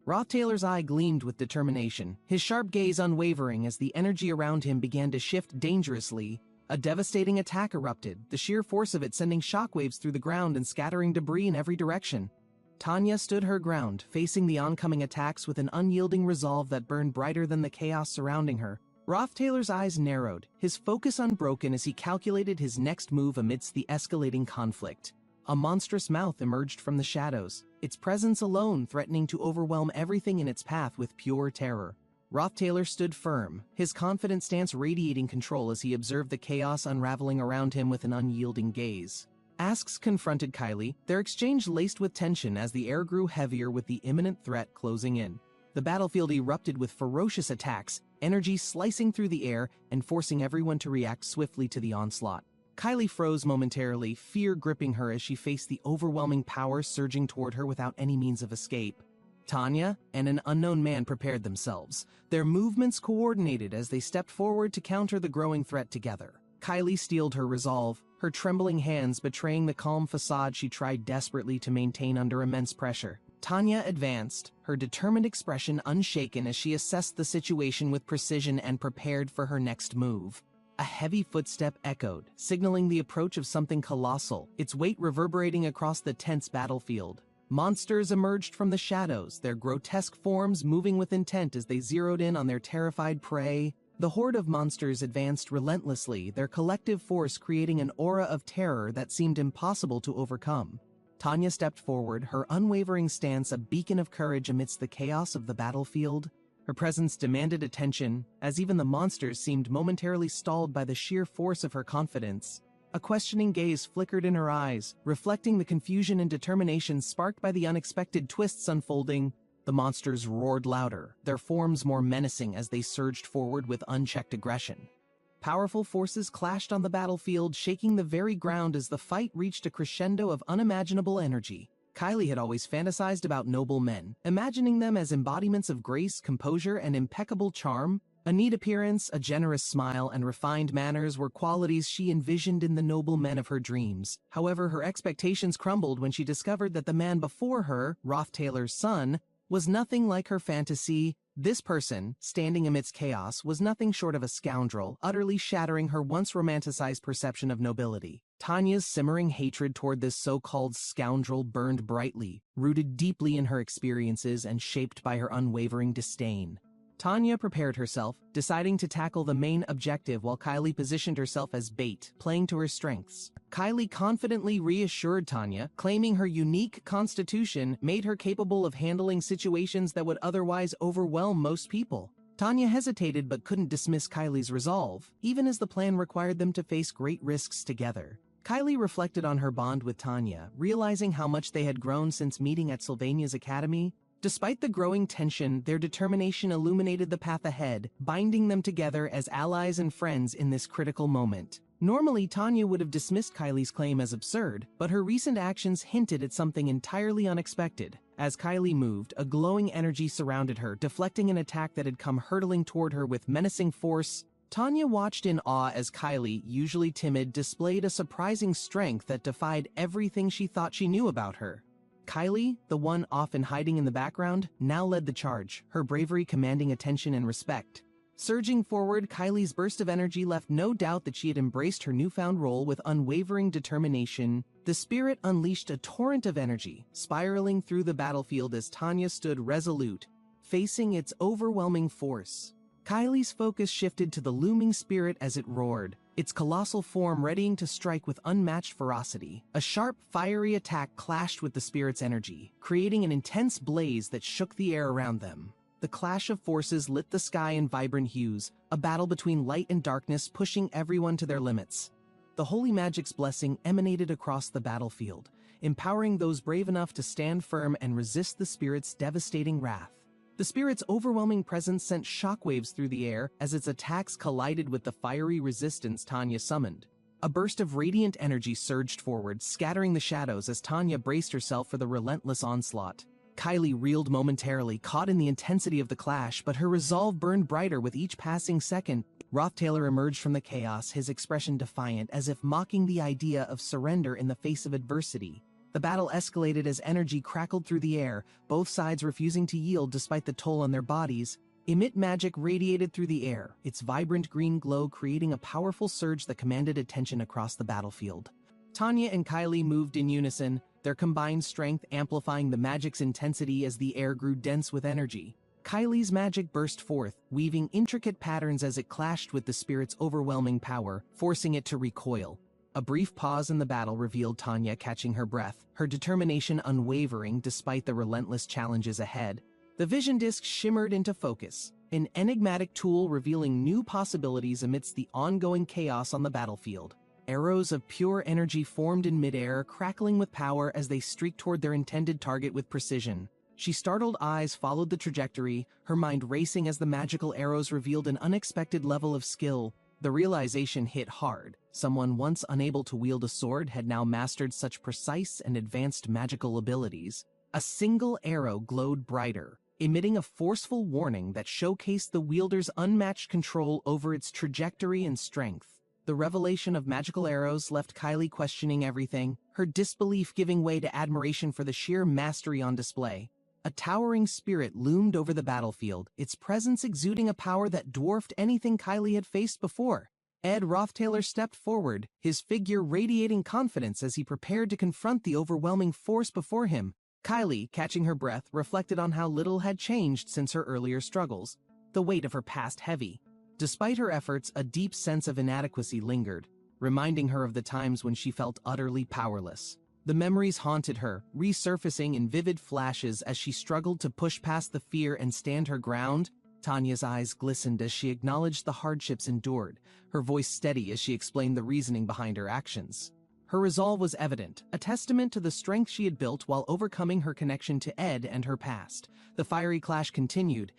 Rothtailor's eye gleamed with determination, his sharp gaze unwavering as the energy around him began to shift dangerously. A devastating attack erupted, the sheer force of it sending shockwaves through the ground and scattering debris in every direction. Tanya stood her ground, facing the oncoming attacks with an unyielding resolve that burned brighter than the chaos surrounding her. Rothtailor's eyes narrowed, his focus unbroken as he calculated his next move amidst the escalating conflict. A monstrous mouth emerged from the shadows, its presence alone threatening to overwhelm everything in its path with pure terror. Rothtailor stood firm, his confident stance radiating control as he observed the chaos unraveling around him with an unyielding gaze. Asks confronted Kylie, their exchange laced with tension as the air grew heavier with the imminent threat closing in. The battlefield erupted with ferocious attacks, energy slicing through the air and forcing everyone to react swiftly to the onslaught. Kylie froze momentarily, fear gripping her as she faced the overwhelming power surging toward her without any means of escape. Tanya and an unknown man prepared themselves, their movements coordinated as they stepped forward to counter the growing threat together. Kylie steeled her resolve, her trembling hands betraying the calm facade she tried desperately to maintain under immense pressure. Tanya advanced, her determined expression unshaken as she assessed the situation with precision and prepared for her next move. A heavy footstep echoed, signaling the approach of something colossal, its weight reverberating across the tense battlefield. Monsters emerged from the shadows, their grotesque forms moving with intent as they zeroed in on their terrified prey. The horde of monsters advanced relentlessly, their collective force creating an aura of terror that seemed impossible to overcome. Tanya stepped forward, her unwavering stance a beacon of courage amidst the chaos of the battlefield. Her presence demanded attention, as even the monsters seemed momentarily stalled by the sheer force of her confidence. A questioning gaze flickered in her eyes, reflecting the confusion and determination sparked by the unexpected twists unfolding. The monsters roared louder, their forms more menacing as they surged forward with unchecked aggression. Powerful forces clashed on the battlefield, shaking the very ground as the fight reached a crescendo of unimaginable energy. Kylie had always fantasized about noble men, imagining them as embodiments of grace, composure, and impeccable charm. A neat appearance, a generous smile, and refined manners were qualities she envisioned in the noble men of her dreams. However, her expectations crumbled when she discovered that the man before her, Roth Taylor's son, was nothing like her fantasy. This person, standing amidst chaos, was nothing short of a scoundrel, utterly shattering her once romanticized perception of nobility. Tanya's simmering hatred toward this so-called scoundrel burned brightly, rooted deeply in her experiences and shaped by her unwavering disdain. Tanya prepared herself, deciding to tackle the main objective while Kylie positioned herself as bait, playing to her strengths. Kylie confidently reassured Tanya, claiming her unique constitution made her capable of handling situations that would otherwise overwhelm most people. Tanya hesitated but couldn't dismiss Kylie's resolve, even as the plan required them to face great risks together. Kylie reflected on her bond with Tanya, realizing how much they had grown since meeting at Sylvania's academy. Despite the growing tension, their determination illuminated the path ahead, binding them together as allies and friends in this critical moment. Normally, Tanya would have dismissed Kylie's claim as absurd, but her recent actions hinted at something entirely unexpected. As Kylie moved, a glowing energy surrounded her, deflecting an attack that had come hurtling toward her with menacing force. Tanya watched in awe as Kylie, usually timid, displayed a surprising strength that defied everything she thought she knew about her. Kylie, the one often hiding in the background, now led the charge, her bravery commanding attention and respect. Surging forward, Kylie's burst of energy left no doubt that she had embraced her newfound role with unwavering determination. The spirit unleashed a torrent of energy, spiraling through the battlefield as Tanya stood resolute, facing its overwhelming force. Kylie's focus shifted to the looming spirit as it roared, its colossal form readying to strike with unmatched ferocity. A sharp, fiery attack clashed with the spirit's energy, creating an intense blaze that shook the air around them. The clash of forces lit the sky in vibrant hues, a battle between light and darkness pushing everyone to their limits. The holy magic's blessing emanated across the battlefield, empowering those brave enough to stand firm and resist the spirit's devastating wrath. The spirit's overwhelming presence sent shockwaves through the air as its attacks collided with the fiery resistance Tanya summoned. A burst of radiant energy surged forward, scattering the shadows as Tanya braced herself for the relentless onslaught. Kylie reeled momentarily, caught in the intensity of the clash, but her resolve burned brighter with each passing second. Roth Taylor emerged from the chaos, his expression defiant, as if mocking the idea of surrender in the face of adversity. The battle escalated as energy crackled through the air, both sides refusing to yield despite the toll on their bodies. Emit magic radiated through the air, its vibrant green glow creating a powerful surge that commanded attention across the battlefield. Tanya and Kylie moved in unison, their combined strength amplifying the magic's intensity as the air grew dense with energy. Kylie's magic burst forth, weaving intricate patterns as it clashed with the spirit's overwhelming power, forcing it to recoil. A brief pause in the battle revealed Tanya catching her breath, her determination unwavering despite the relentless challenges ahead. The vision disc shimmered into focus, an enigmatic tool revealing new possibilities amidst the ongoing chaos on the battlefield. Arrows of pure energy formed in midair, crackling with power as they streaked toward their intended target with precision. She startled eyes followed the trajectory, her mind racing as the magical arrows revealed an unexpected level of skill. The realization hit hard. Someone once unable to wield a sword had now mastered such precise and advanced magical abilities. A single arrow glowed brighter, emitting a forceful warning that showcased the wielder's unmatched control over its trajectory and strength. The revelation of magical arrows left Kylie questioning everything, her disbelief giving way to admiration for the sheer mastery on display. A towering spirit loomed over the battlefield, its presence exuding a power that dwarfed anything Kylie had faced before. Ed Rothtailor stepped forward, his figure radiating confidence as he prepared to confront the overwhelming force before him. Kylie, catching her breath, reflected on how little had changed since her earlier struggles, the weight of her past heavy. Despite her efforts, a deep sense of inadequacy lingered, reminding her of the times when she felt utterly powerless. The memories haunted her, resurfacing in vivid flashes as she struggled to push past the fear and stand her ground. Tanya's eyes glistened as she acknowledged the hardships endured, her voice steady as she explained the reasoning behind her actions. Her resolve was evident, a testament to the strength she had built while overcoming her connection to Ed and her past. The fiery clash continued,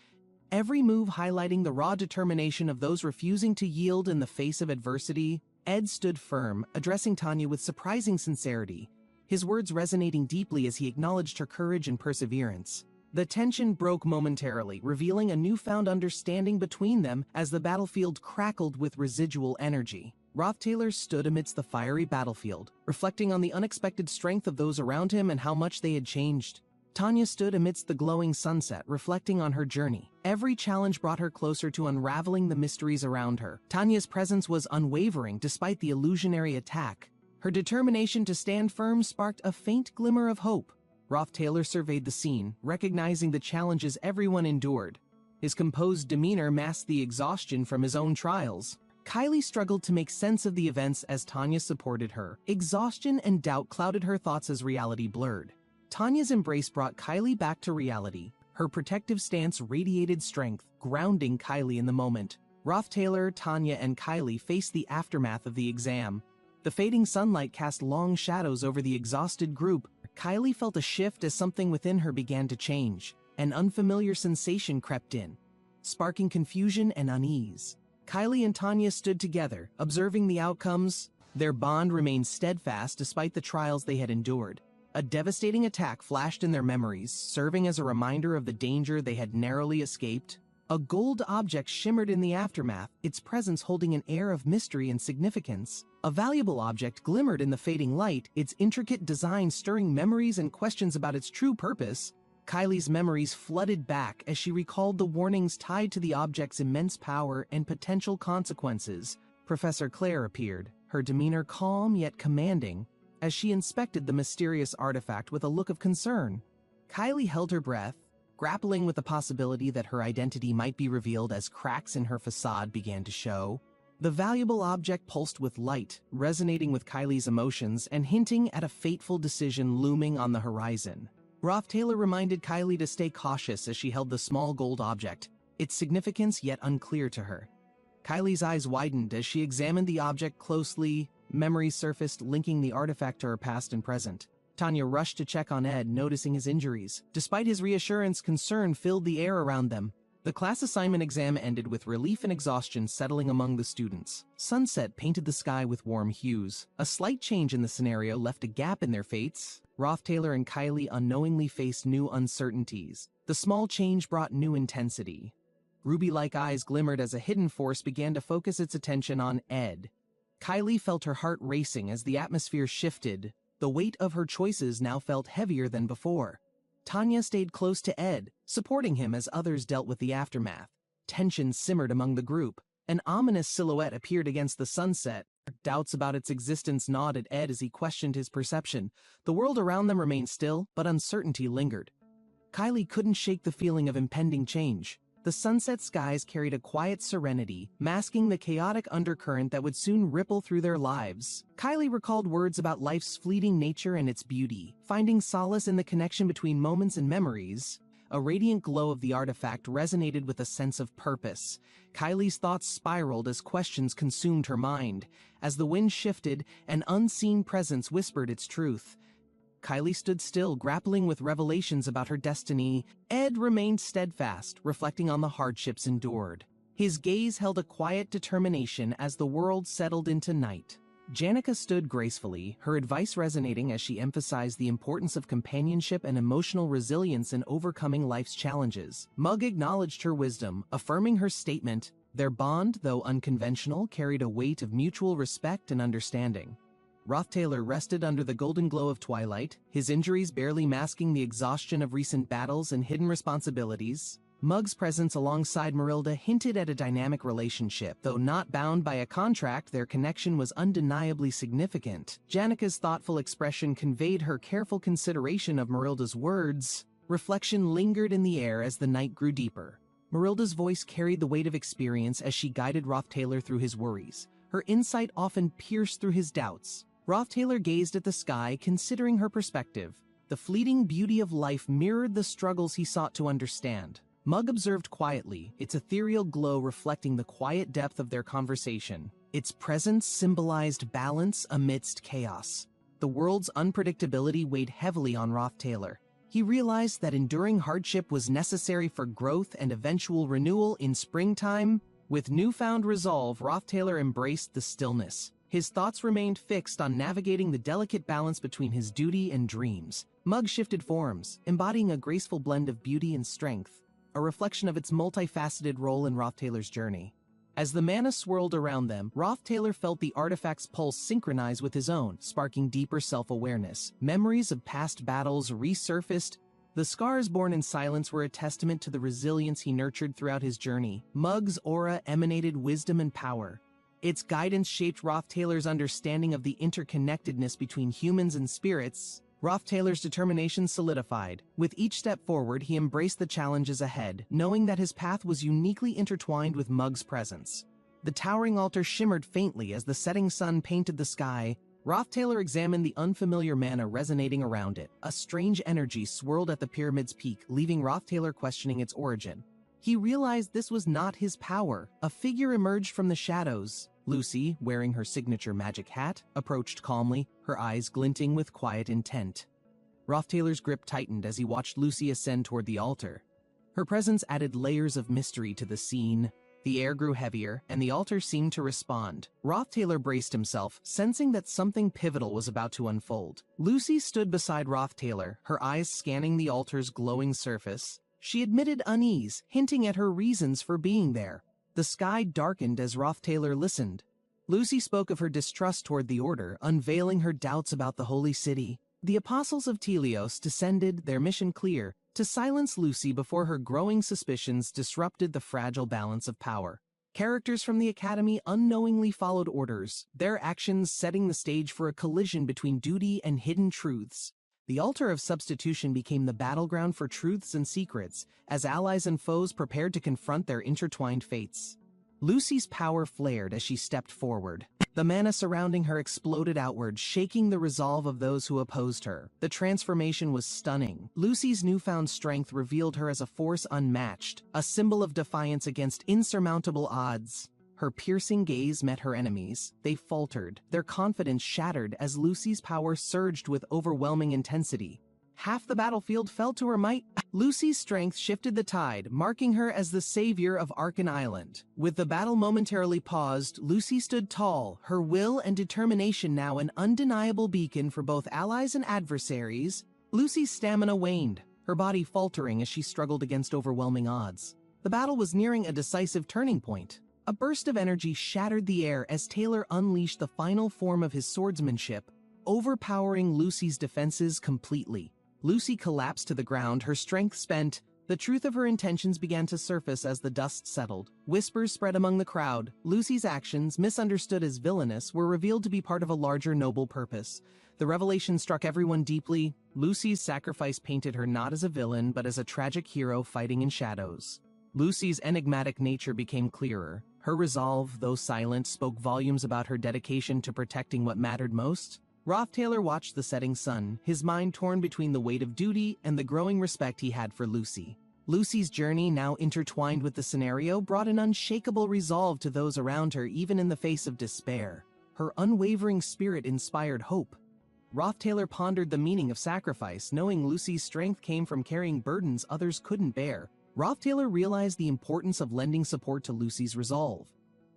every move highlighting the raw determination of those refusing to yield in the face of adversity. Ed stood firm, addressing Tanya with surprising sincerity, his words resonating deeply as he acknowledged her courage and perseverance. The tension broke momentarily, revealing a newfound understanding between them as the battlefield crackled with residual energy. Rothtailor stood amidst the fiery battlefield, reflecting on the unexpected strength of those around him and how much they had changed. Tanya stood amidst the glowing sunset, reflecting on her journey. Every challenge brought her closer to unraveling the mysteries around her. Tanya's presence was unwavering despite the illusionary attack. Her determination to stand firm sparked a faint glimmer of hope. Rothtailor surveyed the scene, recognizing the challenges everyone endured. His composed demeanor masked the exhaustion from his own trials. Kylie struggled to make sense of the events as Tanya supported her. Exhaustion and doubt clouded her thoughts as reality blurred. Tanya's embrace brought Kylie back to reality. Her protective stance radiated strength, grounding Kylie in the moment. Rothtailor, Tanya, and Kylie faced the aftermath of the exam. The fading sunlight cast long shadows over the exhausted group. Kylie felt a shift as something within her began to change. An unfamiliar sensation crept in, sparking confusion and unease. Kylie and Tanya stood together, observing the outcomes. Their bond remained steadfast despite the trials they had endured. A devastating attack flashed in their memories, serving as a reminder of the danger they had narrowly escaped. A gold object shimmered in the aftermath, its presence holding an air of mystery and significance. A valuable object glimmered in the fading light, its intricate design stirring memories and questions about its true purpose. Kylie's memories flooded back as she recalled the warnings tied to the object's immense power and potential consequences. Professor Claire appeared, her demeanor calm yet commanding, as she inspected the mysterious artifact with a look of concern. Kylie held her breath, grappling with the possibility that her identity might be revealed as cracks in her facade began to show. The valuable object pulsed with light, resonating with Kylie's emotions and hinting at a fateful decision looming on the horizon. Rothtailor reminded Kylie to stay cautious as she held the small gold object, its significance yet unclear to her. Kylie's eyes widened as she examined the object closely. Memories surfaced, linking the artifact to her past and present. Tanya rushed to check on Ed, noticing his injuries. Despite his reassurance, concern filled the air around them. The class assignment exam ended with relief and exhaustion settling among the students. Sunset painted the sky with warm hues. A slight change in the scenario left a gap in their fates. Rothtailor and Kylie unknowingly faced new uncertainties. The small change brought new intensity. Ruby-like eyes glimmered as a hidden force began to focus its attention on Ed. Kylie felt her heart racing as the atmosphere shifted. The weight of her choices now felt heavier than before. Tanya stayed close to Ed, supporting him as others dealt with the aftermath. Tension simmered among the group. An ominous silhouette appeared against the sunset. Doubts about its existence gnawed at Ed as he questioned his perception. The world around them remained still, but uncertainty lingered. Kylie couldn't shake the feeling of impending change. The sunset skies carried a quiet serenity, masking the chaotic undercurrent that would soon ripple through their lives. Kylie recalled words about life's fleeting nature and its beauty, finding solace in the connection between moments and memories. A radiant glow of the artifact resonated with a sense of purpose. Kylie's thoughts spiraled as questions consumed her mind. As the wind shifted, an unseen presence whispered its truth. Kylie stood still, grappling with revelations about her destiny. Ed remained steadfast, reflecting on the hardships endured. His gaze held a quiet determination as the world settled into night. Janica stood gracefully, her advice resonating as she emphasized the importance of companionship and emotional resilience in overcoming life's challenges. Mug acknowledged her wisdom, affirming her statement, Their bond, though unconventional, carried a weight of mutual respect and understanding. Rothtailor rested under the golden glow of twilight, his injuries barely masking the exhaustion of recent battles and hidden responsibilities. Mug's presence alongside Marilda hinted at a dynamic relationship. Though not bound by a contract, their connection was undeniably significant. Janika's thoughtful expression conveyed her careful consideration of Marilda's words. Reflection lingered in the air as the night grew deeper. Marilda's voice carried the weight of experience as she guided Rothtailor through his worries. Her insight often pierced through his doubts. Rothtailor gazed at the sky, considering her perspective. The fleeting beauty of life mirrored the struggles he sought to understand. Mug observed quietly, its ethereal glow reflecting the quiet depth of their conversation. Its presence symbolized balance amidst chaos. The world's unpredictability weighed heavily on Rothtailor. He realized that enduring hardship was necessary for growth and eventual renewal in springtime. With newfound resolve, Rothtailor embraced the stillness. His thoughts remained fixed on navigating the delicate balance between his duty and dreams. Mug shifted forms, embodying a graceful blend of beauty and strength, a reflection of its multifaceted role in Rothtailor's journey. As the mana swirled around them, Rothtailor felt the artifact's pulse synchronize with his own, sparking deeper self-awareness. Memories of past battles resurfaced. The scars born in silence were a testament to the resilience he nurtured throughout his journey. Mug's aura emanated wisdom and power. Its guidance shaped Rothtailor's understanding of the interconnectedness between humans and spirits. Rothtailor's determination solidified. With each step forward, he embraced the challenges ahead, knowing that his path was uniquely intertwined with Mug's presence. The towering altar shimmered faintly as the setting sun painted the sky. Rothtailor examined the unfamiliar mana resonating around it. A strange energy swirled at the pyramid's peak, leaving Rothtailor questioning its origin. He realized this was not his power. A figure emerged from the shadows. Lucy, wearing her signature magic hat, approached calmly, her eyes glinting with quiet intent. Rothtailor's grip tightened as he watched Lucy ascend toward the altar. Her presence added layers of mystery to the scene. The air grew heavier, and the altar seemed to respond. Rothtailor braced himself, sensing that something pivotal was about to unfold. Lucy stood beside Rothtailor, her eyes scanning the altar's glowing surface. She admitted unease, hinting at her reasons for being there. The sky darkened as Rothtailor listened. Lucy spoke of her distrust toward the Order, unveiling her doubts about the Holy City. The Apostles of Telios descended, their mission clear, to silence Lucy before her growing suspicions disrupted the fragile balance of power. Characters from the Academy unknowingly followed orders, their actions setting the stage for a collision between duty and hidden truths. The altar of substitution became the battleground for truths and secrets, as allies and foes prepared to confront their intertwined fates. Lucy's power flared as she stepped forward. The mana surrounding her exploded outward, shaking the resolve of those who opposed her. The transformation was stunning. Lucy's newfound strength revealed her as a force unmatched, a symbol of defiance against insurmountable odds. Her piercing gaze met her enemies. They faltered, their confidence shattered as Lucy's power surged with overwhelming intensity. Half the battlefield fell to her might. Lucy's strength shifted the tide, marking her as the savior of Arkan Island. With the battle momentarily paused, Lucy stood tall, her will and determination now an undeniable beacon for both allies and adversaries. Lucy's stamina waned, her body faltering as she struggled against overwhelming odds. The battle was nearing a decisive turning point. A burst of energy shattered the air as Taylor unleashed the final form of his swordsmanship, overpowering Lucy's defenses completely. Lucy collapsed to the ground, her strength spent. The truth of her intentions began to surface as the dust settled. Whispers spread among the crowd. Lucy's actions, misunderstood as villainous, were revealed to be part of a larger noble purpose. The revelation struck everyone deeply. Lucy's sacrifice painted her not as a villain, but as a tragic hero fighting in shadows. Lucy's enigmatic nature became clearer. Her resolve, though silent, spoke volumes about her dedication to protecting what mattered most. Rothtailor watched the setting sun, his mind torn between the weight of duty and the growing respect he had for Lucy. Lucy's journey, now intertwined with the scenario, brought an unshakable resolve to those around her, even in the face of despair. Her unwavering spirit inspired hope. Rothtailor pondered the meaning of sacrifice, knowing Lucy's strength came from carrying burdens others couldn't bear. Rothtailor realized the importance of lending support to Lucy's resolve,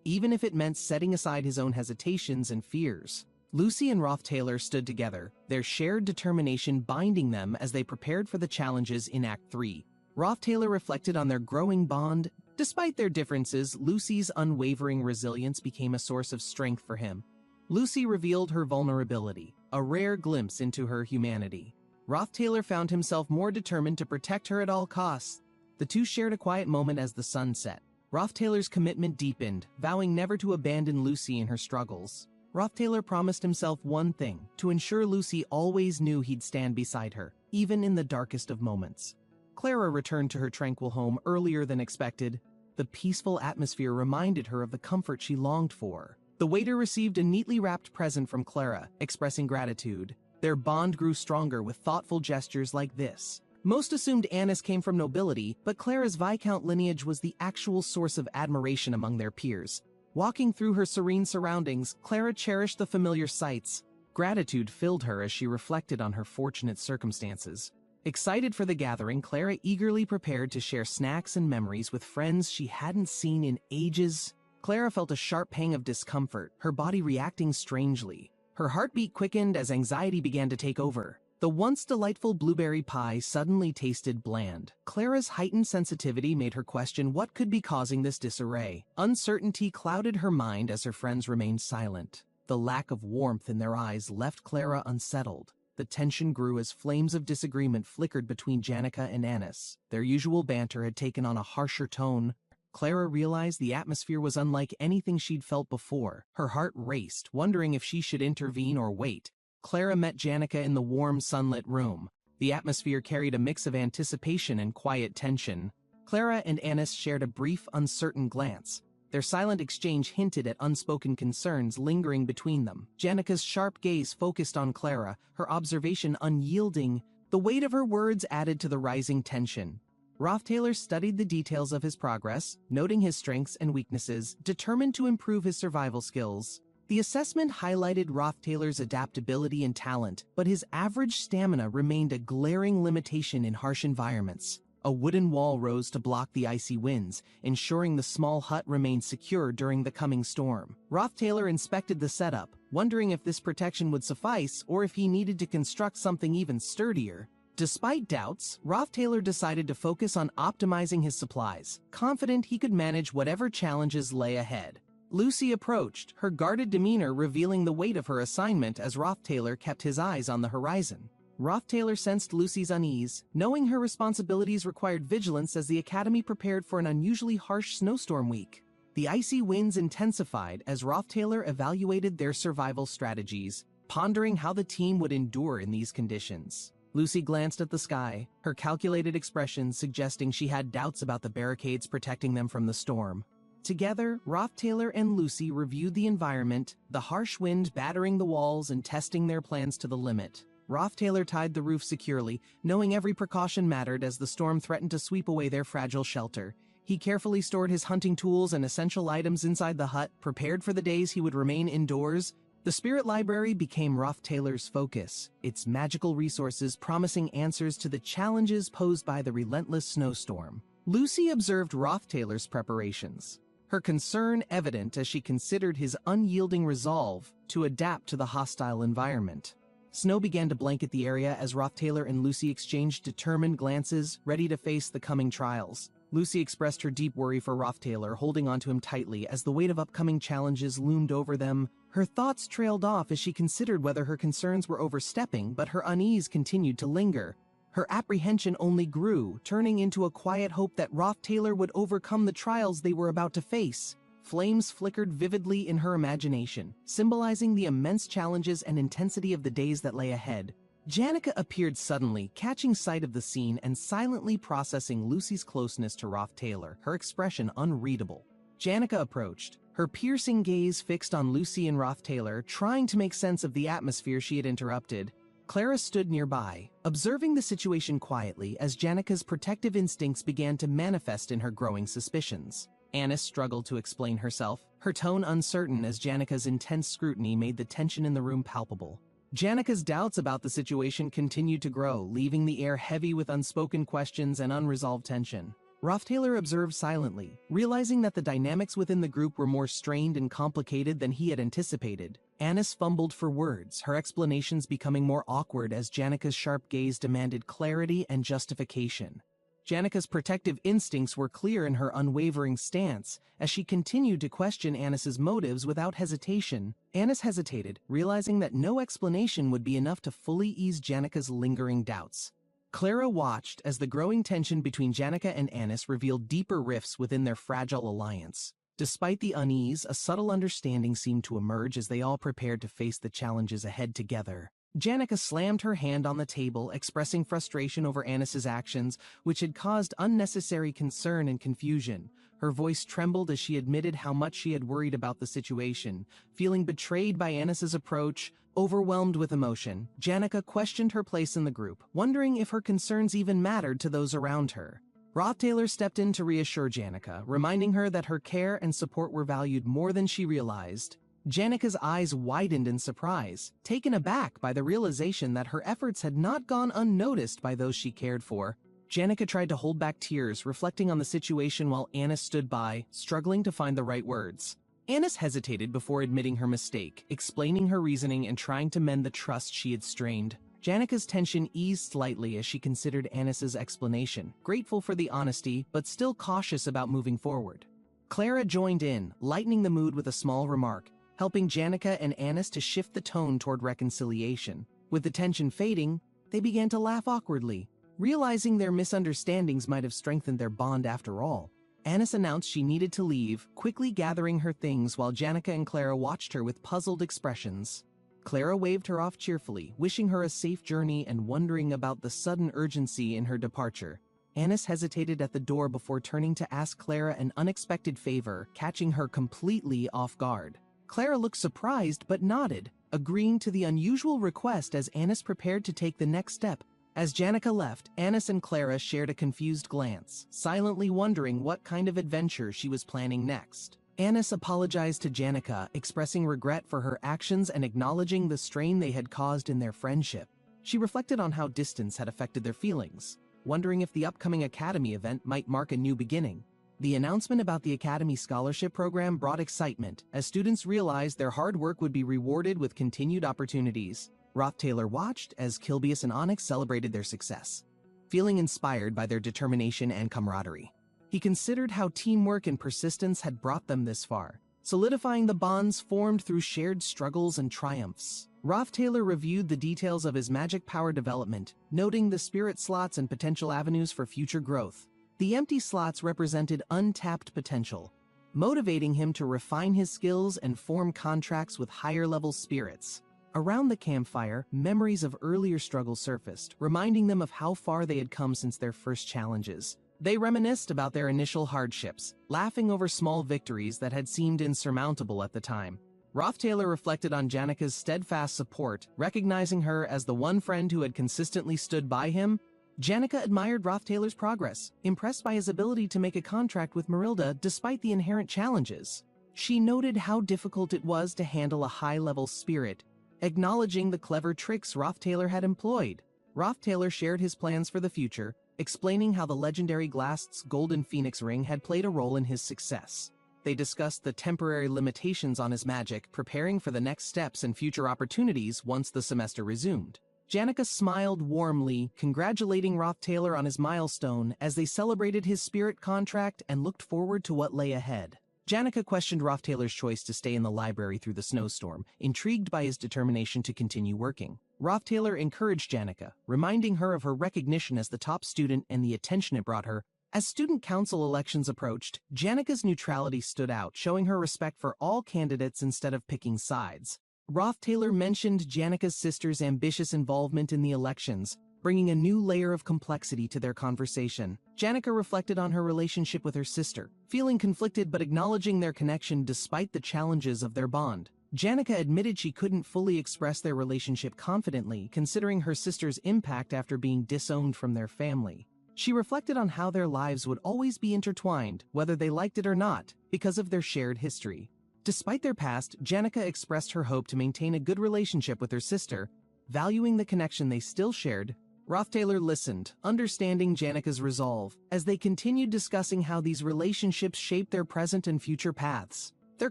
even if it meant setting aside his own hesitations and fears. Lucy and Rothtailor stood together, their shared determination binding them as they prepared for the challenges in Act 3. Rothtailor reflected on their growing bond. Despite their differences, Lucy's unwavering resilience became a source of strength for him. Lucy revealed her vulnerability, a rare glimpse into her humanity. Rothtailor found himself more determined to protect her at all costs. The two shared a quiet moment as the sun set. Rothtailor's commitment deepened, vowing never to abandon Lucy in her struggles. Rothtailor promised himself one thing, to ensure Lucy always knew he'd stand beside her, even in the darkest of moments. Clara returned to her tranquil home earlier than expected. The peaceful atmosphere reminded her of the comfort she longed for. The waiter received a neatly wrapped present from Clara, expressing gratitude. Their bond grew stronger with thoughtful gestures like this. Most assumed Anis came from nobility, but Clara's Viscount lineage was the actual source of admiration among their peers. Walking through her serene surroundings, Clara cherished the familiar sights. Gratitude filled her as she reflected on her fortunate circumstances. Excited for the gathering, Clara eagerly prepared to share snacks and memories with friends she hadn't seen in ages. Clara felt a sharp pang of discomfort, her body reacting strangely. Her heartbeat quickened as anxiety began to take over. The once delightful blueberry pie suddenly tasted bland. Clara's heightened sensitivity made her question what could be causing this disarray. Uncertainty clouded her mind as her friends remained silent. The lack of warmth in their eyes left Clara unsettled. The tension grew as flames of disagreement flickered between Janica and Anis. Their usual banter had taken on a harsher tone. Clara realized the atmosphere was unlike anything she'd felt before. Her heart raced, wondering if she should intervene or wait. Clara met Janica in the warm, sunlit room. The atmosphere carried a mix of anticipation and quiet tension. Clara and Anis shared a brief, uncertain glance. Their silent exchange hinted at unspoken concerns lingering between them. Janica's sharp gaze focused on Clara, her observation unyielding. The weight of her words added to the rising tension. Rothtailor studied the details of his progress, noting his strengths and weaknesses, determined to improve his survival skills. The assessment highlighted Rothtailor's adaptability and talent, but his average stamina remained a glaring limitation in harsh environments. A wooden wall rose to block the icy winds, ensuring the small hut remained secure during the coming storm. Rothtailor inspected the setup, wondering if this protection would suffice or if he needed to construct something even sturdier. Despite doubts, Rothtailor decided to focus on optimizing his supplies, confident he could manage whatever challenges lay ahead. Lucy approached, her guarded demeanor revealing the weight of her assignment as Rothtailor kept his eyes on the horizon. Rothtailor sensed Lucy's unease, knowing her responsibilities required vigilance as the Academy prepared for an unusually harsh snowstorm week. The icy winds intensified as Rothtailor evaluated their survival strategies, pondering how the team would endure in these conditions. Lucy glanced at the sky, her calculated expression suggesting she had doubts about the barricades protecting them from the storm. Together, Rothtailor and Lucy reviewed the environment, the harsh wind battering the walls and testing their plans to the limit. Rothtailor tied the roof securely, knowing every precaution mattered as the storm threatened to sweep away their fragile shelter. He carefully stored his hunting tools and essential items inside the hut, prepared for the days he would remain indoors. The Spirit Library became Rothtailor's focus, its magical resources promising answers to the challenges posed by the relentless snowstorm. Lucy observed Rothtailor's preparations, her concern evident as she considered his unyielding resolve to adapt to the hostile environment. Snow began to blanket the area as Rothtailor and Lucy exchanged determined glances, ready to face the coming trials. Lucy expressed her deep worry for Rothtailor, holding onto him tightly as the weight of upcoming challenges loomed over them. Her thoughts trailed off as she considered whether her concerns were overstepping, but her unease continued to linger. Her apprehension only grew, turning into a quiet hope that Rothtailor would overcome the trials they were about to face. Flames flickered vividly in her imagination, symbolizing the immense challenges and intensity of the days that lay ahead. Janica appeared suddenly, catching sight of the scene and silently processing Lucy's closeness to Rothtailor, her expression unreadable. Janica approached, her piercing gaze fixed on Lucy and Rothtailor, trying to make sense of the atmosphere she had interrupted. Clara stood nearby, observing the situation quietly as Janica's protective instincts began to manifest in her growing suspicions. Anis struggled to explain herself, her tone uncertain as Janica's intense scrutiny made the tension in the room palpable. Janica's doubts about the situation continued to grow, leaving the air heavy with unspoken questions and unresolved tension. Rothtailor observed silently, realizing that the dynamics within the group were more strained and complicated than he had anticipated. Anis fumbled for words, her explanations becoming more awkward as Janica's sharp gaze demanded clarity and justification. Janica's protective instincts were clear in her unwavering stance, as she continued to question Anis's motives without hesitation. Anis hesitated, realizing that no explanation would be enough to fully ease Janica's lingering doubts. Clara watched as the growing tension between Janica and Anis revealed deeper rifts within their fragile alliance. Despite the unease, a subtle understanding seemed to emerge as they all prepared to face the challenges ahead together. Janica slammed her hand on the table, expressing frustration over Anis's actions, which had caused unnecessary concern and confusion. Her voice trembled as she admitted how much she had worried about the situation. Feeling betrayed by Anis's approach, overwhelmed with emotion, Janica questioned her place in the group, wondering if her concerns even mattered to those around her. Rothtailor stepped in to reassure Janica, reminding her that her care and support were valued more than she realized. Janica's eyes widened in surprise, taken aback by the realization that her efforts had not gone unnoticed by those she cared for. Janica tried to hold back tears, reflecting on the situation while Anis stood by, struggling to find the right words. Anis hesitated before admitting her mistake, explaining her reasoning and trying to mend the trust she had strained. Janica's tension eased slightly as she considered Anis's explanation, grateful for the honesty but still cautious about moving forward. Clara joined in, lightening the mood with a small remark, helping Janica and Anis to shift the tone toward reconciliation. With the tension fading, they began to laugh awkwardly, realizing their misunderstandings might have strengthened their bond after all. Anis announced she needed to leave, quickly gathering her things while Janica and Clara watched her with puzzled expressions. Clara waved her off cheerfully, wishing her a safe journey and wondering about the sudden urgency in her departure. Anis hesitated at the door before turning to ask Clara an unexpected favor, catching her completely off guard. Clara looked surprised but nodded, agreeing to the unusual request as Anis prepared to take the next step. As Janica left, Anis and Clara shared a confused glance, silently wondering what kind of adventure she was planning next. Anis apologized to Janica, expressing regret for her actions and acknowledging the strain they had caused in their friendship. She reflected on how distance had affected their feelings, wondering if the upcoming Academy event might mark a new beginning. The announcement about the Academy Scholarship Program brought excitement, as students realized their hard work would be rewarded with continued opportunities. Rothtailor watched as Kilbius and Onyx celebrated their success, feeling inspired by their determination and camaraderie. He considered how teamwork and persistence had brought them this far, solidifying the bonds formed through shared struggles and triumphs. Rothtailor reviewed the details of his magic power development, noting the spirit slots and potential avenues for future growth. The empty slots represented untapped potential, motivating him to refine his skills and form contracts with higher-level spirits. Around the campfire, memories of earlier struggles surfaced, reminding them of how far they had come since their first challenges. They reminisced about their initial hardships, laughing over small victories that had seemed insurmountable at the time. Rothtailor reflected on Janica's steadfast support, recognizing her as the one friend who had consistently stood by him. Janica admired Rothtailor's progress, impressed by his ability to make a contract with Marilda despite the inherent challenges. She noted how difficult it was to handle a high-level spirit, acknowledging the clever tricks Rothtailor had employed. Rothtailor shared his plans for the future, explaining how the legendary Glast's Golden Phoenix Ring had played a role in his success. They discussed the temporary limitations on his magic, preparing for the next steps and future opportunities once the semester resumed. Janica smiled warmly, congratulating Rothtailor on his milestone as they celebrated his spirit contract and looked forward to what lay ahead. Janica questioned Rothtailor's choice to stay in the library through the snowstorm, intrigued by his determination to continue working. Rothtailor encouraged Janica, reminding her of her recognition as the top student and the attention it brought her. As student council elections approached, Janica's neutrality stood out, showing her respect for all candidates instead of picking sides. Rothtailor mentioned Janica's sister's ambitious involvement in the elections, bringing a new layer of complexity to their conversation. Janica reflected on her relationship with her sister, feeling conflicted but acknowledging their connection despite the challenges of their bond. Janica admitted she couldn't fully express their relationship confidently, considering her sister's impact after being disowned from their family. She reflected on how their lives would always be intertwined, whether they liked it or not, because of their shared history. Despite their past, Janica expressed her hope to maintain a good relationship with her sister, valuing the connection they still shared. Rothtailor listened, understanding Janica's resolve, as they continued discussing how these relationships shape their present and future paths. Their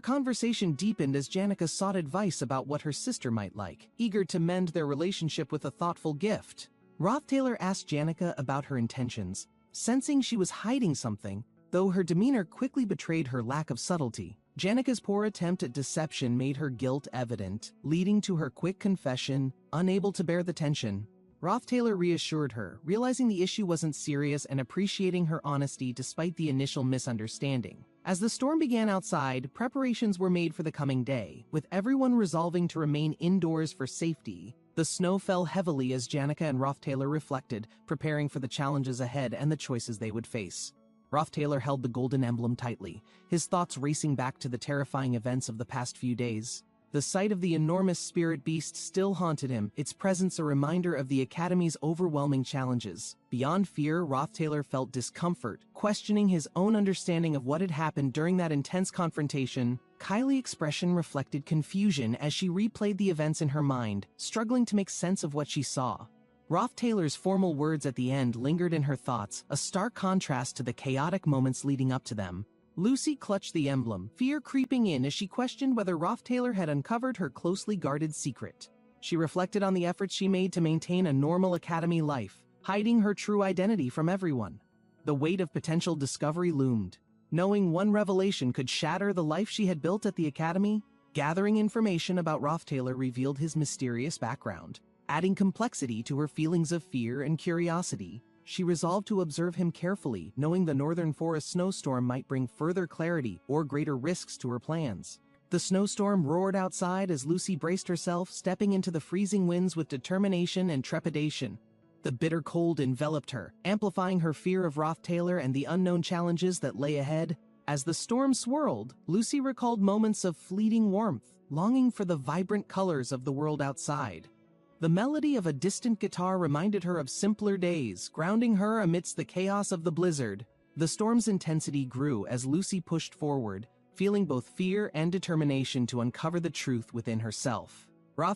conversation deepened as Janica sought advice about what her sister might like, eager to mend their relationship with a thoughtful gift. Rothtailor asked Janica about her intentions, Sensing she was hiding something, though her demeanor quickly betrayed her lack of subtlety, Janika's poor attempt at deception made her guilt evident, leading to her quick confession, unable to bear the tension. Taylor reassured her, realizing the issue wasn't serious and appreciating her honesty despite the initial misunderstanding. As the storm began outside, preparations were made for the coming day, with everyone resolving to remain indoors for safety. The snow fell heavily as Janica and Taylor reflected, preparing for the challenges ahead and the choices they would face. Taylor held the golden emblem tightly, his thoughts racing back to the terrifying events of the past few days. The sight of the enormous spirit beast still haunted him, its presence a reminder of the Academy's overwhelming challenges. Beyond fear, Taylor felt discomfort, questioning his own understanding of what had happened during that intense confrontation. Kylie's expression reflected confusion as she replayed the events in her mind, struggling to make sense of what she saw. Taylor's formal words at the end lingered in her thoughts, a stark contrast to the chaotic moments leading up to them. Lucy clutched the emblem, fear creeping in as she questioned whether Taylor had uncovered her closely guarded secret. She reflected on the efforts she made to maintain a normal academy life, hiding her true identity from everyone. The weight of potential discovery loomed. Knowing one revelation could shatter the life she had built at the academy, gathering information about Taylor revealed his mysterious background. Adding complexity to her feelings of fear and curiosity, she resolved to observe him carefully, knowing the northern forest snowstorm might bring further clarity or greater risks to her plans. The snowstorm roared outside as Lucy braced herself, stepping into the freezing winds with determination and trepidation. The bitter cold enveloped her, amplifying her fear of Taylor and the unknown challenges that lay ahead. As the storm swirled, Lucy recalled moments of fleeting warmth, longing for the vibrant colors of the world outside. The melody of a distant guitar reminded her of simpler days, grounding her amidst the chaos of the blizzard. The storm's intensity grew as Lucy pushed forward, feeling both fear and determination to uncover the truth within herself.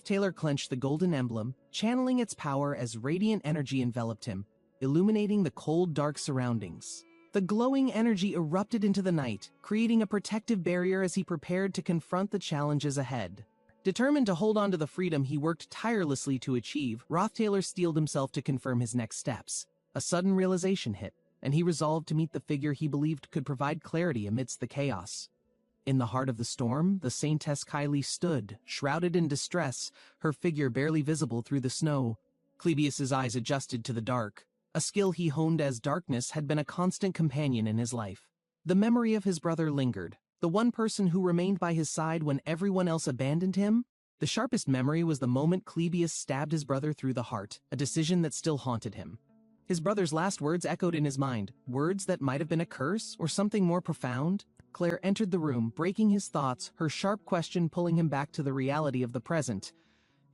Taylor clenched the golden emblem, channeling its power as radiant energy enveloped him, illuminating the cold, dark surroundings. The glowing energy erupted into the night, creating a protective barrier as he prepared to confront the challenges ahead. Determined to hold on to the freedom he worked tirelessly to achieve, Taylor steeled himself to confirm his next steps. A sudden realization hit, and he resolved to meet the figure he believed could provide clarity amidst the chaos. In the heart of the storm, the Saintess Kylie stood, shrouded in distress, her figure barely visible through the snow. Clebius's eyes adjusted to the dark. A skill he honed as darkness had been a constant companion in his life. The memory of his brother lingered. The one person who remained by his side when everyone else abandoned him? The sharpest memory was the moment Clebius stabbed his brother through the heart, a decision that still haunted him. His brother's last words echoed in his mind, words that might have been a curse or something more profound. Claire entered the room, breaking his thoughts, her sharp question pulling him back to the reality of the present.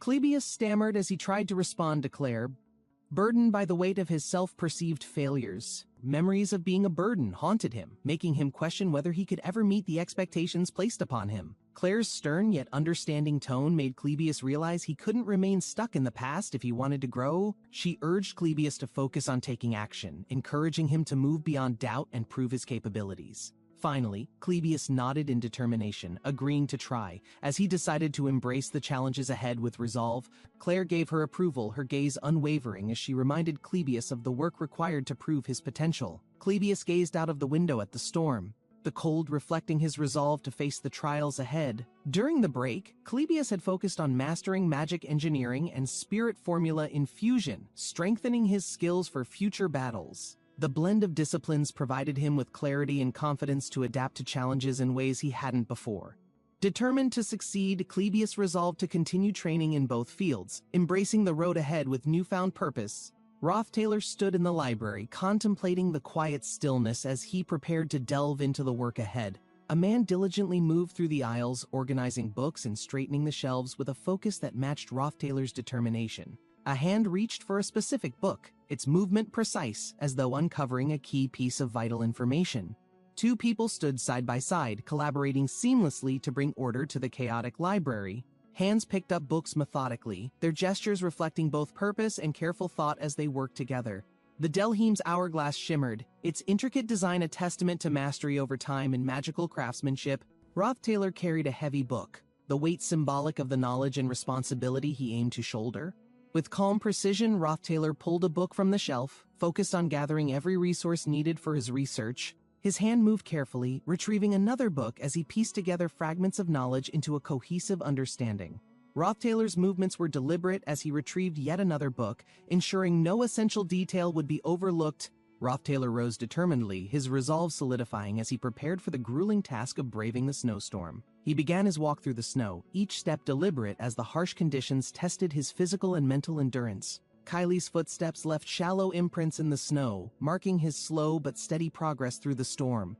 Clebius stammered as he tried to respond to Claire, burdened by the weight of his self-perceived failures. Memories of being a burden haunted him, making him question whether he could ever meet the expectations placed upon him. Claire's stern yet understanding tone made Clebius realize he couldn't remain stuck in the past if he wanted to grow. She urged Clebius to focus on taking action, encouraging him to move beyond doubt and prove his capabilities. Finally, Clebius nodded in determination, agreeing to try. As he decided to embrace the challenges ahead with resolve, Claire gave her approval, her gaze unwavering as she reminded Clebius of the work required to prove his potential. Clebius gazed out of the window at the storm, the cold reflecting his resolve to face the trials ahead. During the break, Clebius had focused on mastering magic engineering and spirit formula infusion, strengthening his skills for future battles. The blend of disciplines provided him with clarity and confidence to adapt to challenges in ways he hadn't before. Determined to succeed, Clebius resolved to continue training in both fields, embracing the road ahead with newfound purpose. Taylor stood in the library, contemplating the quiet stillness as he prepared to delve into the work ahead. A man diligently moved through the aisles, organizing books and straightening the shelves with a focus that matched Taylor's determination. A hand reached for a specific book, its movement precise, as though uncovering a key piece of vital information. Two people stood side by side, collaborating seamlessly to bring order to the chaotic library. Hands picked up books methodically, their gestures reflecting both purpose and careful thought as they worked together. The Delheim's hourglass shimmered, its intricate design a testament to mastery over time and magical craftsmanship. Taylor carried a heavy book, the weight symbolic of the knowledge and responsibility he aimed to shoulder. With calm precision, Rothtailor pulled a book from the shelf, focused on gathering every resource needed for his research. His hand moved carefully, retrieving another book as he pieced together fragments of knowledge into a cohesive understanding. Rothtailor's movements were deliberate as he retrieved yet another book, ensuring no essential detail would be overlooked. Rothtailor rose determinedly, his resolve solidifying as he prepared for the grueling task of braving the snowstorm. He began his walk through the snow, each step deliberate as the harsh conditions tested his physical and mental endurance. Kylie's footsteps left shallow imprints in the snow, marking his slow but steady progress through the storm.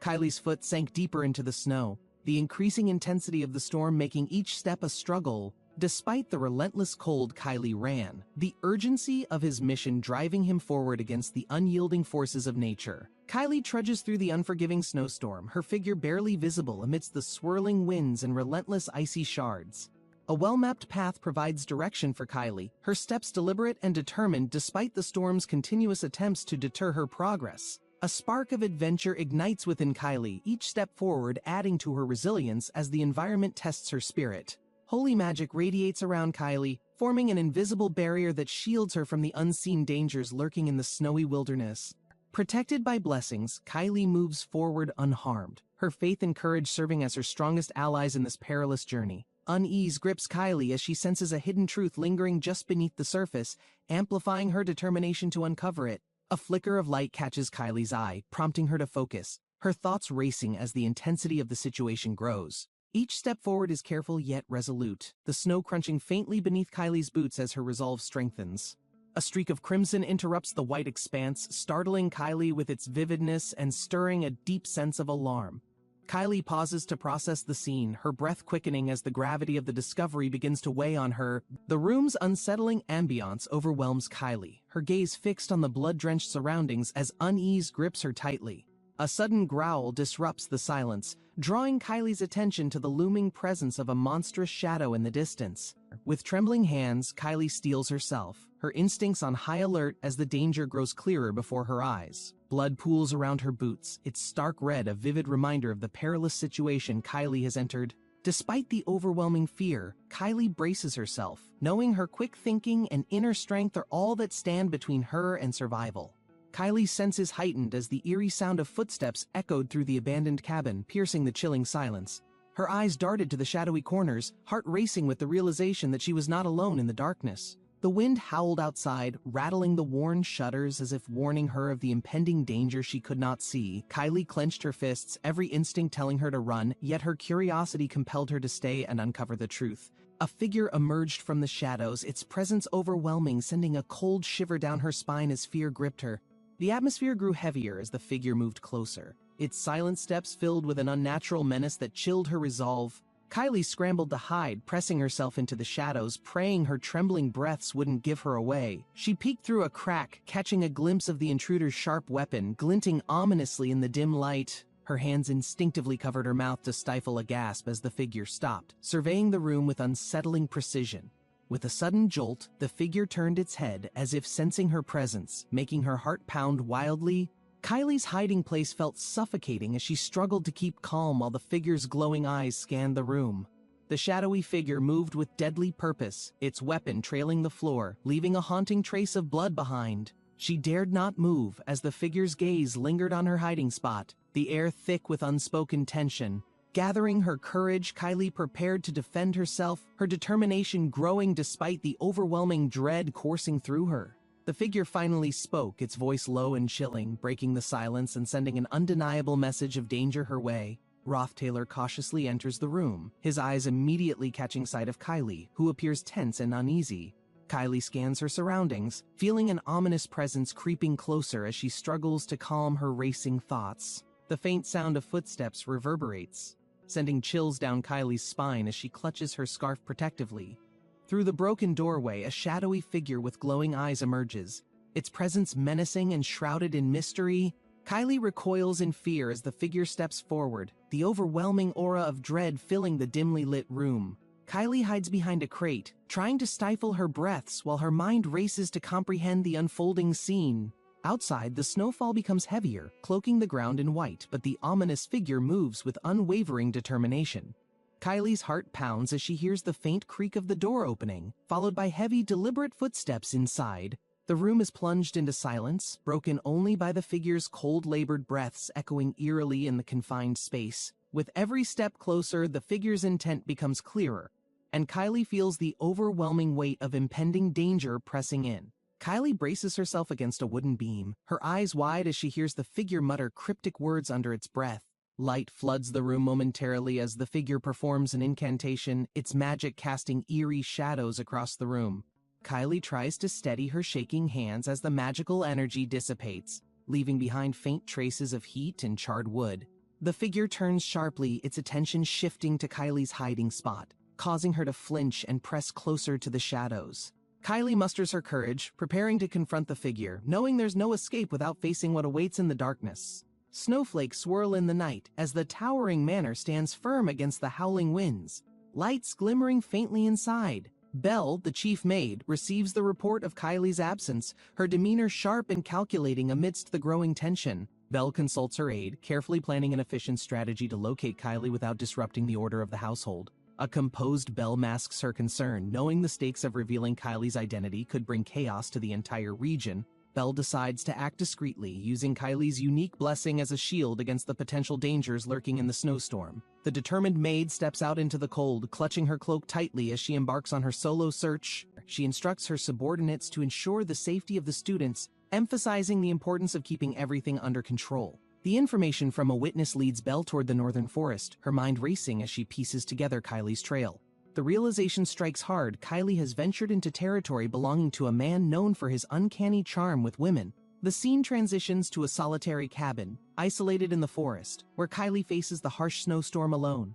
Kylie's foot sank deeper into the snow, the increasing intensity of the storm making each step a struggle. Despite the relentless cold, Kylie ran, the urgency of his mission driving him forward against the unyielding forces of nature. Kylie trudges through the unforgiving snowstorm, her figure barely visible amidst the swirling winds and relentless icy shards. A well-mapped path provides direction for Kylie, her steps deliberate and determined despite the storm's continuous attempts to deter her progress. A spark of adventure ignites within Kylie, each step forward adding to her resilience as the environment tests her spirit. Holy magic radiates around Kylie, forming an invisible barrier that shields her from the unseen dangers lurking in the snowy wilderness. Protected by blessings, Kylie moves forward unharmed, her faith and courage serving as her strongest allies in this perilous journey. Unease grips Kylie as she senses a hidden truth lingering just beneath the surface, amplifying her determination to uncover it. A flicker of light catches Kylie's eye, prompting her to focus, her thoughts racing as the intensity of the situation grows. Each step forward is careful yet resolute, the snow crunching faintly beneath Kylie's boots as her resolve strengthens. A streak of crimson interrupts the white expanse, startling Kylie with its vividness and stirring a deep sense of alarm. Kylie pauses to process the scene, her breath quickening as the gravity of the discovery begins to weigh on her. The room's unsettling ambiance overwhelms Kylie, her gaze fixed on the blood-drenched surroundings as unease grips her tightly. A sudden growl disrupts the silence, drawing Kylie's attention to the looming presence of a monstrous shadow in the distance. With trembling hands, Kylie steels herself, her instincts on high alert as the danger grows clearer before her eyes. Blood pools around her boots, its stark red a vivid reminder of the perilous situation Kylie has entered. Despite the overwhelming fear, Kylie braces herself, knowing her quick thinking and inner strength are all that stand between her and survival. Kylie's senses heightened as the eerie sound of footsteps echoed through the abandoned cabin, piercing the chilling silence. Her eyes darted to the shadowy corners, heart racing with the realization that she was not alone in the darkness. The wind howled outside, rattling the worn shutters as if warning her of the impending danger she could not see. Kylie clenched her fists, every instinct telling her to run, yet her curiosity compelled her to stay and uncover the truth. A figure emerged from the shadows, its presence overwhelming, sending a cold shiver down her spine as fear gripped her. The atmosphere grew heavier as the figure moved closer, its silent steps filled with an unnatural menace that chilled her resolve. Kylie scrambled to hide, pressing herself into the shadows, praying her trembling breaths wouldn't give her away. She peeked through a crack, catching a glimpse of the intruder's sharp weapon, glinting ominously in the dim light. Her hands instinctively covered her mouth to stifle a gasp as the figure stopped, surveying the room with unsettling precision. With a sudden jolt, the figure turned its head as if sensing her presence, making her heart pound wildly. Kylie's hiding place felt suffocating as she struggled to keep calm while the figure's glowing eyes scanned the room. The shadowy figure moved with deadly purpose, its weapon trailing the floor, leaving a haunting trace of blood behind. She dared not move as the figure's gaze lingered on her hiding spot, the air thick with unspoken tension. Gathering her courage, Kylie prepared to defend herself, her determination growing despite the overwhelming dread coursing through her. The figure finally spoke, its voice low and chilling, breaking the silence and sending an undeniable message of danger her way. Rothtailor cautiously enters the room, his eyes immediately catching sight of Kylie, who appears tense and uneasy. Kylie scans her surroundings, feeling an ominous presence creeping closer as she struggles to calm her racing thoughts. The faint sound of footsteps reverberates, sending chills down Kylie's spine as she clutches her scarf protectively. Through the broken doorway, a shadowy figure with glowing eyes emerges, its presence menacing and shrouded in mystery. Kylie recoils in fear as the figure steps forward, the overwhelming aura of dread filling the dimly lit room. Kylie hides behind a crate, trying to stifle her breaths while her mind races to comprehend the unfolding scene. Outside, the snowfall becomes heavier, cloaking the ground in white, but the ominous figure moves with unwavering determination. Kylie's heart pounds as she hears the faint creak of the door opening, followed by heavy, deliberate footsteps inside. The room is plunged into silence, broken only by the figure's cold, labored breaths echoing eerily in the confined space. With every step closer, the figure's intent becomes clearer, and Kylie feels the overwhelming weight of impending danger pressing in. Kylie braces herself against a wooden beam, her eyes wide as she hears the figure mutter cryptic words under its breath. Light floods the room momentarily as the figure performs an incantation, its magic casting eerie shadows across the room. Kylie tries to steady her shaking hands as the magical energy dissipates, leaving behind faint traces of heat and charred wood. The figure turns sharply, its attention shifting to Kylie's hiding spot, causing her to flinch and press closer to the shadows. Kylie musters her courage, preparing to confront the figure, knowing there's no escape without facing what awaits in the darkness. Snowflakes swirl in the night as the towering manor stands firm against the howling winds, lights glimmering faintly inside. Belle, the chief maid, receives the report of Kylie's absence, her demeanor sharp and calculating amidst the growing tension. Belle consults her aide, carefully planning an efficient strategy to locate Kylie without disrupting the order of the household. A composed Belle masks her concern, knowing the stakes of revealing Kylie's identity could bring chaos to the entire region. Belle decides to act discreetly, using Kylie's unique blessing as a shield against the potential dangers lurking in the snowstorm. The determined maid steps out into the cold, clutching her cloak tightly as she embarks on her solo search. She instructs her subordinates to ensure the safety of the students, emphasizing the importance of keeping everything under control. The information from a witness leads Belle toward the northern forest, her mind racing as she pieces together Kylie's trail. The realization strikes hard. Kylie has ventured into territory belonging to a man known for his uncanny charm with women. The scene transitions to a solitary cabin, isolated in the forest, where Kylie faces the harsh snowstorm alone,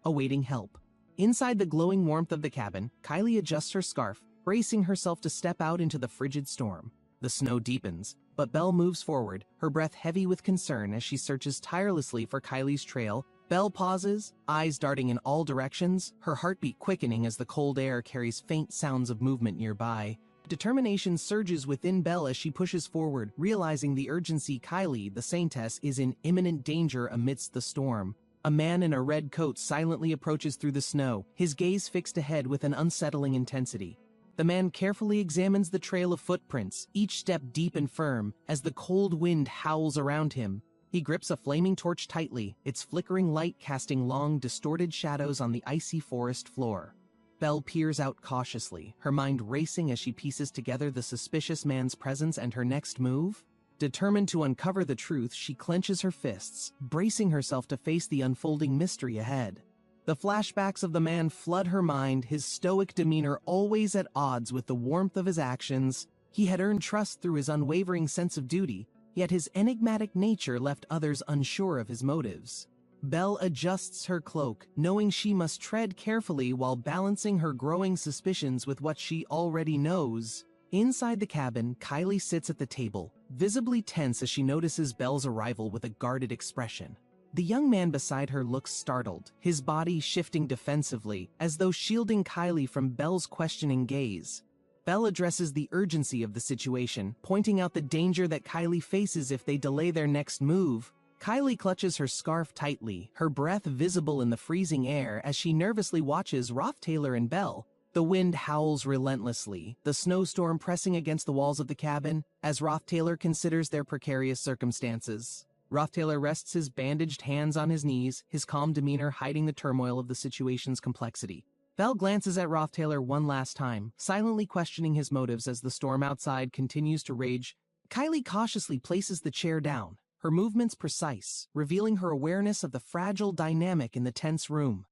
awaiting help. Inside the glowing warmth of the cabin, Kylie adjusts her scarf, bracing herself to step out into the frigid storm. The snow deepens, but Belle moves forward, her breath heavy with concern as she searches tirelessly for Kylie's trail. Belle pauses, eyes darting in all directions, her heartbeat quickening as the cold air carries faint sounds of movement nearby. Determination surges within Belle as she pushes forward, realizing the urgency. Kylie, the saintess, is in imminent danger amidst the storm. A man in a red coat silently approaches through the snow, his gaze fixed ahead with an unsettling intensity. The man carefully examines the trail of footprints, each step deep and firm, as the cold wind howls around him. He grips a flaming torch tightly, its flickering light casting long, distorted shadows on the icy forest floor. Belle peers out cautiously, her mind racing as she pieces together the suspicious man's presence and her next move. Determined to uncover the truth, she clenches her fists, bracing herself to face the unfolding mystery ahead. The flashbacks of the man flood her mind, his stoic demeanor always at odds with the warmth of his actions. He had earned trust through his unwavering sense of duty, yet his enigmatic nature left others unsure of his motives. Belle adjusts her cloak, knowing she must tread carefully while balancing her growing suspicions with what she already knows. Inside the cabin, Kylie sits at the table, visibly tense as she notices Belle's arrival with a guarded expression. The young man beside her looks startled, his body shifting defensively, as though shielding Kylie from Belle's questioning gaze. Belle addresses the urgency of the situation, pointing out the danger that Kylie faces if they delay their next move. Kylie clutches her scarf tightly, her breath visible in the freezing air as she nervously watches Taylor and Belle. The wind howls relentlessly, the snowstorm pressing against the walls of the cabin as Taylor considers their precarious circumstances. Taylor rests his bandaged hands on his knees, his calm demeanor hiding the turmoil of the situation's complexity. Belle glances at Taylor one last time, silently questioning his motives as the storm outside continues to rage. Kylie cautiously places the chair down, her movements precise, revealing her awareness of the fragile dynamic in the tense room.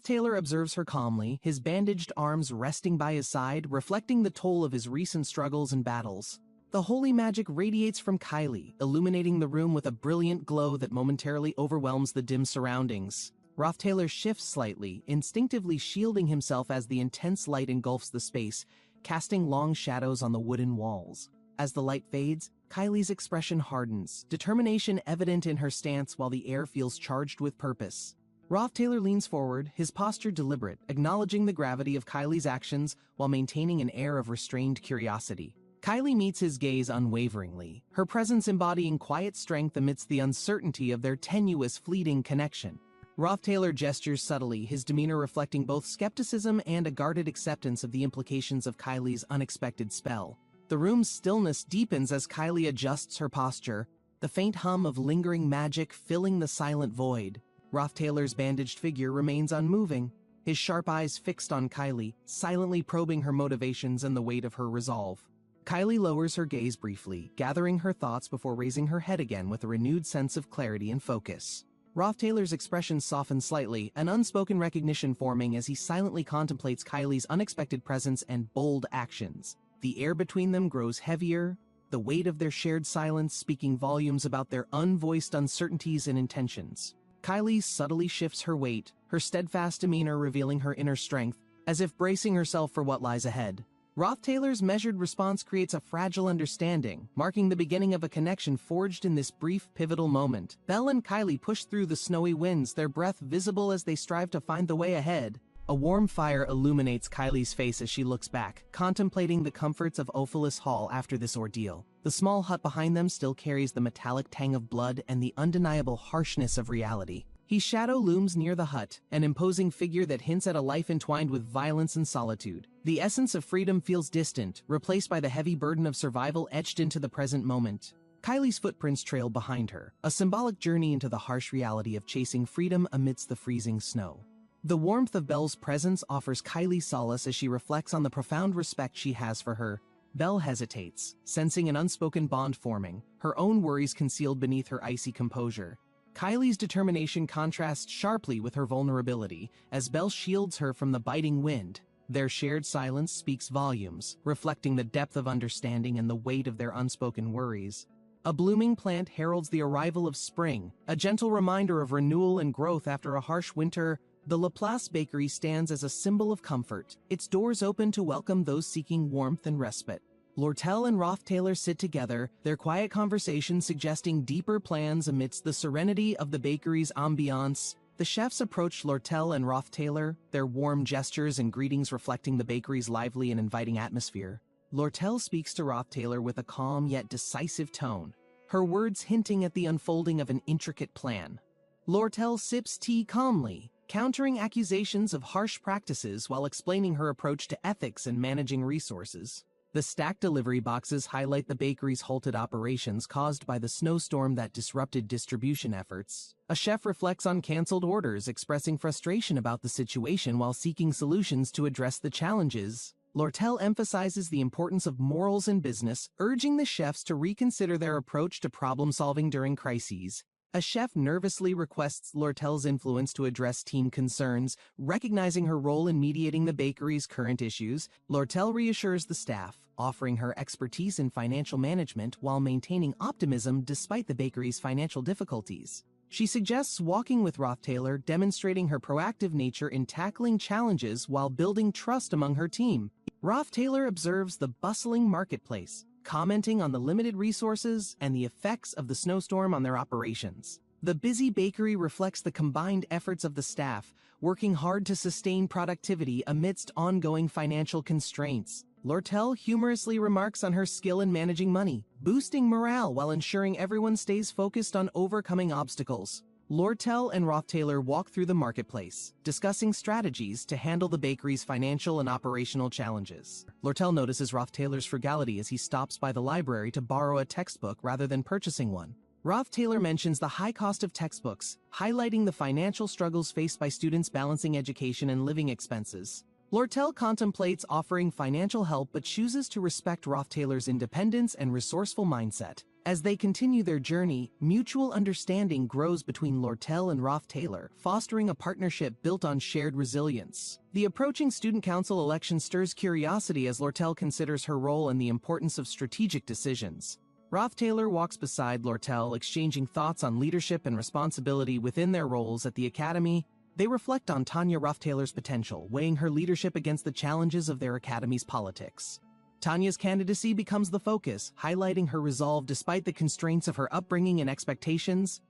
Taylor observes her calmly, his bandaged arms resting by his side, reflecting the toll of his recent struggles and battles. The holy magic radiates from Kylie, illuminating the room with a brilliant glow that momentarily overwhelms the dim surroundings. Taylor shifts slightly, instinctively shielding himself as the intense light engulfs the space, casting long shadows on the wooden walls. As the light fades, Kylie's expression hardens, determination evident in her stance while the air feels charged with purpose. Taylor leans forward, his posture deliberate, acknowledging the gravity of Kylie's actions while maintaining an air of restrained curiosity. Kylie meets his gaze unwaveringly, her presence embodying quiet strength amidst the uncertainty of their tenuous, fleeting connection. Taylor gestures subtly, his demeanor reflecting both skepticism and a guarded acceptance of the implications of Kylie's unexpected spell. The room's stillness deepens as Kylie adjusts her posture, the faint hum of lingering magic filling the silent void. Taylor's bandaged figure remains unmoving, his sharp eyes fixed on Kylie, silently probing her motivations and the weight of her resolve. Kylie lowers her gaze briefly, gathering her thoughts before raising her head again with a renewed sense of clarity and focus. Taylor's expression softens slightly, an unspoken recognition forming as he silently contemplates Kylie's unexpected presence and bold actions. The air between them grows heavier, the weight of their shared silence speaking volumes about their unvoiced uncertainties and intentions. Kylie subtly shifts her weight, her steadfast demeanor revealing her inner strength, as if bracing herself for what lies ahead. Taylor's measured response creates a fragile understanding, marking the beginning of a connection forged in this brief, pivotal moment. Belle and Kylie push through the snowy winds, their breath visible as they strive to find the way ahead. A warm fire illuminates Kylie's face as she looks back, contemplating the comforts of Ophelis Hall after this ordeal. The small hut behind them still carries the metallic tang of blood and the undeniable harshness of reality. His shadow looms near the hut, an imposing figure that hints at a life entwined with violence and solitude. The essence of freedom feels distant, replaced by the heavy burden of survival etched into the present moment. Kylie's footprints trail behind her, a symbolic journey into the harsh reality of chasing freedom amidst the freezing snow. The warmth of Belle's presence offers Kylie solace as she reflects on the profound respect she has for her. Belle hesitates, sensing an unspoken bond forming, her own worries concealed beneath her icy composure. Kylie's determination contrasts sharply with her vulnerability, as Belle shields her from the biting wind. Their shared silence speaks volumes, reflecting the depth of understanding and the weight of their unspoken worries. A blooming plant heralds the arrival of spring, a gentle reminder of renewal and growth after a harsh winter. The Laplace Bakery stands as a symbol of comfort, its doors open to welcome those seeking warmth and respite. Lortel and Taylor sit together, their quiet conversation suggesting deeper plans amidst the serenity of the bakery's ambiance. The chefs approach Lortel and Taylor, their warm gestures and greetings reflecting the bakery's lively and inviting atmosphere. Lortel speaks to Taylor with a calm yet decisive tone, her words hinting at the unfolding of an intricate plan. Lortel sips tea calmly, countering accusations of harsh practices while explaining her approach to ethics and managing resources. The stacked delivery boxes highlight the bakery's halted operations caused by the snowstorm that disrupted distribution efforts. A chef reflects on canceled orders, expressing frustration about the situation while seeking solutions to address the challenges. Lortel emphasizes the importance of morals in business, urging the chefs to reconsider their approach to problem-solving during crises. A chef nervously requests Lortel's influence to address team concerns, recognizing her role in mediating the bakery's current issues. Lortel reassures the staff, offering her expertise in financial management while maintaining optimism despite the bakery's financial difficulties. She suggests walking with Taylor, demonstrating her proactive nature in tackling challenges while building trust among her team. Taylor observes the bustling marketplace, commenting on the limited resources and the effects of the snowstorm on their operations. The busy bakery reflects the combined efforts of the staff, working hard to sustain productivity amidst ongoing financial constraints. Lortel humorously remarks on her skill in managing money, boosting morale while ensuring everyone stays focused on overcoming obstacles. Lortel and Taylor walk through the marketplace, discussing strategies to handle the bakery's financial and operational challenges. Lortel notices Taylor's frugality as he stops by the library to borrow a textbook rather than purchasing one. Taylor mentions the high cost of textbooks, highlighting the financial struggles faced by students balancing education and living expenses. Lortel contemplates offering financial help but chooses to respect Taylor's independence and resourceful mindset. As they continue their journey, mutual understanding grows between Lortel and Taylor, fostering a partnership built on shared resilience. The approaching student council election stirs curiosity as Lortel considers her role and the importance of strategic decisions. Taylor walks beside Lortel, exchanging thoughts on leadership and responsibility within their roles at the academy. They reflect on Tanya Taylor's potential, weighing her leadership against the challenges of their academy's politics. Tanya's candidacy becomes the focus, highlighting her resolve despite the constraints of her upbringing and expectations.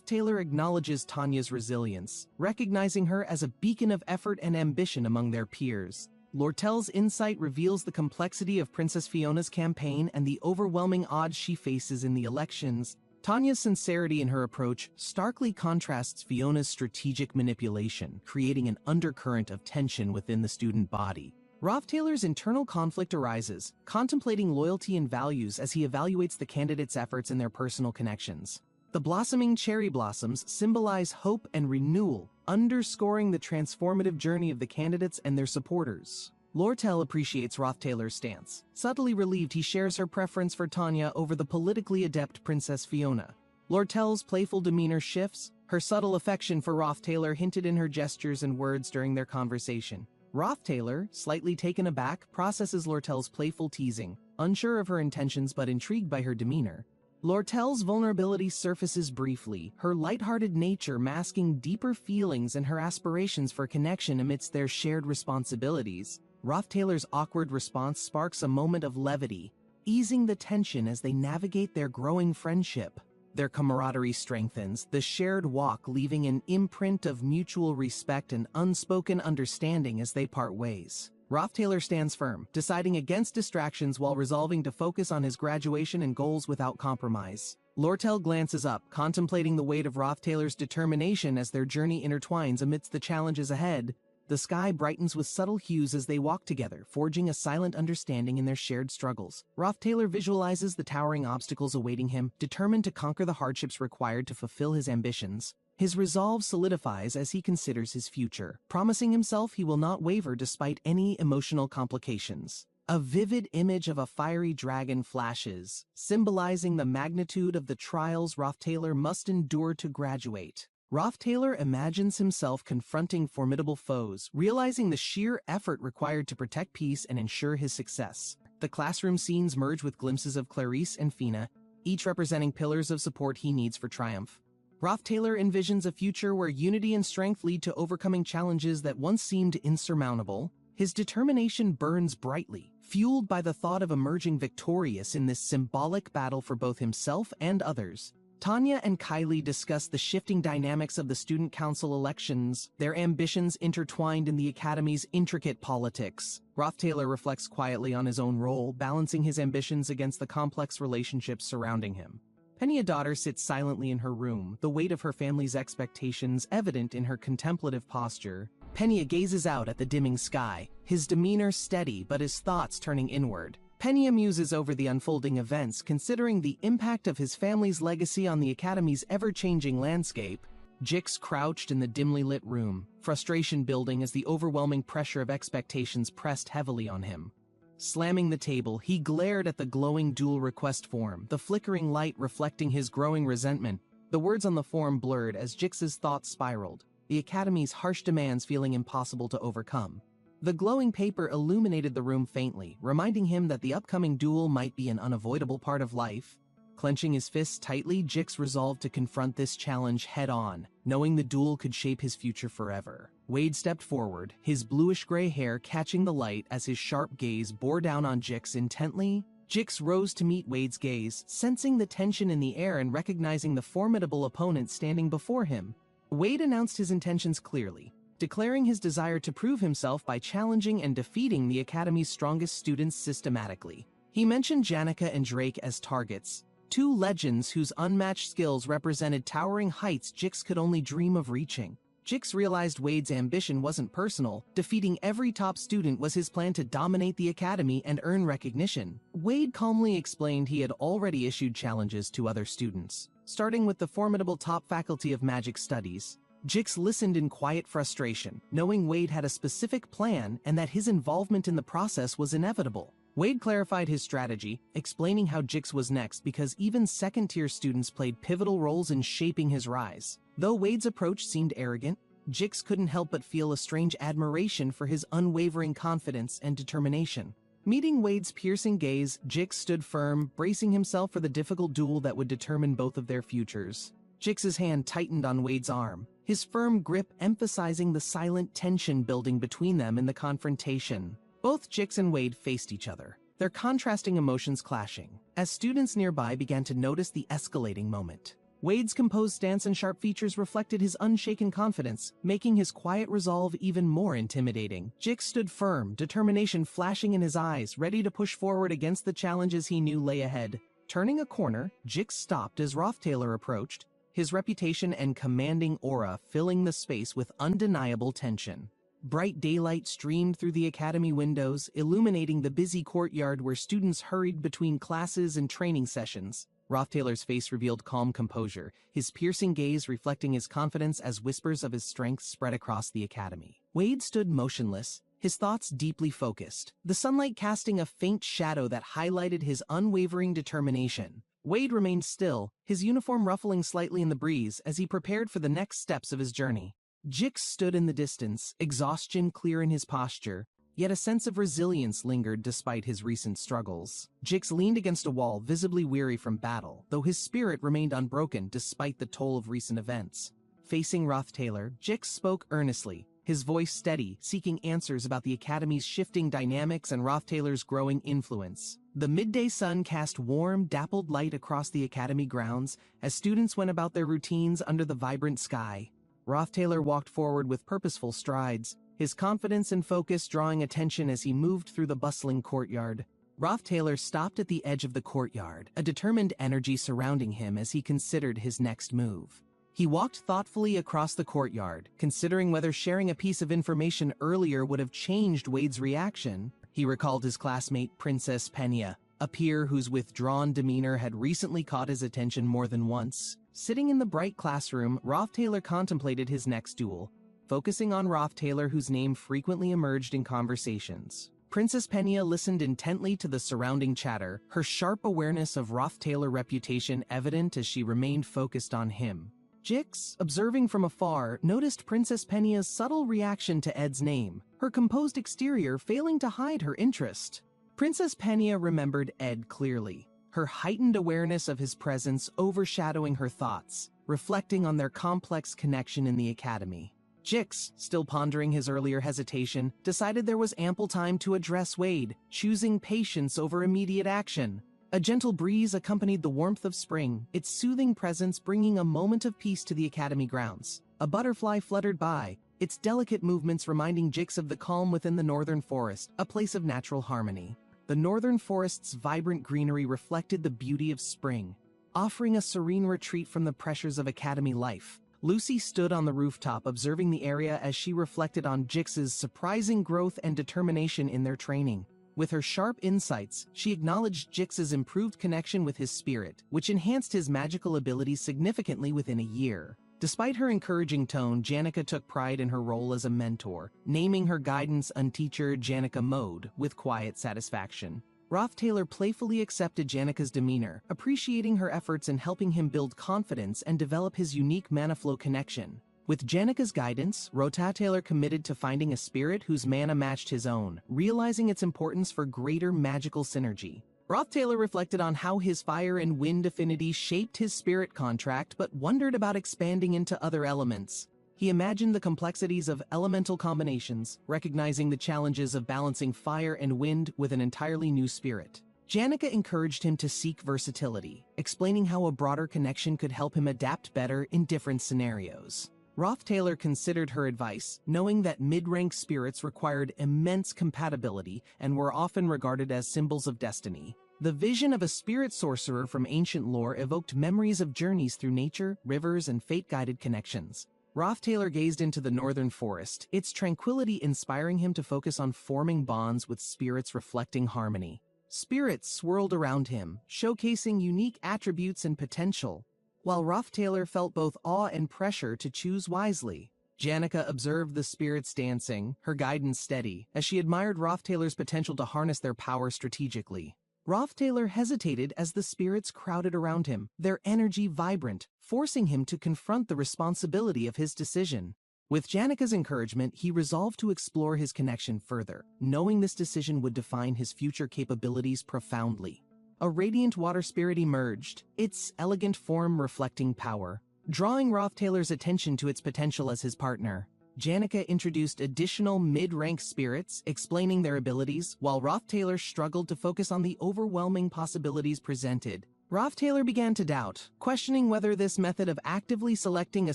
Taylor acknowledges Tanya's resilience, recognizing her as a beacon of effort and ambition among their peers. Lortel's insight reveals the complexity of Princess Fiona's campaign and the overwhelming odds she faces in the elections. Tanya's sincerity in her approach starkly contrasts Fiona's strategic manipulation, creating an undercurrent of tension within the student body. Roth Taylor's internal conflict arises, contemplating loyalty and values as he evaluates the candidates' efforts and their personal connections. The blossoming cherry blossoms symbolize hope and renewal, underscoring the transformative journey of the candidates and their supporters. Lortel appreciates Roth Taylor's stance. Subtly relieved, he shares her preference for Tanya over the politically adept Princess Fiona. Lortel's playful demeanor shifts, her subtle affection for Roth Taylor hinted in her gestures and words during their conversation. Roth Taylor, slightly taken aback, processes Lortel's playful teasing, unsure of her intentions but intrigued by her demeanor. Lortel's vulnerability surfaces briefly, her lighthearted nature masking deeper feelings and her aspirations for connection amidst their shared responsibilities. Roth Taylor's awkward response sparks a moment of levity, easing the tension as they navigate their growing friendship. Their camaraderie strengthens, the shared walk leaving an imprint of mutual respect and unspoken understanding as they part ways. Roth Taylor stands firm, deciding against distractions while resolving to focus on his graduation and goals without compromise. Lortel glances up, contemplating the weight of Roth Taylor's determination as their journey intertwines amidst the challenges ahead. The sky brightens with subtle hues as they walk together, forging a silent understanding in their shared struggles. Roth Taylor visualizes the towering obstacles awaiting him, determined to conquer the hardships required to fulfill his ambitions. His resolve solidifies as he considers his future, promising himself he will not waver despite any emotional complications. A vivid image of a fiery dragon flashes, symbolizing the magnitude of the trials Roth Taylor must endure to graduate. Roth Taylor imagines himself confronting formidable foes, realizing the sheer effort required to protect peace and ensure his success. The classroom scenes merge with glimpses of Clarice and Fina, each representing pillars of support he needs for triumph. Roth Taylor envisions a future where unity and strength lead to overcoming challenges that once seemed insurmountable. His determination burns brightly, fueled by the thought of emerging victorious in this symbolic battle for both himself and others. Tanya and Kylie discuss the shifting dynamics of the student council elections, their ambitions intertwined in the academy's intricate politics. Roth Taylor reflects quietly on his own role, balancing his ambitions against the complex relationships surrounding him. Penny daughter sits silently in her room, the weight of her family's expectations evident in her contemplative posture. Penny gazes out at the dimming sky, his demeanor steady but his thoughts turning inward. Penny muses over the unfolding events, considering the impact of his family's legacy on the Academy's ever-changing landscape. Jix crouched in the dimly lit room, frustration building as the overwhelming pressure of expectations pressed heavily on him. Slamming the table, he glared at the glowing dual request form, the flickering light reflecting his growing resentment. The words on the form blurred as Jix's thoughts spiraled, the Academy's harsh demands feeling impossible to overcome. The glowing paper illuminated the room faintly, reminding him that the upcoming duel might be an unavoidable part of life. Clenching his fists tightly, Jix resolved to confront this challenge head-on, knowing the duel could shape his future forever. Wade stepped forward, his bluish-gray hair catching the light as his sharp gaze bore down on Jix intently. Jix rose to meet Wade's gaze, sensing the tension in the air and recognizing the formidable opponent standing before him. Wade announced his intentions clearly, declaring his desire to prove himself by challenging and defeating the Academy's strongest students systematically. He mentioned Janica and Drake as targets, two legends whose unmatched skills represented towering heights Jix could only dream of reaching. Jix realized Wade's ambition wasn't personal. Defeating every top student was his plan to dominate the Academy and earn recognition. Wade calmly explained he had already issued challenges to other students, starting with the formidable top faculty of magic studies. Jix listened in quiet frustration, knowing Wade had a specific plan and that his involvement in the process was inevitable. Wade clarified his strategy, explaining how Jix was next because even second-tier students played pivotal roles in shaping his rise. Though Wade's approach seemed arrogant, Jix couldn't help but feel a strange admiration for his unwavering confidence and determination. Meeting Wade's piercing gaze, Jix stood firm, bracing himself for the difficult duel that would determine both of their futures. Jix's hand tightened on Wade's arm, his firm grip emphasizing the silent tension building between them in the confrontation. Both Jix and Wade faced each other, their contrasting emotions clashing, as students nearby began to notice the escalating moment. Wade's composed stance and sharp features reflected his unshaken confidence, making his quiet resolve even more intimidating. Jix stood firm, determination flashing in his eyes, ready to push forward against the challenges he knew lay ahead. Turning a corner, Jix stopped as Rothtailor approached, his reputation and commanding aura filling the space with undeniable tension. Bright daylight streamed through the academy windows, illuminating the busy courtyard where students hurried between classes and training sessions. Rothtailor's face revealed calm composure, his piercing gaze reflecting his confidence as whispers of his strength spread across the academy. Wade stood motionless, his thoughts deeply focused, the sunlight casting a faint shadow that highlighted his unwavering determination. Wade remained still, his uniform ruffling slightly in the breeze as he prepared for the next steps of his journey. Jix stood in the distance, exhaustion clear in his posture, yet a sense of resilience lingered despite his recent struggles. Jix leaned against a wall, visibly weary from battle, though his spirit remained unbroken despite the toll of recent events. Facing Rothtailor, Jix spoke earnestly, his voice steady, seeking answers about the academy's shifting dynamics and Rothtailor's growing influence. The midday sun cast warm, dappled light across the academy grounds as students went about their routines under the vibrant sky. Rothtailor walked forward with purposeful strides, his confidence and focus drawing attention as he moved through the bustling courtyard. Rothtailor stopped at the edge of the courtyard, a determined energy surrounding him as he considered his next move. He walked thoughtfully across the courtyard, considering whether sharing a piece of information earlier would have changed Wade's reaction. He recalled his classmate Princess Penia, a peer whose withdrawn demeanor had recently caught his attention more than once. Sitting in the bright classroom, Rothtailor contemplated his next duel, focusing on Rothtailor, whose name frequently emerged in conversations. Princess Penia listened intently to the surrounding chatter, her sharp awareness of Rothtailor's reputation evident as she remained focused on him. Jix, observing from afar, noticed Princess Penia's subtle reaction to Ed's name, her composed exterior failing to hide her interest. Princess Penia remembered Ed clearly, her heightened awareness of his presence overshadowing her thoughts, reflecting on their complex connection in the academy. Jix, still pondering his earlier hesitation, decided there was ample time to address Wade, choosing patience over immediate action. A gentle breeze accompanied the warmth of spring, its soothing presence bringing a moment of peace to the academy grounds. A butterfly fluttered by, its delicate movements reminding Jix of the calm within the northern forest, a place of natural harmony. The northern forest's vibrant greenery reflected the beauty of spring, offering a serene retreat from the pressures of academy life. Lucy stood on the rooftop observing the area as she reflected on Jix's surprising growth and determination in their training. With her sharp insights, she acknowledged Jix's improved connection with his spirit, which enhanced his magical abilities significantly within a year. Despite her encouraging tone, Janica took pride in her role as a mentor, naming her guidance unteacher Janica Mode with quiet satisfaction. Rothtailor playfully accepted Janica's demeanor, appreciating her efforts in helping him build confidence and develop his unique mana flow connection. With Janica's guidance, Rothtailor committed to finding a spirit whose mana matched his own, realizing its importance for greater magical synergy. Rothtailor reflected on how his fire and wind affinity shaped his spirit contract but wondered about expanding into other elements. He imagined the complexities of elemental combinations, recognizing the challenges of balancing fire and wind with an entirely new spirit. Janica encouraged him to seek versatility, explaining how a broader connection could help him adapt better in different scenarios. Rothtailor considered her advice, knowing that mid-rank spirits required immense compatibility and were often regarded as symbols of destiny. The vision of a spirit sorcerer from ancient lore evoked memories of journeys through nature, rivers, and fate-guided connections. Rothtailor gazed into the northern forest, its tranquility inspiring him to focus on forming bonds with spirits reflecting harmony. Spirits swirled around him, showcasing unique attributes and potential, while Rothtailor felt both awe and pressure to choose wisely. Janica observed the spirits dancing, her guidance steady, as she admired Rothtailor's potential to harness their power strategically. Rothtailor hesitated as the spirits crowded around him, their energy vibrant, forcing him to confront the responsibility of his decision. With Janica's encouragement, he resolved to explore his connection further, knowing this decision would define his future capabilities profoundly. A radiant water spirit emerged, its elegant form reflecting power, drawing Rothtailor's attention to its potential as his partner. Janica introduced additional mid-rank spirits, explaining their abilities, while Rothtailor struggled to focus on the overwhelming possibilities presented. Rothtailor began to doubt, questioning whether this method of actively selecting a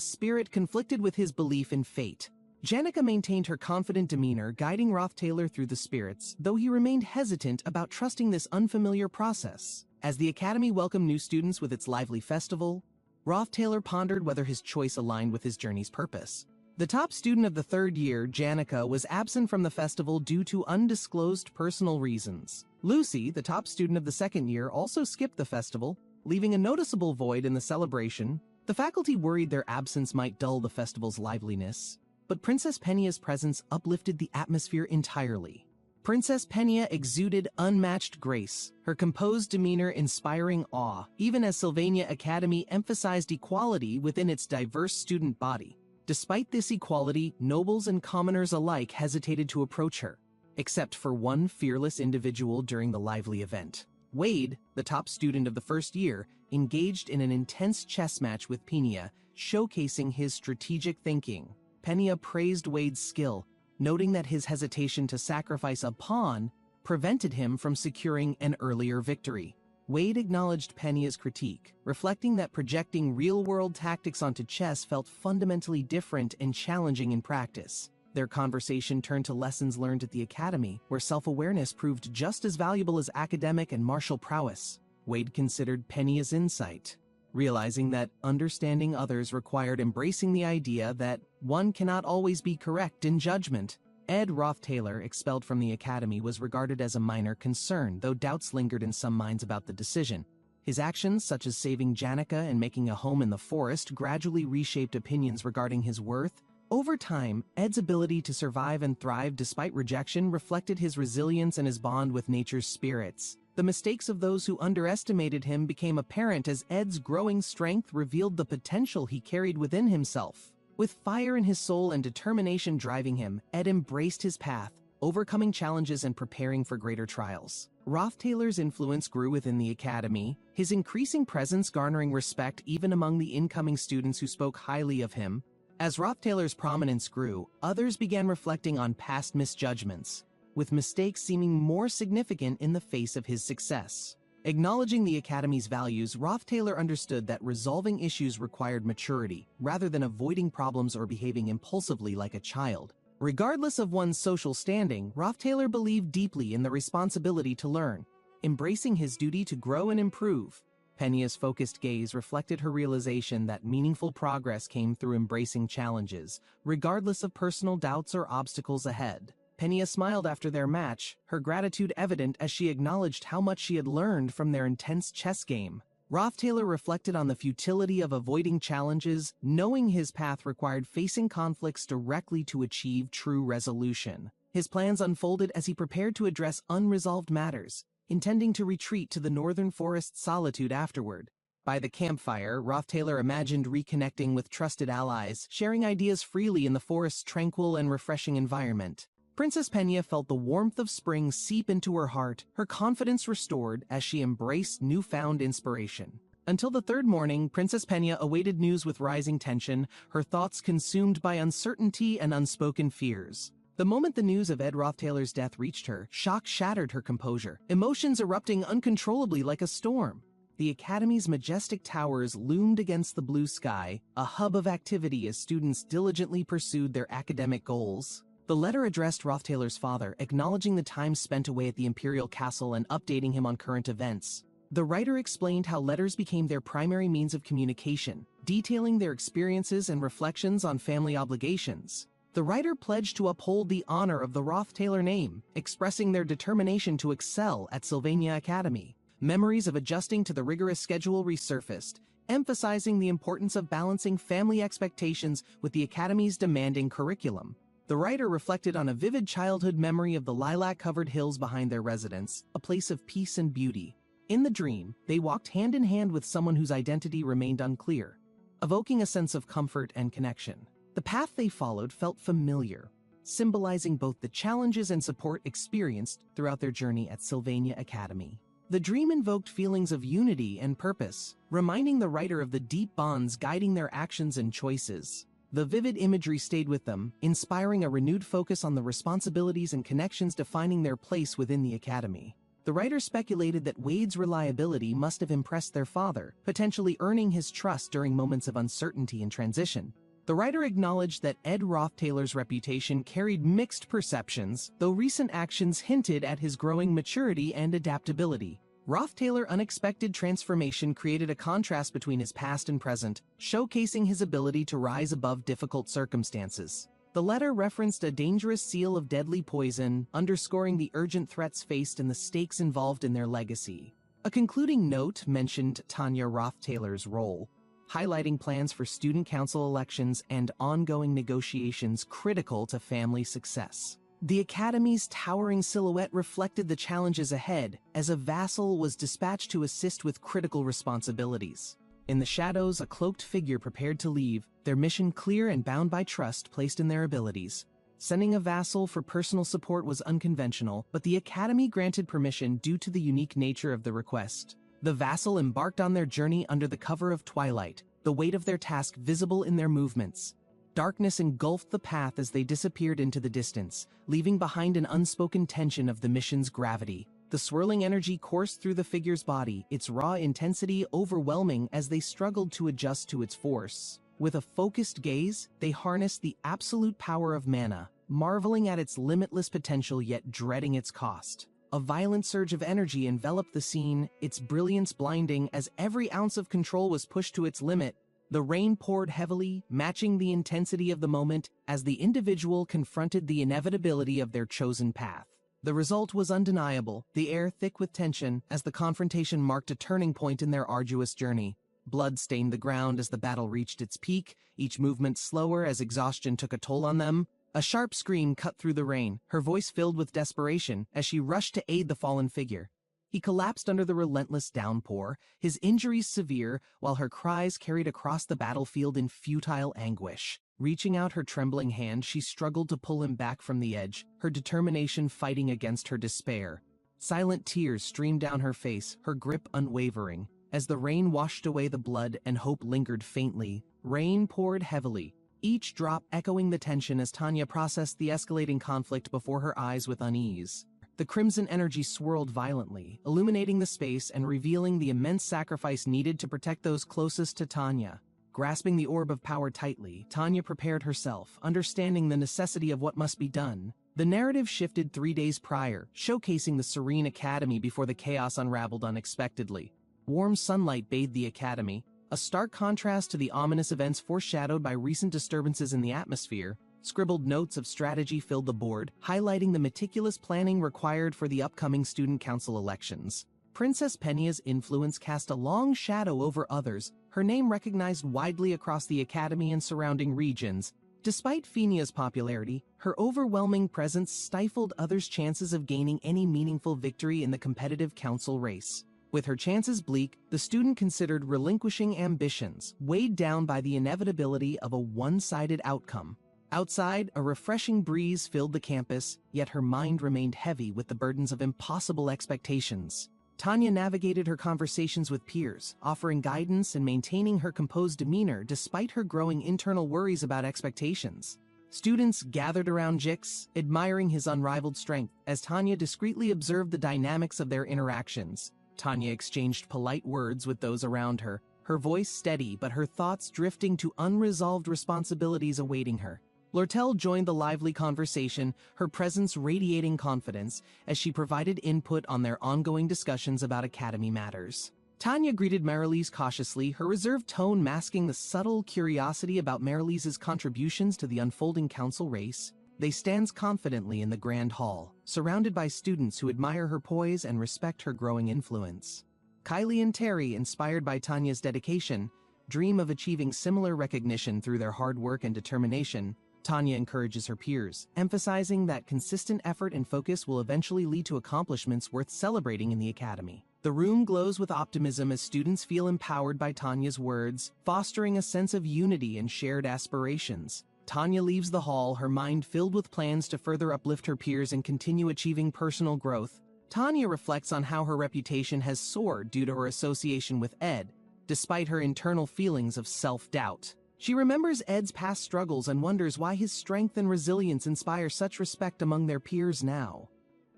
spirit conflicted with his belief in fate. Janica maintained her confident demeanor, guiding Rothtailor through the spirits, though he remained hesitant about trusting this unfamiliar process. As the Academy welcomed new students with its lively festival, Rothtaler pondered whether his choice aligned with his journey's purpose. The top student of the third year, Janica, was absent from the festival due to undisclosed personal reasons. Lucy, the top student of the second year, also skipped the festival, leaving a noticeable void in the celebration. The faculty worried their absence might dull the festival's liveliness, but Princess Penya's presence uplifted the atmosphere entirely. Princess Penya exuded unmatched grace, her composed demeanor inspiring awe, even as Sylvania Academy emphasized equality within its diverse student body. Despite this equality, nobles and commoners alike hesitated to approach her, except for one fearless individual during the lively event. Wade, the top student of the first year, engaged in an intense chess match with Penya, showcasing his strategic thinking. Penya praised Wade's skill, noting that his hesitation to sacrifice a pawn prevented him from securing an earlier victory. Wade acknowledged Penya's critique, reflecting that projecting real-world tactics onto chess felt fundamentally different and challenging in practice. Their conversation turned to lessons learned at the Academy, where self-awareness proved just as valuable as academic and martial prowess. Wade considered Penya's insight, realizing that understanding others required embracing the idea that one cannot always be correct in judgment. Ed Rothtaler, expelled from the Academy, was regarded as a minor concern, though doubts lingered in some minds about the decision. His actions, such as saving Janica and making a home in the forest, gradually reshaped opinions regarding his worth. Over time, Ed's ability to survive and thrive despite rejection reflected his resilience and his bond with nature's spirits. The mistakes of those who underestimated him became apparent as Ed's growing strength revealed the potential he carried within himself. With fire in his soul and determination driving him, Ed embraced his path, overcoming challenges and preparing for greater trials. Rothtaler's influence grew within the Academy, his increasing presence garnering respect even among the incoming students who spoke highly of him. As Rothtaler's prominence grew, others began reflecting on past misjudgments, with mistakes seeming more significant in the face of his success. Acknowledging the Academy's values, Rothtaler understood that resolving issues required maturity, rather than avoiding problems or behaving impulsively like a child. Regardless of one's social standing, Rothtaler believed deeply in the responsibility to learn, embracing his duty to grow and improve. Penya's focused gaze reflected her realization that meaningful progress came through embracing challenges, regardless of personal doubts or obstacles ahead. Penya smiled after their match, her gratitude evident as she acknowledged how much she had learned from their intense chess game. Rothtaler reflected on the futility of avoiding challenges, knowing his path required facing conflicts directly to achieve true resolution. His plans unfolded as he prepared to address unresolved matters, intending to retreat to the northern forest solitude afterward. By the campfire, Rothtaler imagined reconnecting with trusted allies, sharing ideas freely in the forest's tranquil and refreshing environment. Princess Penya felt the warmth of spring seep into her heart, her confidence restored as she embraced newfound inspiration. Until the third morning, Princess Penya awaited news with rising tension, her thoughts consumed by uncertainty and unspoken fears. The moment the news of Ed Rothtaler's death reached her, shock shattered her composure, emotions erupting uncontrollably like a storm. The Academy's majestic towers loomed against the blue sky, a hub of activity as students diligently pursued their academic goals. The letter addressed Rothtaler's father, acknowledging the time spent away at the Imperial Castle and updating him on current events. The writer explained how letters became their primary means of communication, detailing their experiences and reflections on family obligations. The writer pledged to uphold the honor of the Rothtaler name, expressing their determination to excel at Sylvania Academy. Memories of adjusting to the rigorous schedule resurfaced, emphasizing the importance of balancing family expectations with the Academy's demanding curriculum. The writer reflected on a vivid childhood memory of the lilac-covered hills behind their residence, a place of peace and beauty. In the dream, they walked hand in hand with someone whose identity remained unclear, evoking a sense of comfort and connection. The path they followed felt familiar, symbolizing both the challenges and support experienced throughout their journey at Sylvania Academy. The dream invoked feelings of unity and purpose, reminding the writer of the deep bonds guiding their actions and choices. The vivid imagery stayed with them, inspiring a renewed focus on the responsibilities and connections defining their place within the Academy. The writer speculated that Wade's reliability must have impressed their father, potentially earning his trust during moments of uncertainty and transition. The writer acknowledged that Ed Rothtaler's reputation carried mixed perceptions, though recent actions hinted at his growing maturity and adaptability. Rothtail's unexpected transformation created a contrast between his past and present, showcasing his ability to rise above difficult circumstances. The letter referenced a dangerous seal of deadly poison, underscoring the urgent threats faced and the stakes involved in their legacy. A concluding note mentioned Tanya Rothtail's role, highlighting plans for student council elections and ongoing negotiations critical to family success. The Academy's towering silhouette reflected the challenges ahead, as a vassal was dispatched to assist with critical responsibilities. In the shadows, a cloaked figure prepared to leave, their mission clear and bound by trust placed in their abilities. Sending a vassal for personal support was unconventional, but the Academy granted permission due to the unique nature of the request. The vassal embarked on their journey under the cover of twilight, the weight of their task visible in their movements. Darkness engulfed the path as they disappeared into the distance, leaving behind an unspoken tension of the mission's gravity. The swirling energy coursed through the figure's body, its raw intensity overwhelming as they struggled to adjust to its force. With a focused gaze, they harnessed the absolute power of mana, marveling at its limitless potential yet dreading its cost. A violent surge of energy enveloped the scene, its brilliance blinding as every ounce of control was pushed to its limit. The rain poured heavily, matching the intensity of the moment as the individual confronted the inevitability of their chosen path. The result was undeniable, the air thick with tension as the confrontation marked a turning point in their arduous journey. Blood stained the ground as the battle reached its peak, each movement slower as exhaustion took a toll on them. A sharp scream cut through the rain, her voice filled with desperation as she rushed to aid the fallen figure. He collapsed under the relentless downpour, his injuries severe, while her cries carried across the battlefield in futile anguish. Reaching out her trembling hand, she struggled to pull him back from the edge, her determination fighting against her despair. Silent tears streamed down her face, her grip unwavering. As the rain washed away the blood and hope lingered faintly, rain poured heavily, each drop echoing the tension as Tanya processed the escalating conflict before her eyes with unease. The crimson energy swirled violently, illuminating the space and revealing the immense sacrifice needed to protect those closest to Tanya. Grasping the orb of power tightly, Tanya prepared herself, understanding the necessity of what must be done. The narrative shifted 3 days prior, showcasing the serene academy before the chaos unraveled unexpectedly. Warm sunlight bathed the academy, a stark contrast to the ominous events foreshadowed by recent disturbances in the atmosphere. Scribbled notes of strategy filled the board, highlighting the meticulous planning required for the upcoming student council elections. Princess Penya's influence cast a long shadow over others, her name recognized widely across the academy and surrounding regions. Despite Fenia's popularity, her overwhelming presence stifled others' chances of gaining any meaningful victory in the competitive council race. With her chances bleak, the student considered relinquishing ambitions, weighed down by the inevitability of a one-sided outcome. Outside, a refreshing breeze filled the campus, yet her mind remained heavy with the burdens of impossible expectations. Tanya navigated her conversations with peers, offering guidance and maintaining her composed demeanor despite her growing internal worries about expectations. Students gathered around Jix, admiring his unrivaled strength, as Tanya discreetly observed the dynamics of their interactions. Tanya exchanged polite words with those around her, her voice steady but her thoughts drifting to unresolved responsibilities awaiting her. Lortel joined the lively conversation, her presence radiating confidence as she provided input on their ongoing discussions about academy matters. Tanya greeted Marilise cautiously, her reserved tone masking the subtle curiosity about Marilise's contributions to the unfolding council race. They stand confidently in the grand hall, surrounded by students who admire her poise and respect her growing influence. Kylie and Terry, inspired by Tanya's dedication, dream of achieving similar recognition through their hard work and determination. Tanya encourages her peers, emphasizing that consistent effort and focus will eventually lead to accomplishments worth celebrating in the academy. The room glows with optimism as students feel empowered by Tanya's words, fostering a sense of unity and shared aspirations. Tanya leaves the hall, her mind filled with plans to further uplift her peers and continue achieving personal growth. Tanya reflects on how her reputation has soared due to her association with Ed, despite her internal feelings of self-doubt. She remembers Ed's past struggles and wonders why his strength and resilience inspire such respect among their peers now.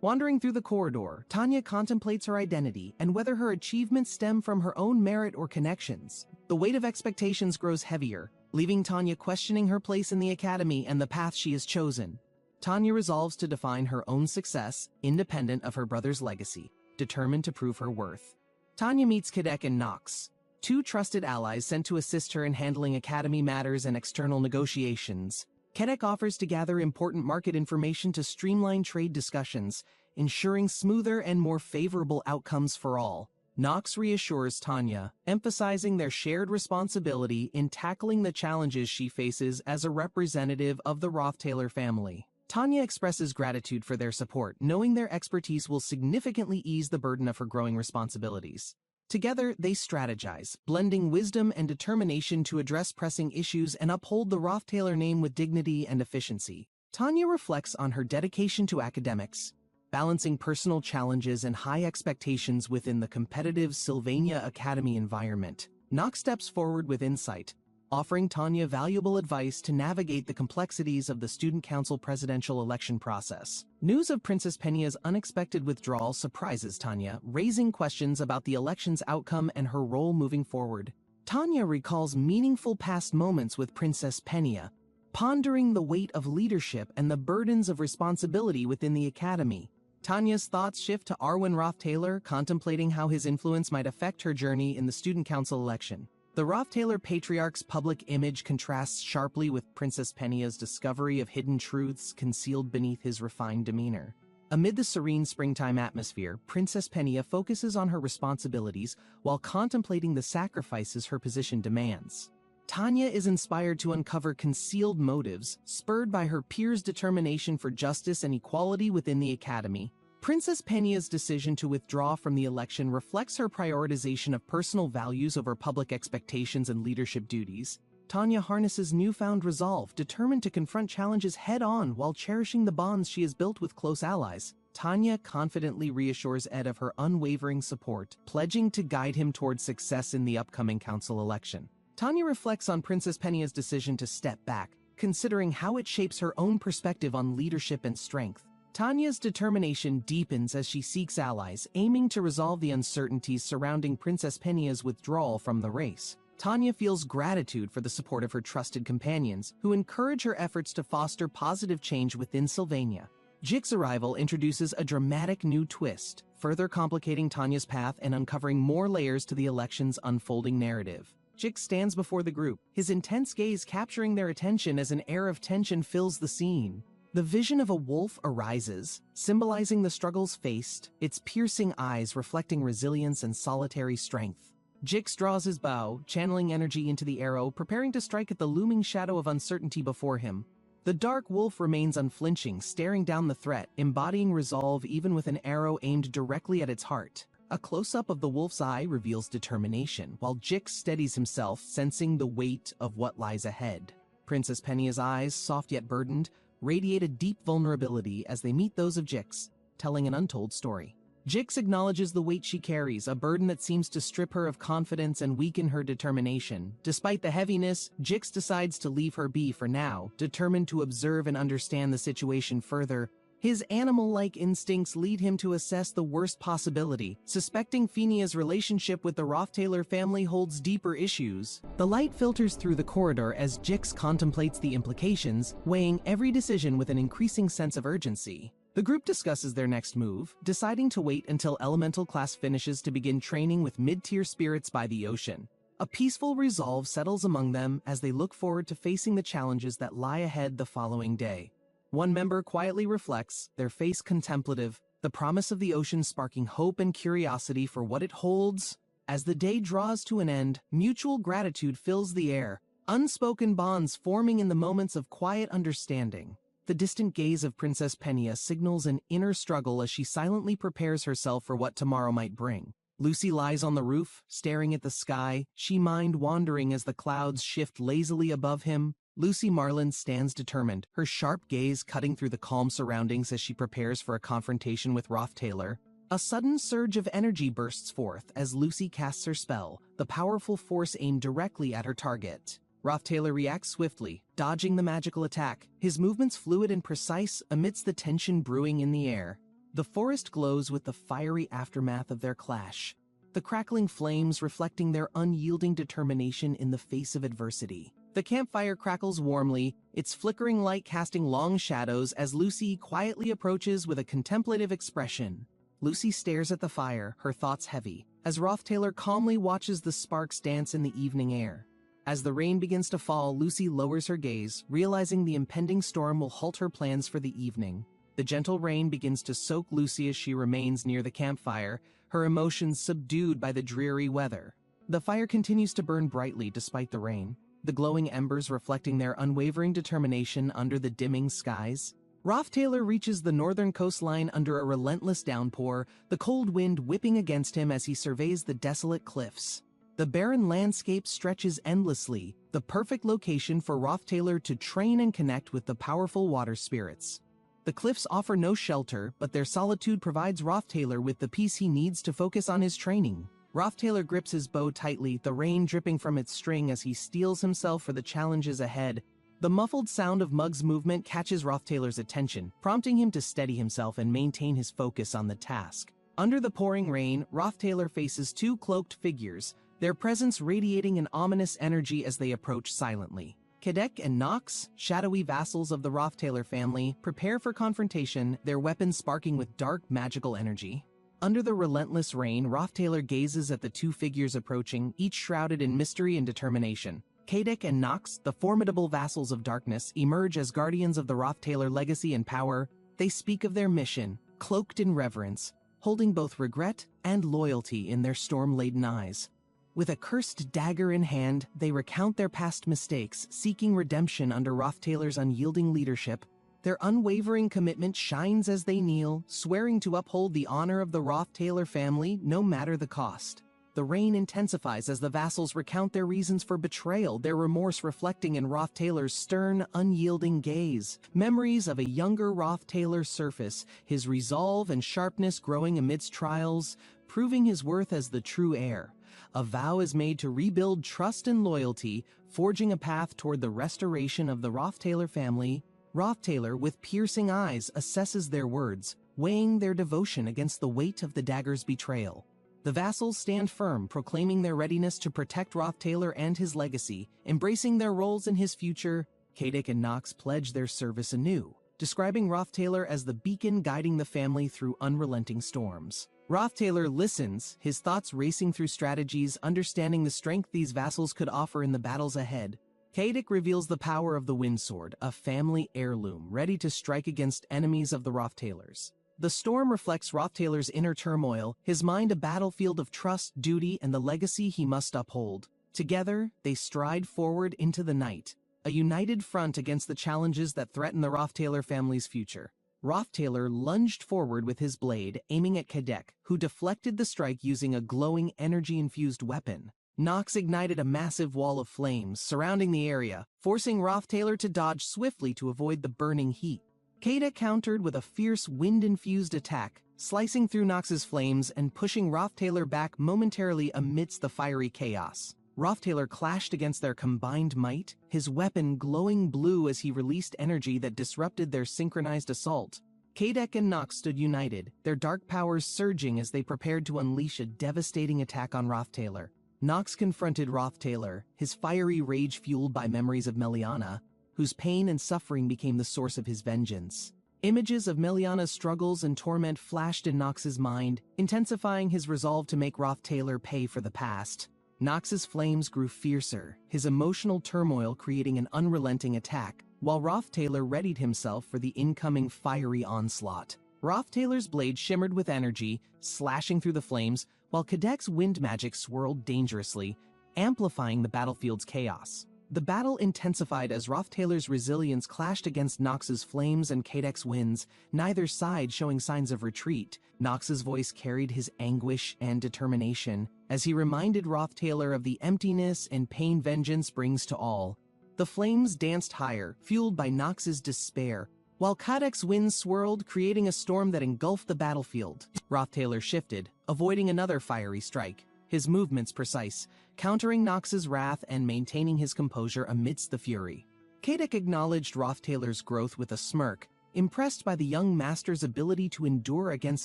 Wandering through the corridor, Tanya contemplates her identity and whether her achievements stem from her own merit or connections. The weight of expectations grows heavier, leaving Tanya questioning her place in the academy and the path she has chosen. Tanya resolves to define her own success, independent of her brother's legacy. determined to prove her worth. Tanya meets Kadek and Nox, two trusted allies sent to assist her in handling academy matters and external negotiations. Kadek offers to gather important market information to streamline trade discussions, ensuring smoother and more favorable outcomes for all. Nox reassures Tanya, emphasizing their shared responsibility in tackling the challenges she faces as a representative of the Rothtailor family. Tanya expresses gratitude for their support, knowing their expertise will significantly ease the burden of her growing responsibilities. Together, they strategize, blending wisdom and determination to address pressing issues and uphold the Rothtailor name with dignity and efficiency. Tanya reflects on her dedication to academics, balancing personal challenges and high expectations within the competitive Sylvania Academy environment. Nox steps forward with insight, offering Tanya valuable advice to navigate the complexities of the Student Council presidential election process. News of Princess Penya's unexpected withdrawal surprises Tanya, raising questions about the election's outcome and her role moving forward. Tanya recalls meaningful past moments with Princess Penya, pondering the weight of leadership and the burdens of responsibility within the academy. Tanya's thoughts shift to Arwen Rothtailor, contemplating how his influence might affect her journey in the Student Council election. The Rothtailor patriarch's public image contrasts sharply with Princess Penya's discovery of hidden truths concealed beneath his refined demeanor. Amid the serene springtime atmosphere, Princess Penya focuses on her responsibilities while contemplating the sacrifices her position demands. Tanya is inspired to uncover concealed motives, spurred by her peers' determination for justice and equality within the academy. Princess Penya's decision to withdraw from the election reflects her prioritization of personal values over public expectations and leadership duties. Tanya harnesses newfound resolve, determined to confront challenges head-on while cherishing the bonds she has built with close allies. Tanya confidently reassures Ed of her unwavering support, pledging to guide him towards success in the upcoming council election. Tanya reflects on Princess Penya's decision to step back, considering how it shapes her own perspective on leadership and strength. Tanya's determination deepens as she seeks allies, aiming to resolve the uncertainties surrounding Princess Penya's withdrawal from the race. Tanya feels gratitude for the support of her trusted companions, who encourage her efforts to foster positive change within Sylvania. Jix's arrival introduces a dramatic new twist, further complicating Tanya's path and uncovering more layers to the election's unfolding narrative. Jix stands before the group, his intense gaze capturing their attention as an air of tension fills the scene. The vision of a wolf arises, symbolizing the struggles faced, its piercing eyes reflecting resilience and solitary strength. Jix draws his bow, channeling energy into the arrow, preparing to strike at the looming shadow of uncertainty before him. The dark wolf remains unflinching, staring down the threat, embodying resolve even with an arrow aimed directly at its heart. A close-up of the wolf's eye reveals determination, while Jix steadies himself, sensing the weight of what lies ahead. Princess Penya's eyes, soft yet burdened, radiate a deep vulnerability as they meet those of Jix, telling an untold story. Jix acknowledges the weight she carries, a burden that seems to strip her of confidence and weaken her determination. Despite the heaviness, Jix decides to leave her be for now, determined to observe and understand the situation further. His animal-like instincts lead him to assess the worst possibility, suspecting Fenia's relationship with the Rothtailor family holds deeper issues. The light filters through the corridor as Jix contemplates the implications, weighing every decision with an increasing sense of urgency. The group discusses their next move, deciding to wait until Elemental class finishes to begin training with mid-tier spirits by the ocean. A peaceful resolve settles among them as they look forward to facing the challenges that lie ahead the following day. One member quietly reflects, their face contemplative, the promise of the ocean sparking hope and curiosity for what it holds. As the day draws to an end, mutual gratitude fills the air, unspoken bonds forming in the moments of quiet understanding. The distant gaze of Princess Penya signals an inner struggle as she silently prepares herself for what tomorrow might bring. Lucy lies on the roof, staring at the sky, she mind wandering as the clouds shift lazily above him. Lucy Marlin stands determined, her sharp gaze cutting through the calm surroundings as she prepares for a confrontation with Rothtailor. A sudden surge of energy bursts forth as Lucy casts her spell, the powerful force aimed directly at her target. Rothtailor reacts swiftly, dodging the magical attack, his movements fluid and precise amidst the tension brewing in the air. The forest glows with the fiery aftermath of their clash, the crackling flames reflecting their unyielding determination in the face of adversity. The campfire crackles warmly, its flickering light casting long shadows as Lucy quietly approaches with a contemplative expression. Lucy stares at the fire, her thoughts heavy, as Rothtailor calmly watches the sparks dance in the evening air. As the rain begins to fall, Lucy lowers her gaze, realizing the impending storm will halt her plans for the evening. The gentle rain begins to soak Lucy as she remains near the campfire, her emotions subdued by the dreary weather. The fire continues to burn brightly despite the rain, the glowing embers reflecting their unwavering determination under the dimming skies. Rothtailor reaches the northern coastline under a relentless downpour, the cold wind whipping against him as he surveys the desolate cliffs. The barren landscape stretches endlessly, the perfect location for Rothtailor to train and connect with the powerful water spirits. The cliffs offer no shelter, but their solitude provides Rothtailor with the peace he needs to focus on his training. Rothtailor grips his bow tightly, the rain dripping from its string as he steels himself for the challenges ahead. The muffled sound of Mug's movement catches Rothtailor's attention, prompting him to steady himself and maintain his focus on the task. Under the pouring rain, Rothtailor faces two cloaked figures, their presence radiating an ominous energy as they approach silently. Kadek and Nox, shadowy vassals of the Rothtailor family, prepare for confrontation, their weapons sparking with dark magical energy. Under the relentless rain, Rothtailor gazes at the two figures approaching, each shrouded in mystery and determination. Kadek and Nox, the formidable vassals of darkness, emerge as guardians of the Rothtailor legacy and power. They speak of their mission, cloaked in reverence, holding both regret and loyalty in their storm-laden eyes. With a cursed dagger in hand, they recount their past mistakes, seeking redemption under Rothtailor's unyielding leadership. Their unwavering commitment shines as they kneel, swearing to uphold the honor of the Rothtailor family no matter the cost. The rain intensifies as the vassals recount their reasons for betrayal, their remorse reflecting in Rothtailor's stern, unyielding gaze. Memories of a younger Rothtailor surface, his resolve and sharpness growing amidst trials, proving his worth as the true heir. A vow is made to rebuild trust and loyalty, forging a path toward the restoration of the Rothtailor family. Rothtailor, with piercing eyes, assesses their words, weighing their devotion against the weight of the dagger's betrayal. The vassals stand firm, proclaiming their readiness to protect Rothtailor and his legacy, embracing their roles in his future. Kadek and Nox pledge their service anew, describing Rothtailor as the beacon guiding the family through unrelenting storms. Rothtailor listens, his thoughts racing through strategies, understanding the strength these vassals could offer in the battles ahead. Kadek reveals the power of the Windsword, a family heirloom ready to strike against enemies of the Rothtailors. The storm reflects Rothtailor's inner turmoil, his mind a battlefield of trust, duty, and the legacy he must uphold. Together, they stride forward into the night, a united front against the challenges that threaten the Rothtailor family's future. Rothtailor lunged forward with his blade, aiming at Kadek, who deflected the strike using a glowing, energy-infused weapon. Nox ignited a massive wall of flames surrounding the area, forcing Rothtailor to dodge swiftly to avoid the burning heat. Kadek countered with a fierce wind-infused attack, slicing through Nox's flames and pushing Rothtailor back momentarily amidst the fiery chaos. Rothtailor clashed against their combined might, his weapon glowing blue as he released energy that disrupted their synchronized assault. Kadek and Nox stood united, their dark powers surging as they prepared to unleash a devastating attack on Rothtailor. Nox confronted Rothtailor, his fiery rage fueled by memories of Meliana, whose pain and suffering became the source of his vengeance. Images of Meliana's struggles and torment flashed in Nox's mind, intensifying his resolve to make Rothtailor pay for the past. Nox's flames grew fiercer, his emotional turmoil creating an unrelenting attack, while Rothtailor readied himself for the incoming fiery onslaught. Rothtailor's blade shimmered with energy, slashing through the flames, while Kadek's wind magic swirled dangerously, amplifying the battlefield's chaos. The battle intensified as Rothtailor's resilience clashed against Nox's flames and Kadek's winds, neither side showing signs of retreat. Nox's voice carried his anguish and determination, as he reminded Rothtailor of the emptiness and pain vengeance brings to all. The flames danced higher, fueled by Nox's despair, while Kadek's winds swirled, creating a storm that engulfed the battlefield. Rothtailor shifted, avoiding another fiery strike, his movements precise, countering Nox's wrath and maintaining his composure amidst the fury. Kadek acknowledged Rothtailor's growth with a smirk, impressed by the young master's ability to endure against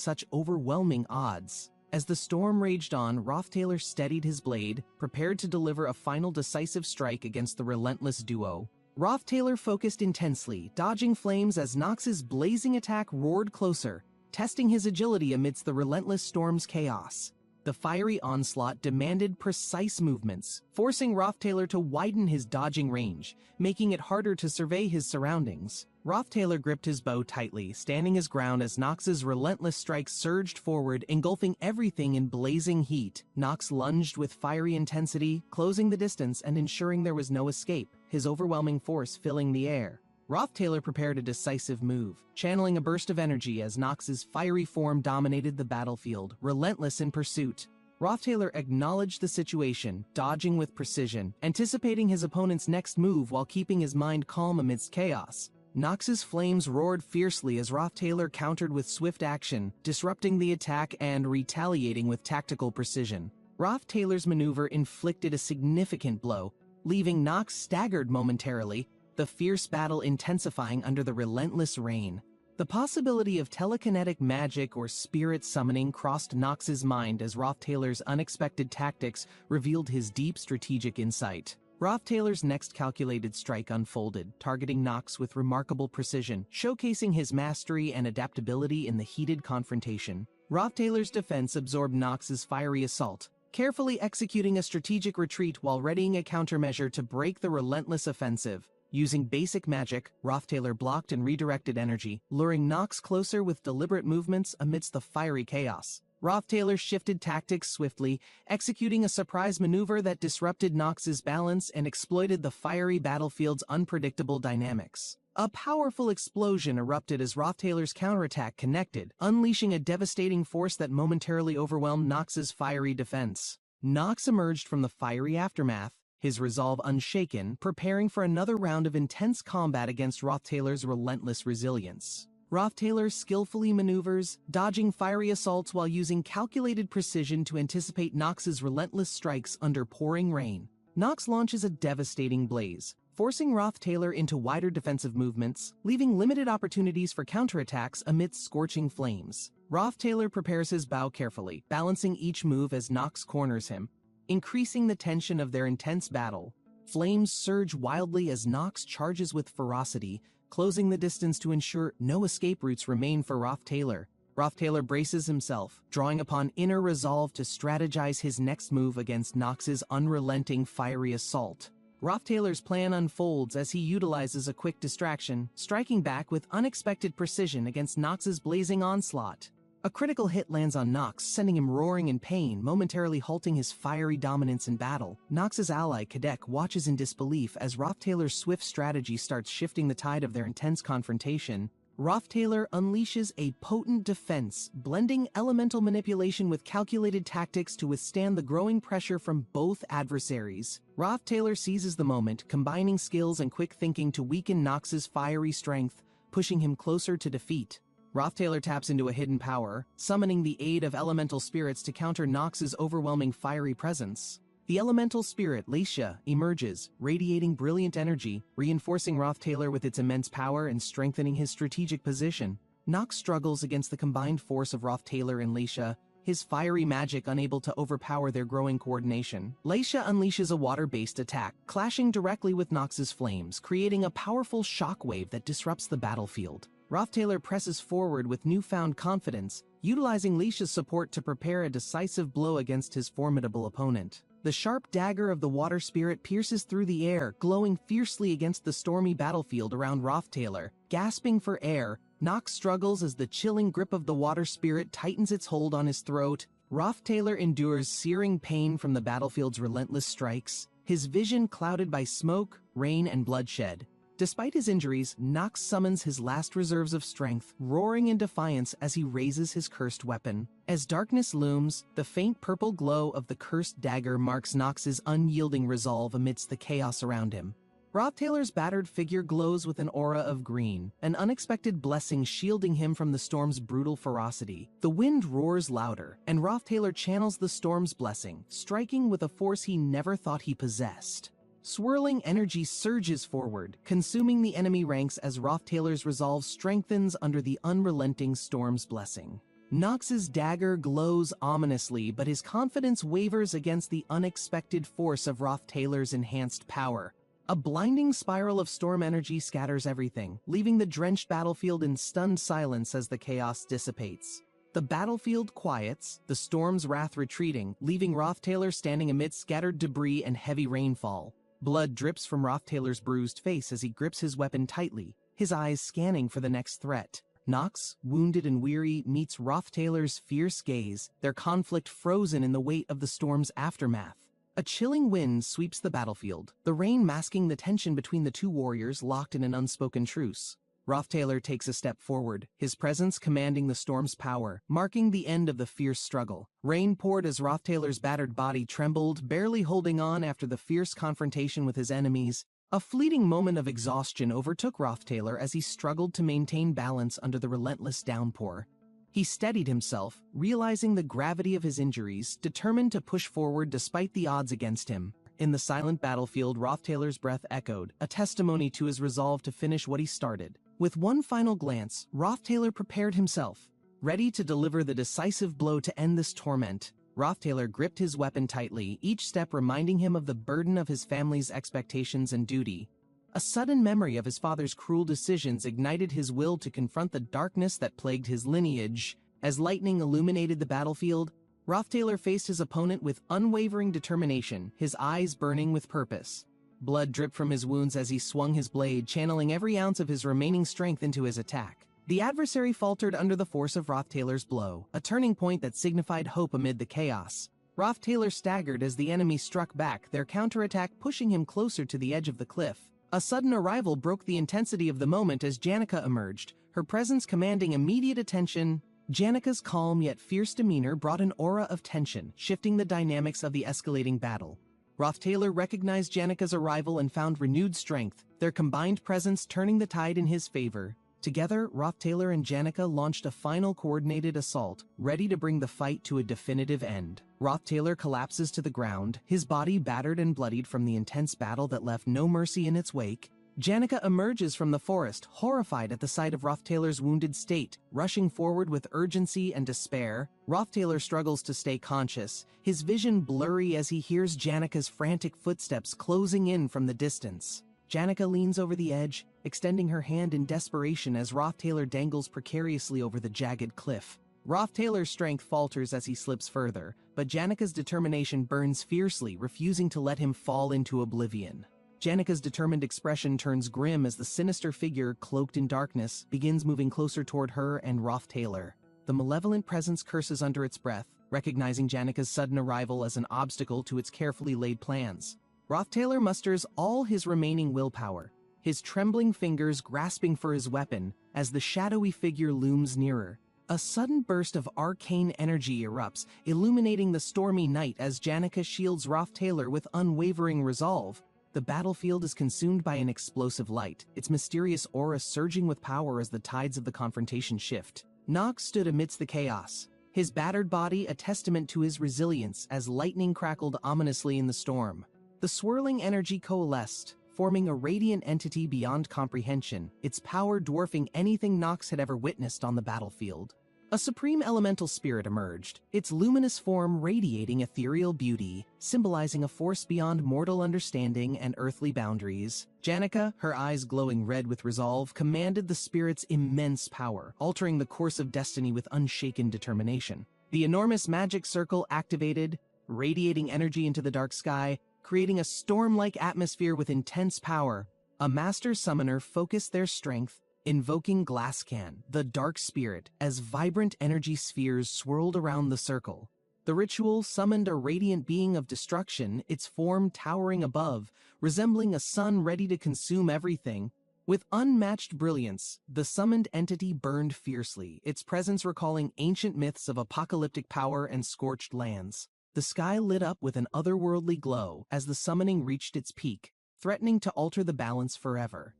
such overwhelming odds. As the storm raged on, Rothtailor steadied his blade, prepared to deliver a final decisive strike against the relentless duo. Rothtailor focused intensely, dodging flames as Nox's blazing attack roared closer, testing his agility amidst the relentless storm's chaos. The fiery onslaught demanded precise movements, forcing Rothtailor to widen his dodging range, making it harder to survey his surroundings. Rothtailor gripped his bow tightly, standing his ground as Nox's relentless strikes surged forward, engulfing everything in blazing heat. Nox lunged with fiery intensity, closing the distance and ensuring there was no escape, his overwhelming force filling the air. Rothtailor prepared a decisive move, channeling a burst of energy as Nox's fiery form dominated the battlefield, relentless in pursuit. Rothtailor acknowledged the situation, dodging with precision, anticipating his opponent's next move while keeping his mind calm amidst chaos. Nox's flames roared fiercely as Rothtailor countered with swift action, disrupting the attack and retaliating with tactical precision. Rothtailor's maneuver inflicted a significant blow, leaving Nox staggered momentarily, the fierce battle intensifying under the relentless rain. The possibility of telekinetic magic or spirit summoning crossed Nox's mind as Rothtailor's unexpected tactics revealed his deep strategic insight. Rothtailor's next calculated strike unfolded, targeting Nox with remarkable precision, showcasing his mastery and adaptability in the heated confrontation. Rothtailor's defense absorbed Nox's fiery assault, carefully executing a strategic retreat while readying a countermeasure to break the relentless offensive. Using basic magic, Rothtailor blocked and redirected energy, luring Nox closer with deliberate movements amidst the fiery chaos. Rothtailor shifted tactics swiftly, executing a surprise maneuver that disrupted Nox's balance and exploited the fiery battlefield's unpredictable dynamics. A powerful explosion erupted as Rothtailor's counterattack connected, unleashing a devastating force that momentarily overwhelmed Nox's fiery defense. Nox emerged from the fiery aftermath, his resolve unshaken, preparing for another round of intense combat against Rothtailor's relentless resilience. Rothtailor skillfully maneuvers, dodging fiery assaults while using calculated precision to anticipate Nox's relentless strikes under pouring rain. Nox launches a devastating blaze, forcing Rothtailor into wider defensive movements, leaving limited opportunities for counterattacks amidst scorching flames. Rothtailor prepares his bow carefully, balancing each move as Nox corners him, increasing the tension of their intense battle. Flames surge wildly as Nox charges with ferocity, closing the distance to ensure no escape routes remain for Rothtailor. Rothtailor braces himself, drawing upon inner resolve to strategize his next move against Nox's unrelenting fiery assault. Rothtailor's plan unfolds as he utilizes a quick distraction, striking back with unexpected precision against Nox's blazing onslaught. A critical hit lands on Nox, sending him roaring in pain, momentarily halting his fiery dominance in battle. Nox's ally, Kadek, watches in disbelief as Rothtailor's swift strategy starts shifting the tide of their intense confrontation. Rothtailor unleashes a potent defense, blending elemental manipulation with calculated tactics to withstand the growing pressure from both adversaries. Rothtailor seizes the moment, combining skills and quick thinking to weaken Nox's fiery strength, pushing him closer to defeat. Rothtailor taps into a hidden power, summoning the aid of elemental spirits to counter Nox's overwhelming fiery presence. The elemental spirit, Leisha, emerges, radiating brilliant energy, reinforcing Rothtailor with its immense power and strengthening his strategic position. Nox struggles against the combined force of Rothtailor and Leisha, his fiery magic unable to overpower their growing coordination. Leisha unleashes a water-based attack, clashing directly with Nox's flames, creating a powerful shockwave that disrupts the battlefield. Rothtailor presses forward with newfound confidence, utilizing Leisha's support to prepare a decisive blow against his formidable opponent. The sharp dagger of the water spirit pierces through the air, glowing fiercely against the stormy battlefield around Rothtailor. Gasping for air, Nox struggles as the chilling grip of the water spirit tightens its hold on his throat. Rothtailor endures searing pain from the battlefield's relentless strikes, his vision clouded by smoke, rain, and bloodshed. Despite his injuries, Nox summons his last reserves of strength, roaring in defiance as he raises his cursed weapon. As darkness looms, the faint purple glow of the cursed dagger marks Nox's unyielding resolve amidst the chaos around him. Rothtailor's battered figure glows with an aura of green, an unexpected blessing shielding him from the storm's brutal ferocity. The wind roars louder, and Rothtailor channels the storm's blessing, striking with a force he never thought he possessed. Swirling energy surges forward, consuming the enemy ranks as Rothtailor's resolve strengthens under the unrelenting storm's blessing. Nox's dagger glows ominously, but his confidence wavers against the unexpected force of Rothtailor's enhanced power. A blinding spiral of storm energy scatters everything, leaving the drenched battlefield in stunned silence as the chaos dissipates. The battlefield quiets, the storm's wrath retreating, leaving Rothtailor standing amidst scattered debris and heavy rainfall. Blood drips from Rothtailor's bruised face as he grips his weapon tightly, his eyes scanning for the next threat. Nox, wounded and weary, meets Rothtailor's fierce gaze, their conflict frozen in the weight of the storm's aftermath. A chilling wind sweeps the battlefield, the rain masking the tension between the two warriors locked in an unspoken truce. Rothtailor takes a step forward, his presence commanding the storm's power, marking the end of the fierce struggle. Rain poured as Rothtailor's battered body trembled, barely holding on after the fierce confrontation with his enemies. A fleeting moment of exhaustion overtook Rothtailor as he struggled to maintain balance under the relentless downpour. He steadied himself, realizing the gravity of his injuries, determined to push forward despite the odds against him. In the silent battlefield, Rothtailor's breath echoed, a testimony to his resolve to finish what he started. With one final glance, Rothtailor prepared himself, ready to deliver the decisive blow to end this torment. Rothtailor gripped his weapon tightly, each step reminding him of the burden of his family's expectations and duty. A sudden memory of his father's cruel decisions ignited his will to confront the darkness that plagued his lineage. As lightning illuminated the battlefield, Rothtailor faced his opponent with unwavering determination, his eyes burning with purpose. Blood dripped from his wounds as he swung his blade, channeling every ounce of his remaining strength into his attack. The adversary faltered under the force of Rothtailor's blow, a turning point that signified hope amid the chaos. Rothtailor staggered as the enemy struck back, their counterattack pushing him closer to the edge of the cliff. A sudden arrival broke the intensity of the moment as Janica emerged, her presence commanding immediate attention. Janica's calm yet fierce demeanor brought an aura of tension, shifting the dynamics of the escalating battle. Rothtailor recognized Janica's arrival and found renewed strength, their combined presence turning the tide in his favor. Together, Rothtailor and Janica launched a final coordinated assault, ready to bring the fight to a definitive end. Rothtailor collapses to the ground, his body battered and bloodied from the intense battle that left no mercy in its wake. Janica emerges from the forest, horrified at the sight of Rothtailor's wounded state, rushing forward with urgency and despair. Rothtailor struggles to stay conscious, his vision blurry as he hears Janica's frantic footsteps closing in from the distance. Janica leans over the edge, extending her hand in desperation as Rothtailor dangles precariously over the jagged cliff. Rothtailor's strength falters as he slips further, but Janica's determination burns fiercely, refusing to let him fall into oblivion. Janica's determined expression turns grim as the sinister figure, cloaked in darkness, begins moving closer toward her and Rothtailor. The malevolent presence curses under its breath, recognizing Janica's sudden arrival as an obstacle to its carefully laid plans. Rothtailor musters all his remaining willpower, his trembling fingers grasping for his weapon as the shadowy figure looms nearer. A sudden burst of arcane energy erupts, illuminating the stormy night as Janica shields Rothtailor with unwavering resolve. The battlefield is consumed by an explosive light, its mysterious aura surging with power as the tides of the confrontation shift. Nox stood amidst the chaos, his battered body a testament to his resilience as lightning crackled ominously in the storm. The swirling energy coalesced, forming a radiant entity beyond comprehension, its power dwarfing anything Nox had ever witnessed on the battlefield. A supreme elemental spirit emerged, its luminous form radiating ethereal beauty, symbolizing a force beyond mortal understanding and earthly boundaries. Janica, her eyes glowing red with resolve, commanded the spirit's immense power, altering the course of destiny with unshaken determination. The enormous magic circle activated, radiating energy into the dark sky, creating a storm-like atmosphere with intense power. A master summoner focused their strength, invoking Glasscan, the dark spirit, as vibrant energy spheres swirled around the circle. The ritual summoned a radiant being of destruction, its form towering above, resembling a sun ready to consume everything. With unmatched brilliance, the summoned entity burned fiercely, its presence recalling ancient myths of apocalyptic power and scorched lands. The sky lit up with an otherworldly glow as the summoning reached its peak, threatening to alter the balance forever.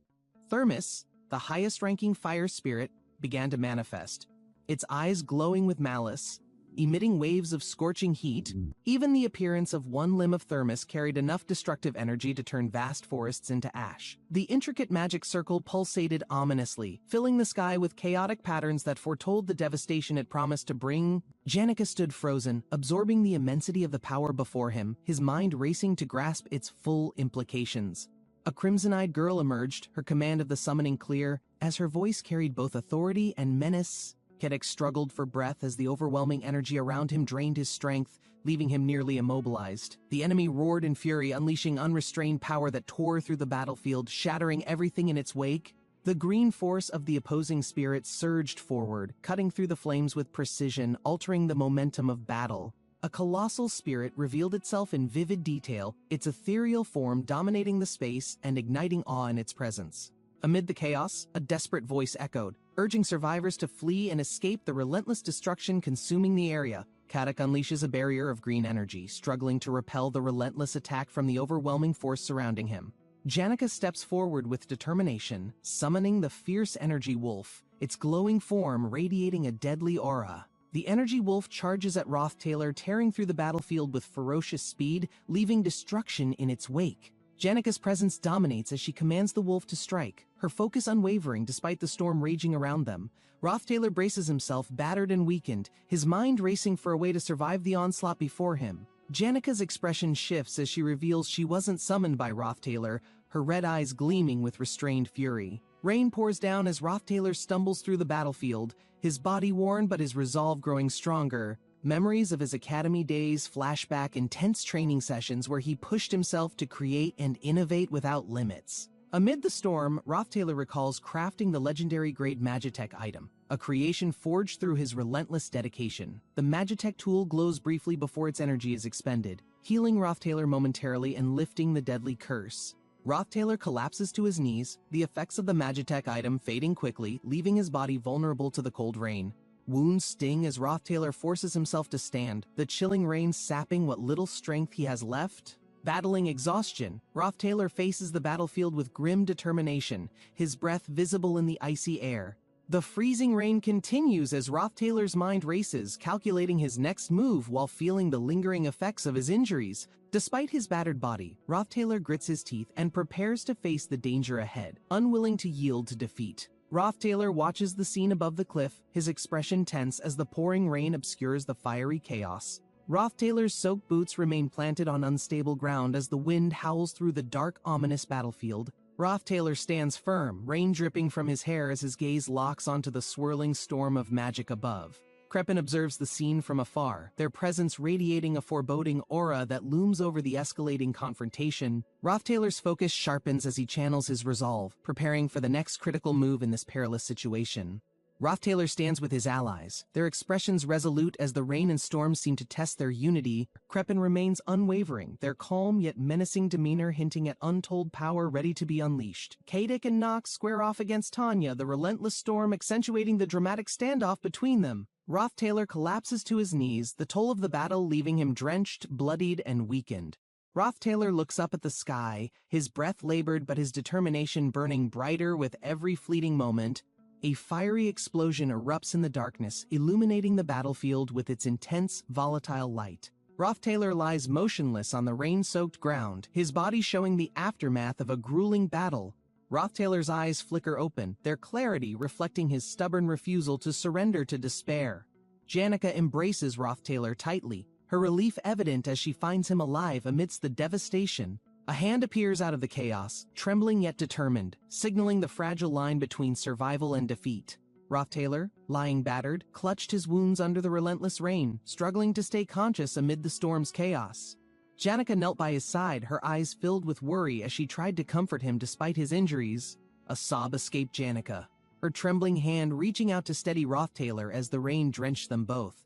Thermos, the highest-ranking fire spirit, began to manifest, its eyes glowing with malice, emitting waves of scorching heat. Even the appearance of one limb of Thermos carried enough destructive energy to turn vast forests into ash. The intricate magic circle pulsated ominously, filling the sky with chaotic patterns that foretold the devastation it promised to bring. Janica stood frozen, absorbing the immensity of the power before him, his mind racing to grasp its full implications. A crimson-eyed girl emerged, her command of the summoning clear, as her voice carried both authority and menace. Kedek struggled for breath as the overwhelming energy around him drained his strength, leaving him nearly immobilized. The enemy roared in fury, unleashing unrestrained power that tore through the battlefield, shattering everything in its wake. The green force of the opposing spirit surged forward, cutting through the flames with precision, altering the momentum of battle. A colossal spirit revealed itself in vivid detail, its ethereal form dominating the space and igniting awe in its presence. Amid the chaos, a desperate voice echoed, urging survivors to flee and escape the relentless destruction consuming the area. Kadok unleashes a barrier of green energy, struggling to repel the relentless attack from the overwhelming force surrounding him. Janica steps forward with determination, summoning the fierce energy wolf, its glowing form radiating a deadly aura. The energy wolf charges at Rothtailor, tearing through the battlefield with ferocious speed, leaving destruction in its wake. Janica's presence dominates as she commands the wolf to strike, her focus unwavering despite the storm raging around them. Rothtailor braces himself, battered and weakened, his mind racing for a way to survive the onslaught before him. Janica's expression shifts as she reveals she wasn't summoned by Rothtailor, her red eyes gleaming with restrained fury. Rain pours down as Rothtailor stumbles through the battlefield, his body worn but his resolve growing stronger. Memories of his academy days flash back intense training sessions where he pushed himself to create and innovate without limits. Amid the storm, Rothtailor recalls crafting the legendary grade Magitech item, a creation forged through his relentless dedication. The Magitech tool glows briefly before its energy is expended, healing Rothtailor momentarily and lifting the deadly curse. Rothtailor collapses to his knees, the effects of the Magitech item fading quickly, leaving his body vulnerable to the cold rain. Wounds sting as Rothtailor forces himself to stand, the chilling rain sapping what little strength he has left. Battling exhaustion, Rothtailor faces the battlefield with grim determination, his breath visible in the icy air. The freezing rain continues as Rothtailor's mind races, calculating his next move while feeling the lingering effects of his injuries. Despite his battered body, Rothtailor grits his teeth and prepares to face the danger ahead, unwilling to yield to defeat. Rothtailor watches the scene above the cliff, his expression tense as the pouring rain obscures the fiery chaos. Rothtailor's soaked boots remain planted on unstable ground as the wind howls through the dark, ominous battlefield. Rothtailor stands firm, rain dripping from his hair as his gaze locks onto the swirling storm of magic above. Kreppen observes the scene from afar, their presence radiating a foreboding aura that looms over the escalating confrontation. Rothtailor's focus sharpens as he channels his resolve, preparing for the next critical move in this perilous situation. Rothtailor stands with his allies, their expressions resolute as the rain and storm seem to test their unity. Kreppen remains unwavering, their calm yet menacing demeanor hinting at untold power ready to be unleashed. Kadok and Nox square off against Tanya, the relentless storm accentuating the dramatic standoff between them. Rothtailor collapses to his knees, the toll of the battle leaving him drenched, bloodied, and weakened. Rothtailor looks up at the sky, his breath labored but his determination burning brighter with every fleeting moment. A fiery explosion erupts in the darkness, illuminating the battlefield with its intense, volatile light. Rothtailor lies motionless on the rain-soaked ground, his body showing the aftermath of a grueling battle. Rothtailor's eyes flicker open, their clarity reflecting his stubborn refusal to surrender to despair. Janica embraces Rothtailor tightly, her relief evident as she finds him alive amidst the devastation. A hand appears out of the chaos, trembling yet determined, signaling the fragile line between survival and defeat. Rothtailor, lying battered, clutched his wounds under the relentless rain, struggling to stay conscious amid the storm's chaos. Janica knelt by his side, her eyes filled with worry as she tried to comfort him despite his injuries. A sob escaped Janica, her trembling hand reaching out to steady Rothtailor as the rain drenched them both.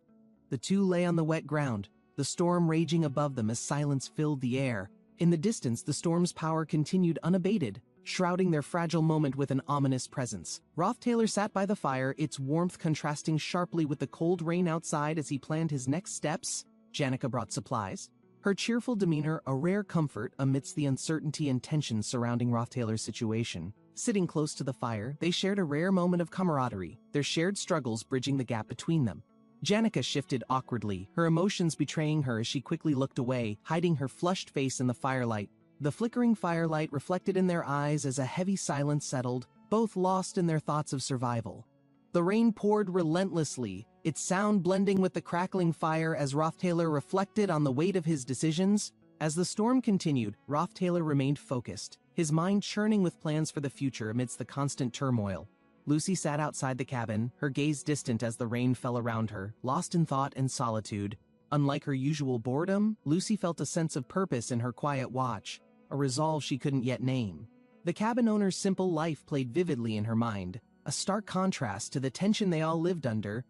The two lay on the wet ground, the storm raging above them as silence filled the air. In the distance, the storm's power continued unabated, shrouding their fragile moment with an ominous presence. Rothtailor sat by the fire, its warmth contrasting sharply with the cold rain outside as he planned his next steps. Janica brought supplies, her cheerful demeanor a rare comfort amidst the uncertainty and tension surrounding Rothtailor's situation. Sitting close to the fire, they shared a rare moment of camaraderie, their shared struggles bridging the gap between them. Janica shifted awkwardly, her emotions betraying her as she quickly looked away, hiding her flushed face in the firelight. The flickering firelight reflected in their eyes as a heavy silence settled, both lost in their thoughts of survival. The rain poured relentlessly, its sound blending with the crackling fire as Rothtailor reflected on the weight of his decisions. As the storm continued, Rothtailor remained focused, his mind churning with plans for the future amidst the constant turmoil. Lucy sat outside the cabin, her gaze distant as the rain fell around her, lost in thought and solitude. Unlike her usual boredom, Lucy felt a sense of purpose in her quiet watch, a resolve she couldn't yet name. The cabin owner's simple life played vividly in her mind, a stark contrast to the tension they all lived under.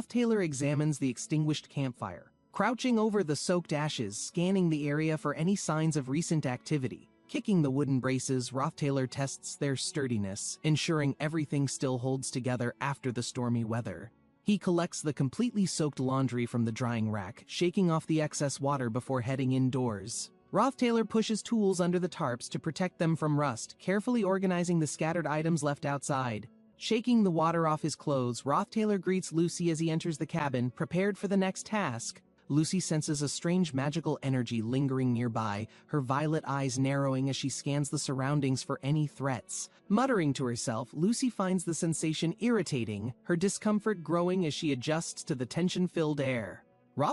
Taylor examines the extinguished campfire, crouching over the soaked ashes, scanning the area for any signs of recent activity. Kicking the wooden braces, Taylor tests their sturdiness, ensuring everything still holds together after the stormy weather. He collects the completely soaked laundry from the drying rack, shaking off the excess water before heading indoors. Taylor pushes tools under the tarps to protect them from rust, carefully organizing the scattered items left outside. Shaking the water off his clothes, Taylor greets Lucy as he enters the cabin, prepared for the next task. Lucy senses a strange magical energy lingering nearby, her violet eyes narrowing as she scans the surroundings for any threats. Muttering to herself, Lucy finds the sensation irritating, her discomfort growing as she adjusts to the tension-filled air.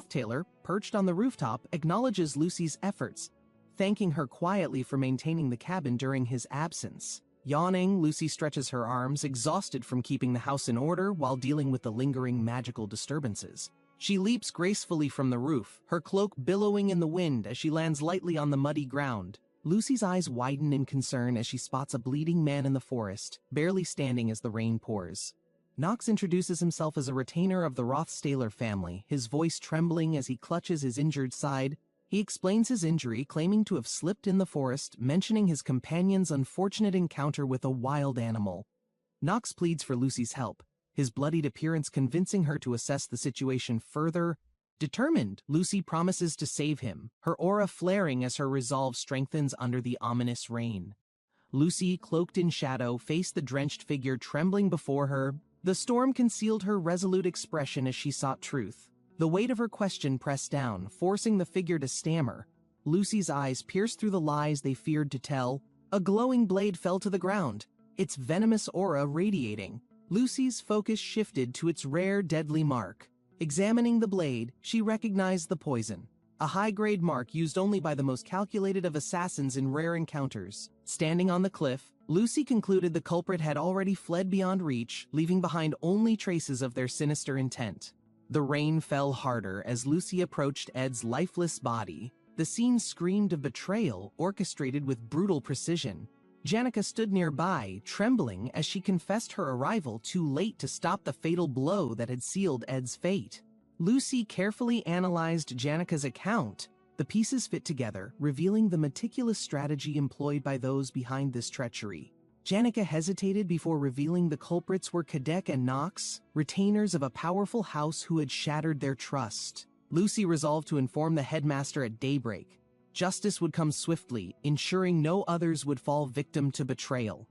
Taylor, perched on the rooftop, acknowledges Lucy's efforts, thanking her quietly for maintaining the cabin during his absence. Yawning, Lucy stretches her arms, exhausted from keeping the house in order while dealing with the lingering magical disturbances. She leaps gracefully from the roof, her cloak billowing in the wind as she lands lightly on the muddy ground. Lucy's eyes widen in concern as she spots a bleeding man in the forest, barely standing as the rain pours. Knox introduces himself as a retainer of the Rothstaler family, his voice trembling as he clutches his injured side. He explains his injury, claiming to have slipped in the forest, mentioning his companion's unfortunate encounter with a wild animal. Knox pleads for Lucy's help, his bloodied appearance convincing her to assess the situation further. Determined, Lucy promises to save him, her aura flaring as her resolve strengthens under the ominous rain. Lucy, cloaked in shadow, faced the drenched figure trembling before her. The storm concealed her resolute expression as she sought truth. The weight of her question pressed down, forcing the figure to stammer. Lucy's eyes pierced through the lies they feared to tell. A glowing blade fell to the ground, its venomous aura radiating. Lucy's focus shifted to its rare, deadly mark. Examining the blade, she recognized the poison, a high-grade mark used only by the most calculated of assassins in rare encounters. Standing on the cliff, Lucy concluded the culprit had already fled beyond reach, leaving behind only traces of their sinister intent. The rain fell harder as Lucy approached Ed's lifeless body. The scene screamed of betrayal, orchestrated with brutal precision. Janica stood nearby, trembling as she confessed her arrival too late to stop the fatal blow that had sealed Ed's fate. Lucy carefully analyzed Janica's account. The pieces fit together, revealing the meticulous strategy employed by those behind this treachery. Janica hesitated before revealing the culprits were Kadek and Knox, retainers of a powerful house who had shattered their trust. Lucy resolved to inform the headmaster at daybreak. Justice would come swiftly, ensuring no others would fall victim to betrayal.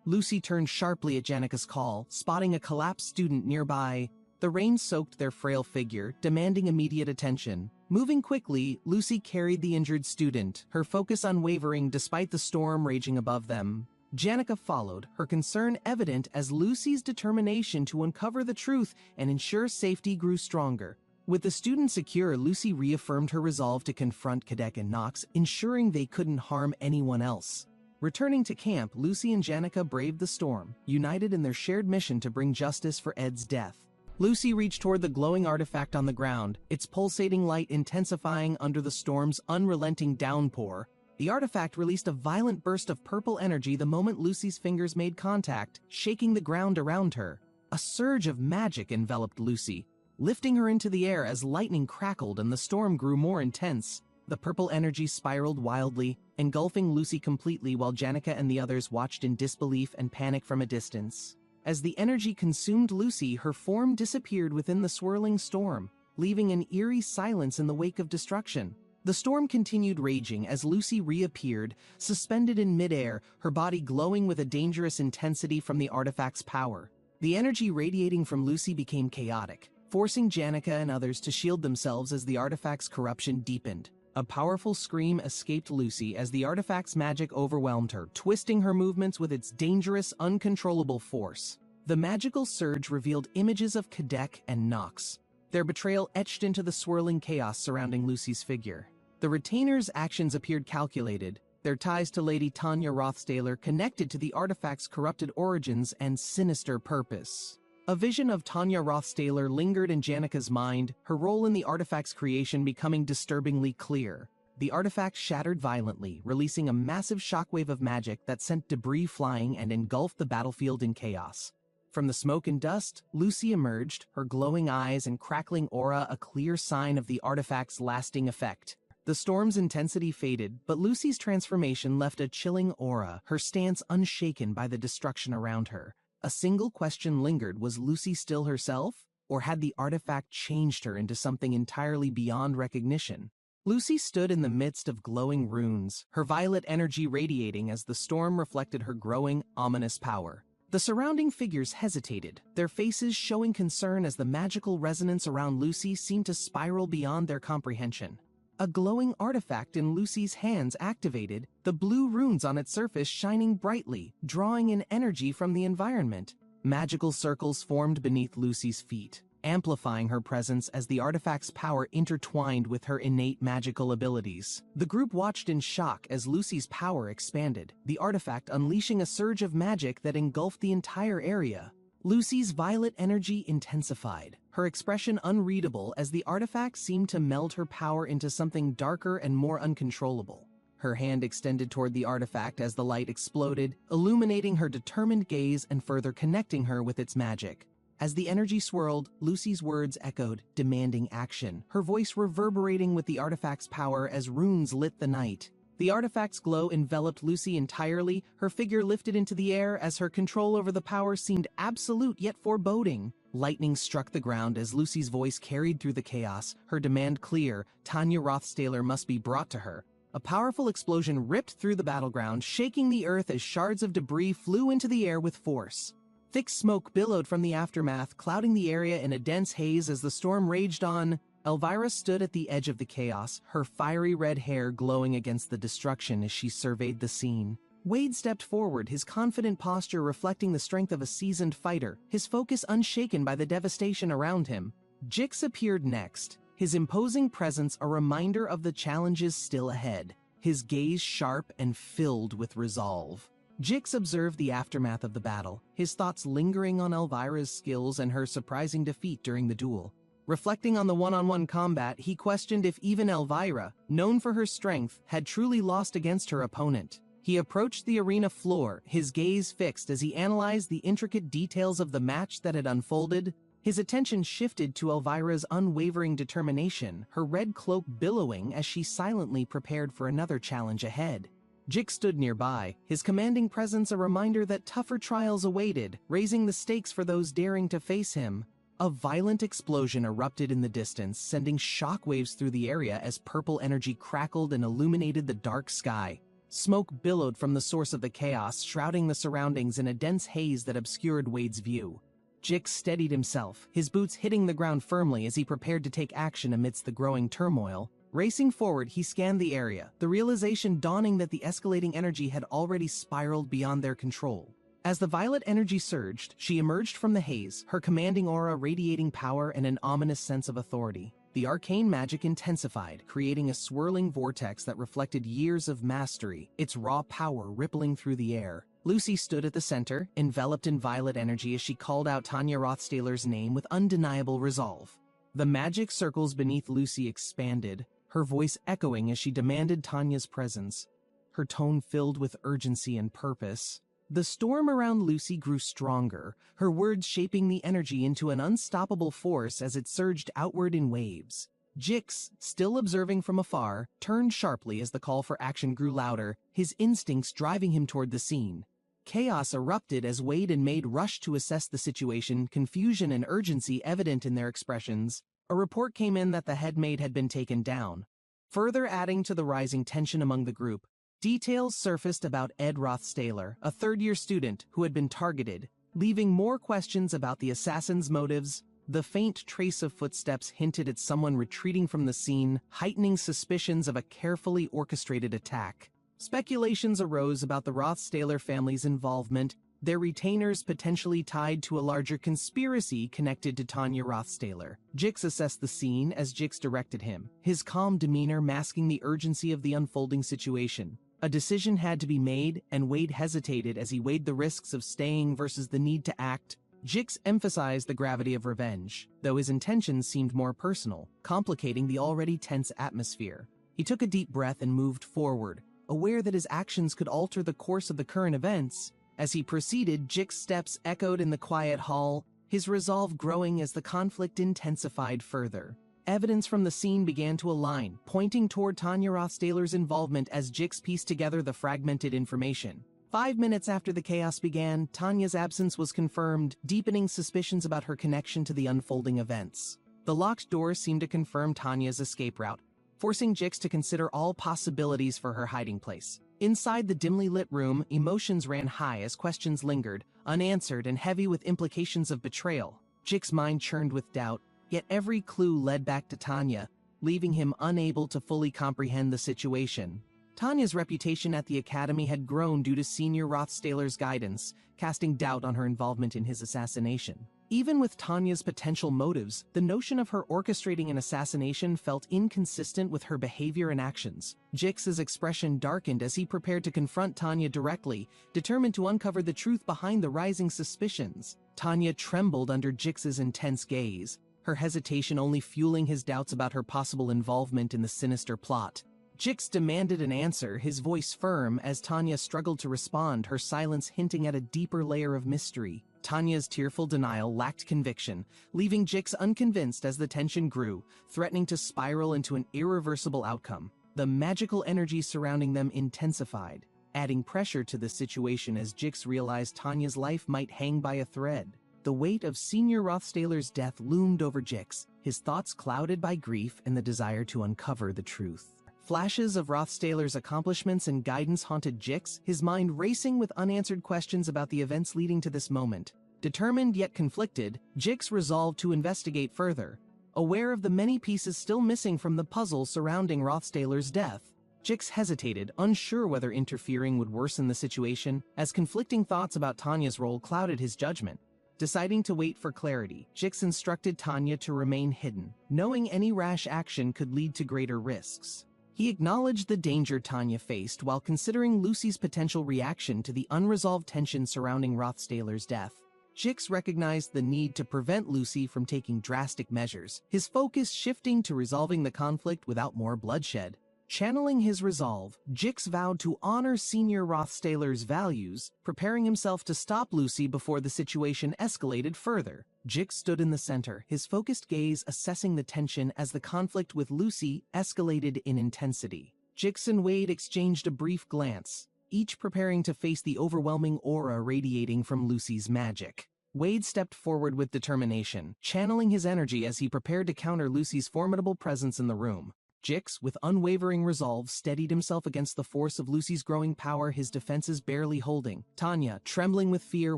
Lucy turned sharply at Janica's call, spotting a collapsed student nearby. The rain soaked their frail figure, demanding immediate attention. Moving quickly, Lucy carried the injured student, her focus unwavering despite the storm raging above them. Janica followed, her concern evident as Lucy's determination to uncover the truth and ensure safety grew stronger. With the student secure, Lucy reaffirmed her resolve to confront Kadek and Knox, ensuring they couldn't harm anyone else. Returning to camp, Lucy and Janica braved the storm, united in their shared mission to bring justice for Ed's death. Lucy reached toward the glowing artifact on the ground, its pulsating light intensifying under the storm's unrelenting downpour. The artifact released a violent burst of purple energy the moment Lucy's fingers made contact, shaking the ground around her. A surge of magic enveloped Lucy, lifting her into the air as lightning crackled and the storm grew more intense. The purple energy spiraled wildly, engulfing Lucy completely while Janica and the others watched in disbelief and panic from a distance. As the energy consumed Lucy, her form disappeared within the swirling storm, leaving an eerie silence in the wake of destruction. The storm continued raging as Lucy reappeared, suspended in midair, her body glowing with a dangerous intensity from the artifact's power. The energy radiating from Lucy became chaotic, forcing Janica and others to shield themselves as the artifact's corruption deepened. A powerful scream escaped Lucy as the artifact's magic overwhelmed her, twisting her movements with its dangerous, uncontrollable force. The magical surge revealed images of Kadek and Knox, their betrayal etched into the swirling chaos surrounding Lucy's figure. The retainer's actions appeared calculated, their ties to Lady Tanya Rothstaler connected to the artifact's corrupted origins and sinister purpose. A vision of Tanya Rothstaler lingered in Janika's mind, her role in the artifact's creation becoming disturbingly clear. The artifact shattered violently, releasing a massive shockwave of magic that sent debris flying and engulfed the battlefield in chaos. From the smoke and dust, Lucy emerged, her glowing eyes and crackling aura a clear sign of the artifact's lasting effect. The storm's intensity faded, but Lucy's transformation left a chilling aura, her stance unshaken by the destruction around her. A single question lingered: was Lucy still herself, or had the artifact changed her into something entirely beyond recognition? Lucy stood in the midst of glowing runes, her violet energy radiating as the storm reflected her growing, ominous power. The surrounding figures hesitated, their faces showing concern as the magical resonance around Lucy seemed to spiral beyond their comprehension. A glowing artifact in Lucy's hands activated, the blue runes on its surface shining brightly, drawing in energy from the environment. Magical circles formed beneath Lucy's feet, amplifying her presence as the artifact's power intertwined with her innate magical abilities. The group watched in shock as Lucy's power expanded, the artifact unleashing a surge of magic that engulfed the entire area. Lucy's violet energy intensified, her expression unreadable as the artifact seemed to meld her power into something darker and more uncontrollable. Her hand extended toward the artifact as the light exploded, illuminating her determined gaze and further connecting her with its magic. As the energy swirled, Lucy's words echoed, demanding action, her voice reverberating with the artifact's power as runes lit the night. The artifact's glow enveloped Lucy entirely, her figure lifted into the air as her control over the power seemed absolute yet foreboding. Lightning struck the ground as Lucy's voice carried through the chaos, her demand clear: Tanya Rothstaler must be brought to her. A powerful explosion ripped through the battleground, shaking the earth as shards of debris flew into the air with force. Thick smoke billowed from the aftermath, clouding the area in a dense haze as the storm raged on. Elvira stood at the edge of the chaos, her fiery red hair glowing against the destruction as she surveyed the scene. Wade stepped forward, his confident posture reflecting the strength of a seasoned fighter, his focus unshaken by the devastation around him. Jix appeared next, his imposing presence a reminder of the challenges still ahead, his gaze sharp and filled with resolve. Jix observed the aftermath of the battle, his thoughts lingering on Elvira's skills and her surprising defeat during the duel. Reflecting on the one-on-one combat, he questioned if even Elvira, known for her strength, had truly lost against her opponent. He approached the arena floor, his gaze fixed as he analyzed the intricate details of the match that had unfolded. His attention shifted to Elvira's unwavering determination, her red cloak billowing as she silently prepared for another challenge ahead. Jix stood nearby, his commanding presence a reminder that tougher trials awaited, raising the stakes for those daring to face him. A violent explosion erupted in the distance, sending shockwaves through the area as purple energy crackled and illuminated the dark sky. Smoke billowed from the source of the chaos, shrouding the surroundings in a dense haze that obscured Wade's view. Jix steadied himself, his boots hitting the ground firmly as he prepared to take action amidst the growing turmoil. Racing forward, he scanned the area, the realization dawning that the escalating energy had already spiraled beyond their control. As the violet energy surged, she emerged from the haze, her commanding aura radiating power and an ominous sense of authority. The arcane magic intensified, creating a swirling vortex that reflected years of mastery, its raw power rippling through the air. Lucy stood at the center, enveloped in violet energy as she called out Tanya Rothstaler's name with undeniable resolve. The magic circles beneath Lucy expanded, her voice echoing as she demanded Tanya's presence, her tone filled with urgency and purpose. The storm around Lucy grew stronger, her words shaping the energy into an unstoppable force as it surged outward in waves. Jix, still observing from afar, turned sharply as the call for action grew louder, his instincts driving him toward the scene. Chaos erupted as Wade and Maid rushed to assess the situation, confusion and urgency evident in their expressions. A report came in that the head maid had been taken down. Further adding to the rising tension among the group, details surfaced about Ed Rothstaler, a third-year student who had been targeted, leaving more questions about the assassin's motives. The faint trace of footsteps hinted at someone retreating from the scene, heightening suspicions of a carefully orchestrated attack. Speculations arose about the Rothstaler family's involvement, their retainers potentially tied to a larger conspiracy connected to Tanya Rothstaler. Jix assessed the scene as Jix directed him, his calm demeanor masking the urgency of the unfolding situation. A decision had to be made, and Wade hesitated as he weighed the risks of staying versus the need to act. Jix emphasized the gravity of revenge, though his intentions seemed more personal, complicating the already tense atmosphere. He took a deep breath and moved forward, aware that his actions could alter the course of the current events. As he proceeded, Jix's steps echoed in the quiet hall, his resolve growing as the conflict intensified further. Evidence from the scene began to align, pointing toward Tanya Rothsayler's involvement as Jix pieced together the fragmented information. 5 minutes after the chaos began, Tanya's absence was confirmed, deepening suspicions about her connection to the unfolding events. The locked door seemed to confirm Tanya's escape route, forcing Jix to consider all possibilities for her hiding place. Inside the dimly lit room, emotions ran high as questions lingered, unanswered and heavy with implications of betrayal. Jix's mind churned with doubt, yet every clue led back to Tanya, leaving him unable to fully comprehend the situation. Tanya's reputation at the academy had grown due to Senior Rothsayler's guidance, casting doubt on her involvement in his assassination. Even with Tanya's potential motives, the notion of her orchestrating an assassination felt inconsistent with her behavior and actions. Jix's expression darkened as he prepared to confront Tanya directly, determined to uncover the truth behind the rising suspicions. Tanya trembled under Jix's intense gaze, her hesitation only fueling his doubts about her possible involvement in the sinister plot. Jix demanded an answer, his voice firm, as Tanya struggled to respond, her silence hinting at a deeper layer of mystery. Tanya's tearful denial lacked conviction, leaving Jix unconvinced as the tension grew, threatening to spiral into an irreversible outcome. The magical energy surrounding them intensified, adding pressure to the situation as Jix realized Tanya's life might hang by a thread. The weight of Senior Rothsayler's death loomed over Jix, his thoughts clouded by grief and the desire to uncover the truth. Flashes of Rothsayler's accomplishments and guidance haunted Jix, his mind racing with unanswered questions about the events leading to this moment. Determined yet conflicted, Jix resolved to investigate further. Aware of the many pieces still missing from the puzzle surrounding Rothsayler's death, Jix hesitated, unsure whether interfering would worsen the situation, as conflicting thoughts about Tanya's role clouded his judgment. Deciding to wait for clarity, Jix instructed Tanya to remain hidden, knowing any rash action could lead to greater risks. He acknowledged the danger Tanya faced while considering Lucy's potential reaction to the unresolved tension surrounding Rothsayler's death. Jix recognized the need to prevent Lucy from taking drastic measures, his focus shifting to resolving the conflict without more bloodshed. Channeling his resolve, Jix vowed to honor Senior Rothsayler's values, preparing himself to stop Lucy before the situation escalated further. Jix stood in the center, his focused gaze assessing the tension as the conflict with Lucy escalated in intensity. Jix and Wade exchanged a brief glance, each preparing to face the overwhelming aura radiating from Lucy's magic. Wade stepped forward with determination, channeling his energy as he prepared to counter Lucy's formidable presence in the room. Jix, with unwavering resolve, steadied himself against the force of Lucy's growing power, his defenses barely holding. Tanya, trembling with fear,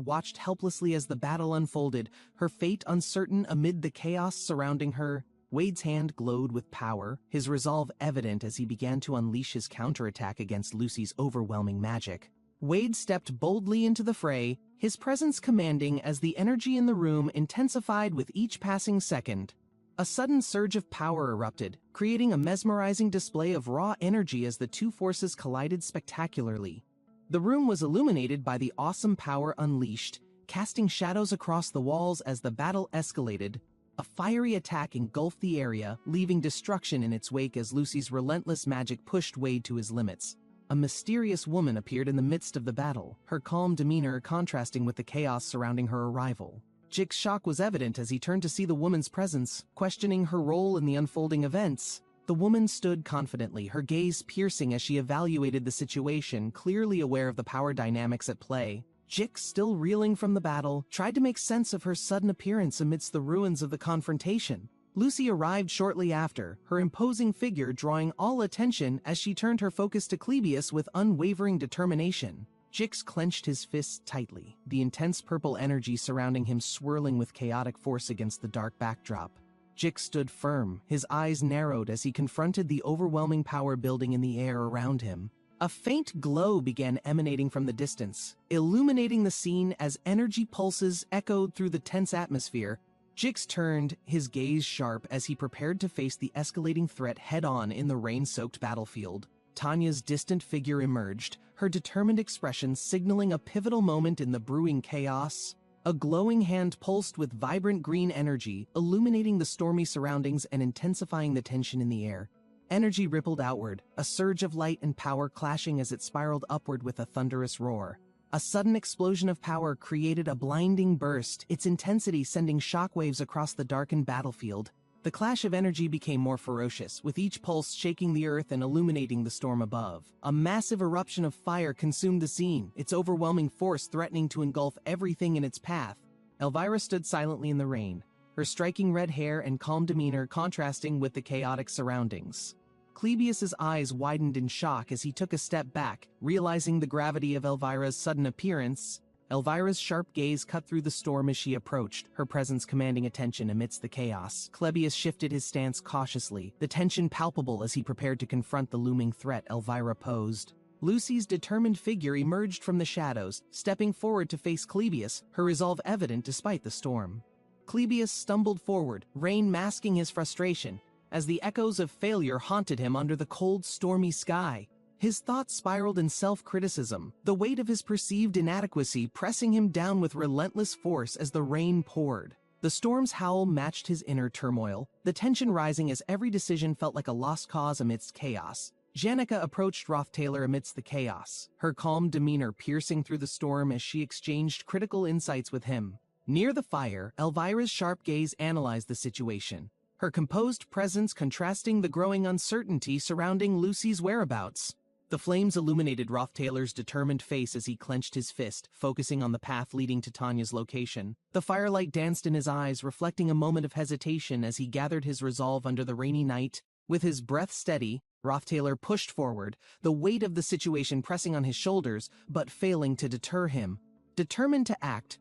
watched helplessly as the battle unfolded, her fate uncertain amid the chaos surrounding her. Wade's hand glowed with power, his resolve evident as he began to unleash his counterattack against Lucy's overwhelming magic. Wade stepped boldly into the fray, his presence commanding as the energy in the room intensified with each passing second. A sudden surge of power erupted, creating a mesmerizing display of raw energy as the two forces collided spectacularly. The room was illuminated by the awesome power unleashed, casting shadows across the walls as the battle escalated. A fiery attack engulfed the area, leaving destruction in its wake as Lucy's relentless magic pushed Wade to his limits. A mysterious woman appeared in the midst of the battle, her calm demeanor contrasting with the chaos surrounding her arrival. Jix's shock was evident as he turned to see the woman's presence, questioning her role in the unfolding events. The woman stood confidently, her gaze piercing as she evaluated the situation, clearly aware of the power dynamics at play. Jix, still reeling from the battle, tried to make sense of her sudden appearance amidst the ruins of the confrontation. Lucy arrived shortly after, her imposing figure drawing all attention as she turned her focus to Clebius with unwavering determination. Jix clenched his fists tightly, the intense purple energy surrounding him swirling with chaotic force against the dark backdrop. Jix stood firm, his eyes narrowed as he confronted the overwhelming power building in the air around him. A faint glow began emanating from the distance, illuminating the scene as energy pulses echoed through the tense atmosphere. Jix turned, his gaze sharp as he prepared to face the escalating threat head-on in the rain-soaked battlefield. Tanya's distant figure emerged, her determined expression signaling a pivotal moment in the brewing chaos. A glowing hand pulsed with vibrant green energy, illuminating the stormy surroundings and intensifying the tension in the air. Energy rippled outward, a surge of light and power clashing as it spiraled upward with a thunderous roar. A sudden explosion of power created a blinding burst, its intensity sending shockwaves across the darkened battlefield. The clash of energy became more ferocious, with each pulse shaking the earth and illuminating the storm above. A massive eruption of fire consumed the scene, its overwhelming force threatening to engulf everything in its path. Elvira stood silently in the rain, her striking red hair and calm demeanor contrasting with the chaotic surroundings. Clebius's eyes widened in shock as he took a step back, realizing the gravity of Elvira's sudden appearance. Elvira's sharp gaze cut through the storm as she approached, her presence commanding attention amidst the chaos. Clebius shifted his stance cautiously, the tension palpable as he prepared to confront the looming threat Elvira posed. Lucy's determined figure emerged from the shadows, stepping forward to face Clebius, her resolve evident despite the storm. Clebius stumbled forward, rain masking his frustration, as the echoes of failure haunted him under the cold, stormy sky. His thoughts spiraled in self-criticism, the weight of his perceived inadequacy pressing him down with relentless force as the rain poured. The storm's howl matched his inner turmoil, the tension rising as every decision felt like a lost cause amidst chaos. Janica approached Taylor amidst the chaos, her calm demeanor piercing through the storm as she exchanged critical insights with him. Near the fire, Elvira's sharp gaze analyzed the situation, her composed presence contrasting the growing uncertainty surrounding Lucy's whereabouts. The flames illuminated Taylor's determined face as he clenched his fist, focusing on the path leading to Tanya's location. The firelight danced in his eyes, reflecting a moment of hesitation as he gathered his resolve under the rainy night. With his breath steady, Taylor pushed forward, the weight of the situation pressing on his shoulders, but failing to deter him. Determined to act,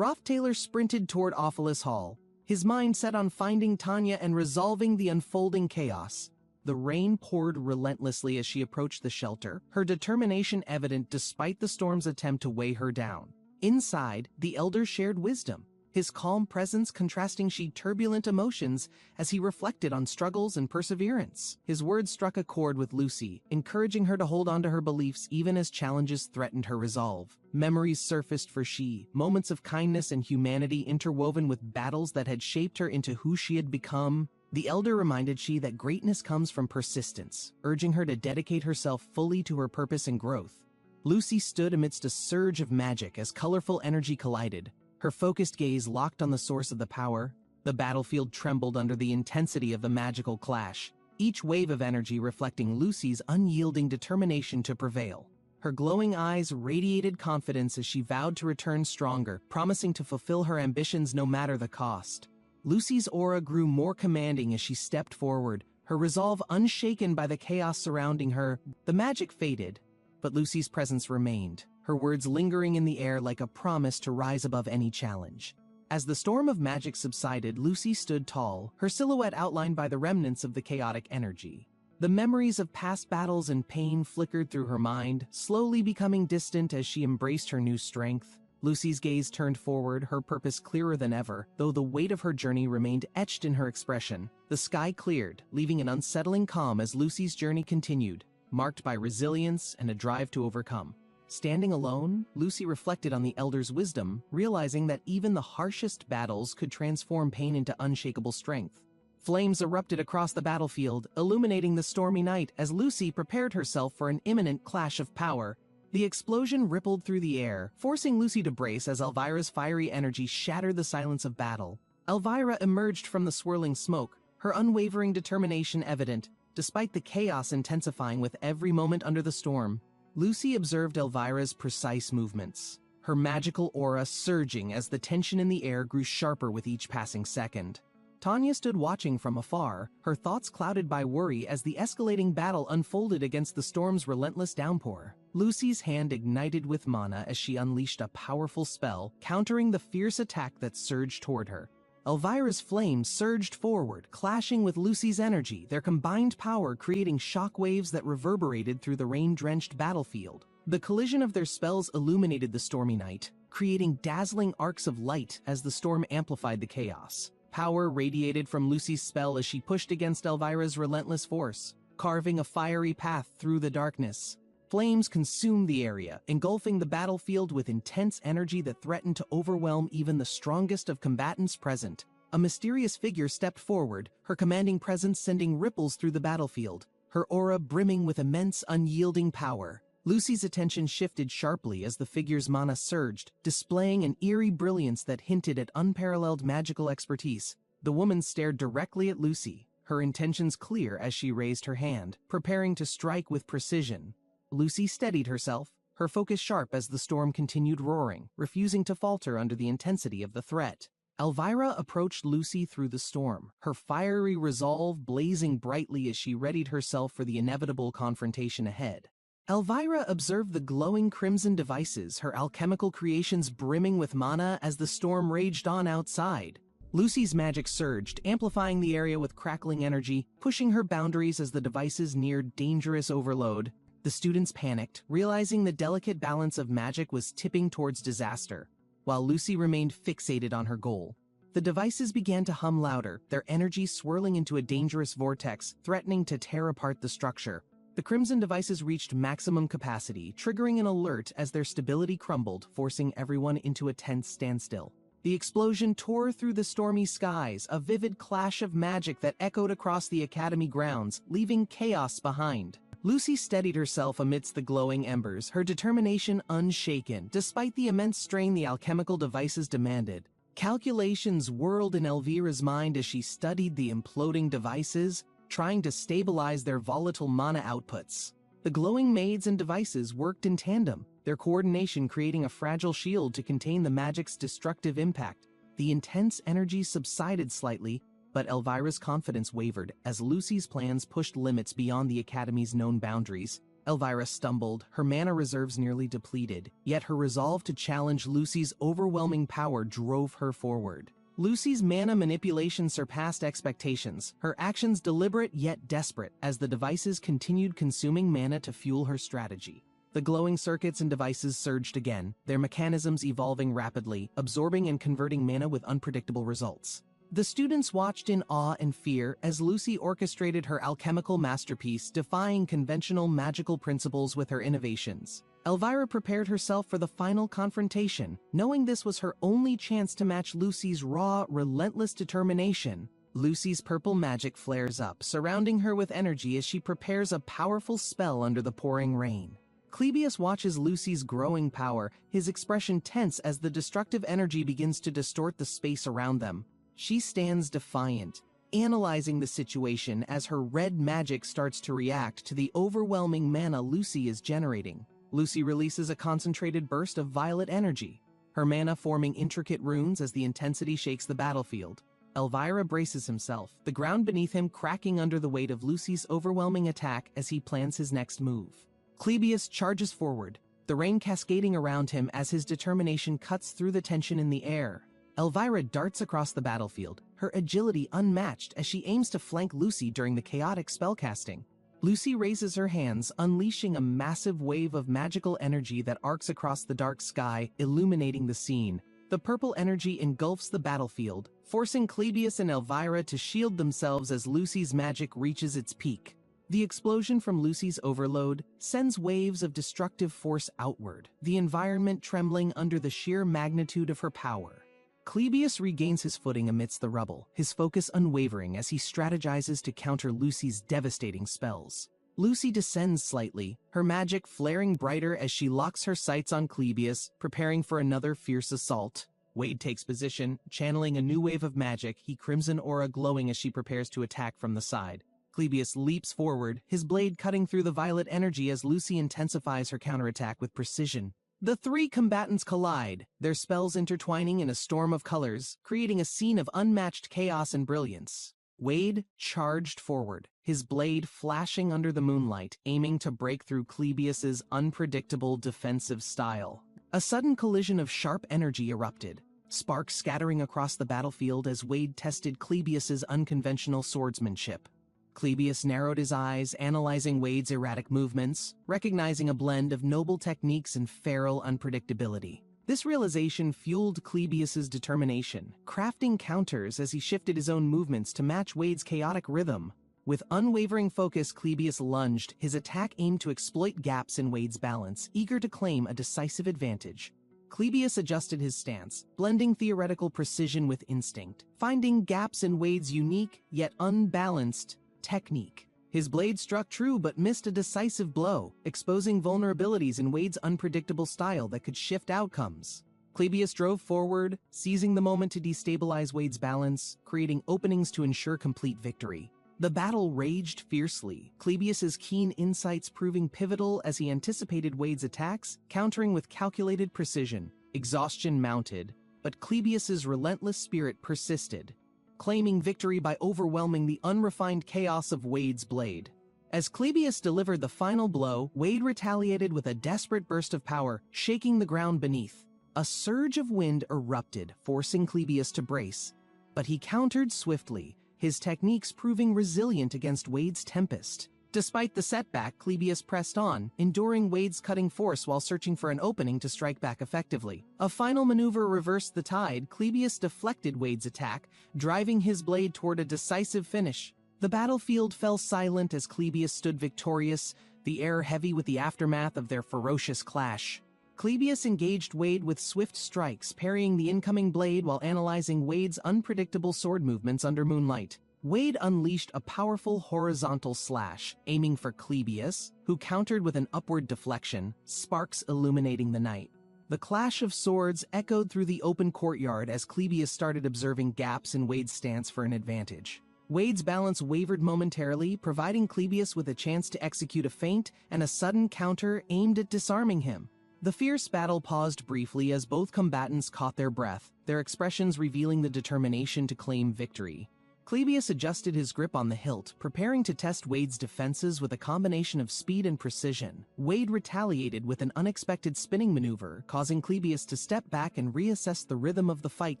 Taylor sprinted toward Ophelis Hall, his mind set on finding Tanya and resolving the unfolding chaos. The rain poured relentlessly as she approached the shelter, her determination evident despite the storm's attempt to weigh her down. Inside, the elder shared wisdom, his calm presence contrasting turbulent emotions as he reflected on struggles and perseverance. His words struck a chord with Lucy, encouraging her to hold on to her beliefs even as challenges threatened her resolve. Memories surfaced for she, moments of kindness and humanity interwoven with battles that had shaped her into who she had become. The elder reminded she that greatness comes from persistence, urging her to dedicate herself fully to her purpose and growth. Lucy stood amidst a surge of magic as colorful energy collided, her focused gaze locked on the source of the power. The battlefield trembled under the intensity of the magical clash, each wave of energy reflecting Lucy's unyielding determination to prevail. Her glowing eyes radiated confidence as she vowed to return stronger, promising to fulfill her ambitions no matter the cost. Lucy's aura grew more commanding as she stepped forward, her resolve unshaken by the chaos surrounding her. The magic faded, but Lucy's presence remained, her words lingering in the air like a promise to rise above any challenge. As the storm of magic subsided, Lucy stood tall, her silhouette outlined by the remnants of the chaotic energy. The memories of past battles and pain flickered through her mind, slowly becoming distant as she embraced her new strength. Lucy's gaze turned forward, her purpose clearer than ever, though the weight of her journey remained etched in her expression. The sky cleared, leaving an unsettling calm as Lucy's journey continued, marked by resilience and a drive to overcome. Standing alone, Lucy reflected on the elder's wisdom, realizing that even the harshest battles could transform pain into unshakable strength. Flames erupted across the battlefield, illuminating the stormy night as Lucy prepared herself for an imminent clash of power. The explosion rippled through the air, forcing Lucy to brace as Elvira's fiery energy shattered the silence of battle. Elvira emerged from the swirling smoke, her unwavering determination evident, despite the chaos intensifying with every moment under the storm. Lucy observed Elvira's precise movements, her magical aura surging as the tension in the air grew sharper with each passing second. Tanya stood watching from afar, her thoughts clouded by worry as the escalating battle unfolded against the storm's relentless downpour. Lucy's hand ignited with mana as she unleashed a powerful spell, countering the fierce attack that surged toward her. Elvira's flames surged forward, clashing with Lucy's energy, their combined power creating shockwaves that reverberated through the rain-drenched battlefield. The collision of their spells illuminated the stormy night, creating dazzling arcs of light as the storm amplified the chaos. Power radiated from Lucy's spell as she pushed against Elvira's relentless force. carving a fiery path through the darkness. Flames consumed the area, engulfing the battlefield with intense energy that threatened to overwhelm even the strongest of combatants present. A mysterious figure stepped forward, her commanding presence sending ripples through the battlefield, her aura brimming with immense, unyielding power. Lucy's attention shifted sharply as the figure's mana surged, displaying an eerie brilliance that hinted at unparalleled magical expertise. The woman stared directly at Lucy, her intentions clear as she raised her hand, preparing to strike with precision. Lucy steadied herself, her focus sharp as the storm continued roaring, refusing to falter under the intensity of the threat. Elvira approached Lucy through the storm, her fiery resolve blazing brightly as she readied herself for the inevitable confrontation ahead. Elvira observed the glowing crimson devices, her alchemical creations brimming with mana as the storm raged on outside. Lucy's magic surged, amplifying the area with crackling energy, pushing her boundaries as the devices neared dangerous overload. The students panicked, realizing the delicate balance of magic was tipping towards disaster, while Lucy remained fixated on her goal. The devices began to hum louder, their energy swirling into a dangerous vortex, threatening to tear apart the structure. The crimson devices reached maximum capacity, triggering an alert as their stability crumbled, forcing everyone into a tense standstill. The explosion tore through the stormy skies, a vivid clash of magic that echoed across the academy grounds, leaving chaos behind. Lucy steadied herself amidst the glowing embers, her determination unshaken, despite the immense strain the alchemical devices demanded. Calculations whirled in Elvira's mind as she studied the imploding devices, trying to stabilize their volatile mana outputs. The glowing maids and devices worked in tandem, their coordination creating a fragile shield to contain the magic's destructive impact. The intense energy subsided slightly, but Elvira's confidence wavered as Lucy's plans pushed limits beyond the Academy's known boundaries. Elvira stumbled, her mana reserves nearly depleted, yet her resolve to challenge Lucy's overwhelming power drove her forward. Lucy's mana manipulation surpassed expectations, her actions deliberate yet desperate as the devices continued consuming mana to fuel her strategy. The glowing circuits and devices surged again, their mechanisms evolving rapidly, absorbing and converting mana with unpredictable results. The students watched in awe and fear as Lucy orchestrated her alchemical masterpiece, defying conventional magical principles with her innovations. Elvira prepared herself for the final confrontation, knowing this was her only chance to match Lucy's raw, relentless determination. Lucy's purple magic flares up, surrounding her with energy as she prepares a powerful spell under the pouring rain. Clebius watches Lucy's growing power, his expression tense as the destructive energy begins to distort the space around them. She stands defiant, analyzing the situation as her red magic starts to react to the overwhelming mana Lucy is generating. Lucy releases a concentrated burst of violet energy, her mana forming intricate runes as the intensity shakes the battlefield. Elvira braces himself, the ground beneath him cracking under the weight of Lucy's overwhelming attack as he plans his next move. Clebius charges forward, the rain cascading around him as his determination cuts through the tension in the air. Elvira darts across the battlefield, her agility unmatched as she aims to flank Lucy during the chaotic spellcasting. Lucy raises her hands, unleashing a massive wave of magical energy that arcs across the dark sky, illuminating the scene. The purple energy engulfs the battlefield, forcing Clebius and Elvira to shield themselves as Lucy's magic reaches its peak. The explosion from Lucy's overload sends waves of destructive force outward, the environment trembling under the sheer magnitude of her power. Clebius regains his footing amidst the rubble, his focus unwavering as he strategizes to counter Lucy's devastating spells. Lucy descends slightly, her magic flaring brighter as she locks her sights on Clebius, preparing for another fierce assault. Wade takes position, channeling a new wave of magic, his crimson aura glowing as she prepares to attack from the side. Clebius leaps forward, his blade cutting through the violet energy as Lucy intensifies her counterattack with precision. The three combatants collide, their spells intertwining in a storm of colors, creating a scene of unmatched chaos and brilliance. Wade charged forward, his blade flashing under the moonlight, aiming to break through Clebius's unpredictable defensive style. A sudden collision of sharp energy erupted, sparks scattering across the battlefield as Wade tested Clebius's unconventional swordsmanship. Clebius narrowed his eyes, analyzing Wade's erratic movements, recognizing a blend of noble techniques and feral unpredictability. This realization fueled Clebius's determination, crafting counters as he shifted his own movements to match Wade's chaotic rhythm. With unwavering focus, Clebius lunged, his attack aimed to exploit gaps in Wade's balance, eager to claim a decisive advantage. Clebius adjusted his stance, blending theoretical precision with instinct, finding gaps in Wade's unique, yet unbalanced, technique. His blade struck true but missed a decisive blow, exposing vulnerabilities in Wade's unpredictable style that could shift outcomes. Clebius drove forward, seizing the moment to destabilize Wade's balance, creating openings to ensure complete victory. The battle raged fiercely, Clebius's keen insights proving pivotal as he anticipated Wade's attacks, countering with calculated precision. Exhaustion mounted, but Clebius's relentless spirit persisted, claiming victory by overwhelming the unrefined chaos of Wade's blade. As Clebius delivered the final blow, Wade retaliated with a desperate burst of power, shaking the ground beneath. A surge of wind erupted, forcing Clebius to brace, but he countered swiftly, his techniques proving resilient against Wade's tempest. Despite the setback, Clebius pressed on, enduring Wade's cutting force while searching for an opening to strike back effectively. A final maneuver reversed the tide. Clebius deflected Wade's attack, driving his blade toward a decisive finish. The battlefield fell silent as Clebius stood victorious, the air heavy with the aftermath of their ferocious clash. Clebius engaged Wade with swift strikes, parrying the incoming blade while analyzing Wade's unpredictable sword movements under moonlight. Wade unleashed a powerful horizontal slash, aiming for Clebius, who countered with an upward deflection, sparks illuminating the night. The clash of swords echoed through the open courtyard as Clebius started observing gaps in Wade's stance for an advantage. Wade's balance wavered momentarily, providing Clebius with a chance to execute a feint and a sudden counter aimed at disarming him. The fierce battle paused briefly as both combatants caught their breath, their expressions revealing the determination to claim victory. Clebius adjusted his grip on the hilt, preparing to test Wade's defenses with a combination of speed and precision. Wade retaliated with an unexpected spinning maneuver, causing Clebius to step back and reassess the rhythm of the fight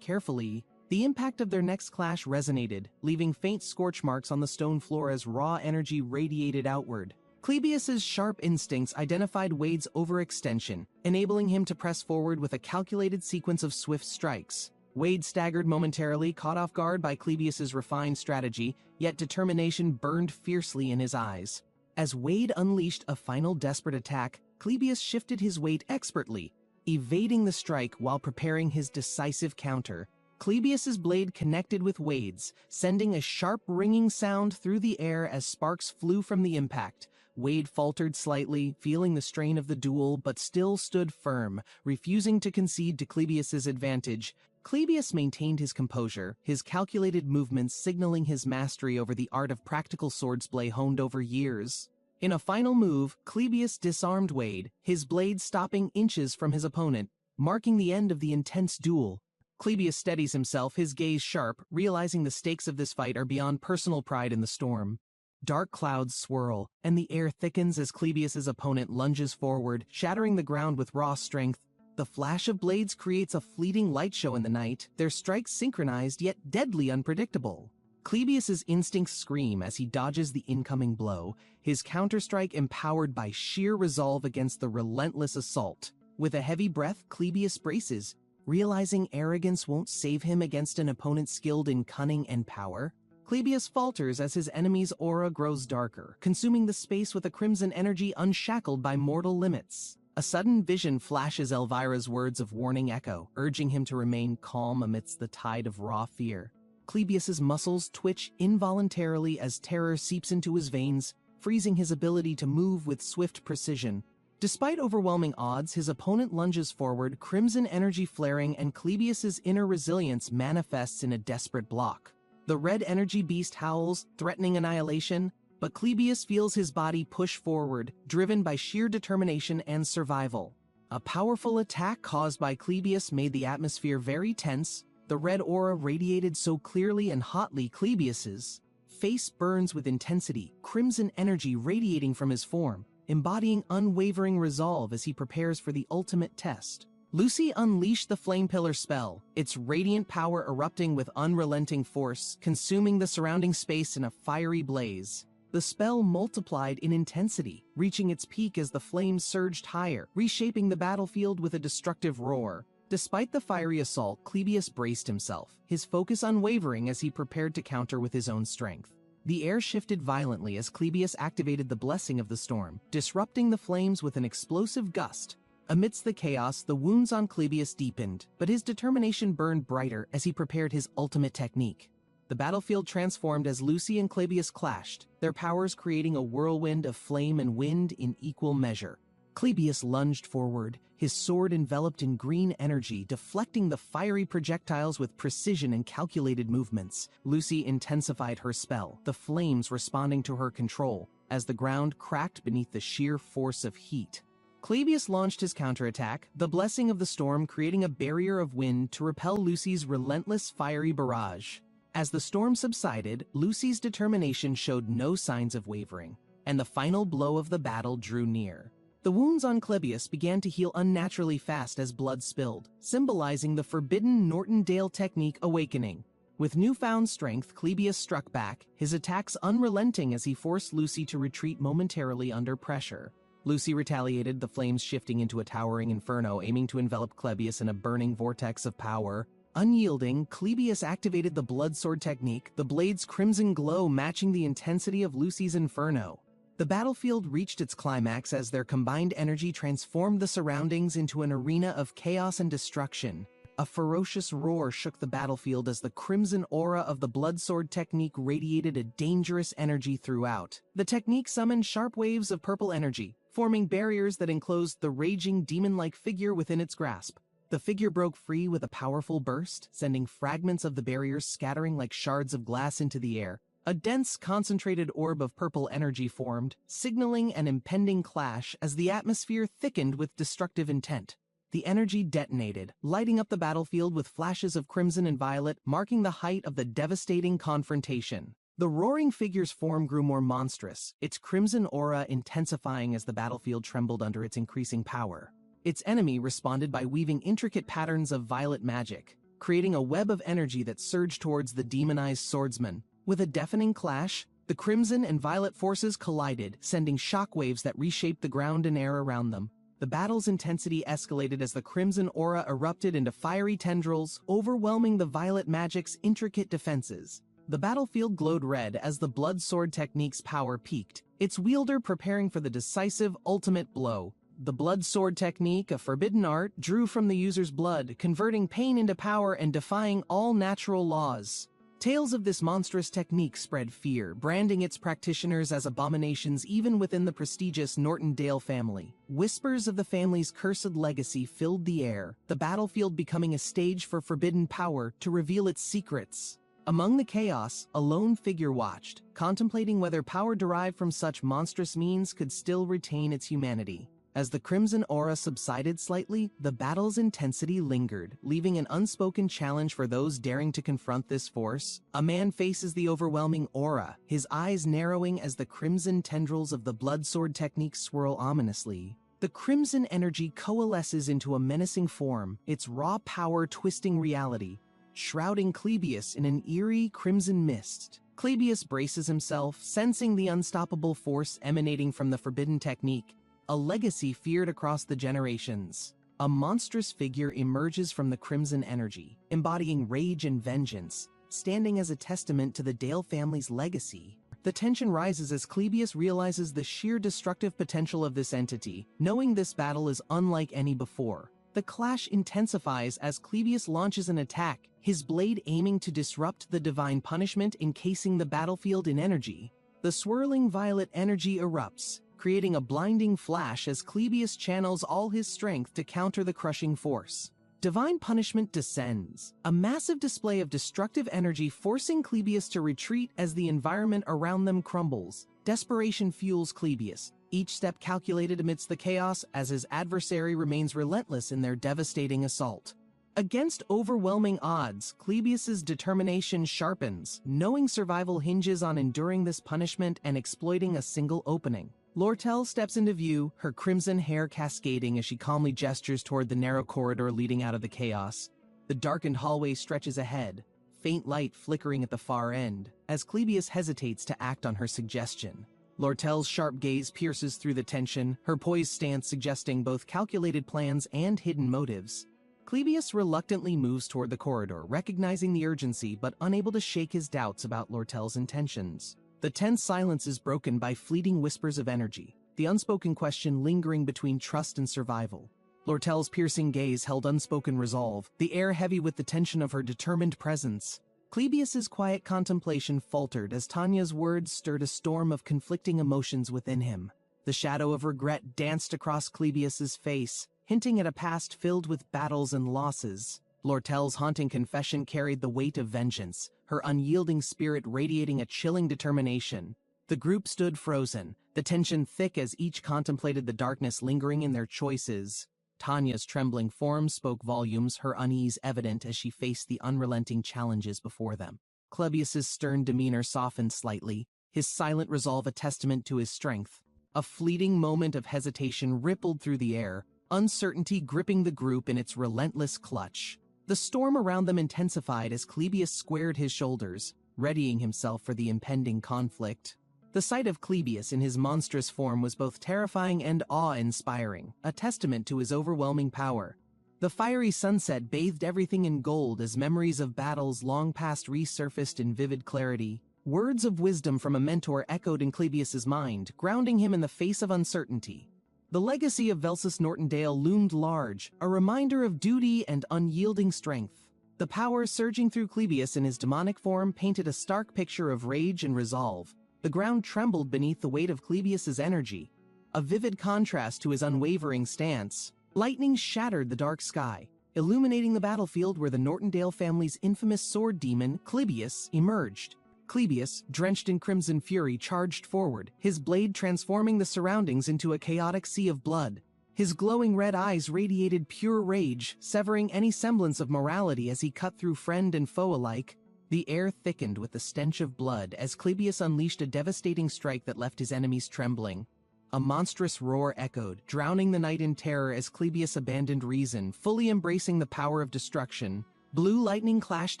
carefully. The impact of their next clash resonated, leaving faint scorch marks on the stone floor as raw energy radiated outward. Clebius's sharp instincts identified Wade's overextension, enabling him to press forward with a calculated sequence of swift strikes. Wade staggered momentarily, caught off guard by Clebius's refined strategy, yet determination burned fiercely in his eyes. As Wade unleashed a final desperate attack, Clebius shifted his weight expertly, evading the strike while preparing his decisive counter. Clebius's blade connected with Wade's, sending a sharp ringing sound through the air as sparks flew from the impact. Wade faltered slightly, feeling the strain of the duel, but still stood firm, refusing to concede to Clebius's advantage. Clebius maintained his composure, his calculated movements signaling his mastery over the art of practical swordsplay honed over years. In a final move, Clebius disarmed Wade, his blade stopping inches from his opponent, marking the end of the intense duel. Clebius steadies himself, his gaze sharp, realizing the stakes of this fight are beyond personal pride in the storm. Dark clouds swirl, and the air thickens as Clebius's opponent lunges forward, shattering the ground with raw strength. The flash of blades creates a fleeting light show in the night, their strikes synchronized yet deadly unpredictable. Clebius's instincts scream as he dodges the incoming blow, his counterstrike empowered by sheer resolve against the relentless assault. With a heavy breath, Clebius braces, realizing arrogance won't save him against an opponent skilled in cunning and power. Clebius falters as his enemy's aura grows darker, consuming the space with a crimson energy unshackled by mortal limits. A sudden vision flashes Elvira's words of warning echo, urging him to remain calm amidst the tide of raw fear. Clebius's muscles twitch involuntarily as terror seeps into his veins, freezing his ability to move with swift precision. Despite overwhelming odds, his opponent lunges forward, crimson energy flaring, and Clebius's inner resilience manifests in a desperate block. The red energy beast howls, threatening annihilation, but Clebius feels his body push forward, driven by sheer determination and survival. A powerful attack caused by Clebius made the atmosphere very tense. The red aura radiated so clearly and hotly, Clebius's face burns with intensity, crimson energy radiating from his form, embodying unwavering resolve as he prepares for the ultimate test. Lucy unleashed the Flame Pillar spell, its radiant power erupting with unrelenting force, consuming the surrounding space in a fiery blaze. The spell multiplied in intensity, reaching its peak as the flames surged higher, reshaping the battlefield with a destructive roar. Despite the fiery assault, Clebius braced himself, his focus unwavering as he prepared to counter with his own strength. The air shifted violently as Clebius activated the blessing of the storm, disrupting the flames with an explosive gust. Amidst the chaos, the wounds on Clebius deepened, but his determination burned brighter as he prepared his ultimate technique. The battlefield transformed as Lucy and Clebius clashed, their powers creating a whirlwind of flame and wind in equal measure. Clebius lunged forward, his sword enveloped in green energy, deflecting the fiery projectiles with precision and calculated movements. Lucy intensified her spell, the flames responding to her control, as the ground cracked beneath the sheer force of heat. Clebius launched his counterattack, the blessing of the storm creating a barrier of wind to repel Lucy's relentless fiery barrage. As the storm subsided, Lucy's determination showed no signs of wavering, and the final blow of the battle drew near. The wounds on Clebius began to heal unnaturally fast as blood spilled, symbolizing the forbidden Nortondale technique awakening. With newfound strength, Clebius struck back, his attacks unrelenting as he forced Lucy to retreat momentarily under pressure. Lucy retaliated, the flames shifting into a towering inferno, aiming to envelop Clebius in a burning vortex of power. Unyielding, Clebius activated the blood sword technique, the blade's crimson glow matching the intensity of Lucy's inferno. The battlefield reached its climax as their combined energy transformed the surroundings into an arena of chaos and destruction. A ferocious roar shook the battlefield as the crimson aura of the blood sword technique radiated a dangerous energy throughout. The technique summoned sharp waves of purple energy, forming barriers that enclosed the raging demon-like figure within its grasp. The figure broke free with a powerful burst, sending fragments of the barriers scattering like shards of glass into the air. A dense, concentrated orb of purple energy formed, signaling an impending clash as the atmosphere thickened with destructive intent. The energy detonated, lighting up the battlefield with flashes of crimson and violet, marking the height of the devastating confrontation. The roaring figure's form grew more monstrous, its crimson aura intensifying as the battlefield trembled under its increasing power. Its enemy responded by weaving intricate patterns of violet magic, creating a web of energy that surged towards the demonized swordsman. With a deafening clash, the crimson and violet forces collided, sending shockwaves that reshaped the ground and air around them. The battle's intensity escalated as the crimson aura erupted into fiery tendrils, overwhelming the violet magic's intricate defenses. The battlefield glowed red as the blood sword technique's power peaked, its wielder preparing for the decisive ultimate blow. The blood sword technique, a forbidden art, drew from the user's blood, converting pain into power and defying all natural laws. Tales of this monstrous technique spread fear, branding its practitioners as abominations even within the prestigious Nortondale family. Whispers of the family's cursed legacy filled the air, the battlefield becoming a stage for forbidden power to reveal its secrets. Among the chaos, a lone figure watched, contemplating whether power derived from such monstrous means could still retain its humanity. As the crimson aura subsided slightly, the battle's intensity lingered, leaving an unspoken challenge for those daring to confront this force. A man faces the overwhelming aura, his eyes narrowing as the crimson tendrils of the blood sword technique swirl ominously. The crimson energy coalesces into a menacing form, its raw power twisting reality, shrouding Clebius in an eerie crimson mist. Clebius braces himself, sensing the unstoppable force emanating from the forbidden technique. A legacy feared across the generations. A monstrous figure emerges from the crimson energy, embodying rage and vengeance, standing as a testament to the Dale family's legacy. The tension rises as Clebius realizes the sheer destructive potential of this entity, knowing this battle is unlike any before. The clash intensifies as Clebius launches an attack, his blade aiming to disrupt the divine punishment encasing the battlefield in energy. The swirling violet energy erupts, creating a blinding flash as Clebius channels all his strength to counter the crushing force. Divine punishment descends, a massive display of destructive energy forcing Clebius to retreat as the environment around them crumbles. Desperation fuels Clebius, each step calculated amidst the chaos as his adversary remains relentless in their devastating assault. Against overwhelming odds, Clebius's determination sharpens, knowing survival hinges on enduring this punishment and exploiting a single opening. Lortel steps into view, her crimson hair cascading as she calmly gestures toward the narrow corridor leading out of the chaos. The darkened hallway stretches ahead, faint light flickering at the far end, as Clebius hesitates to act on her suggestion. Lortel's sharp gaze pierces through the tension, her poised stance suggesting both calculated plans and hidden motives. Clebius reluctantly moves toward the corridor, recognizing the urgency but unable to shake his doubts about Lortel's intentions. The tense silence is broken by fleeting whispers of energy, the unspoken question lingering between trust and survival. Lortel's piercing gaze held unspoken resolve, the air heavy with the tension of her determined presence. Clebius's quiet contemplation faltered as Tanya's words stirred a storm of conflicting emotions within him. The shadow of regret danced across Clebius's face, hinting at a past filled with battles and losses. Lortel's haunting confession carried the weight of vengeance, her unyielding spirit radiating a chilling determination. The group stood frozen, the tension thick as each contemplated the darkness lingering in their choices. Tanya's trembling form spoke volumes, her unease evident as she faced the unrelenting challenges before them. Clebius's stern demeanor softened slightly, his silent resolve a testament to his strength. A fleeting moment of hesitation rippled through the air, uncertainty gripping the group in its relentless clutch. The storm around them intensified as Clebius squared his shoulders, readying himself for the impending conflict. The sight of Clebius in his monstrous form was both terrifying and awe-inspiring, a testament to his overwhelming power. The fiery sunset bathed everything in gold as memories of battles long past resurfaced in vivid clarity. Words of wisdom from a mentor echoed in Clebius's mind, grounding him in the face of uncertainty. The legacy of Velsus Nortondale loomed large, a reminder of duty and unyielding strength. The power surging through Clebius in his demonic form painted a stark picture of rage and resolve. The ground trembled beneath the weight of Clebius's energy, a vivid contrast to his unwavering stance. Lightning shattered the dark sky, illuminating the battlefield where the Nortondale family's infamous sword demon, Clebius, emerged. Clebius, drenched in crimson fury, charged forward, his blade transforming the surroundings into a chaotic sea of blood. His glowing red eyes radiated pure rage, severing any semblance of morality as he cut through friend and foe alike. The air thickened with the stench of blood as Clebius unleashed a devastating strike that left his enemies trembling. A monstrous roar echoed, drowning the night in terror as Clebius abandoned reason, fully embracing the power of destruction. Blue lightning clashed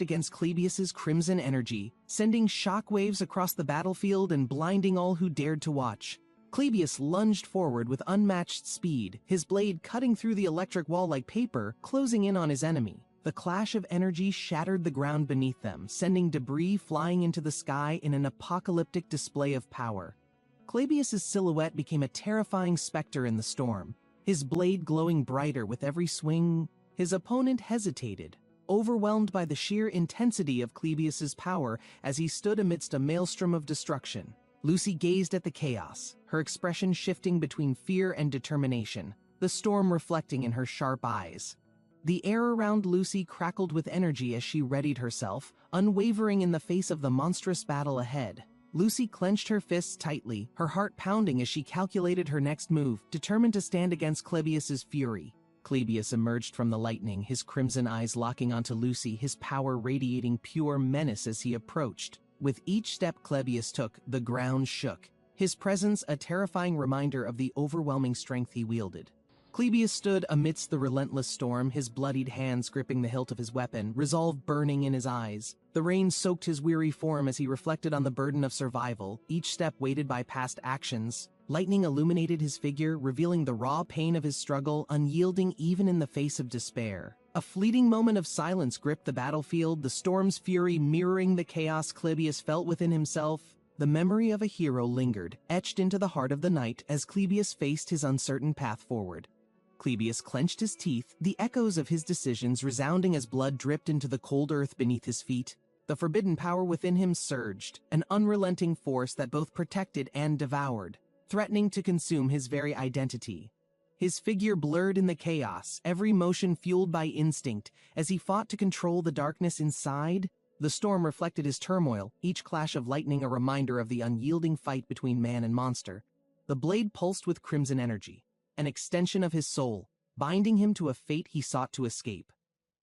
against Clebius's crimson energy, sending shockwaves across the battlefield and blinding all who dared to watch. Clebius lunged forward with unmatched speed, his blade cutting through the electric wall like paper, closing in on his enemy. The clash of energy shattered the ground beneath them, sending debris flying into the sky in an apocalyptic display of power. Clebius's silhouette became a terrifying specter in the storm, his blade glowing brighter with every swing. His opponent hesitated, overwhelmed by the sheer intensity of Clebius's power as he stood amidst a maelstrom of destruction. Lucy gazed at the chaos, her expression shifting between fear and determination, the storm reflecting in her sharp eyes. The air around Lucy crackled with energy as she readied herself, unwavering in the face of the monstrous battle ahead. Lucy clenched her fists tightly, her heart pounding as she calculated her next move, determined to stand against Clebius's fury. Clebius emerged from the lightning, his crimson eyes locking onto Lucy, his power radiating pure menace as he approached. With each step Clebius took, the ground shook, his presence a terrifying reminder of the overwhelming strength he wielded. Clebius stood amidst the relentless storm, his bloodied hands gripping the hilt of his weapon, resolve burning in his eyes. The rain soaked his weary form as he reflected on the burden of survival, each step weighted by past actions. Lightning illuminated his figure, revealing the raw pain of his struggle, unyielding even in the face of despair. A fleeting moment of silence gripped the battlefield, the storm's fury mirroring the chaos Clebius felt within himself. The memory of a hero lingered, etched into the heart of the night as Clebius faced his uncertain path forward. Clebius clenched his teeth, the echoes of his decisions resounding as blood dripped into the cold earth beneath his feet. The forbidden power within him surged, an unrelenting force that both protected and devoured, threatening to consume his very identity. His figure blurred in the chaos, every motion fueled by instinct, as he fought to control the darkness inside. The storm reflected his turmoil, each clash of lightning a reminder of the unyielding fight between man and monster. The blade pulsed with crimson energy, an extension of his soul, binding him to a fate he sought to escape.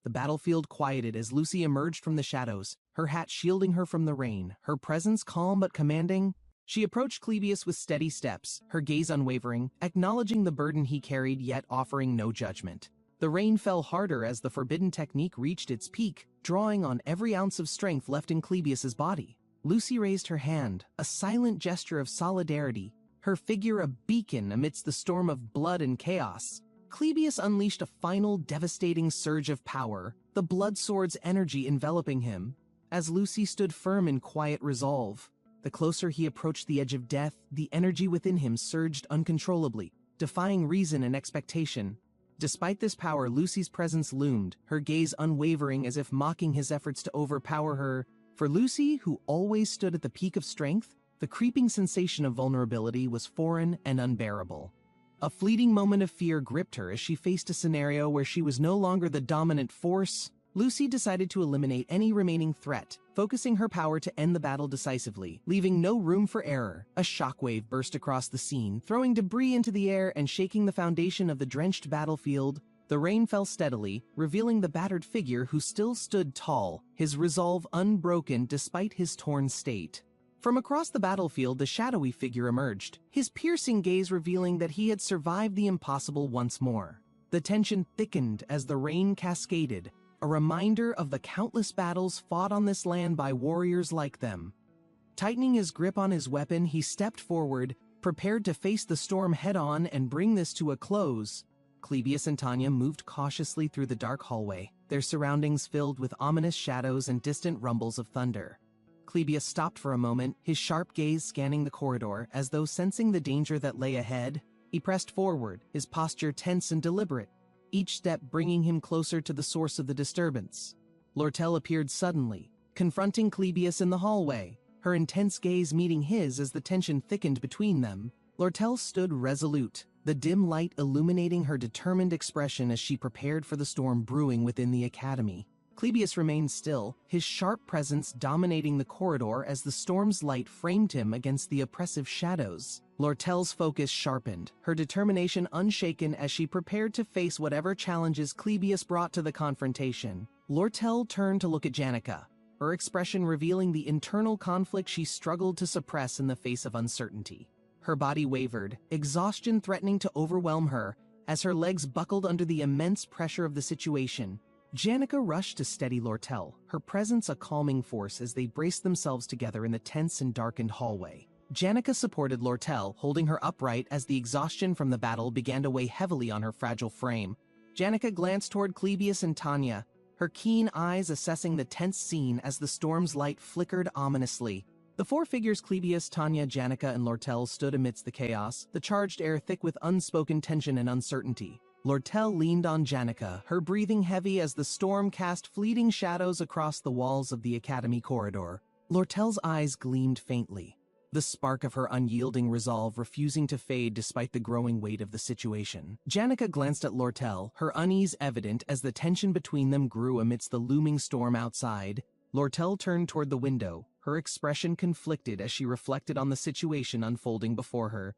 The battlefield quieted as Lucy emerged from the shadows, her hat shielding her from the rain, her presence calm but commanding. She approached Clebius with steady steps, her gaze unwavering, acknowledging the burden he carried yet offering no judgment. The rain fell harder as the forbidden technique reached its peak, drawing on every ounce of strength left in Clebius's body. Lucy raised her hand, a silent gesture of solidarity, her figure a beacon amidst the storm of blood and chaos. Clebius unleashed a final devastating surge of power, the blood sword's energy enveloping him. As Lucy stood firm in quiet resolve, The closer he approached the edge of death, the energy within him surged uncontrollably, defying reason and expectation. Despite this power, Lucy's presence loomed, her gaze unwavering as if mocking his efforts to overpower her. For Lucy, who always stood at the peak of strength, the creeping sensation of vulnerability was foreign and unbearable. A fleeting moment of fear gripped her as she faced a scenario where she was no longer the dominant force. Lucy decided to eliminate any remaining threat, focusing her power to end the battle decisively, leaving no room for error. A shockwave burst across the scene, throwing debris into the air and shaking the foundation of the drenched battlefield. The rain fell steadily, revealing the battered figure who still stood tall, his resolve unbroken despite his torn state. From across the battlefield, the shadowy figure emerged, his piercing gaze revealing that he had survived the impossible once more. The tension thickened as the rain cascaded, a reminder of the countless battles fought on this land by warriors like them. Tightening his grip on his weapon, he stepped forward, prepared to face the storm head-on and bring this to a close. Clebius and Tanya moved cautiously through the dark hallway, their surroundings filled with ominous shadows and distant rumbles of thunder. Clebius stopped for a moment, his sharp gaze scanning the corridor, as though sensing the danger that lay ahead. He pressed forward, his posture tense and deliberate, each step bringing him closer to the source of the disturbance. Lortel appeared suddenly, confronting Clebius in the hallway, her intense gaze meeting his as the tension thickened between them. Lortel stood resolute, the dim light illuminating her determined expression as she prepared for the storm brewing within the academy. Clebius remained still, his sharp presence dominating the corridor as the storm's light framed him against the oppressive shadows. Lortel's focus sharpened, her determination unshaken as she prepared to face whatever challenges Clebius brought to the confrontation. Lortel turned to look at Janica, her expression revealing the internal conflict she struggled to suppress in the face of uncertainty. Her body wavered, exhaustion threatening to overwhelm her, as her legs buckled under the immense pressure of the situation. Janica rushed to steady Lortel, her presence a calming force as they braced themselves together in the tense and darkened hallway. Janica supported Lortel, holding her upright as the exhaustion from the battle began to weigh heavily on her fragile frame. Janica glanced toward Clebius and Tanya, her keen eyes assessing the tense scene as the storm's light flickered ominously. The four figures Clebius, Tanya, Janica, and Lortel stood amidst the chaos, the charged air thick with unspoken tension and uncertainty. Lortel leaned on Janica, her breathing heavy as the storm cast fleeting shadows across the walls of the academy corridor. Lortel's eyes gleamed faintly, the spark of her unyielding resolve refusing to fade despite the growing weight of the situation. Janica glanced at Lortel, her unease evident as the tension between them grew amidst the looming storm outside. Lortel turned toward the window, her expression conflicted as she reflected on the situation unfolding before her.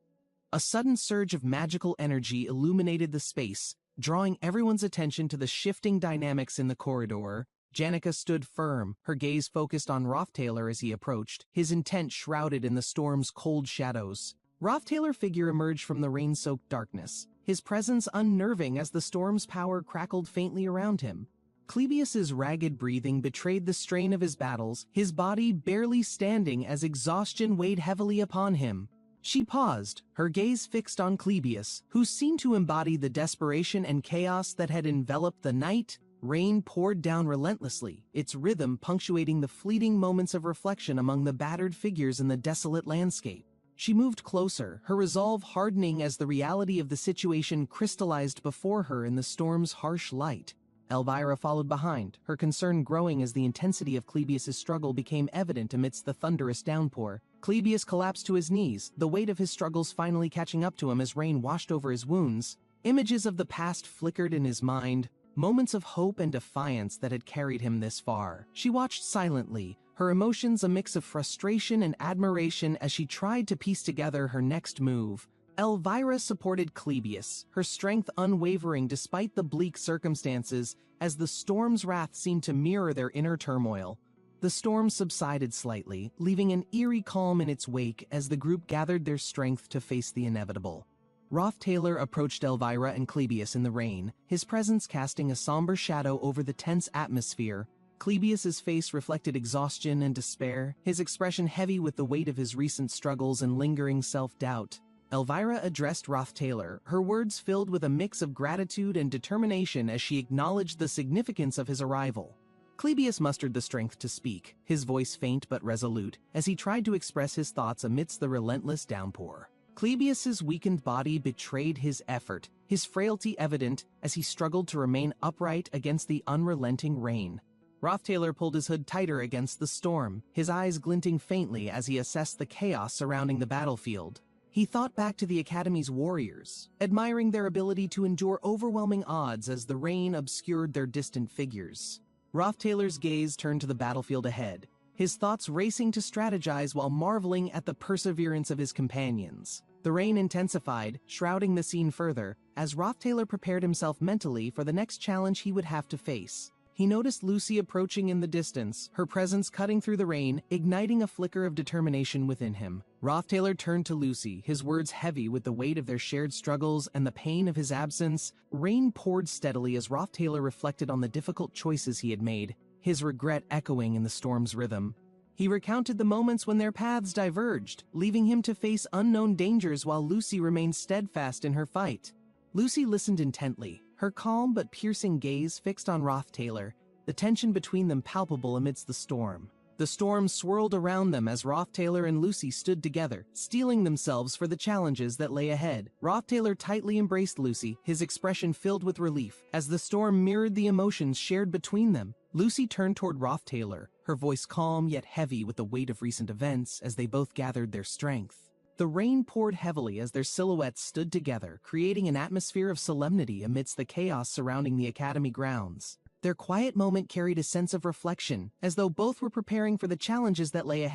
A sudden surge of magical energy illuminated the space, drawing everyone's attention to the shifting dynamics in the corridor. Janica stood firm, her gaze focused on Rothtailor as he approached, his intent shrouded in the storm's cold shadows. Rothtailor's figure emerged from the rain-soaked darkness, his presence unnerving as the storm's power crackled faintly around him. Clebius's ragged breathing betrayed the strain of his battles, his body barely standing as exhaustion weighed heavily upon him. She paused, her gaze fixed on Clebius, who seemed to embody the desperation and chaos that had enveloped the night. Rain poured down relentlessly, its rhythm punctuating the fleeting moments of reflection among the battered figures in the desolate landscape. She moved closer, her resolve hardening as the reality of the situation crystallized before her in the storm's harsh light. Elvira followed behind, her concern growing as the intensity of Clebius's struggle became evident amidst the thunderous downpour. Clebius collapsed to his knees, the weight of his struggles finally catching up to him as rain washed over his wounds. Images of the past flickered in his mind, moments of hope and defiance that had carried him this far. She watched silently, her emotions a mix of frustration and admiration as she tried to piece together her next move. Elvira supported Clebius, her strength unwavering despite the bleak circumstances, as the storm's wrath seemed to mirror their inner turmoil. The storm subsided slightly, leaving an eerie calm in its wake as the group gathered their strength to face the inevitable. Rothtailor approached Elvira and Clebius in the rain, his presence casting a somber shadow over the tense atmosphere. Clebius's face reflected exhaustion and despair, his expression heavy with the weight of his recent struggles and lingering self-doubt. Elvira addressed Rothtailor, her words filled with a mix of gratitude and determination as she acknowledged the significance of his arrival. Clebius mustered the strength to speak, his voice faint but resolute, as he tried to express his thoughts amidst the relentless downpour. Clebius's weakened body betrayed his effort, his frailty evident as he struggled to remain upright against the unrelenting rain. Rothtailor pulled his hood tighter against the storm, his eyes glinting faintly as he assessed the chaos surrounding the battlefield. He thought back to the Academy's warriors, admiring their ability to endure overwhelming odds as the rain obscured their distant figures. Rothtailor's gaze turned to the battlefield ahead, his thoughts racing to strategize while marveling at the perseverance of his companions. The rain intensified, shrouding the scene further, as Rothtailor prepared himself mentally for the next challenge he would have to face. He noticed Lucy approaching in the distance, her presence cutting through the rain, igniting a flicker of determination within him. Rothtailor turned to Lucy, his words heavy with the weight of their shared struggles and the pain of his absence. Rain poured steadily as Rothtailor reflected on the difficult choices he had made, his regret echoing in the storm's rhythm. He recounted the moments when their paths diverged, leaving him to face unknown dangers while Lucy remained steadfast in her fight. Lucy listened intently, her calm but piercing gaze fixed on Rothtailor, the tension between them palpable amidst the storm. The storm swirled around them as Rothtailor and Lucy stood together, steeling themselves for the challenges that lay ahead. Rothtailor tightly embraced Lucy, his expression filled with relief, as the storm mirrored the emotions shared between them. Lucy turned toward Rothtailor, her voice calm yet heavy with the weight of recent events as they both gathered their strength. The rain poured heavily as their silhouettes stood together, creating an atmosphere of solemnity amidst the chaos surrounding the Academy grounds. Their quiet moment carried a sense of reflection, as though both were preparing for the challenges that lay ahead.